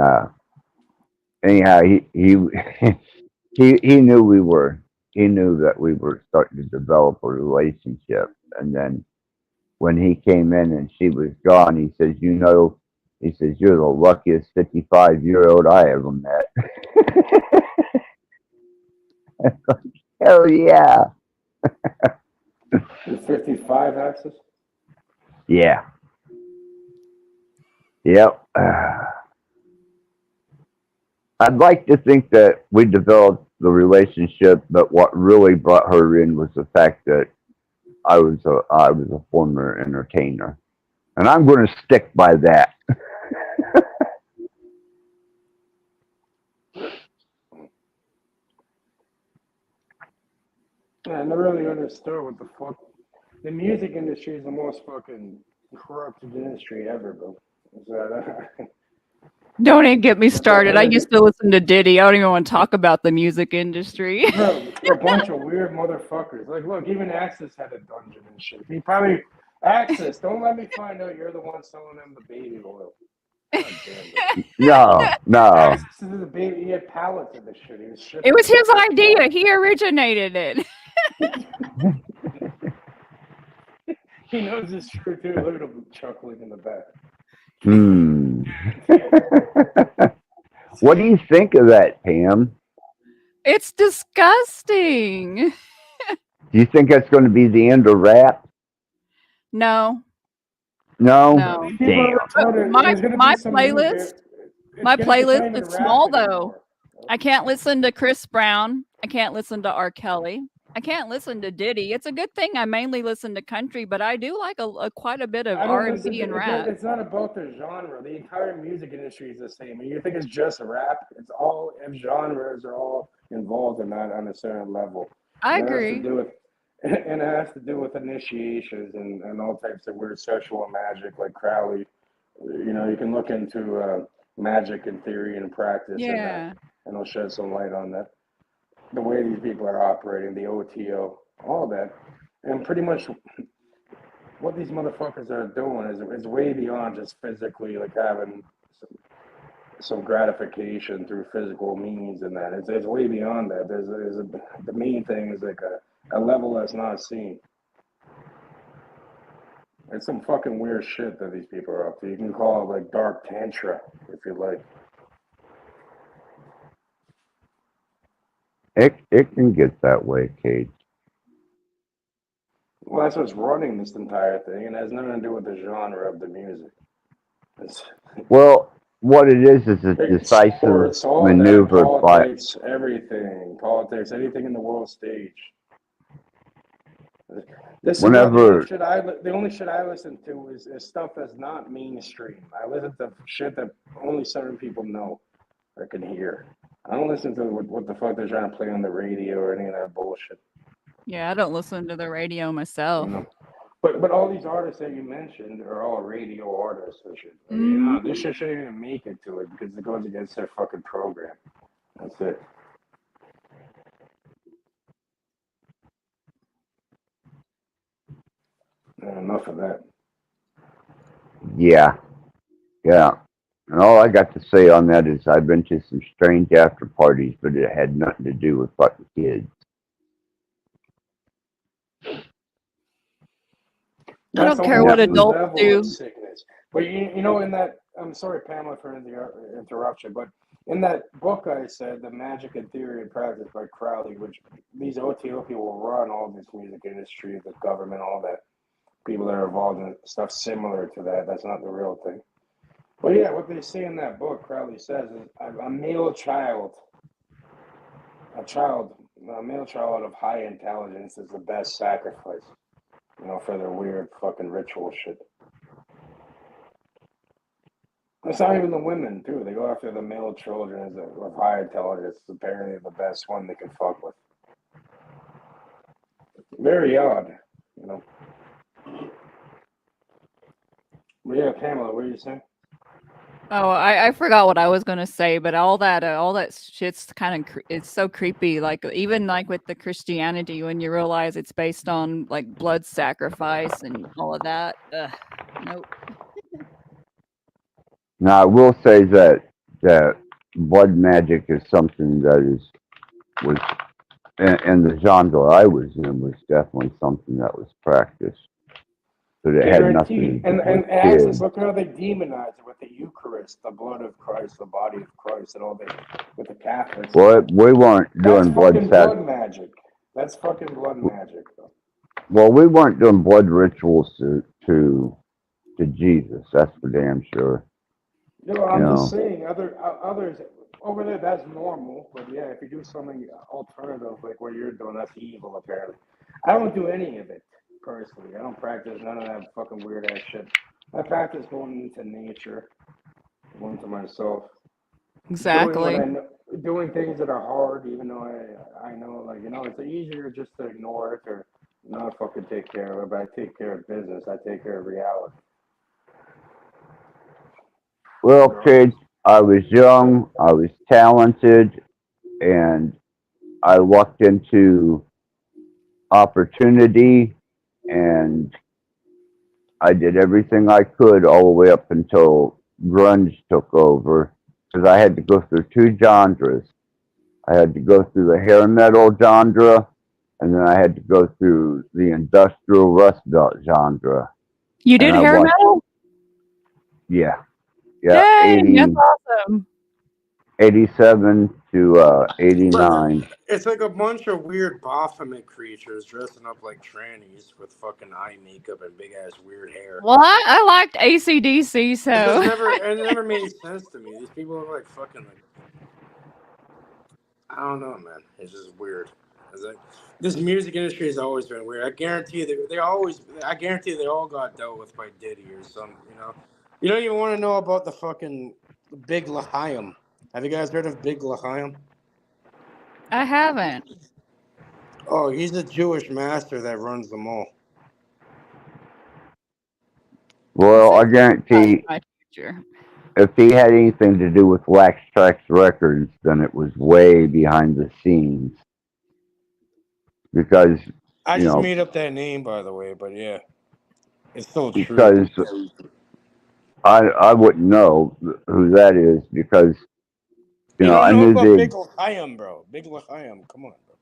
anyhow he he knew that we were starting to develop a relationship, and then when he came in and she was gone, he says, he says, you're the luckiest 55-year-old I ever met. Hell yeah. The 55 axis? Yeah. Yep. I'd like to think that we developed the relationship, but what really brought her in was the fact that I was a former entertainer, and I'm going to stick by that. Yeah, I never really understood what the fuck. The music industry is the most fucking corrupted industry ever, bro. Is that, Don't even get me started. I used to listen to Diddy. I don't even want to talk about the music industry. bro, a bunch of weird motherfuckers. Like, look, even Axis had a dungeon and shit. He probably Axis. Don't let me find out you're the one selling them the baby oil. God damn it. No. Axis is the baby. He had pallets of this shit. He was shipping. It was his idea. He originated it. He knows it's true too. Look at him chuckling in the back. What do you think of that, Pam? It's disgusting. Do you think that's going to be the end of rap? No. No. Damn. My playlist is small though. I can't listen to Chris Brown. I can't listen to R. Kelly. I can't listen to Diddy. It's a good thing I mainly listen to country, but I do like quite a bit of R&B and rap. It's not about the genre. The entire music industry is the same. And you think it's just rap? It's all genres are all involved in that on a certain level. I agree. And it has to do with initiations and all types of weird sexual magic, like Crowley. You know, you can look into magic and theory and practice, and it'll shed some light on that. The way these people are operating, the OTO, all that, and pretty much what these motherfuckers are doing is way beyond just physically like having some gratification through physical means, and that it's way beyond that. The main thing is like a level that's not seen. It's some fucking weird shit that these people are up to. You can call it like dark tantra if you like. It can get that way, Kate. Well, that's what's running this entire thing, and it has nothing to do with the genre of the music. Well, what it is a decisive maneuver by everything, politics, anything in the world stage. This whenever is the only shit I listen to is stuff that's not mainstream. I listen to shit that only certain people know or can hear. I don't listen to what the fuck they're trying to play on the radio or any of that bullshit. Yeah, I don't listen to the radio myself. You know? But all these artists that you mentioned are all radio artists and shit. You know, this shit shouldn't even make it to it because it goes against their fucking program. That's it. Enough of that. Yeah. And all I got to say on that is I've been to some strange after parties, but it had nothing to do with fucking kids. I don't care what adults do. But you know, in that, I'm sorry, Pamela, for the interruption, but in that book I said, The Magic and Theory and Practice by Crowley, which these OTO people run all this music industry, the government, all that, people that are involved in stuff similar to that. That's not the real thing. Well, yeah, what they say in that book, Crowley says, is a male child, a male child of high intelligence is the best sacrifice, for their weird fucking ritual shit. It's not even the women, too. They go after the male children with high intelligence. It's apparently the best one they can fuck with. Very odd, But yeah, Pamela, what are you saying? Oh, I forgot what I was gonna say, but all that shit's kind of it's so creepy. Like even like with the Christianity, when you realize it's based on like blood sacrifice and all of that. Ugh, nope. Now, I will say that blood magic is something that was in the genre I was in was definitely something that was practiced. But it had nothing to do and with Access, kids. look how they demonize it with the Eucharist, the blood of Christ, the body of Christ, and all that with the Catholics. Well, we weren't doing blood magic. That's fucking blood magic, though. Well, we weren't doing blood rituals to Jesus. That's for damn sure. No, I'm just saying, others over there, that's normal. But yeah, if you do something alternative like what you're doing, that's evil, apparently. I don't do any of it personally. I don't practice none of that fucking weird ass shit. I practice going into nature, going to myself. Exactly. Doing things that are hard, even though I know, like, it's easier just to ignore it or not fucking take care of it. But I take care of business. I take care of reality. Well, kids, I was young, I was talented, and I lucked into opportunity, and I did everything I could all the way up until grunge took over, because I had to go through two genres. I had to go through the hair metal genre, and then I had to go through the industrial rust belt genre. You did hair metal? Yeah. Yeah, dang, that's awesome. 87 to 89. It's like a bunch of weird Baphomet creatures dressing up like trannies with fucking eye makeup and big ass weird hair. Well, I liked AC/DC, so it never made sense to me. These people look like fucking I don't know, man. It's just weird. It's like this music industry has always been weird. I guarantee they all got dealt with by Diddy or something. You don't even want to know about the fucking Big L'Chaim. Have you guys heard of Big L'Chaim? I haven't. Oh, he's a Jewish master that runs them all. Well, I guarantee if he had anything to do with Wax Trax Records, then it was way behind the scenes. Because I just made up that name, by the way, but yeah, it's still true. Because I wouldn't know who that is because I knew about Big L'Chaim, bro. Big L'Chaim, come on, bro.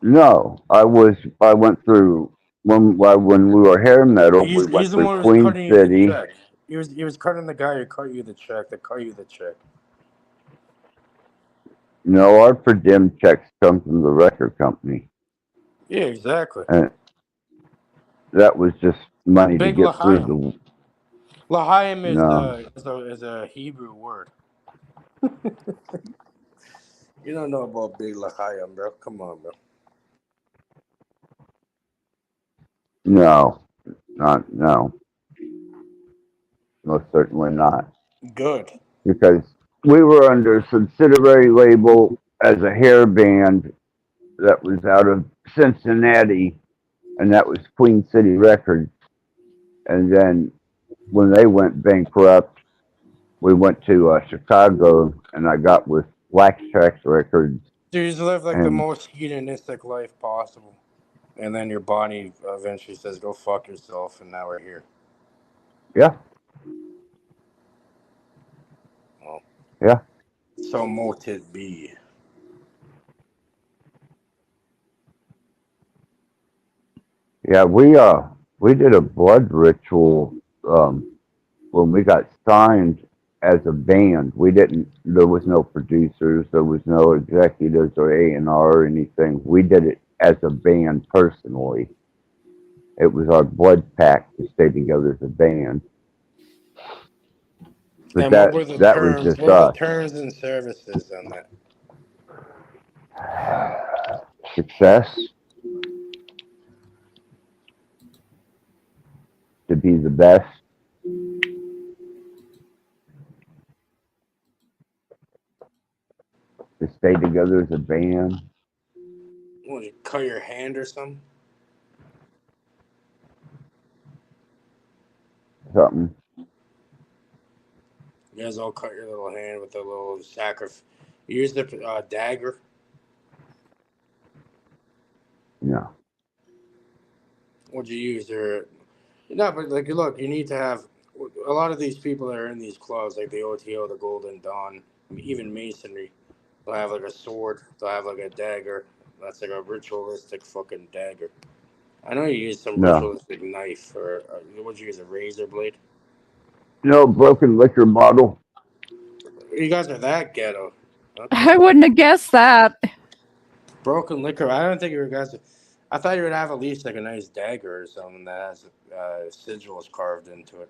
No, I went through when we were hair metal. We went through Queen City. He was cutting the guy who cut you the check. No, our per diem checks come from the record company. Yeah, exactly. And that was just money Big to get L'Chaim. through the. L'Chaim is a Hebrew word. You don't know about Big L'Chaim, bro. Come on, bro. No. Most certainly not. Good. Because we were under a subsidiary label as a hair band that was out of Cincinnati, and that was Queen City Records. And then when they went bankrupt, we went to Chicago, and I got with Wax Trax Records. So you just live like the most hedonistic life possible. And then your body eventually says, go fuck yourself, and now we're here. Yeah. Well, yeah. So mote it be. Yeah, we did a blood ritual when we got signed as a band. There was no producers, there was no executives or A&R or anything. We did it as a band personally. It was our blood pact to stay together as a band. But And what were the that was terms? just What were the us. terms and services on that? Success, to be the best, to stay together as a band. What, you cut your hand or something? Something. You guys all cut your little hand with a little sacrifice. You used a dagger. No. What'd you use? No, but like, look, you need to have a lot of these people that are in these clubs, like the OTO, the Golden Dawn, even Masonry. They'll have like a sword. They'll have like a dagger. That's like a ritualistic fucking dagger. I know you used some No. ritualistic knife, or what'd you use? A razor blade? No broken liquor bottle. You guys are that ghetto. Okay. I wouldn't have guessed that. Broken liquor. I don't think you guys. I thought you would have at least like a nice dagger or something that has sigils carved into it.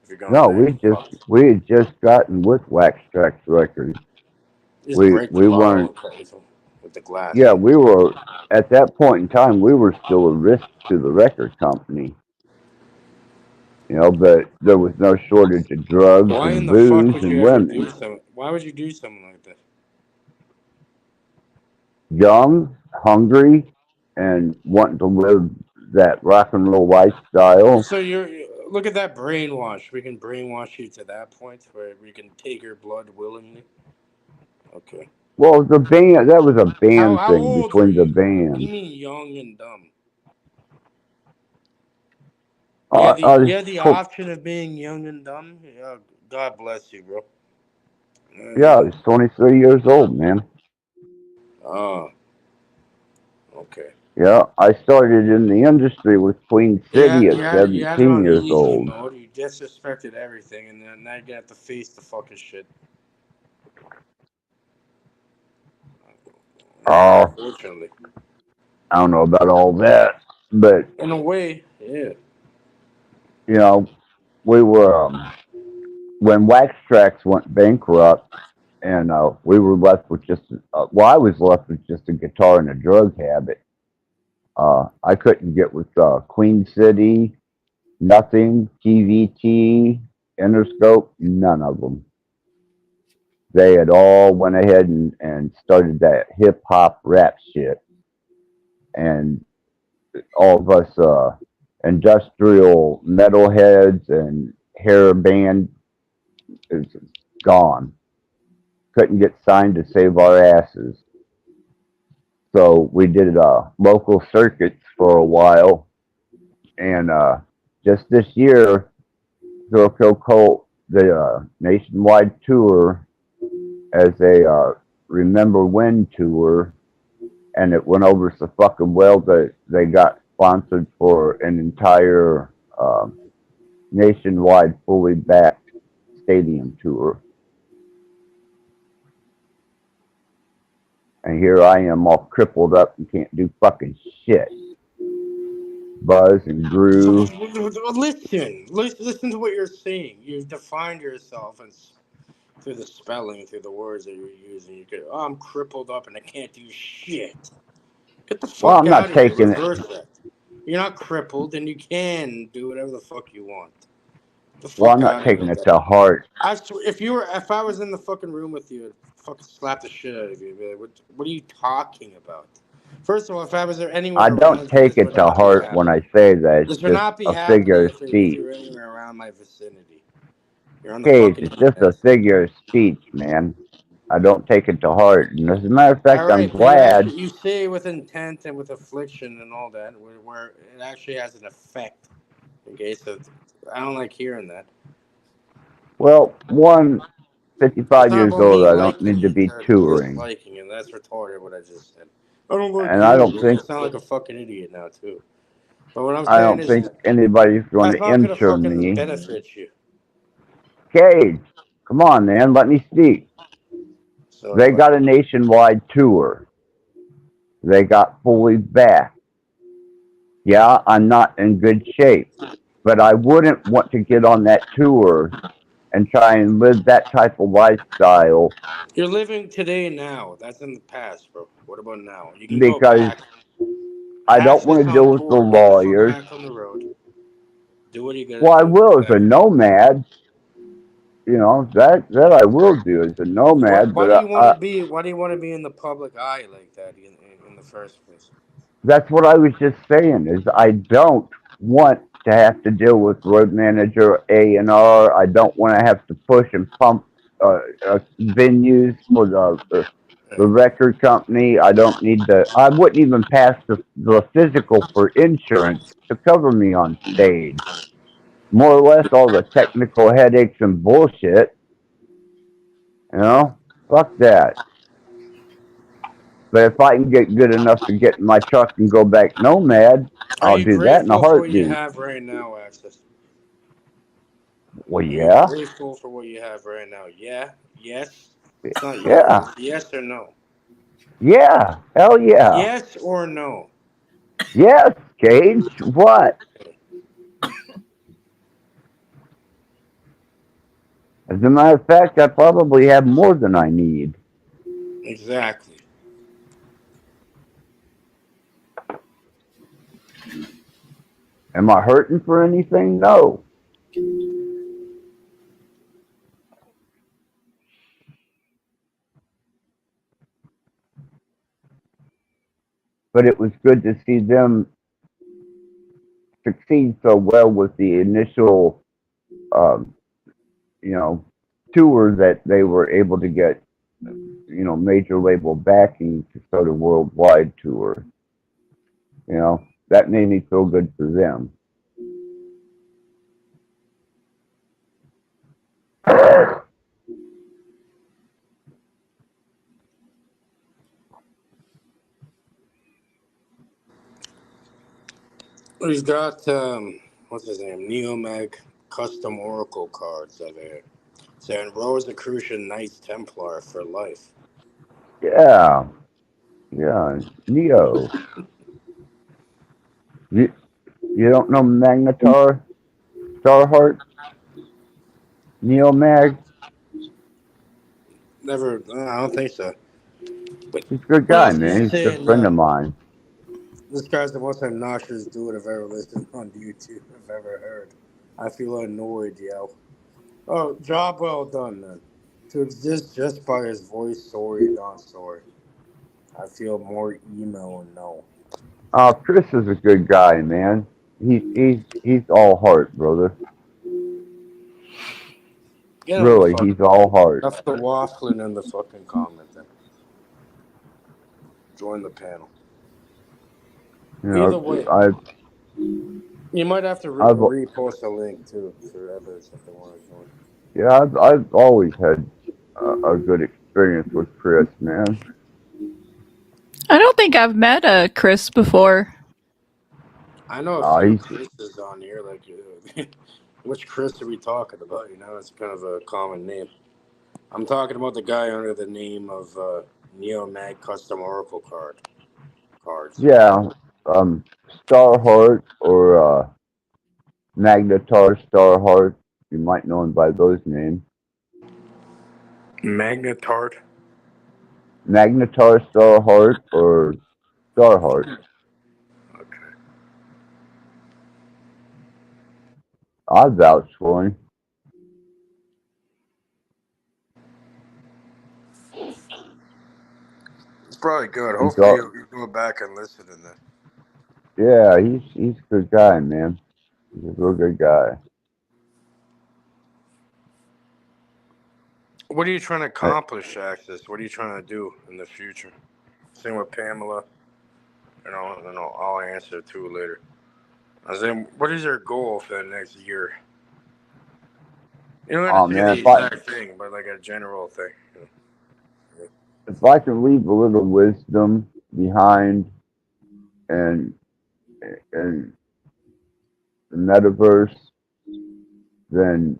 If you're going No, that we had just gotten with Wax Tracks Records. just break the We bottle weren't. with the glass. Yeah, we were at that point in time. We were still a risk to the record company. You know, but there was no shortage of drugs Why in and the fuck booze would and you ever do women. something? Why would you do something like that? Young, hungry, and wanting to live that rock and roll lifestyle. So look at that brainwash. We can brainwash you to that point where we can take your blood willingly. Okay. Well, the band, that was a band How thing old were between the you? What do you bands. mean young and dumb? You had the option of being young and dumb. Yeah, God bless you, bro. Yeah, I was 23 years old, man. Oh, okay. Yeah, I started in the industry with Queen City at You had it 17 on years easy old. mode. You disrespected everything, and then now you have to face the fucking shit. Oh, Unfortunately. I don't know about all that, but In a way, yeah. you know, we were when Wax Tracks went bankrupt, and we were left with just I was left with just a guitar and a drug habit. I couldn't get with Queen City, nothing, TVT, Interscope, none of them. They had all went ahead and started that hip hop rap shit, and all of us industrial metalheads and hair band is gone. Couldn't get signed to save our asses. So we did local circuits for a while, and just this year, Zilko Colt, the nationwide tour as a Remember When tour, and it went over so fucking well that they got sponsored for an entire nationwide, fully backed stadium tour. And here I am all crippled up and can't do fucking shit. Buzz and groove. Listen to what you're saying. You've defined yourself and through the spelling, through the words that you're using. You could, I'm crippled up and I can't do shit. Get the fuck I'm out not of here. taking it. Reverse that. You're not crippled and you can do whatever the fuck you want. Well, I'm not taking it to heart. If I was in the fucking room with you, I'd fucking slap the shit out of you. Be like, what are you talking about? First of all, if I was there anywhere I don't around you, take this it would to not be heart when happening. I say that. It's This would just not be a happening figure of if you speech. were anywhere around my vicinity. You're on the Cage, fucking it's just a internet. figure of speech, man. I don't take it to heart. And as a matter of fact, All I'm right, but glad. you say it with intent and with affliction and all that, where it actually has an effect. Okay, so I don't like hearing that. Well, It's 55 not years about old, me I don't liking need to you be to touring. disliking you. That's retarded what I just said. I don't like And you. You sound like a fucking idiot now, too. But what I'm I saying don't is, think anybody's going that's to not going to enter fucking me. benefit you. Cage, come on, man, let me speak. Sorry, They what? got a nationwide tour. They got fully back. Yeah, I'm not in good shape, but I wouldn't want to get on that tour and try and live that type of lifestyle You're living today now. That's in the past, bro. What about now? You can go because back. I don't want Access to on deal with the tour. Get the fuck lawyers. back on the road. Do what you gotta Well, I do. will as a Exactly. nomad. You know that I will do as a nomad, Why do but you want to be? Why do you want to be in the public eye like that in the first place? that's what I was just saying. Is I don't want to have to deal with road manager A&R. I don't want to have to push and pump venues for the record company. I don't need the. I wouldn't even pass the physical for insurance to cover me on stage. More or less, all the technical headaches and bullshit. You know, fuck that. But if I can get good enough to get in my truck and go back nomad, Are I'll you do that in a grateful for what you heartbeat. have right now, Access? Well, Are you yeah, grateful for what you have right now? Yeah. Yes. It's not yeah. yeah, It's yes or no. yeah, hell yeah. Yes or no. Yes, Cage, what? As a matter of fact, I probably have more than I need. Exactly. Am I hurting for anything? No. But it was good to see them succeed so well with the initial, um, you know, tour that they were able to get, major label backing to start a worldwide tour. You know, that made me feel good for them. He's got what's his name? Neomag custom Oracle cards over here. Saying Rosicrucian Knights Templar for life. Yeah, yeah, Neo. You you don't know Magnetar, Starheart, Neo Mag? Never. I don't think so. But He's a good what guy, else is man. he He's a good saying? friend of mine. This guy's the most obnoxious dude I've ever listened on YouTube. I've ever heard. I feel annoyed, yo. Oh, job well done, man. To exist just by his voice, sorry, not sorry. I feel more emo and no. Chris is a good guy, man. He's all heart, brother. Get him the Really, fuck. he's all heart. Enough the waffling in the fucking comment then. Join the panel. You Either know, way, I've you might have to I've repost a link too for others if they want to join. yeah, I've always had a good experience with Chris, man. I don't think I've met a Chris before. I know a few He's Chris's on here. Like, which Chris are we talking about? You know, it's kind of a common name. I'm talking about the guy under the name of Neomag Custom Oracle cards. yeah, Starheart or Magnetar Starheart. You might know him by those names. Magnetart. Magnetar Starheart or Starheart. Okay. I vouch for him. It's probably good. He's Hopefully all, you go back and listen to that. yeah, he's a good guy, man. He's a real good guy. What are you trying to I, accomplish, Axis? What are you trying to do in the future? Same with Pamela. I'll answer too later. I was saying, what is your goal for the next year? You don't have oh to say man, the exact thing, but like a general thing. if I can leave a little wisdom behind and and the metaverse, then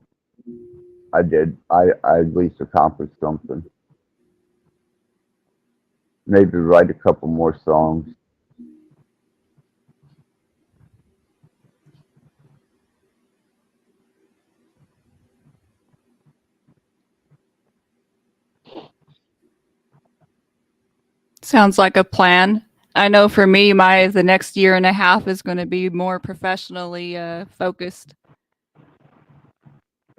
I did. I at least accomplished something. Maybe write a couple more songs. Sounds like a plan. I know for me, the next year and a half is going to be more professionally focused.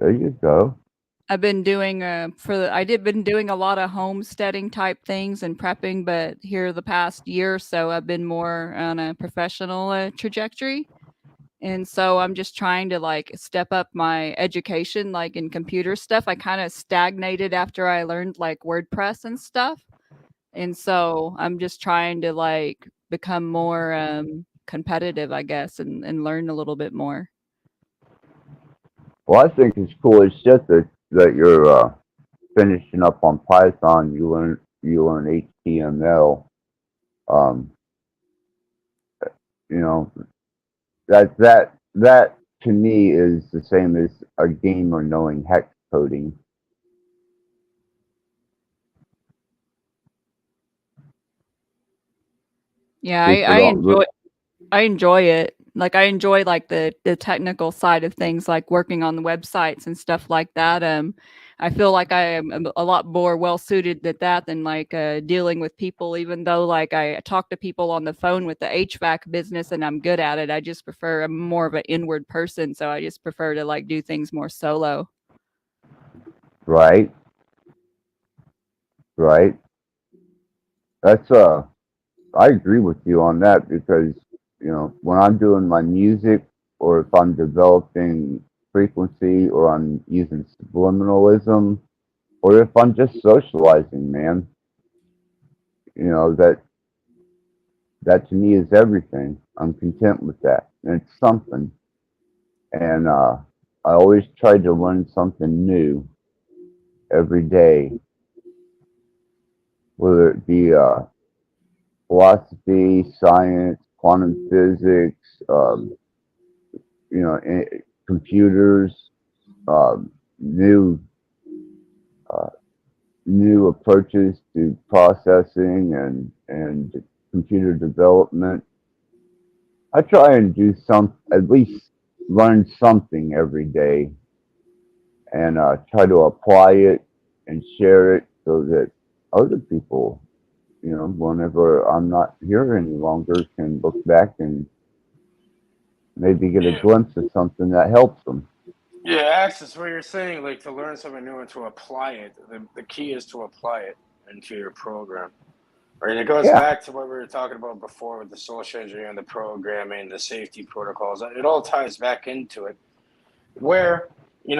There you go. I've been doing been doing a lot of homesteading type things and prepping, but here the past year or so, I've been more on a professional trajectory. And so I'm just trying to like step up my education, like in computer stuff. I kind of stagnated after I learned like WordPress and stuff. And so I'm just trying to like become more competitive, I guess, and learn a little bit more. Well, I think it's cool. It's just that you're finishing up on Python. You learn HTML. You know, that to me is the same as a gamer knowing hex coding. Yeah, People I don't enjoy I enjoy it. Like I enjoy like the technical side of things, like working on the websites and stuff like that. I feel like I am a lot more well suited at that than like dealing with people. Even though like I talk to people on the phone with the HVAC business and I'm good at it, I just prefer I'm more of an inward person, so I just prefer to like do things more solo. Right. That's I agree with you on that because when I'm doing my music or if I'm developing frequency or I'm using subliminalism or if I'm just socializing, man, that to me is everything. I'm content with that. And it's something. And I always try to learn something new every day, whether it be philosophy, science, quantum physics, computers, new new approaches to processing and computer development. I try and do at least learn something every day, and try to apply it and share it so that other people, whenever I'm not here any longer, can look back and maybe get a glimpse of something that helps them. Yeah, Access, what you're saying, like to learn something new and to apply it, the key is to apply it into your program. Right? It goes back to what we were talking about before with the social engineering, the programming, the safety protocols. It all ties back into it where, you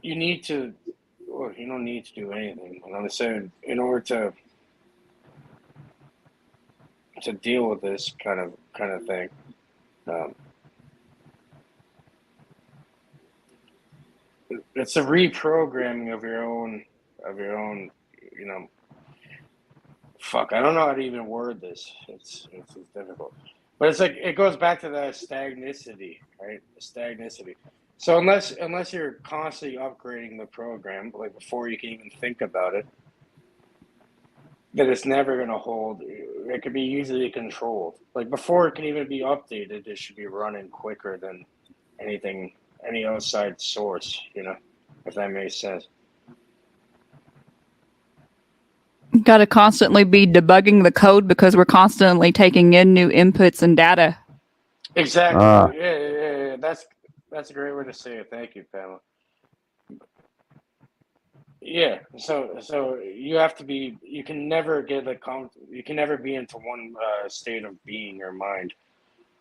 need to, well, you don't need to do anything. I'm saying in order to deal with this kind of thing, it's a reprogramming of your own, fuck, I don't know how to even word this. It's difficult. But it's like it goes back to that stagnicity, right? Stagnicity. So unless you're constantly upgrading the program, like before you can even think about it, then it's never gonna hold. It could be easily controlled. Like before it can even be updated, it should be running quicker than any outside source, if that makes sense. Got to constantly be debugging the code because we're constantly taking in new inputs and data. Exactly. Yeah. That's a great way to say it. Thank you, Pamela. Yeah. So you have to be. You can never get you can never be into one state of being or mind.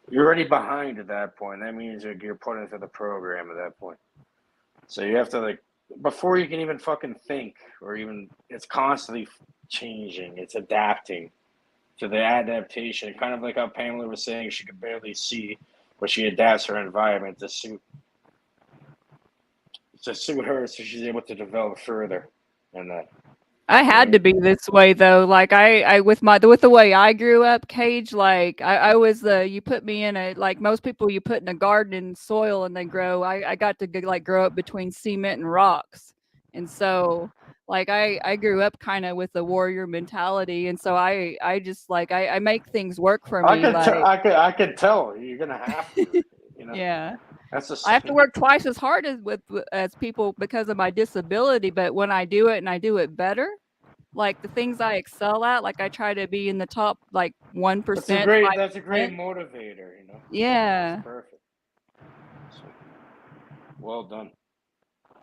You're already behind at that point. That means you're put into the program at that point. So you have to before you can even fucking think or even it's constantly changing. It's adapting to the adaptation. Kind of like how Pamela was saying, she could barely see, but she adapts her environment to suit her, so she's able to develop further. And I had to be this way though. Like I with the way I grew up, Cage. Like I was you put me in like most people you put in a garden in soil and they grow. I got to grow up between cement and rocks, and so like I grew up kind of with a warrior mentality, and so I just I make things work for me. I could tell you're gonna have to. Yeah. I have to work twice as hard as people because of my disability, but when I do it and I do it better, like the things I excel at, like I try to be in the top like 1%, That's a great 5%. motivator, you know. Yeah. That's perfect. So, well done.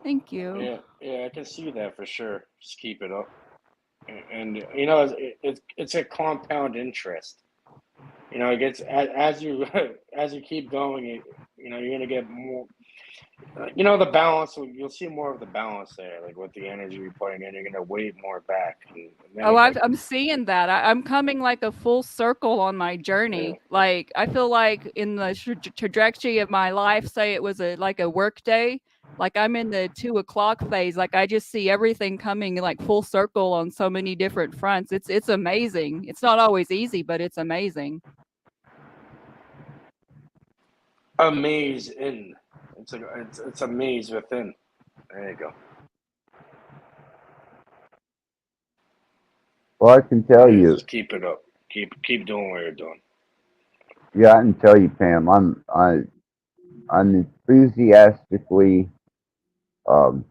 Thank you. Yeah, I can see that for sure. Just keep it up, and you know, it's a compound interest. You know, it gets as you as you keep going, you know, you're gonna get more. You know, the balance. You'll see more of the balance there, like with the energy you're putting in. You're gonna wait more back, and then Oh, like, I'm seeing that. I'm coming like a full circle on my yeah, journey. Like I feel like in the trajectory of my life, say it was like a work day, like I'm in the 2 o'clock phase. Like I just see everything coming like full circle on so many different fronts. It's amazing. It's not always easy, but it's amazing. a maze in. It's a maze within. There you go. Well, I can tell Yeah, you, just keep it up. Keep doing what you're doing. yeah, I can tell you, Pam, I'm enthusiastically um,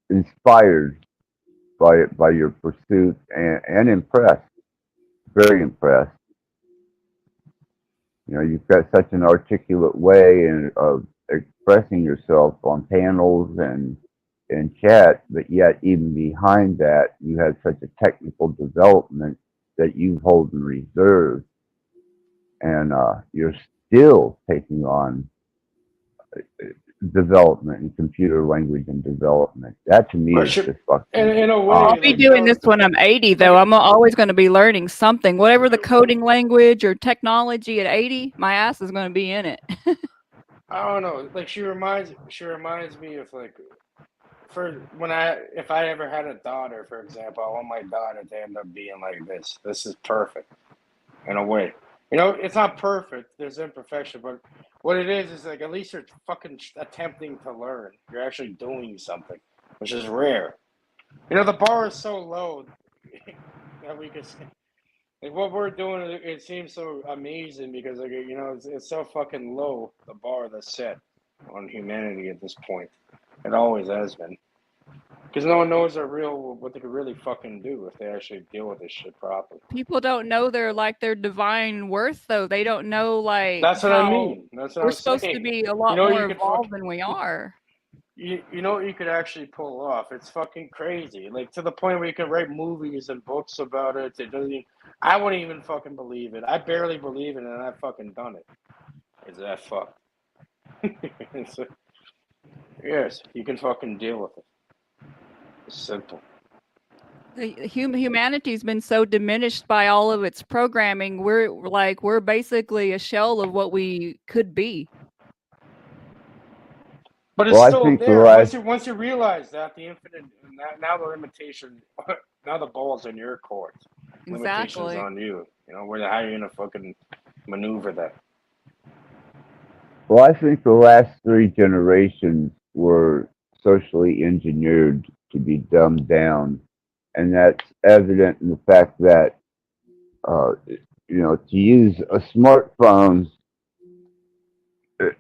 inspired by your pursuit and impressed, very impressed. You know, you've got such an articulate way of expressing yourself on panels and in chat, but yet even behind that, you have such a technical development that you hold in reserve, and you're still taking on development and computer language and development. That to me But is just fucking in a I'll way, be like, you doing know, this when I'm 80, though. like I'm always going to be learning something. Whatever the coding language or technology at 80, my ass is going to be in it. I don't know. Like she reminds me of like if I ever had a daughter, for example, I want my daughter to end up being like this. This is perfect in a way. You know, it's not perfect. There's imperfection, but what it is like at least you're fucking attempting to learn. You're actually doing something, which is rare. You know, the bar is so low that we could say, like what we're doing. It seems so amazing because like you know it's so fucking low the bar that's set on humanity at this point. It always has been. Because no one knows what they could really fucking do if they actually deal with this shit properly. People don't know their divine worth, though. They don't know like That's what I how mean. That's what we're I'm supposed to saying. be a You lot know more you could evolved than we are. you know what you could actually pull off. It's fucking crazy. Like to the point where you can write movies and books about it. It doesn't even, I wouldn't even fucking believe it. I barely believe it and I've fucking done it. Is that fucked? So, yes, you can fucking deal with it. It's simple. Humanity's been so diminished by all of its programming. We're basically a shell of what we could be. But it's well, I still think the there. last Once you realize that the infinite, now the limitation, now the ball's in your court. Limitations Exactly. on you. You know how you're gonna fucking maneuver that. well, I think the last three generations were socially engineered to be dumbed down, and that's evident in the fact that you know, to use a smartphone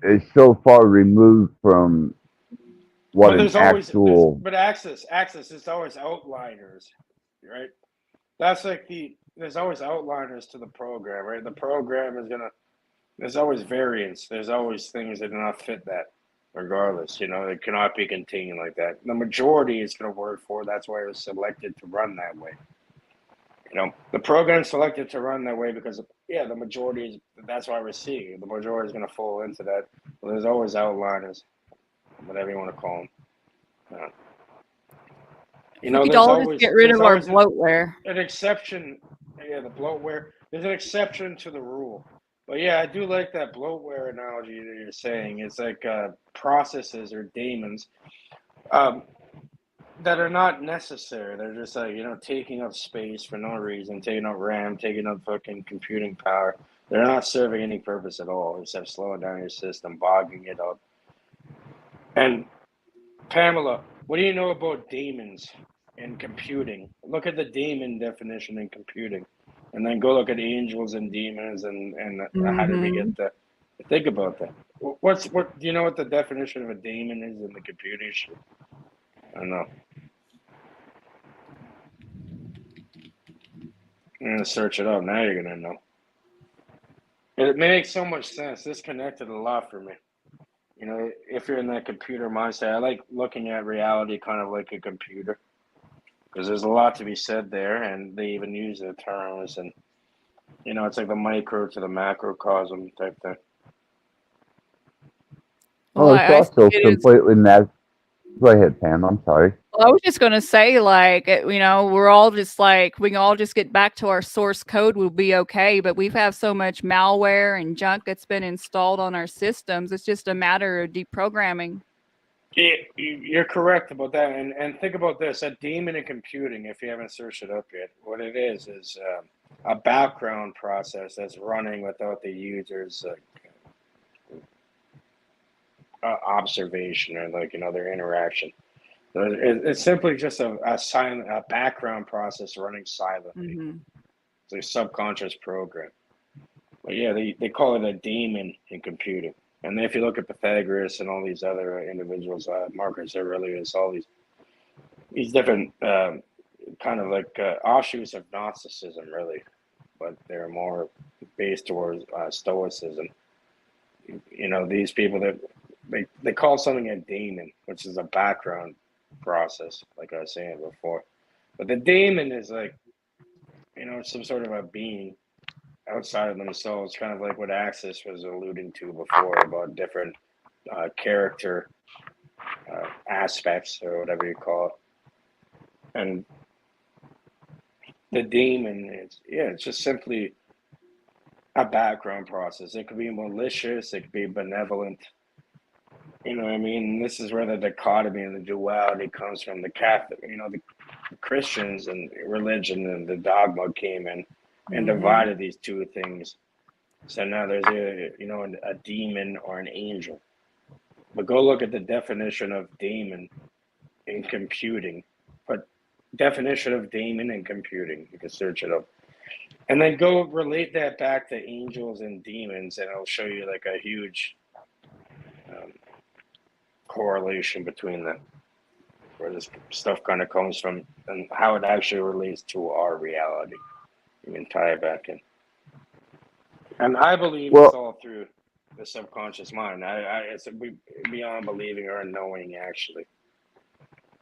is so far removed from what But an there's always actual. access is always outliners, right? That's like there's always outliners to the program, right? The program is gonna there's always variance. There's always things that do not fit that, regardless. You know, it cannot be contained like that. The majority is going to work for. That's why it was selected to run that way. You know, the program selected to run that way because, yeah, the majority is. That's why we're seeing it. The majority is going to fall into that. Well, there's always outliners, whatever you want to call them. You know, We could all just get rid of our bloatware. An exception. Yeah, the bloatware. There's an exception to the rule. But yeah, I do like that bloatware analogy that you're saying. It's like processes or daemons that are not necessary. They're just like, you know, taking up space for no reason, taking up RAM, taking up fucking computing power. They're not serving any purpose at all except slowing down your system, bogging it up. And Pamela, what do you know about daemons in computing? Look at the daemon definition in computing. And then go look at angels and demons and how did we get that? Think about that. What do you know what the definition of a daemon is in the computing shit? I don't know. I'm gonna search it up. Now you're gonna know. It makes so much sense. This connected a lot for me. You know, if you're in that computer mindset, I like looking at reality kind of like a computer because there's a lot to be said there, and they even use the terms, and you know, it's like the micro to the macrocosm type thing. Well, Well, it's I see also it as. completely Go ahead, Pam. I'm sorry. Well, I was just gonna say, like, you know, we're all just like we can all just get back to our source code. We'll be okay. But we've have so much malware and junk that's been installed on our systems. It's just a matter of deprogramming. You're correct about that, and think about this: a daemon in computing. If you haven't searched it up yet, what it is a background process that's running without the user's observation or like their interaction. So it's simply just a silent background process running silently. Mm-hmm. It's a subconscious program. But yeah, they call it a daemon in computing. And then if you look at Pythagoras and all these other individuals, Marcus Aurelius, all these different kind of like offshoots of Gnosticism, really, but they're more based towards Stoicism. You know, these people that they call something a daemon, which is a background process, like I was saying before. But the daemon is like, some sort of a being outside of themselves, kind of like what Axis was alluding to before about different character aspects or whatever you call it. And the daemon it's just simply a background process. It could be malicious, it could be benevolent. You know what I mean? This is where the dichotomy and the duality comes from. The Catholic, the Christians and religion and the dogma came in and divided these two things. So now there's a demon or an angel. But go look at the definition of daemon in computing. But definition of daemon in computing, you can search it up. And then go relate that back to angels and demons, and it'll show you like a huge correlation between them, where this stuff kind of comes from and how it actually relates to our reality. You can tie it back in. And I believe it's all through the subconscious mind. It's beyond believing or knowing, actually.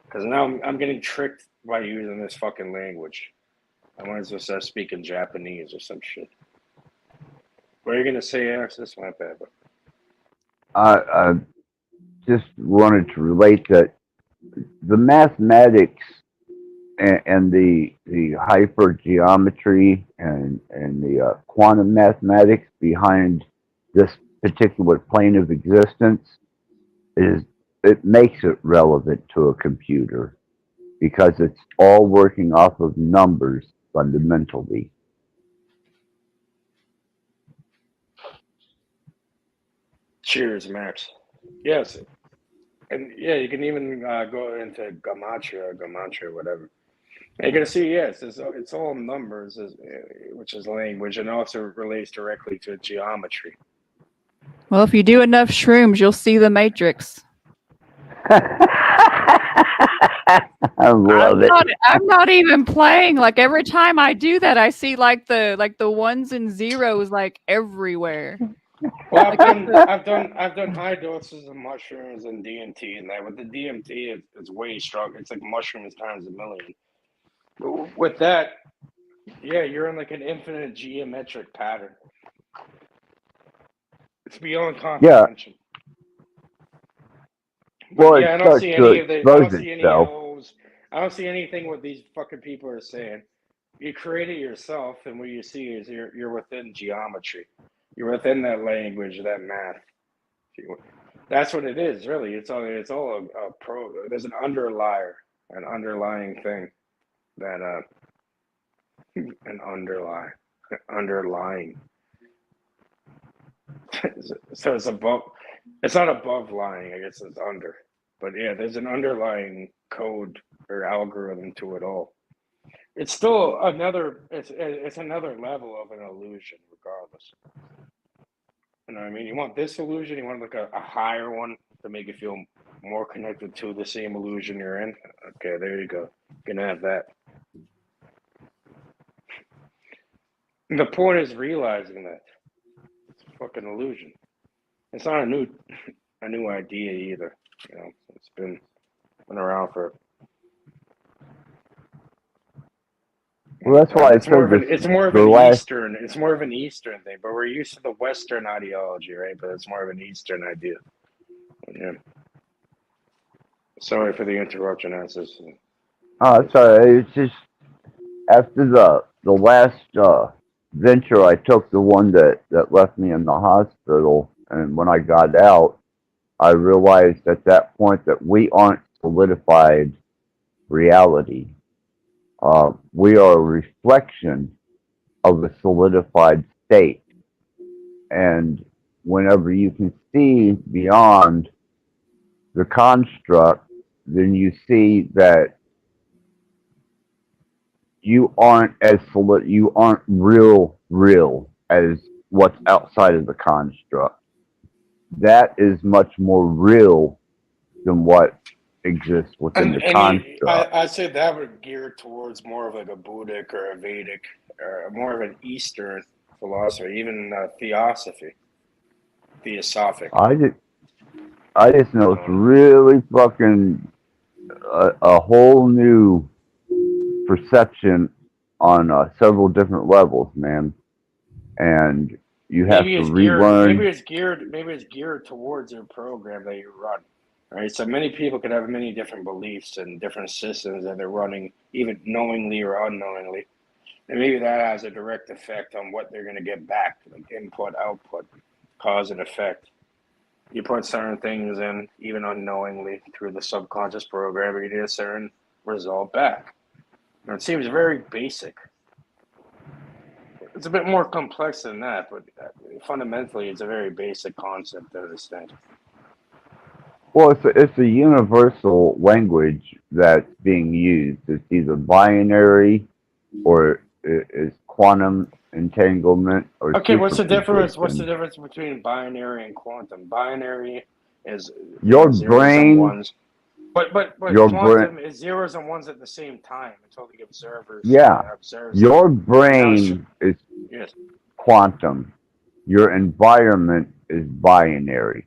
Because now I'm getting tricked by using this fucking language. I might as well start speaking Japanese or some shit. What are you going to say, Axis? My bad. I just wanted to relate that the mathematics and the hypergeometry and the quantum mathematics behind this particular plane of existence it makes it relevant to a computer because it's all working off of numbers fundamentally. Cheers, Max. Yes. And yeah, you can even go into gematria, whatever. And you're going to see, yes, it's all numbers, which is language, and also relates directly to geometry. Well, if you do enough shrooms, you'll see the matrix. I love it. I'm not even playing. Like every time I do that, I see like the ones and zeros like everywhere. Well, I've done high doses of mushrooms and DMT, and that with the DMT, it's way stronger. It's like mushrooms times a million. But with that, yeah, you're in like an infinite geometric pattern. It's beyond comprehension. Well, yeah, I don't see any of the. I don't see any of those. I don't see anything what these fucking people are saying. You create it yourself, and what you see is you're within geometry. You're within that language, that math. That's what it is, really. It's all a pro. There's an underlying thing that an underlying. So it's above. It's not above lying. I guess it's under. But yeah, there's an underlying code or algorithm to it all. It's still another. It's another level of an illusion, regardless. You know what I mean? You want this illusion, you want like a higher one to make you feel more connected to the same illusion you're in. Okay, there you go. You can have that. The point is realizing that it's a fucking illusion. It's not a new idea either. You know, it's been around for. Well, that's why I It's more said of an this. it's more of The an last, Eastern thing, but we're used to the Western ideology, right? But it's more of an Eastern idea. Yeah. Sorry for the interruption, Answers. oh, sorry, it's just after the last venture I took, the one that left me in the hospital, and when I got out, I realized at that point that we aren't solidified reality. We are a reflection of a solidified state. And whenever you can see beyond the construct, then you see that you aren't you aren't real as what's outside of the construct. That is much more real than what exists within the construct. I'd say that would gear towards more of like a Buddhic or a Vedic, or more of an Eastern philosophy, even theosophy. I just know it's really fucking a whole new perception on several different levels, man. And you have to relearn. Maybe it's geared towards your program that you run. Right, so many people could have many different beliefs and different systems that they're running, even knowingly or unknowingly. And maybe that has a direct effect on what they're going to get back, like input, output, cause and effect. You put certain things in, even unknowingly, through the subconscious program, you get a certain result back. And it seems very basic. It's a bit more complex than that, but fundamentally, it's a very basic concept to understand. Well, it's a universal language that's being used. It's either binary or it's quantum entanglement or okay. What's the difference? superposition. What's the difference between binary and quantum? Binary is Your zeros brain, and ones, but your quantum is zeros and ones at the same time until the observers observes. Your brain is yes. quantum. Your environment is binary.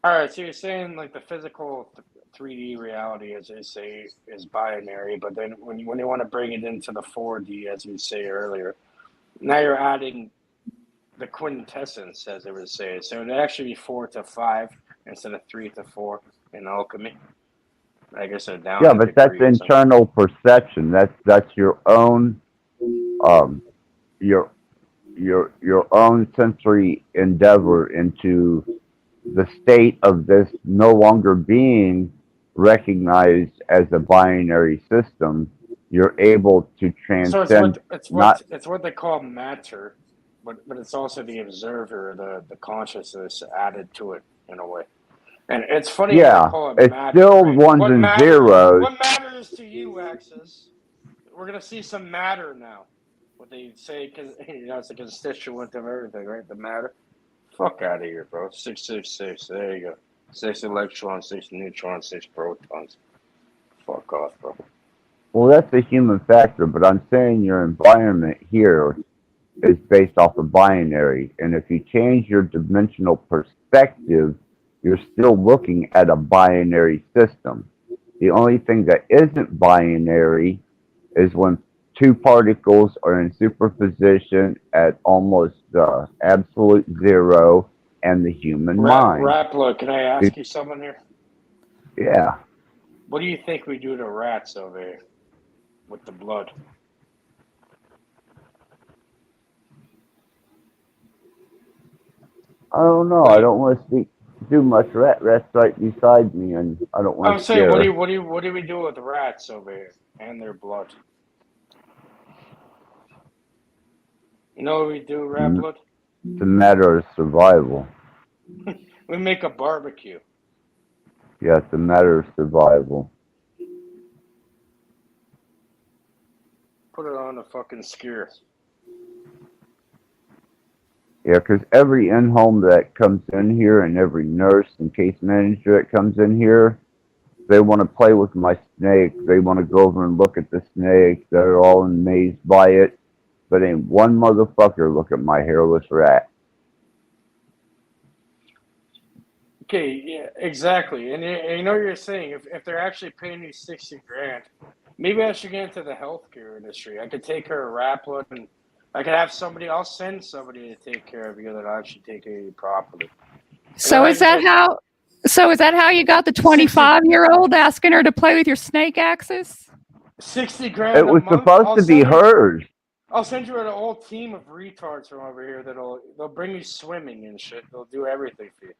All right, so you're saying like the physical 3D reality, as they say, is binary, but then when you want to bring it into the 4D, as you say earlier, now you're adding the quintessence, as they would say. So it'd actually be 4 to 5 instead of 3 to 4 in alchemy. I guess they're down. Yeah, but that's internal perception. That's your own your own sensory endeavor into the state of this no longer being recognized as a binary system. You're able to transcend. So it's what they call matter, but it's also the observer, the consciousness added to it in a way. And it's funny Yeah, they call it it's matter. still Right? ones and zeros. What matters to you, Axis? We're gonna see some matter now. What they say, because it's a constituent of everything, right? The matter. Fuck out of here, bro. 666. There you go. 6 electrons, 6 neutrons, 6 protons. Fuck off, bro. Well, that's a human factor, but I'm saying your environment here is based off of binary. And if you change your dimensional perspective, you're still looking at a binary system. The only thing that isn't binary is when two particles are in superposition at almost absolute zero and the human mind. Rattblood, can I ask you something here? Yeah. What do you think we do to rats over here with the blood? I don't know. I don't want to speak too much. Rat's right beside me, and I don't want to. I'm saying, what do we do with rats over here and their blood? You know what we do, Rattblood? It's a matter of survival. We make a barbecue. Yeah, it's a matter of survival. Put it on a fucking skewer. Yeah, because every in-home that comes in here and every nurse and case manager that comes in here, they want to play with my snake. They want to go over and look at the snake. They're all amazed by it. but ain't one motherfucker look at my hairless rat. Okay, yeah, exactly. And you know what you're saying. If they're actually paying you 60 grand, maybe I should get into the healthcare industry. I could take care of Rattblood, and I could have somebody. I'll send somebody to take care of you that actually take care of you properly. So is that how? So is that how you got the 25-year-old asking her to play with your snake axis? 60 grand It was a month? supposed to be hers. I'll send you an whole team of retards from over here they'll bring you swimming and shit. They'll do everything for you.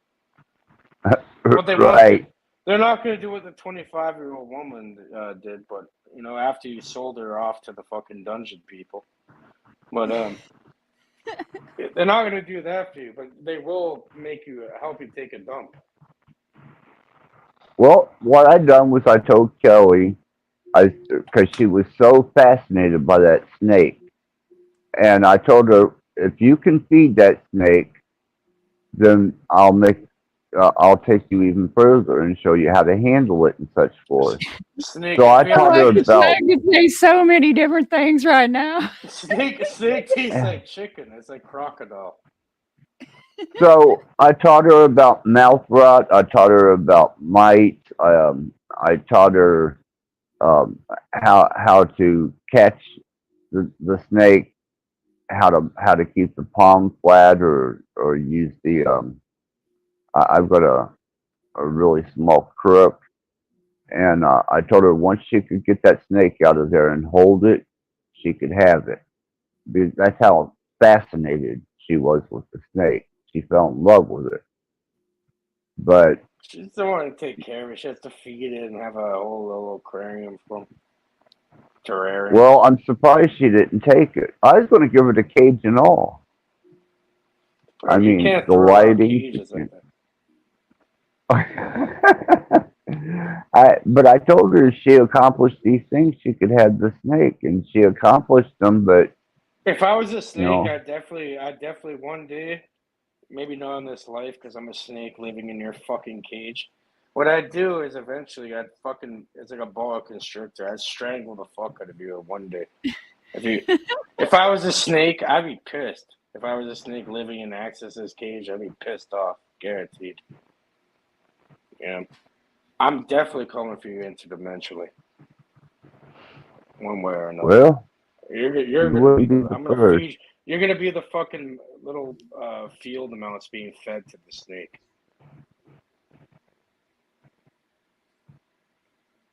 What they want, they're not going to do what the 25-year-old woman did, but you know, after you sold her off to the fucking dungeon people. But they're not going to do that for you, but they will help you take a dump. Well, what I done was I told Kelly, because she was so fascinated by that snake, and I told her, if you can feed that snake, then I'll take you even further and show you how to handle it and such forth. Snake, so I taught her about. I could say so many different things right now. Snake tastes like chicken. It's like crocodile. So I taught her about mouth rot. I taught her about mites. I taught her how to catch the snake, how to keep the palm flat, or use the I've got a really small crook, and I told her once she could get that snake out of there and hold it, she could have it. Because that's how fascinated she was with the snake. She fell in love with it. But she doesn't want to take care of it. She has to feed it and have a whole little aquarium from terrarium. Well, I'm surprised she didn't take it. I was going to give her the cage and all. I mean, the lighting. But I told her if she accomplished these things, she could have the snake, and she accomplished them. But if I was a snake, I'd definitely one day, maybe not in this life, because I'm a snake living in your fucking cage. What I'd do is eventually it's like a boa constrictor. I'd strangle the fuck out of you one day. If I was a snake, I'd be pissed. If I was a snake living in Axis's cage, I'd be pissed off, guaranteed. Yeah, I'm definitely coming for you interdimensionally, one way or another. Well, you're gonna be the fucking little field mouse being fed to the snake.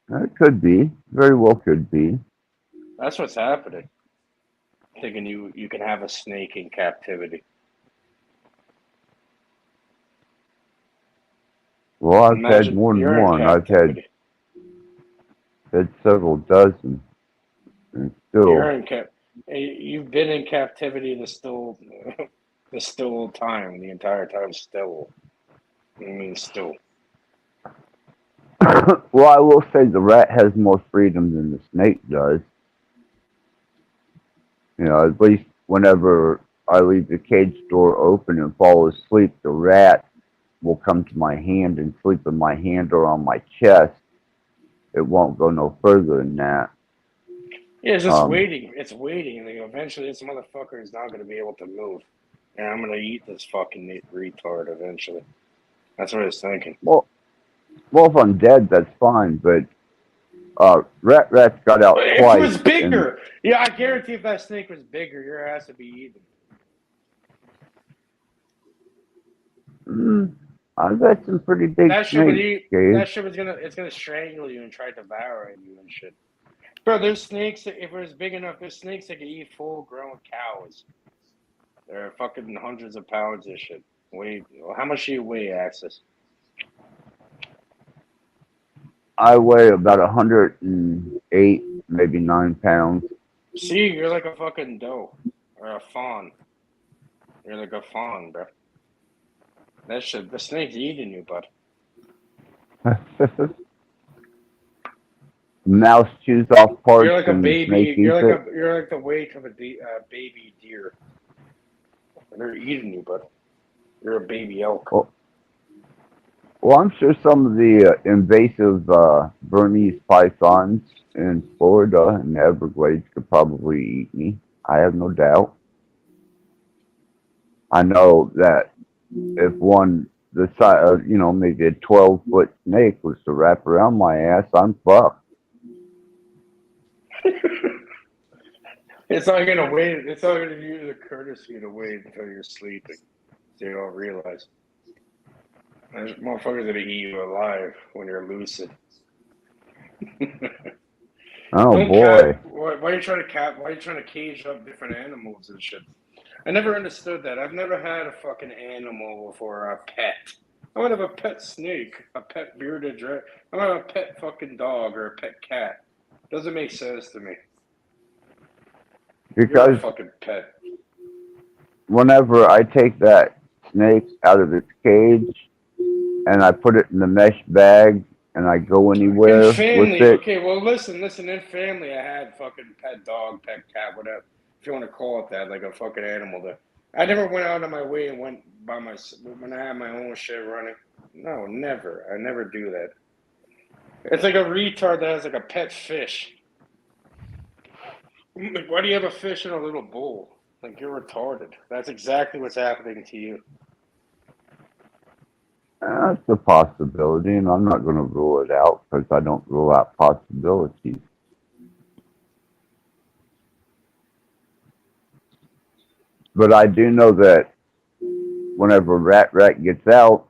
It could be, very well could be. That's what's happening. Thinking you can have a snake in captivity. Well, I've had more than one. I've had several dozen, and still. You've been in captivity the entire time. Still, I mean, still. Well, I will say the rat has more freedom than the snake does. You know, at least whenever I leave the cage door open and fall asleep, the rat will come to my hand and sleep in my hand or on my chest. It won't go no further than that. Yeah, it's just waiting. It's waiting. And eventually this motherfucker is not going to be able to move. And I'm going to eat this fucking retard eventually. That's what I was thinking. Well, if I'm dead, that's fine. But Rat's got out if twice. It was bigger. Yeah, I guarantee if that snake was bigger, your ass would be eaten. I've got some pretty big snakes. That shit was gonna strangle you and try to devour you and shit. Bro, there's snakes. If it was big enough, there's snakes that can eat full-grown cows. They're fucking hundreds of pounds of shit. How much do you weigh, Axis? I weigh about 108, maybe 9 pounds. See, you're like a fucking doe or a fawn. You're like a fawn, bro. That shit, the snake's eating you, bud. Mouse chews off parts. You're like a baby. You're like the weight of a baby deer. They're eating you, bud. You're a baby elk. Well, I'm sure some of the invasive Burmese pythons in Florida and the Everglades could probably eat me. I have no doubt. I know that if one, the size, maybe a 12-foot snake was to wrap around my ass, I'm fucked. It's not gonna wait. It's not gonna use a courtesy to wait until you're sleeping, so you don't realize. There's motherfuckers gonna eat you alive when you're lucid. Oh Don't boy. why are you trying to Why are you trying to cage up different animals and shit? I never understood that. I've never had a fucking animal before, a pet. I want to have a pet snake, a pet bearded dragon. I want to have a pet fucking dog or a pet cat. Doesn't make sense to me. You're Because a fucking pet. whenever I take that snake out of its cage and I put it in the mesh bag and I go In anywhere with family, it, okay, well listen. In family, I had fucking pet dog, pet cat, whatever, if you want to call it that, like a fucking animal. I never went out of my way and went by when I had my own shit running. No, never. I never do that. It's like a retard that has like a pet fish. Like, why do you have a fish in a little bowl? Like, you're retarded. That's exactly what's happening to you. that's a possibility, and I'm not going to rule it out because I don't rule out possibilities. But I do know that whenever Rat gets out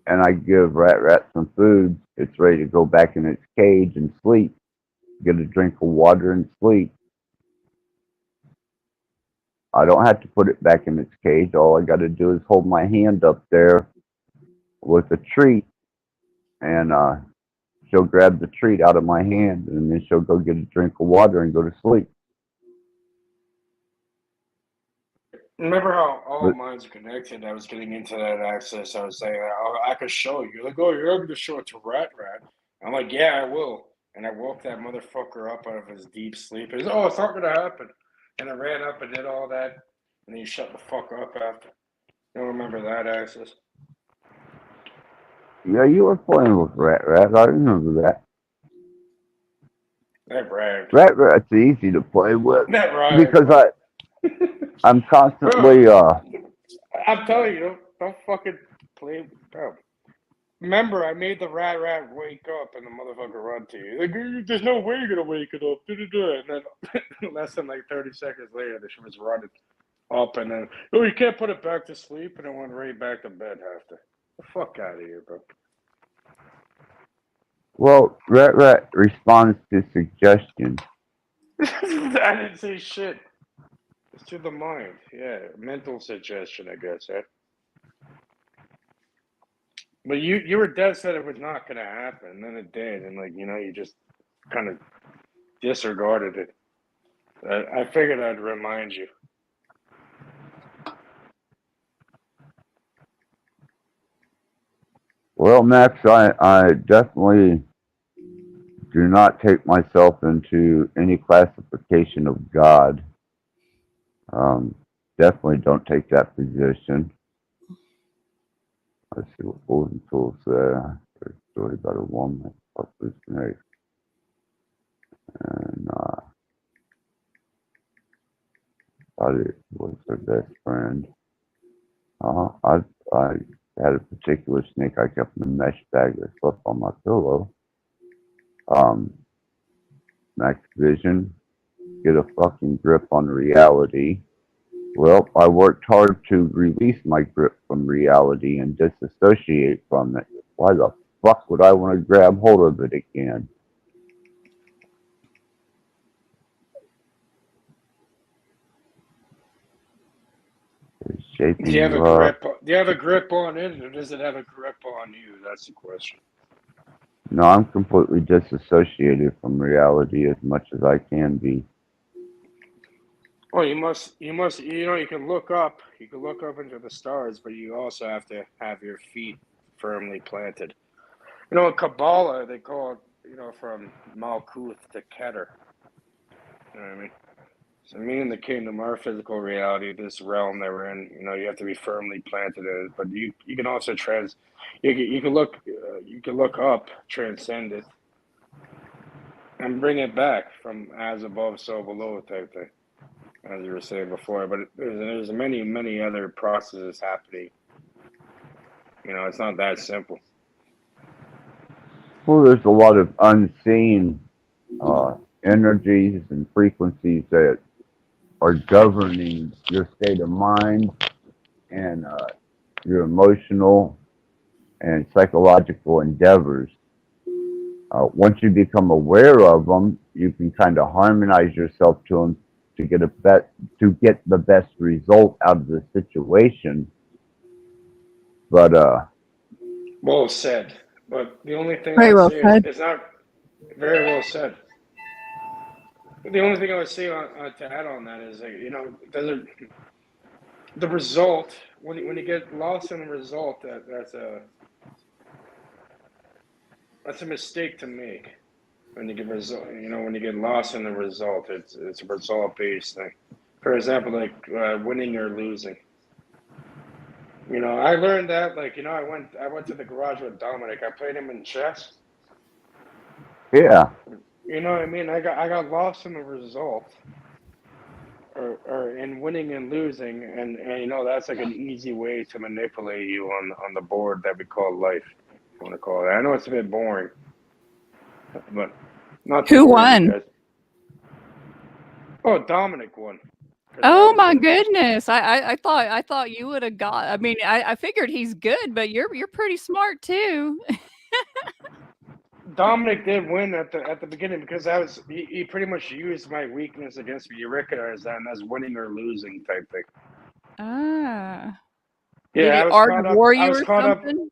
and I give Rat some food, it's ready to go back in its cage and sleep, get a drink of water and sleep. I don't have to put it back in its cage. All I got to do is hold my hand up there with a treat, and she'll grab the treat out of my hand, and then she'll go get a drink of water and go to sleep. Remember how all But minds are connected? I was getting into that access. I was saying, I could show you. You're like, oh, you're going to show it to Rat. I'm like, yeah, I will. And I woke that motherfucker up out of his deep sleep. He's, oh, it's not going to happen. And I ran up and did all that. And he shut the fuck up after. You don't remember that access? yeah, you were playing with Rat. I remember that. That bragged. Rat's easy to play with That bragged, because bro. I'm constantly Bro, I'm telling you, don't fucking play, bro. Remember, I made the rat wake up and the motherfucker run to you. Like, there's no way you're gonna wake it up. And then less than like 30 seconds later, she was running up, and then, oh, you can't put it back to sleep, and it went right back to bed after. The fuck out of here, bro. well, Rat responds to suggestion. I didn't say shit. It's to the mind. Yeah, mental suggestion, I guess, eh? But you were dead set it was not gonna happen, and then it did, and like, you just kind of disregarded it. I figured I'd remind you. Well, Max, I definitely do not take myself into any classification of God. Definitely don't take that position. Let's see what Golden Tool said. There's a story about a woman that fucked this snake. And thought it was her best friend. I had a particular snake I kept in a mesh bag that slept on my pillow. Max Vision, get a fucking grip on reality. Well, I worked hard to release my grip from reality and disassociate from it. Why the fuck would I want to grab hold of it again? It's shaping Do you have a you up. grip? Do you have a grip on it, or does it have a grip on you? That's the question. No, I'm completely disassociated from reality as much as I can be. Well, you must, you can look up into the stars, but you also have to have your feet firmly planted. In Kabbalah, they call it, from Malkuth to Keter. You know what I mean? So me and the kingdom, our physical reality, this realm that we're in, you have to be firmly planted in it. But you can also you can look up, transcend it, and bring it back from as above, so below type thing. as you were saying before. But there's many other processes happening. It's not that simple. Well, there's a lot of unseen energies and frequencies that are governing your state of mind and your emotional and psychological endeavors. Once you become aware of them, you can kind of harmonize yourself to them to get the best result out of the situation. But Well said. But the only thing I Very would well say is said. it's not very well said. The only thing I would say to add on that is the result when you get lost in the result, that's a mistake to make. When you get when you get lost in the result, it's a result based thing. For example, like winning or losing. I learned that I went to the garage with Dominic. I played him in chess. yeah, You know what I mean? I got lost in the result, or in winning and losing, and that's like an easy way to manipulate you on the board that we call life. If you want to call it. I know it's a bit boring, but not to Who bore you won? guys. Oh, Dominic won. 'Cause Oh my goodness! I thought you would have got. I mean, I figured he's good, but you're pretty smart too. Dominic did win at the beginning because he pretty much used my weakness against me. You recognize that, and that's winning or losing type thing. Ah. Yeah, Did he I was art caught up. war I you was or caught up. something?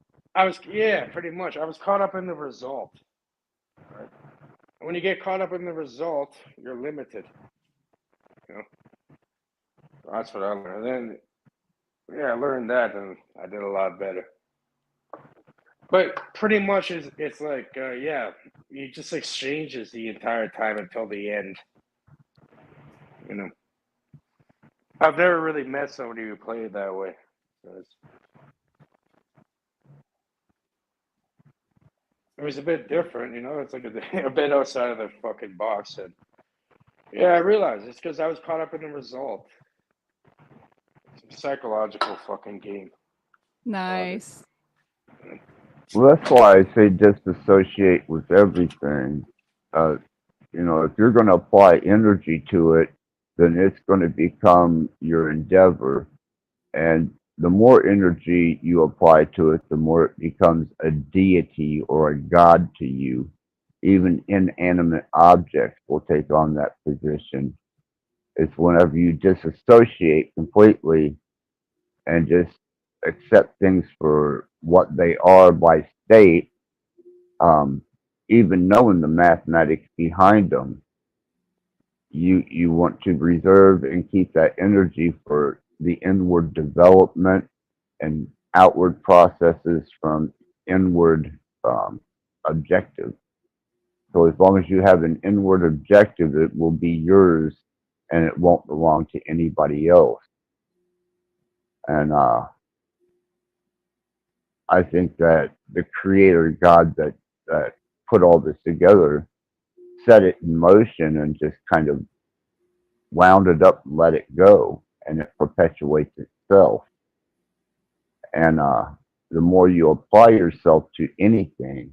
Pretty much. I was caught up in the result. Right? When you get caught up in the result, you're limited. That's what I learned. And then, I learned that, and I did a lot better. But pretty much, it's like, you just exchanges the entire time until the end. I've never really met somebody who played that way. So it was a bit different, It's like a bit outside of the fucking box. And I realized it's because I was caught up in the result. It's a psychological fucking game. Nice. well, that's why I say disassociate with everything. If you're going to apply energy to it, then it's going to become your endeavor. And the more energy you apply to it, the more it becomes a deity or a god to you. Even inanimate objects will take on that position. It's whenever you disassociate completely and just accept things for what they are by state, even knowing the mathematics behind them. You want to reserve and keep that energy for the inward development and outward processes from inward objectives. So as long as you have an inward objective, it will be yours and it won't belong to anybody else. And I think that the creator God that put all this together set it in motion and just kind of wound it up and let it go, and it perpetuates itself. And the more you apply yourself to anything,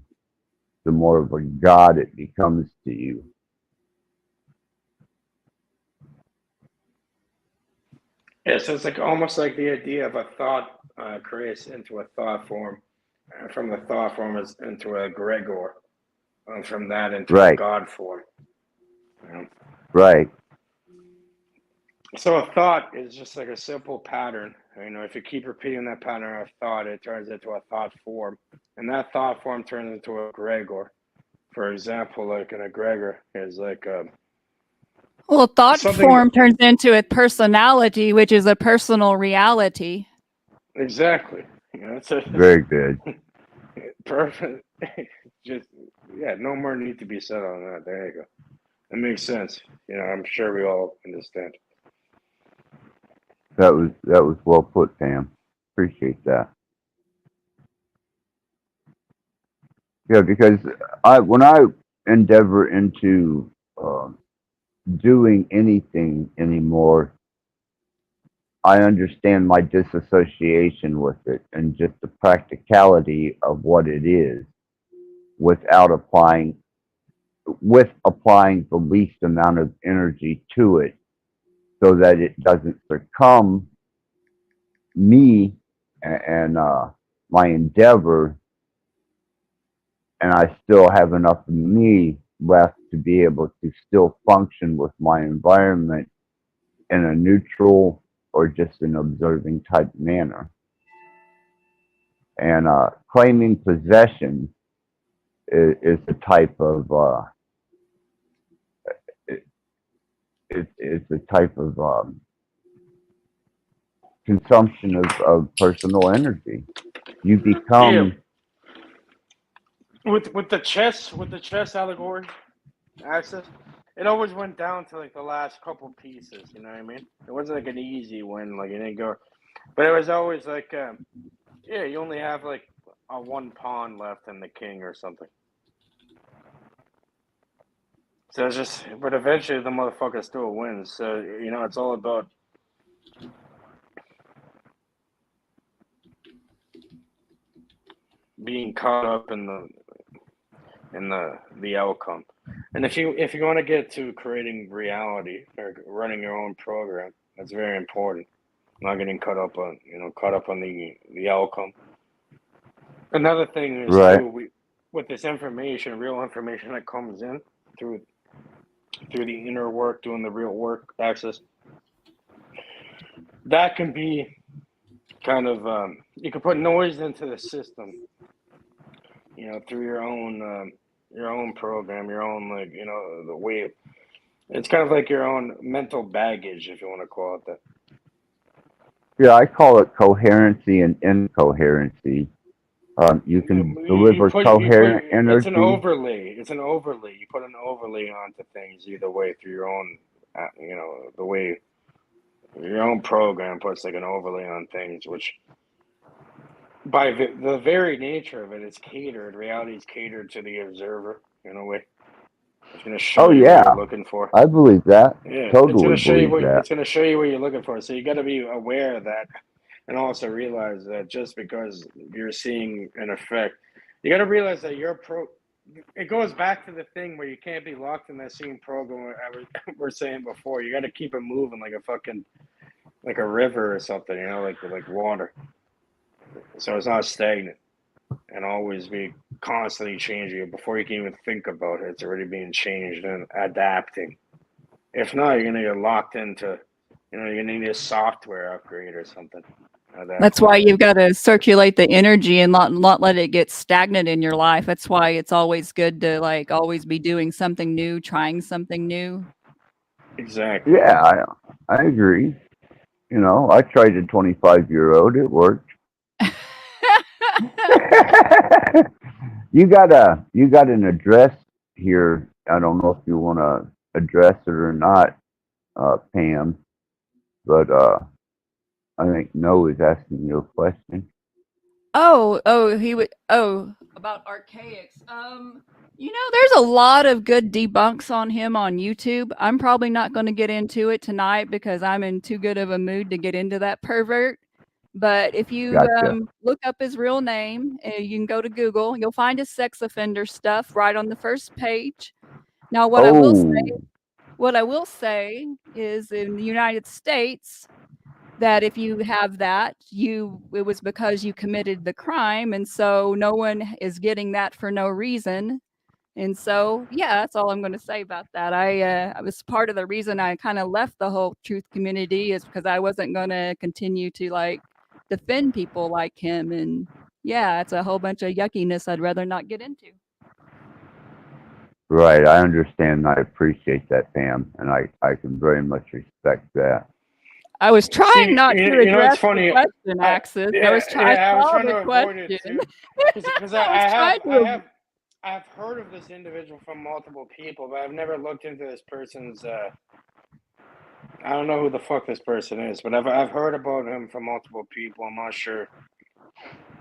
the more of a god it becomes to you. Yeah, so it's like almost like the idea of a thought creates into a thought form, from the thought form is into a egregor, and from that into a Right, god form. right. So a thought is just like a simple pattern. If you keep repeating that pattern of thought, it turns into a thought form, and that thought form turns into a egregor. For example, like an egregor is like Well, thought something form turns into a personality, which is a personal reality. exactly. It's a Very good. perfect. Just no more need to be said on that. There you go. That makes sense. I'm sure we all understand. That was well put, Pam. Appreciate that. Yeah, because when I endeavor into doing anything anymore, I understand my disassociation with it and just the practicality of what it is without applying the least amount of energy to it so that it doesn't become me and my endeavor, and I still have enough of me left to be able to still function with my environment in a neutral or just an observing type manner. And claiming possession is a type of it's a type of consumption of personal energy. You Yeah. become With the chess allegory access, it always went down to like the last couple pieces. You know what I mean? It wasn't like an easy win, like it didn't go, but it was always like, yeah, you only have like a one pawn left in the king or something. So it's just, but eventually the motherfucker still wins. So you know, it's all about being caught up in the outcome. And if you want to get to creating reality or running your own program, that's very important. Not getting caught up on the outcome. Another thing is right. too, with this information, real information that comes in through the inner work, doing the real work access, that can be kind of you can put noise into the system, you know, through your own program, your own, like, you know, the way it's kind of like your own mental baggage, if you want to call it that. Yeah, I call it coherency and incoherency. You can deliver coherent It's an energy. overlay. It's an overlay. You put an overlay onto things either way through your own, you know, the way your own program puts like an overlay on things, which by the very nature of it, it's catered. Reality is catered to the observer in a way. It's going to show Oh you what yeah, you're looking for. I believe that. Yeah, Totally believe that. it's going to show you what you're looking for. So you got to be aware of that, and also realize that just because you're seeing an effect, you got to realize that it goes back to the thing where you can't be locked in that same program we're saying before. You got to keep it moving like a river or something, you know, like water. So it's not stagnant, and always be constantly changing it before you can even think about it. It's already being changed and adapting. If not, you're gonna get locked into, you know, you're gonna need a software upgrade or something. That's why you've got to circulate the energy and not let it get stagnant in your life. That's why it's always good to like always be doing something new, trying something new. Exactly. Yeah, I agree. You know, I tried a 25-year-old. It worked. You got an address here. I don't know if you want to address it or not, Pam, but I think Noah is asking you a question. About archaics. You know, there's a lot of good debunks on him on YouTube. I'm probably not going to get into it tonight because I'm in too good of a mood to get into that pervert. But if you Gotcha. look up his real name, you can go to Google, you'll find his sex offender stuff right on the first page. Now, what I will say is in the United States, that if you have that, it was because you committed the crime, and so no one is getting that for no reason. And so, yeah, that's all I'm going to say about that. I was part of the reason I kind of left the whole truth community is because I wasn't going to continue to like defend people like him. And yeah, it's a whole bunch of yuckiness I'd rather not get into. Right, I understand and I appreciate that, Pam, and I can very much respect that. I was trying not to you know, address it's funny. the question, Axis. I was I was saw trying the to avoid it question. too, because I've heard of this individual from multiple people, but I've never looked into this person's. I don't know who the fuck this person is, but I've heard about him from multiple people. I'm not sure.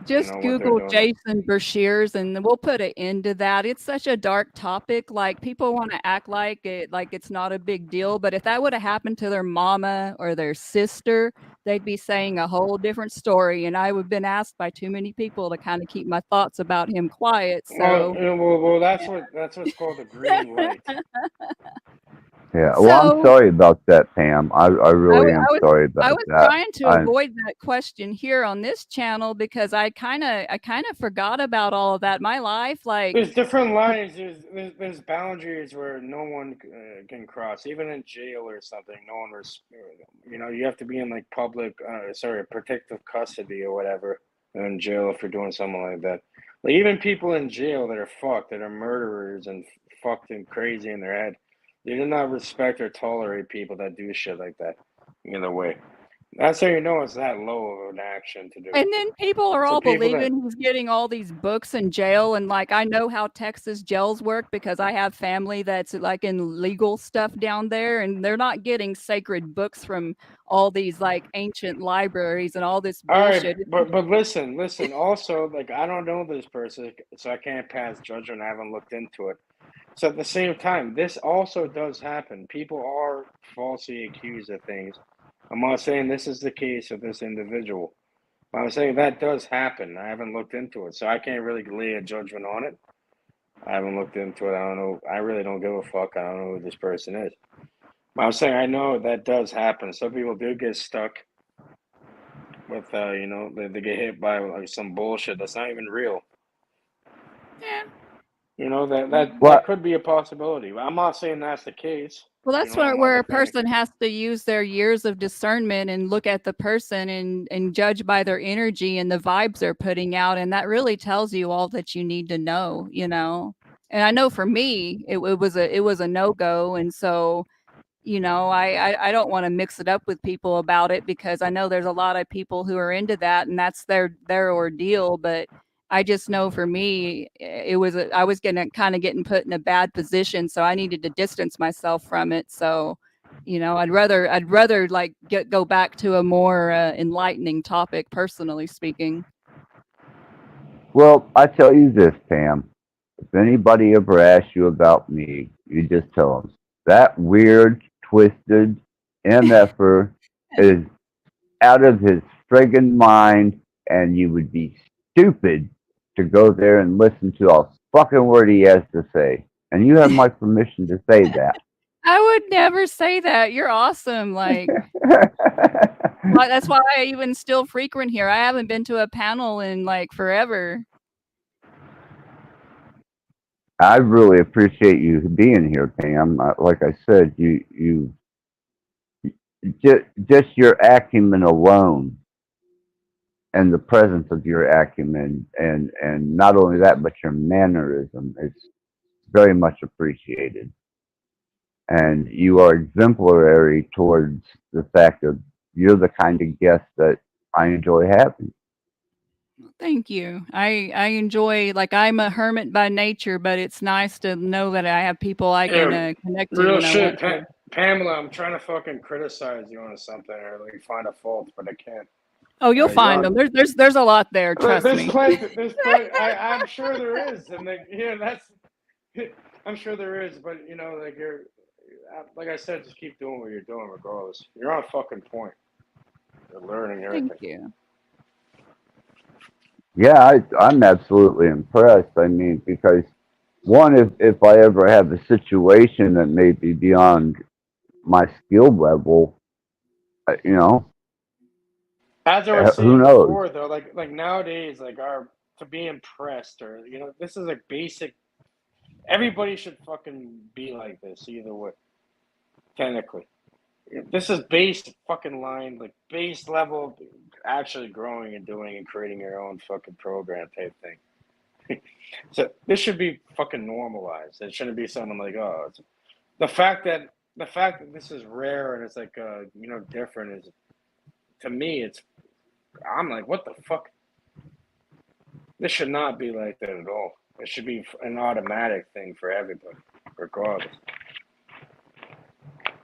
Just what they're Google doing. Jason Bershears and we'll put an end to that. It's such a dark topic. Like people want to act like it's not a big deal. But if that would have happened to their mama or their sister, they'd be saying a whole different story. And I would have been asked by too many people to kind of keep my thoughts about him quiet. Well, So well, that's what's called the green light. Yeah. Well, I'm So sorry about that, Pam. I really am sorry I about was that. trying to avoid that question here on this channel because I kind of forgot about all of that. My life, like, There's different lines. There's boundaries where no one can cross. Even in jail or something, no one you have to be in like protective custody or whatever in jail if you're doing something like that. Like even people in jail that are fucked, that are murderers and fucked and crazy in their head, they do not respect or tolerate people that do shit like that. Either way, that's how you know it's that low of an action to do. and then people are So all people that- believing he's getting all these books in jail. And like, I know how Texas jails work because I have family that's like in legal stuff down there, and they're not getting sacred books from all these like ancient libraries and all this All right, bullshit. but listen. Also, like I don't know this person, so I can't pass judgment. I haven't looked into it. So at the same time, this also does happen. People are falsely accused of things. I'm not saying this is the case of this individual. But I'm saying that does happen. I haven't looked into it, so I can't really lay a judgment on it. I haven't looked into it. I don't know. I really don't give a fuck. I don't know who this person is. But I'm saying I know that does happen. Some people do get stuck with, they get hit by like some bullshit that's not even real. Yeah. That could be a possibility. I'm not saying that's the case. Well, that's where a person has to use their years of discernment and look at the person and judge by their energy and the vibes they're putting out. And that really tells you all that you need to know, And I know for me, it was a no-go. And so, I don't want to mix it up with people about it because I know there's a lot of people who are into that and that's their ordeal. But I just know for me, I was getting put in a bad position, so I needed to distance myself from it. So, I'd rather like go back to a more enlightening topic, personally speaking. Well, I tell you this, Pam. If anybody ever asks you about me, you just tell them that weird, twisted MFer is out of his friggin' mind, and you would be stupid to go there and listen to a fucking word he has to say. And you have my permission to say that. I would never say that. You're awesome. Like, that's why I even still frequent here. I haven't been to a panel in like forever. I really appreciate you being here, Pam. Like I said, you just your acumen alone and the presence of your acumen and not only that, but your mannerism is very much appreciated. And you are exemplary towards the fact that you're the kind of guest that I enjoy having. Thank you. I enjoy, like, I'm a hermit by nature, but it's nice to know that I have people I can connect to. Real when shit, I want to. Pamela. I'm trying to fucking criticize you on something or like find a fault, but I can't. Oh, you'll find them. There's a lot there. Trust me. There's plenty. I'm sure there is, and I'm sure there is, but like I said, just keep doing what you're doing, regardless. You're on fucking point. You're learning everything. Thank you. Yeah, I'm absolutely impressed. I mean, because one, if I ever have a situation that may be beyond my skill level, As I was saying who knows? before, though, like nowadays, to be impressed or this is a basic. Everybody should fucking be like this either way. Technically, this is base fucking line, like base level, actually growing and doing and creating your own fucking program type thing. So this should be fucking normalized. It shouldn't be something like, oh, the fact that this is rare and it's like different is, to me, I'm like, what the fuck? This should not be like that at all. It should be an automatic thing for everybody, regardless.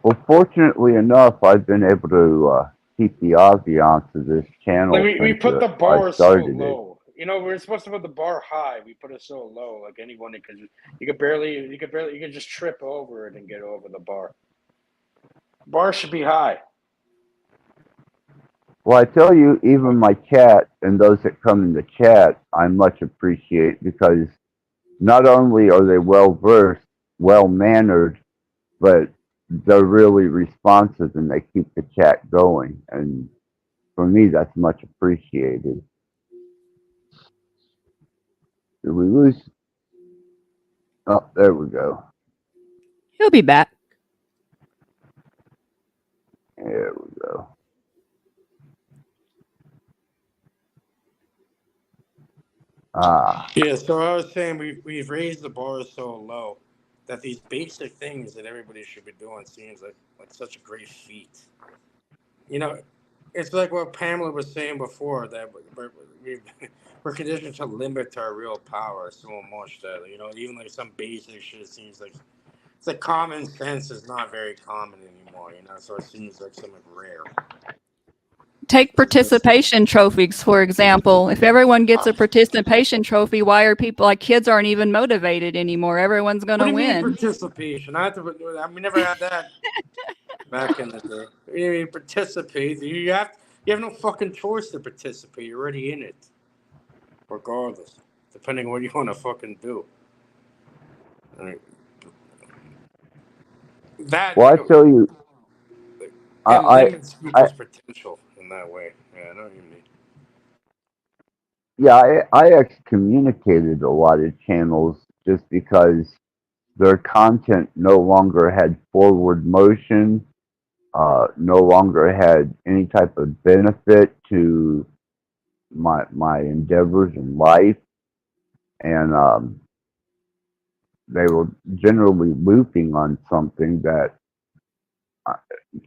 Well, fortunately enough, I've been able to keep the ambiance of this channel. Like we put the bar so low. You know, we're supposed to put the bar high. We put it so low, like anyone you could just trip over it and get over the bar. Bar should be high. Well, I tell you, even my chat and those that come in the chat, I much appreciate, because not only are they well versed, well mannered, but they're really responsive and they keep the chat going. And for me, that's much appreciated. Did we lose? Oh, there we go. He'll be back. There we go. Yeah, so I was saying we've raised the bar so low that these basic things that everybody should be doing seems like such a great feat. You know, it's like what Pamela was saying before, that we're conditioned to limit our real power so much that, you know, even like some basic shit seems like it's like common sense is not very common anymore, you know, so it seems like something rare. Take participation trophies, for example. If everyone gets a participation trophy, why are people like kids aren't even motivated anymore? Everyone's going to What do you mean win. participation? We never had that back in the day. You participate. You have no fucking choice to participate. You're already in it, regardless, depending on what you want to fucking do. That. Well, I tell you, It limits people's potential in that way. Yeah, I know what you mean. Yeah, I excommunicated a lot of channels just because their content no longer had forward motion, no longer had any type of benefit to my endeavors in life, and they were generally looping on something that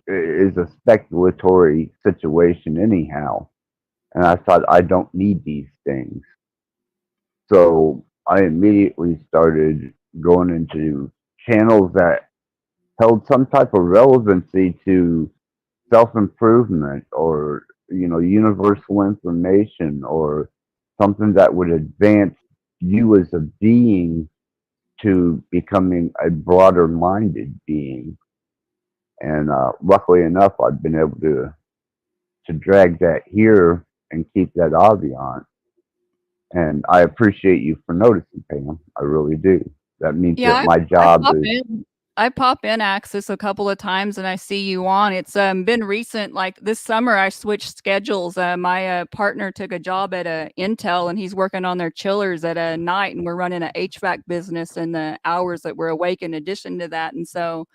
is a speculatory situation anyhow. And I thought, I don't need these things. So I immediately started going into channels that held some type of relevancy to self-improvement, or, you know, universal information, or something that would advance you as a being to becoming a broader minded being. And luckily enough, I've been able to drag that here and keep that ambiance. And I appreciate you for noticing, Pam. I really do. That means that my job is. I pop in Axis a couple of times and I see you on. It's been recent, like this summer I switched schedules. My partner took a job at Intel and he's working on their chillers at night, and we're running an HVAC business in the hours that we're awake in addition to that. And so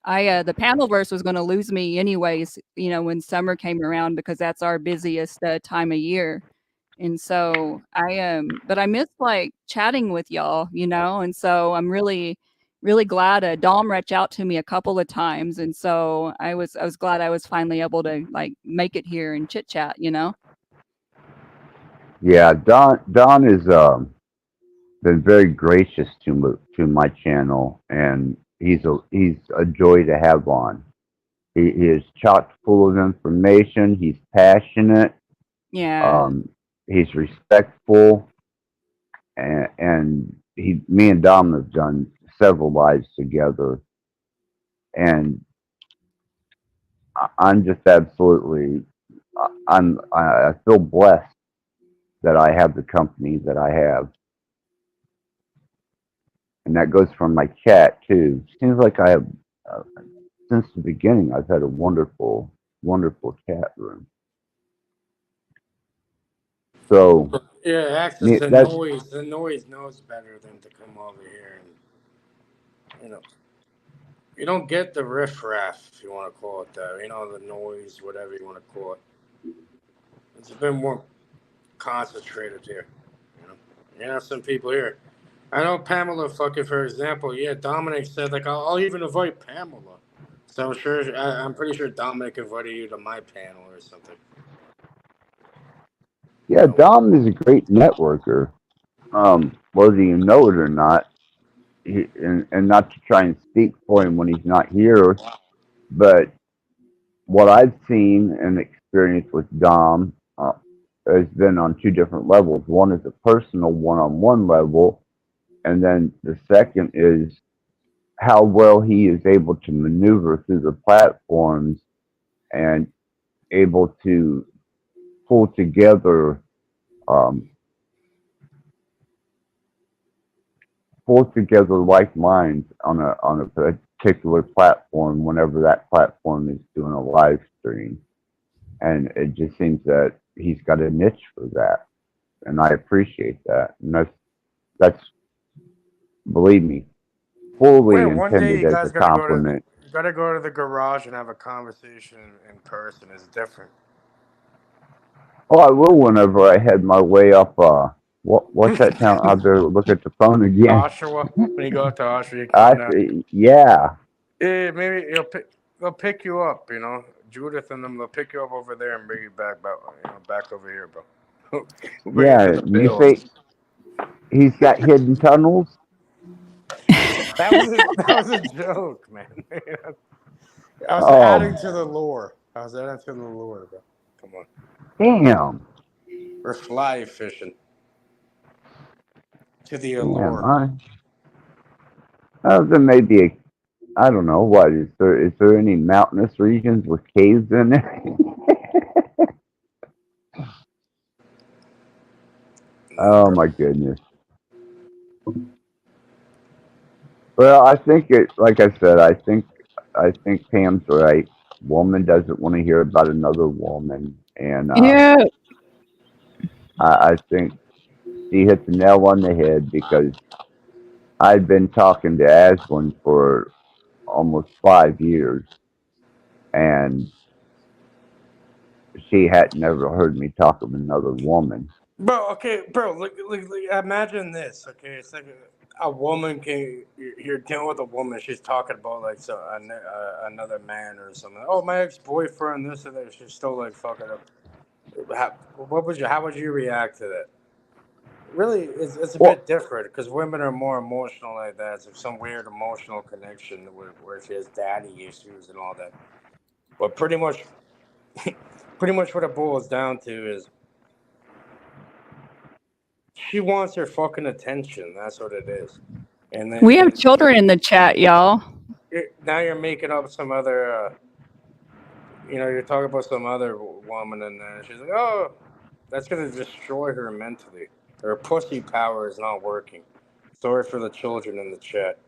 the Panelverse was going to lose me anyways, you know, when summer came around, because that's our busiest time of year. And so but I miss like chatting with y'all, you know, and so I'm really glad Dom reached out to me a couple of times. And so I was glad I was finally able to like make it here and chit chat, you know? Yeah, Don has been very gracious to my channel, and he's a joy to have on. He is chock full of information. He's passionate. Yeah. He's respectful, and me and Dom have done several lives together, and I'm just absolutely, I feel blessed that I have the company that I have, and that goes from my chat too. Seems like I have, since the beginning, I've had a wonderful chat room. So yeah, Access the noise knows better than to come over here, and you know, you don't get the riffraff, if you want to call it that. You know, the noise, whatever you want to call it. It's a bit more concentrated here. You know, some people here. I know Pamela, fucking for example. Yeah, Dominic said like I'll even invite Pamela. So I'm pretty sure Dominic invited you to my panel or something. Yeah, Dom is a great networker, whether you know it or not. And not to try and speak for him when he's not here, but what I've seen and experienced with Dom has been on two different levels. One is a personal one-on-one level, and then the second is how well he is able to maneuver through the platforms and able to pull together um, like minds on a particular platform whenever that platform is doing a live stream. And it just seems that he's got a niche for that, and I appreciate that. And that's believe me, fully Wait, one day intended you as guys a gotta go to compliment. the garage and have a conversation in person. It's different. Oh, I will whenever I head my way up. What's that town? I better look at the phone again. Oshawa. When you go up to Oshawa, you I come down. yeah. Yeah, maybe they'll pick you up. You know, Judith and them. They'll pick you up over there and bring you back over here, bro. We'll bring you to Yeah, the you bills. say he's got hidden tunnels? That was a joke, man. I was Oh, adding to the lore. Bro. Come on. damn. We're fly fishing to the Damn. allure. There may be I don't know, what, is there any mountainous regions with caves in there? No, Oh bro. my goodness. Well, I think like I said, I think Pam's right. Woman doesn't want to hear about another woman, and Yeah. I think she hit the nail on the head because I'd been talking to Aswin for almost 5 years, and she had never heard me talk of another woman. Bro, okay, bro. Look, imagine this. Okay, it's like a woman you're dealing with a woman. She's talking about like another man or something. Oh, my ex-boyfriend, this and that. She's still like fucking up. How would you react to that? Really, it's a Well, bit different because women are more emotional like that. It's some weird emotional connection where she has daddy issues and all that. But pretty much what it boils down to is she wants her fucking attention. That's what it is. And We have then children in the chat, y'all. now you're making up some other, you're talking about some other woman, and she's like, oh, that's gonna destroy her mentally. Her pussy power is not working. Sorry for the children in the chat.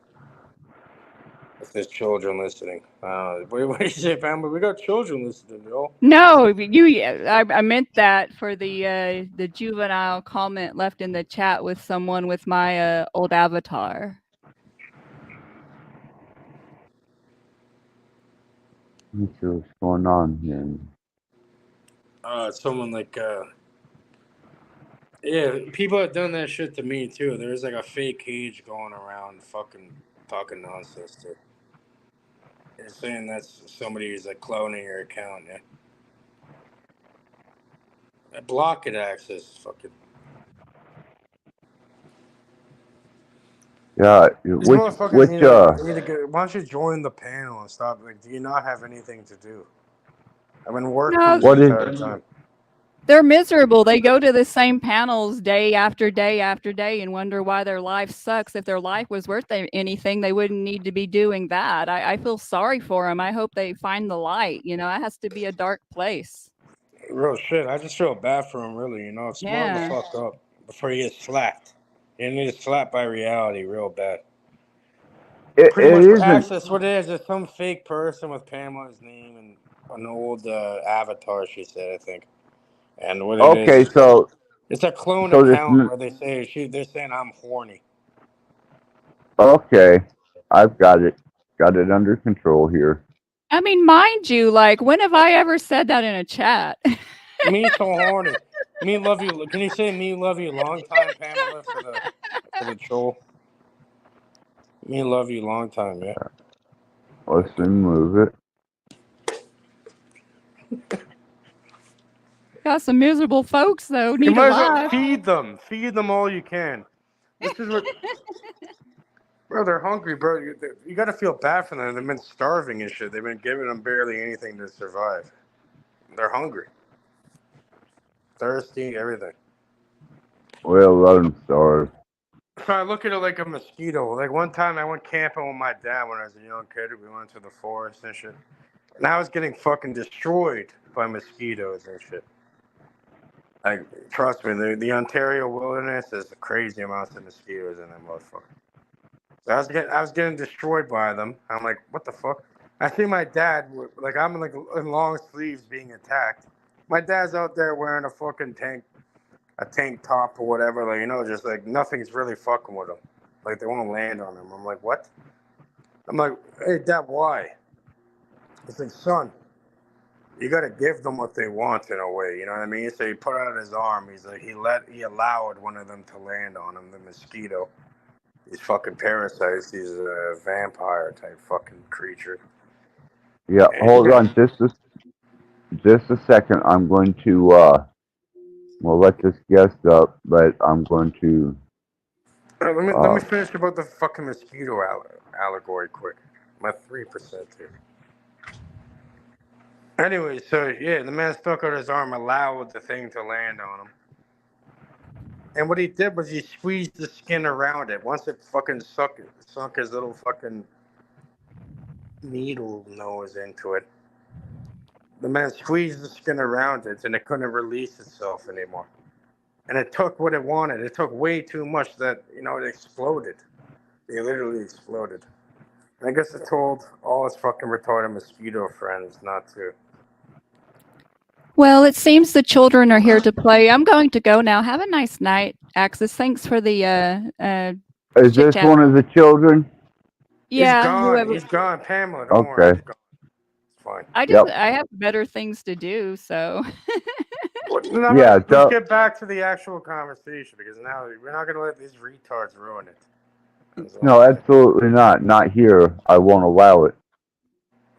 If there's children listening, what do you say, family? We got children listening, yo. No, I meant that for the juvenile comment left in the chat with someone with my old avatar. let me see what's going on here. Someone like, yeah, people have done that shit to me too. There's like a fake cage going around, fucking talking nonsense too. You're saying that's somebody who's like cloning your account, yeah? Block it, access, fucking. Yeah, These which motherfuckers need to get. Why don't you join the panel and stop? Like, do you not have anything to do? I've been working No, this what is entire time. they're miserable. They go to the same panels day after day after day and wonder why their life sucks. If their life was worth anything, they wouldn't need to be doing that. I feel sorry for them. I hope they find the light. It has to be a dark place. Real shit. I just feel bad for him, really. It's growing the fuck up before he gets slapped. He gets slapped by reality real bad. Pretty much for access, what it is some fake person with Pamela's name and an old avatar, she said, I think. And what it is, it's a clone account where they say they're saying I'm horny. Okay, I've got it under control here. I mean, mind you, like, when have I ever said that in a chat? Me so horny. Me love you. Can you say me love you long time, Pamela, for the troll? Me love you long time, yeah. Let's remove it. Got some miserable folks though. You Need might a as well laugh. feed them all you can. This is what, bro. They're hungry, bro. You got to feel bad for them. They've been starving and shit. They've been giving them barely anything to survive. They're hungry. thirsty, everything. Well, let them starve. So I look at it like a mosquito. Like one time I went camping with my dad when I was a young kid. We went to the forest and shit. And I was getting fucking destroyed by mosquitoes and shit. Like, trust me, the Ontario wilderness is crazy amounts of mosquitoes in that motherfucker. So I was getting destroyed by them. I'm like, what the fuck? I see my dad, like I'm like in long sleeves being attacked. My dad's out there wearing a tank top or whatever, like, you know, just like nothing's really fucking with him. Like they won't land on him. I'm like, what? I'm like, hey, Dad, why? He's like, son, you gotta give them what they want in a way, you know what I mean? So he put out his arm. He's like, he allowed one of them to land on him, the mosquito. These fucking parasites, these vampire type fucking creature. Yeah, hold on just a second. I'm going to we'll let this guest up, but I'm going to Let me finish about the fucking mosquito allegory quick. My 3% here. Anyway, so yeah, the man stuck out his arm, allowed the thing to land on him. And what he did was he squeezed the skin around it. Once it fucking sunk his little fucking needle nose into it, the man squeezed the skin around it and it couldn't release itself anymore. And it took what it wanted. It took way too much that, you know, it exploded. It literally exploded. And I guess it told all his fucking retarded mosquito friends not to. Well, it seems the children are here to play. I'm going to go now. Have a nice night, Axis. Thanks for the Is this chit-chat. one of the children? Yeah, He's gone. whoever. He's gone, Pamela. Don't worry. He's gone. It's fine. I have better things to do, so. Yeah, let's get back to the actual conversation because now we're not going to let these retards ruin it. No, absolutely not. Not here. I won't allow it.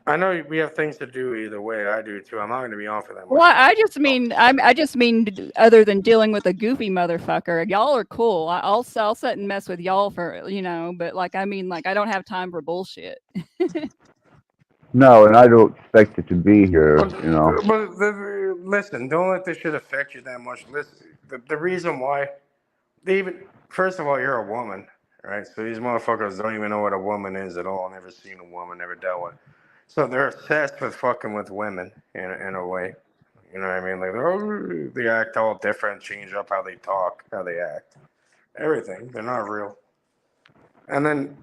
I know we have things to do either way. I do too. I'm not going to be on for that much. Well, I just mean other than dealing with a goofy motherfucker, y'all are cool. I'll sit and mess with y'all for, you know, but like I mean, like I don't have time for bullshit. No, and I don't expect it to be here, you know. But listen, don't let this shit affect you that much. Listen, the reason why, first of all, you're a woman, right? So these motherfuckers don't even know what a woman is at all. Never seen a woman, never dealt with. So they're obsessed with fucking with women in a way. You know what I mean? Like they act all different, change up how they talk, how they act, everything. They're not real. And then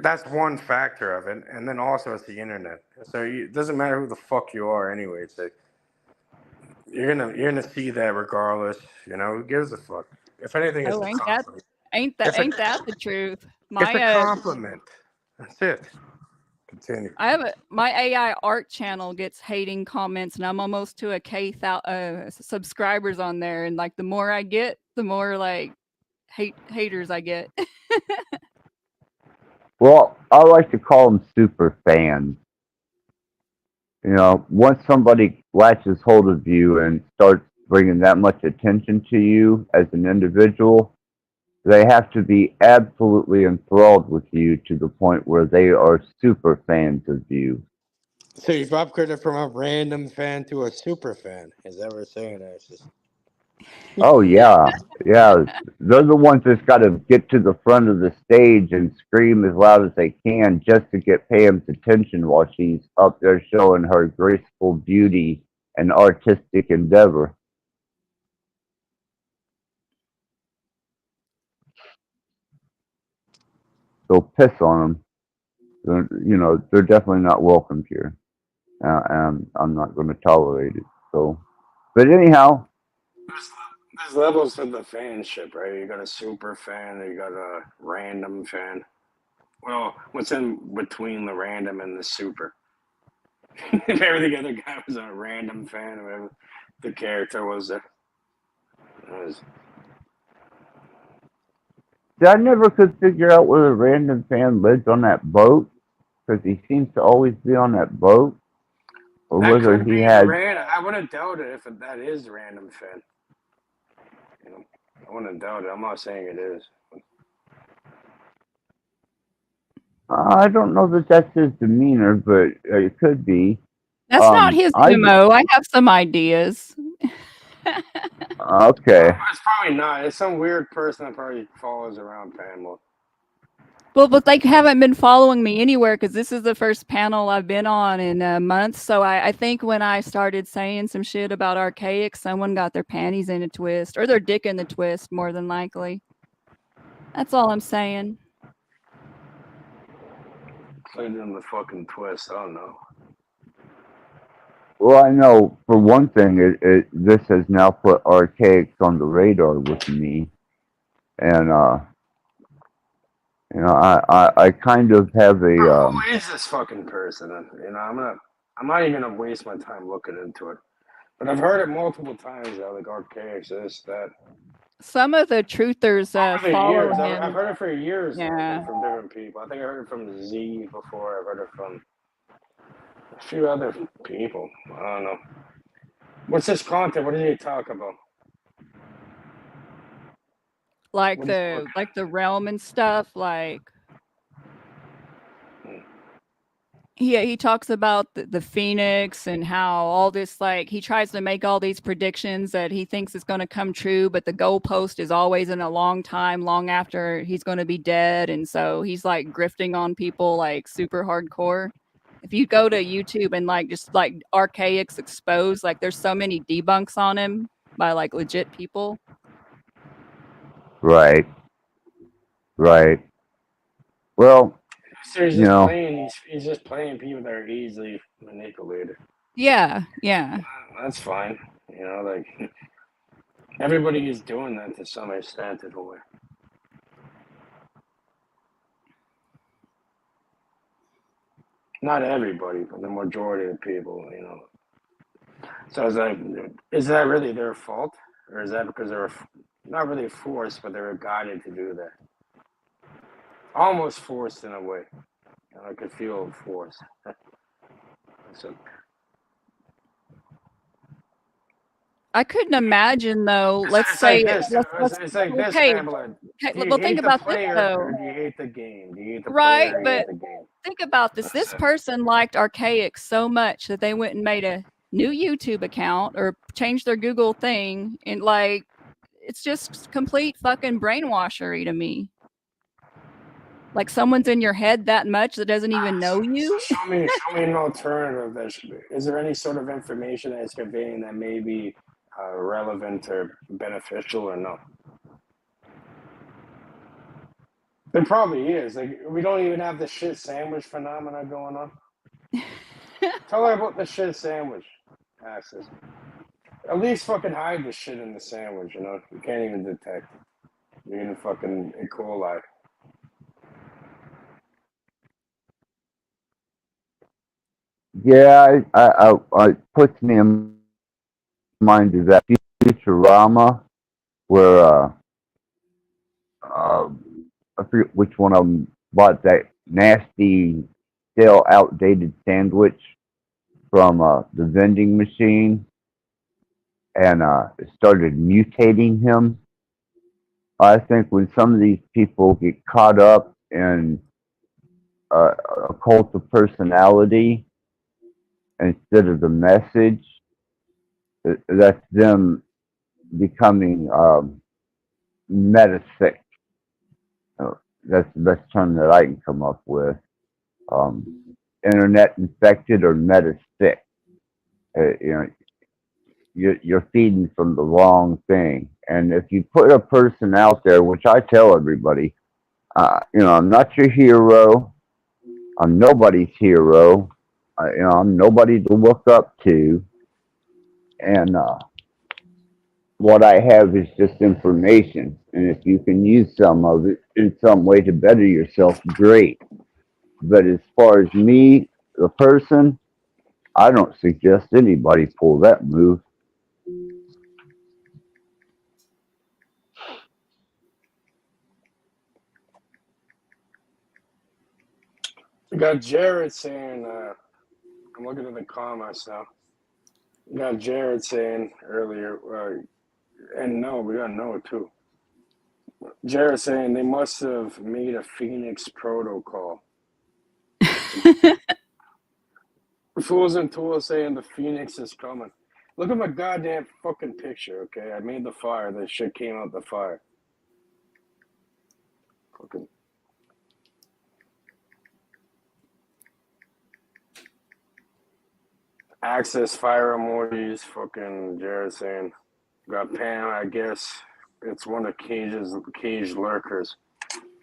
that's one factor of it. And then also it's the internet. So it doesn't matter who the fuck you are anyway. It's like you're gonna see that regardless. You know, who gives a fuck? If anything, it's a compliment. Ain't that the truth? It's a compliment. That's it. Continue. My AI art channel gets hating comments, and I'm almost to a K subscribers on there. And like the more I get, the more like haters I get. Well, I like to call them super fans. You know, once somebody latches hold of you and starts bringing that much attention to you as an individual, they have to be absolutely enthralled with you to the point where they are super fans of you. So you've upgraded from a random fan to a super fan. Is that what we're saying, Ashes? Oh, yeah. Yeah. They're the ones that's got to get to the front of the stage and scream as loud as they can just to get Pam's attention while she's up there showing her graceful beauty and artistic endeavor. So piss on them. They're definitely not welcome here. And I'm not going to tolerate it. So, but anyhow. There's levels of the fanship, right? You got a super fan, you got a random fan. Well, what's in between the random and the super? If every other guy was a random fan, whatever the character was there. I never could figure out whether random fan lives on that boat, because he seems to always be on that boat, or that whether he had. I wouldn't doubt it if that is random fan. You know, I wouldn't doubt it. I'm not saying it is. I don't know that that's his demeanor, but it could be. That's not his MO. I have some ideas. Okay. It's probably not. It's some weird person that probably follows around Pamela. Well, but they haven't been following me anywhere because this is the first panel I've been on in a month. So I think when I started saying some shit about archaic, someone got their panties in a twist or their dick in the twist, more than likely. That's all I'm saying. Played in the fucking twist. I don't know. Well, I know for one thing, this has now put archaics on the radar with me, and I kind of have a Who is this fucking person? I'm not even gonna waste my time looking into it. But I've heard it multiple times that like archaics, this, that. Some of the truthers Over the follow years, him. I've heard it for years. Yeah. From different people. I think I heard it from Z before. I've heard it from a few other people. I don't know. What's this content? What did he talk about? Like What is the realm and stuff, like he talks about the phoenix and how all this, like, he tries to make all these predictions that he thinks is going to come true, but the goalpost is always in a long time, long after he's going to be dead, and so he's like grifting on people like super hardcore. If you go to YouTube and like just like archaics exposed, like there's so many debunks on him by like legit people. right. Well, So he's you just know, playing. He's just playing people that are easily manipulated. Yeah. That's fine. You know, like everybody is doing that to some extent in a way. Not everybody, but the majority of people, you know. So is that really their fault, or is that because they're not really forced, but they were guided to do that? Almost forced in a way. You know, I could feel forced. So I couldn't imagine though. Let's it's say like this. It's like this, okay. Pamela. Do you Well, think hate the about this player though. or do you hate the game? Do you hate the Right, player or do you but hate the game? think about this. This person liked archaic so much that they went and made a new YouTube account or changed their Google thing, and like it's just complete fucking brainwashery to me. Like someone's in your head that much that doesn't even know you. Show me an alternative. Is there any sort of information that is conveying that may be relevant or beneficial or no? There probably is. Like we don't even have the shit sandwich phenomena going on. Tell her about the shit sandwich. Access. At least fucking hide the shit in the sandwich. You know, you can't even detect it. You're in fucking E. coli. yeah, I puts me in mind of that Futurama where I forget which one of them bought that nasty, stale, outdated sandwich from the vending machine, and it started mutating him. I think when some of these people get caught up in a cult of personality instead of the message, that's them becoming metasick. That's the best term that I can come up with. Internet infected or metasick. You're feeding from the wrong thing. And if you put a person out there, which I tell everybody, I'm not your hero. I'm nobody's hero. I'm nobody to look up to. And what I have is just information. And if you can use some of it in some way to better yourself, great. But as far as me, the person, I don't suggest anybody pull that move. We got Jared saying, I'm looking at the comments now. We got Jared saying earlier, and no, we got Noah too. Jared saying they must have made a Phoenix protocol. Fools and Tools saying the Phoenix is coming. Look at my goddamn fucking picture, okay? I made the fire. That shit came out the fire. Fucking. Access fire emojis. Fucking Jared saying, got Pam. I guess it's one of caged lurkers.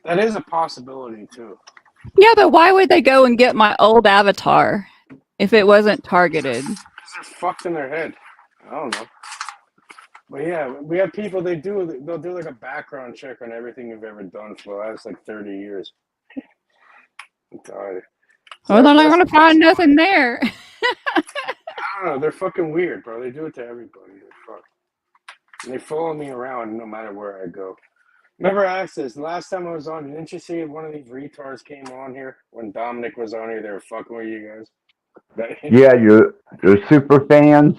That is a possibility too. Yeah, but why would they go and get my old avatar if it wasn't targeted? Because they're fucked in their head. I don't know. But yeah, we have people, they'll do like a background check on everything you've ever done for the last like 30 years. I'm tired. Well, they're not going to find nothing there. I don't know. They're fucking weird, bro. They do it to everybody. They're fucked. And they follow me around no matter where I go. Remember Access, the last time I was on, didn't you see one of these retards came on here? When Dominic was on here, they were fucking with you guys. Yeah, you're super fans.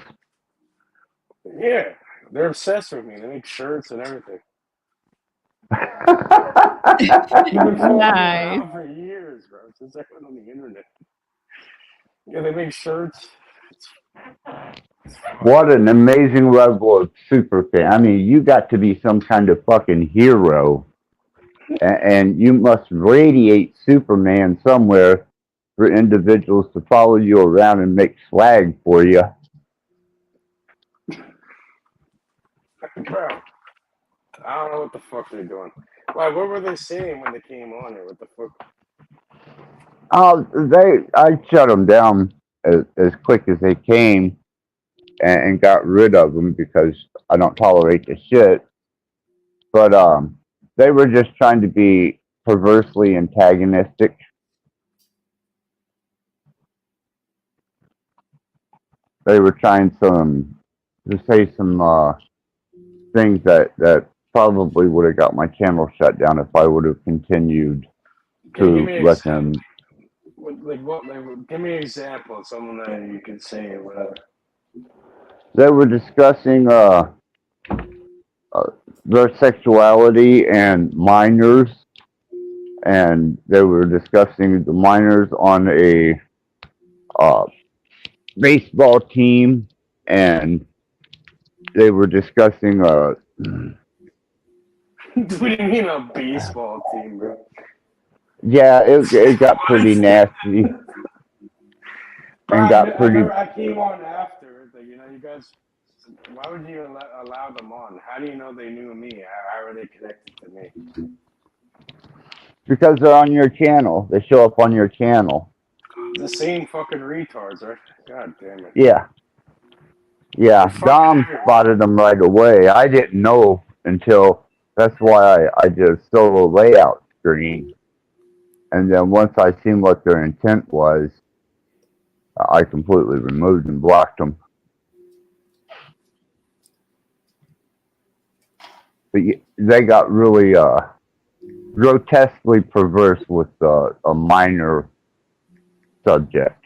Yeah, they're obsessed with me. They make shirts and everything. They've been following me Nice. around for years, bro, since I went on the internet. Yeah, they make shirts. What an amazing level of super fan. I mean, you got to be some kind of fucking hero. And you must radiate Superman somewhere for individuals to follow you around and make swag for you. Bro, I don't know what the fuck they're doing. Why? What were they saying when they came on here? What the fuck? I shut them down as quick as they came and got rid of them because I don't tolerate the shit. But they were just trying to be perversely antagonistic. They were trying to say some things that probably would have got my channel shut down if I would have continued to let them. Give me an example of someone that you could say or whatever. They were discussing their sexuality and minors, and they were discussing the minors on a baseball team, and they were discussing What do you mean a baseball team, bro? yeah, it got pretty nasty. And got pretty. I came on after. Like, you know, you guys. Why would you allow them on? How do you know they knew me? How are they connected to me? Because they're on your channel. They show up on your channel. The same fucking retards, right? God damn it. Yeah. Yeah. Dom spotted them right away. I didn't know until. That's why I did a solo layout screen. And then once I seen what their intent was, I completely removed and blocked them. But they got really grotesquely perverse with a minor subject.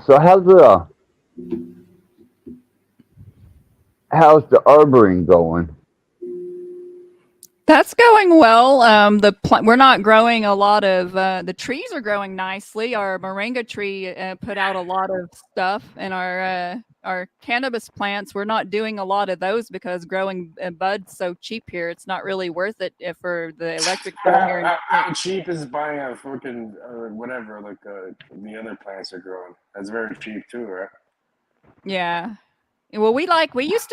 So how's the arboring going? That's going well. We're not growing a lot of. The trees are growing nicely. Our moringa tree put out a lot of stuff, and our cannabis plants. We're not doing a lot of those because growing buds so cheap here. It's not really worth it for the electric bill here. How cheap is buying a fucking whatever like the other plants are growing? That's very cheap too, right? Yeah. Well, we used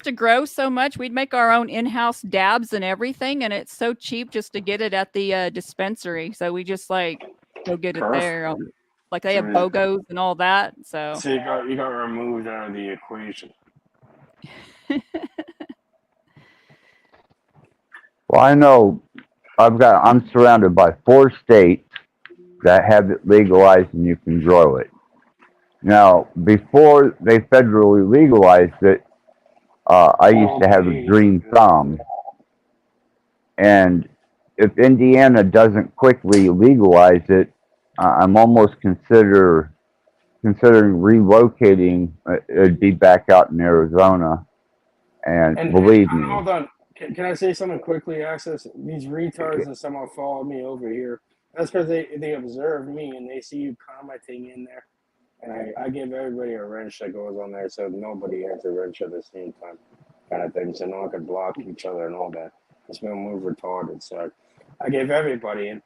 to grow so much. We'd make our own in-house dabs and everything, and it's so cheap just to get it at the dispensary. So we just like go get it there. Like they have BOGOs and all that. So you got removed out of the equation. Well, I know I'm surrounded by 4 states that have it legalized and you can grow it. Now, before they federally legalized it, I used to have a green thumb. And if Indiana doesn't quickly legalize it, I'm almost considering relocating. It'd be back out in Arizona. And believe me. Hold on. Can I say something quickly, Access? These retards that somehow follow me over here. That's because they observe me and they see you commenting in there. And I give everybody a wrench that goes on there so nobody has a wrench at the same time, kind of thing. So no one can block each other and all that. It's been move retarded. So I gave everybody in.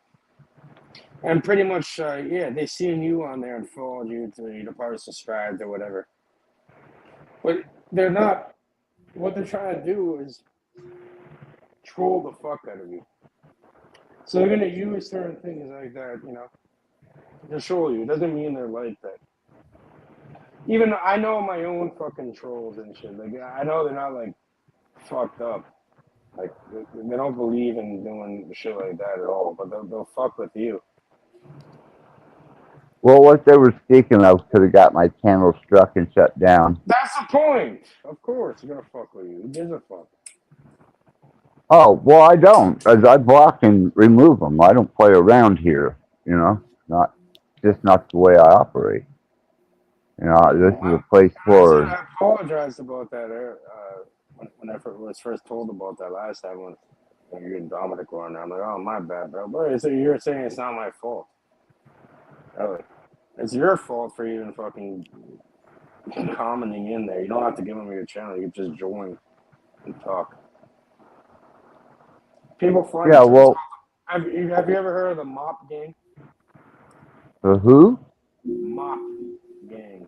And pretty much, yeah, they seen you on there and followed you to, probably subscribed or whatever. But they're not, what they're trying to do is troll the fuck out of you. So they're going to use certain things like that, to troll you. It doesn't mean they're like that. Even I know my own fucking trolls and shit. Like, I know they're not, like, fucked up. Like, they don't believe in doing shit like that at all, but they'll fuck with you. Well, what they were speaking of could have got my channel struck and shut down. That's the point. Of course, they're gonna fuck with you. Who gives a fuck? Oh, well, I don't. As I block and remove them. I don't play around here. Not just not the way I operate. This is a place for. I apologized about that when I was first told about that last time when you and Dominic were on there. I'm like, oh, my bad, bro. But so you're saying it's not my fault. It's your fault for even fucking commenting in there. You don't have to give them your channel. You can just join and talk. People find Yeah, well. Have you ever heard of the Mop Gang? The who? Mop Gang.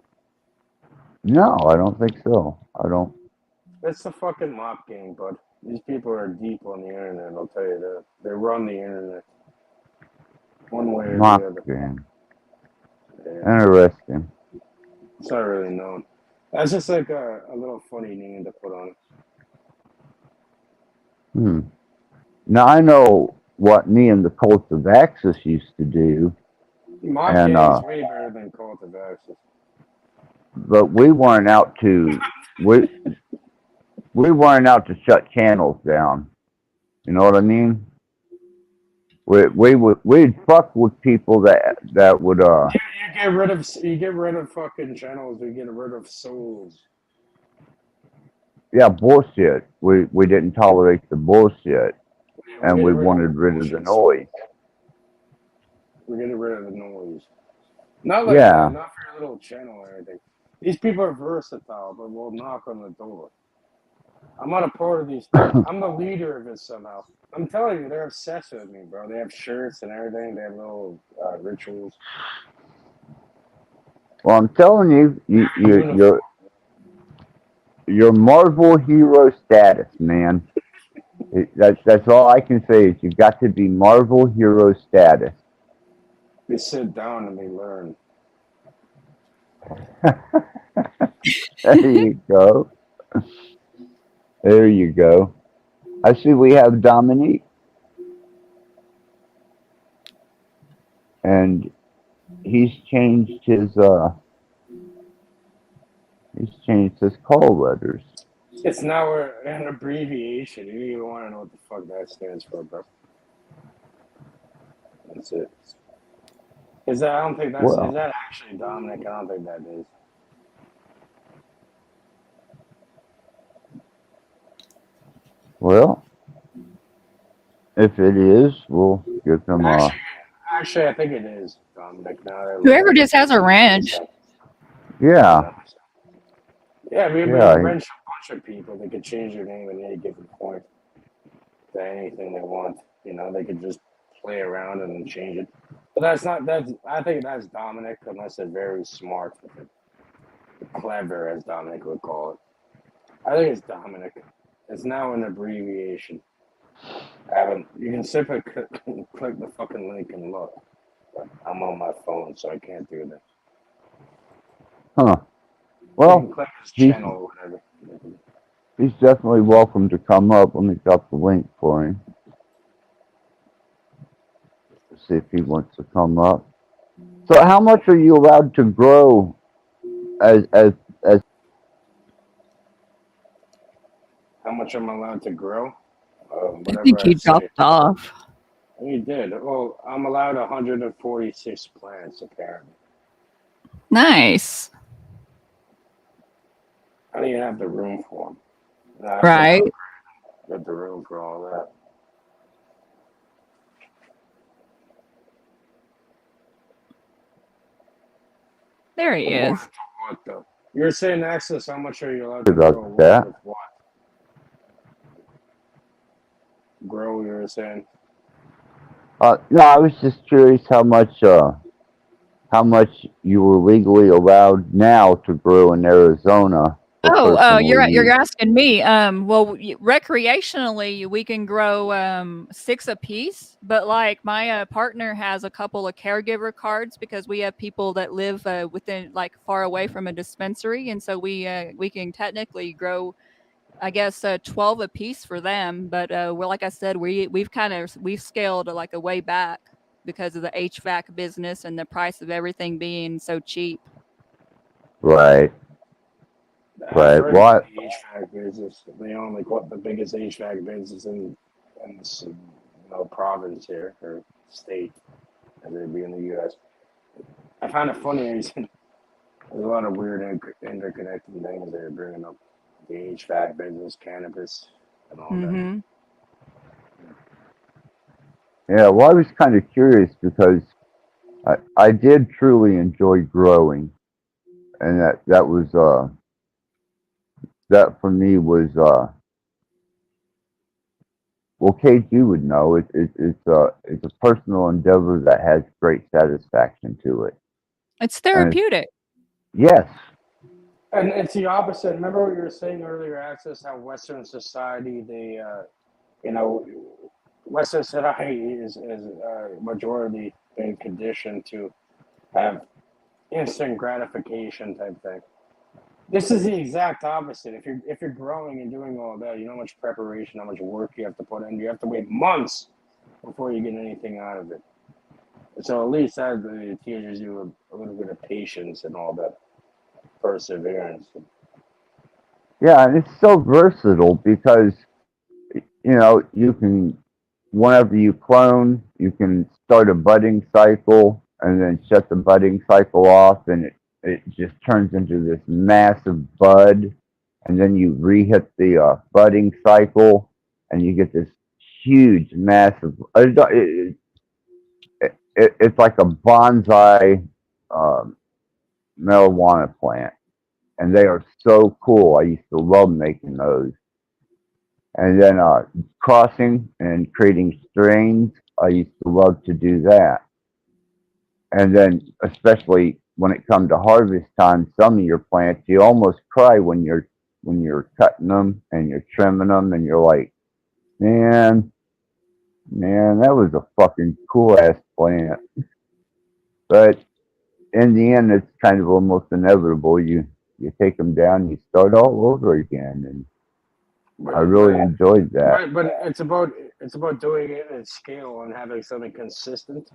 No, I don't think so. I don't. It's the fucking Mop Gang, bud. These people are deep on the internet, I'll tell you that. They run the internet. One way or Mop the other. Gang. Yeah. Interesting. It's not really known. That's just like a little funny name to put on it. Now, I know what me and the Cult of Axis used to do. Mop Gang is way better than Cult of Axis. But we weren't out to we weren't out to shut channels down. You know what I mean? We'd fuck with people that would You get rid of fucking channels. You get rid of souls. Yeah, bullshit. We didn't tolerate the bullshit, and we wanted rid of the noise. We're getting rid of the noise. Not not for your little channel or anything. These people are versatile, but will knock on the door. I'm not a part of these things. I'm the leader of it somehow. I'm telling you, they're obsessed with me, bro. They have shirts and everything. They have little rituals. Well, I'm telling you, your Marvel hero status, man. That's all I can say is you got to be Marvel hero status. They sit down and they learn. There you go. There you go. I see we have Dominique. And he's changed his call letters. It's now an abbreviation. You don't even want to know what the fuck that stands for, bro. That's it. I don't think that's is that actually Dominic? I don't think that is. Well, if it is, we'll give them Actually, I think it is Dominic. Now Whoever just has a wrench. Yeah. Yeah, we wrench a bunch of people. They could change their name at any given point to anything they want. They could just play around and then change it. But I think that's Dominic, unless they're very smart with it. Clever, as Dominic would call it. I think it's Dominic. It's now an abbreviation. You can simply click the fucking link and look. But I'm on my phone, so I can't do that. Huh. Well, click his channel or whatever. He's definitely welcome to come up. Let me drop the link for him. See if he wants to come up. So how much are you allowed to grow as how much am I allowed to grow? I think he dropped off. He did. Well, I'm allowed 146 plants, apparently. Nice. I don't even have the room for them. Right. Got the room for all that. There he is. What though? You're saying access, how much are you allowed to About grow that. with what? Grow, you were saying? No, I was just curious how much you were legally allowed now to grow in Arizona for personal you're use. asking me. Well, recreationally, we can grow 6 apiece, but like my partner has a couple of caregiver cards because we have people that live within, like, far away from a dispensary, and so we can technically grow, I guess, 12 apiece for them. But we're, like I said, we've scaled like a way back because of the HVAC business and the price of everything being so cheap. Right. I've Right. heard What? of the HVAC business. They own like what the biggest HVAC business in this province here or state, as it'd be in the U.S. I find it funny. There's a lot of weird interconnected things they're bringing up. The HVAC business, cannabis, and all that. Yeah, well, I was kind of curious because I did truly enjoy growing, and that was that for me was well, Kate, you would know it's a personal endeavor that has great satisfaction to it. It's therapeutic. Yes. And it's the opposite. Remember what you were saying earlier, Access, how Western society, they, Western society is majority been conditioned to have instant gratification type thing. This is the exact opposite. If you're growing and doing all that, you know how much preparation, how much work you have to put in. You have to wait months before you get anything out of it. So at least that teaches you a little bit of patience and all that perseverance. Yeah, and it's so versatile because you can, whenever you clone, you can start a budding cycle and then shut the budding cycle off, and it just turns into this massive bud, and then you re-hit the budding cycle, and you get this huge, massive. It's like a bonsai marijuana plant, and they are so cool. I used to love making those. And then crossing and creating strains, I used to love to do that. And then, especially when it comes to harvest time, some of your plants, you almost cry when you're cutting them and you're trimming them, and you're like, man, that was a fucking cool ass plant. But in the end, it's kind of almost inevitable. You take them down, you start all over again, and I really enjoyed that. Right, but it's about doing it at scale and having something consistent.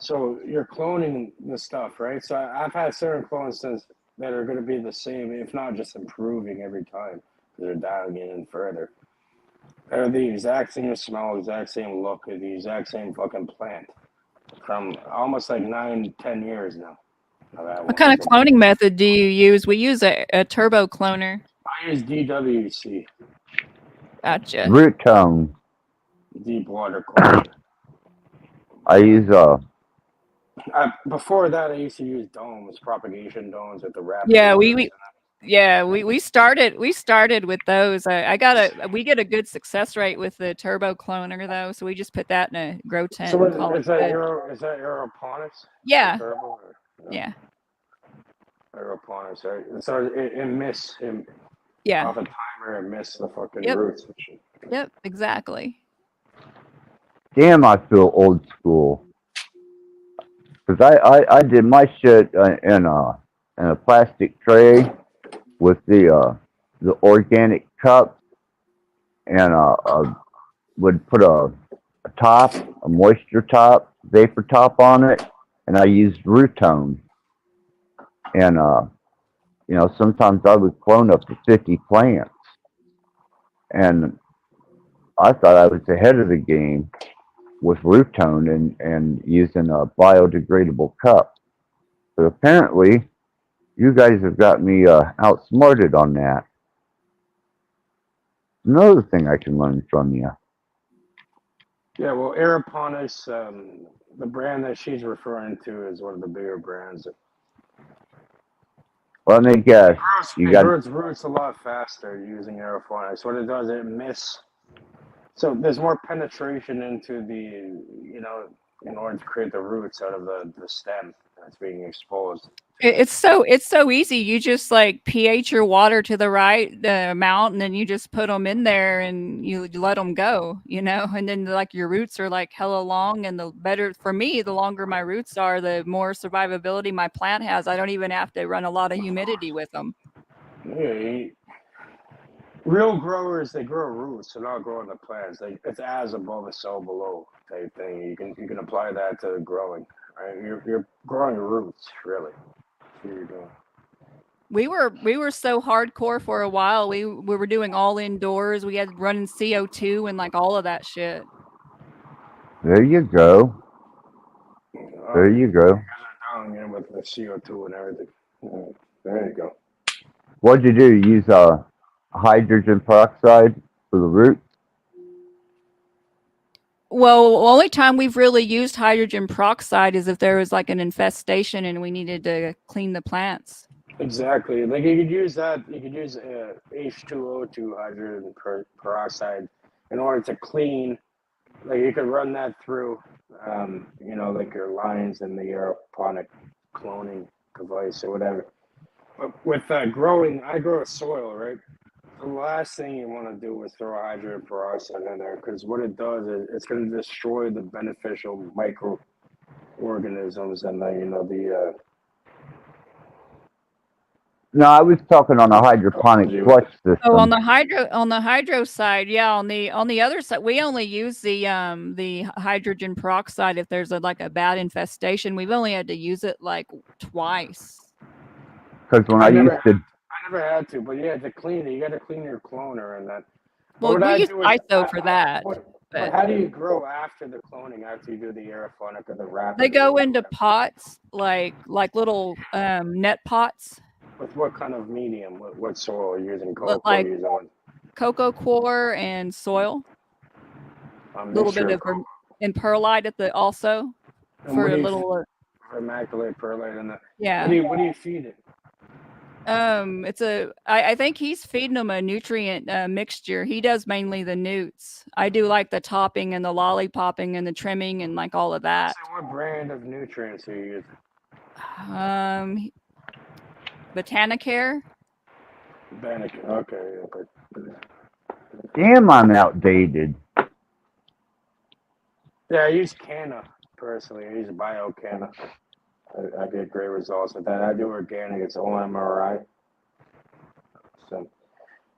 So you're cloning the stuff, right? So I've had certain clones that are going to be the same, if not just improving every time. They're dialing it in further. They're the exact same smell, exact same look, the exact same fucking plant from almost like 9-10 years now. What kind of cloning method do you use? We use a turbo cloner. I use DWC. Gotcha. Root tone. Deep water cloner. I use before that, I used to use domes, propagation domes at the Rattblood. We started with those. We get a good success rate with the turbo cloner though, so we just put that in a grow tent. So and is that aeroponics? Yeah. Yeah. Aeroponics, right? So it emits him. Yeah. Off a timer and miss the fucking roots. Yep, exactly. damn, I feel old school. Because I did my shit in a plastic tray with the organic cup, and would put a top, a moisture top, vapor top on it, and I used Rootone. And sometimes I would clone up to 50 plants, and I thought I was ahead of the game with Rootone and using a biodegradable cup. But apparently, you guys have got me outsmarted on that. another thing I can learn from you. Yeah, well, aeroponics, the brand that she's referring to is one of the bigger brands. Let me guess. You It got grows roots a lot faster using aeroponics. What it does, so there's more penetration into in order to create the roots out of the stem that's being exposed. It's so easy. You just like pH your water to the right amount, and then you just put them in there, and you let them go. And then like your roots are like hella long, and the better for me, the longer my roots are, the more survivability my plant has. I don't even have to run a lot of humidity with them. Yeah, real growers, they grow roots, they're not growing the plants. It's as above as so below type thing. You can apply that to growing. Right? You're growing roots, really. That's what you're doing. We were so hardcore for a while. We were doing all indoors. We had running CO2 and like all of that shit. there. You go. There you go. You guys are down here with the CO2 and everything. There you go. What'd you do? Use hydrogen peroxide for the roots? Well, the only time we've really used hydrogen peroxide is if there was like an infestation and we needed to clean the plants. Exactly. Like you could use that. You could use H2O2 hydrogen peroxide in order to clean. Like you could run that through, like your lines and the aeroponic cloning device or whatever. But with growing, I grow soil, right? The last thing you want to do is throw hydrogen peroxide in there, because what it does is it's going to destroy the beneficial microorganisms and the No, I was talking on a hydroponic flush system. Oh, on the hydro side, yeah. On the other side, we only use the hydrogen peroxide if there's a bad infestation. We've only had to use it like twice. Because when I never had to, but yeah, to clean it, you got to clean your cloner and that. Well, we use ISO for that. But how do you grow after the cloning? After you do the aeroponic or the Rattblood? They go into pots, like little net pots. With what kind of medium? What soil are you using? Like cocoa coir and soil. A little bit of and perlite at the also for a little vermiculite perlite in that. Yeah. What do you feed it? I think he's feeding them a nutrient mixture. He does mainly the newts. I do like the topping and the lollipopping and the trimming and like all of that. So what brand of nutrients are you using? Botanicare. Okay. Damn, I'm outdated. Yeah, I use Canna personally. I use BioCanna. I get great results with that. I do organic. It's OMRI.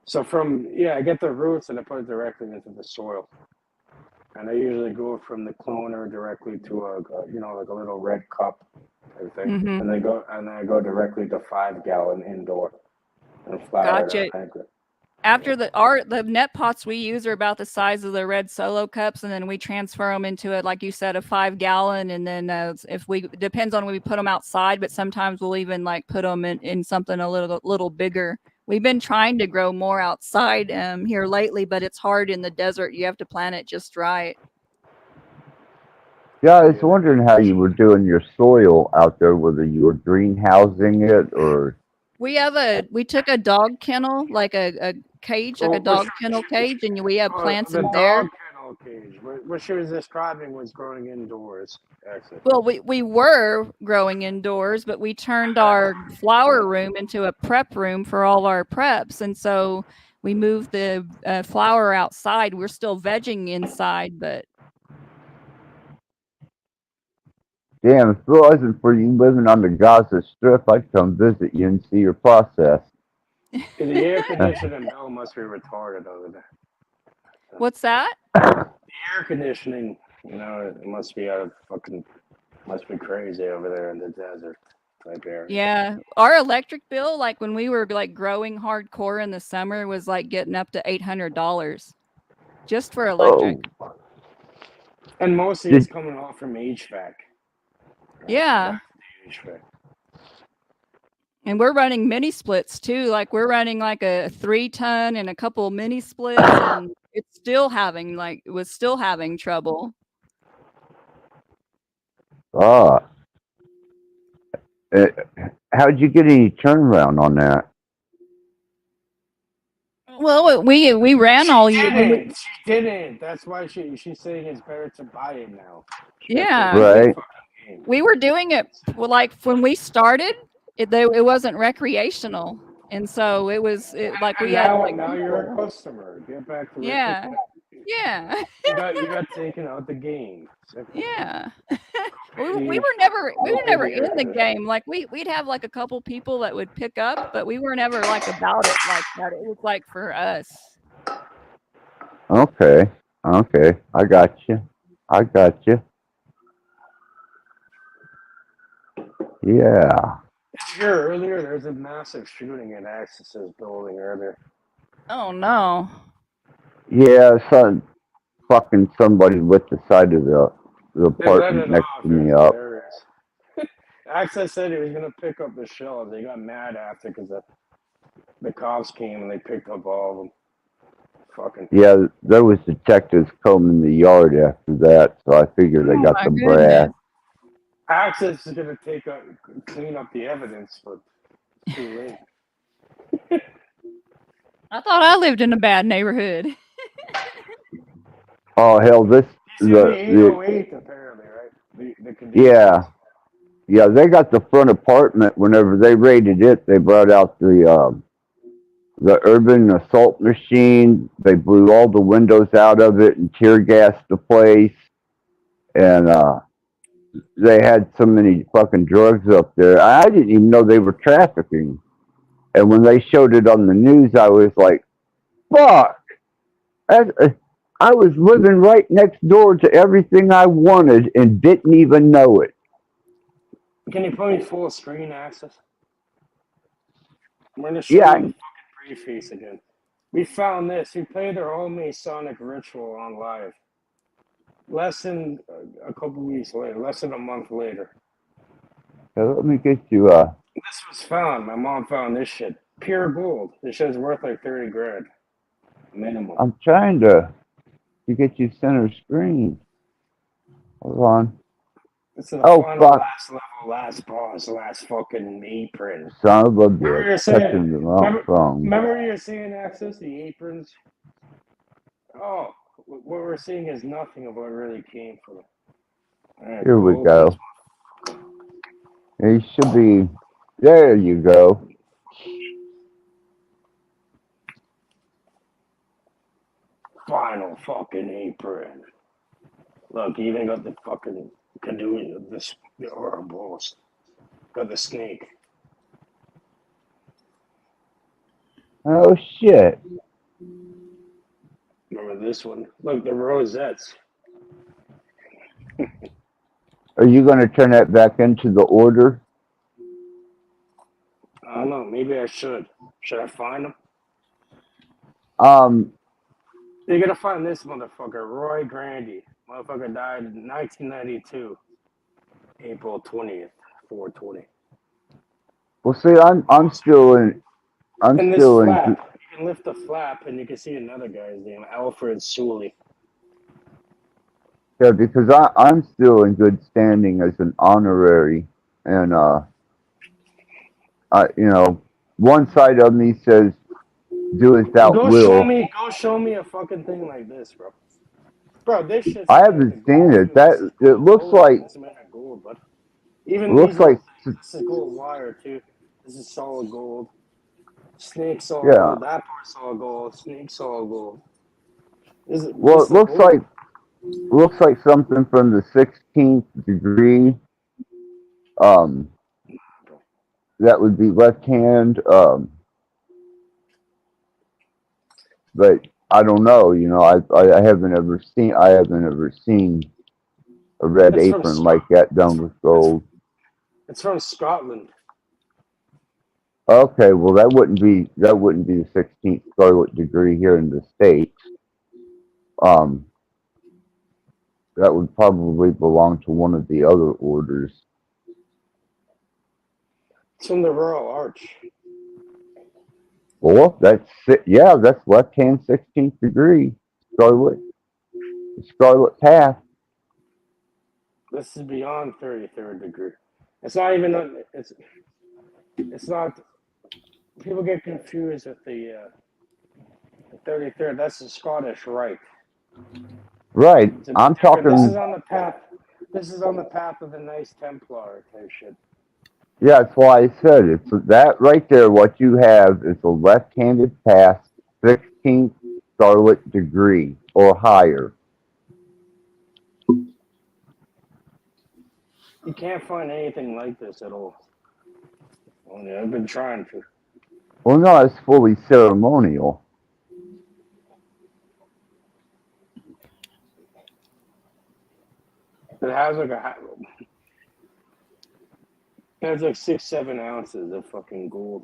So I get the roots and I put it directly into the soil. And I usually go from the cloner directly to like a little red cup type thing. Mm-hmm. And then I go directly to 5-gallon indoor and flower it. After the net pots we use are about the size of the red Solo cups, and then we transfer them into it, like you said, a 5-gallon. And then depends on when we put them outside, but sometimes we'll even like put them in something a little bigger. We've been trying to grow more outside here lately, but it's hard in the desert. You have to plant it just right. Yeah, I was wondering how you were doing your soil out there, whether you were greenhousing it or. We took a dog kennel, like a cage, like a dog kennel cage, and we have plants in there. Dog kennel cage. What she was describing was growing indoors. Actually. Well, we were growing indoors, but we turned our flower room into a prep room for all our preps, and so we moved the flower outside. We're still vegging inside, but. Damn, if it wasn't for you living on the Gaza Strip, I'd come visit you and see your process. The air conditioning bill must be retarded over there. What's that? The air conditioning, it must be must be crazy over there in the desert type area. Yeah, our electric bill, like when we were like growing hardcore in the summer, was like getting up to $800 just for electric. Oh. And mostly it's coming off from HVAC. Yeah. And we're running mini splits too. Like we're running like a 3-ton and a couple of mini splits, and it was still having trouble. Ah, how'd you get any turnaround on that? Well, we ran all year. She didn't. That's why she's saying it's better to buy it now. Yeah, Right. we were doing it like when we started. It wasn't recreational, and so like we had like now you're a customer. Get back to yeah. You got taken out the game. Yeah. we were never in the game. Like we'd have like a couple people that would pick up, but we were never like about it like that. It was like for us. Okay. I got you. Yeah. Here earlier, there's a massive shooting in Axis's building earlier. Oh no. Yeah, somebody lit the side of the apartment next to me up. Access said he was gonna pick up the shells. They got mad after because the cops came and they picked up all of them. Fucking. Yeah, there was detectives combing the yard after that, so I figured they got the brass. Access is gonna clean up the evidence, but it's too late. I thought I lived in a bad neighborhood. Oh hell, this the 808 apparently, right? Yeah, they got the front apartment. Whenever they raided it, they brought out the urban assault machine. They blew all the windows out of it and tear gassed the place. And they had so many fucking drugs up there. I didn't even know they were trafficking. And when they showed it on the news, I was like, fuck. I was living right next door to everything I wanted and didn't even know it. Can you put me full screen access? I'm going to show you the fucking briefcase again. We found this. We played their whole Masonic ritual on live. Less than a couple weeks later. Less than a month later. Let me get you This was found. My mom found this shit. Pure gold. This shit's worth like 30 grand. Minimum. I'm trying to get you center screen. Hold on. This is the final last level, last boss, last fucking apron. Son of a bitch. Touching the wrong phone. Remember you were saying, Access, the aprons? Oh, what we're seeing is nothing of what really came from it. Right, here we go. It should be. There you go. Final fucking apron. Look, you even got the fucking canoe, the horribles. Got the snake. Oh shit. Remember this one? Look, the rosettes. Are you going to turn that back into the order? I don't know. Maybe I should. Should I find them? You're going to find this motherfucker, Roy Grandy. Motherfucker died in 1992, April 20th, 4/20. Well, see, I'm still in. And this flap, you can lift the flap and you can see another guy's name, Alfred Suley. Yeah, because I'm still in good standing as an honorary, and one side of me says, "Do as thou will." Go show me a fucking thing like this, bro. Bro, this shit. I haven't seen it. It looks like. Gold, but even looks like. This is gold wire too. This is solid gold. Snake solid Yeah. gold. That part solid gold. Snake solid gold. It looks like something from the 16th degree. That would be left hand. But I don't know. I haven't ever seen. A red apron like that done with gold. It's from Scotland. Okay, well that wouldn't be the 16th scarlet degree here in the States. That would probably belong to one of the other orders. It's from the Royal Arch. Well, that's it. Yeah, that's left hand 16th degree. Scarlet Path. This is beyond 33rd degree. It's not even. It's not. People get confused with the 33rd. That's the Scottish Rite. Right. I'm talking. This is on the path. This is on the path of the Knights Templar type shit. Yeah, that's why I said it's that right there. What you have is a left-handed path, 16th scarlet degree or higher. You can't find anything like this at all. Well, yeah, I've been trying to. Well, no, it's fully ceremonial. It has like it has like 6-7 ounces of fucking gold.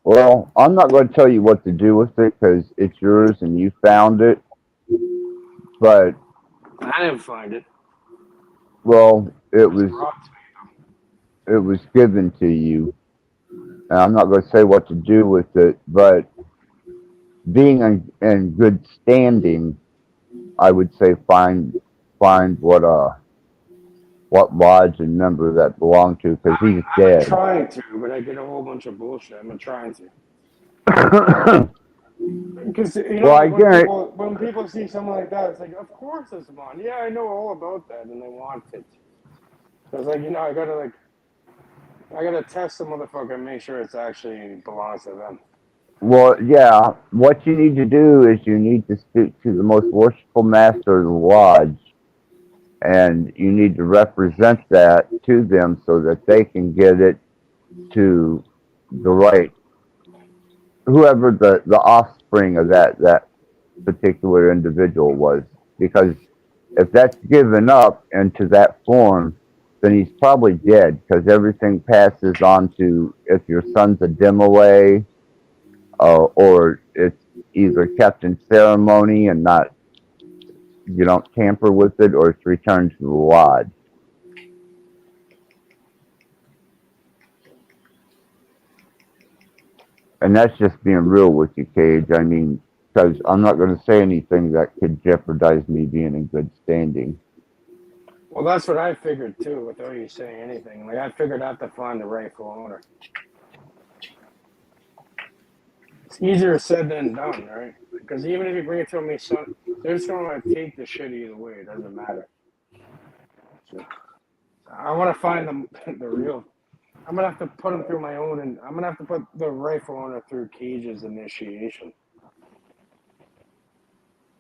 Well, I'm not going to tell you what to do with it because it's yours and you found it. But I didn't find it. well, it was given to you, and I'm not going to say what to do with it. But being in good standing, I would say find what lodge and member that belonged to, because he's dead. I'm trying to, but I get a whole bunch of bullshit. I'm trying to. Because you know, when people see something like that, it's like, of course it's mine. Yeah, I know all about that, and they want it. So it's like, you know, I gotta test the motherfucker and make sure it's actually belongs to them. Well, yeah. What you need to do is you need to speak to the most worshipful master of the lodge, and you need to represent that to them so that they can get it to the right, whoever the offspring of that particular individual was. Because if that's given up into that form, then he's probably dead, because everything passes on to, if your son's a Dimaway, or it's either kept in ceremony and not, you don't tamper with it, or it's returned to the lodge. And that's just being real with you, Cage. I mean, because I'm not going to say anything that could jeopardize me being in good standing. Well, that's what I figured too, without you saying anything. Like, I figured I have to find the rightful owner. It's easier said than done, right? Because even if you bring it to me, son, they're just going to take the shit either way. It doesn't matter. So, I want to find the real. I'm going to have to put them through my own, and I'm going to have to put the rightful owner through Cage's initiation.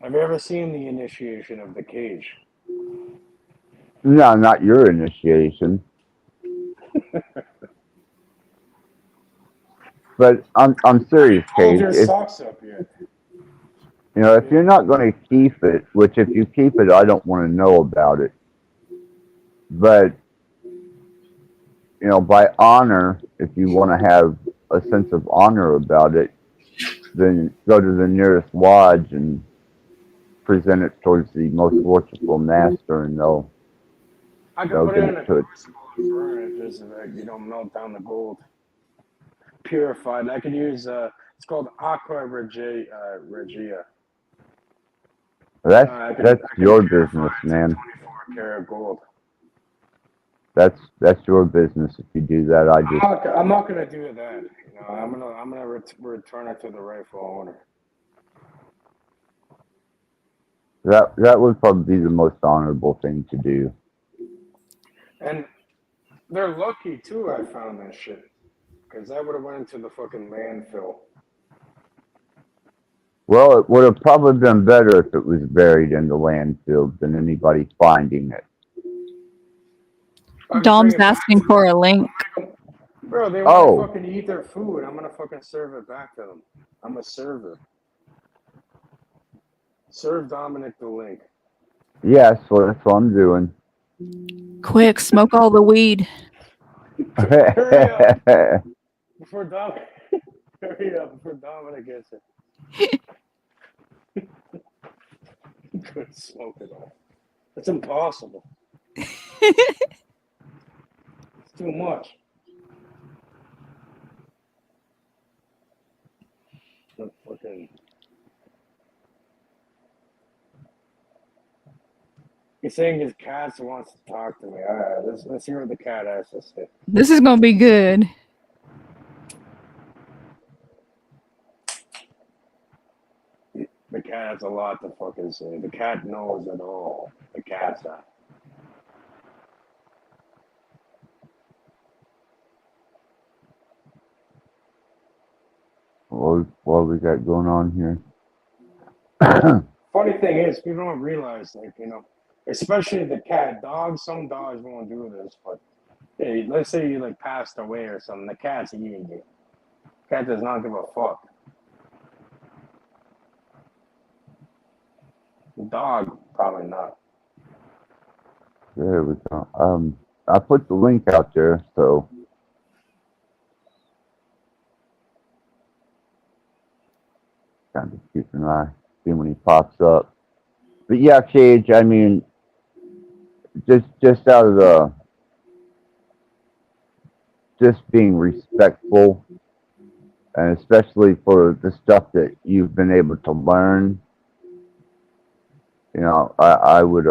Have you ever seen the initiation of the Cage? No, not your initiation. But I'm serious, Cage. Hold your socks up yet. You know, if you're not going to keep it, which if you keep it, I don't want to know about it. But, you know, by honor, if you want to have a sense of honor about it, then go to the nearest lodge and present it towards the most worshipful master, and they'll put it in a to it. crucible and burn it just so that you don't melt down the gold. Purified. I could use it's called Aqua Regia. That's your business, man. 24 karat gold. That's your business. If you do that, I'm not gonna do that. You know, I'm gonna return it to the rightful owner. That would probably be the most honorable thing to do. And they're lucky too. I found that shit, because that would have went into the fucking landfill. Well, it would have probably been better if it was buried in the landfill than anybody finding it. Dom's asking for a link. Bro, they want to fucking eat their food. I'm gonna fucking serve it back to them. I'm a server. Serve Dominic the link. Yes, well, that's what I'm doing. Quick, smoke all the weed. Hurry up before Dominic. Hurry up before Dominic gets it. Couldn't smoke it all. That's impossible. too much. But fucking. He's saying his cat wants to talk to me. All right, let's hear what the cat has to say. This is gonna be good. The cat has a lot to fucking say. The cat knows it all. The cat's not. What we got going on here? Funny thing is, people don't realize, like, especially the cat. Dogs, some dogs won't do this, but hey, let's say you like passed away or something. The cat's eating you. Cat does not give a fuck. The dog, probably not. There we go. I put the link out there, so kind of keep an eye, see when he pops up. But yeah, Cage, I mean, just out of the, just being respectful, and especially for the stuff that you've been able to learn, I would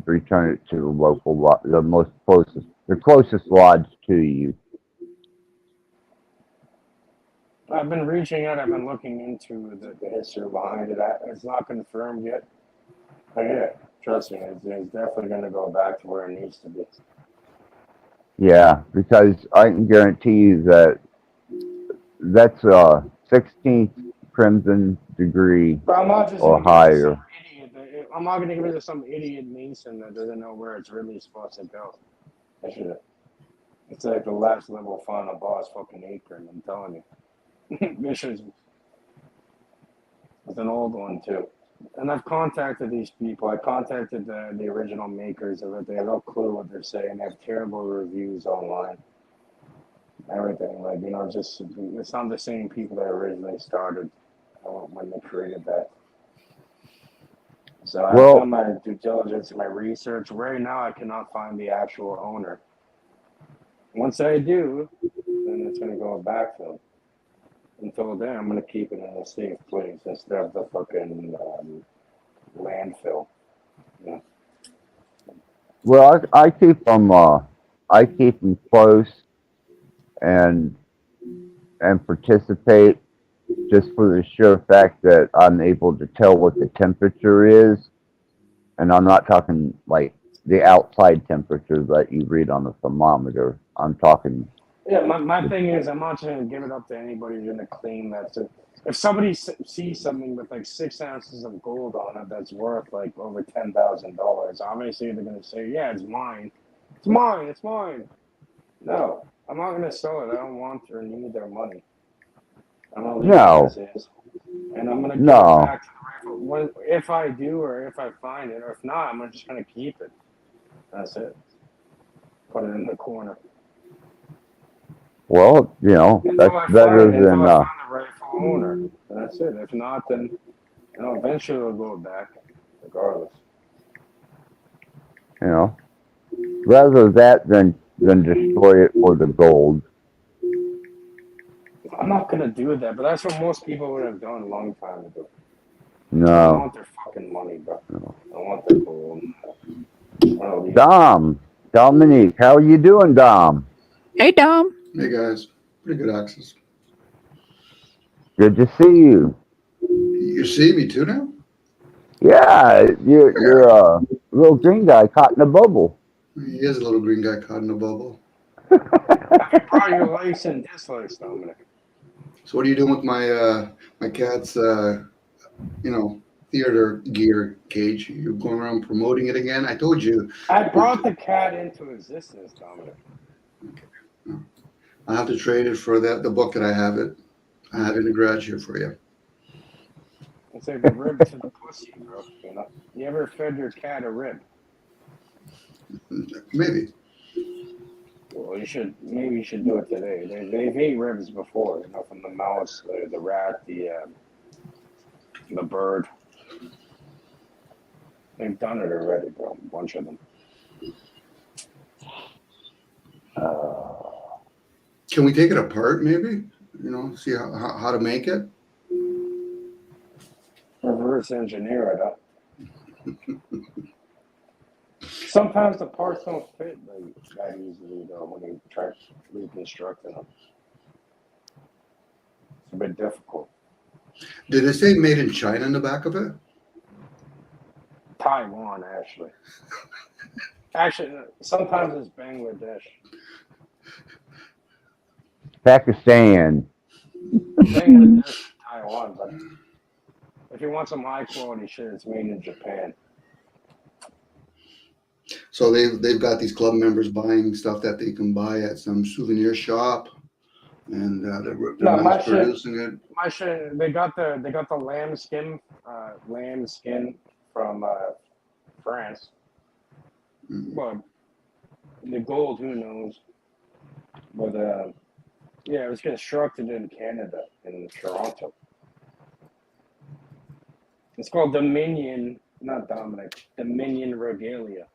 return it to the local, the closest lodge to you. I've been reaching out. I've been looking into the history behind it. It's not confirmed yet. But yeah, trust me, it's definitely going to go back to where it needs to be. Yeah, because I can guarantee you that's a 16th Crimson degree But I'm not just or gonna higher. I'm not going to give it to some idiot Mason that doesn't know where it's really supposed to go. It's like the last level final boss fucking Akron, I'm telling you. Missions. It's an old one too. And I've contacted these people. I contacted the original makers of it. They have no clue what they're saying. They have terrible reviews online. Everything. Like, just it's not the same people that originally started when they created that. So I've done my due diligence and my research. Right now I cannot find the actual owner. Once I do, then it's gonna go back to them. Until then, I'm going to keep it in a safe place instead of the fucking landfill. Yeah. Well, I keep them close and participate just for the sheer fact that I'm able to tell what the temperature is, and I'm not talking like the outside temperature that you read on the thermometer. I'm talking. Yeah, my thing is, I'm not going to give it up to anybody who's going to claim that. If somebody sees something with like 6 ounces of gold on it that's worth like over $10,000, obviously they're going to say, yeah, it's mine. It's mine. It's mine. No, I'm not going to sell it. I don't want or need their money. I'm going to leave it as is. And I'm going to give it back to the rifle if I do or if I find it. Or if not, I'm just going to keep it. That's it. Put it in the corner. Well, that's better than. I find the rightful owner. That's it. If not, then eventually it'll go back, regardless. Rather that than destroy it for the gold. I'm not gonna do that, but that's what most people would have done a long time ago. No. I want their fucking money, bro. No. I want their gold. Dominique, how are you doing, Dom? Hey, Dom. Hey guys, pretty good access. Good to see you. You see me too now? Yeah, you're a little green guy caught in a bubble. He is a little green guy caught in a bubble. Have you brought your likes and dislikes, Dominic? So what are you doing with my my cat's theater gear, Cage? You going around promoting it again? I told you. I brought the cat into existence, Dominic. Okay. No. I have to trade it for the book that I have in the garage here for you. It's like a rib to the pussy, bro. You ever fed your cat a rib? Maybe. Well, maybe you should do it today. They've ate ribs before, from the mouse, the rat, the bird. They've done it already, bro. A bunch of them. Can we take it apart, maybe? You know, see how to make it? Reverse engineer it up. Sometimes the parts don't fit like that easily though when you try reconstructing them. It's a bit difficult. Did it say made in China in the back of it? Taiwan, actually. Actually, sometimes it's Bangladesh. Pakistan. Bangladesh, Taiwan, but if you want some high quality shit, it's made in Japan. So they've got these club members buying stuff that they can buy at some souvenir shop, and they're mass producing it. My shit, they got the lamb skin from France. Well, the gold, who knows? But yeah, it was constructed in Canada, in Toronto. It's called Dominion, not Dominic, Dominion Regalia.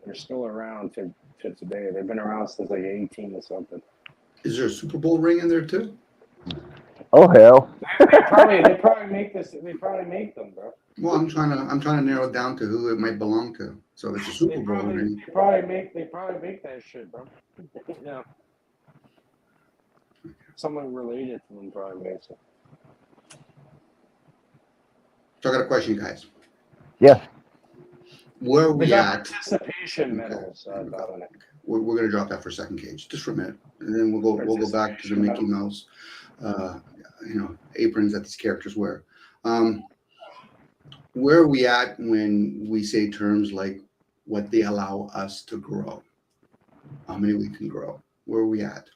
They're still around to today. They've been around since like 18 or something. Is there a Super Bowl ring in there too? Oh hell! They probably make this. They probably make them, bro. Well, I'm trying to narrow it down to who it might belong to. So it's a Super Bowl ring. They probably make that shit, bro. Yeah. Someone related to them probably makes it. So I got a question, guys. Yes. Where are we at? Participation medals, Dominic. We're gonna drop that for a second, Cage, just for a minute, and then we'll go back to the Mickey Mouse, aprons that these characters wear. Where are we at when we say terms like what they allow us to grow? How many we can grow? Where are we at?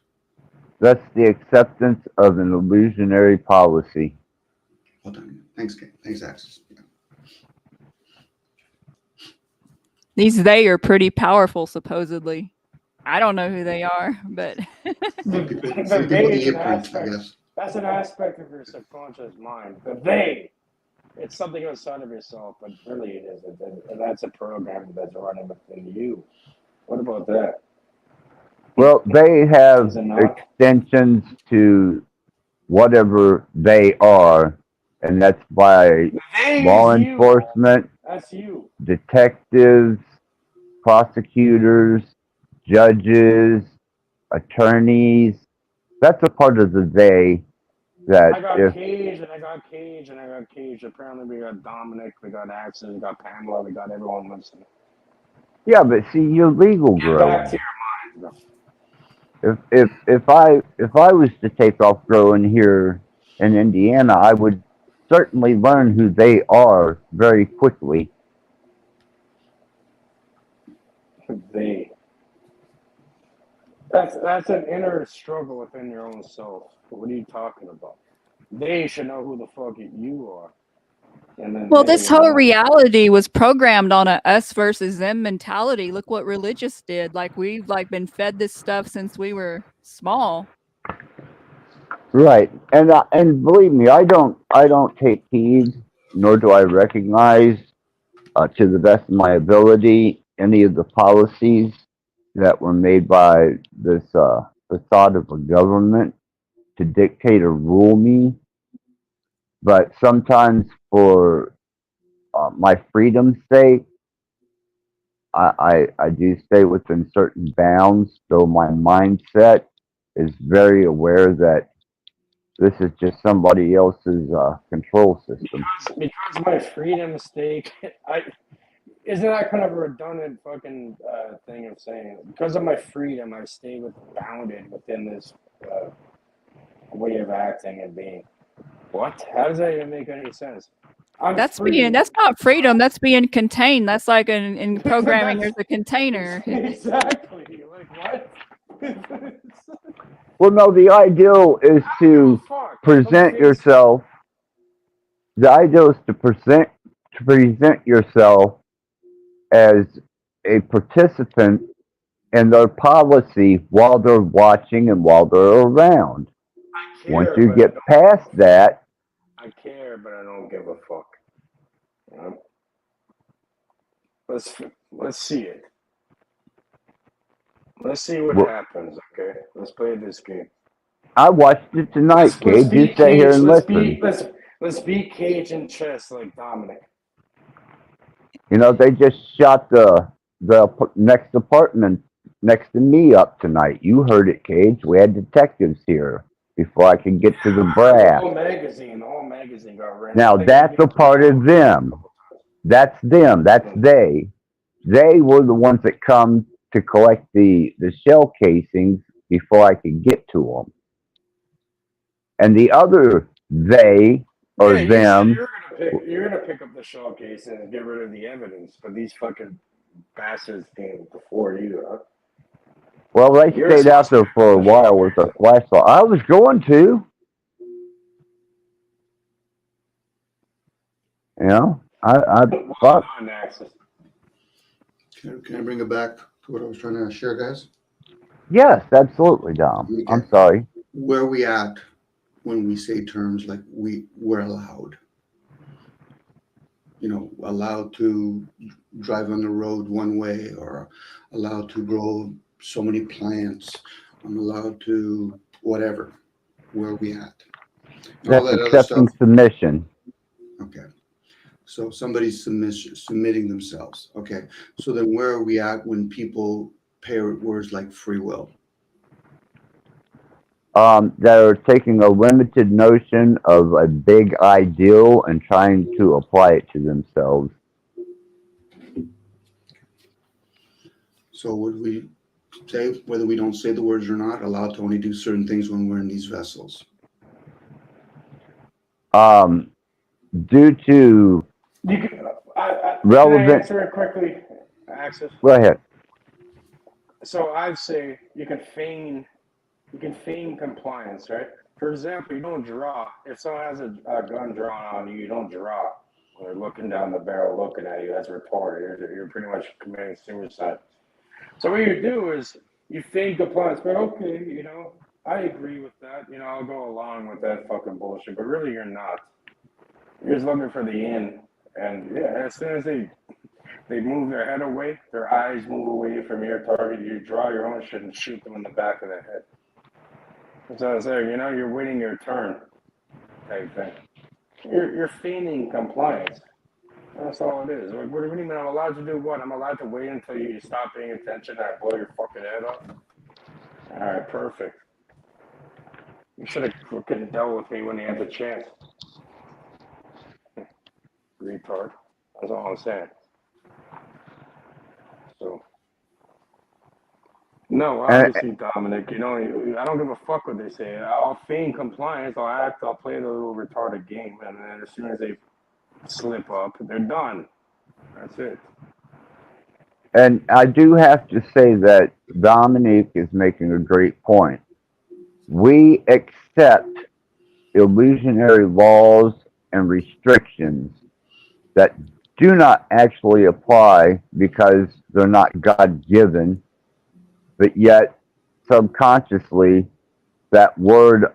That's the acceptance of an illusionary policy. Well done. Thanks, Kate. Thanks, Axis. Yeah. These they are pretty powerful, supposedly. I don't know who they are, but That's an aspect of your subconscious mind. The they, it's something outside of yourself, but really it is. That's a program that's running within you. What about that? Well, they have extensions to whatever they are, and that's by law enforcement, that's you, detectives, prosecutors, judges, attorneys. That's a part of the they. That I got Cage and I got Cage and I got Cage. Apparently we got Dominic, we got Axel, we got Pamela, we got everyone listening. Yeah, but see, you're legal, bro. Back to your mind, bro. If I was to take off growing here in Indiana, I would certainly learn who they are very quickly. They. That's an inner struggle within your own self. What are you talking about? They should know who the fuck you are. And then well, this whole reality was programmed on a us versus them mentality. Look what religious did. Like we've been fed this stuff since we were small. Right, and believe me, I don't take heed, nor do I recognize, to the best of my ability, any of the policies that were made by this facade of a government to dictate or rule me. But sometimes, for my freedom's sake, I do stay within certain bounds, though my mindset is very aware that this is just somebody else's control system. Because my freedom's sake, isn't that kind of a redundant fucking thing of saying? Because of my freedom, I stay bounded within this way of acting and being. What? How does that even make any sense? That's not freedom. That's being contained. That's like in programming. There's a container. Exactly. Like what? Well, no. The ideal is to present yourself. The ideal is to present yourself as a participant in their policy while they're watching and while they're around. Once you get past that, I care, but I don't give a fuck. You know? Let's see it. Let's see what Well, happens. Okay, let's play this game. I watched it tonight, Let's Cage. You beat stay here Cage. and listen. Let's beat Cage in chess like Dominic. You know, they just shot the next apartment next to me up tonight. You heard it, Cage. We had detectives here before I could get to the The brass. whole magazine got rented. Now that's a part of them. That's them. That's they. They were the ones that come to collect the shell casings before I could get to them. And the other they or Yeah, you said them. you're gonna pick up the shell case and get rid of the evidence, but these fucking bastards came before you, huh? Well, they You're stayed out there supposed to for a pick up the while shell with a case. flashlight. I was going to. You know, I Well thought, done, Axis. Can I bring it back to what I was trying to share, guys? yes, absolutely, Dom. I'm Okay. sorry. Where we at when we say terms like we're allowed? You know, allowed to drive on the road one way, or allowed to grow so many plants. I'm allowed to whatever. Where are we at? And all That's that other accepting stuff. submission. Okay. So somebody's submitting themselves. Okay. So then where are we at when people pair words like free will? That are taking a limited notion of a big ideal and trying to apply it to themselves. So would we say, whether we don't say the words or not, allowed to only do certain things when we're in these vessels? Due to Can I relevant. answer it quickly, Axis? Go ahead. So I'd say you can feign compliance, right? For example, you don't draw. If someone has a gun drawn on you, you don't draw. When they're looking down the barrel, looking at you, that's retarded. You're pretty much committing suicide. So what you do is you feign compliance, but okay, you know, I agree with that. You know, I'll go along with that fucking bullshit. But really, you're not. You're just looking for the in. And yeah, as soon as they move their head away, their eyes move away from your target, you draw your own shit and shoot them in the back of the head. So I was saying, you know, you're waiting your turn type thing. You're feigning compliance. That's all it is. Like, what do you mean I'm allowed to do what? I'm allowed to wait until you stop paying attention and I blow your fucking head off? All right, perfect. You should have fucking dealt with me when you had the chance. Retard. That's all I'm saying. So, no, obviously, Dominic, you know, I don't give a fuck what they say. I'll feign compliance, I'll play the little retarded game, and then as soon as they slip up, they're done. That's it. And I do have to say that Dominique is making a great point. We accept illusionary laws and restrictions that do not actually apply because they're not God given, but yet subconsciously that word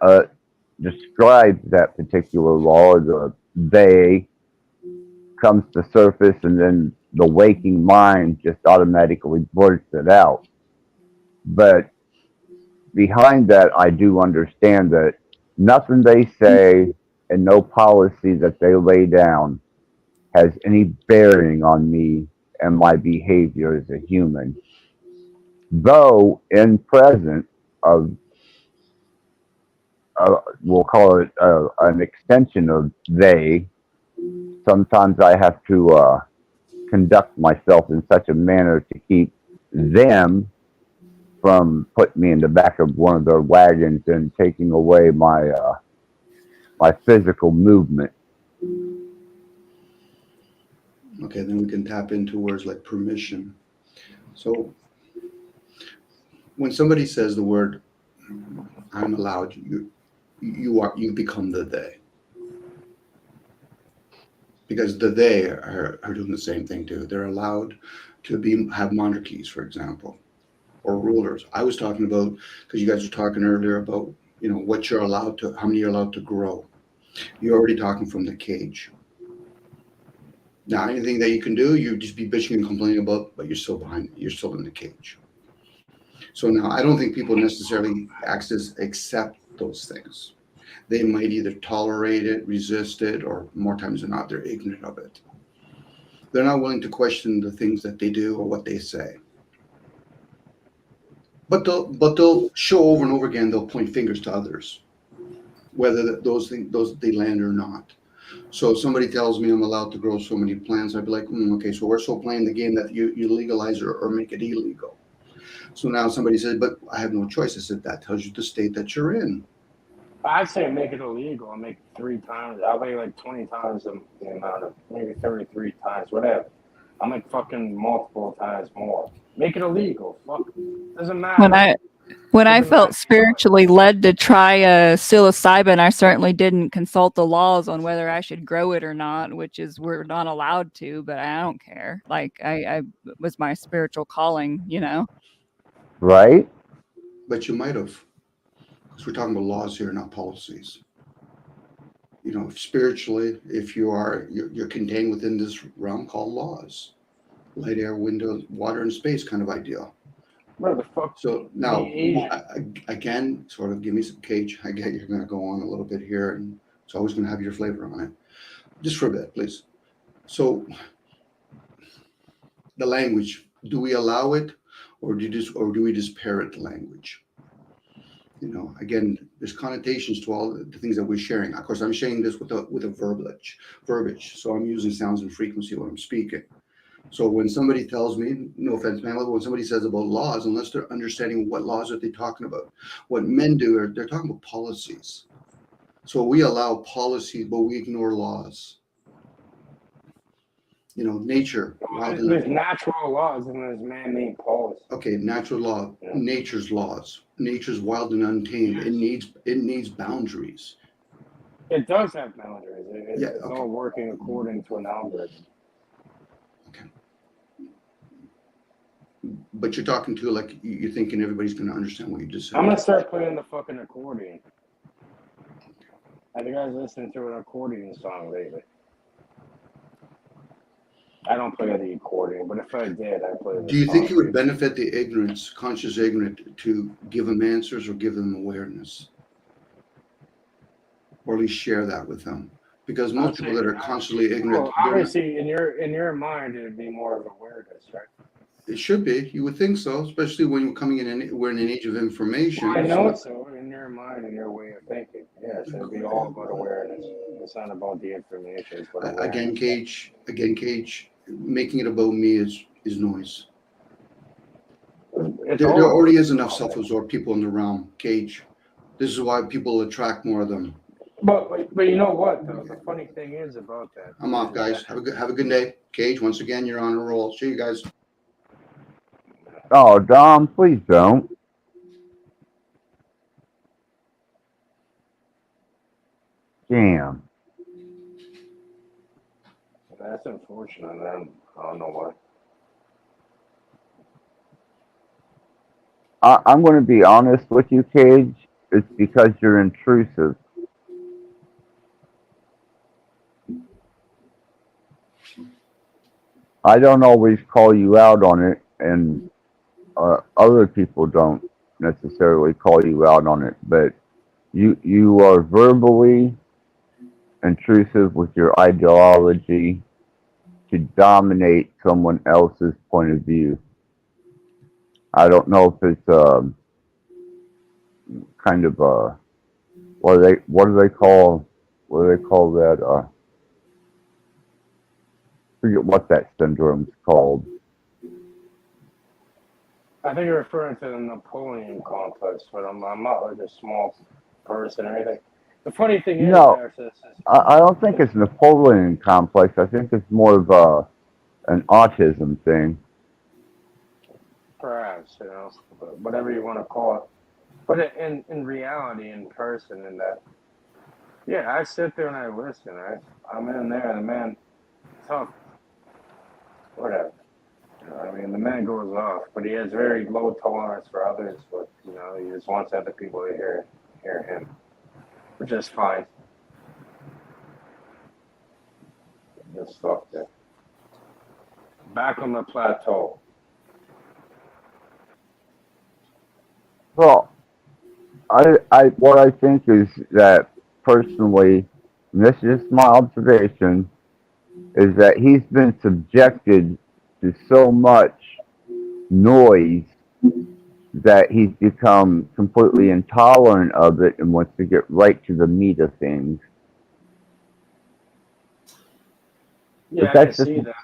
describes that particular law, the they comes to surface, and then the waking mind just automatically blurts it out. But behind that, I do understand that nothing they say and no policy that they lay down has any bearing on me and my behavior as a human. Though in present of, we'll call it an extension of they, sometimes I have to conduct myself in such a manner to keep them from putting me in the back of one of their wagons and taking away my my physical movement. Okay, then we can tap into words like permission. So when somebody says the word I'm allowed, you become the they. Because the they are doing the same thing too. They're allowed to have monarchies, for example, or rulers. I was talking about, because you guys were talking earlier about, you know, what you're allowed to, how many you're allowed to grow. You're already talking from the cage. Now, anything that you can do, you just be bitching and complaining about, but you're still in the cage. So now I don't think people necessarily accept those things. They might either tolerate it, resist it, or more times than not, they're ignorant of it. They're not willing to question the things that they do or what they say. But they'll show over and over again, they'll point fingers to others, whether those they land or not. So if somebody tells me I'm allowed to grow so many plants, I'd be like, okay, so we're still playing the game that you legalize or make it illegal. So now somebody says, but I have no choice. I said, that tells you the state that you're in. I'd say make it illegal. I'll make it 3 times. I'll make like 20 times the amount of, maybe 33 times, whatever. I'll make fucking multiple times more. Make it illegal. Fuck. Doesn't matter. When I felt spiritually led to try psilocybin, I certainly didn't consult the laws on whether I should grow it or not, which is we're not allowed to, but I don't care. Like I was my spiritual calling, you know. Right? But you might have, because we're talking about laws here, not policies. You know, spiritually, if you're contained within this realm called laws, light, air, window, water, and space kind of ideal. What the fuck? So now, again, sort of give me some cage. I get you're going to go on a little bit here, and it's always going to have your flavor on it. Just for a bit, please. So the language, do we allow it, or do we just parrot the language? You know, again, there's connotations to all the things that we're sharing. Of course, I'm sharing this with a verbiage. So I'm using sounds and frequency when I'm speaking. So when somebody tells me, no offense, man, when somebody says about laws, unless they're understanding what laws are they talking about, what men do, they're talking about policies. So we allow policies, but we ignore laws. You know, nature. There's natural laws and there's man-made policies. Okay, natural law, nature's laws. Nature's wild and untamed. It needs boundaries. It does have boundaries. It's all working according to an algorithm. But you're talking to like you're thinking everybody's going to understand what you just said. I'm gonna start playing the fucking accordion. Have you guys listened to an accordion song lately? I don't play the accordion, but if I did, I'd play the Do you song. think it would benefit the conscious ignorant, to give them answers or give them awareness? Or at least share that with them? Because most people that are consciously ignorant, well, obviously, in your mind, it would be more of awareness, right? it should be. You would think so, especially when you're coming in. We're in an age of information. Well, I know so. In your mind and your way of thinking, yes, it'd be all about awareness. It's not about the information. It's about awareness. Again, Cage. Making it about me is noise. There already is enough self-absorbed people in the realm, Cage. This is why people attract more of them. But you know what, though? The funny thing is about that. I'm off, guys. Have a good day. Cage, once again, you're on a roll. See you guys. Oh, Dom, please don't. Damn. That's unfortunate, man. I don't know why. I'm going to be honest with you, Cage. It's because you're intrusive. I don't always call you out on it, and other people don't necessarily call you out on it, but you are verbally intrusive with your ideology to dominate someone else's point of view. I don't know if it's kind of what do they call that? Forget what that syndrome's called. I think you're referring to the Napoleon complex, but I'm not like a small person or anything. The funny thing is, No, I don't think it's Napoleon complex. I think it's more of an autism thing. perhaps, whatever you want to call it. But in reality, in person, in that, yeah, I sit there and I listen. I'm in there, and the man, tough, whatever. I mean, the man goes off, but he has very low tolerance for others. But he just wants other people to hear him, which is fine. Just stop there. Back on the plateau. Well, what I think is that personally, and this is just my observation, is that he's been subjected to so much noise that he's become completely intolerant of it and wants to get right to the meat of things. Yeah, But I can that's just see that.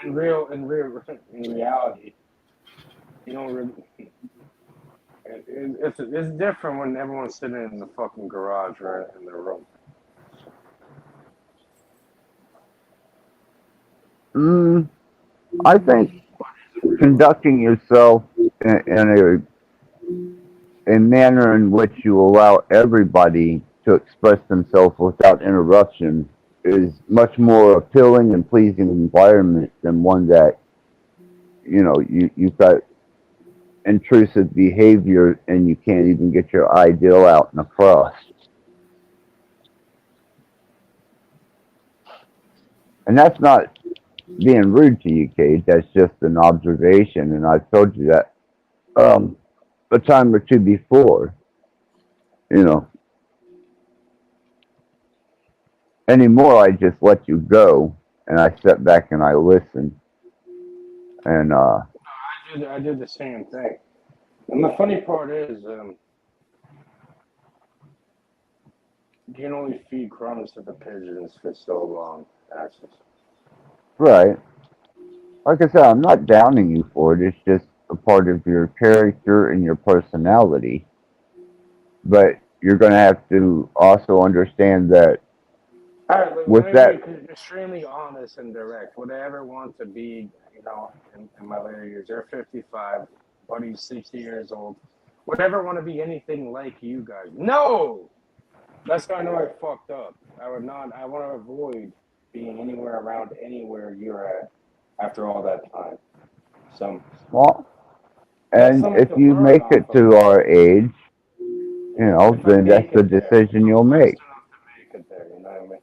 But in reality, you don't really. It's different when everyone's sitting in the fucking garage or in their room. I think conducting yourself in a manner in which you allow everybody to express themselves without interruption is much more appealing and pleasing environment than one that, you've got intrusive behavior and you can't even get your ideal out and across. And that's not being rude to you, Kate. That's just an observation, and I've told you that a time or two before. Anymore, I just let you go, and I sit back and I listen. And I do the same thing. And the funny part is, you can only feed crumbs to the pigeons for so long, Axis. right, like I said, I'm not downing you for it. It's just a part of your character and your personality. But you're going to have to also understand that All right, with let me that, be extremely honest and direct. Would I ever want to be, in my later years? You're 55, buddy's 60 years old. Would I ever want to be anything like you guys? No! That's how I know I fucked up. I would not. I want to avoid being anywhere around anywhere you're at after all that time. So well, that's and something if to you learn make it off of. to our age, If I then that's make the it there, decision you'll I'm blessed make. enough to make it there. You know what I mean?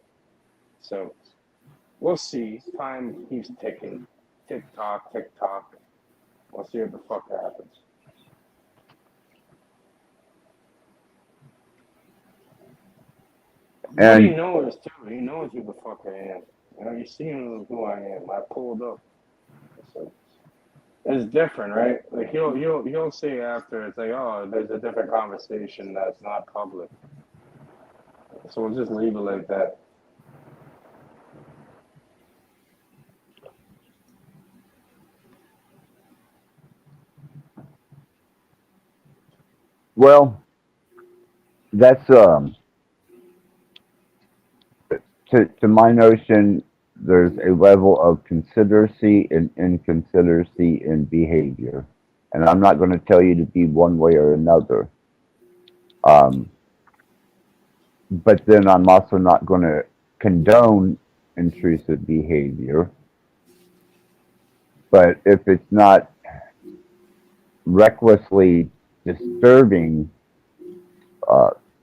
So we'll see. Time keeps ticking. Tick tock, tick tock. We'll see what the fuck happens. But he And knows too. He knows who the fuck I am. You see who I am. I pulled up. So it's different, right? Like he'll say after it's like, oh, there's a different conversation that's not public. So we'll just leave it like that. well, that's to my notion. There's a level of consideracy and inconsideracy in behavior, and I'm not going to tell you to be one way or another. Um, but then I'm also not going to condone intrusive behavior. But if it's not recklessly disturbing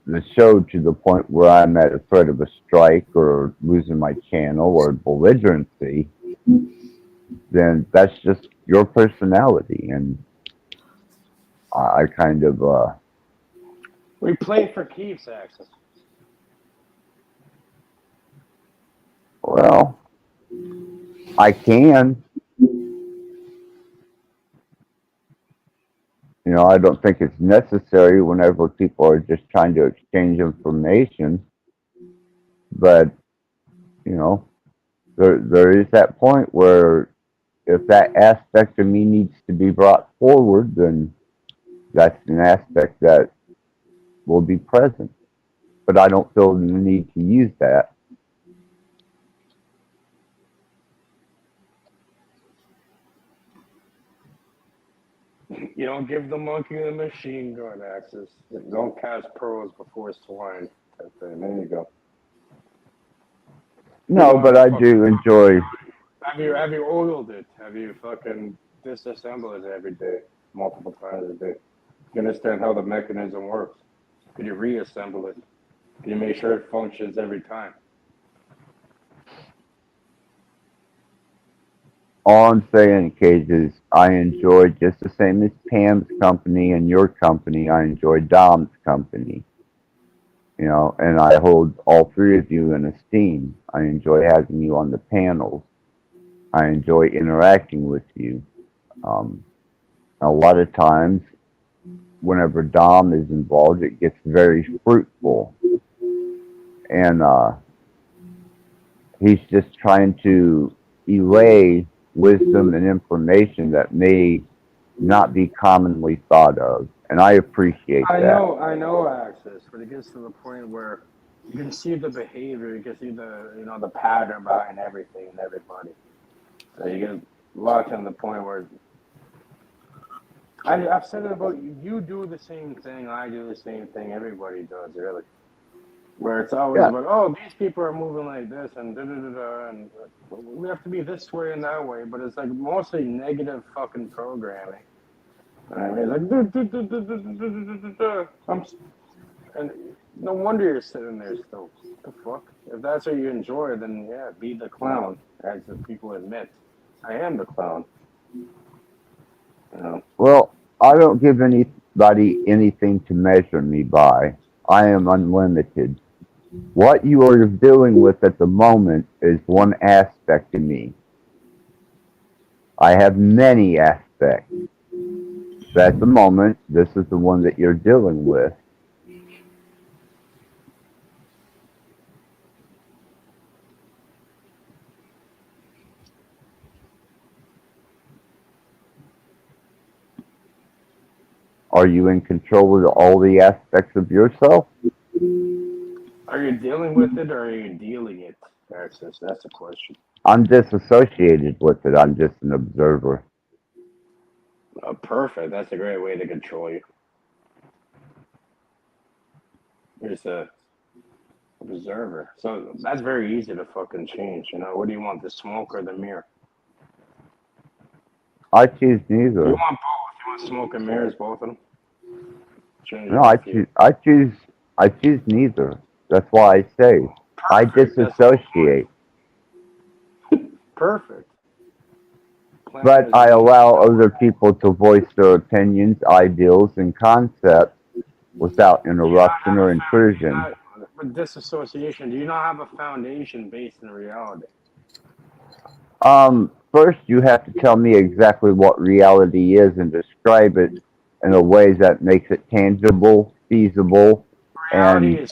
the show to the point where I'm at a threat of a strike or losing my channel or belligerency, then that's just your personality. And I kind of, We play for keeps, Axis. well, I can. I don't think it's necessary whenever people are just trying to exchange information. But, there is that point where if that aspect of me needs to be brought forward, then that's an aspect that will be present. But I don't feel the need to use that. You don't give the monkey the machine gun, Axis. Don't cast pearls before swine. There you go. No, but I do enjoy. Have you oiled it? Have you fucking disassembled it every day, multiple times a day? You understand how the mechanism works? Can you reassemble it? Can you make sure it functions every time? All I'm saying, Cage, is I enjoy just the same as Pam's company and your company. I enjoy Dom's company, and I hold all three of you in esteem. I enjoy having you on the panels. I enjoy interacting with you. Um, a lot of times, whenever Dom is involved, it gets very fruitful, and he's just trying to relay wisdom and information that may not be commonly thought of, and I appreciate that. I know, Access, but it gets to the point where you can see the behavior, you can see the pattern behind everything and everybody. So you get locked in the point where I've said it about you. You do the same thing, I do the same thing, everybody does, really. Where it's always Yeah, about, oh, these people are moving like this, and and we have to be this way and that way, but it's like mostly negative fucking programming. I mean, like, and no wonder you're sitting there still. What the fuck? If that's what you enjoy, then yeah, be the clown, as the people admit. I am the clown. You know. well, I don't give anybody anything to measure me by. I am unlimited. What you are dealing with at the moment is one aspect of me. I have many aspects. But at the moment, this is the one that you're dealing with. Are you in control of all the aspects of yourself? Are you dealing with it or are you dealing it? That's the question. I'm disassociated with it. I'm just an observer. Oh, perfect. That's a great way to control you. You're just a observer. So that's very easy to fucking change. What do you want, the smoke or the mirror? I choose You neither. want both. You want smoke and mirrors, both of them? Change No, it up to you. I choose neither. That's why I say I Perfect. That's the whole disassociate, point. Perfect. Plan but is I in allow motion. other people to voice their opinions, ideals, and concepts without Do you not interruption have or a intrusion. with disassociation, do you not have a foundation based in reality? First, you have to tell me exactly what reality is and describe it in a way that makes it tangible, feasible, Reality and is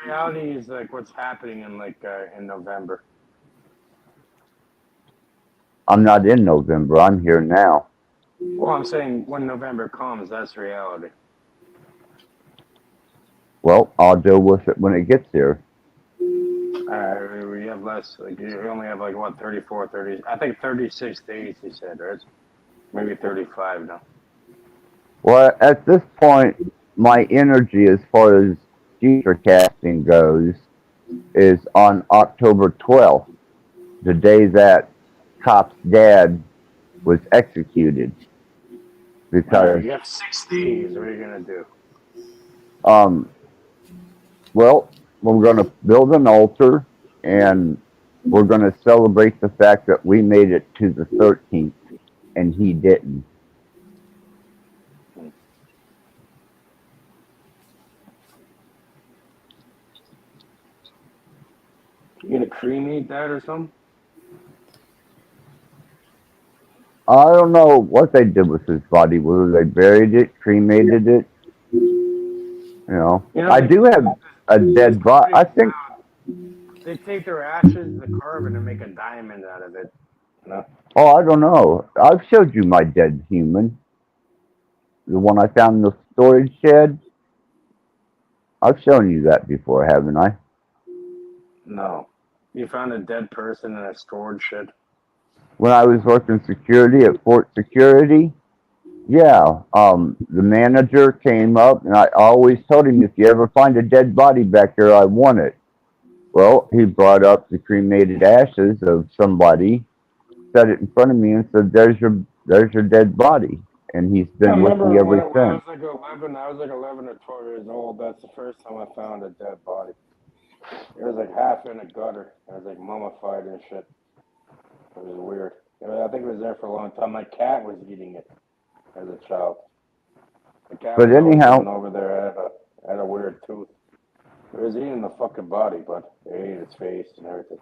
reality is like what's happening in November. I'm not in November. I'm here now. Well, I'm saying when November comes, that's reality. Well, I'll deal with it when it gets here. We have less. Like you only have like what 34, 30. I think 36 days. He said, right? Maybe 35 now. Well, at this point, my energy as far as future casting goes is on October 12th, the day that Cop's dad was executed. All Because, right, you have 6 days. What are you gonna do? um, well, we're going to build an altar and we're going to celebrate the fact that we made it to the 13th and he didn't. You gonna cremate that or something? I don't know what they did with his body, whether they buried it, cremated it. I Like do have a these dead body. I companies think, now, they take their ashes, the carbon, and make a diamond out of it. oh, I don't know. I've showed you my dead human, the one I found in the storage shed. I've shown you that before, haven't I? No. You found a dead person in a storage shed? When I was working security at Fort Security, yeah, the manager came up, and I always told him, if you ever find a dead body back there, I want it. Well, he brought up the cremated ashes of somebody, set it in front of me, and said, there's your dead body." And he's I been with me remember ever when I since. was like 11. I was like 11 or 12 years old. That's the first time I found a dead body. It was like half in a gutter. It was like mummified and shit. It was weird. I think it was there for a long time. My cat was eating it as a child. The cat But was always anyhow, living over there, had a weird tooth. It was eating the fucking body, but it ate its face and everything.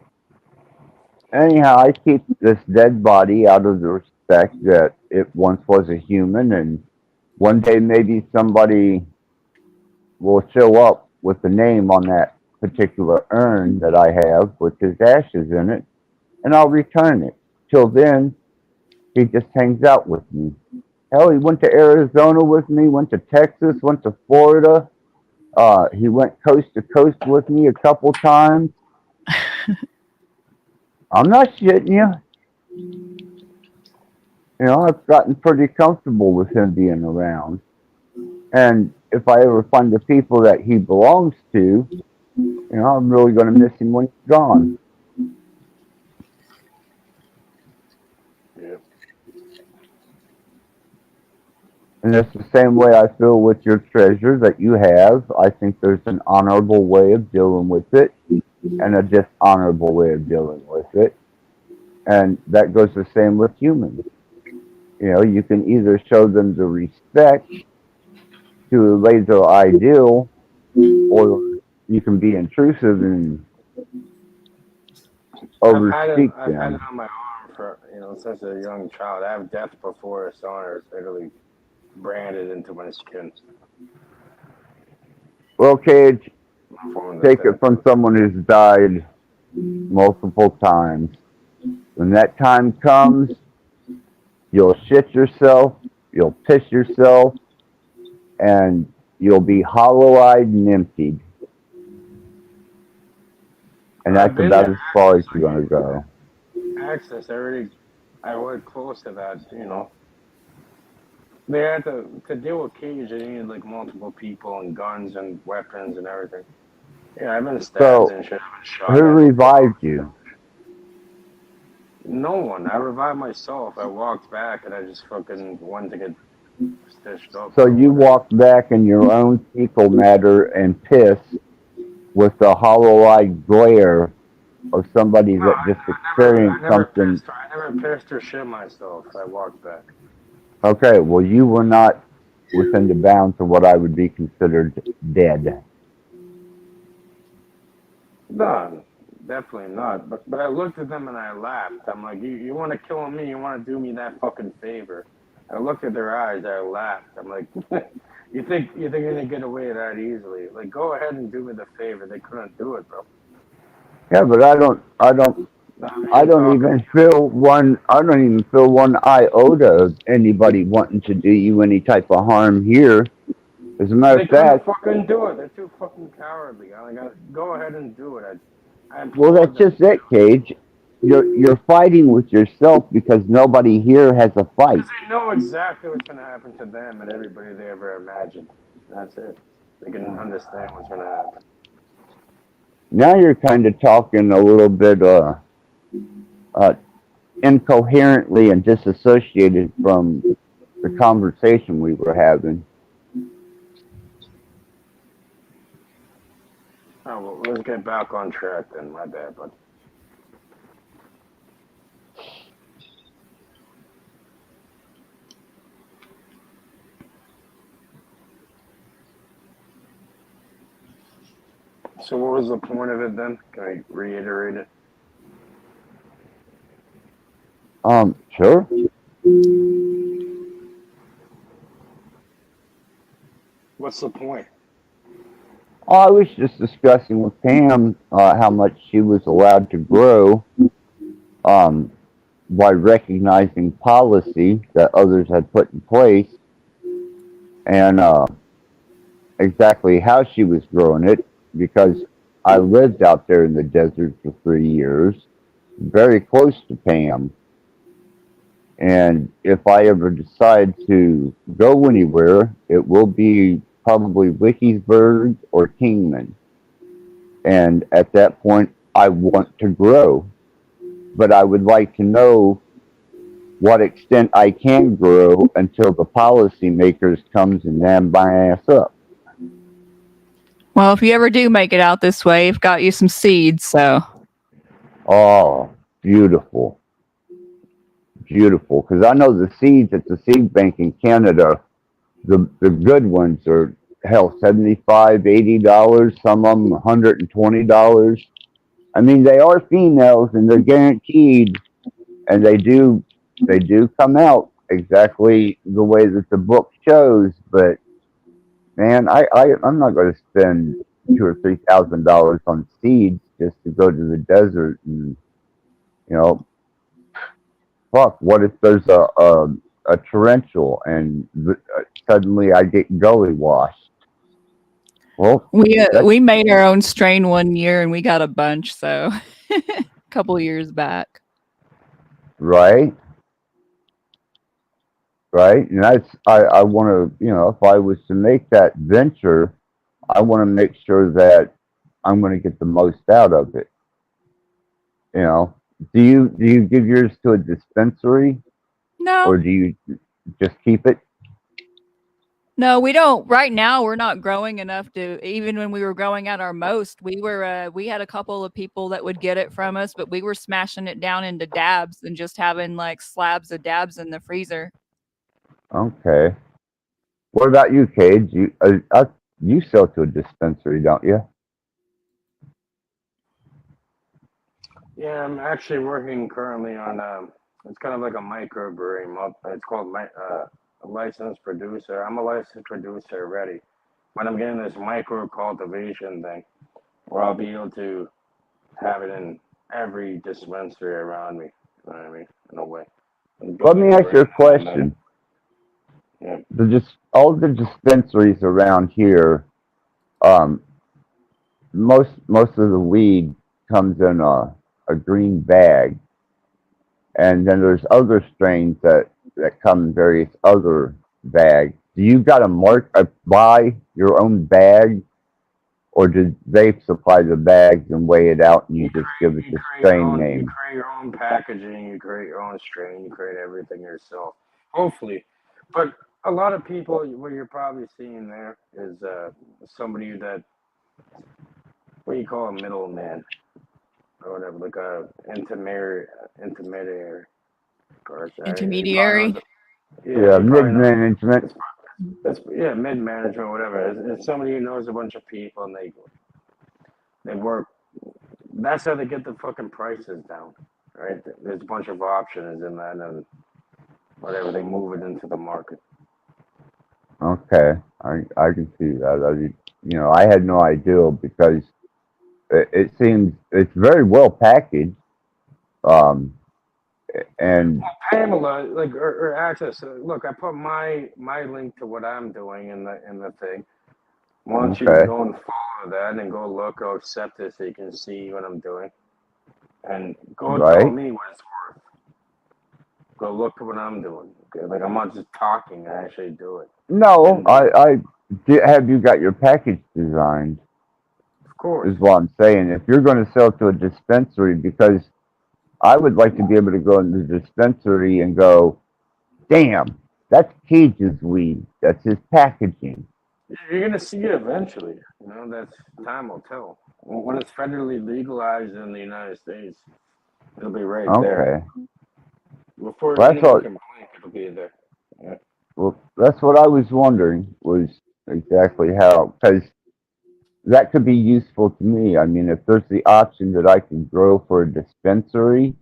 I keep this dead body out of the respect that it once was a human, and one day maybe somebody will show up with the name on that particular urn that I have with his ashes in it, and I'll return it. Till then, he just hangs out with me. Hell, he went to Arizona with me, went to Texas, went to Florida. He went coast to coast with me a couple times. I'm not shitting you. I've gotten pretty comfortable with him being around. And if I ever find the people that he belongs to, I'm really going to miss him when he's gone. Yeah. And it's the same way I feel with your treasure that you have. I think there's an honorable way of dealing with it and a dishonorable way of dealing with it. And that goes the same with humans. You can either show them the respect to lay their ideal, or you can be intrusive and overspeak I've had them. it on my arm for since a young child. I have death before dishonor. It's literally branded into my skin. Well, Cage, take it from someone who's died multiple times. When that time comes, you'll shit yourself, you'll piss yourself, and you'll be hollow-eyed and emptied. And that's about as far as you're going to go. Access, I worked close to that, They had to deal with Cage, they needed like multiple people and guns and weapons and everything. Yeah, I've been stabbed and shit, I've been shot. Who revived you? No one. I revived myself. I walked back and I just fucking wanted to get stitched up. So you walked back in your own fecal matter and piss with the hollow-eyed glare of somebody that just experienced something. I never pissed or shit myself. I walked back. Okay, well, you were not within the bounds of what I would be considered dead. No, definitely not. But I looked at them and I laughed. I'm like, you want to kill me? You want to do me that fucking favor? I looked at their eyes. I laughed. I'm like, you think you're gonna get away that easily? Like, go ahead and do me the favor. They couldn't do it, bro. Yeah, but I don't even feel one iota of anybody wanting to do you any type of harm here. As a matter of fact, they couldn't fucking do it. They're too fucking cowardly. Go ahead and do it. Well, that's just it, Cage. You're fighting with yourself because nobody here has a fight. They know exactly what's gonna happen to them and everybody they ever imagined. That's it. They can understand what's gonna happen. Now you're kind of talking a little bit incoherently and disassociated from the conversation we were having. Oh, well, let's get back on track then. My bad, bud. So what was the point of it then? Can I reiterate it? Sure. What's the point? I was just discussing with Pam how much she was allowed to grow by recognizing policy that others had put in place and exactly how she was growing it, because I lived out there in the desert for 3 years, very close to Pam. And if I ever decide to go anywhere, it will be probably Wikisburg or Kingman. And at that point, I want to grow. But I would like to know what extent I can grow until the policymakers comes and damn my ass up. Well, if you ever do make it out this way, I've got you some seeds, so. Oh, beautiful. beautiful. Because I know the seeds at the seed bank in Canada, the good ones are hell $75, $80. Some of them $120. I mean, they are females and they're guaranteed, and they do come out exactly the way that the book shows. But man, I'm not going to spend $2,000 or $3,000 on seeds just to go to the desert and you know, fuck. What if there's a torrential and suddenly I get gully washed? Well, that's We made our own strain one year and we got a bunch, so a couple years back. right, right, and I want to if I was to make that venture, I want to make sure that I'm going to get the most out of it. You know, do you give yours to a dispensary No, or do you just keep it? no, we don't. Right now, we're not growing enough to. Even when we were growing at our most, we had a couple of people that would get it from us, but we were smashing it down into dabs and just having like slabs of dabs in the freezer. Okay. What about you, Cage? You sell to a dispensary, don't you? Yeah, I'm actually working currently on it's kind of like a microbrewery. It's called a licensed producer. I'm a licensed producer already, but I'm getting this micro cultivation thing where I'll be able to have it in every dispensary around me. You know what I mean? In a way. And Let me building a ask you a brand around that. question. Yeah. All the dispensaries around here, um, most of the weed comes in a green bag, and then there's other strains that come in various other bags. Do you got to buy your own bag, or do they supply the bags and weigh it out and you just give it the strain You name? create your own packaging, you create your own strain, you create everything yourself. Hopefully. But a lot of people, what you're probably seeing there is somebody that, what do you call a middleman or whatever, like a intermediary. Intermediary. Yeah, mid-management. That's mid-management or whatever. It's somebody who knows a bunch of people and they work. That's how they get the fucking prices down, right? There's a bunch of options in that and whatever, they move it into the market. Okay, I can see that. I had no idea because it seems it's very well packaged. And Pamela, like or access. Look, I put my link to what I'm doing in the thing. Why don't you go and follow that and go look, go accept it so you can see what I'm doing, and go tell me what it's worth. Go look at what I'm doing. Okay, like I'm not just talking; I actually do it. No, have you got your package designed? Of course. Is what I'm saying. If you're going to sell to a dispensary, because I would like to be able to go into the dispensary and go, damn, that's Cage's weed. That's his packaging. You're gonna see it eventually. That's time will tell. When it's federally legalized in the United States, it'll be right there. Before anyone can blink, it'll be there. Yeah. Well, that's what I was wondering, was exactly how, because that could be useful to me. I mean, if there's the option that I can grow for a dispensary,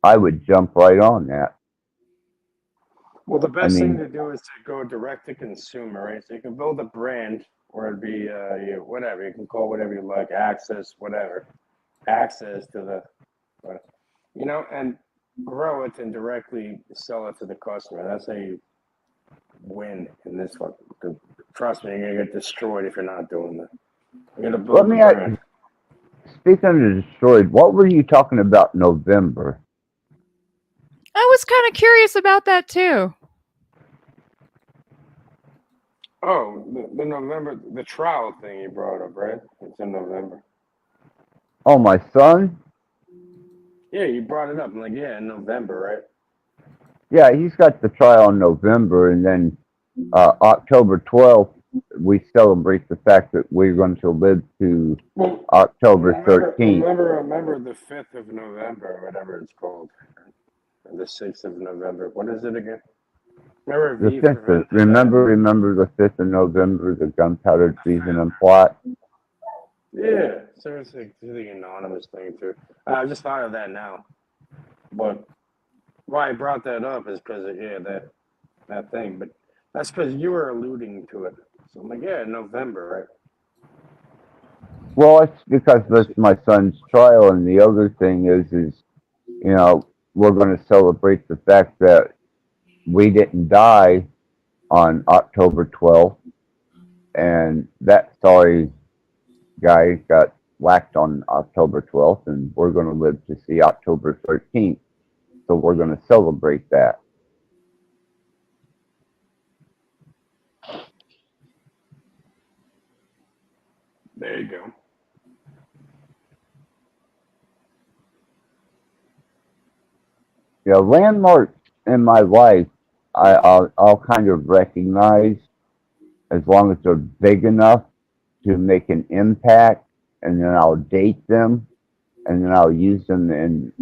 I would jump right on that. Well, the best thing to do is to go direct to consumer, right? So you can build a brand, or it'd be whatever. You can call whatever you like, access, whatever. Access to the, and grow it and directly sell it to the customer. That's how you win in this one. Trust me, you're gonna get destroyed if you're not doing that. You're gonna build a brand. Speaking of destroyed, what were you talking about November? I was kind of curious about that too. Oh, the November, the trial thing you brought up, right? It's in November. Oh, my son? Yeah, you brought it up. I'm like, yeah, in November, right? Yeah, he's got the trial in November, and then October 12th, we celebrate the fact that we're going to live to October 13th. Remember the 5th of November, or whatever it's called. The 6th of November. What is it again? Remember The V for 5th. Remember the 5th of November, the gunpowder treason and plot. Yeah, so it's like the anonymous thing too. I just thought of that now. But why I brought that up is because of that thing. But that's because you were alluding to it. So I'm like, yeah, November, right? Well, it's because that's my son's trial, and the other thing is we're going to celebrate the fact that we didn't die on October 12th, and that sorry guy got whacked on October 12th, and we're going to live to see October 13th, so we're going to celebrate that. There you go. Landmarks in my life, I'll kind of recognize as long as they're big enough to make an impact, and then I'll date them, and then I'll use them in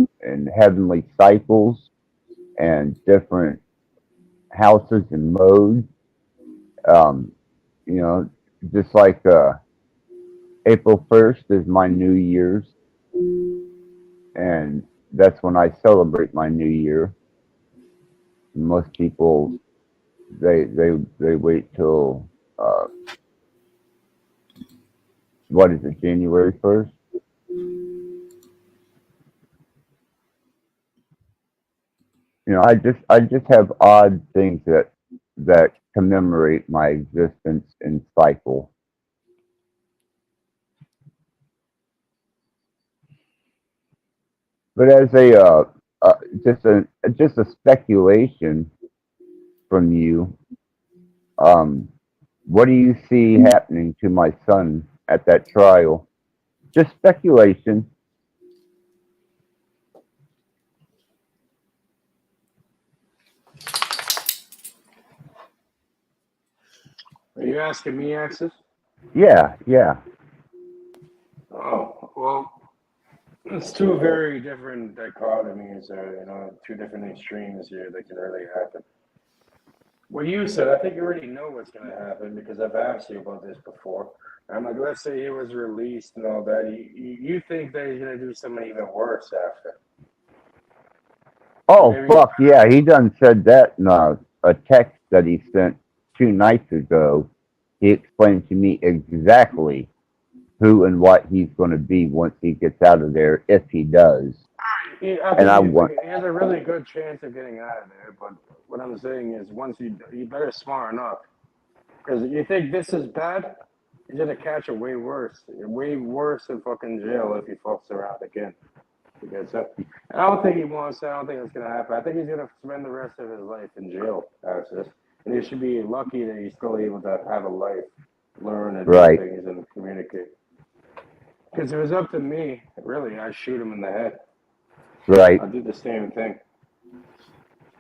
heavenly cycles and different houses and modes. Just like April 1st is my New Year's, and that's when I celebrate my New Year. Most people they wait till what is it, January 1st? I just have odd things that commemorate my existence in cycle. But as just a speculation from you, what do you see happening to my son at that trial? Just speculation. Are you asking me, Axis? Yeah. Oh, well, it's two very different dichotomies, or, two different extremes here that can really happen. What you said, I think you already know what's going to happen because I've asked you about this before. I'm like, let's say he was released and all that. You think that he's going to do something even worse after? Oh, fuck yeah. He done said that in a text that he sent 2 nights ago. He explained to me exactly who and what he's going to be once he gets out of there, if he does. He has a really good chance of getting out of there, but what I'm saying is once you better smarten up. Because you think this is bad, you're going to catch it way worse. Way worse in fucking jail if he fucks around again. Because I don't think he wants that. I don't think it's going to happen. I think he's going to spend the rest of his life in jail, Access. And he should be lucky that he's still able to have a life, learn and do things and communicate. Because if it was up to me, really, I'd shoot him in the head. Right. I'd do the same thing.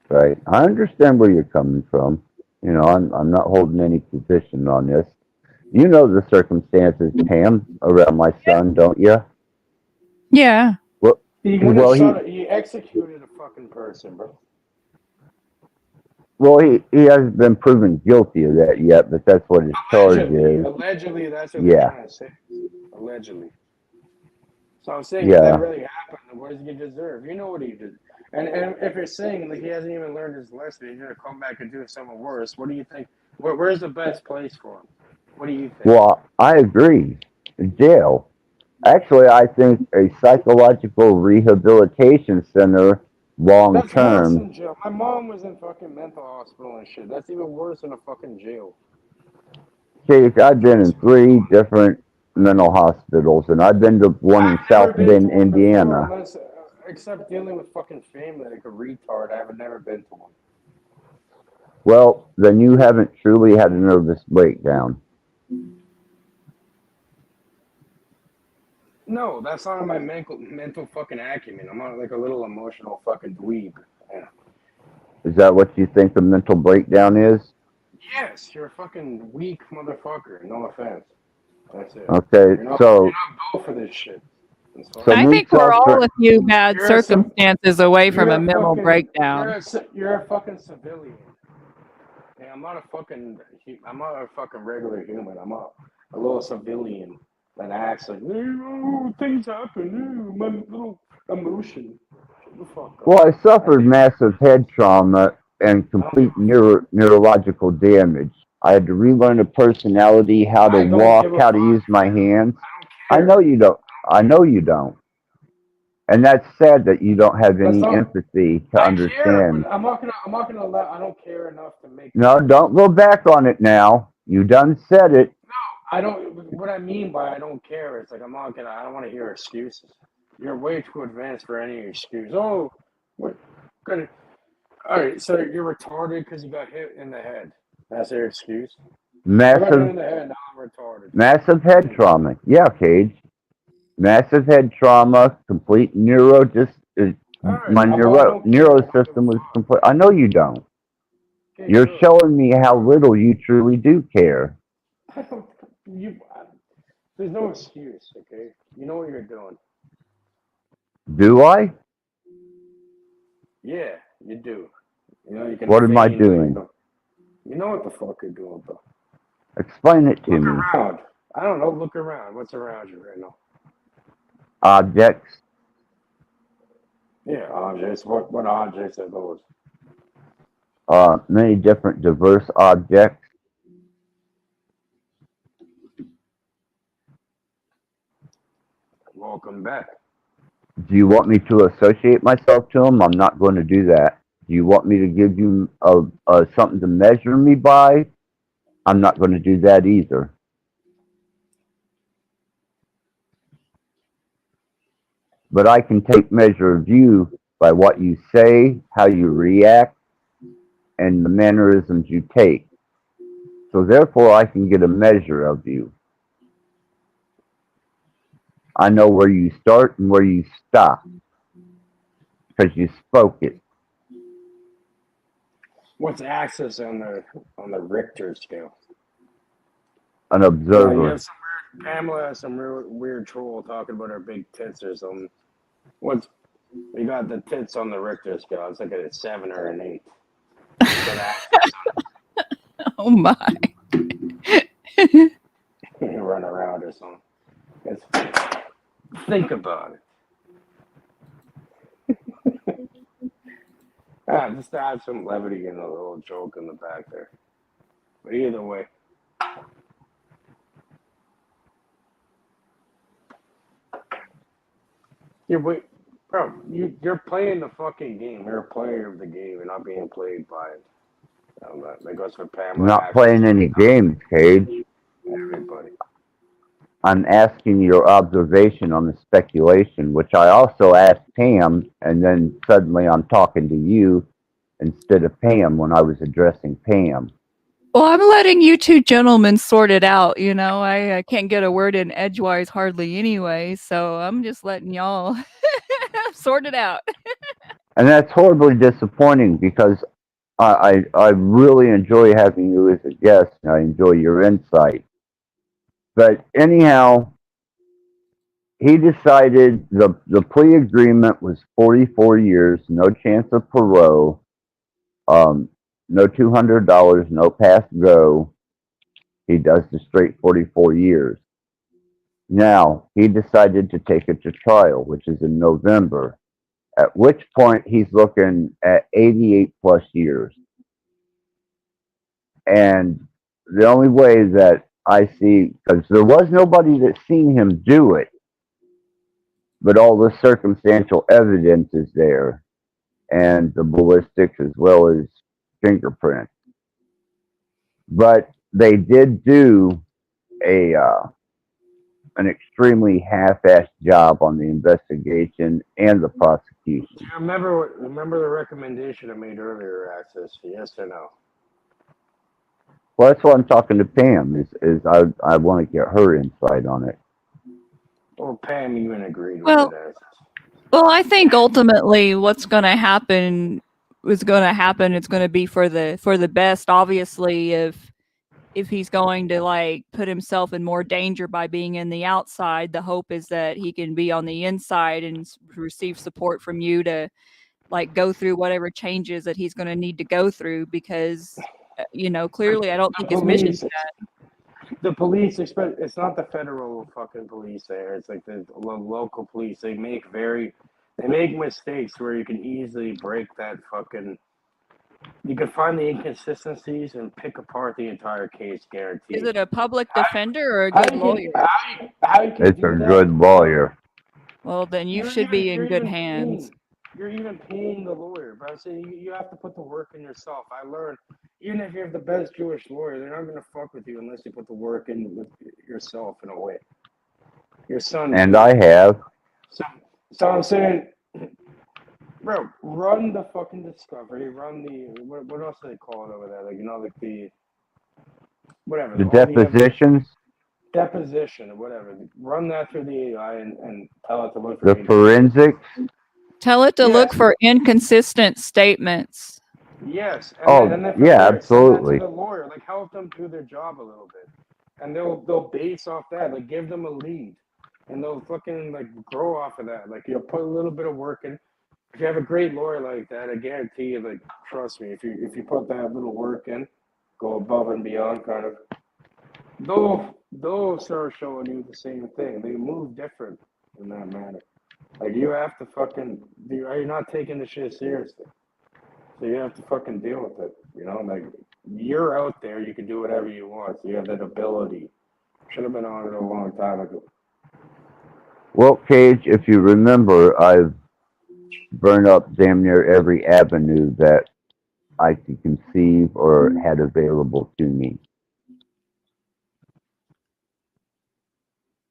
Right. I understand where you're coming from. I'm not holding any position on this. You know the circumstances, Pam, around my son, don't you? Yeah. Well, He executed a fucking person, bro. Well, he hasn't been proven guilty of that yet, but that's what his charge is. Allegedly, that's what they're trying to say. Allegedly. So I'm saying, if that really happened, then what does he deserve? You know what he did. And if you're saying like he hasn't even learned his lesson, he's going to come back and do something worse, what do you think? Where's the best place for him? What do you think? Well, I agree. Jail. Actually, I think a psychological rehabilitation center long term. My mom was in fucking mental hospital and shit. That's even worse than a fucking jail. See, I've been in 3 different mental hospitals, and I've been to one in South Bend, Indiana. Except dealing with fucking family like a retard, I have never been to one. Well, then you haven't truly had a nervous breakdown. No, that's not my mental fucking acumen. I'm not like a little emotional fucking dweeb. Yeah. Is that what you think a mental breakdown is? Yes, you're a fucking weak motherfucker. No offense. That's it. Okay, you're not built for this shit. So I mood think we're all self a few bad You're a civ- circumstances away from you're a a mental fucking breakdown. you're a fucking civilian. Yeah, I'm not a fucking regular human. I'm a little civilian that acts like, oh, things happen, my little emotion. Shut the fuck up. Well, I suffered massive head trauma and complete neurological damage. I had to relearn a personality, how to I don't walk, give a how to fuck. use my hands. I I don't know care. you don't. I know you don't. And that's sad that you don't have That's any not. empathy to I care, understand. but I'm not gonna let. I don't care enough to make. No, don't go back on it now. You done said it. I don't. What I mean by I don't care, it's like I'm not gonna. I don't want to hear excuses. You're way too advanced for any excuse. Oh, what? Good. All right, so you're retarded because you got hit in the head. That's your excuse. I got hit Massive, in the head. Now I'm retarded. massive head trauma. Yeah, Cage. Massive head trauma, complete neuro. All right, My well, I don't care. neuro system was complete. I know you don't. Okay, You're good. showing me how little you truly do care. I don't. There's no excuse. Okay, you know what you're doing. Do I? Yeah, you do. You know you can. What am I feign, but doing? You know what the fuck you're doing, bro. Explain it to Look me. around. I don't know. Look around. What's around you right now? Objects. Yeah, objects. What objects are those? Many different diverse objects. Welcome back. Do you want me to associate myself to them? I'm not going to do that. Do you want me to give you something to measure me by? I'm not going to do that either. But I can take measure of you by what you say, how you react, and the mannerisms you take. So therefore, I can get a measure of you. I know where you start and where you stop because you spoke it. What's access on the Richter scale? An Yeah, you observer. have some weird Pamela has some weird troll talking about her big tits or something. What's we got the tits on the Richter scale? It's like a 7 or an 8. Oh my. Run around or something. Think about it. Just to add some levity and a little joke in the back there. But either way. Bro, you're playing the fucking game. You're a player of the game. You're not being played by it. That goes for Pamela. Not playing any games, Cage. Everybody. I'm asking your observation on the speculation, which I also asked Pam, and then suddenly I'm talking to you instead of Pam when I was addressing Pam. Well, I'm letting you two gentlemen sort it out. You know, I can't get a word in edgewise hardly anyway, so I'm just letting y'all sort it out. And that's horribly disappointing because I really enjoy having you as a guest, and I enjoy your insight. But anyhow, he decided the plea agreement was 44 years, no chance of parole, no $200, no pass go. He does the straight 44 years. Now, he decided to take it to trial, which is in November, at which point he's looking at 88 plus years. And the only way that I see, because there was nobody that seen him do it, but all the circumstantial evidence is there, and the ballistics as well as fingerprints. But they did do an extremely half-assed job on the investigation and the prosecution. Do you remember the recommendation I made earlier, Access? Yes or no? Well, that's why I'm talking to Pam. Is I want to get her insight on it. Or Pam even agreed Well, with it. Well, I think ultimately what's going to happen is going to happen. It's going to be for the best. Obviously, if if he's going to like put himself in more danger by being in the outside, the hope is that he can be on the inside and receive support from you to like go through whatever changes that he's going to need to go through, because clearly I don't think his mission's done. The police expect it's not the federal fucking police there. It's like the local police. They make mistakes where you can easily break that fucking. You can find the inconsistencies and pick apart the entire case, guaranteed. Is it a public defender or a good lawyer? How you can It's do a that? good lawyer. Well, then you should be in good hands. You're even paying the lawyer, but I'm saying you have to put the work in yourself. I learned, even if you have the best Jewish lawyer, they're not going to fuck with you unless you put the work in with yourself in a way. Your son. And I have. So I'm saying, bro, run the fucking discovery, run the, what else do they call it over there? Like, like the, whatever. The depositions. Deposition or whatever. Run that through the AI and tell it to look for The forensics. Tell it to look for inconsistent statements. Yes. Absolutely. The lawyer, like, help them do their job a little bit, and they'll base off that. Like, give them a lead, and they'll fucking like grow off of that. Like, put a little bit of work in. If you have a great lawyer like that, I guarantee you, like, trust me, if you put that little work in, go above and beyond, kind of, they'll start showing you the same thing. They move different in that manner. Like, you have to fucking, you're not taking the shit seriously. So you have to fucking deal with it. Like, you're out there, you can do whatever you want. So you have that ability. Should have been on it a long time ago. Well, Cage, if you remember, I've burned up damn near every avenue that I could conceive or had available to me.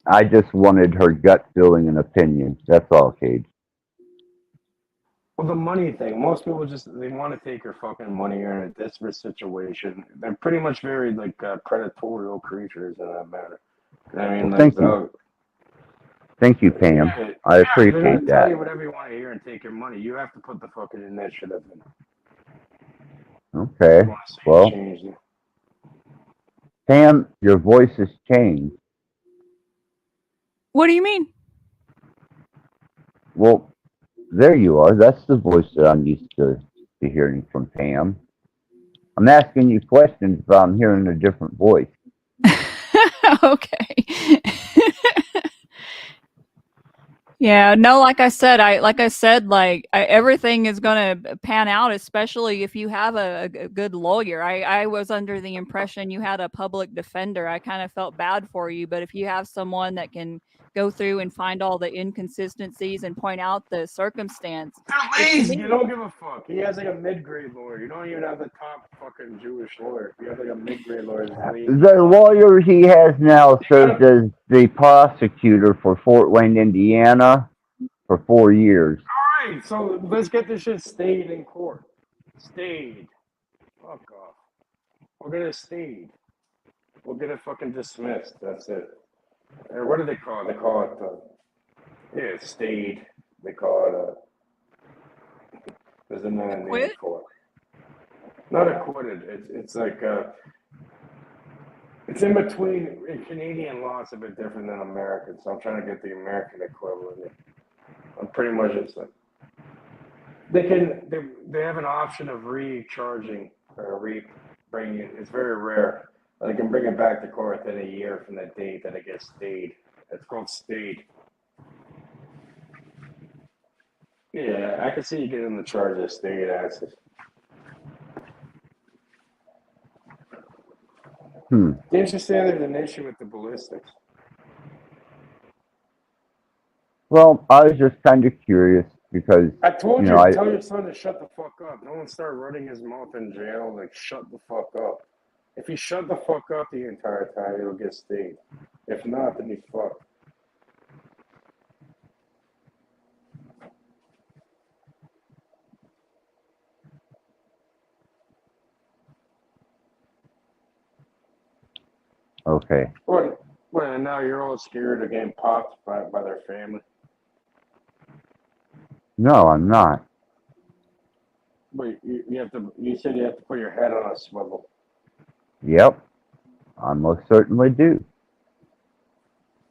I just wanted her gut feeling and opinion. That's all, Cage. Well, the money thing. Most people they want to take your fucking money. You're in a desperate situation. They're pretty much very like predatorial creatures in that matter. I mean, Well, thank you. Thank you, Pam. I appreciate they're gonna that. tell you whatever you want to hear and take your money. You have to put the fucking initiative in. Okay. Well, Pam, your voice has changed. What do you mean? Well, there you are. That's the voice that I'm used to hearing from Pam. I'm asking you questions, but I'm hearing a different voice. Okay. Yeah, no, like I said, everything is going to pan out, especially if you have a good lawyer. I was under the impression you had a public defender. I kind of felt bad for you, but if you have someone that can go through and find all the inconsistencies and point out the circumstance. They're lazy. You don't give a fuck. He has like a mid-grade lawyer. You don't even have the top fucking Jewish lawyer. You have like a mid-grade lawyer. The lawyer he has now served as the prosecutor for Fort Wayne, Indiana for 4 years. All right, so let's get this shit stayed in court. Stayed. Fuck off. We'll get it stayed. We'll get it fucking dismissed. That's it. Or what do they call it? They call it, it's stayed. They call it, there's another name for it. Not acquitted. It's like, it's in between. In Canadian law, it's a bit different than American, so I'm trying to get the American equivalent. I'm pretty much just like, they have an option of recharging or bringing it. It's very rare. They can bring it back to court within a year from the date that it gets stayed. It's called stayed. Yeah, I can see you getting the charge of stayed access. Didn't you say there's an issue with the ballistics? Well, I was just kind of curious because I told you, I tell your son to shut the fuck up. No one start running his mouth in jail. Like, shut the fuck up. If he shut the fuck up the entire time, he'll get stayed. If not, then he's fucked. Okay. What? And now you're all scared of getting popped by their family? No, I'm not. Wait, you have to. You said you have to put your head on a swivel. Yep. I most certainly do.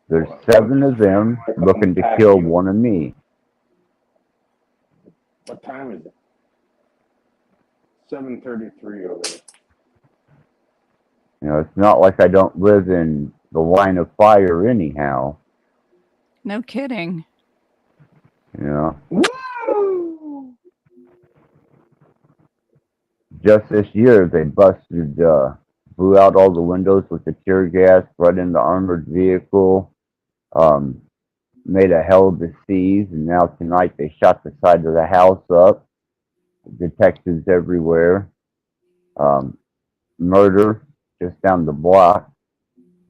There's What, 7 of them come looking to attack kill you? one of me. What time is it? 7:33 over there. You know, it's not like I don't live in the line of fire anyhow. No kidding. You know, Woo! just this year they busted, blew out all the windows with the tear gas, brought in the armored vehicle, um, made a hell of a seize, and now tonight they shot the side of the house up. Detectives everywhere. Murder just down the block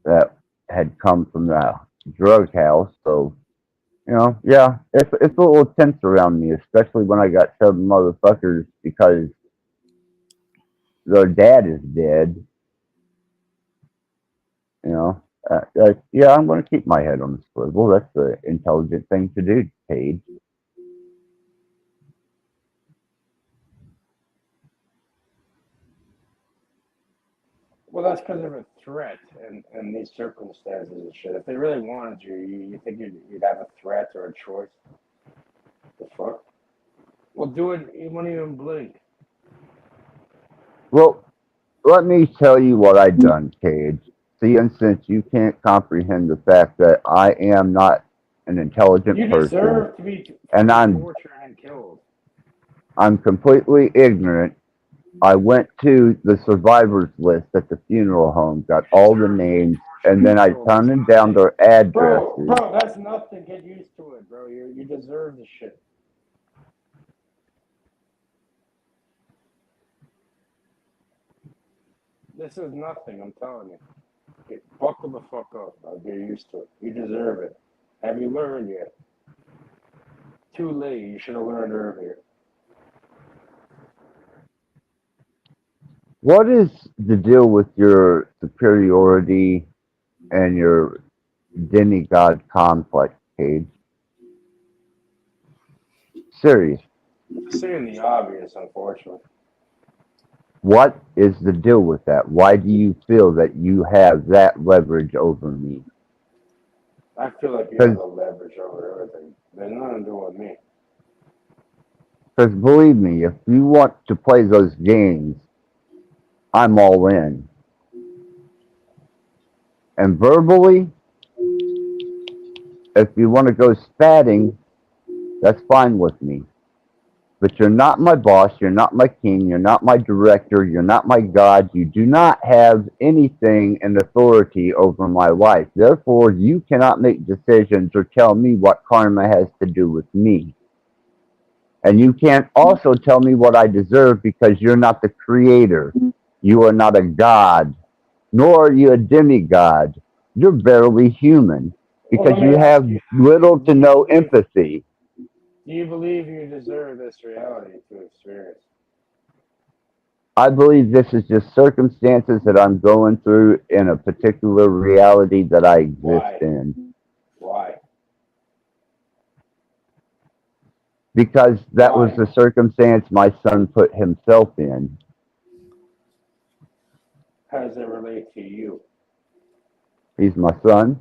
that had come from the drug house. So, you know, yeah, it's a little tense around me, especially when I got 7 motherfuckers because their dad is dead. You know, yeah, I'm going to keep my head on the swivel. That's the intelligent thing to do, Paige. Well, that's because of a threat and these circumstances and shit. If they really wanted you, you think you'd have a threat or a choice? The fuck? Well, do it. You won't even blink. Well, let me tell you what I done, Cage. See, and since you can't comprehend the fact that I am not an intelligent You person, deserve to be and tortured and killed. I'm completely ignorant. I went to the survivors list at the funeral home, got all the names, and then I turned down their addresses. Bro, that's nothing. Get used to it, bro. You deserve the shit. This is nothing, I'm telling you. Buckle the fuck up. I'll get used to it. You deserve it. Have you learned yet? Too late. You should have learned earlier. What is the deal with your superiority and your demigod complex, Cage? Serious. Saying the obvious, unfortunately. What is the deal with that? Why do you feel that you have that leverage over me? I feel like you have the leverage over everything. There's nothing to do with me. Because believe me, if you want to play those games, I'm all in. And verbally, if you want to go spatting, that's fine with me. But you're not my boss, you're not my king, you're not my director, you're not my God. You do not have anything in authority over my life. Therefore, you cannot make decisions or tell me what karma has to do with me. And you can't also tell me what I deserve because you're not the creator. You are not a god, nor are you a demigod. You're barely human because you have little to no empathy. Do you believe you deserve this reality to experience? I believe this is just circumstances that I'm going through in a particular reality that I exist in. Why? Because that was the circumstance my son put himself in. How does it relate to you? He's my son.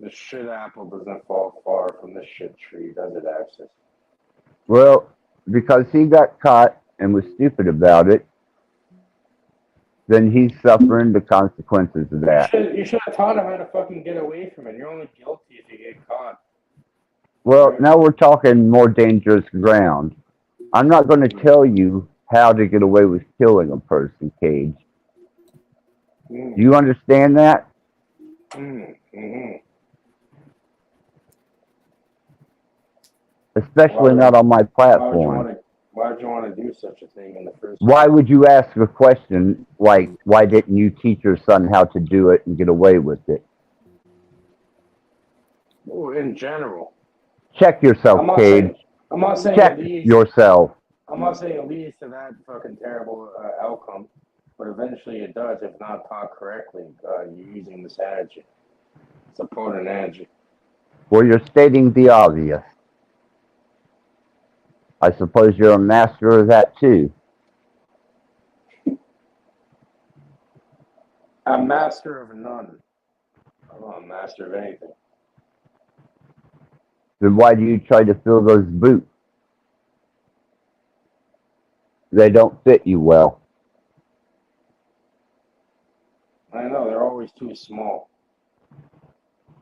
The shit apple doesn't fall far from the shit tree, does it, Axis? Well, because he got caught and was stupid about it, then he's suffering the consequences of that. You should have taught him how to fucking get away from it. You're only guilty if you get caught. Well, now we're talking more dangerous ground. I'm not going to tell you how to get away with killing a person, Cage. Do you understand that? Mm-hmm. Especially not on my platform. Why would you want to do such a thing in the first place? Why would you ask a question like, why didn't you teach your son how to do it and get away with it? Oh, in general. Check yourself, Cage. I'm not saying Check yourself. I'm not saying it leads to that fucking terrible outcome, but eventually it does if not taught correctly using this energy. It's a potent energy. Well, you're stating the obvious. I suppose you're a master of that too. I'm master of none. I'm not a master of anything. Then why do you try to fill those boots? They don't fit you well. I know, they're always too small.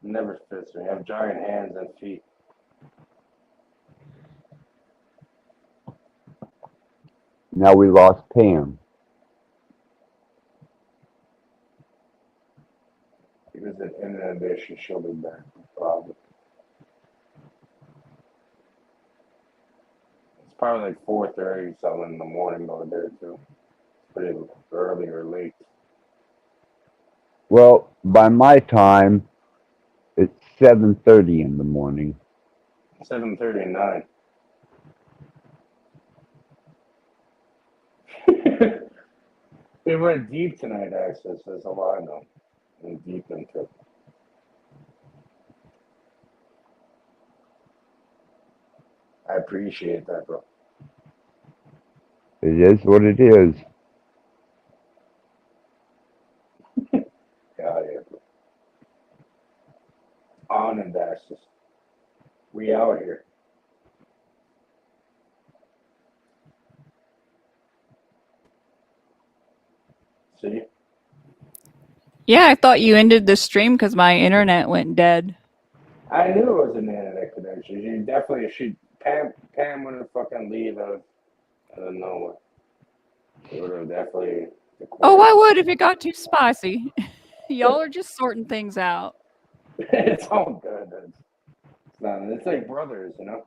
Never fits me. I have giant hands and feet. Now we lost Pam. Because at the end of the day, she'll be back. Probably. It's probably like 4:30 something in the morning over there too. Pretty early or late. Well, by my time, it's 7:30 in the morning. 7:39. We went deep tonight, Access. That's all I know. Went deep into it. I appreciate that, bro. It is what it is. Yeah, bro. On and Access. We out here. See? Yeah, I thought you ended the stream because my internet went dead. I knew it was an internet connection. Pam wouldn't fucking leave out of nowhere. It would have definitely. Oh, I would if it got too spicy. Y'all are just sorting things out. It's all good. It's like brothers, you know.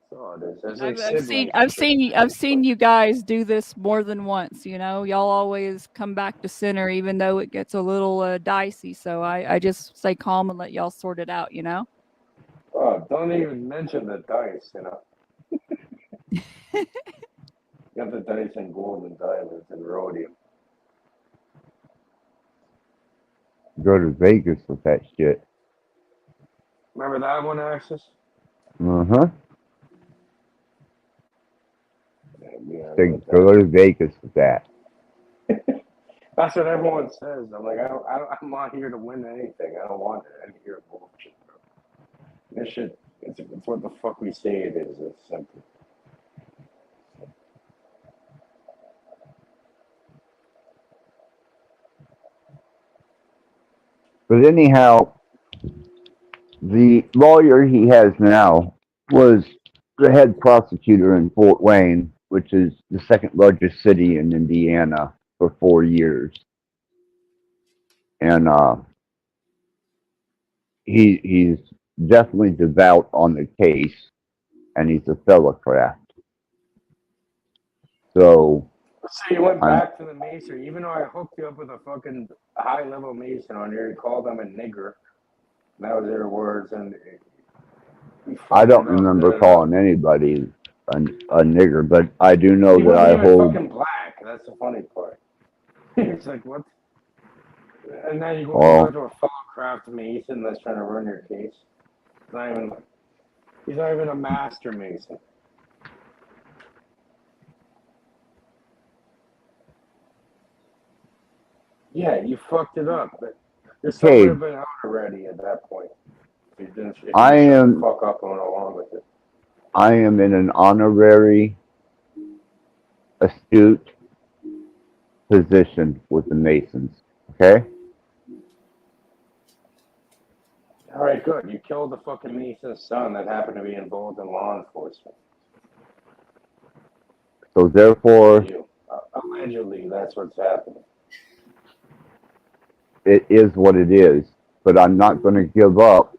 That's all it is. It's like I've seen you guys do this more than once. You know, y'all always come back to center, even though it gets a little dicey. So I just stay calm and let y'all sort it out. You know. Oh, don't even mention the dice, you know. You got the dice and gold and diamonds and rhodium. Go to Vegas with that shit. Remember that one, Axis? Uh-huh. Yeah, Go to Vegas with that. That's what everyone says. I'm like, I'm not here to win anything. I don't want it. I'm here for bullshit, bro. This shit, it's what the fuck we say it is. It's simple. But anyhow, the lawyer he has now was the head prosecutor in Fort Wayne, which is the second largest city in Indiana, for 4 years. And he's definitely devout on the case, and he's a fellowcraft. So you went back to the Mason, even though I hooked you up with a fucking high-level Mason on here. You called them a nigger. That was their words, and I don't remember calling anybody a nigger, but I do know he that wasn't I even hold. fucking black. That's the funny part. It's like, what? And now you go Oh, to a fellow craft Mason that's trying to run your case. He's not even a master Mason. Yeah, you fucked it up, but your son would have been out already at that point. If you didn't fuck up going along with it. I am in an honorary, astute position with the Masons. Okay? All right, good. You killed the fucking Mason's son that happened to be involved in law enforcement. So therefore, Allegedly, that's what's happening. it is what it is. But I'm not going to give up.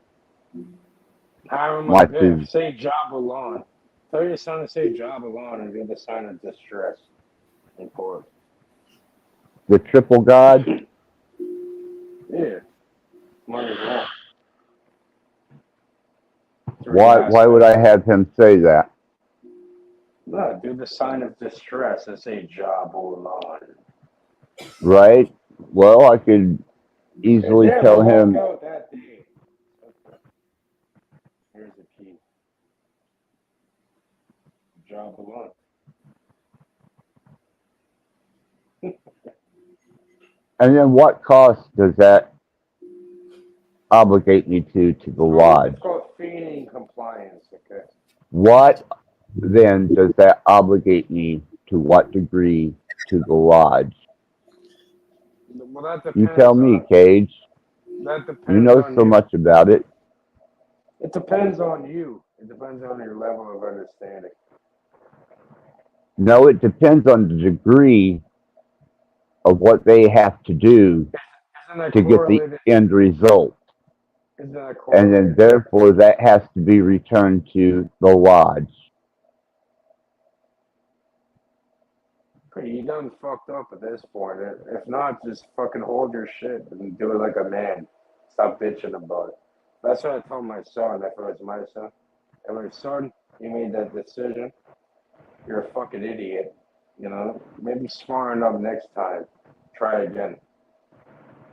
Say Jabalon. Tell your son to say Jabalon and do the sign of distress in court. The triple God? Yeah. Might as well. Why would I have him say that? No, do the sign of distress and say Jabalon. Right? Well, I could easily tell him. Out that day. Here's the key. Jabalon. And then what cost does that obligate me to the lodge? It's called feeding compliance, okay? What then does that obligate me to what degree to the lodge? Well, that You depends tell me, on, Cage. that You depends know on so you. much about it. It depends on you. It depends on your level of understanding. No, it depends on the degree of what they have to do Isn't that to get the correlated? end result. Isn't that And then correlated? therefore that has to be returned to the lodge. You done fucked up at this point. If not, just fucking hold your shit and do it like a man. Stop bitching about it. That's what I told my son. If it was my son, if it was son, you made that decision. You're a fucking idiot. You know, maybe smarten up next time. Try again.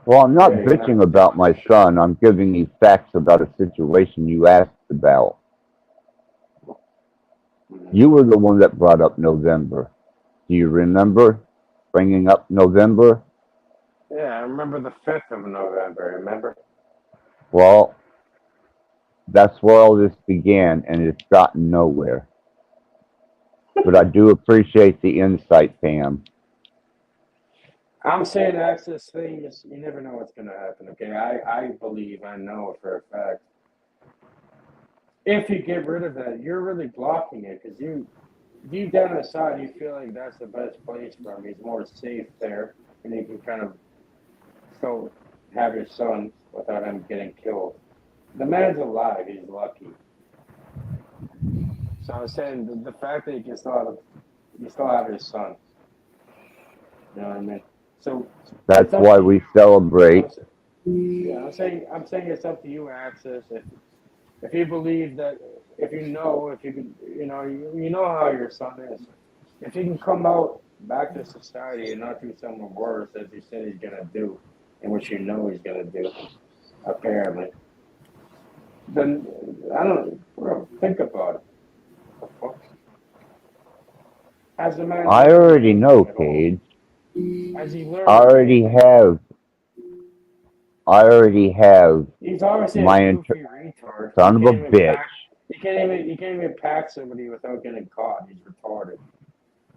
Well, I'm not Yeah, you're bitching not about my son. I'm giving you facts about a situation you asked about. You were the one that brought up November. Do you remember bringing up November? Yeah, I remember the 5th of November. Remember? Well, that's where all this began, and it's gotten nowhere. But I do appreciate the insight, Pam. I'm saying access thing is you never know what's gonna happen. Okay, I believe I know for a fact. If you get rid of that, you're really blocking it because you deep down inside you feel like that's the best place for him. He's more safe there, and you can kind of still have your son without him getting killed. The man's alive. He's lucky. So I'm saying the fact that you still have your son. You know what I mean? So That's why we celebrate. Yeah, I'm saying it's up to you, Access. If you believe that, if you can, you know how your son is. If he can come out back to society and not do something worse, as he said he's gonna do, and which you know he's gonna do, apparently, then I don't think about it. The fuck? As a man, I already know, Cage. as he learned, I already have he's obviously my a goofy retard. son of a bitch. You can't even pack somebody without getting caught. He's retarded.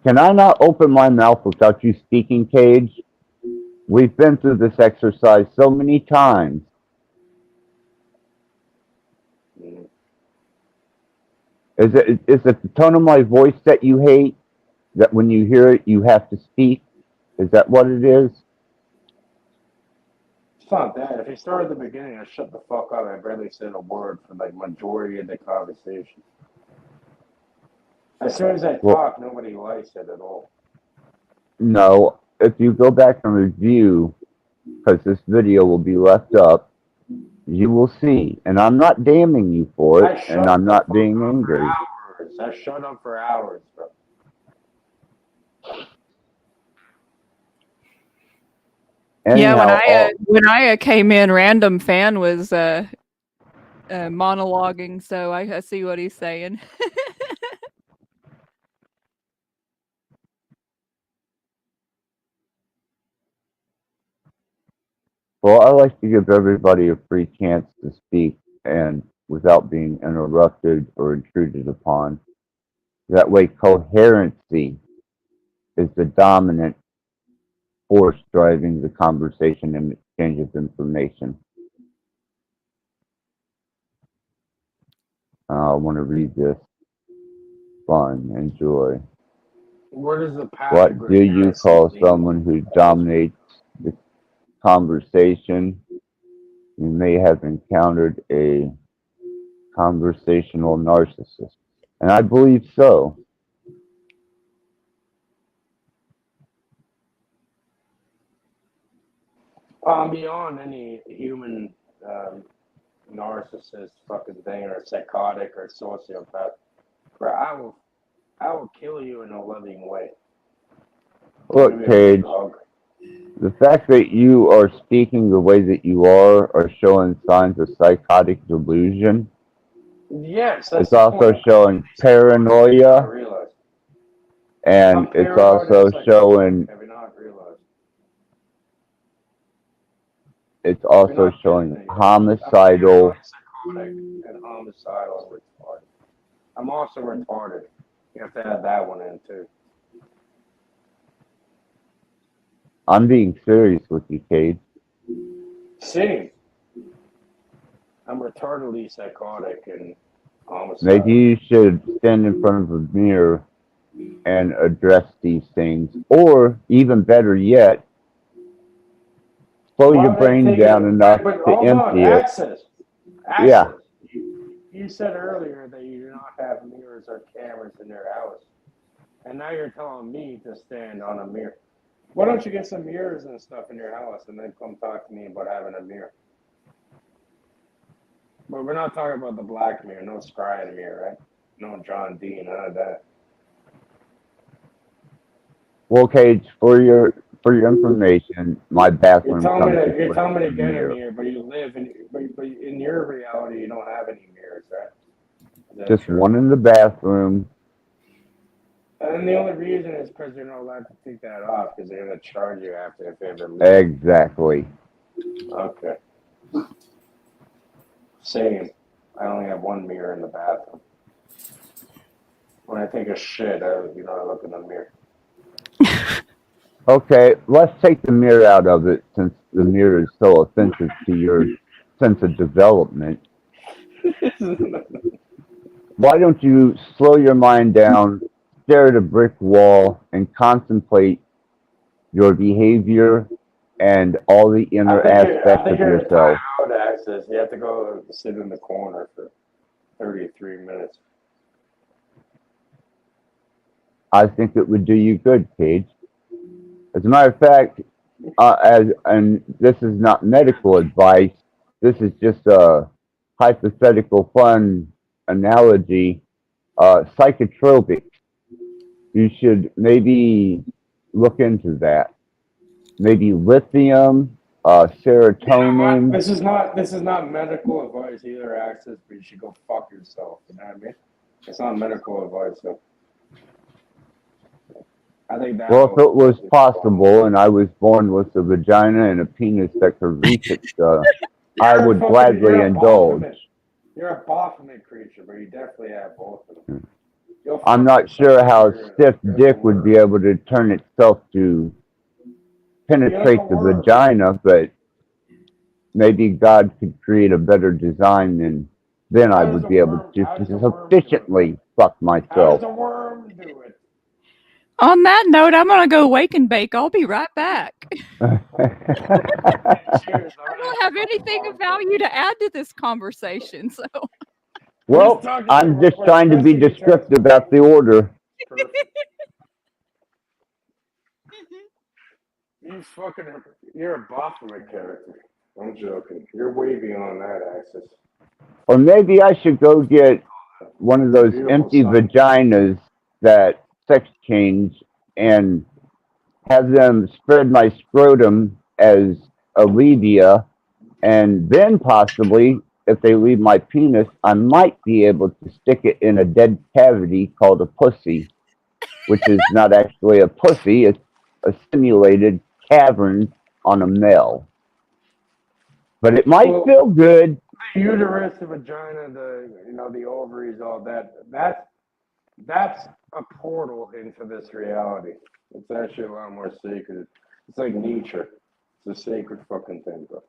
Can I not open my mouth without you speaking, Cage? We've been through this exercise so many times. Is it the tone of my voice that you hate? That when you hear it, you have to speak? Is that what it is? It's not that. If you start at the beginning, I shut the fuck up. I barely said a word for like majority of the conversation. As soon as I talk, nobody likes it at all. No. If you go back and review, because this video will be left up, you will see. And I'm not damning you for it, and I'm not being angry. I shut up for hours, bro. Anyhow, Yeah, when I came in, Random Fan was monologuing, so I see what he's saying. well, I like to give everybody a free chance to speak and without being interrupted or intruded upon. That way, coherency is the dominant force driving the conversation and exchange of information. I want to read this. Fun, enjoy. What is the What do you call someone who dominates the conversation? You may have encountered a conversational narcissist. And I believe so. Beyond any human narcissist fucking thing or psychotic or sociopath, bro, I will kill you in a loving way. Look, Cage, the fact that you are speaking the way that you are showing signs of psychotic delusion. Yes, it's also showing paranoia, and it's also showing It's You're also not getting showing it. homicidal. I'm psychotic and homicidal and retarded. I'm also retarded. You have to add that one in too. I'm being serious with you, Cade. Same. I'm retardedly psychotic and homicidal. Maybe you should stand in front of a mirror and address these things. Or, even better yet, slow Why your would I brain take down it? enough But to hold on, empty it. access. Yeah. You said earlier that you do not have mirrors or cameras in your house, and now you're telling me to stand on a mirror. Why don't you get some mirrors and stuff in your house and then come talk to me about having a mirror? But we're not talking about the black mirror, no scrying mirror, right? No John D, none of that. Well, Cage, for your information, my bathroom comes You're with telling me a to get a mirror. mirror, but you live in, but in your reality, you don't have any mirrors, right? Is that Just true? one in the bathroom. And the only reason is because you're not allowed to take that off because they're going to charge you after if they ever leave. Exactly. Okay. Same. I only have one mirror in the bathroom. When I take a shit, I look in the mirror. Okay, let's take the mirror out of it since the mirror is so offensive to your sense of development. Why don't you slow your mind down, stare at a brick wall, and contemplate your behavior and all the inner aspects of yourself? Out access. You have to go sit in the corner for 33 minutes. I think it would do you good, Cage. As a matter of fact, and this is not medical advice, this is just a hypothetical fun analogy. Psychotropics. You should maybe look into that. Maybe lithium, serotonin. You know this is not medical advice either, access, but you should go fuck yourself. You know what I mean? It's not medical advice, so I think that. Well, if it was possible and I was born with a vagina and a penis that could reach it, I would gladly indulge. You're a Baphomet creature, but you definitely have both of them. I'm not sure how stiff dick would be able to turn itself to penetrate the vagina, but maybe God could create a better design, and then I would be able to sufficiently fuck How myself. does a worm do it? On that note, I'm gonna go wake and bake. I'll be right back. Cheers. I don't have anything of value to add to this conversation, so. Well, I'm just trying to be descriptive about the order. You're a Baphomet character. I'm joking. You're way beyond that, Axis. Or maybe I should go get one of those empty vaginas that sex change and have them spread my scrotum as a labia, and then possibly, if they leave my penis, I might be able to stick it in a dead cavity called a pussy, which is not actually a pussy, it's a simulated cavern on a male. But it might feel good. The uterus, the vagina, the ovaries, all that. That's a portal into this reality. It's actually a lot more sacred. It's like nature. It's a sacred fucking thing, bro.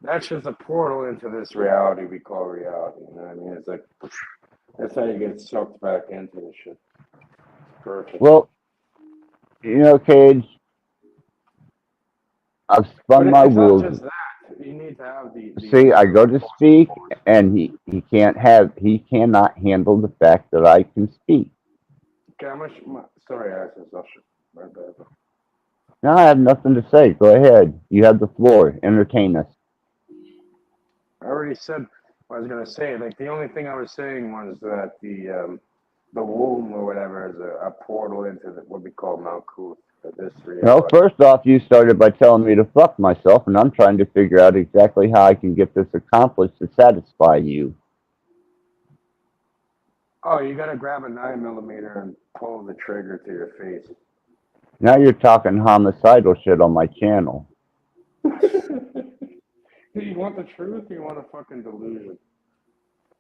That's just a portal into this reality we call reality. You know what I mean? It's like that's how you get sucked back into this shit. Perfect. Well, Cage, I've spun my wheels. Not just that. You need to have the See, I go to speak, and he cannot handle the fact that I can speak. Okay, sorry, Access. My bad. No, I have nothing to say. Go ahead. You have the floor. Entertain us. I already said what I was gonna say. Like the only thing I was saying was that the womb or whatever is a portal into what we call Malkuth. Well, first off, you started by telling me to fuck myself, and I'm trying to figure out exactly how I can get this accomplished to satisfy you. Oh, you gotta grab a 9mm and pull the trigger to your face. Now you're talking homicidal shit on my channel. Do you want the truth or you want a fucking delusion?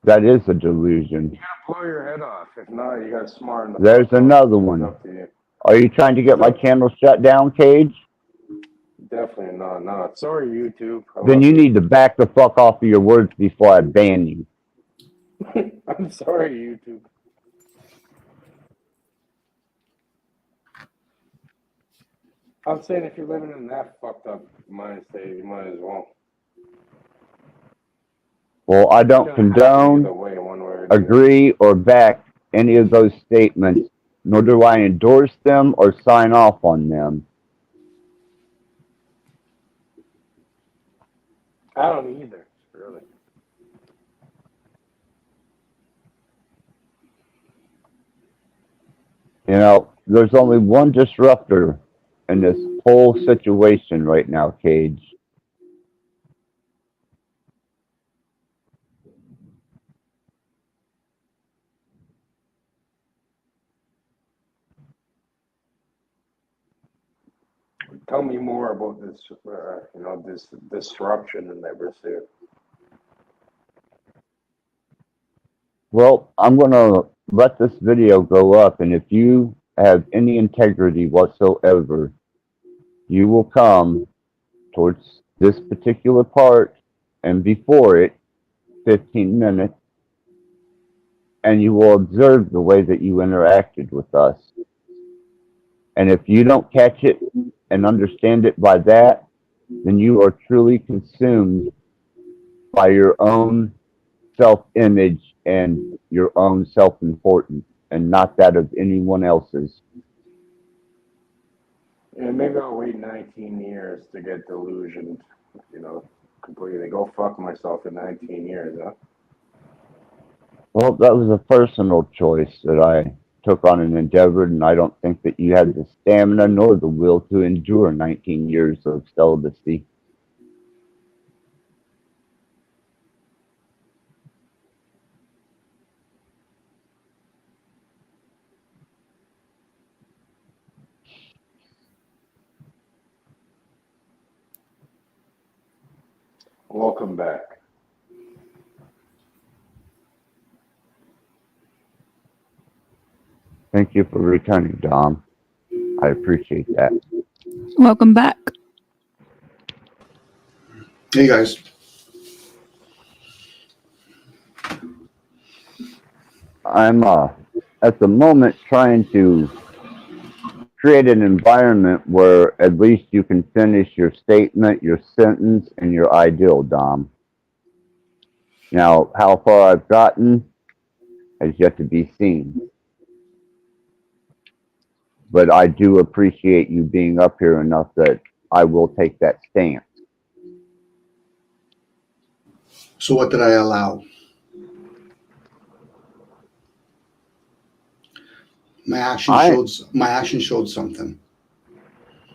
That is a delusion. You gotta blow your head off. If not, you gotta smarten the There's fuck up. another It's one. up to you. Are you trying to get my channel shut down, Cage? Definitely not. Sorry, YouTube. Then you need to back the fuck off of your words before I ban you. I'm sorry, YouTube. I'm saying if you're living in that fucked up mind state, you might as well. Well, I don't Either condone, way, one way or the agree, or back any of those statements, nor do I endorse them or sign off on them. I don't either, really. You know, there's only one disruptor in this whole situation right now, Cage. Tell me more about this, this disruption in that pursuit. Well, I'm going to let this video go up, and if you have any integrity whatsoever, you will come towards this particular part and before it, 15 minutes, and you will observe the way that you interacted with us. And if you don't catch it and understand it by that, then you are truly consumed by your own self-image and your own self-importance, and not that of anyone else's. Yeah, maybe I'll wait 19 years to get delusioned, completely. Go fuck myself in 19 years, huh? Well, that was a personal choice that I took on and endeavored, and I don't think that you had the stamina nor the will to endure 19 years of celibacy. Welcome back. Thank you for returning, Dom. I appreciate that. Welcome back. Hey, guys. I'm at the moment trying to create an environment where at least you can finish your statement, your sentence, and your ideal, Dom. Now, how far I've gotten has yet to be seen. But I do appreciate you being up here enough that I will take that stance. So what did I allow? My action showed something.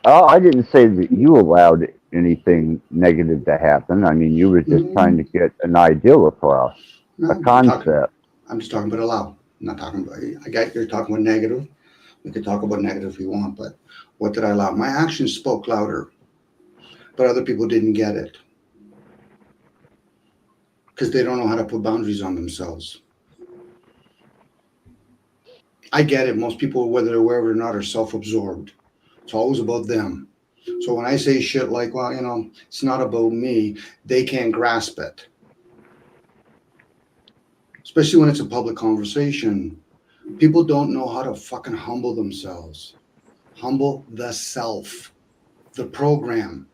Oh, I didn't say that you allowed anything negative to happen. I mean, you were just trying to get an ideal across, a concept. I'm just talking about allow. I'm not talking about, I get you're talking about negative. We could talk about negative if we want, but what did I allow? My actions spoke louder, but other people didn't get it because they don't know how to put boundaries on themselves. I get it. Most people, whether they're aware of it or not, are self-absorbed. It's always about them. So when I say shit like, well, it's not about me, they can't grasp it. Especially when it's a public conversation. People don't know how to fucking humble themselves. Humble the self, the program.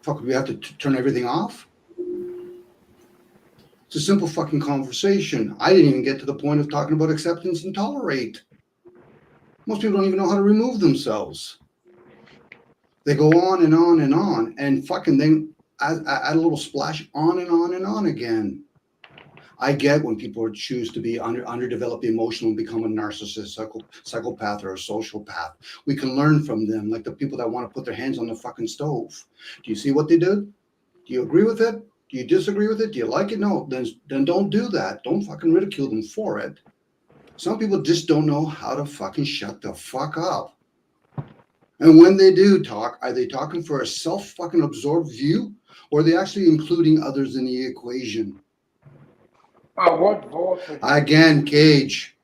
Fuck, we have to turn everything off? It's a simple fucking conversation. I didn't even get to the point of talking about acceptance and tolerate. Most people don't even know how to remove themselves. They go on and on and on, and fucking then add a little splash on and on and on again. I get when people choose to be underdeveloped emotional and become a narcissist, psychopath, or a sociopath. We can learn from them, like the people that want to put their hands on the fucking stove. Do you see what they did? Do you agree with it? Do you disagree with it? Do you like it? No, then don't do that. Don't fucking ridicule them for it. Some people just don't know how to fucking shut the fuck up. And when they do talk, are they talking for a self-fucking absorbed view, or are they actually including others in the equation? What voice? Again, Cage,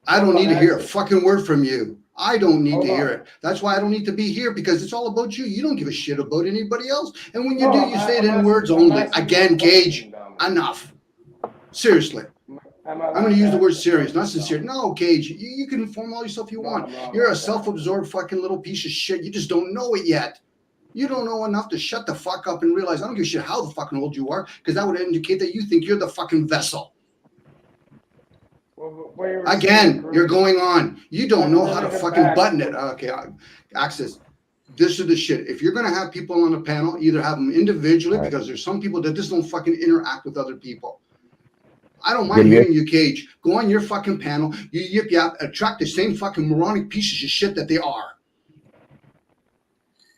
I don't need to hear a fucking word from you. I don't need to hear it. That's why I don't need to be here, because it's all about you. You don't give a shit about anybody else. And when you do, you say it in words only. Again, Cage, enough. Seriously. I'm going to use the word serious, not sincere. No, Cage, you can inform all yourself you want. You're a self-absorbed fucking little piece of shit. You just don't know it yet. You don't know enough to shut the fuck up and realize I don't give a shit how the fucking old you are, because that would indicate that you think you're the fucking vessel. Again, you're going on. You don't know how to fucking button it. Okay, Access. This is the shit. If you're going to have people on a panel, either have them individually, because there's some people that just don't fucking interact with other people. I don't mind hearing you, Cage. Go on your fucking panel. You yip yap, attract the same fucking moronic pieces of shit that they are.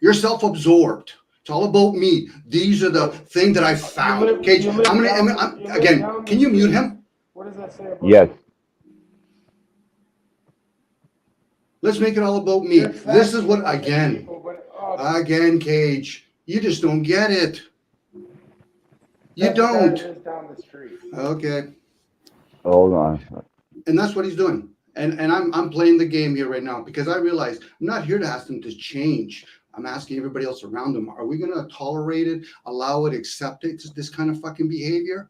You're self-absorbed. It's all about me. These are the thing that I found. Cage, again, can you mute him? What does that say about Yes. Let's make it all about me. This is what, again, Cage, you just don't get it. You don't. Okay. Hold on. And that's what he's doing. And I'm playing the game here right now, because I realize I'm not here to ask them to change. I'm asking everybody else around them, are we going to tolerate it, allow it, accept it, this kind of fucking behavior?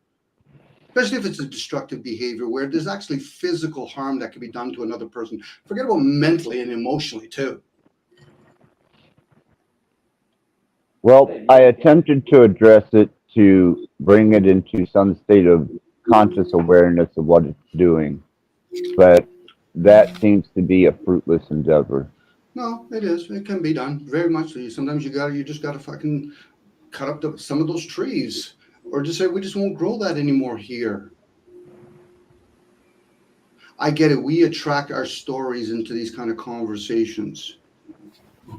Especially if it's a destructive behavior where there's actually physical harm that can be done to another person. Forget about mentally and emotionally too. Well, I attempted to address it to bring it into some state of conscious awareness of what it's doing, but that seems to be a fruitless endeavor. No, it is. It can be done very much. Sometimes you just gotta fucking cut up some of those trees, or just say we just won't grow that anymore here. I get it. We attract our stories into these kind of conversations.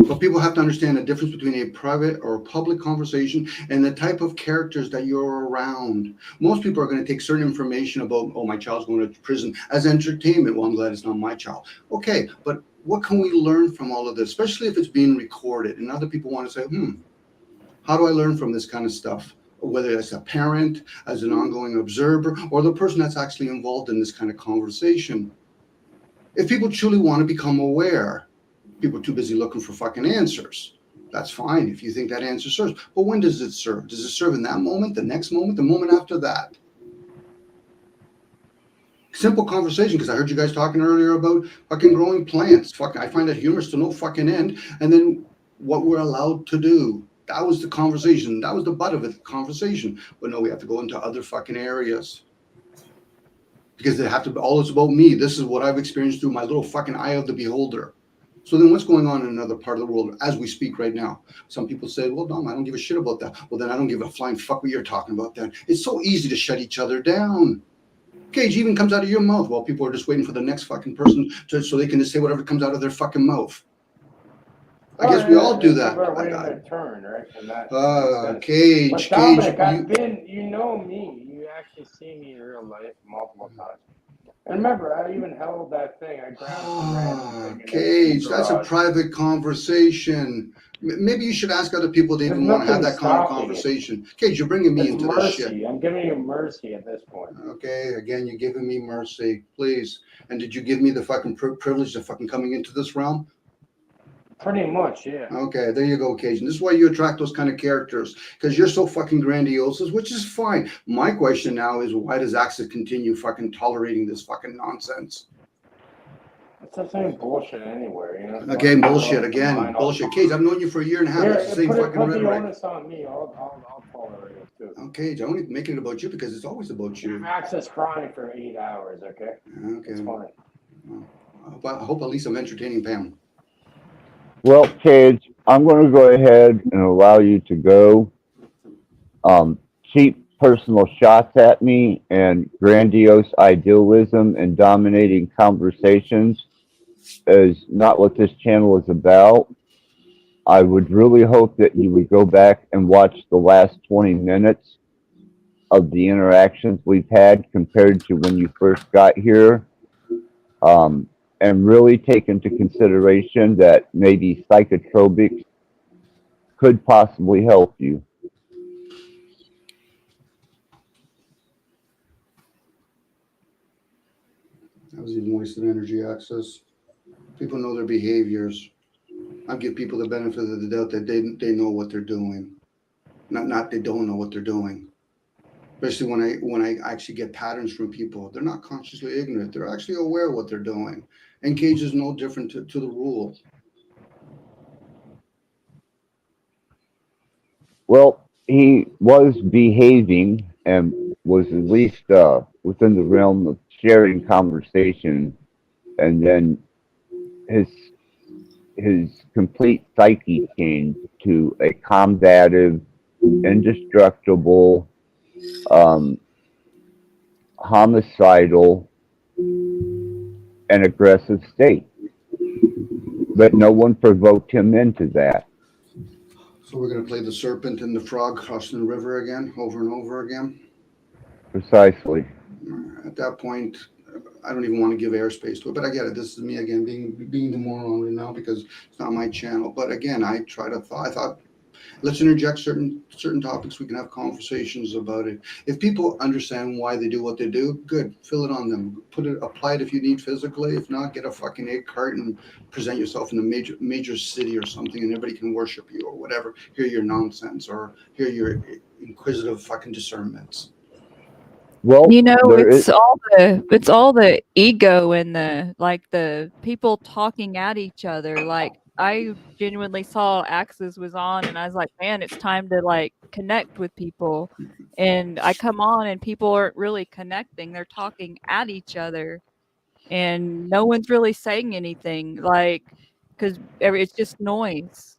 But people have to understand the difference between a private or a public conversation and the type of characters that you're around. Most people are going to take certain information about, oh, my child's going to prison as entertainment. Well, I'm glad it's not my child. Okay, but what can we learn from all of this, especially if it's being recorded and other people want to say, how do I learn from this kind of stuff? Whether it's a parent, as an ongoing observer, or the person that's actually involved in this kind of conversation. If people truly want to become aware, people are too busy looking for fucking answers. That's fine if you think that answer serves. But when does it serve? Does it serve in that moment, the next moment, the moment after that? Simple conversation, because I heard you guys talking earlier about fucking growing plants. Fuck, I find that humorous to no fucking end. And then what we're allowed to do. That was the conversation. That was the butt of it, the conversation. But no, we have to go into other fucking areas. Because they have to be all it's about me. This is what I've experienced through my little fucking eye of the beholder. So then what's going on in another part of the world as we speak right now? Some people say, well, Dom, I don't give a shit about that. Well, then I don't give a flying fuck what you're talking about then. It's so easy to shut each other down. Cage even comes out of your mouth while people are just waiting for the next fucking person so they can just say whatever comes out of their fucking mouth. I guess we all do that. Their turn, right? Cage, Dominic, you know me. You actually see me in real life multiple times. And remember, I even held that thing. I grabbed it. Cage, that's a private conversation. Maybe you should ask other people to even want to have that kind of conversation. Cage, you're bringing me into this shit. I'm giving you mercy at this point. Okay, again, you're giving me mercy, please. And did you give me the fucking privilege of fucking coming into this realm? Pretty much, yeah. Okay, there you go, Cage. And this is why you attract those kind of characters, because you're so fucking grandiose, which is fine. My question now is, why does Axis continue fucking tolerating this fucking nonsense? It's the same bullshit anywhere, you know. Again, bullshit. Again, bullshit. Cage, I've known you for a year and a half. It's the same fucking rhetoric. Put the onus on me. I'll tolerate it too. Okay, I only make it about you because it's always about you. Access crying for 8 hours. Okay. Okay. It's fine. I hope at least I'm entertaining Pam. Well, Cage, I'm going to go ahead and allow you to go. Cheap personal shots at me and grandiose idealism and dominating conversations is not what this channel is about. I would really hope that you would go back and watch the last 20 minutes of the interactions we've had compared to when you first got here. and really take into consideration that maybe psychotropics could possibly help you. That was even wasted energy access. People know their behaviors. I give people the benefit of the doubt that they know what they're doing. Not they don't know what they're doing. Especially when I actually get patterns from people. They're not consciously ignorant. They're actually aware of what they're doing. And Cage is no different to the rule. Well, he was behaving and was at least within the realm of sharing conversation, and then his complete psyche changed to a combative, indestructible, homicidal, and aggressive state. But no one provoked him into that. So we're going to play the serpent and the frog crossing the river again, over and over again. Precisely. At that point, I don't even want to give airspace to it, but I get it. This is me again being the moron right now because it's not my channel. But again, I thought, let's interject certain topics. We can have conversations about it. If people understand why they do what they do, good. Fill it on them. Apply it if you need physically. If not, get a fucking egg cart and present yourself in a major city or something, and everybody can worship you or whatever. Hear your nonsense or hear your inquisitive fucking discernments. Well, You know, it's all the ego and the people talking at each other. Like I genuinely saw Axis was on and I was like, man, it's time to like connect with people. And I come on and people aren't really connecting. They're talking at each other and no one's really saying anything, like, because it's just noise.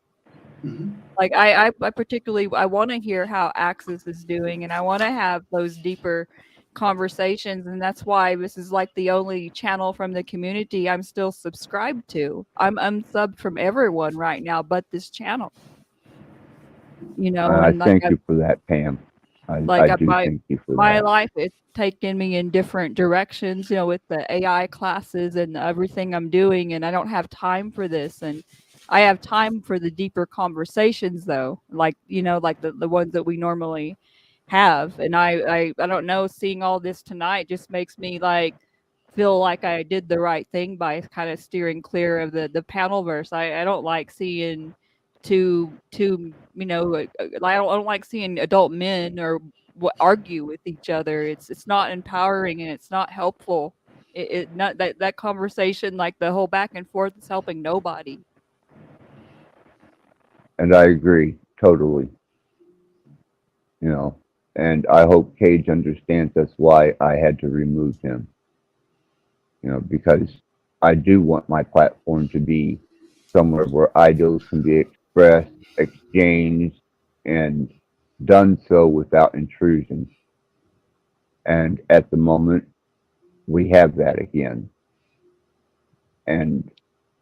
Mm-hmm. Like I particularly I want to hear how Axis is doing, and I want to have those deeper conversations, and that's why this is like the only channel from the community I'm still subscribed to. I'm unsubbed from everyone right now, but this channel. You know, I and like thank you for that, Pam. I do thank you for my that. life it's taken me in different directions, you know, with the AI classes and everything I'm doing, and I don't have time for this. And I have time for the deeper conversations though, like, you know, like the ones that we normally have. And I don't know, seeing all this tonight just makes me like feel like I did the right thing by kind of steering clear of the panel verse. I don't like seeing two you know, I don't like seeing adult men or argue with each other. It's not empowering and it's not helpful. It not that conversation, like the whole back and forth, is helping nobody. And I agree totally. You know, and I hope Cage understands that's why I had to remove him. You know, because I do want my platform to be somewhere where ideals can be expressed, exchanged, and done so without intrusion. And at the moment, we have that again. And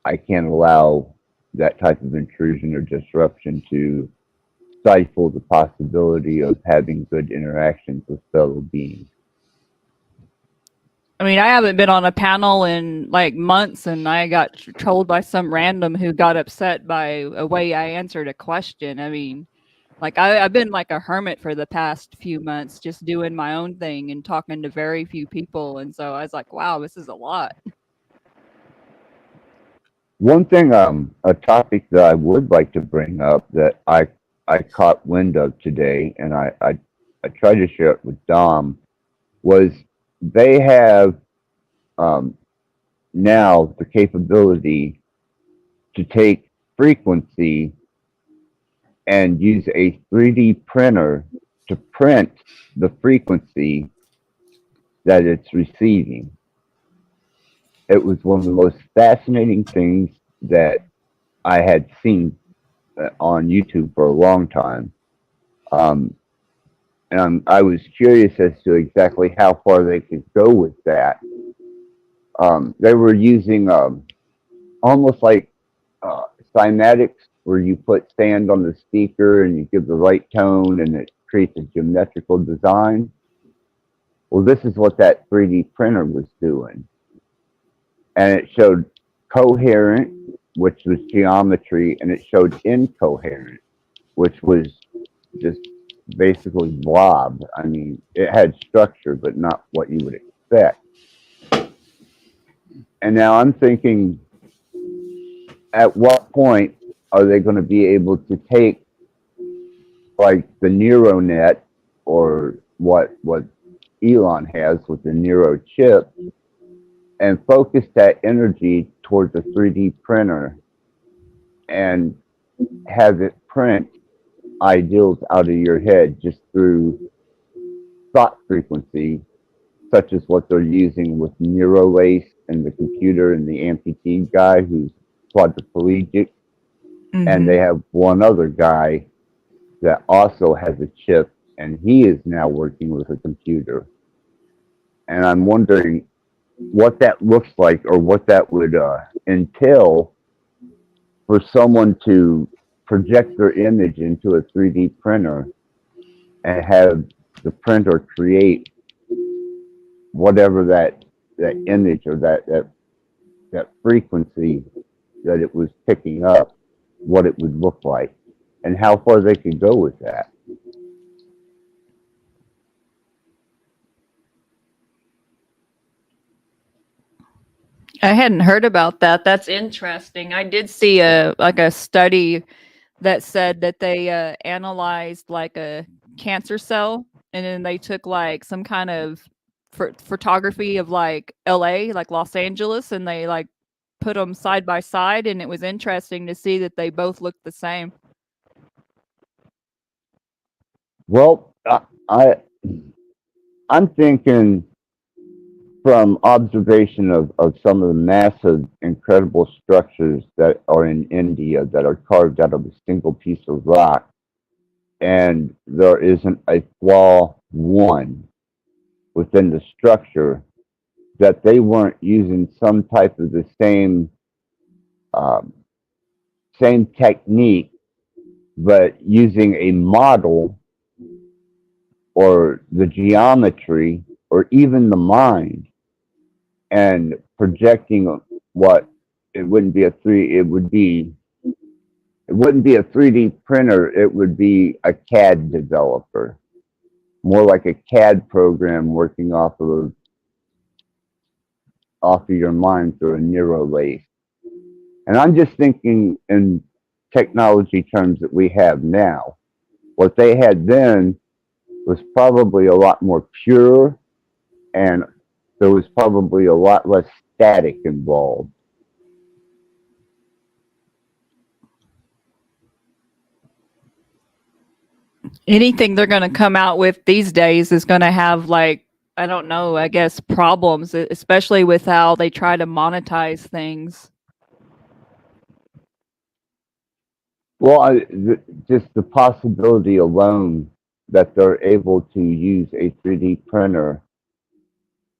I can't allow that type of intrusion or disruption to stifle the possibility of having good interactions with fellow beings. I mean, I haven't been on a panel in like months, and I got trolled by some random who got upset by a way I answered a question. I mean, like I've been like a hermit for the past few months, just doing my own thing and talking to very few people. And so I was like, wow, this is a lot. One thing, a topic that I would like to bring up that I caught wind of today, and I tried to share it with Dom, was they have now the capability to take frequency and use a 3D printer to print the frequency that it's receiving. It was one of the most fascinating things that I had seen on YouTube for a long time. And I was curious as to exactly how far they could go with that. They were using almost like cymatics, where you put sand on the speaker and you give the right tone and it creates a geometrical design. Well, this is what that 3D printer was doing. and it showed coherent, which was geometry, and it showed incoherent, which was just basically blob. I mean, it had structure, but not what you would expect. And now I'm thinking, at what point are they going to be able to take like the neural net or what Elon has with the neuro chip and focus that energy towards a 3D printer and have it print ideals out of your head just through thought frequency, such as what they're using with Neurolace and the computer and the amputee guy who's quadriplegic. And they have one other guy that also has a chip, and he is now working with a computer. And I'm wondering what that looks like, or what that would entail for someone to project their image into a 3D printer and have the printer create whatever that image or that frequency that it was picking up, what it would look like, and how far they could go with that. I hadn't heard about that. That's interesting. I did see a study that said that they analyzed like a cancer cell, and then they took like some kind of photography of like LA, like Los Angeles, and they like put them side by side, and it was interesting to see that they both looked the same. Well, I'm thinking from observation of some of the massive, incredible structures that are in India that are carved out of a single piece of rock, and there isn't a flaw one within the structure, that they weren't using some type of the same technique, but using a model or the geometry or even the mind, and projecting what it wouldn't be a 3D printer, it would be a CAD developer, more like a CAD program working off of your mind through a Neurolace. And I'm just thinking in technology terms that we have now. What they had then was probably a lot more pure, and there was probably a lot less static involved. Anything they're going to come out with these days is going to have like, I don't know, I guess problems, especially with how they try to monetize things. Well, just the possibility alone that they're able to use a 3D printer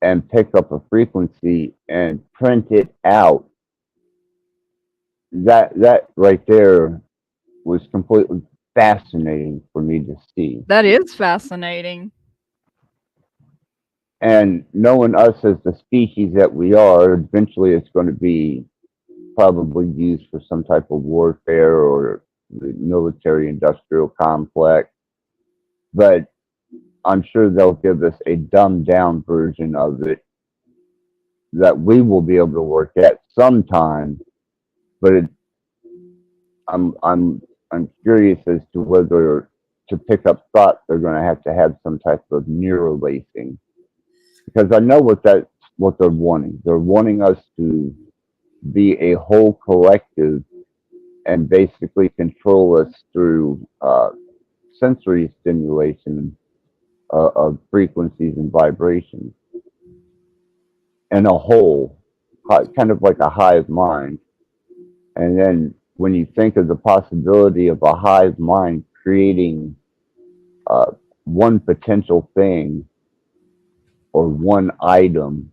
and pick up a frequency and print it out, that right there was completely fascinating for me to see. That is fascinating. And knowing us as the species that we are, eventually it's going to be probably used for some type of warfare or the military industrial complex. But I'm sure they'll give us a dumbed down version of it that we will be able to work at sometime. But I'm curious as to whether to pick up thought they're going to have some type of neural lacing, because I know what they're wanting. They're wanting us to be a whole collective and basically control us through sensory stimulation of frequencies and vibrations, and a whole, kind of like a hive mind. And then when you think of the possibility of a hive mind creating one potential thing or one item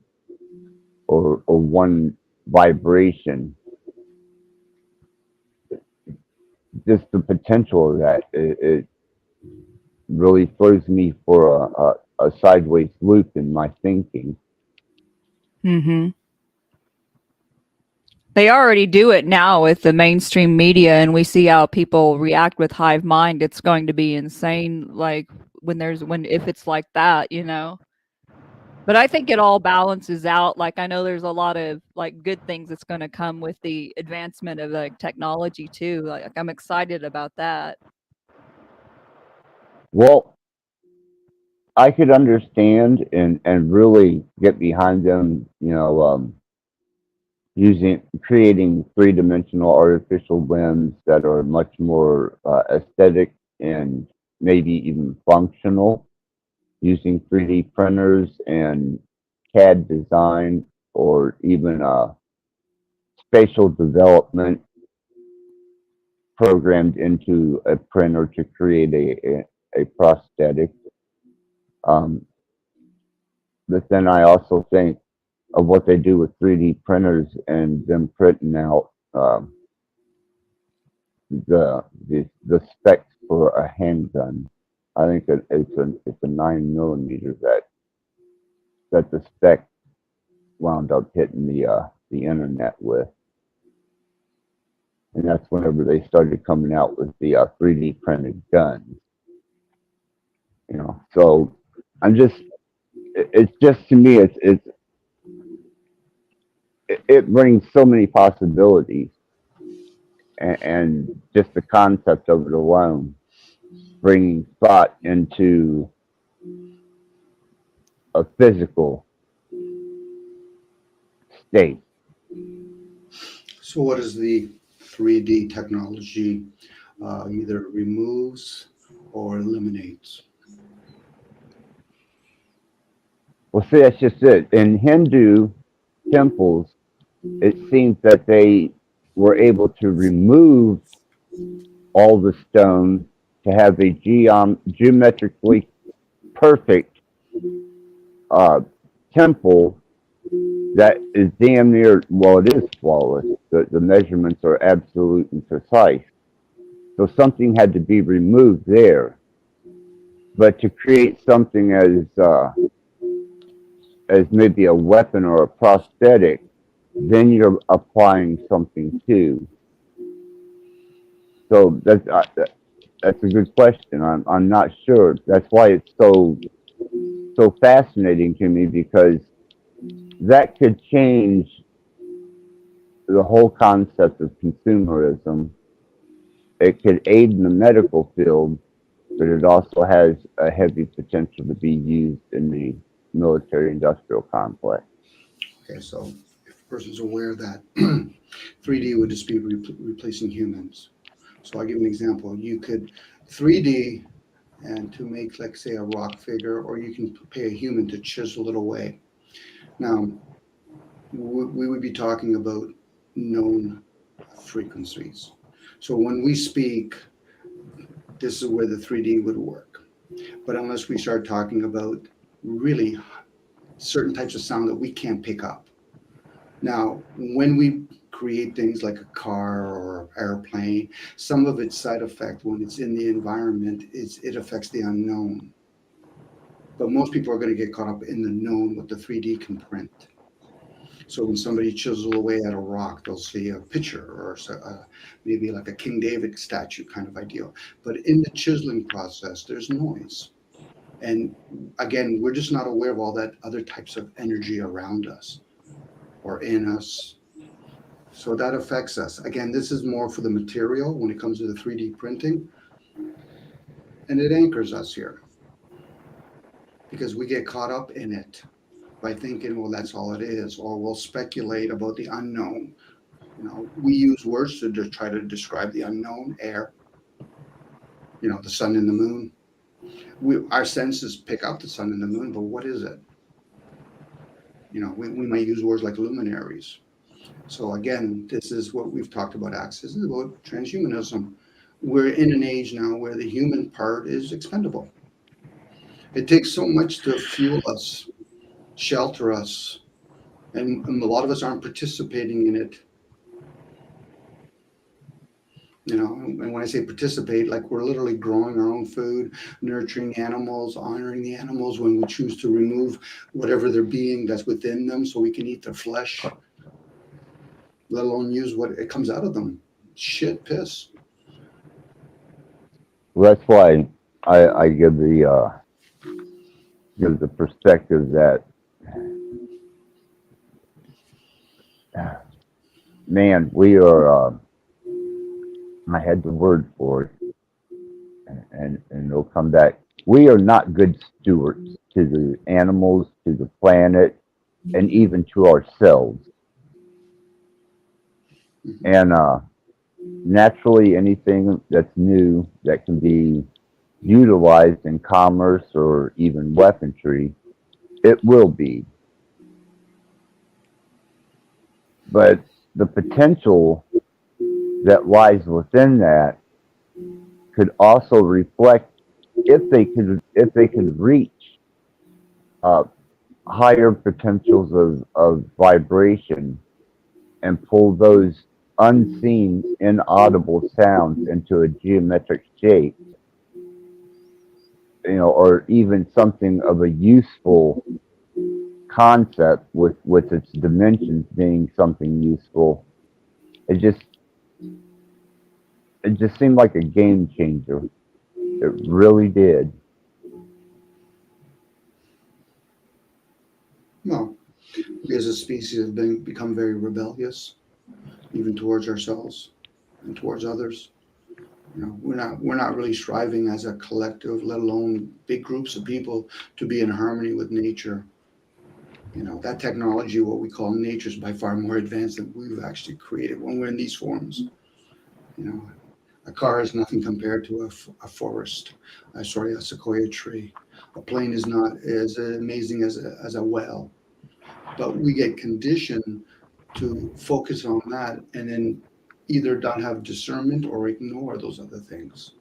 or one vibration, just the potential of that, it really throws me for a sideways loop in my thinking. Mm-hmm. They already do it now with the mainstream media, and we see how people react with hive mind. It's going to be insane, like if it's like that, you know. But I think it all balances out. Like I know there's a lot of like good things that's going to come with the advancement of like technology too. Like I'm excited about that. Well, I could understand and really get behind them, creating three-dimensional artificial limbs that are much more aesthetic and maybe even functional, using 3D printers and CAD design, or even spatial development programmed into a printer to create a prosthetic. Um, but then I also think of what they do with 3D printers and them printing out the specs for a handgun. I think it's a 9 millimeter that the spec wound up hitting the internet with, and that's whenever they started coming out with the 3D printed guns. So it's just, to me, it brings so many possibilities, and just the concept of it alone, bringing thought into a physical state. So what is the 3D technology either removes or eliminates? Well, see, that's just it. In Hindu temples, it seems that they were able to remove all the stone to have a geometrically perfect temple that is damn near, well, it is flawless. The measurements are absolute and precise. So something had to be removed there. But to create something as maybe a weapon or a prosthetic, then you're applying something too. So that's a good question. I'm not sure. That's why it's so fascinating to me, because that could change the whole concept of consumerism. It could aid in the medical field, but it also has a heavy potential to be used in the military-industrial complex. Okay, so if a person's aware that 3D would just be replacing humans. So I'll give an example. You could 3D and to make, like, say, a rock figure, or you can pay a human to chisel it away. Now, we would be talking about known frequencies. So when we speak, this is where the 3D would work. But unless we start talking about really certain types of sound that we can't pick up. Now, when we create things like a car or airplane, some of its side effect when it's in the environment is it affects the unknown. But most people are going to get caught up in the known, what the 3D can print. So when somebody chisels away at a rock, they'll see a picture or maybe like a King David statue kind of ideal. But in the chiseling process, there's noise. And again, we're just not aware of all that other types of energy around us or in us. So that affects us. Again, this is more for the material when it comes to the 3D printing. And it anchors us here because we get caught up in it by thinking, well, that's all it is, or we'll speculate about the unknown. We use words to try to describe the unknown: air, the sun and the moon. Our senses pick up the sun and the moon, but what is it? We might use words like luminaries. So again, this is what we've talked about. Access is about transhumanism. We're in an age now where the human part is expendable. It takes so much to fuel us, shelter us, and a lot of us aren't participating in it. And when I say participate, like we're literally growing our own food, nurturing animals, honoring the animals when we choose to remove whatever their being that's within them so we can eat their flesh. let alone use what it comes out of them. Shit, piss. Well, that's why I give the perspective that, man, we are. I had the word for it, and it'll come back. We are not good stewards to the animals, to the planet, and even to ourselves. And naturally, anything that's new that can be utilized in commerce or even weaponry, it will be. But the potential that lies within that could also reflect, if they could reach uh, higher potentials of vibration and pull those unseen, inaudible sounds into a geometric shape, or even something of a useful concept with its dimensions being something useful. It just seemed like a game changer. It really did. Well, we as a species have become very rebellious, even towards ourselves and towards others. We're not really striving as a collective, let alone big groups of people, to be in harmony with nature. That technology, what we call nature, is by far more advanced than we've actually created when we're in these forms. A car is nothing compared to a forest, a sequoia tree. A plane is not as amazing as a whale. But we get conditioned to focus on that and then either don't have discernment or ignore those other things.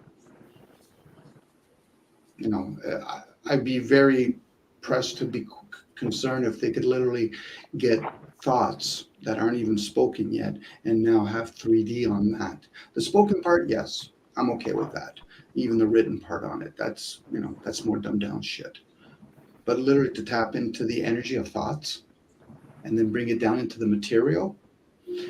I'd be very pressed to be concerned if they could literally get thoughts that aren't even spoken yet and now have 3D on that. The spoken part, yes, I'm okay with that. Even the written part on it, that's more dumbed down shit. But literally to tap into the energy of thoughts and then bring it down into the material,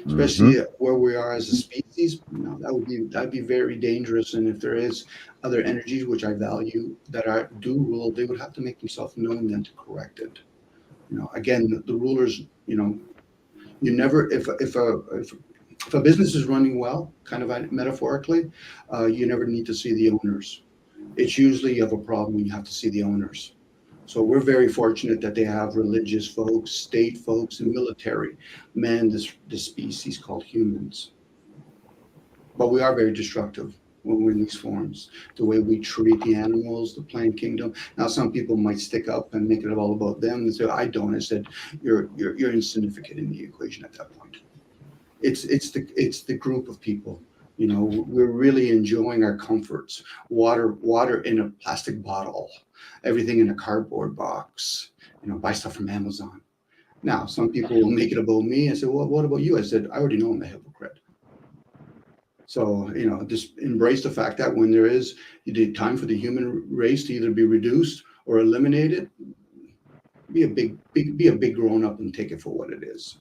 especially where we are as a species, that'd be very dangerous. And if there is other energies which I value that do rule, they would have to make themselves known then to correct it. Again, the rulers, you never, if a business is running well, kind of metaphorically, you never need to see the owners. It's usually you have a problem when you have to see the owners. So we're very fortunate that they have religious folks, state folks, and military man this species called humans. But we are very destructive when we're in these forms. The way we treat the animals, the plant kingdom. Now, some people might stick up and make it all about them and say, "I don't." I said, "You're insignificant in the equation at that point." It's the group of people. We're really enjoying our comforts. Water in a plastic bottle, everything in a cardboard box. Buy stuff from Amazon. Now, some people will make it about me and say, "Well, what about you?" I said, "I already know I'm a hypocrite." So, just embrace the fact that when there is time for the human race to either be reduced or eliminated, be a big grown up and take it for what it is.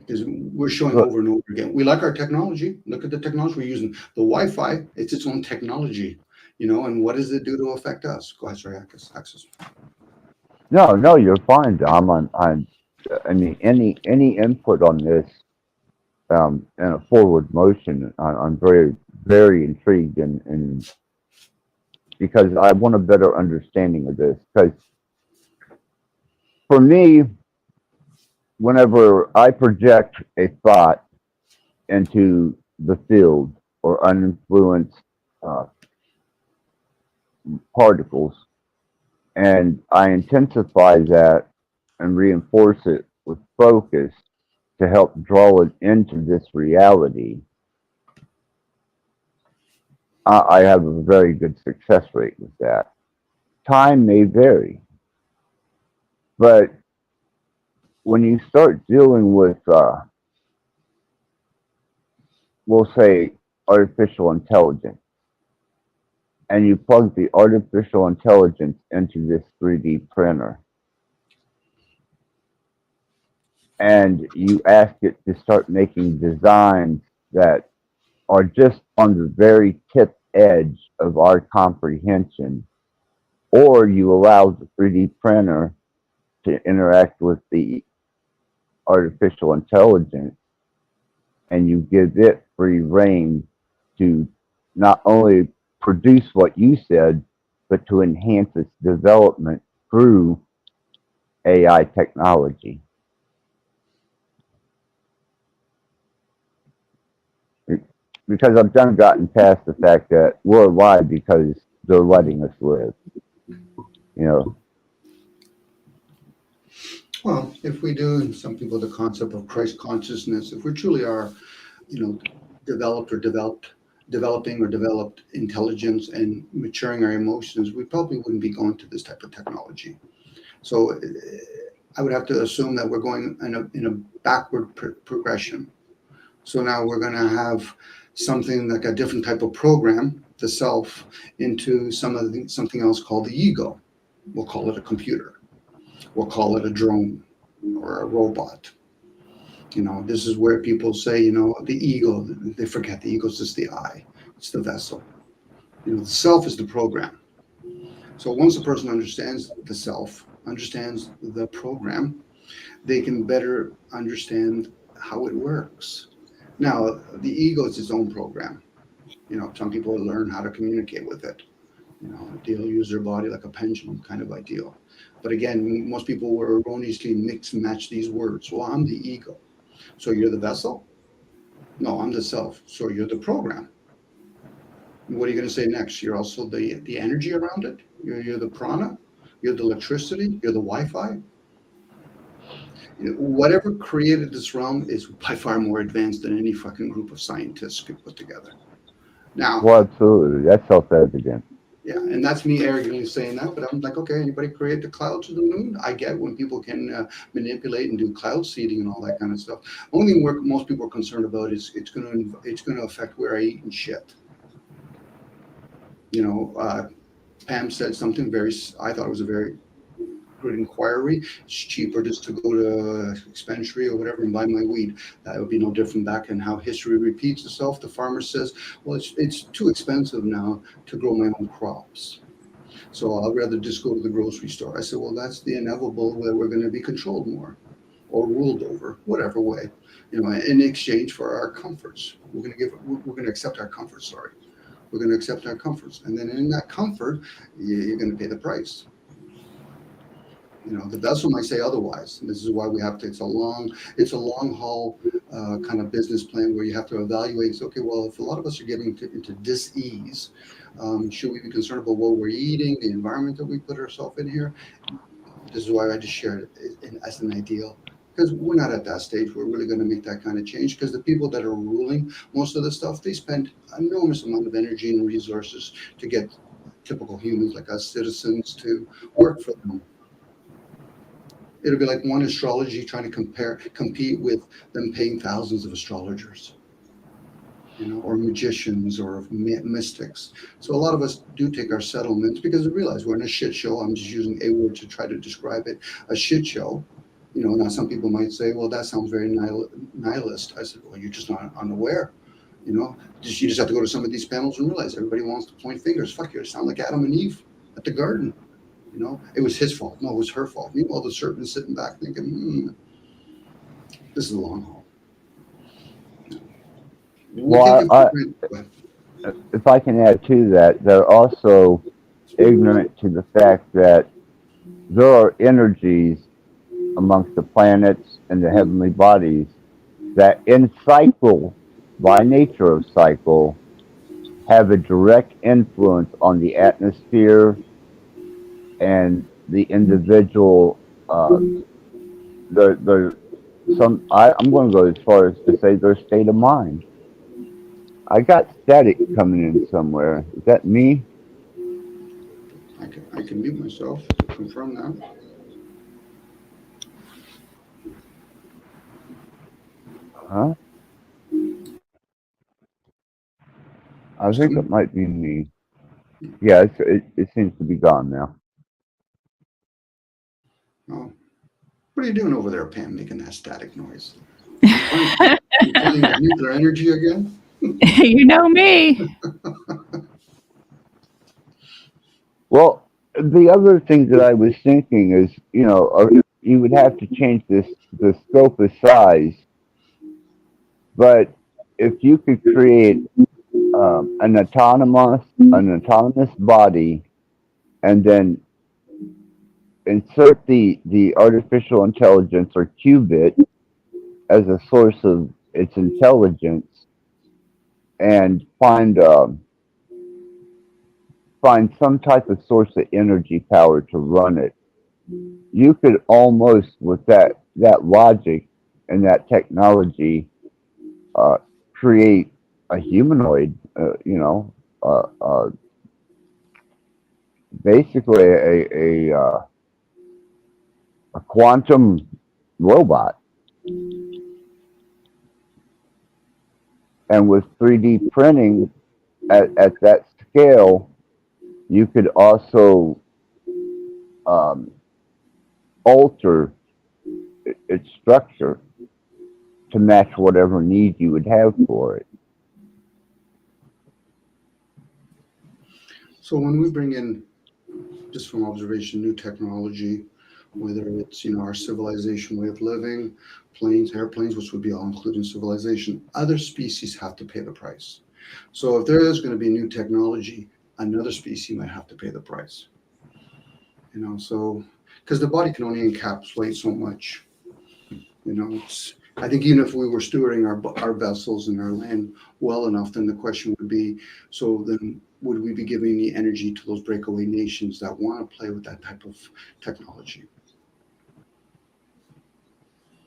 Because we're showing over and over again. We like our technology. Look at the technology we're using. The Wi-Fi, it's its own technology, and what does it do to affect us? Go ahead, sorry, Axis. No, you're fine, Dom. I mean, any input on this in a forward motion, I'm very, very intrigued, and because I want a better understanding of this. Because for me, whenever I project a thought into the field or uninfluenced uh, particles, and I intensify that and reinforce it with focus to help draw it into this reality, I have a very good success rate with that. Time may vary, but when you start dealing with, we'll say, artificial intelligence, and you plug the artificial intelligence into this 3D printer, and you ask it to start making designs that are just on the very tip edge of our comprehension, or you allow the 3D printer to interact with the artificial intelligence and you give it free reign to not only produce what you said, but to enhance its development through AI technology. Because I've done gotten past the fact that we're alive because they're letting us live. You know, Well, if we do, and some people, the concept of Christ consciousness, if we truly are, developed or developing or developed intelligence and maturing our emotions, we probably wouldn't be going to this type of technology. So I would have to assume that we're going in a backward progression. So now we're going to have something like a different type of program, the self, into something else called the ego. We'll call it a computer. We'll call it a drone or a robot. This is where people say, the ego, they forget the ego is just the I, it's the vessel. The self is the program. So once a person understands the self, understands the program, they can better understand how it works. Now, the ego is its own program. Some people learn how to communicate with it. They'll use their body like a pendulum kind of ideal. But again, most people will erroneously mix and match these words. Well, I'm the ego. So you're the vessel? No, I'm the self. So you're the program. What are you going to say next? You're also the energy around it? You're the prana? You're the electricity? You're the Wi-Fi? Whatever created this realm is by far more advanced than any fucking group of scientists could put together. Now, well, absolutely. That's self-evident. yeah, and that's me arrogantly saying that, but I'm like, okay, anybody create the clouds or the moon? I get when people can manipulate and do cloud seeding and all that kind of stuff. Only thing most people are concerned about is it's going to affect where I eat and shit. Pam said something I thought it was a very good inquiry. It's cheaper just to go to dispensary or whatever and buy my weed. That would be no different back in how history repeats itself. The farmer says, well, it's too expensive now to grow my own crops. So I'd rather just go to the grocery store. I said, well, that's the inevitable that we're going to be controlled more or ruled over, whatever way, in exchange for our comforts. We're going to accept our comforts, sorry. We're going to accept our comforts. And then in that comfort, you're going to pay the price. The vessel might say otherwise. And this is why we have to, it's a long haul kind of business plan where you have to evaluate, okay, well, if a lot of us are getting into dis-ease, should we be concerned about what we're eating, the environment that we put ourselves in here? This is why I just shared it as an ideal. Because we're not at that stage. We're really going to make that kind of change because the people that are ruling most of the stuff, they spend an enormous amount of energy and resources to get typical humans like us citizens to work for them. It'll be like one astrology trying to compete with them paying thousands of astrologers, or magicians or mystics. So a lot of us do take our settlements because we realize we're in a shit show. I'm just using a word to try to describe it, a shit show. Now some people might say, well, that sounds very nihilist. I said, well, you're just not unaware. You just have to go to some of these panels and realize everybody wants to point fingers. Fuck you, sound like Adam and Eve at the garden. It was his fault. No, it was her fault. Meanwhile, the serpent's sitting back thinking, this is a long haul. Well, if I can add to that, they're also ignorant to the fact that there are energies amongst the planets and the heavenly bodies that in cycle, by nature of cycle, have a direct influence on the atmosphere and the individual. I'm going to go as far as to say their state of mind. I got static coming in somewhere. Is that me? I can mute myself to confirm that. Huh? I think it might be me. Yeah, it seems to be gone now. Oh. What are you doing over there, Pam, making that static noise? You playing with nuclear energy again? You know me. Well, the other thing that I was thinking is, you would have to change the scope of size, but if you could create an autonomous body, and then insert the artificial intelligence or qubit as a source of its intelligence, and find some type of source of energy power to run it, you could almost, with that logic and that technology, create a humanoid, basically a quantum robot. And with 3D printing at that scale, you could also alter its structure to match whatever need you would have for it. So when we bring in, just from observation, new technology, whether it's our civilization way of living, planes, airplanes, which would be all including civilization, other species have to pay the price. So if there is going to be new technology, another species might have to pay the price. So because the body can only encapsulate so much. I think even if we were stewarding our vessels and our land well enough, then the question would be, so then would we be giving the energy to those breakaway nations that want to play with that type of technology?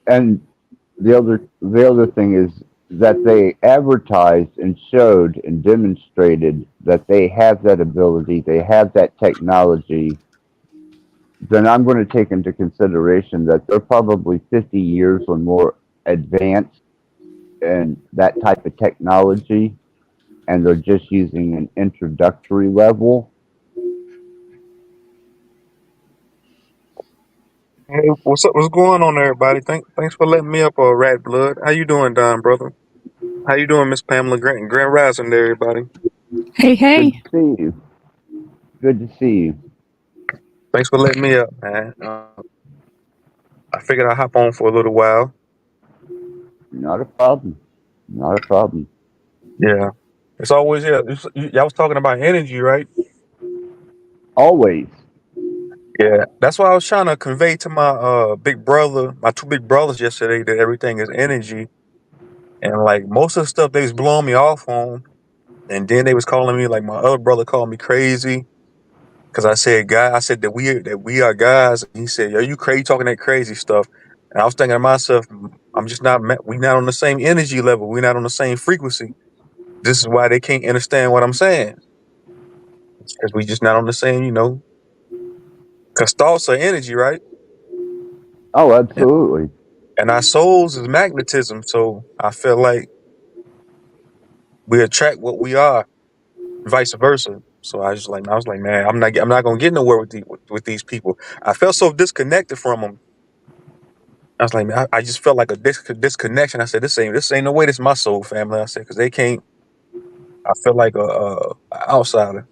And the other thing is that they advertised and showed and demonstrated that they have that ability, they have that technology. Then I'm going to take into consideration that they're probably 50 years or more advanced in that type of technology, and they're just using an introductory level. Hey, what's up? What's going on, everybody? Thanks for letting me up, Rattblood. How you doing, Don, brother? How you doing, Miss Pamela Grant? Grand Rising, there, everybody. Hey, Good hey. to see you. Good to see you. Thanks for letting me up, man. I figured I'd hop on for a little while. Not a problem. Not a problem. Yeah, it's always y'all was talking about energy, right? Always. Yeah, that's why I was trying to convey to my big brother, my two big brothers yesterday, that everything is energy, and like most of the stuff they was blowing me off on, and then they was calling me, like my other brother called me crazy. Cause I said, I said that we are guys. And he said, "Are you crazy talking that crazy stuff?" And I was thinking to myself, I'm just not. We not on the same energy level. We're not on the same frequency. This is why they can't understand what I'm saying. Because we just not on the same, Cause thoughts are energy, right? Oh, absolutely. And our souls is magnetism. So I feel like we attract what we are, vice versa. So I was like, man, I'm not gonna get nowhere with these people. I felt so disconnected from them. I was like, man, I just felt like a disconnection. I said, this ain't no way this is my soul family. I said, because they can't. I feel like a outsider.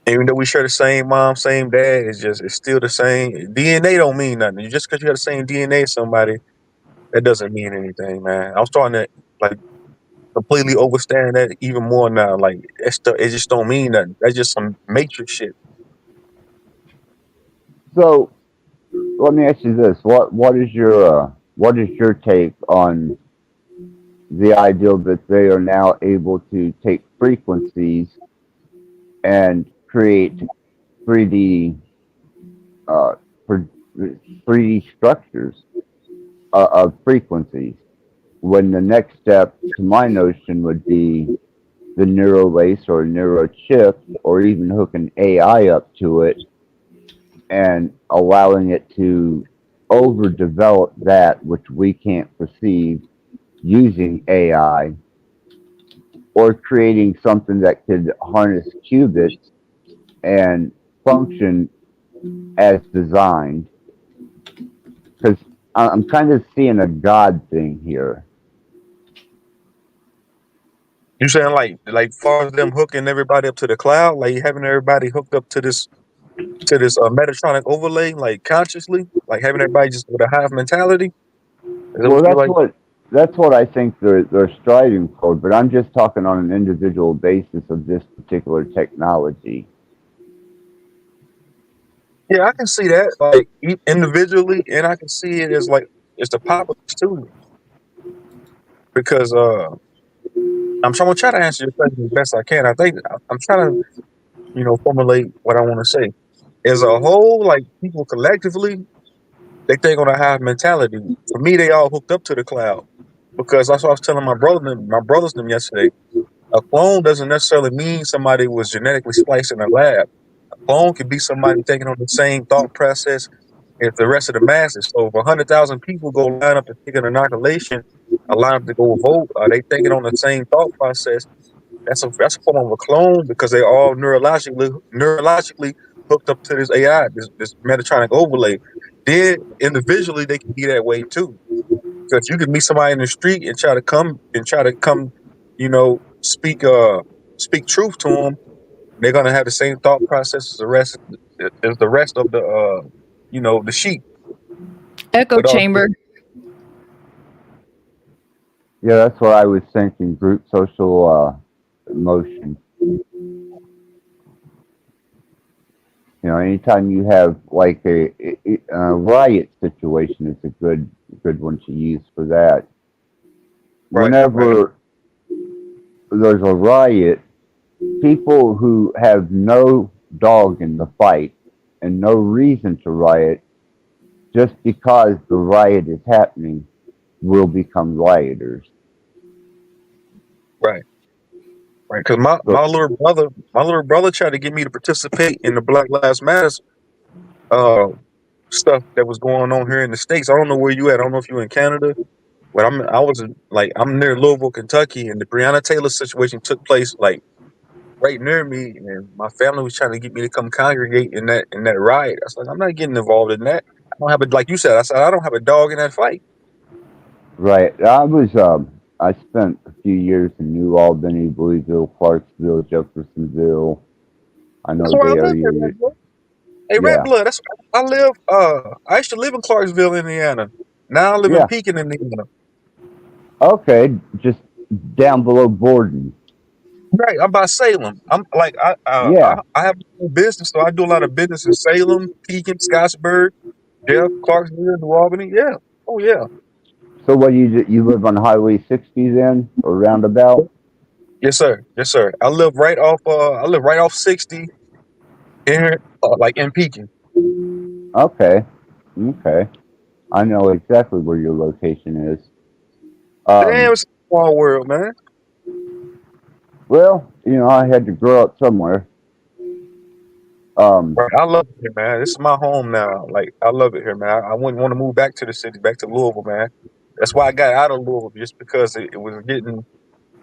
Even though we share the same mom, same dad, it's still the same. DNA don't mean nothing. Just because you have the same DNA as somebody, that doesn't mean anything, man. I was starting to like completely understand that even more now. Like it just don't mean nothing. That's just some matrix shit. So let me ask you this: what is your take on the idea that they are now able to take frequencies and create 3D uh, 3D structures of frequencies? When the next step, to my notion, would be the neural lace or neural chip, or even hook an AI up to it and allowing it to overdevelop that which we can't perceive using AI, or creating something that could harness qubits and function as designed because I'm kind of seeing a God thing here. You saying like far as them hooking everybody up to the cloud, like having everybody hooked up to this Metatronic overlay, like consciously, like having everybody just with a hive mentality. Is that Well, what you like? that's what I think they're striving for. But I'm just talking on an individual basis of this particular technology. Yeah, I can see that, like individually, and I can see it as like it's the populace too, because I'm trying to answer your question as best I can. I think I'm trying to formulate what I want to say. As a whole, like people collectively, they think on a hive mentality. For me, they all hooked up to the cloud because that's what I was telling my brothers them yesterday. A clone doesn't necessarily mean somebody was genetically spliced in a lab. A clone could be somebody taking on the same thought process as the rest of the masses. So if 100,000 people go line up to take an inoculation, a line up to go vote, are they taking on the same thought process? That's a form of a clone because they all neurologically hooked up to this AI, this Metatronic overlay. Then individually they can be that way too. Because you can meet somebody in the street and try to come, speak truth to them. They're gonna have the same thought process as the rest of the sheep. Echo But chamber. Yeah, that's what I was thinking. Group social emotion. Anytime you have like a riot situation, is a good one to use for that. right. Whenever there's a riot, people who have no dog in the fight and no reason to riot, just because the riot is happening, will become rioters. Right. Right. Because my, So, my little brother tried to get me to participate in the Black Lives Matters uh stuff that was going on here in the States. I don't know where you at. I don't know if you in Canada, but I'm near Louisville, Kentucky, and the Breonna Taylor situation took place like right near me, and my family was trying to get me to come congregate in that riot. I was like, I'm not getting involved in that. I don't have a like you said. I said I don't have a dog in that fight. right. I spent a few years in New Albany, Louisville, Clarksville, Jeffersonville. I That's know where I the live area. here, Red Blood. Hey, Red Yeah, Blood. That's I live. I used to live in Clarksville, Indiana. Now I live in yeah. Pekin, Indiana. Okay, just down below Borden. Right, I'm by Salem. I'm like Yeah. I have my own business, so I do a lot of business in Salem, Pekin, Scottsburg, Jeff, Clarksville, New Albany. Yeah. Oh yeah. So what you live on Highway 60 then, or roundabout? Yes, sir. Yes, sir. I live right off 60 here, like in Pekin. Okay, okay. I know exactly where your location is. Damn, Um, it's a small world, man. well, I had to grow up somewhere. Um, Right. I love it here, man. This is my home now. Like I love it here, man. I wouldn't want to move back to the city, back to Louisville, man. That's why I got out of Louisville, just because it was getting.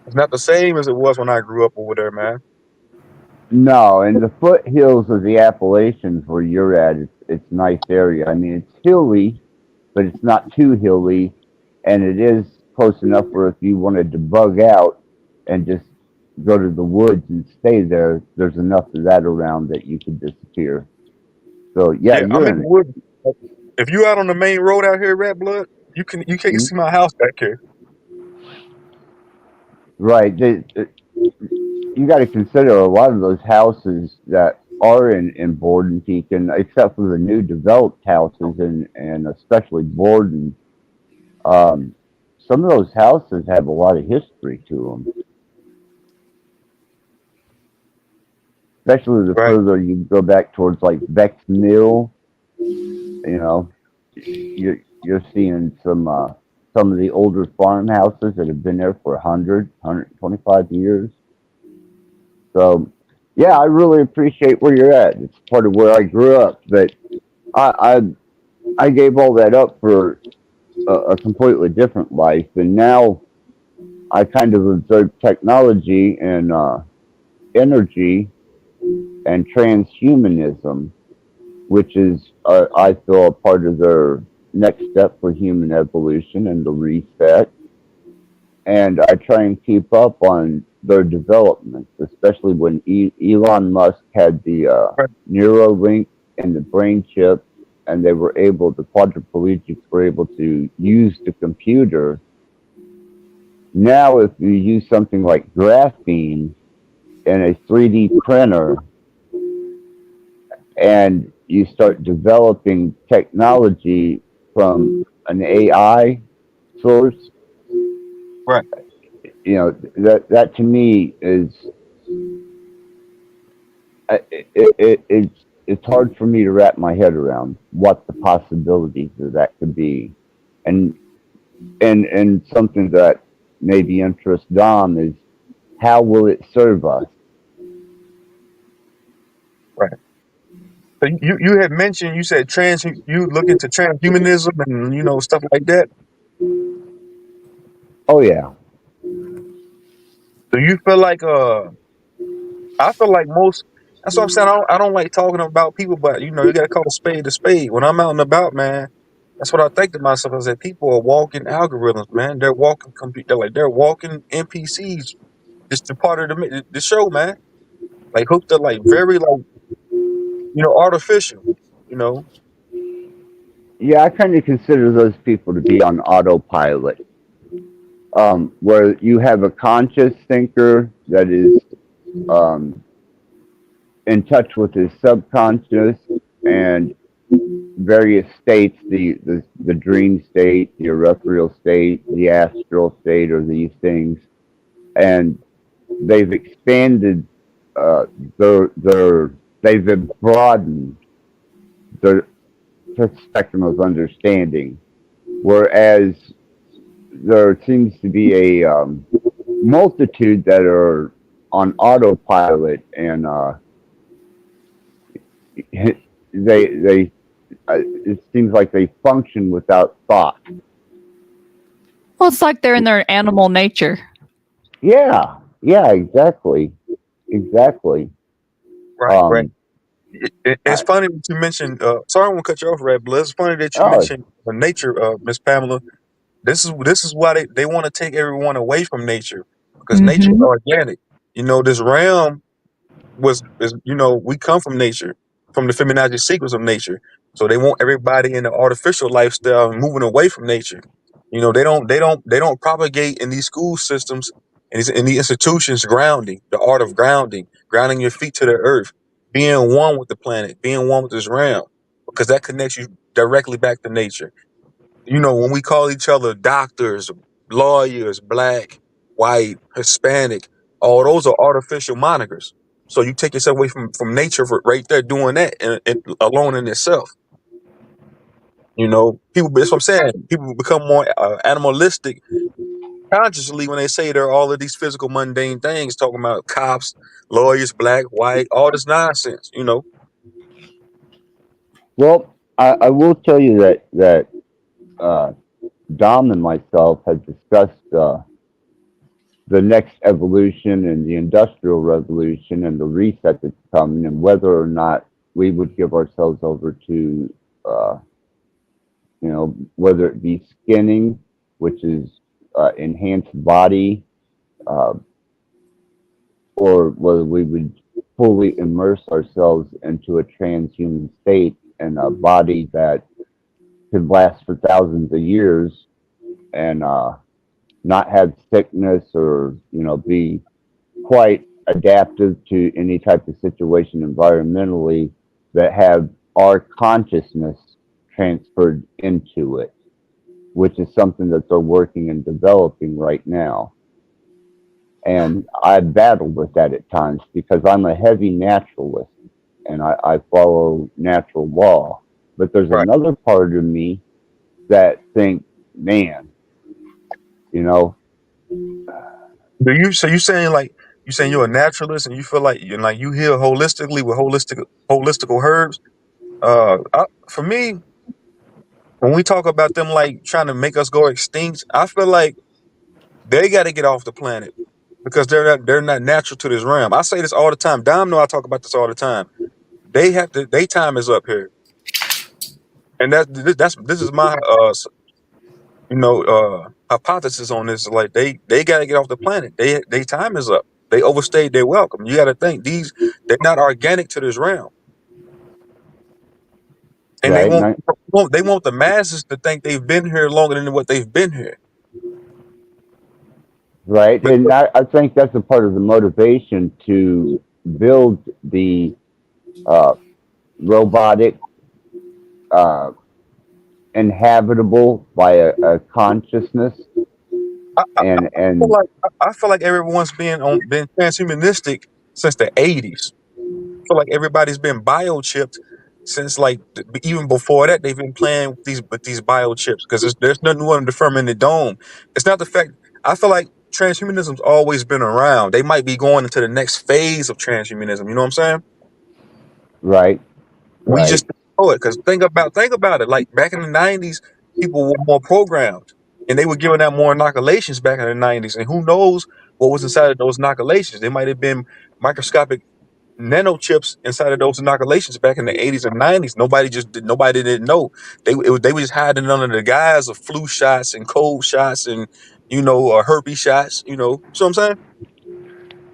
It's not the same as it was when I grew up over there, man. no, in the foothills of the Appalachians where you're at, it's a nice area. I mean, it's hilly, but it's not too hilly, and it is close enough where if you wanted to bug out and just go to the woods and stay there, there's enough of that around that you could disappear. So yeah, Yeah, I'm you're in in the it. woods. If you out on the main road out here, Red Blood, you can't Hmm? see my house back here. Right. You got to consider a lot of those houses that are in Borden Pekin, except for the new developed houses and especially Borden. Um, some of those houses have a lot of history to them, especially the Right. further you go back towards like Beck's Mill. You know, you're seeing some of the older farmhouses that have been there for 125 years. So, yeah, I really appreciate where you're at. It's part of where I grew up, but I I gave all that up for a completely different life, and now I kind of observe technology and energy and transhumanism, which is I feel a part of their next step for human evolution and the reset. And I try and keep up on their developments, especially when Elon Musk had the Right. Neuralink and the brain chip, and the quadriplegics were able to use the computer. Now, if you use something like graphene in a 3D printer and you start developing technology from an AI source, Right. that to me is it's hard for me to wrap my head around what the possibilities of that could be, and something that maybe interests Dom is how will it serve us? Right. So you had mentioned, you said you look into transhumanism and stuff like that. Oh yeah, Do you feel like I feel like most. That's what I'm saying. I don't like talking about people, but you gotta call a spade a spade. When I'm out and about, man, that's what I think to myself. Is that people are walking algorithms, man. They're walking they're walking NPCs. Just a part of the show, man. Like hooked up, like very like artificial. You know, yeah. I kind of consider those people to be on autopilot, where you have a conscious thinker that is um, in touch with his subconscious and various states, the dream state, the ethereal state, the astral state, or these things, and they've expanded their they've broadened their spectrum of understanding, whereas there seems to be a multitude that are on autopilot, and they it seems like they function without thought. Well, it's like they're in their animal nature. Yeah, exactly. right. Um, It's I, funny that you mentioned. Sorry, I won't cut you off, Red Blood. It's funny that you oh, mentioned nature, Miss Pamela. This is why they want to take everyone away from nature, because nature is Hmm. organic. This realm we come from nature, from the Fibonacci sequence of nature. So they want everybody in the artificial lifestyle and moving away from nature. They don't propagate in these school systems and in the institutions grounding, the art of grounding your feet to the earth, being one with the planet, being one with this realm, because that connects you directly back to nature. When we call each other doctors, lawyers, black, white, Hispanic, all those are artificial monikers. So you take yourself away from nature for right there doing that and alone in itself. People. That's what I'm saying. People become more animalistic consciously when they say there are all of these physical mundane things, talking about cops, lawyers, black, white, all this nonsense. well, I will tell you that uh, Dom and myself have discussed the next evolution and the industrial revolution and the reset that's coming, and whether or not we would give ourselves over to, uh, whether it be skinning, which is enhanced body, uh, or whether we would fully immerse ourselves into a transhuman state and a body that could last for thousands of years and not have sickness or be quite adaptive to any type of situation environmentally, that have our consciousness transferred into it, which is something that they're working and developing right now. And I battle with that at times because I'm a heavy naturalist and I follow natural law. But there's Right. another part of me that think, man, you know, So you saying you're a naturalist and you feel like you heal holistically with holistical herbs. For me, when we talk about them like trying to make us go extinct, I feel like they got to get off the planet because they're not natural to this realm. I say this all the time. Dom know I talk about this all the time. They have to. Their time is up here. And this is my hypothesis on this. Like they got to get off the planet. They time is up. They overstayed their welcome. You got to think they're not organic to this realm, and right? And I, they want the masses to think they've been here longer than what they've been here. right, But and I think that's a part of the motivation to build the robotic, uh, inhabitable by a consciousness, feel and like I feel like everyone's been transhumanistic since the 80s. I feel like everybody's been biochipped since like even before that. They've been playing with these biochips because there's nothing new under the firmament dome. It's not the fact. I feel like transhumanism's always been around. They might be going into the next phase of transhumanism. You know what I'm saying? right, We right. just don't know it because think about it. Like back in the 90s, people were more programmed and they were giving out more inoculations back in the 90s. And who knows what was inside of those inoculations? They might have been microscopic nanochips inside of those inoculations back in the 80s and 90s. Nobody didn't know. They were just hiding under the guise of flu shots and cold shots and herpes shots. So I'm saying.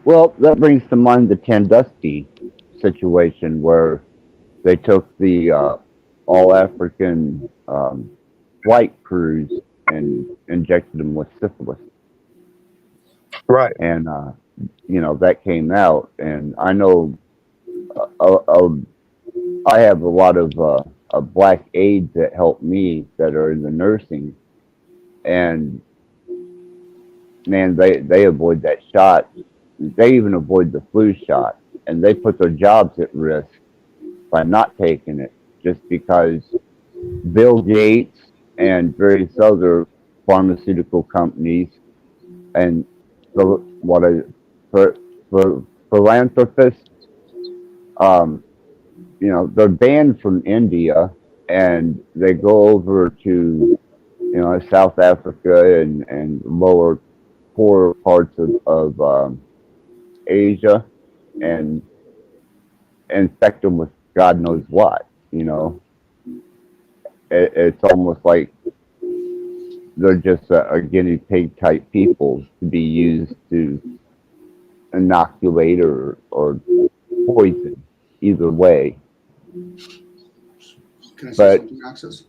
Well, that brings to mind the Tandusky situation where they took the all African flight crews and injected them with syphilis, Right. and that came out. And I know I have a lot of black aides that help me that are in the nursing, and man, they avoid that shot. They even avoid the flu shot, and they put their jobs at risk by not taking it, just because Bill Gates and various other pharmaceutical companies and for philanthropists, they're banned from India, and they go over to South Africa and lower poorer parts of Asia and infect them with God knows what. It's almost like they're just a guinea pig type people to be used to inoculate or poison, either way. Can I say But something, Access?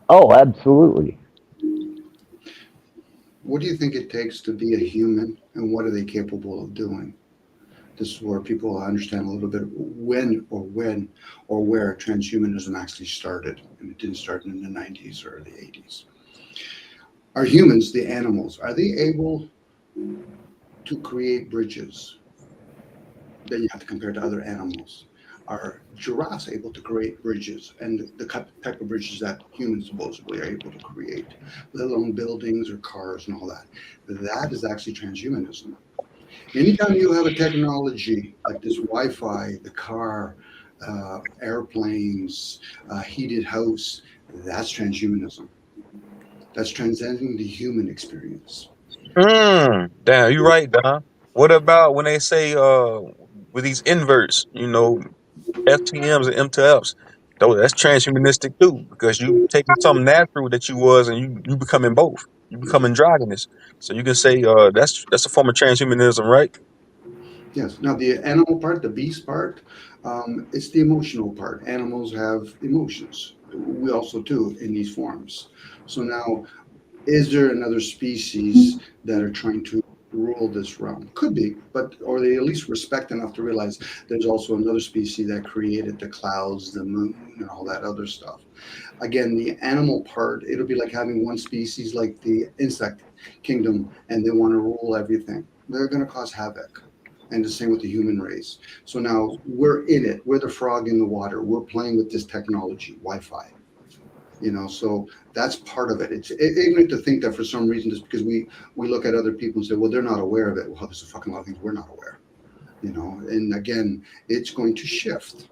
oh, absolutely. What do you think it takes to be a human, and what are they capable of doing? This is where people understand a little bit when or where transhumanism actually started, and it didn't start in the 90s or the 80s. Are humans, the animals, are they able to create bridges that you have to compare to other animals? Are giraffes able to create bridges, and the type of bridges that humans supposedly are able to create, let alone buildings or cars and all that? That is actually transhumanism. Anytime you have a technology like this Wi-Fi, the car, airplanes, heated house, that's transhumanism. That's transcending the human experience. Damn, you're right, Don. What about when they say with these inverts, FTMs and M2Fs? Though that's transhumanistic too, because you taking something natural that you was and you becoming both. You become androgynous. So you can say that's a form of transhumanism, right? Yes. Now the animal part, the beast part, it's the emotional part. Animals have emotions. We also do in these forms. So now, is there another species that are trying to rule this realm? Could be, but or they at least respect enough to realize there's also another species that created the clouds, the moon, and all that other stuff. Again, the animal part, it'll be like having one species like the insect kingdom, and they want to rule everything. They're going to cause havoc. And the same with the human race. So now we're in it. We're the frog in the water. We're playing with this technology, Wi-Fi. So that's part of it. It's ignorant to think that for some reason, just because we look at other people and say, well, they're not aware of it. Well, there's a fucking lot of things we're not aware. And again, it's going to shift.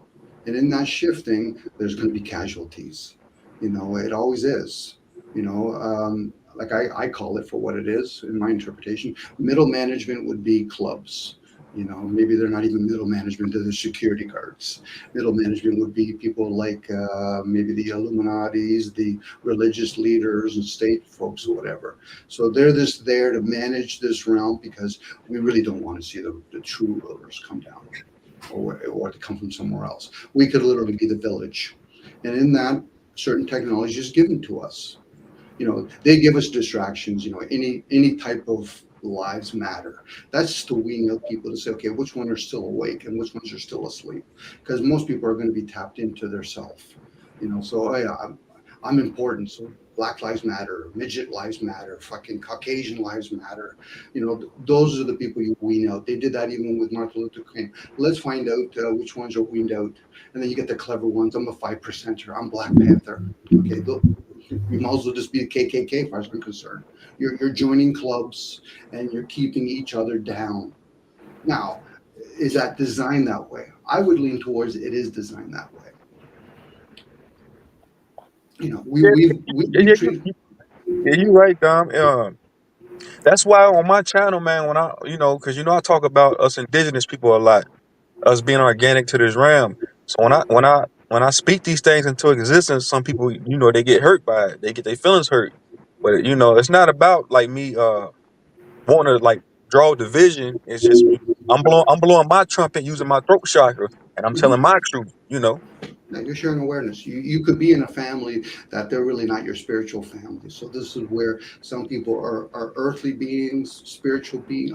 And in that shifting, there's going to be casualties. It always is. Like I call it for what it is in my interpretation. Middle management would be clubs. You know, maybe they're not even middle management, they're the security guards. Middle management would be people like maybe the Illuminatis, the religious leaders and state folks or whatever. So they're just there to manage this realm because we really don't want to see the true rulers come down or to come from somewhere else. We could literally be the village. And in that, certain technology is given to us. You know, they give us distractions, you know, any type of lives matter. That's just to wean out people to say, okay, which ones are still awake and which ones are still asleep, because most people are going to be tapped into their self, you know. So oh, yeah, I'm important, so Black Lives Matter, midget lives matter, fucking Caucasian lives matter. You know, those are the people you wean out. They did that even with Martin Luther King. Let's find out which ones are weaned out, and then you get the clever ones. I'm a 5%er, I'm Black Panther. Okay, you might as well just be a KKK, as far as I'm concerned. You're joining clubs and you're keeping each other down. Now, is that designed that way? I would lean towards it is designed that way. You know, we treat. Yeah, you right, Dom. That's why on my channel, man, when I, because I talk about us indigenous people a lot, us being organic to this realm. So when I speak these things into existence, some people, they get hurt by it. They get their feelings hurt. But it's not about like me wanting to like draw division. It's just I'm blowing my trumpet using my throat chakra, and I'm telling my truth. Now you're sharing awareness. You could be in a family that they're really not your spiritual family. So this is where some people are earthly beings, spiritual beings,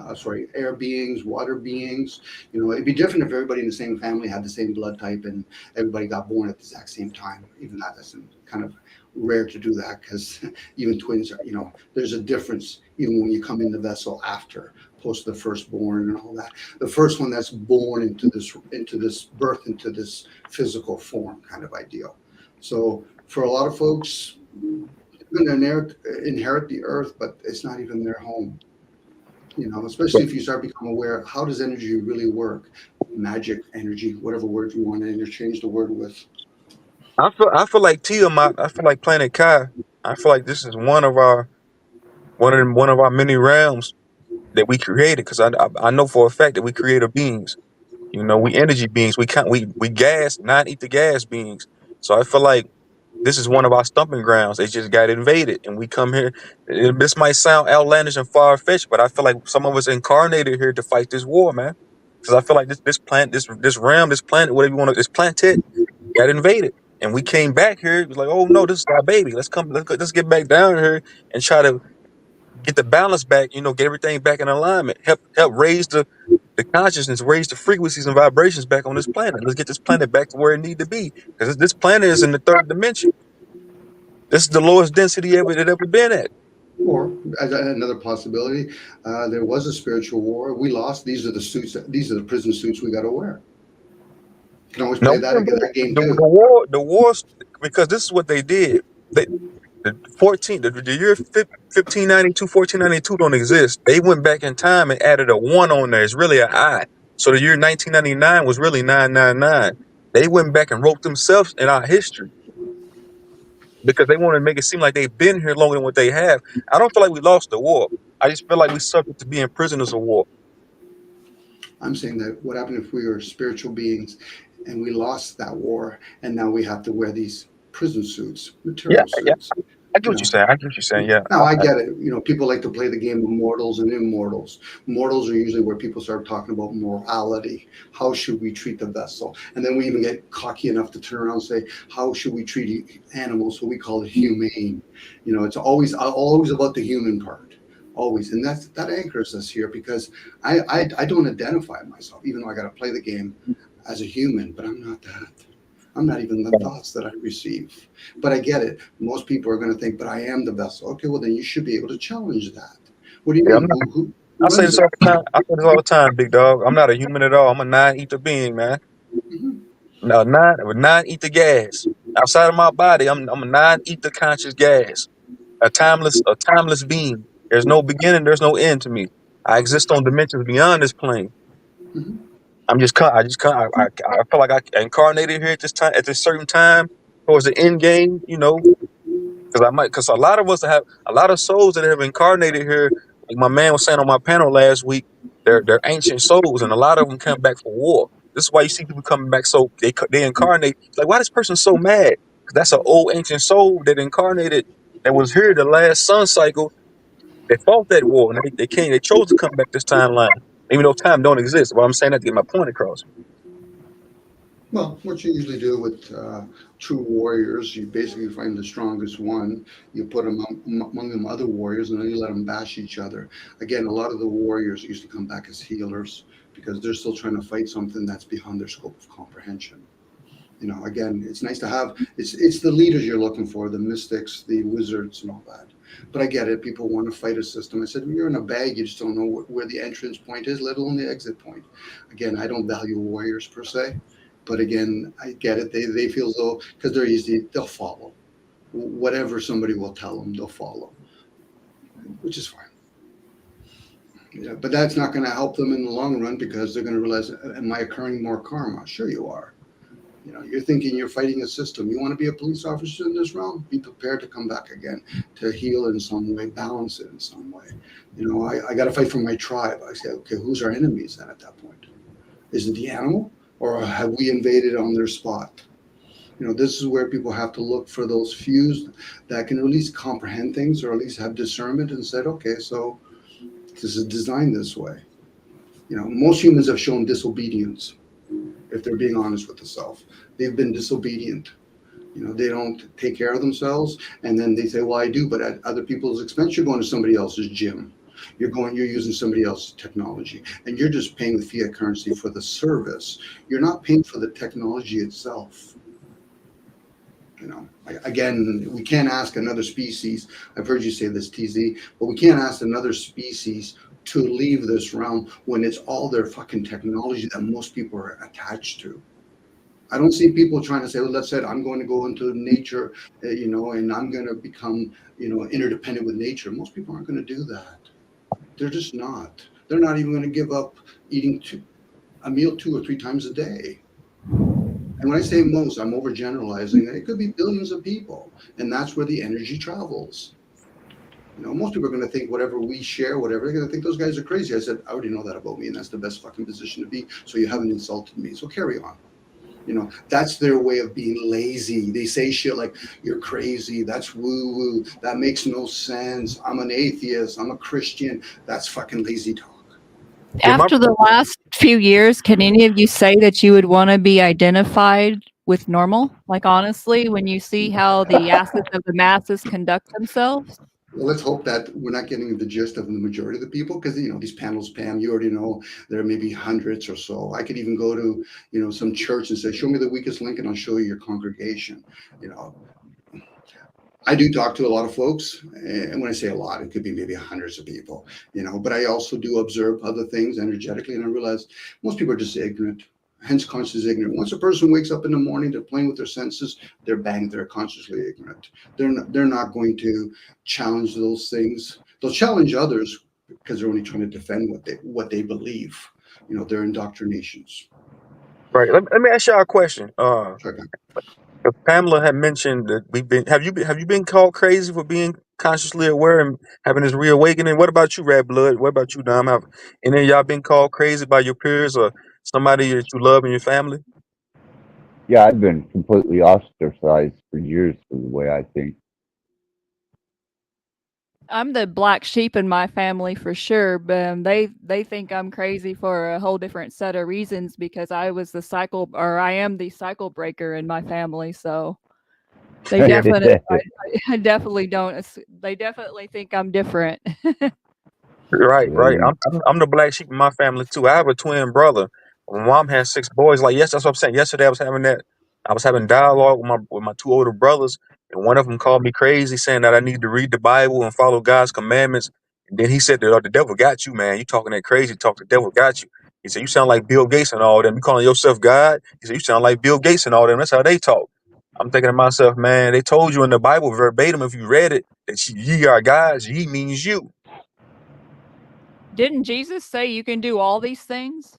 air beings, water beings. You know, it'd be different if everybody in the same family had the same blood type and everybody got born at the exact same time. Even that's kind of rare to do that because even twins are, there's a difference even when you come in the vessel after post the firstborn and all that. The first one that's born into this birth into this physical form kind of ideal. So for a lot of folks, they're going to inherit the earth, but it's not even their home. Especially if you start becoming aware of how does energy really work, magic, energy, whatever word you want to interchange the word with. I feel like Tiamat. I feel like Planet Kai. I feel like this is one of our many realms that we created. Because I know for a fact that we creative beings. We energy beings. We gas, non-ether gas beings. So I feel like this is one of our stumping grounds. They just got invaded, and we come here. This might sound outlandish and far fetched, but I feel like some of us incarnated here to fight this war, man. Because I feel like this planet, this realm, this planet, whatever you want to, this planet got invaded, and we came back here. It was like, oh no, this is our baby. Let's get back down here and try to get the balance back. Get everything back in alignment. Help raise the consciousness, raise the frequencies and vibrations back on this planet. Let's get this planet back to where it need to be, because this planet is in the third dimension. This is the lowest density it ever been at. Or as another possibility, there was a spiritual war. We lost. These are the suits. These are the prison suits we got to wear. You can always play that game too. The wars, because this is what they did. The year 1592, 1492 don't exist. They went back in time and added a 1 on there. It's really an I. So the year 1999 was really 999. They went back and wrote themselves in our history because they wanted to make it seem like they've been here longer than what they have. I don't feel like we lost the war. I just feel like we subject to being prisoners of war. I'm saying that what happened if we were spiritual beings and we lost that war and now we have to wear these prison suits, material suits. I get what you're saying. Yeah. No, I get it. People like to play the game of mortals and immortals. Mortals are usually where people start talking about morality. How should we treat the vessel? And then we even get cocky enough to turn around and say, how should we treat animals? So we call it humane. It's always about the human part. Always. And that anchors us here because I don't identify myself, even though I got to play the game as a human, but I'm not that. I'm not even the thoughts that I receive. But I get it. Most people are going to think, but I am the vessel. Okay, well, then you should be able to challenge that. What do you mean? I say this all the time, big dog. I'm not a human at all. I'm a non-ether being, man. No, non-ether gas. Outside of my body, I'm a non-ether conscious gas. A timeless being. There's no beginning, there's no end to me. I exist on dimensions beyond this plane. I feel like I incarnated here at this certain time towards the end game, because a lot of us have a lot of souls that have incarnated here. Like my man was saying on my panel last week, They're ancient souls, and a lot of them come back for war. This is why you see people coming back. So they incarnate. It's like, why this person so mad? Because that's an old ancient soul that incarnated, that was here the last sun cycle. They fought that war, and they came. They chose to come back this timeline, even though time don't exist. But I'm saying that to get my point across. Well, what you usually do with true warriors, you basically find the strongest one, you put them among them other warriors, and then you let them bash each other. Again, a lot of the warriors used to come back as healers because they're still trying to fight something that's beyond their scope of comprehension. You know, again, it's nice to have, it's the leaders you're looking for, the mystics, the wizards, and all that. But I get it. People want to fight a system. I said, when you're in a bag, you just don't know where the entrance point is, let alone the exit point. Again, I don't value warriors per se. But again, I get it. They feel as though, because they're easy, they'll follow. Whatever somebody will tell them, they'll follow, which is fine. Yeah, but that's not going to help them in the long run because they're going to realize, am I incurring more karma? Sure you are. You know, you're thinking you're fighting a system. You want to be a police officer in this realm? Be prepared to come back again, to heal in some way, balance it in some way. You know, I got to fight for my tribe. I say, okay, who's our enemies then at that point? Is it the animal? Or have we invaded on their spot? You know, this is where people have to look for those few that can at least comprehend things or at least have discernment and said, okay, so this is designed this way. You know, most humans have shown disobedience, if they're being honest with themselves. They've been disobedient. You know, they don't take care of themselves, and then they say, well, I do, but at other people's expense, you're going to somebody else's gym. You're using somebody else's technology, and you're just paying with fiat currency for the service. You're not paying for the technology itself. You know, again, we can't ask another species. I've heard you say this, TZ, but we can't ask another species to leave this realm when it's all their fucking technology that most people are attached to. I don't see people trying to say, well, let's say I'm going to go into nature, you know, and I'm going to become, you know, interdependent with nature. Most people aren't going to do that. They're just not. They're not even going to give up eating a meal 2 or 3 times a day. And when I say most, I'm overgeneralizing. It could be billions of people. And that's where the energy travels. You know, most people are going to think whatever we share, whatever, they're going to think those guys are crazy. I said, I already know that about me, and that's the best fucking position to be. So you haven't insulted me. So carry on. You know, that's their way of being lazy. They say shit like, you're crazy. That's woo-woo. That makes no sense. I'm an atheist. I'm a Christian. That's fucking lazy talk. After the last few years, can any of you say that you would want to be identified with normal? Like, honestly, when you see how the assets of the masses conduct themselves? Well, let's hope that we're not getting the gist of the majority of the people, because, you know, these panels, Pam, you already know there may be hundreds or so. I could even go to, you know, some church and say, show me the weakest link and I'll show you your congregation. You know, I do talk to a lot of folks, and when I say a lot, it could be maybe hundreds of people, you know, but I also do observe other things energetically, and I realize most people are just ignorant. Hence, conscious ignorant. Once a person wakes up in the morning, they're playing with their senses, they're consciously ignorant. They're not going to challenge those things. They'll challenge others because they're only trying to defend what they believe. You know, their indoctrinations. Right. Let me ask y'all a question. Sure. Pamela had mentioned that have you been called crazy for being consciously aware and having this reawakening? What about you, Rattblood? What about you, Dom? Have any of y'all been called crazy by your peers or somebody that you love in your family? Yeah, I've been completely ostracized for years for the way I think. I'm the black sheep in my family for sure, but they think I'm crazy for a whole different set of reasons because I am the cycle breaker in my family. So they definitely, I definitely don't. They definitely think I'm different. Right. I'm the black sheep in my family too. I have a twin brother. My mom has 6 boys. Like, yes, that's what I'm saying. Yesterday I was having dialogue with my 2 older brothers, and one of them called me crazy, saying that I need to read the Bible and follow God's commandments. And then he said that, oh, the devil got you, man. You talking that crazy talk, the devil got you. He said, you sound like Bill Gates and all them. You calling yourself God? He said, you sound like Bill Gates and all them. That's how they talk. I'm thinking to myself, man, they told you in the Bible verbatim, if you read it, that ye are gods. Ye means you. Didn't Jesus say you can do all these things?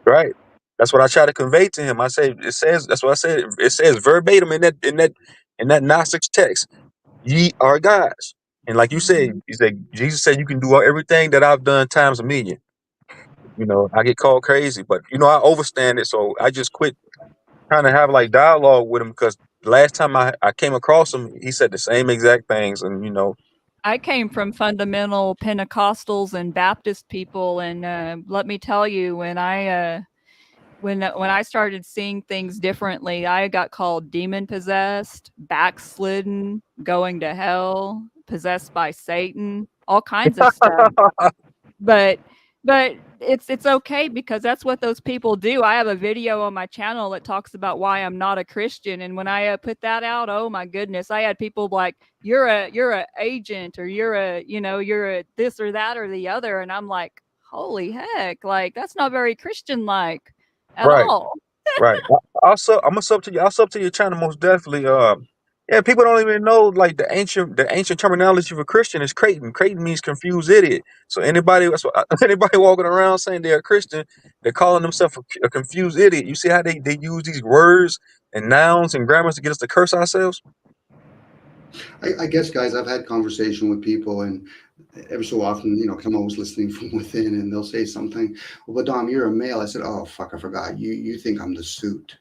Right. That's what I try to convey to him. I say it says, that's what I said. It says verbatim in that Gnostic text, ye are gods. And like you said, Jesus said you can do everything that I've done times a million. I get called crazy, but I overstand it, so I just quit trying to have like dialogue with him because last time I came across him, he said the same exact things, and I came from fundamental Pentecostals and Baptist people, and let me tell you, when I started seeing things differently, I got called demon possessed, backslidden, going to hell, possessed by Satan, all kinds of stuff. But it's okay because that's what those people do. I have a video on my channel that talks about why I'm not a Christian, and when I put that out, oh my goodness, I had people like, you're a agent, or you're a this or that or the other, and I'm like, holy heck, like that's not very Christian like at right, all. right. I'm gonna sub to you. I'll sub to your channel most definitely. Yeah, people don't even know like the ancient terminology for Christian is Creighton. Creighton means confused idiot. So anybody walking around saying they're a Christian, they're calling themselves a confused idiot. You see how they use these words and nouns and grammars to get us to curse ourselves? I guess, guys, I've had conversation with people, and every so often, I'm always listening from within, and they'll say something. Well, but Dom, you're a male. I said, oh fuck, I forgot. You think I'm the suit?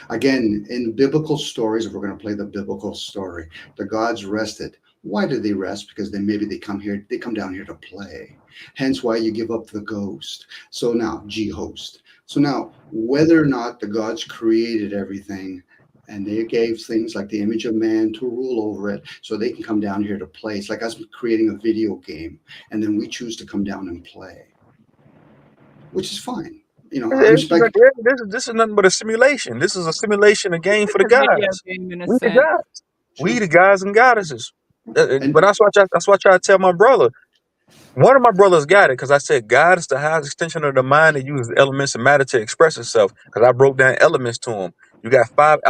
Again, in biblical stories, if we're going to play the biblical story, the gods rested. Why do they rest? Because they come down here to play. Hence why you give up the ghost. So now, host. So now, whether or not the gods created everything, and they gave things like the image of man to rule over it, so they can come down here to play. It's like us creating a video game, and then we choose to come down and play, which is fine. I respect. This is nothing but a simulation. This is a simulation, a game for the It's a video guys. game in a We the sense. guys. We Sure. the guys and goddesses. And But that's what I try to tell my brother. One of my brothers got it because I said God is the highest extension of the mind that uses elements and matter to express itself. Because I broke down elements to him. You got 5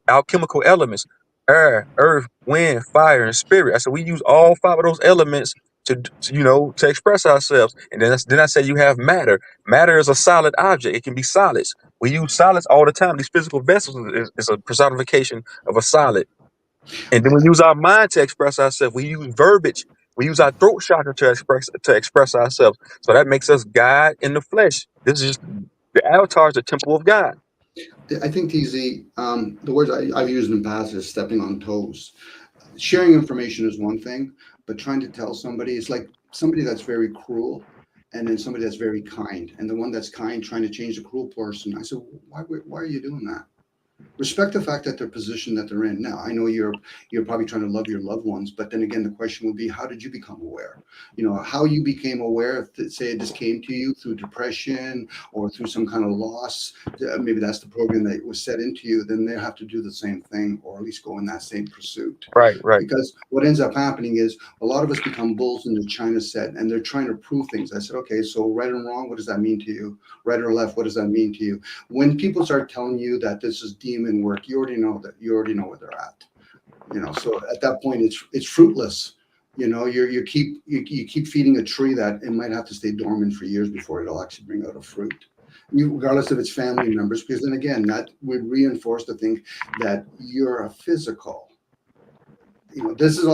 alchemical elements: air, earth, wind, fire, and spirit. I said we use all 5 of those elements to express ourselves. And then I said you have matter. Matter is a solid object. It can be solids. We use solids all the time. These physical vessels is a personification of a solid. And then we use our mind to express ourselves. We use verbiage. We use our throat chakra to express ourselves. So that makes us God in the flesh. This is just the avatar is the temple of God. I think, TZ, the words I've used in the past is stepping on toes. Sharing information is one thing, but trying to tell somebody, it's like somebody that's very cruel and then somebody that's very kind. And the one that's kind trying to change the cruel person. I said, why are you doing that? Respect the fact that they're position that they're in. Now, I know you're probably trying to love your loved ones, but then again, the question would be, how did you become aware? How you became aware, if say this came to you through depression or through some kind of loss, maybe that's the program that was set into you, then they have to do the same thing, or at least go in that same pursuit. Right. Because what ends up happening is a lot of us become bulls in the China set, and they're trying to prove things. I said, okay, so right and wrong, what does that mean to you? Right or left, what does that mean to you? When people start telling you that this is demon work, you already know where they're at. So at that point it's fruitless. You keep feeding a tree that it might have to stay dormant for years before it'll actually bring out a fruit, regardless of its family members, because then again that would reinforce the thing that you're a physical. This is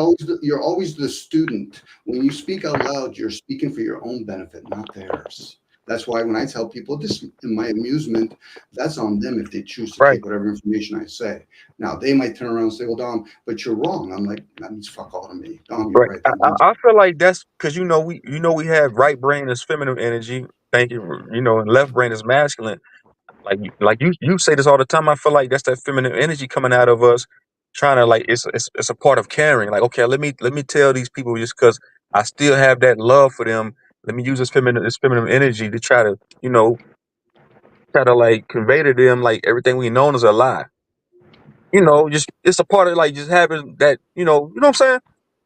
you're always the student. When you speak out loud, you're speaking for your own benefit, not theirs. That's why when I tell people this in my amusement, that's on them if they choose to take whatever information I say. Now, they might turn around and say, well, Dom, but you're wrong. I'm like, that means fuck all to me. Dom, you're right. I feel like that's because we have right brain is feminine energy. Thank you. And left brain is masculine. Like you say this all the time. I feel like that's that feminine energy coming out of us, trying to it's a part of caring. Like, okay, let me tell these people just because I still have that love for them. Let me use this feminine energy to try to like convey to them like everything we know is a lie. Just it's a part of like just having that. You know what I'm saying?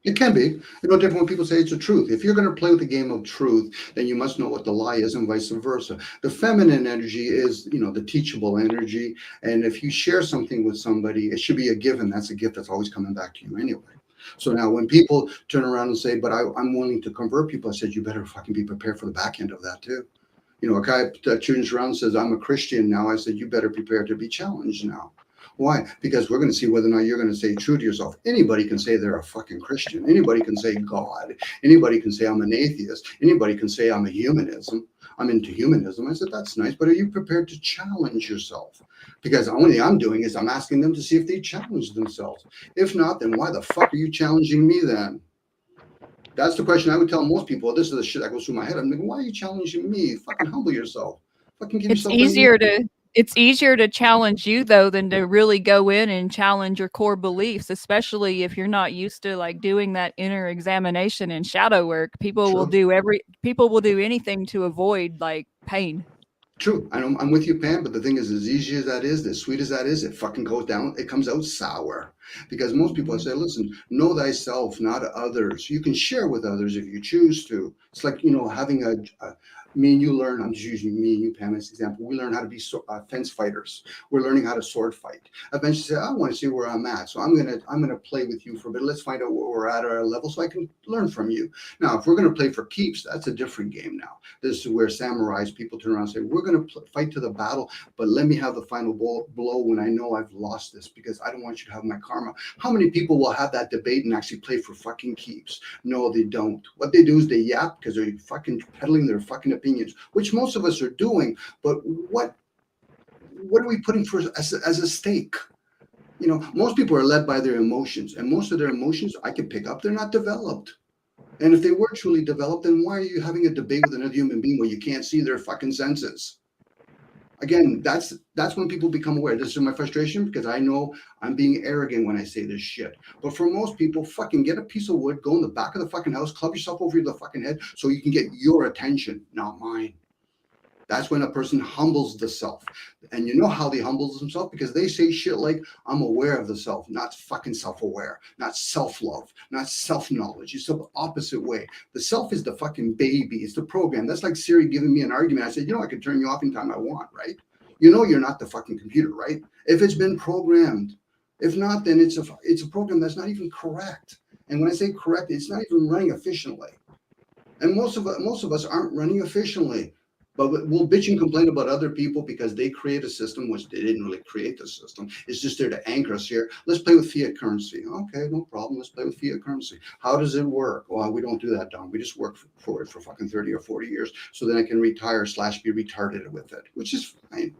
It can be. Different when people say it's the truth. If you're going to play with the game of truth, then you must know what the lie is and vice versa. The feminine energy is, the teachable energy. And if you share something with somebody, it should be a given. That's a gift that's always coming back to you anyway. So now when people turn around and say, but I'm willing to convert people, I said, you better fucking be prepared for the back end of that too. A guy that turns around and says, I'm a Christian now. I said, you better prepare to be challenged now. Why? Because we're going to see whether or not you're going to stay true to yourself. Anybody can say they're a fucking Christian. Anybody can say God. Anybody can say I'm an atheist. Anybody can say I'm a humanism. I'm into humanism. I said, that's nice, but are you prepared to challenge yourself? Because the only thing I'm doing is I'm asking them to see if they challenge themselves. If not, then why the fuck are you challenging me then? That's the question I would tell most people. This is the shit that goes through my head. I'm like, why are you challenging me? Fucking humble yourself. Fucking give It's yourself easier to challenge you though than to really go in and challenge your core beliefs, especially if you're not used to like doing that inner examination and shadow work. People will do anything to avoid like pain. True. I'm with you, Pam, but the thing is, as easy as that is, as sweet as that is, it fucking goes down, it comes out sour. Because most people say, listen, know thyself, not others. You can share with others if you choose to. It's like, having me and you learn, I'm just using me and you, Pam, as an example. We learn how to be fence fighters. We're learning how to sword fight. Eventually say, I want to see where I'm at. So I'm gonna play with you for a bit. Let's find out where we're at our level so I can learn from you. Now, if we're gonna play for keeps, that's a different game now. This is where samurais, people turn around and say, we're going to fight to the battle, but let me have the final blow when I know I've lost this because I don't want you to have my karma. How many people will have that debate and actually play for fucking keeps? No, they don't. What they do is they yap because they're fucking peddling their fucking opinions, which most of us are doing. But what are we putting for as a stake? Most people are led by their emotions, and most of their emotions I can pick up. They're not developed. And if they were truly developed, then why are you having a debate with another human being where you can't see their fucking senses? Again, that's when people become aware. This is my frustration because I know I'm being arrogant when I say this shit. But for most people, fucking get a piece of wood, go in the back of the fucking house, club yourself over the fucking head so you can get your attention, not mine. That's when a person humbles the self. And you know how they humbles themselves? Because they say shit like, I'm aware of the self, not fucking self-aware, not self-love, not self-knowledge. It's the opposite way. The self is the fucking baby. It's the program. That's like Siri giving me an argument. I said, I can turn you off anytime I want, right? You're not the fucking computer, right? If it's been programmed. If not, then it's a program that's not even correct. And when I say correct, it's not even running efficiently. And most of us aren't running efficiently. But we'll bitch and complain about other people because they create a system, which they didn't really create the system. It's just there to anchor us here. Let's play with fiat currency. Okay, no problem. Let's play with fiat currency. How does it work? Well, we don't do that, Don. We just work for it for fucking 30 or 40 years. So then I can retire / be retarded with it, which is fine.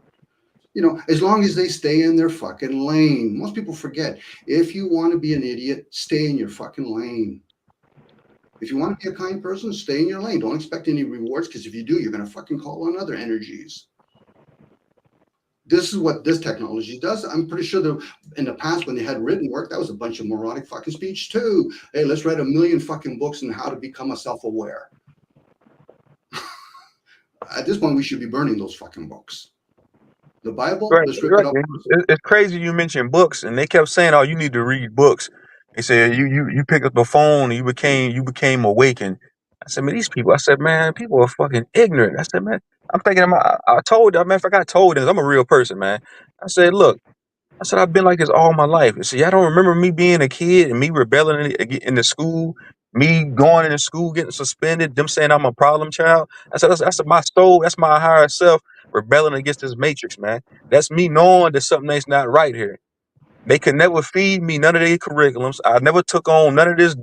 As long as they stay in their fucking lane. Most people forget. If you want to be an idiot, stay in your fucking lane. If you want to be a kind person, stay in your lane. Don't expect any rewards, because if you do, you're going to fucking call on other energies. This is what this technology does. I'm pretty sure that in the past, when they had written work, that was a bunch of moronic fucking speech too. Hey, let's write 1 million fucking books on how to become a self-aware. At this point, we should be burning those fucking books. The Bible, Right, let's rip right. it up. It's crazy you mentioned books, and they kept saying, "Oh, you need to read books." They said you picked up the phone and you became awakened. I said, man, these people. I said, man, people are fucking ignorant. I said, man, I'm thinking. I told them, man, if I told them, I'm a real person, man. I said, look. I said, I've been like this all my life. See, I don't remember me being a kid and me rebelling in the school, me going into school, getting suspended, them saying I'm a problem child. I said, that's my soul, that's my higher self rebelling against this matrix, man. That's me knowing that something ain't not right here. They could never feed me none of their curriculums. I never took on none of this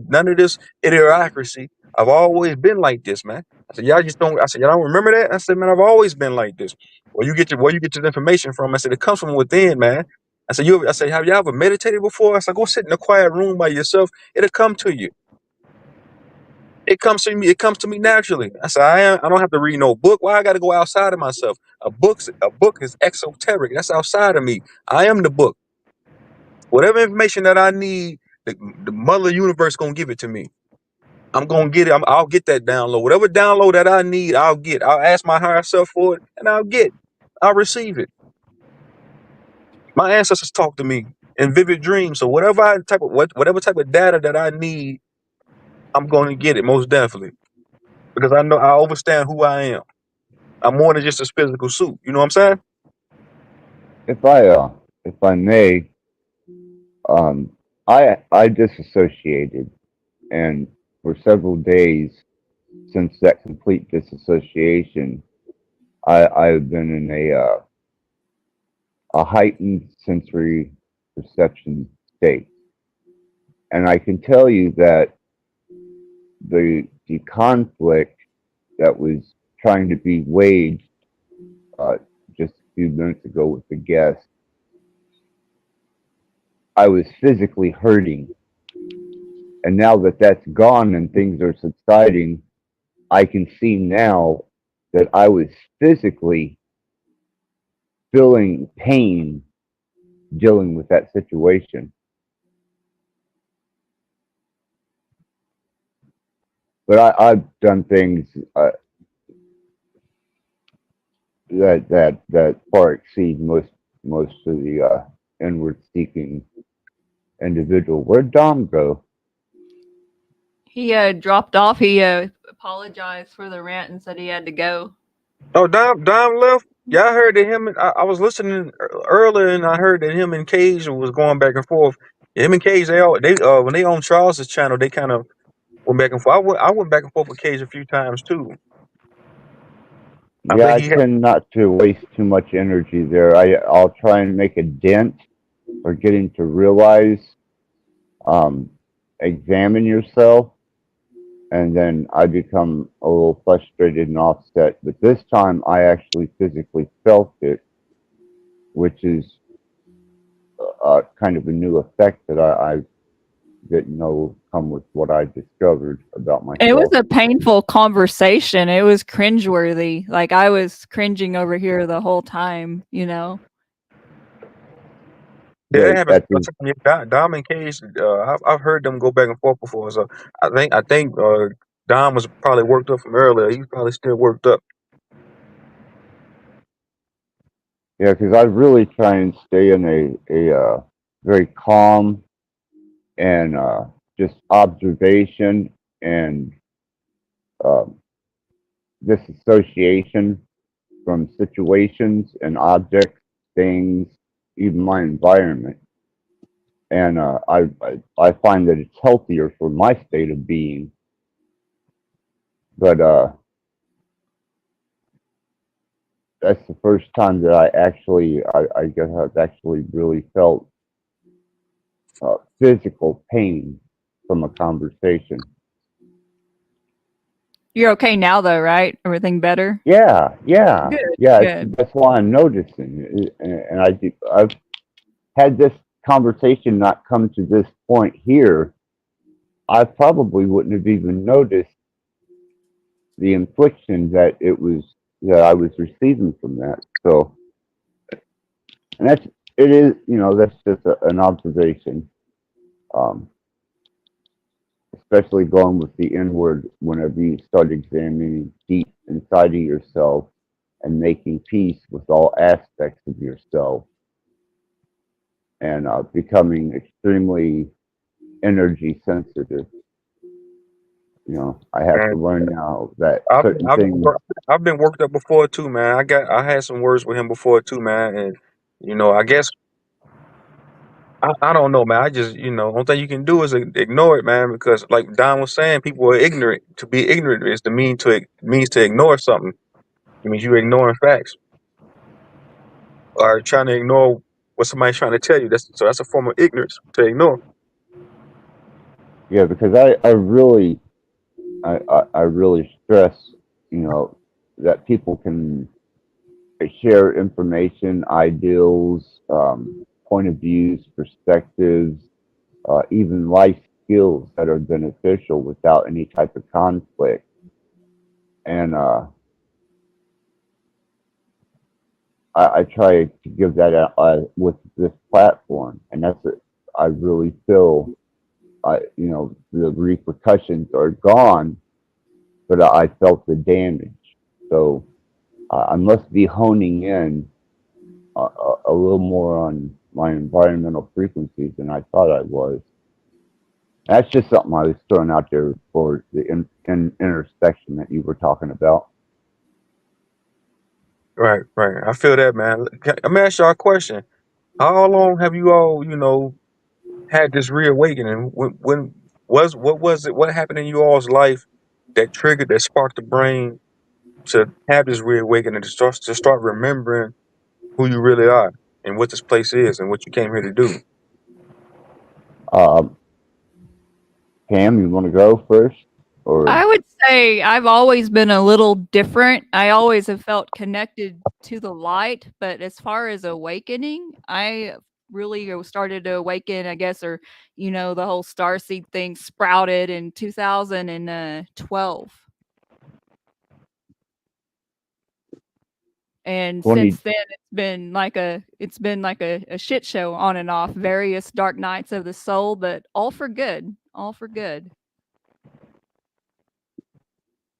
idiocracy. I've always been like this, man. I said, y'all just don't. I said, y'all don't remember that? I said, man, I've always been like this. Where you get your information from? I said, it comes from within, man. I said, have y'all ever meditated before? I said, go sit in a quiet room by yourself. It'll come to you. It comes to me. It comes to me naturally. I said, I don't have to read no book. Why I got to go outside of myself? A book is exoteric. That's outside of me. I am the book. Whatever information that I need, the mother universe gonna give it to me. I'm gonna get it. I'll get that download. Whatever download that I need, I'll get. I'll ask my higher self for it, and I'll receive it. My ancestors talk to me in vivid dreams. So whatever type of data that I need, I'm gonna get it most definitely, because I know I understand who I am. I'm more than just a physical suit. You know what I'm saying? If I may, I disassociated, and for several days since that complete disassociation, I've been in a heightened sensory perception state, and I can tell you that the conflict that was trying to be waged just a few minutes ago with the guest, I was physically hurting. And now that that's gone and things are subsiding, I can see now that I was physically feeling pain dealing with that situation. But I've done things that far exceed most of the inward seeking individual. Where'd Dom go? He dropped off. He apologized for the rant and said he had to go. Oh, Dom left. Yeah, I heard that him. I was listening earlier, and I heard that him and Cage was going back and forth. Him and Cage, they when they on Charles's channel, they kind of went back and forth. I went back and forth with Cage a few times too. I Yeah, think I he had. tend not to waste too much energy there. I'll try and make a dent or getting to realize, examine yourself, and then I become a little frustrated and offset. But this time I actually physically felt it, which is kind of a new effect that I didn't know come with what I discovered about myself. It was a painful conversation. It was cringeworthy. Like I was cringing over here the whole time, you know. Yeah, that happens. That's Dom and Cage, I've heard them go back and forth before. So I think Dom was probably worked up from earlier. He's probably still worked up. yeah, because I really try and stay in a very calm and just observation and disassociation from situations and objects, things, even my environment. And I find that it's healthier for my state of being. But that's the first time that I guess I've actually really felt physical pain from a conversation. You're okay now, though, right? Everything better? Yeah. Good. That's why I'm noticing, and I've had this conversation not come to this point here, I probably wouldn't have even noticed the infliction that I was receiving from that. So, and that's just an observation. Especially going with the inward whenever you start examining deep inside of yourself and making peace with all aspects of yourself and becoming extremely energy sensitive. I have to learn now that certain things. I've been worked up before too, man. I had some words with him before too, man, and I guess I don't know, man. I just only thing you can do is ignore it, man, because like Don was saying, people are ignorant. To be ignorant is means to ignore something. It means you're ignoring facts or trying to ignore what somebody's trying to tell you. That's a form of ignorance to ignore. Yeah, because I really stress, that people can share information, ideals, point of views, perspectives, even life skills that are beneficial without any type of conflict. And I try to give that out with this platform, and that's it. I really feel, the repercussions are gone, but I felt the damage. So I must be honing in a little more on my environmental frequencies than I thought I was. That's just something I was throwing out there for the intersection that you were talking about. Right. I feel that, man. Let me ask y'all a question. How long have you all, had this reawakening? When what was it? What happened in you all's life that sparked the brain to have this reawakening to start remembering who you really are and what this place is and what you came here to do? Pam, you want to go first? Or I would say I've always been a little different. I always have felt connected to the light, but as far as awakening, I really started to awaken, I guess, or the whole starseed thing sprouted in 2012. And 20, since then it's been like a shit show on and off, various dark nights of the soul, but all for good. All for good.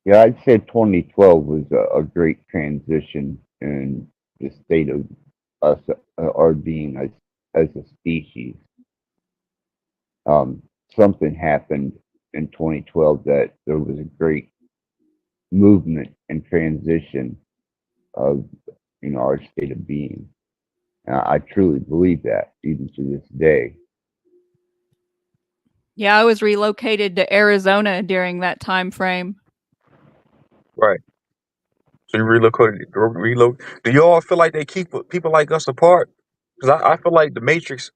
yeah, I'd say 2012 was a great transition in the state of us, our being as a species. Um, Something happened in 2012 that there was a great movement and transition of our state of being. And I truly believe that even to this day. Yeah, I was relocated to Arizona during that time frame. Right. So you reload. Do you all feel like they keep people like us apart? Because I feel like the Matrix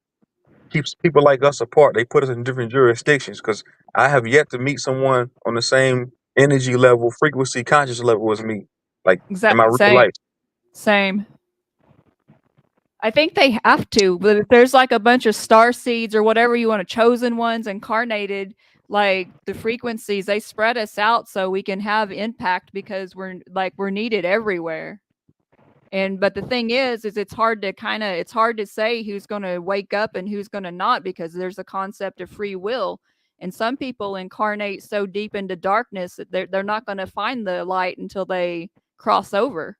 keeps people like us apart. They put us in different jurisdictions. Because I have yet to meet someone on the same energy level, frequency, conscious level as me. Like in my real Same. life. Same. I think they have to, but if there's like a bunch of star seeds or whatever you want to, chosen ones incarnated, like the frequencies, they spread us out so we can have impact because we're needed everywhere. But the thing is it's hard to say who's going to wake up and who's going to not, because there's a concept of free will. And some people incarnate so deep into darkness that they're not going to find the light until they cross over.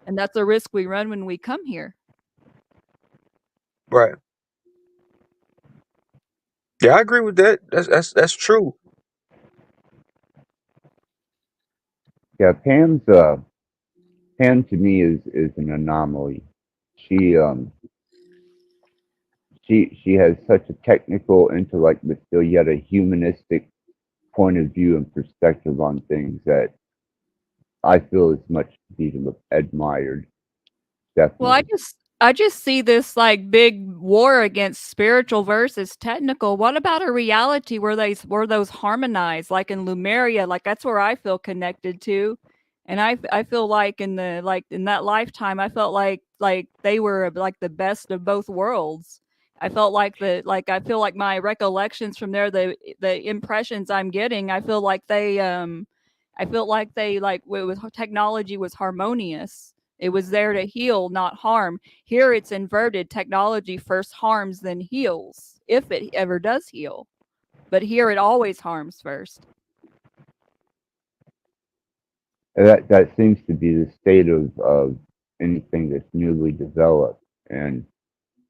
And that's a risk we run when we come here. Right. Yeah, I agree with that. That's true. Yeah, Pam to me is an anomaly. She she has such a technical intellect, but still yet a humanistic point of view and perspective on things that I feel is much to be admired. Well, I Definitely. just see this like big war against spiritual versus technical. What about a reality where those harmonize, like in Lumeria? Like that's where I feel connected to, and I feel like in that lifetime, I felt like they were like the best of both worlds. I felt like I feel like my recollections from there, the impressions I'm getting, I felt like technology was harmonious. It was there to heal, not harm. Here it's inverted. Technology first harms, then heals, if it ever does heal. But here it always harms first. And that seems to be the state of anything that's newly developed. And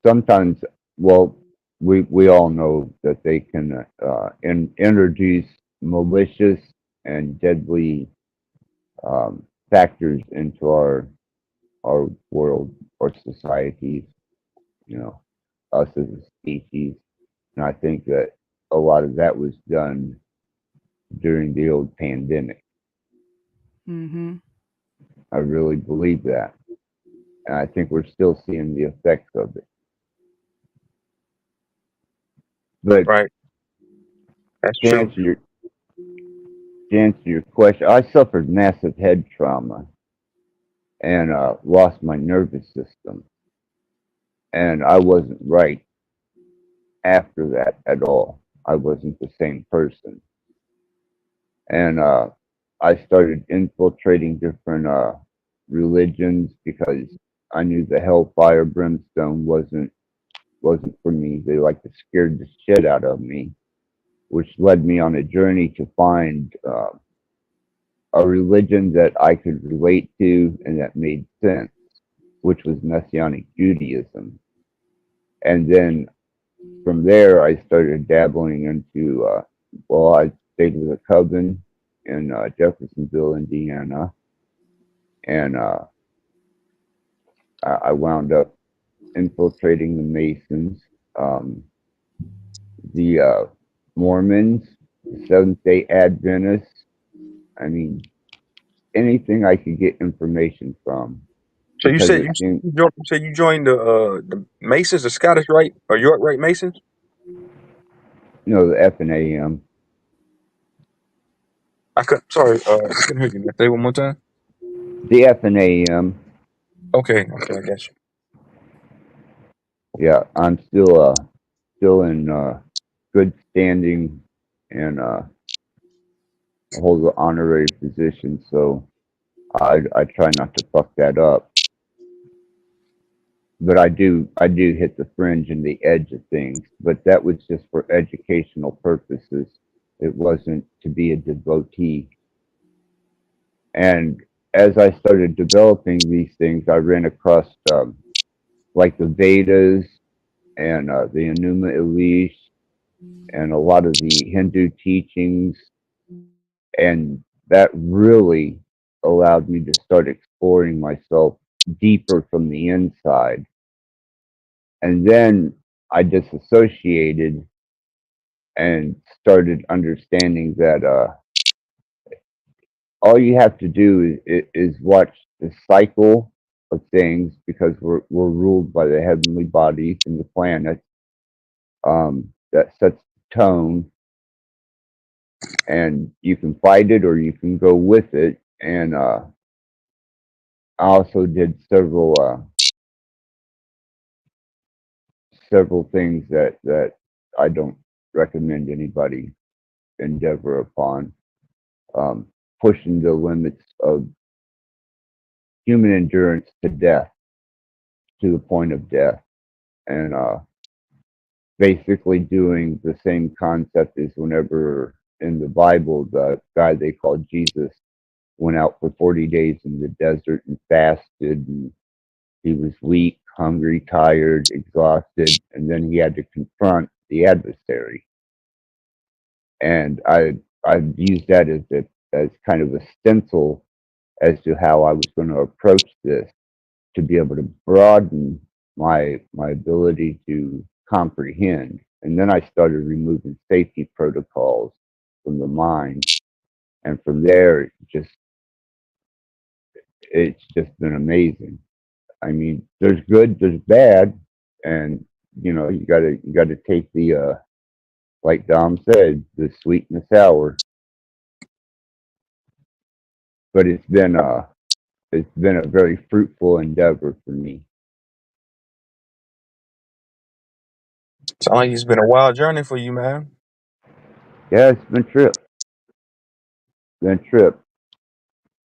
sometimes, well, we all know that they can introduce malicious and deadly factors into our world or societies, us as a species. And I think that a lot of that was done during the old pandemic. Mm-hmm. I really believe that. And I think we're still seeing the effects of it. But Right. That's to true. answer your question, I suffered massive head trauma and lost my nervous system. And I wasn't right after that at all. I wasn't the same person. And I started infiltrating different religions because I knew the hellfire brimstone wasn't for me. They like to scare the shit out of me, which led me on a journey to find a religion that I could relate to and that made sense, which was Messianic Judaism. And then from there, I started dabbling into, I stayed with a coven in Jeffersonville, Indiana. And I wound up infiltrating the Masons, the Mormons, the Seventh Day Adventists. I mean, anything I could get information from. So you Because said it seemed, you joined the Masons, the Scottish Rite or York Rite Masons? the F and AM. I could. Sorry, I couldn't hear you. Say it one more time. The F and AM. Okay, I guess. Yeah, I'm still in good standing and hold the honorary position. So I try not to fuck that up. But I do hit the fringe and the edge of things. But that was just for educational purposes. It wasn't to be a devotee. And as I started developing these things, I ran across like the Vedas and the Enuma Elish and a lot of the Hindu teachings, and that really allowed me to start exploring myself deeper from the inside. And then I disassociated and started understanding that all you have to do is watch the cycle of things, because we're ruled by the heavenly bodies and the planets. That sets the tone, and you can fight it or you can go with it. And I also did several things that I don't recommend anybody endeavor upon. Pushing the limits of human endurance to death, to the point of death, and basically doing the same concept as whenever in the Bible the guy they called Jesus went out for 40 days in the desert and fasted, and he was weak, hungry, tired, exhausted, and then he had to confront the adversary. And I've used that as kind of a stencil as to how I was going to approach this, to be able to broaden my ability to comprehend. And then I started removing safety protocols from the mind, and from there, it's just been amazing. I mean, there's good, there's bad, and you gotta take the like Dom said, the sweet and the sour. But it's been a very fruitful endeavor for me. Sound like it's been a wild journey for you, man. Yeah, it's been trip,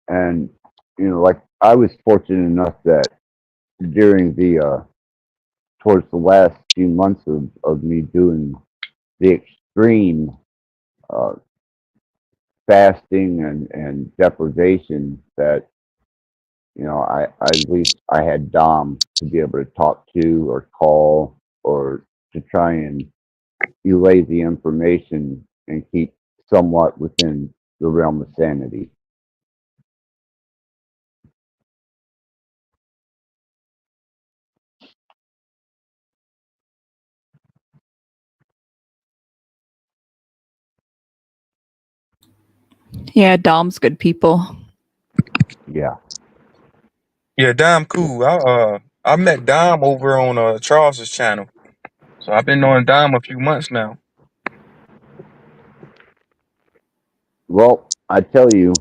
and like I was fortunate enough that during the towards the last few months of me doing the extreme uh, fasting and deprivation, that I at least I had Dom to be able to talk to or call, or to try and relay the information and keep somewhat within the realm of sanity. Yeah, Dom's good people. Yeah. Yeah, Dom, cool. I met Dom over on Charles's channel, so I've been knowing Dom a few months now. Well, I tell you,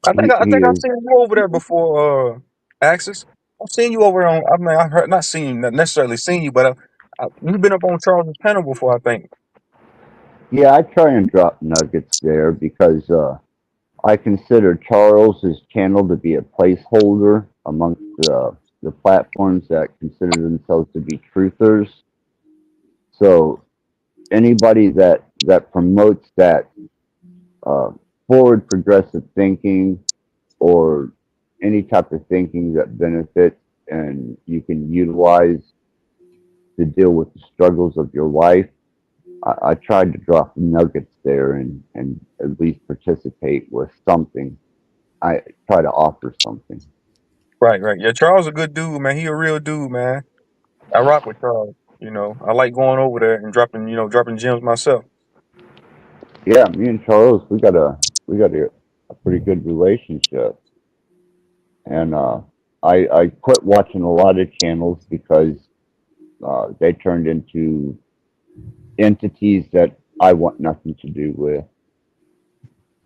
I he think I've is. seen you over there before, Axis. I've seen you over on. I mean, I've heard, not seen, not necessarily seen you, but you've been up on Charles's panel before, I think. Yeah, I try and drop nuggets there because I consider Charles's channel to be a placeholder amongst the platforms that consider themselves to be truthers. So anybody that promotes that uh, forward progressive thinking, or any type of thinking that benefits and you can utilize to deal with the struggles of your life, I tried to drop nuggets there and at least participate with something. I try to offer something. Right, right. Yeah, Charles a good dude, man. He a real dude, man. I rock with Charles. I like going over there and dropping gems myself. Yeah, me and Charles, we got a pretty good relationship, and I quit watching a lot of channels because they turned into entities that I want nothing to do with.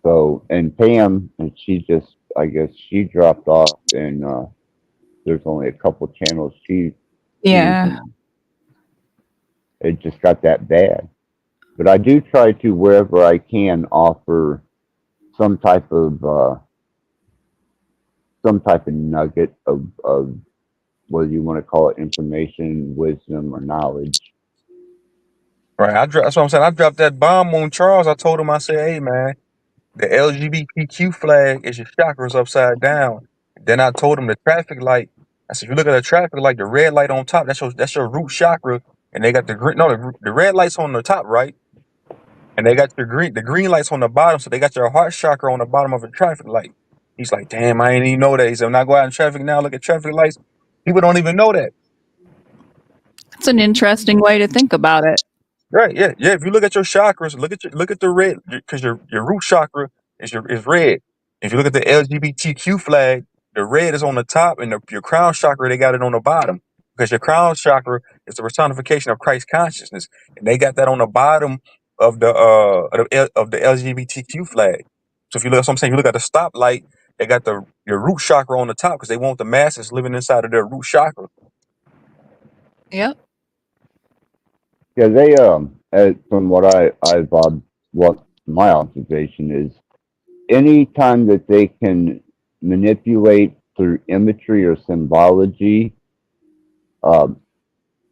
So, and Pam, and she just, I guess she dropped off, and there's only a couple channels she sees, Yeah. and it just got that bad. But I do try to, wherever I can, offer some type of nugget of whether you want to call it information, wisdom, or knowledge. Right. That's what I'm saying. I dropped that bomb on Charles. I told him, I said, hey, man, the LGBTQ flag is your chakras upside down. Then I told him the traffic light. I said, if you look at the traffic light, the red light on top, that's your root chakra. And they got the green, no, the red light's on the top, right? And they got the green lights on the bottom. So they got your heart chakra on the bottom of the traffic light. He's like, damn, I ain't even know that. He said, when I go out in traffic now, look at traffic lights. People don't even know that. It's an interesting way to think about it. Right, yeah, yeah. If you look at your chakras, look at the red, because your root chakra is red. If you look at the LGBTQ flag, the red is on the top, and your crown chakra, they got it on the bottom, because your crown chakra is the personification of Christ consciousness, and they got that on the bottom of the LGBTQ flag. So if you look, that's what I'm saying. You look at the stoplight, they got your root chakra on the top because they want the masses living inside of their root chakra. Yep. Yeah, they from what I've what my observation is, any time that they can manipulate through imagery or symbology, and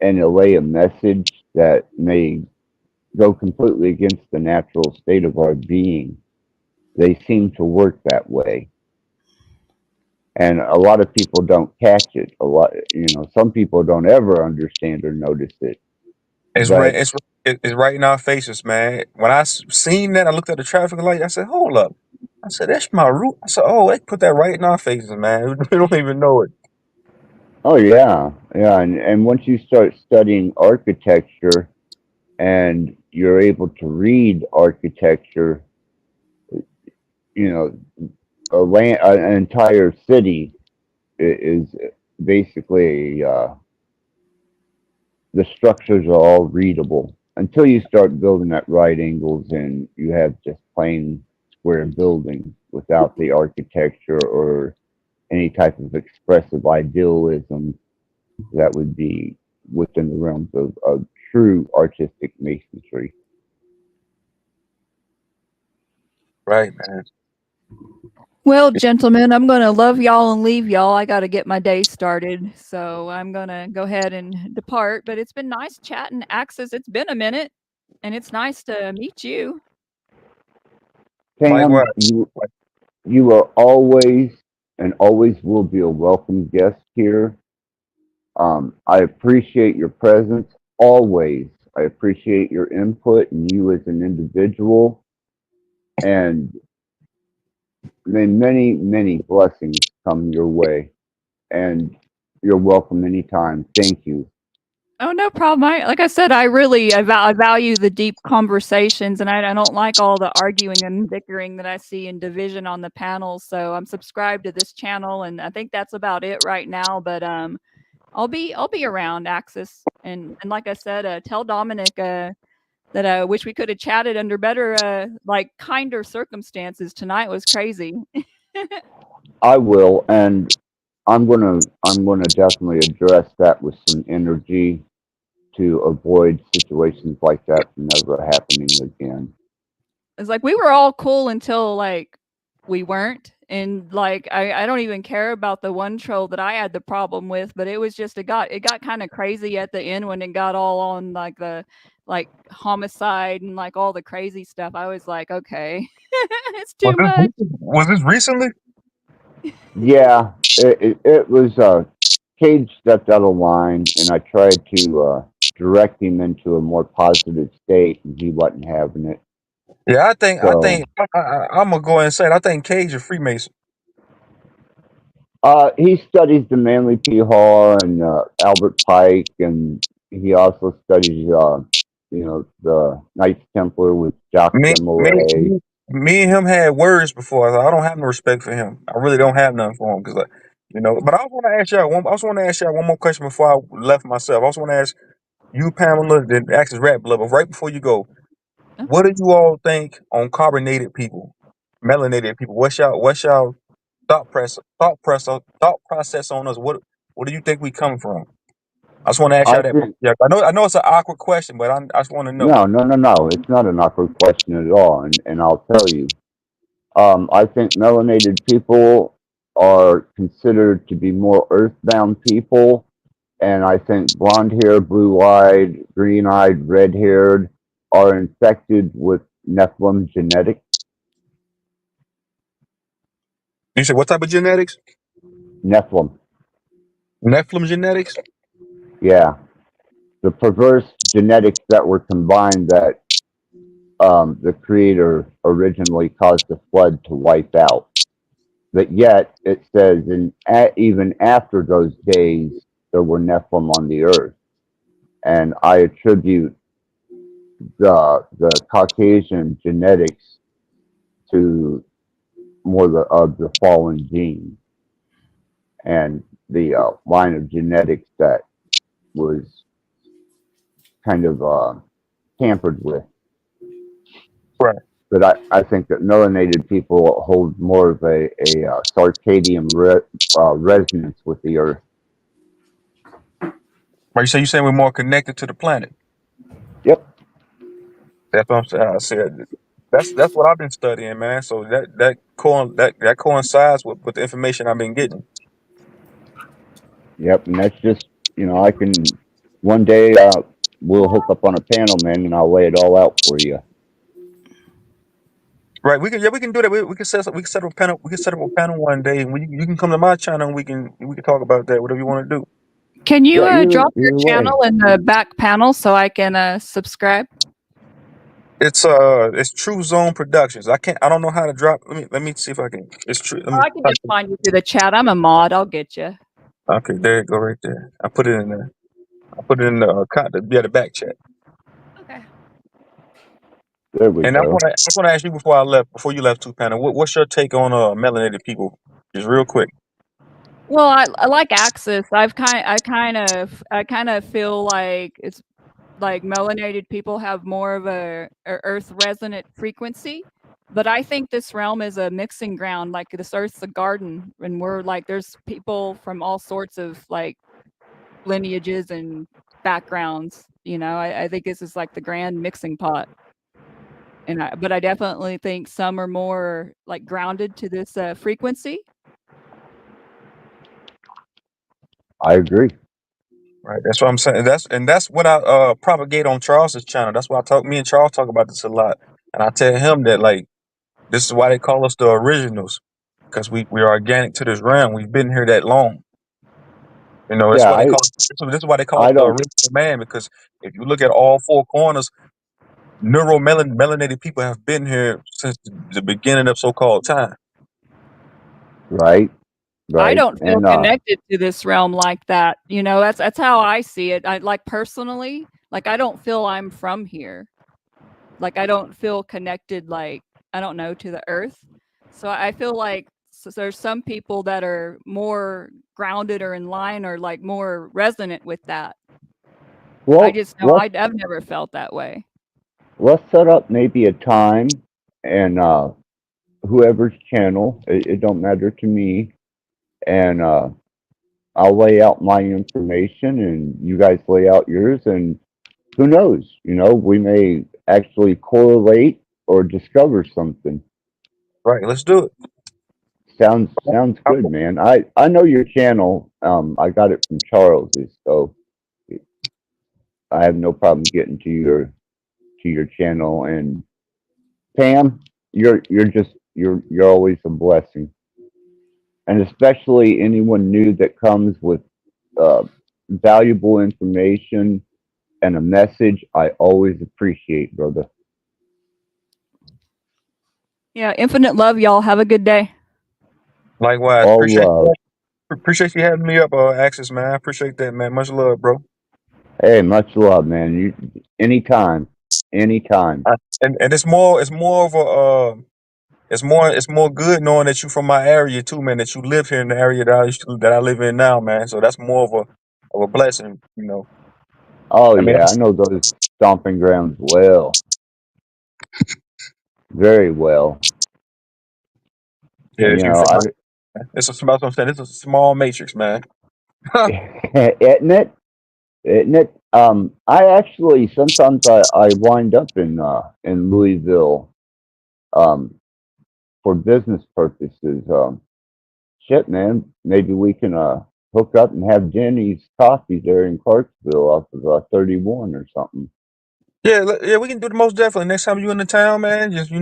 allay a message that may go completely against the natural state of our being, they seem to work that way. And a lot of people don't catch it. Some people don't ever understand or notice it. It's right. But It's right in our faces, man. When I seen that, I looked at the traffic light. I said, "Hold up!" I said, "That's my route." I said, "Oh, they put that right in our faces, man. We don't even know it." oh yeah, yeah, and once you start studying architecture and you're able to read architecture, you know, an entire city is basically the structures are all readable until you start building at right angles and you have just plain square buildings without the architecture or any type of expressive idealism that would be within the realms of true artistic masonry. Right, man. Well, gentlemen, I'm going to love y'all and leave y'all. I got to get my day started. So I'm going to go ahead and depart. But it's been nice chatting, Axis. It's been a minute, and it's nice to meet you. Pam, Likewise. you are always and always will be a welcome guest here. I appreciate your presence always. I appreciate your input and you as an individual. And may many, many blessings come your way. And you're welcome anytime. Thank you. Oh, no problem. Like I said, I value the deep conversations, and I don't like all the arguing and bickering that I see in division on the panels. So I'm subscribed to this channel, and I think that's about it right now. But I'll be around, Axis, and like I said, tell Dominic that I wish we could have chatted under better kinder circumstances. Tonight was crazy. I will, and I'm gonna definitely address that with some energy to avoid situations like that from never happening again. It's like we were all cool until we weren't. And I don't even care about the one troll that I had the problem with, but it was just it got kind of crazy at the end when it got all on the homicide and all the crazy stuff. I was like, okay, it's too much. Was this recently? Yeah, it was. Cage stepped out of line, and I tried to direct him into a more positive state, and he wasn't having it. Yeah, I think So, I'm gonna go ahead and say it. I think Cage is Freemason. he studies the Manly P. Hall and Albert Pike, and he also studies, the Knights Templar with Jacques Me, de me, Molay. me and him had words before. I don't have no respect for him. I really don't have none for him because, But I also want to ask y'all one. I also want to ask y'all one more question before I left myself. I also want to ask you, Pamela, then Axis Rattblood. But right before you go, what do you all think on carbonated people? melanated people. What's y'all thought process on us? What do you think we come from? I just want to ask I y'all that. think Yeah, I know it's an awkward question, but I just want to know. no. It's not an awkward question at all, and I'll tell you. I think melanated people are considered to be more earthbound people, and I think blonde hair, blue eyed, green eyed, red haired are infected with Nephilim genetics. You said what type of genetics? Nephilim, Nephilim genetics? yeah, the perverse genetics that were combined that the Creator originally caused the flood to wipe out. But yet it says, even after those days, there were Nephilim on the earth, and I attribute the Caucasian genetics to more of the fallen gene and the line of genetics that was kind of tampered with. Right. But I think that melanated people hold more of a circadian resonance with the earth. Right. You saying we're more connected to the planet? Yep. That's what I'm saying. I said that's what I've been studying, man. So that coincides with the information I've been getting. Yep. And that's just, I can, one day we'll hook up on a panel, man, and I'll lay it all out for you. Right. We can do that. We can set up a panel. We can set up a panel one day, and you can come to my channel, and we can talk about that. Whatever you want to do. Can you Yeah, drop your either way. channel in the back panel so I can subscribe? It's True Zone Productions. I don't know how to drop. Let me see if I can. It's true. Oh, I can just find you through the chat. I'm a mod. I'll get you. Okay, there you go, right there. I put it in there. I put it in the back chat. Okay. There we And go. I want to ask you before you left, Two Panel, what's your take on melanated people? Just real quick. Well, I like Axis. I kind of feel like it's like melanated people have more of a earth resonant frequency, but I think this realm is a mixing ground. Like this earth's a garden, and we're like there's people from all sorts of like lineages and backgrounds. I think this is like the grand mixing pot. But I definitely think some are more like grounded to this frequency. I agree. Right, that's what I'm saying. That's what I propagate on Charles's channel. That's why me and Charles talk about this a lot. And I tell him that like this is why they call us the originals, because we are organic to this realm. We've been here that long. That's Yeah, why they call this is why they call us the original man, because if you look at all four corners, melanated people have been here since the beginning of so-called time. Right. I don't feel connected to this realm like that. That's how I see it. I like personally, like I don't feel I'm from here. Like I don't feel connected, like I don't know, to the earth. So I feel like there's some people that are more grounded or in line or like more resonant with that. Well, I just know I've never felt that way. Let's set up maybe a time and whoever's channel, it don't matter to me, and I'll lay out my information and you guys lay out yours, and who knows, we may actually correlate or discover something. Right, let's do it. Sounds good, man. I know your channel. I got it from Charles's, so I have no problem getting to your channel. And Pam, you're always a blessing, and especially anyone new that comes with valuable information and a message. I always appreciate, brother. Yeah, infinite love, y'all. Have a good day. Likewise. Appreciate you having me up, Axis, man. I appreciate that, man. Much love, bro. Hey, much love, man. You anytime. And it's more of a it's more good knowing that you from my area too, man. That you live here in the area that I live in now, man. So that's more of a blessing, Oh yeah, I know those stomping grounds well, very well. Yeah, You it's you know, from my. It's a small. I'm saying it's a small matrix, man. isn't it? Isn't it? I actually sometimes I wind up in Louisville um for business purposes. Shit, man, maybe we can hook up and have Jenny's coffee there in Clarksville off of 31 or something. Yeah, yeah, we can do the most definitely. Next time you in the town, man, just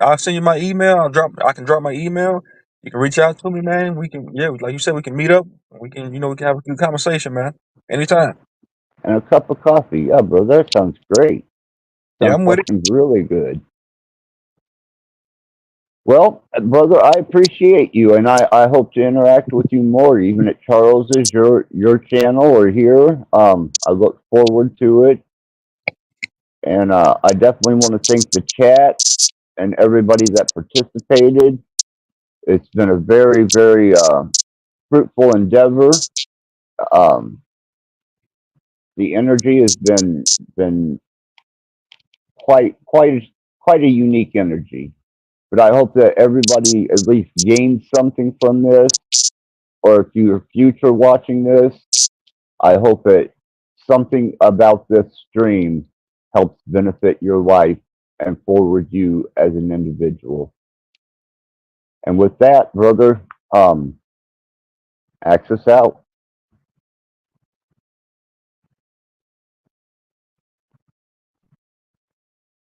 I'll send you my email. I can drop my email. You can reach out to me, man. We can, yeah, like you said, we can meet up. We can, we can have a good conversation, man. Anytime. And a cup of coffee. Yeah, bro, that sounds great. Yeah, Sounds I'm with it. fucking really good. Well, brother, I appreciate you, and I hope to interact with you more, even at Charles's, your channel, or here. I look forward to it, and I definitely want to thank the chat and everybody that participated. It's been a very, very fruitful endeavor. Um, the energy has been quite a unique energy. But I hope that everybody at least gains something from this, or if you're future watching this, I hope that something about this stream helps benefit your life and forward you as an individual. And with that, brother, access out.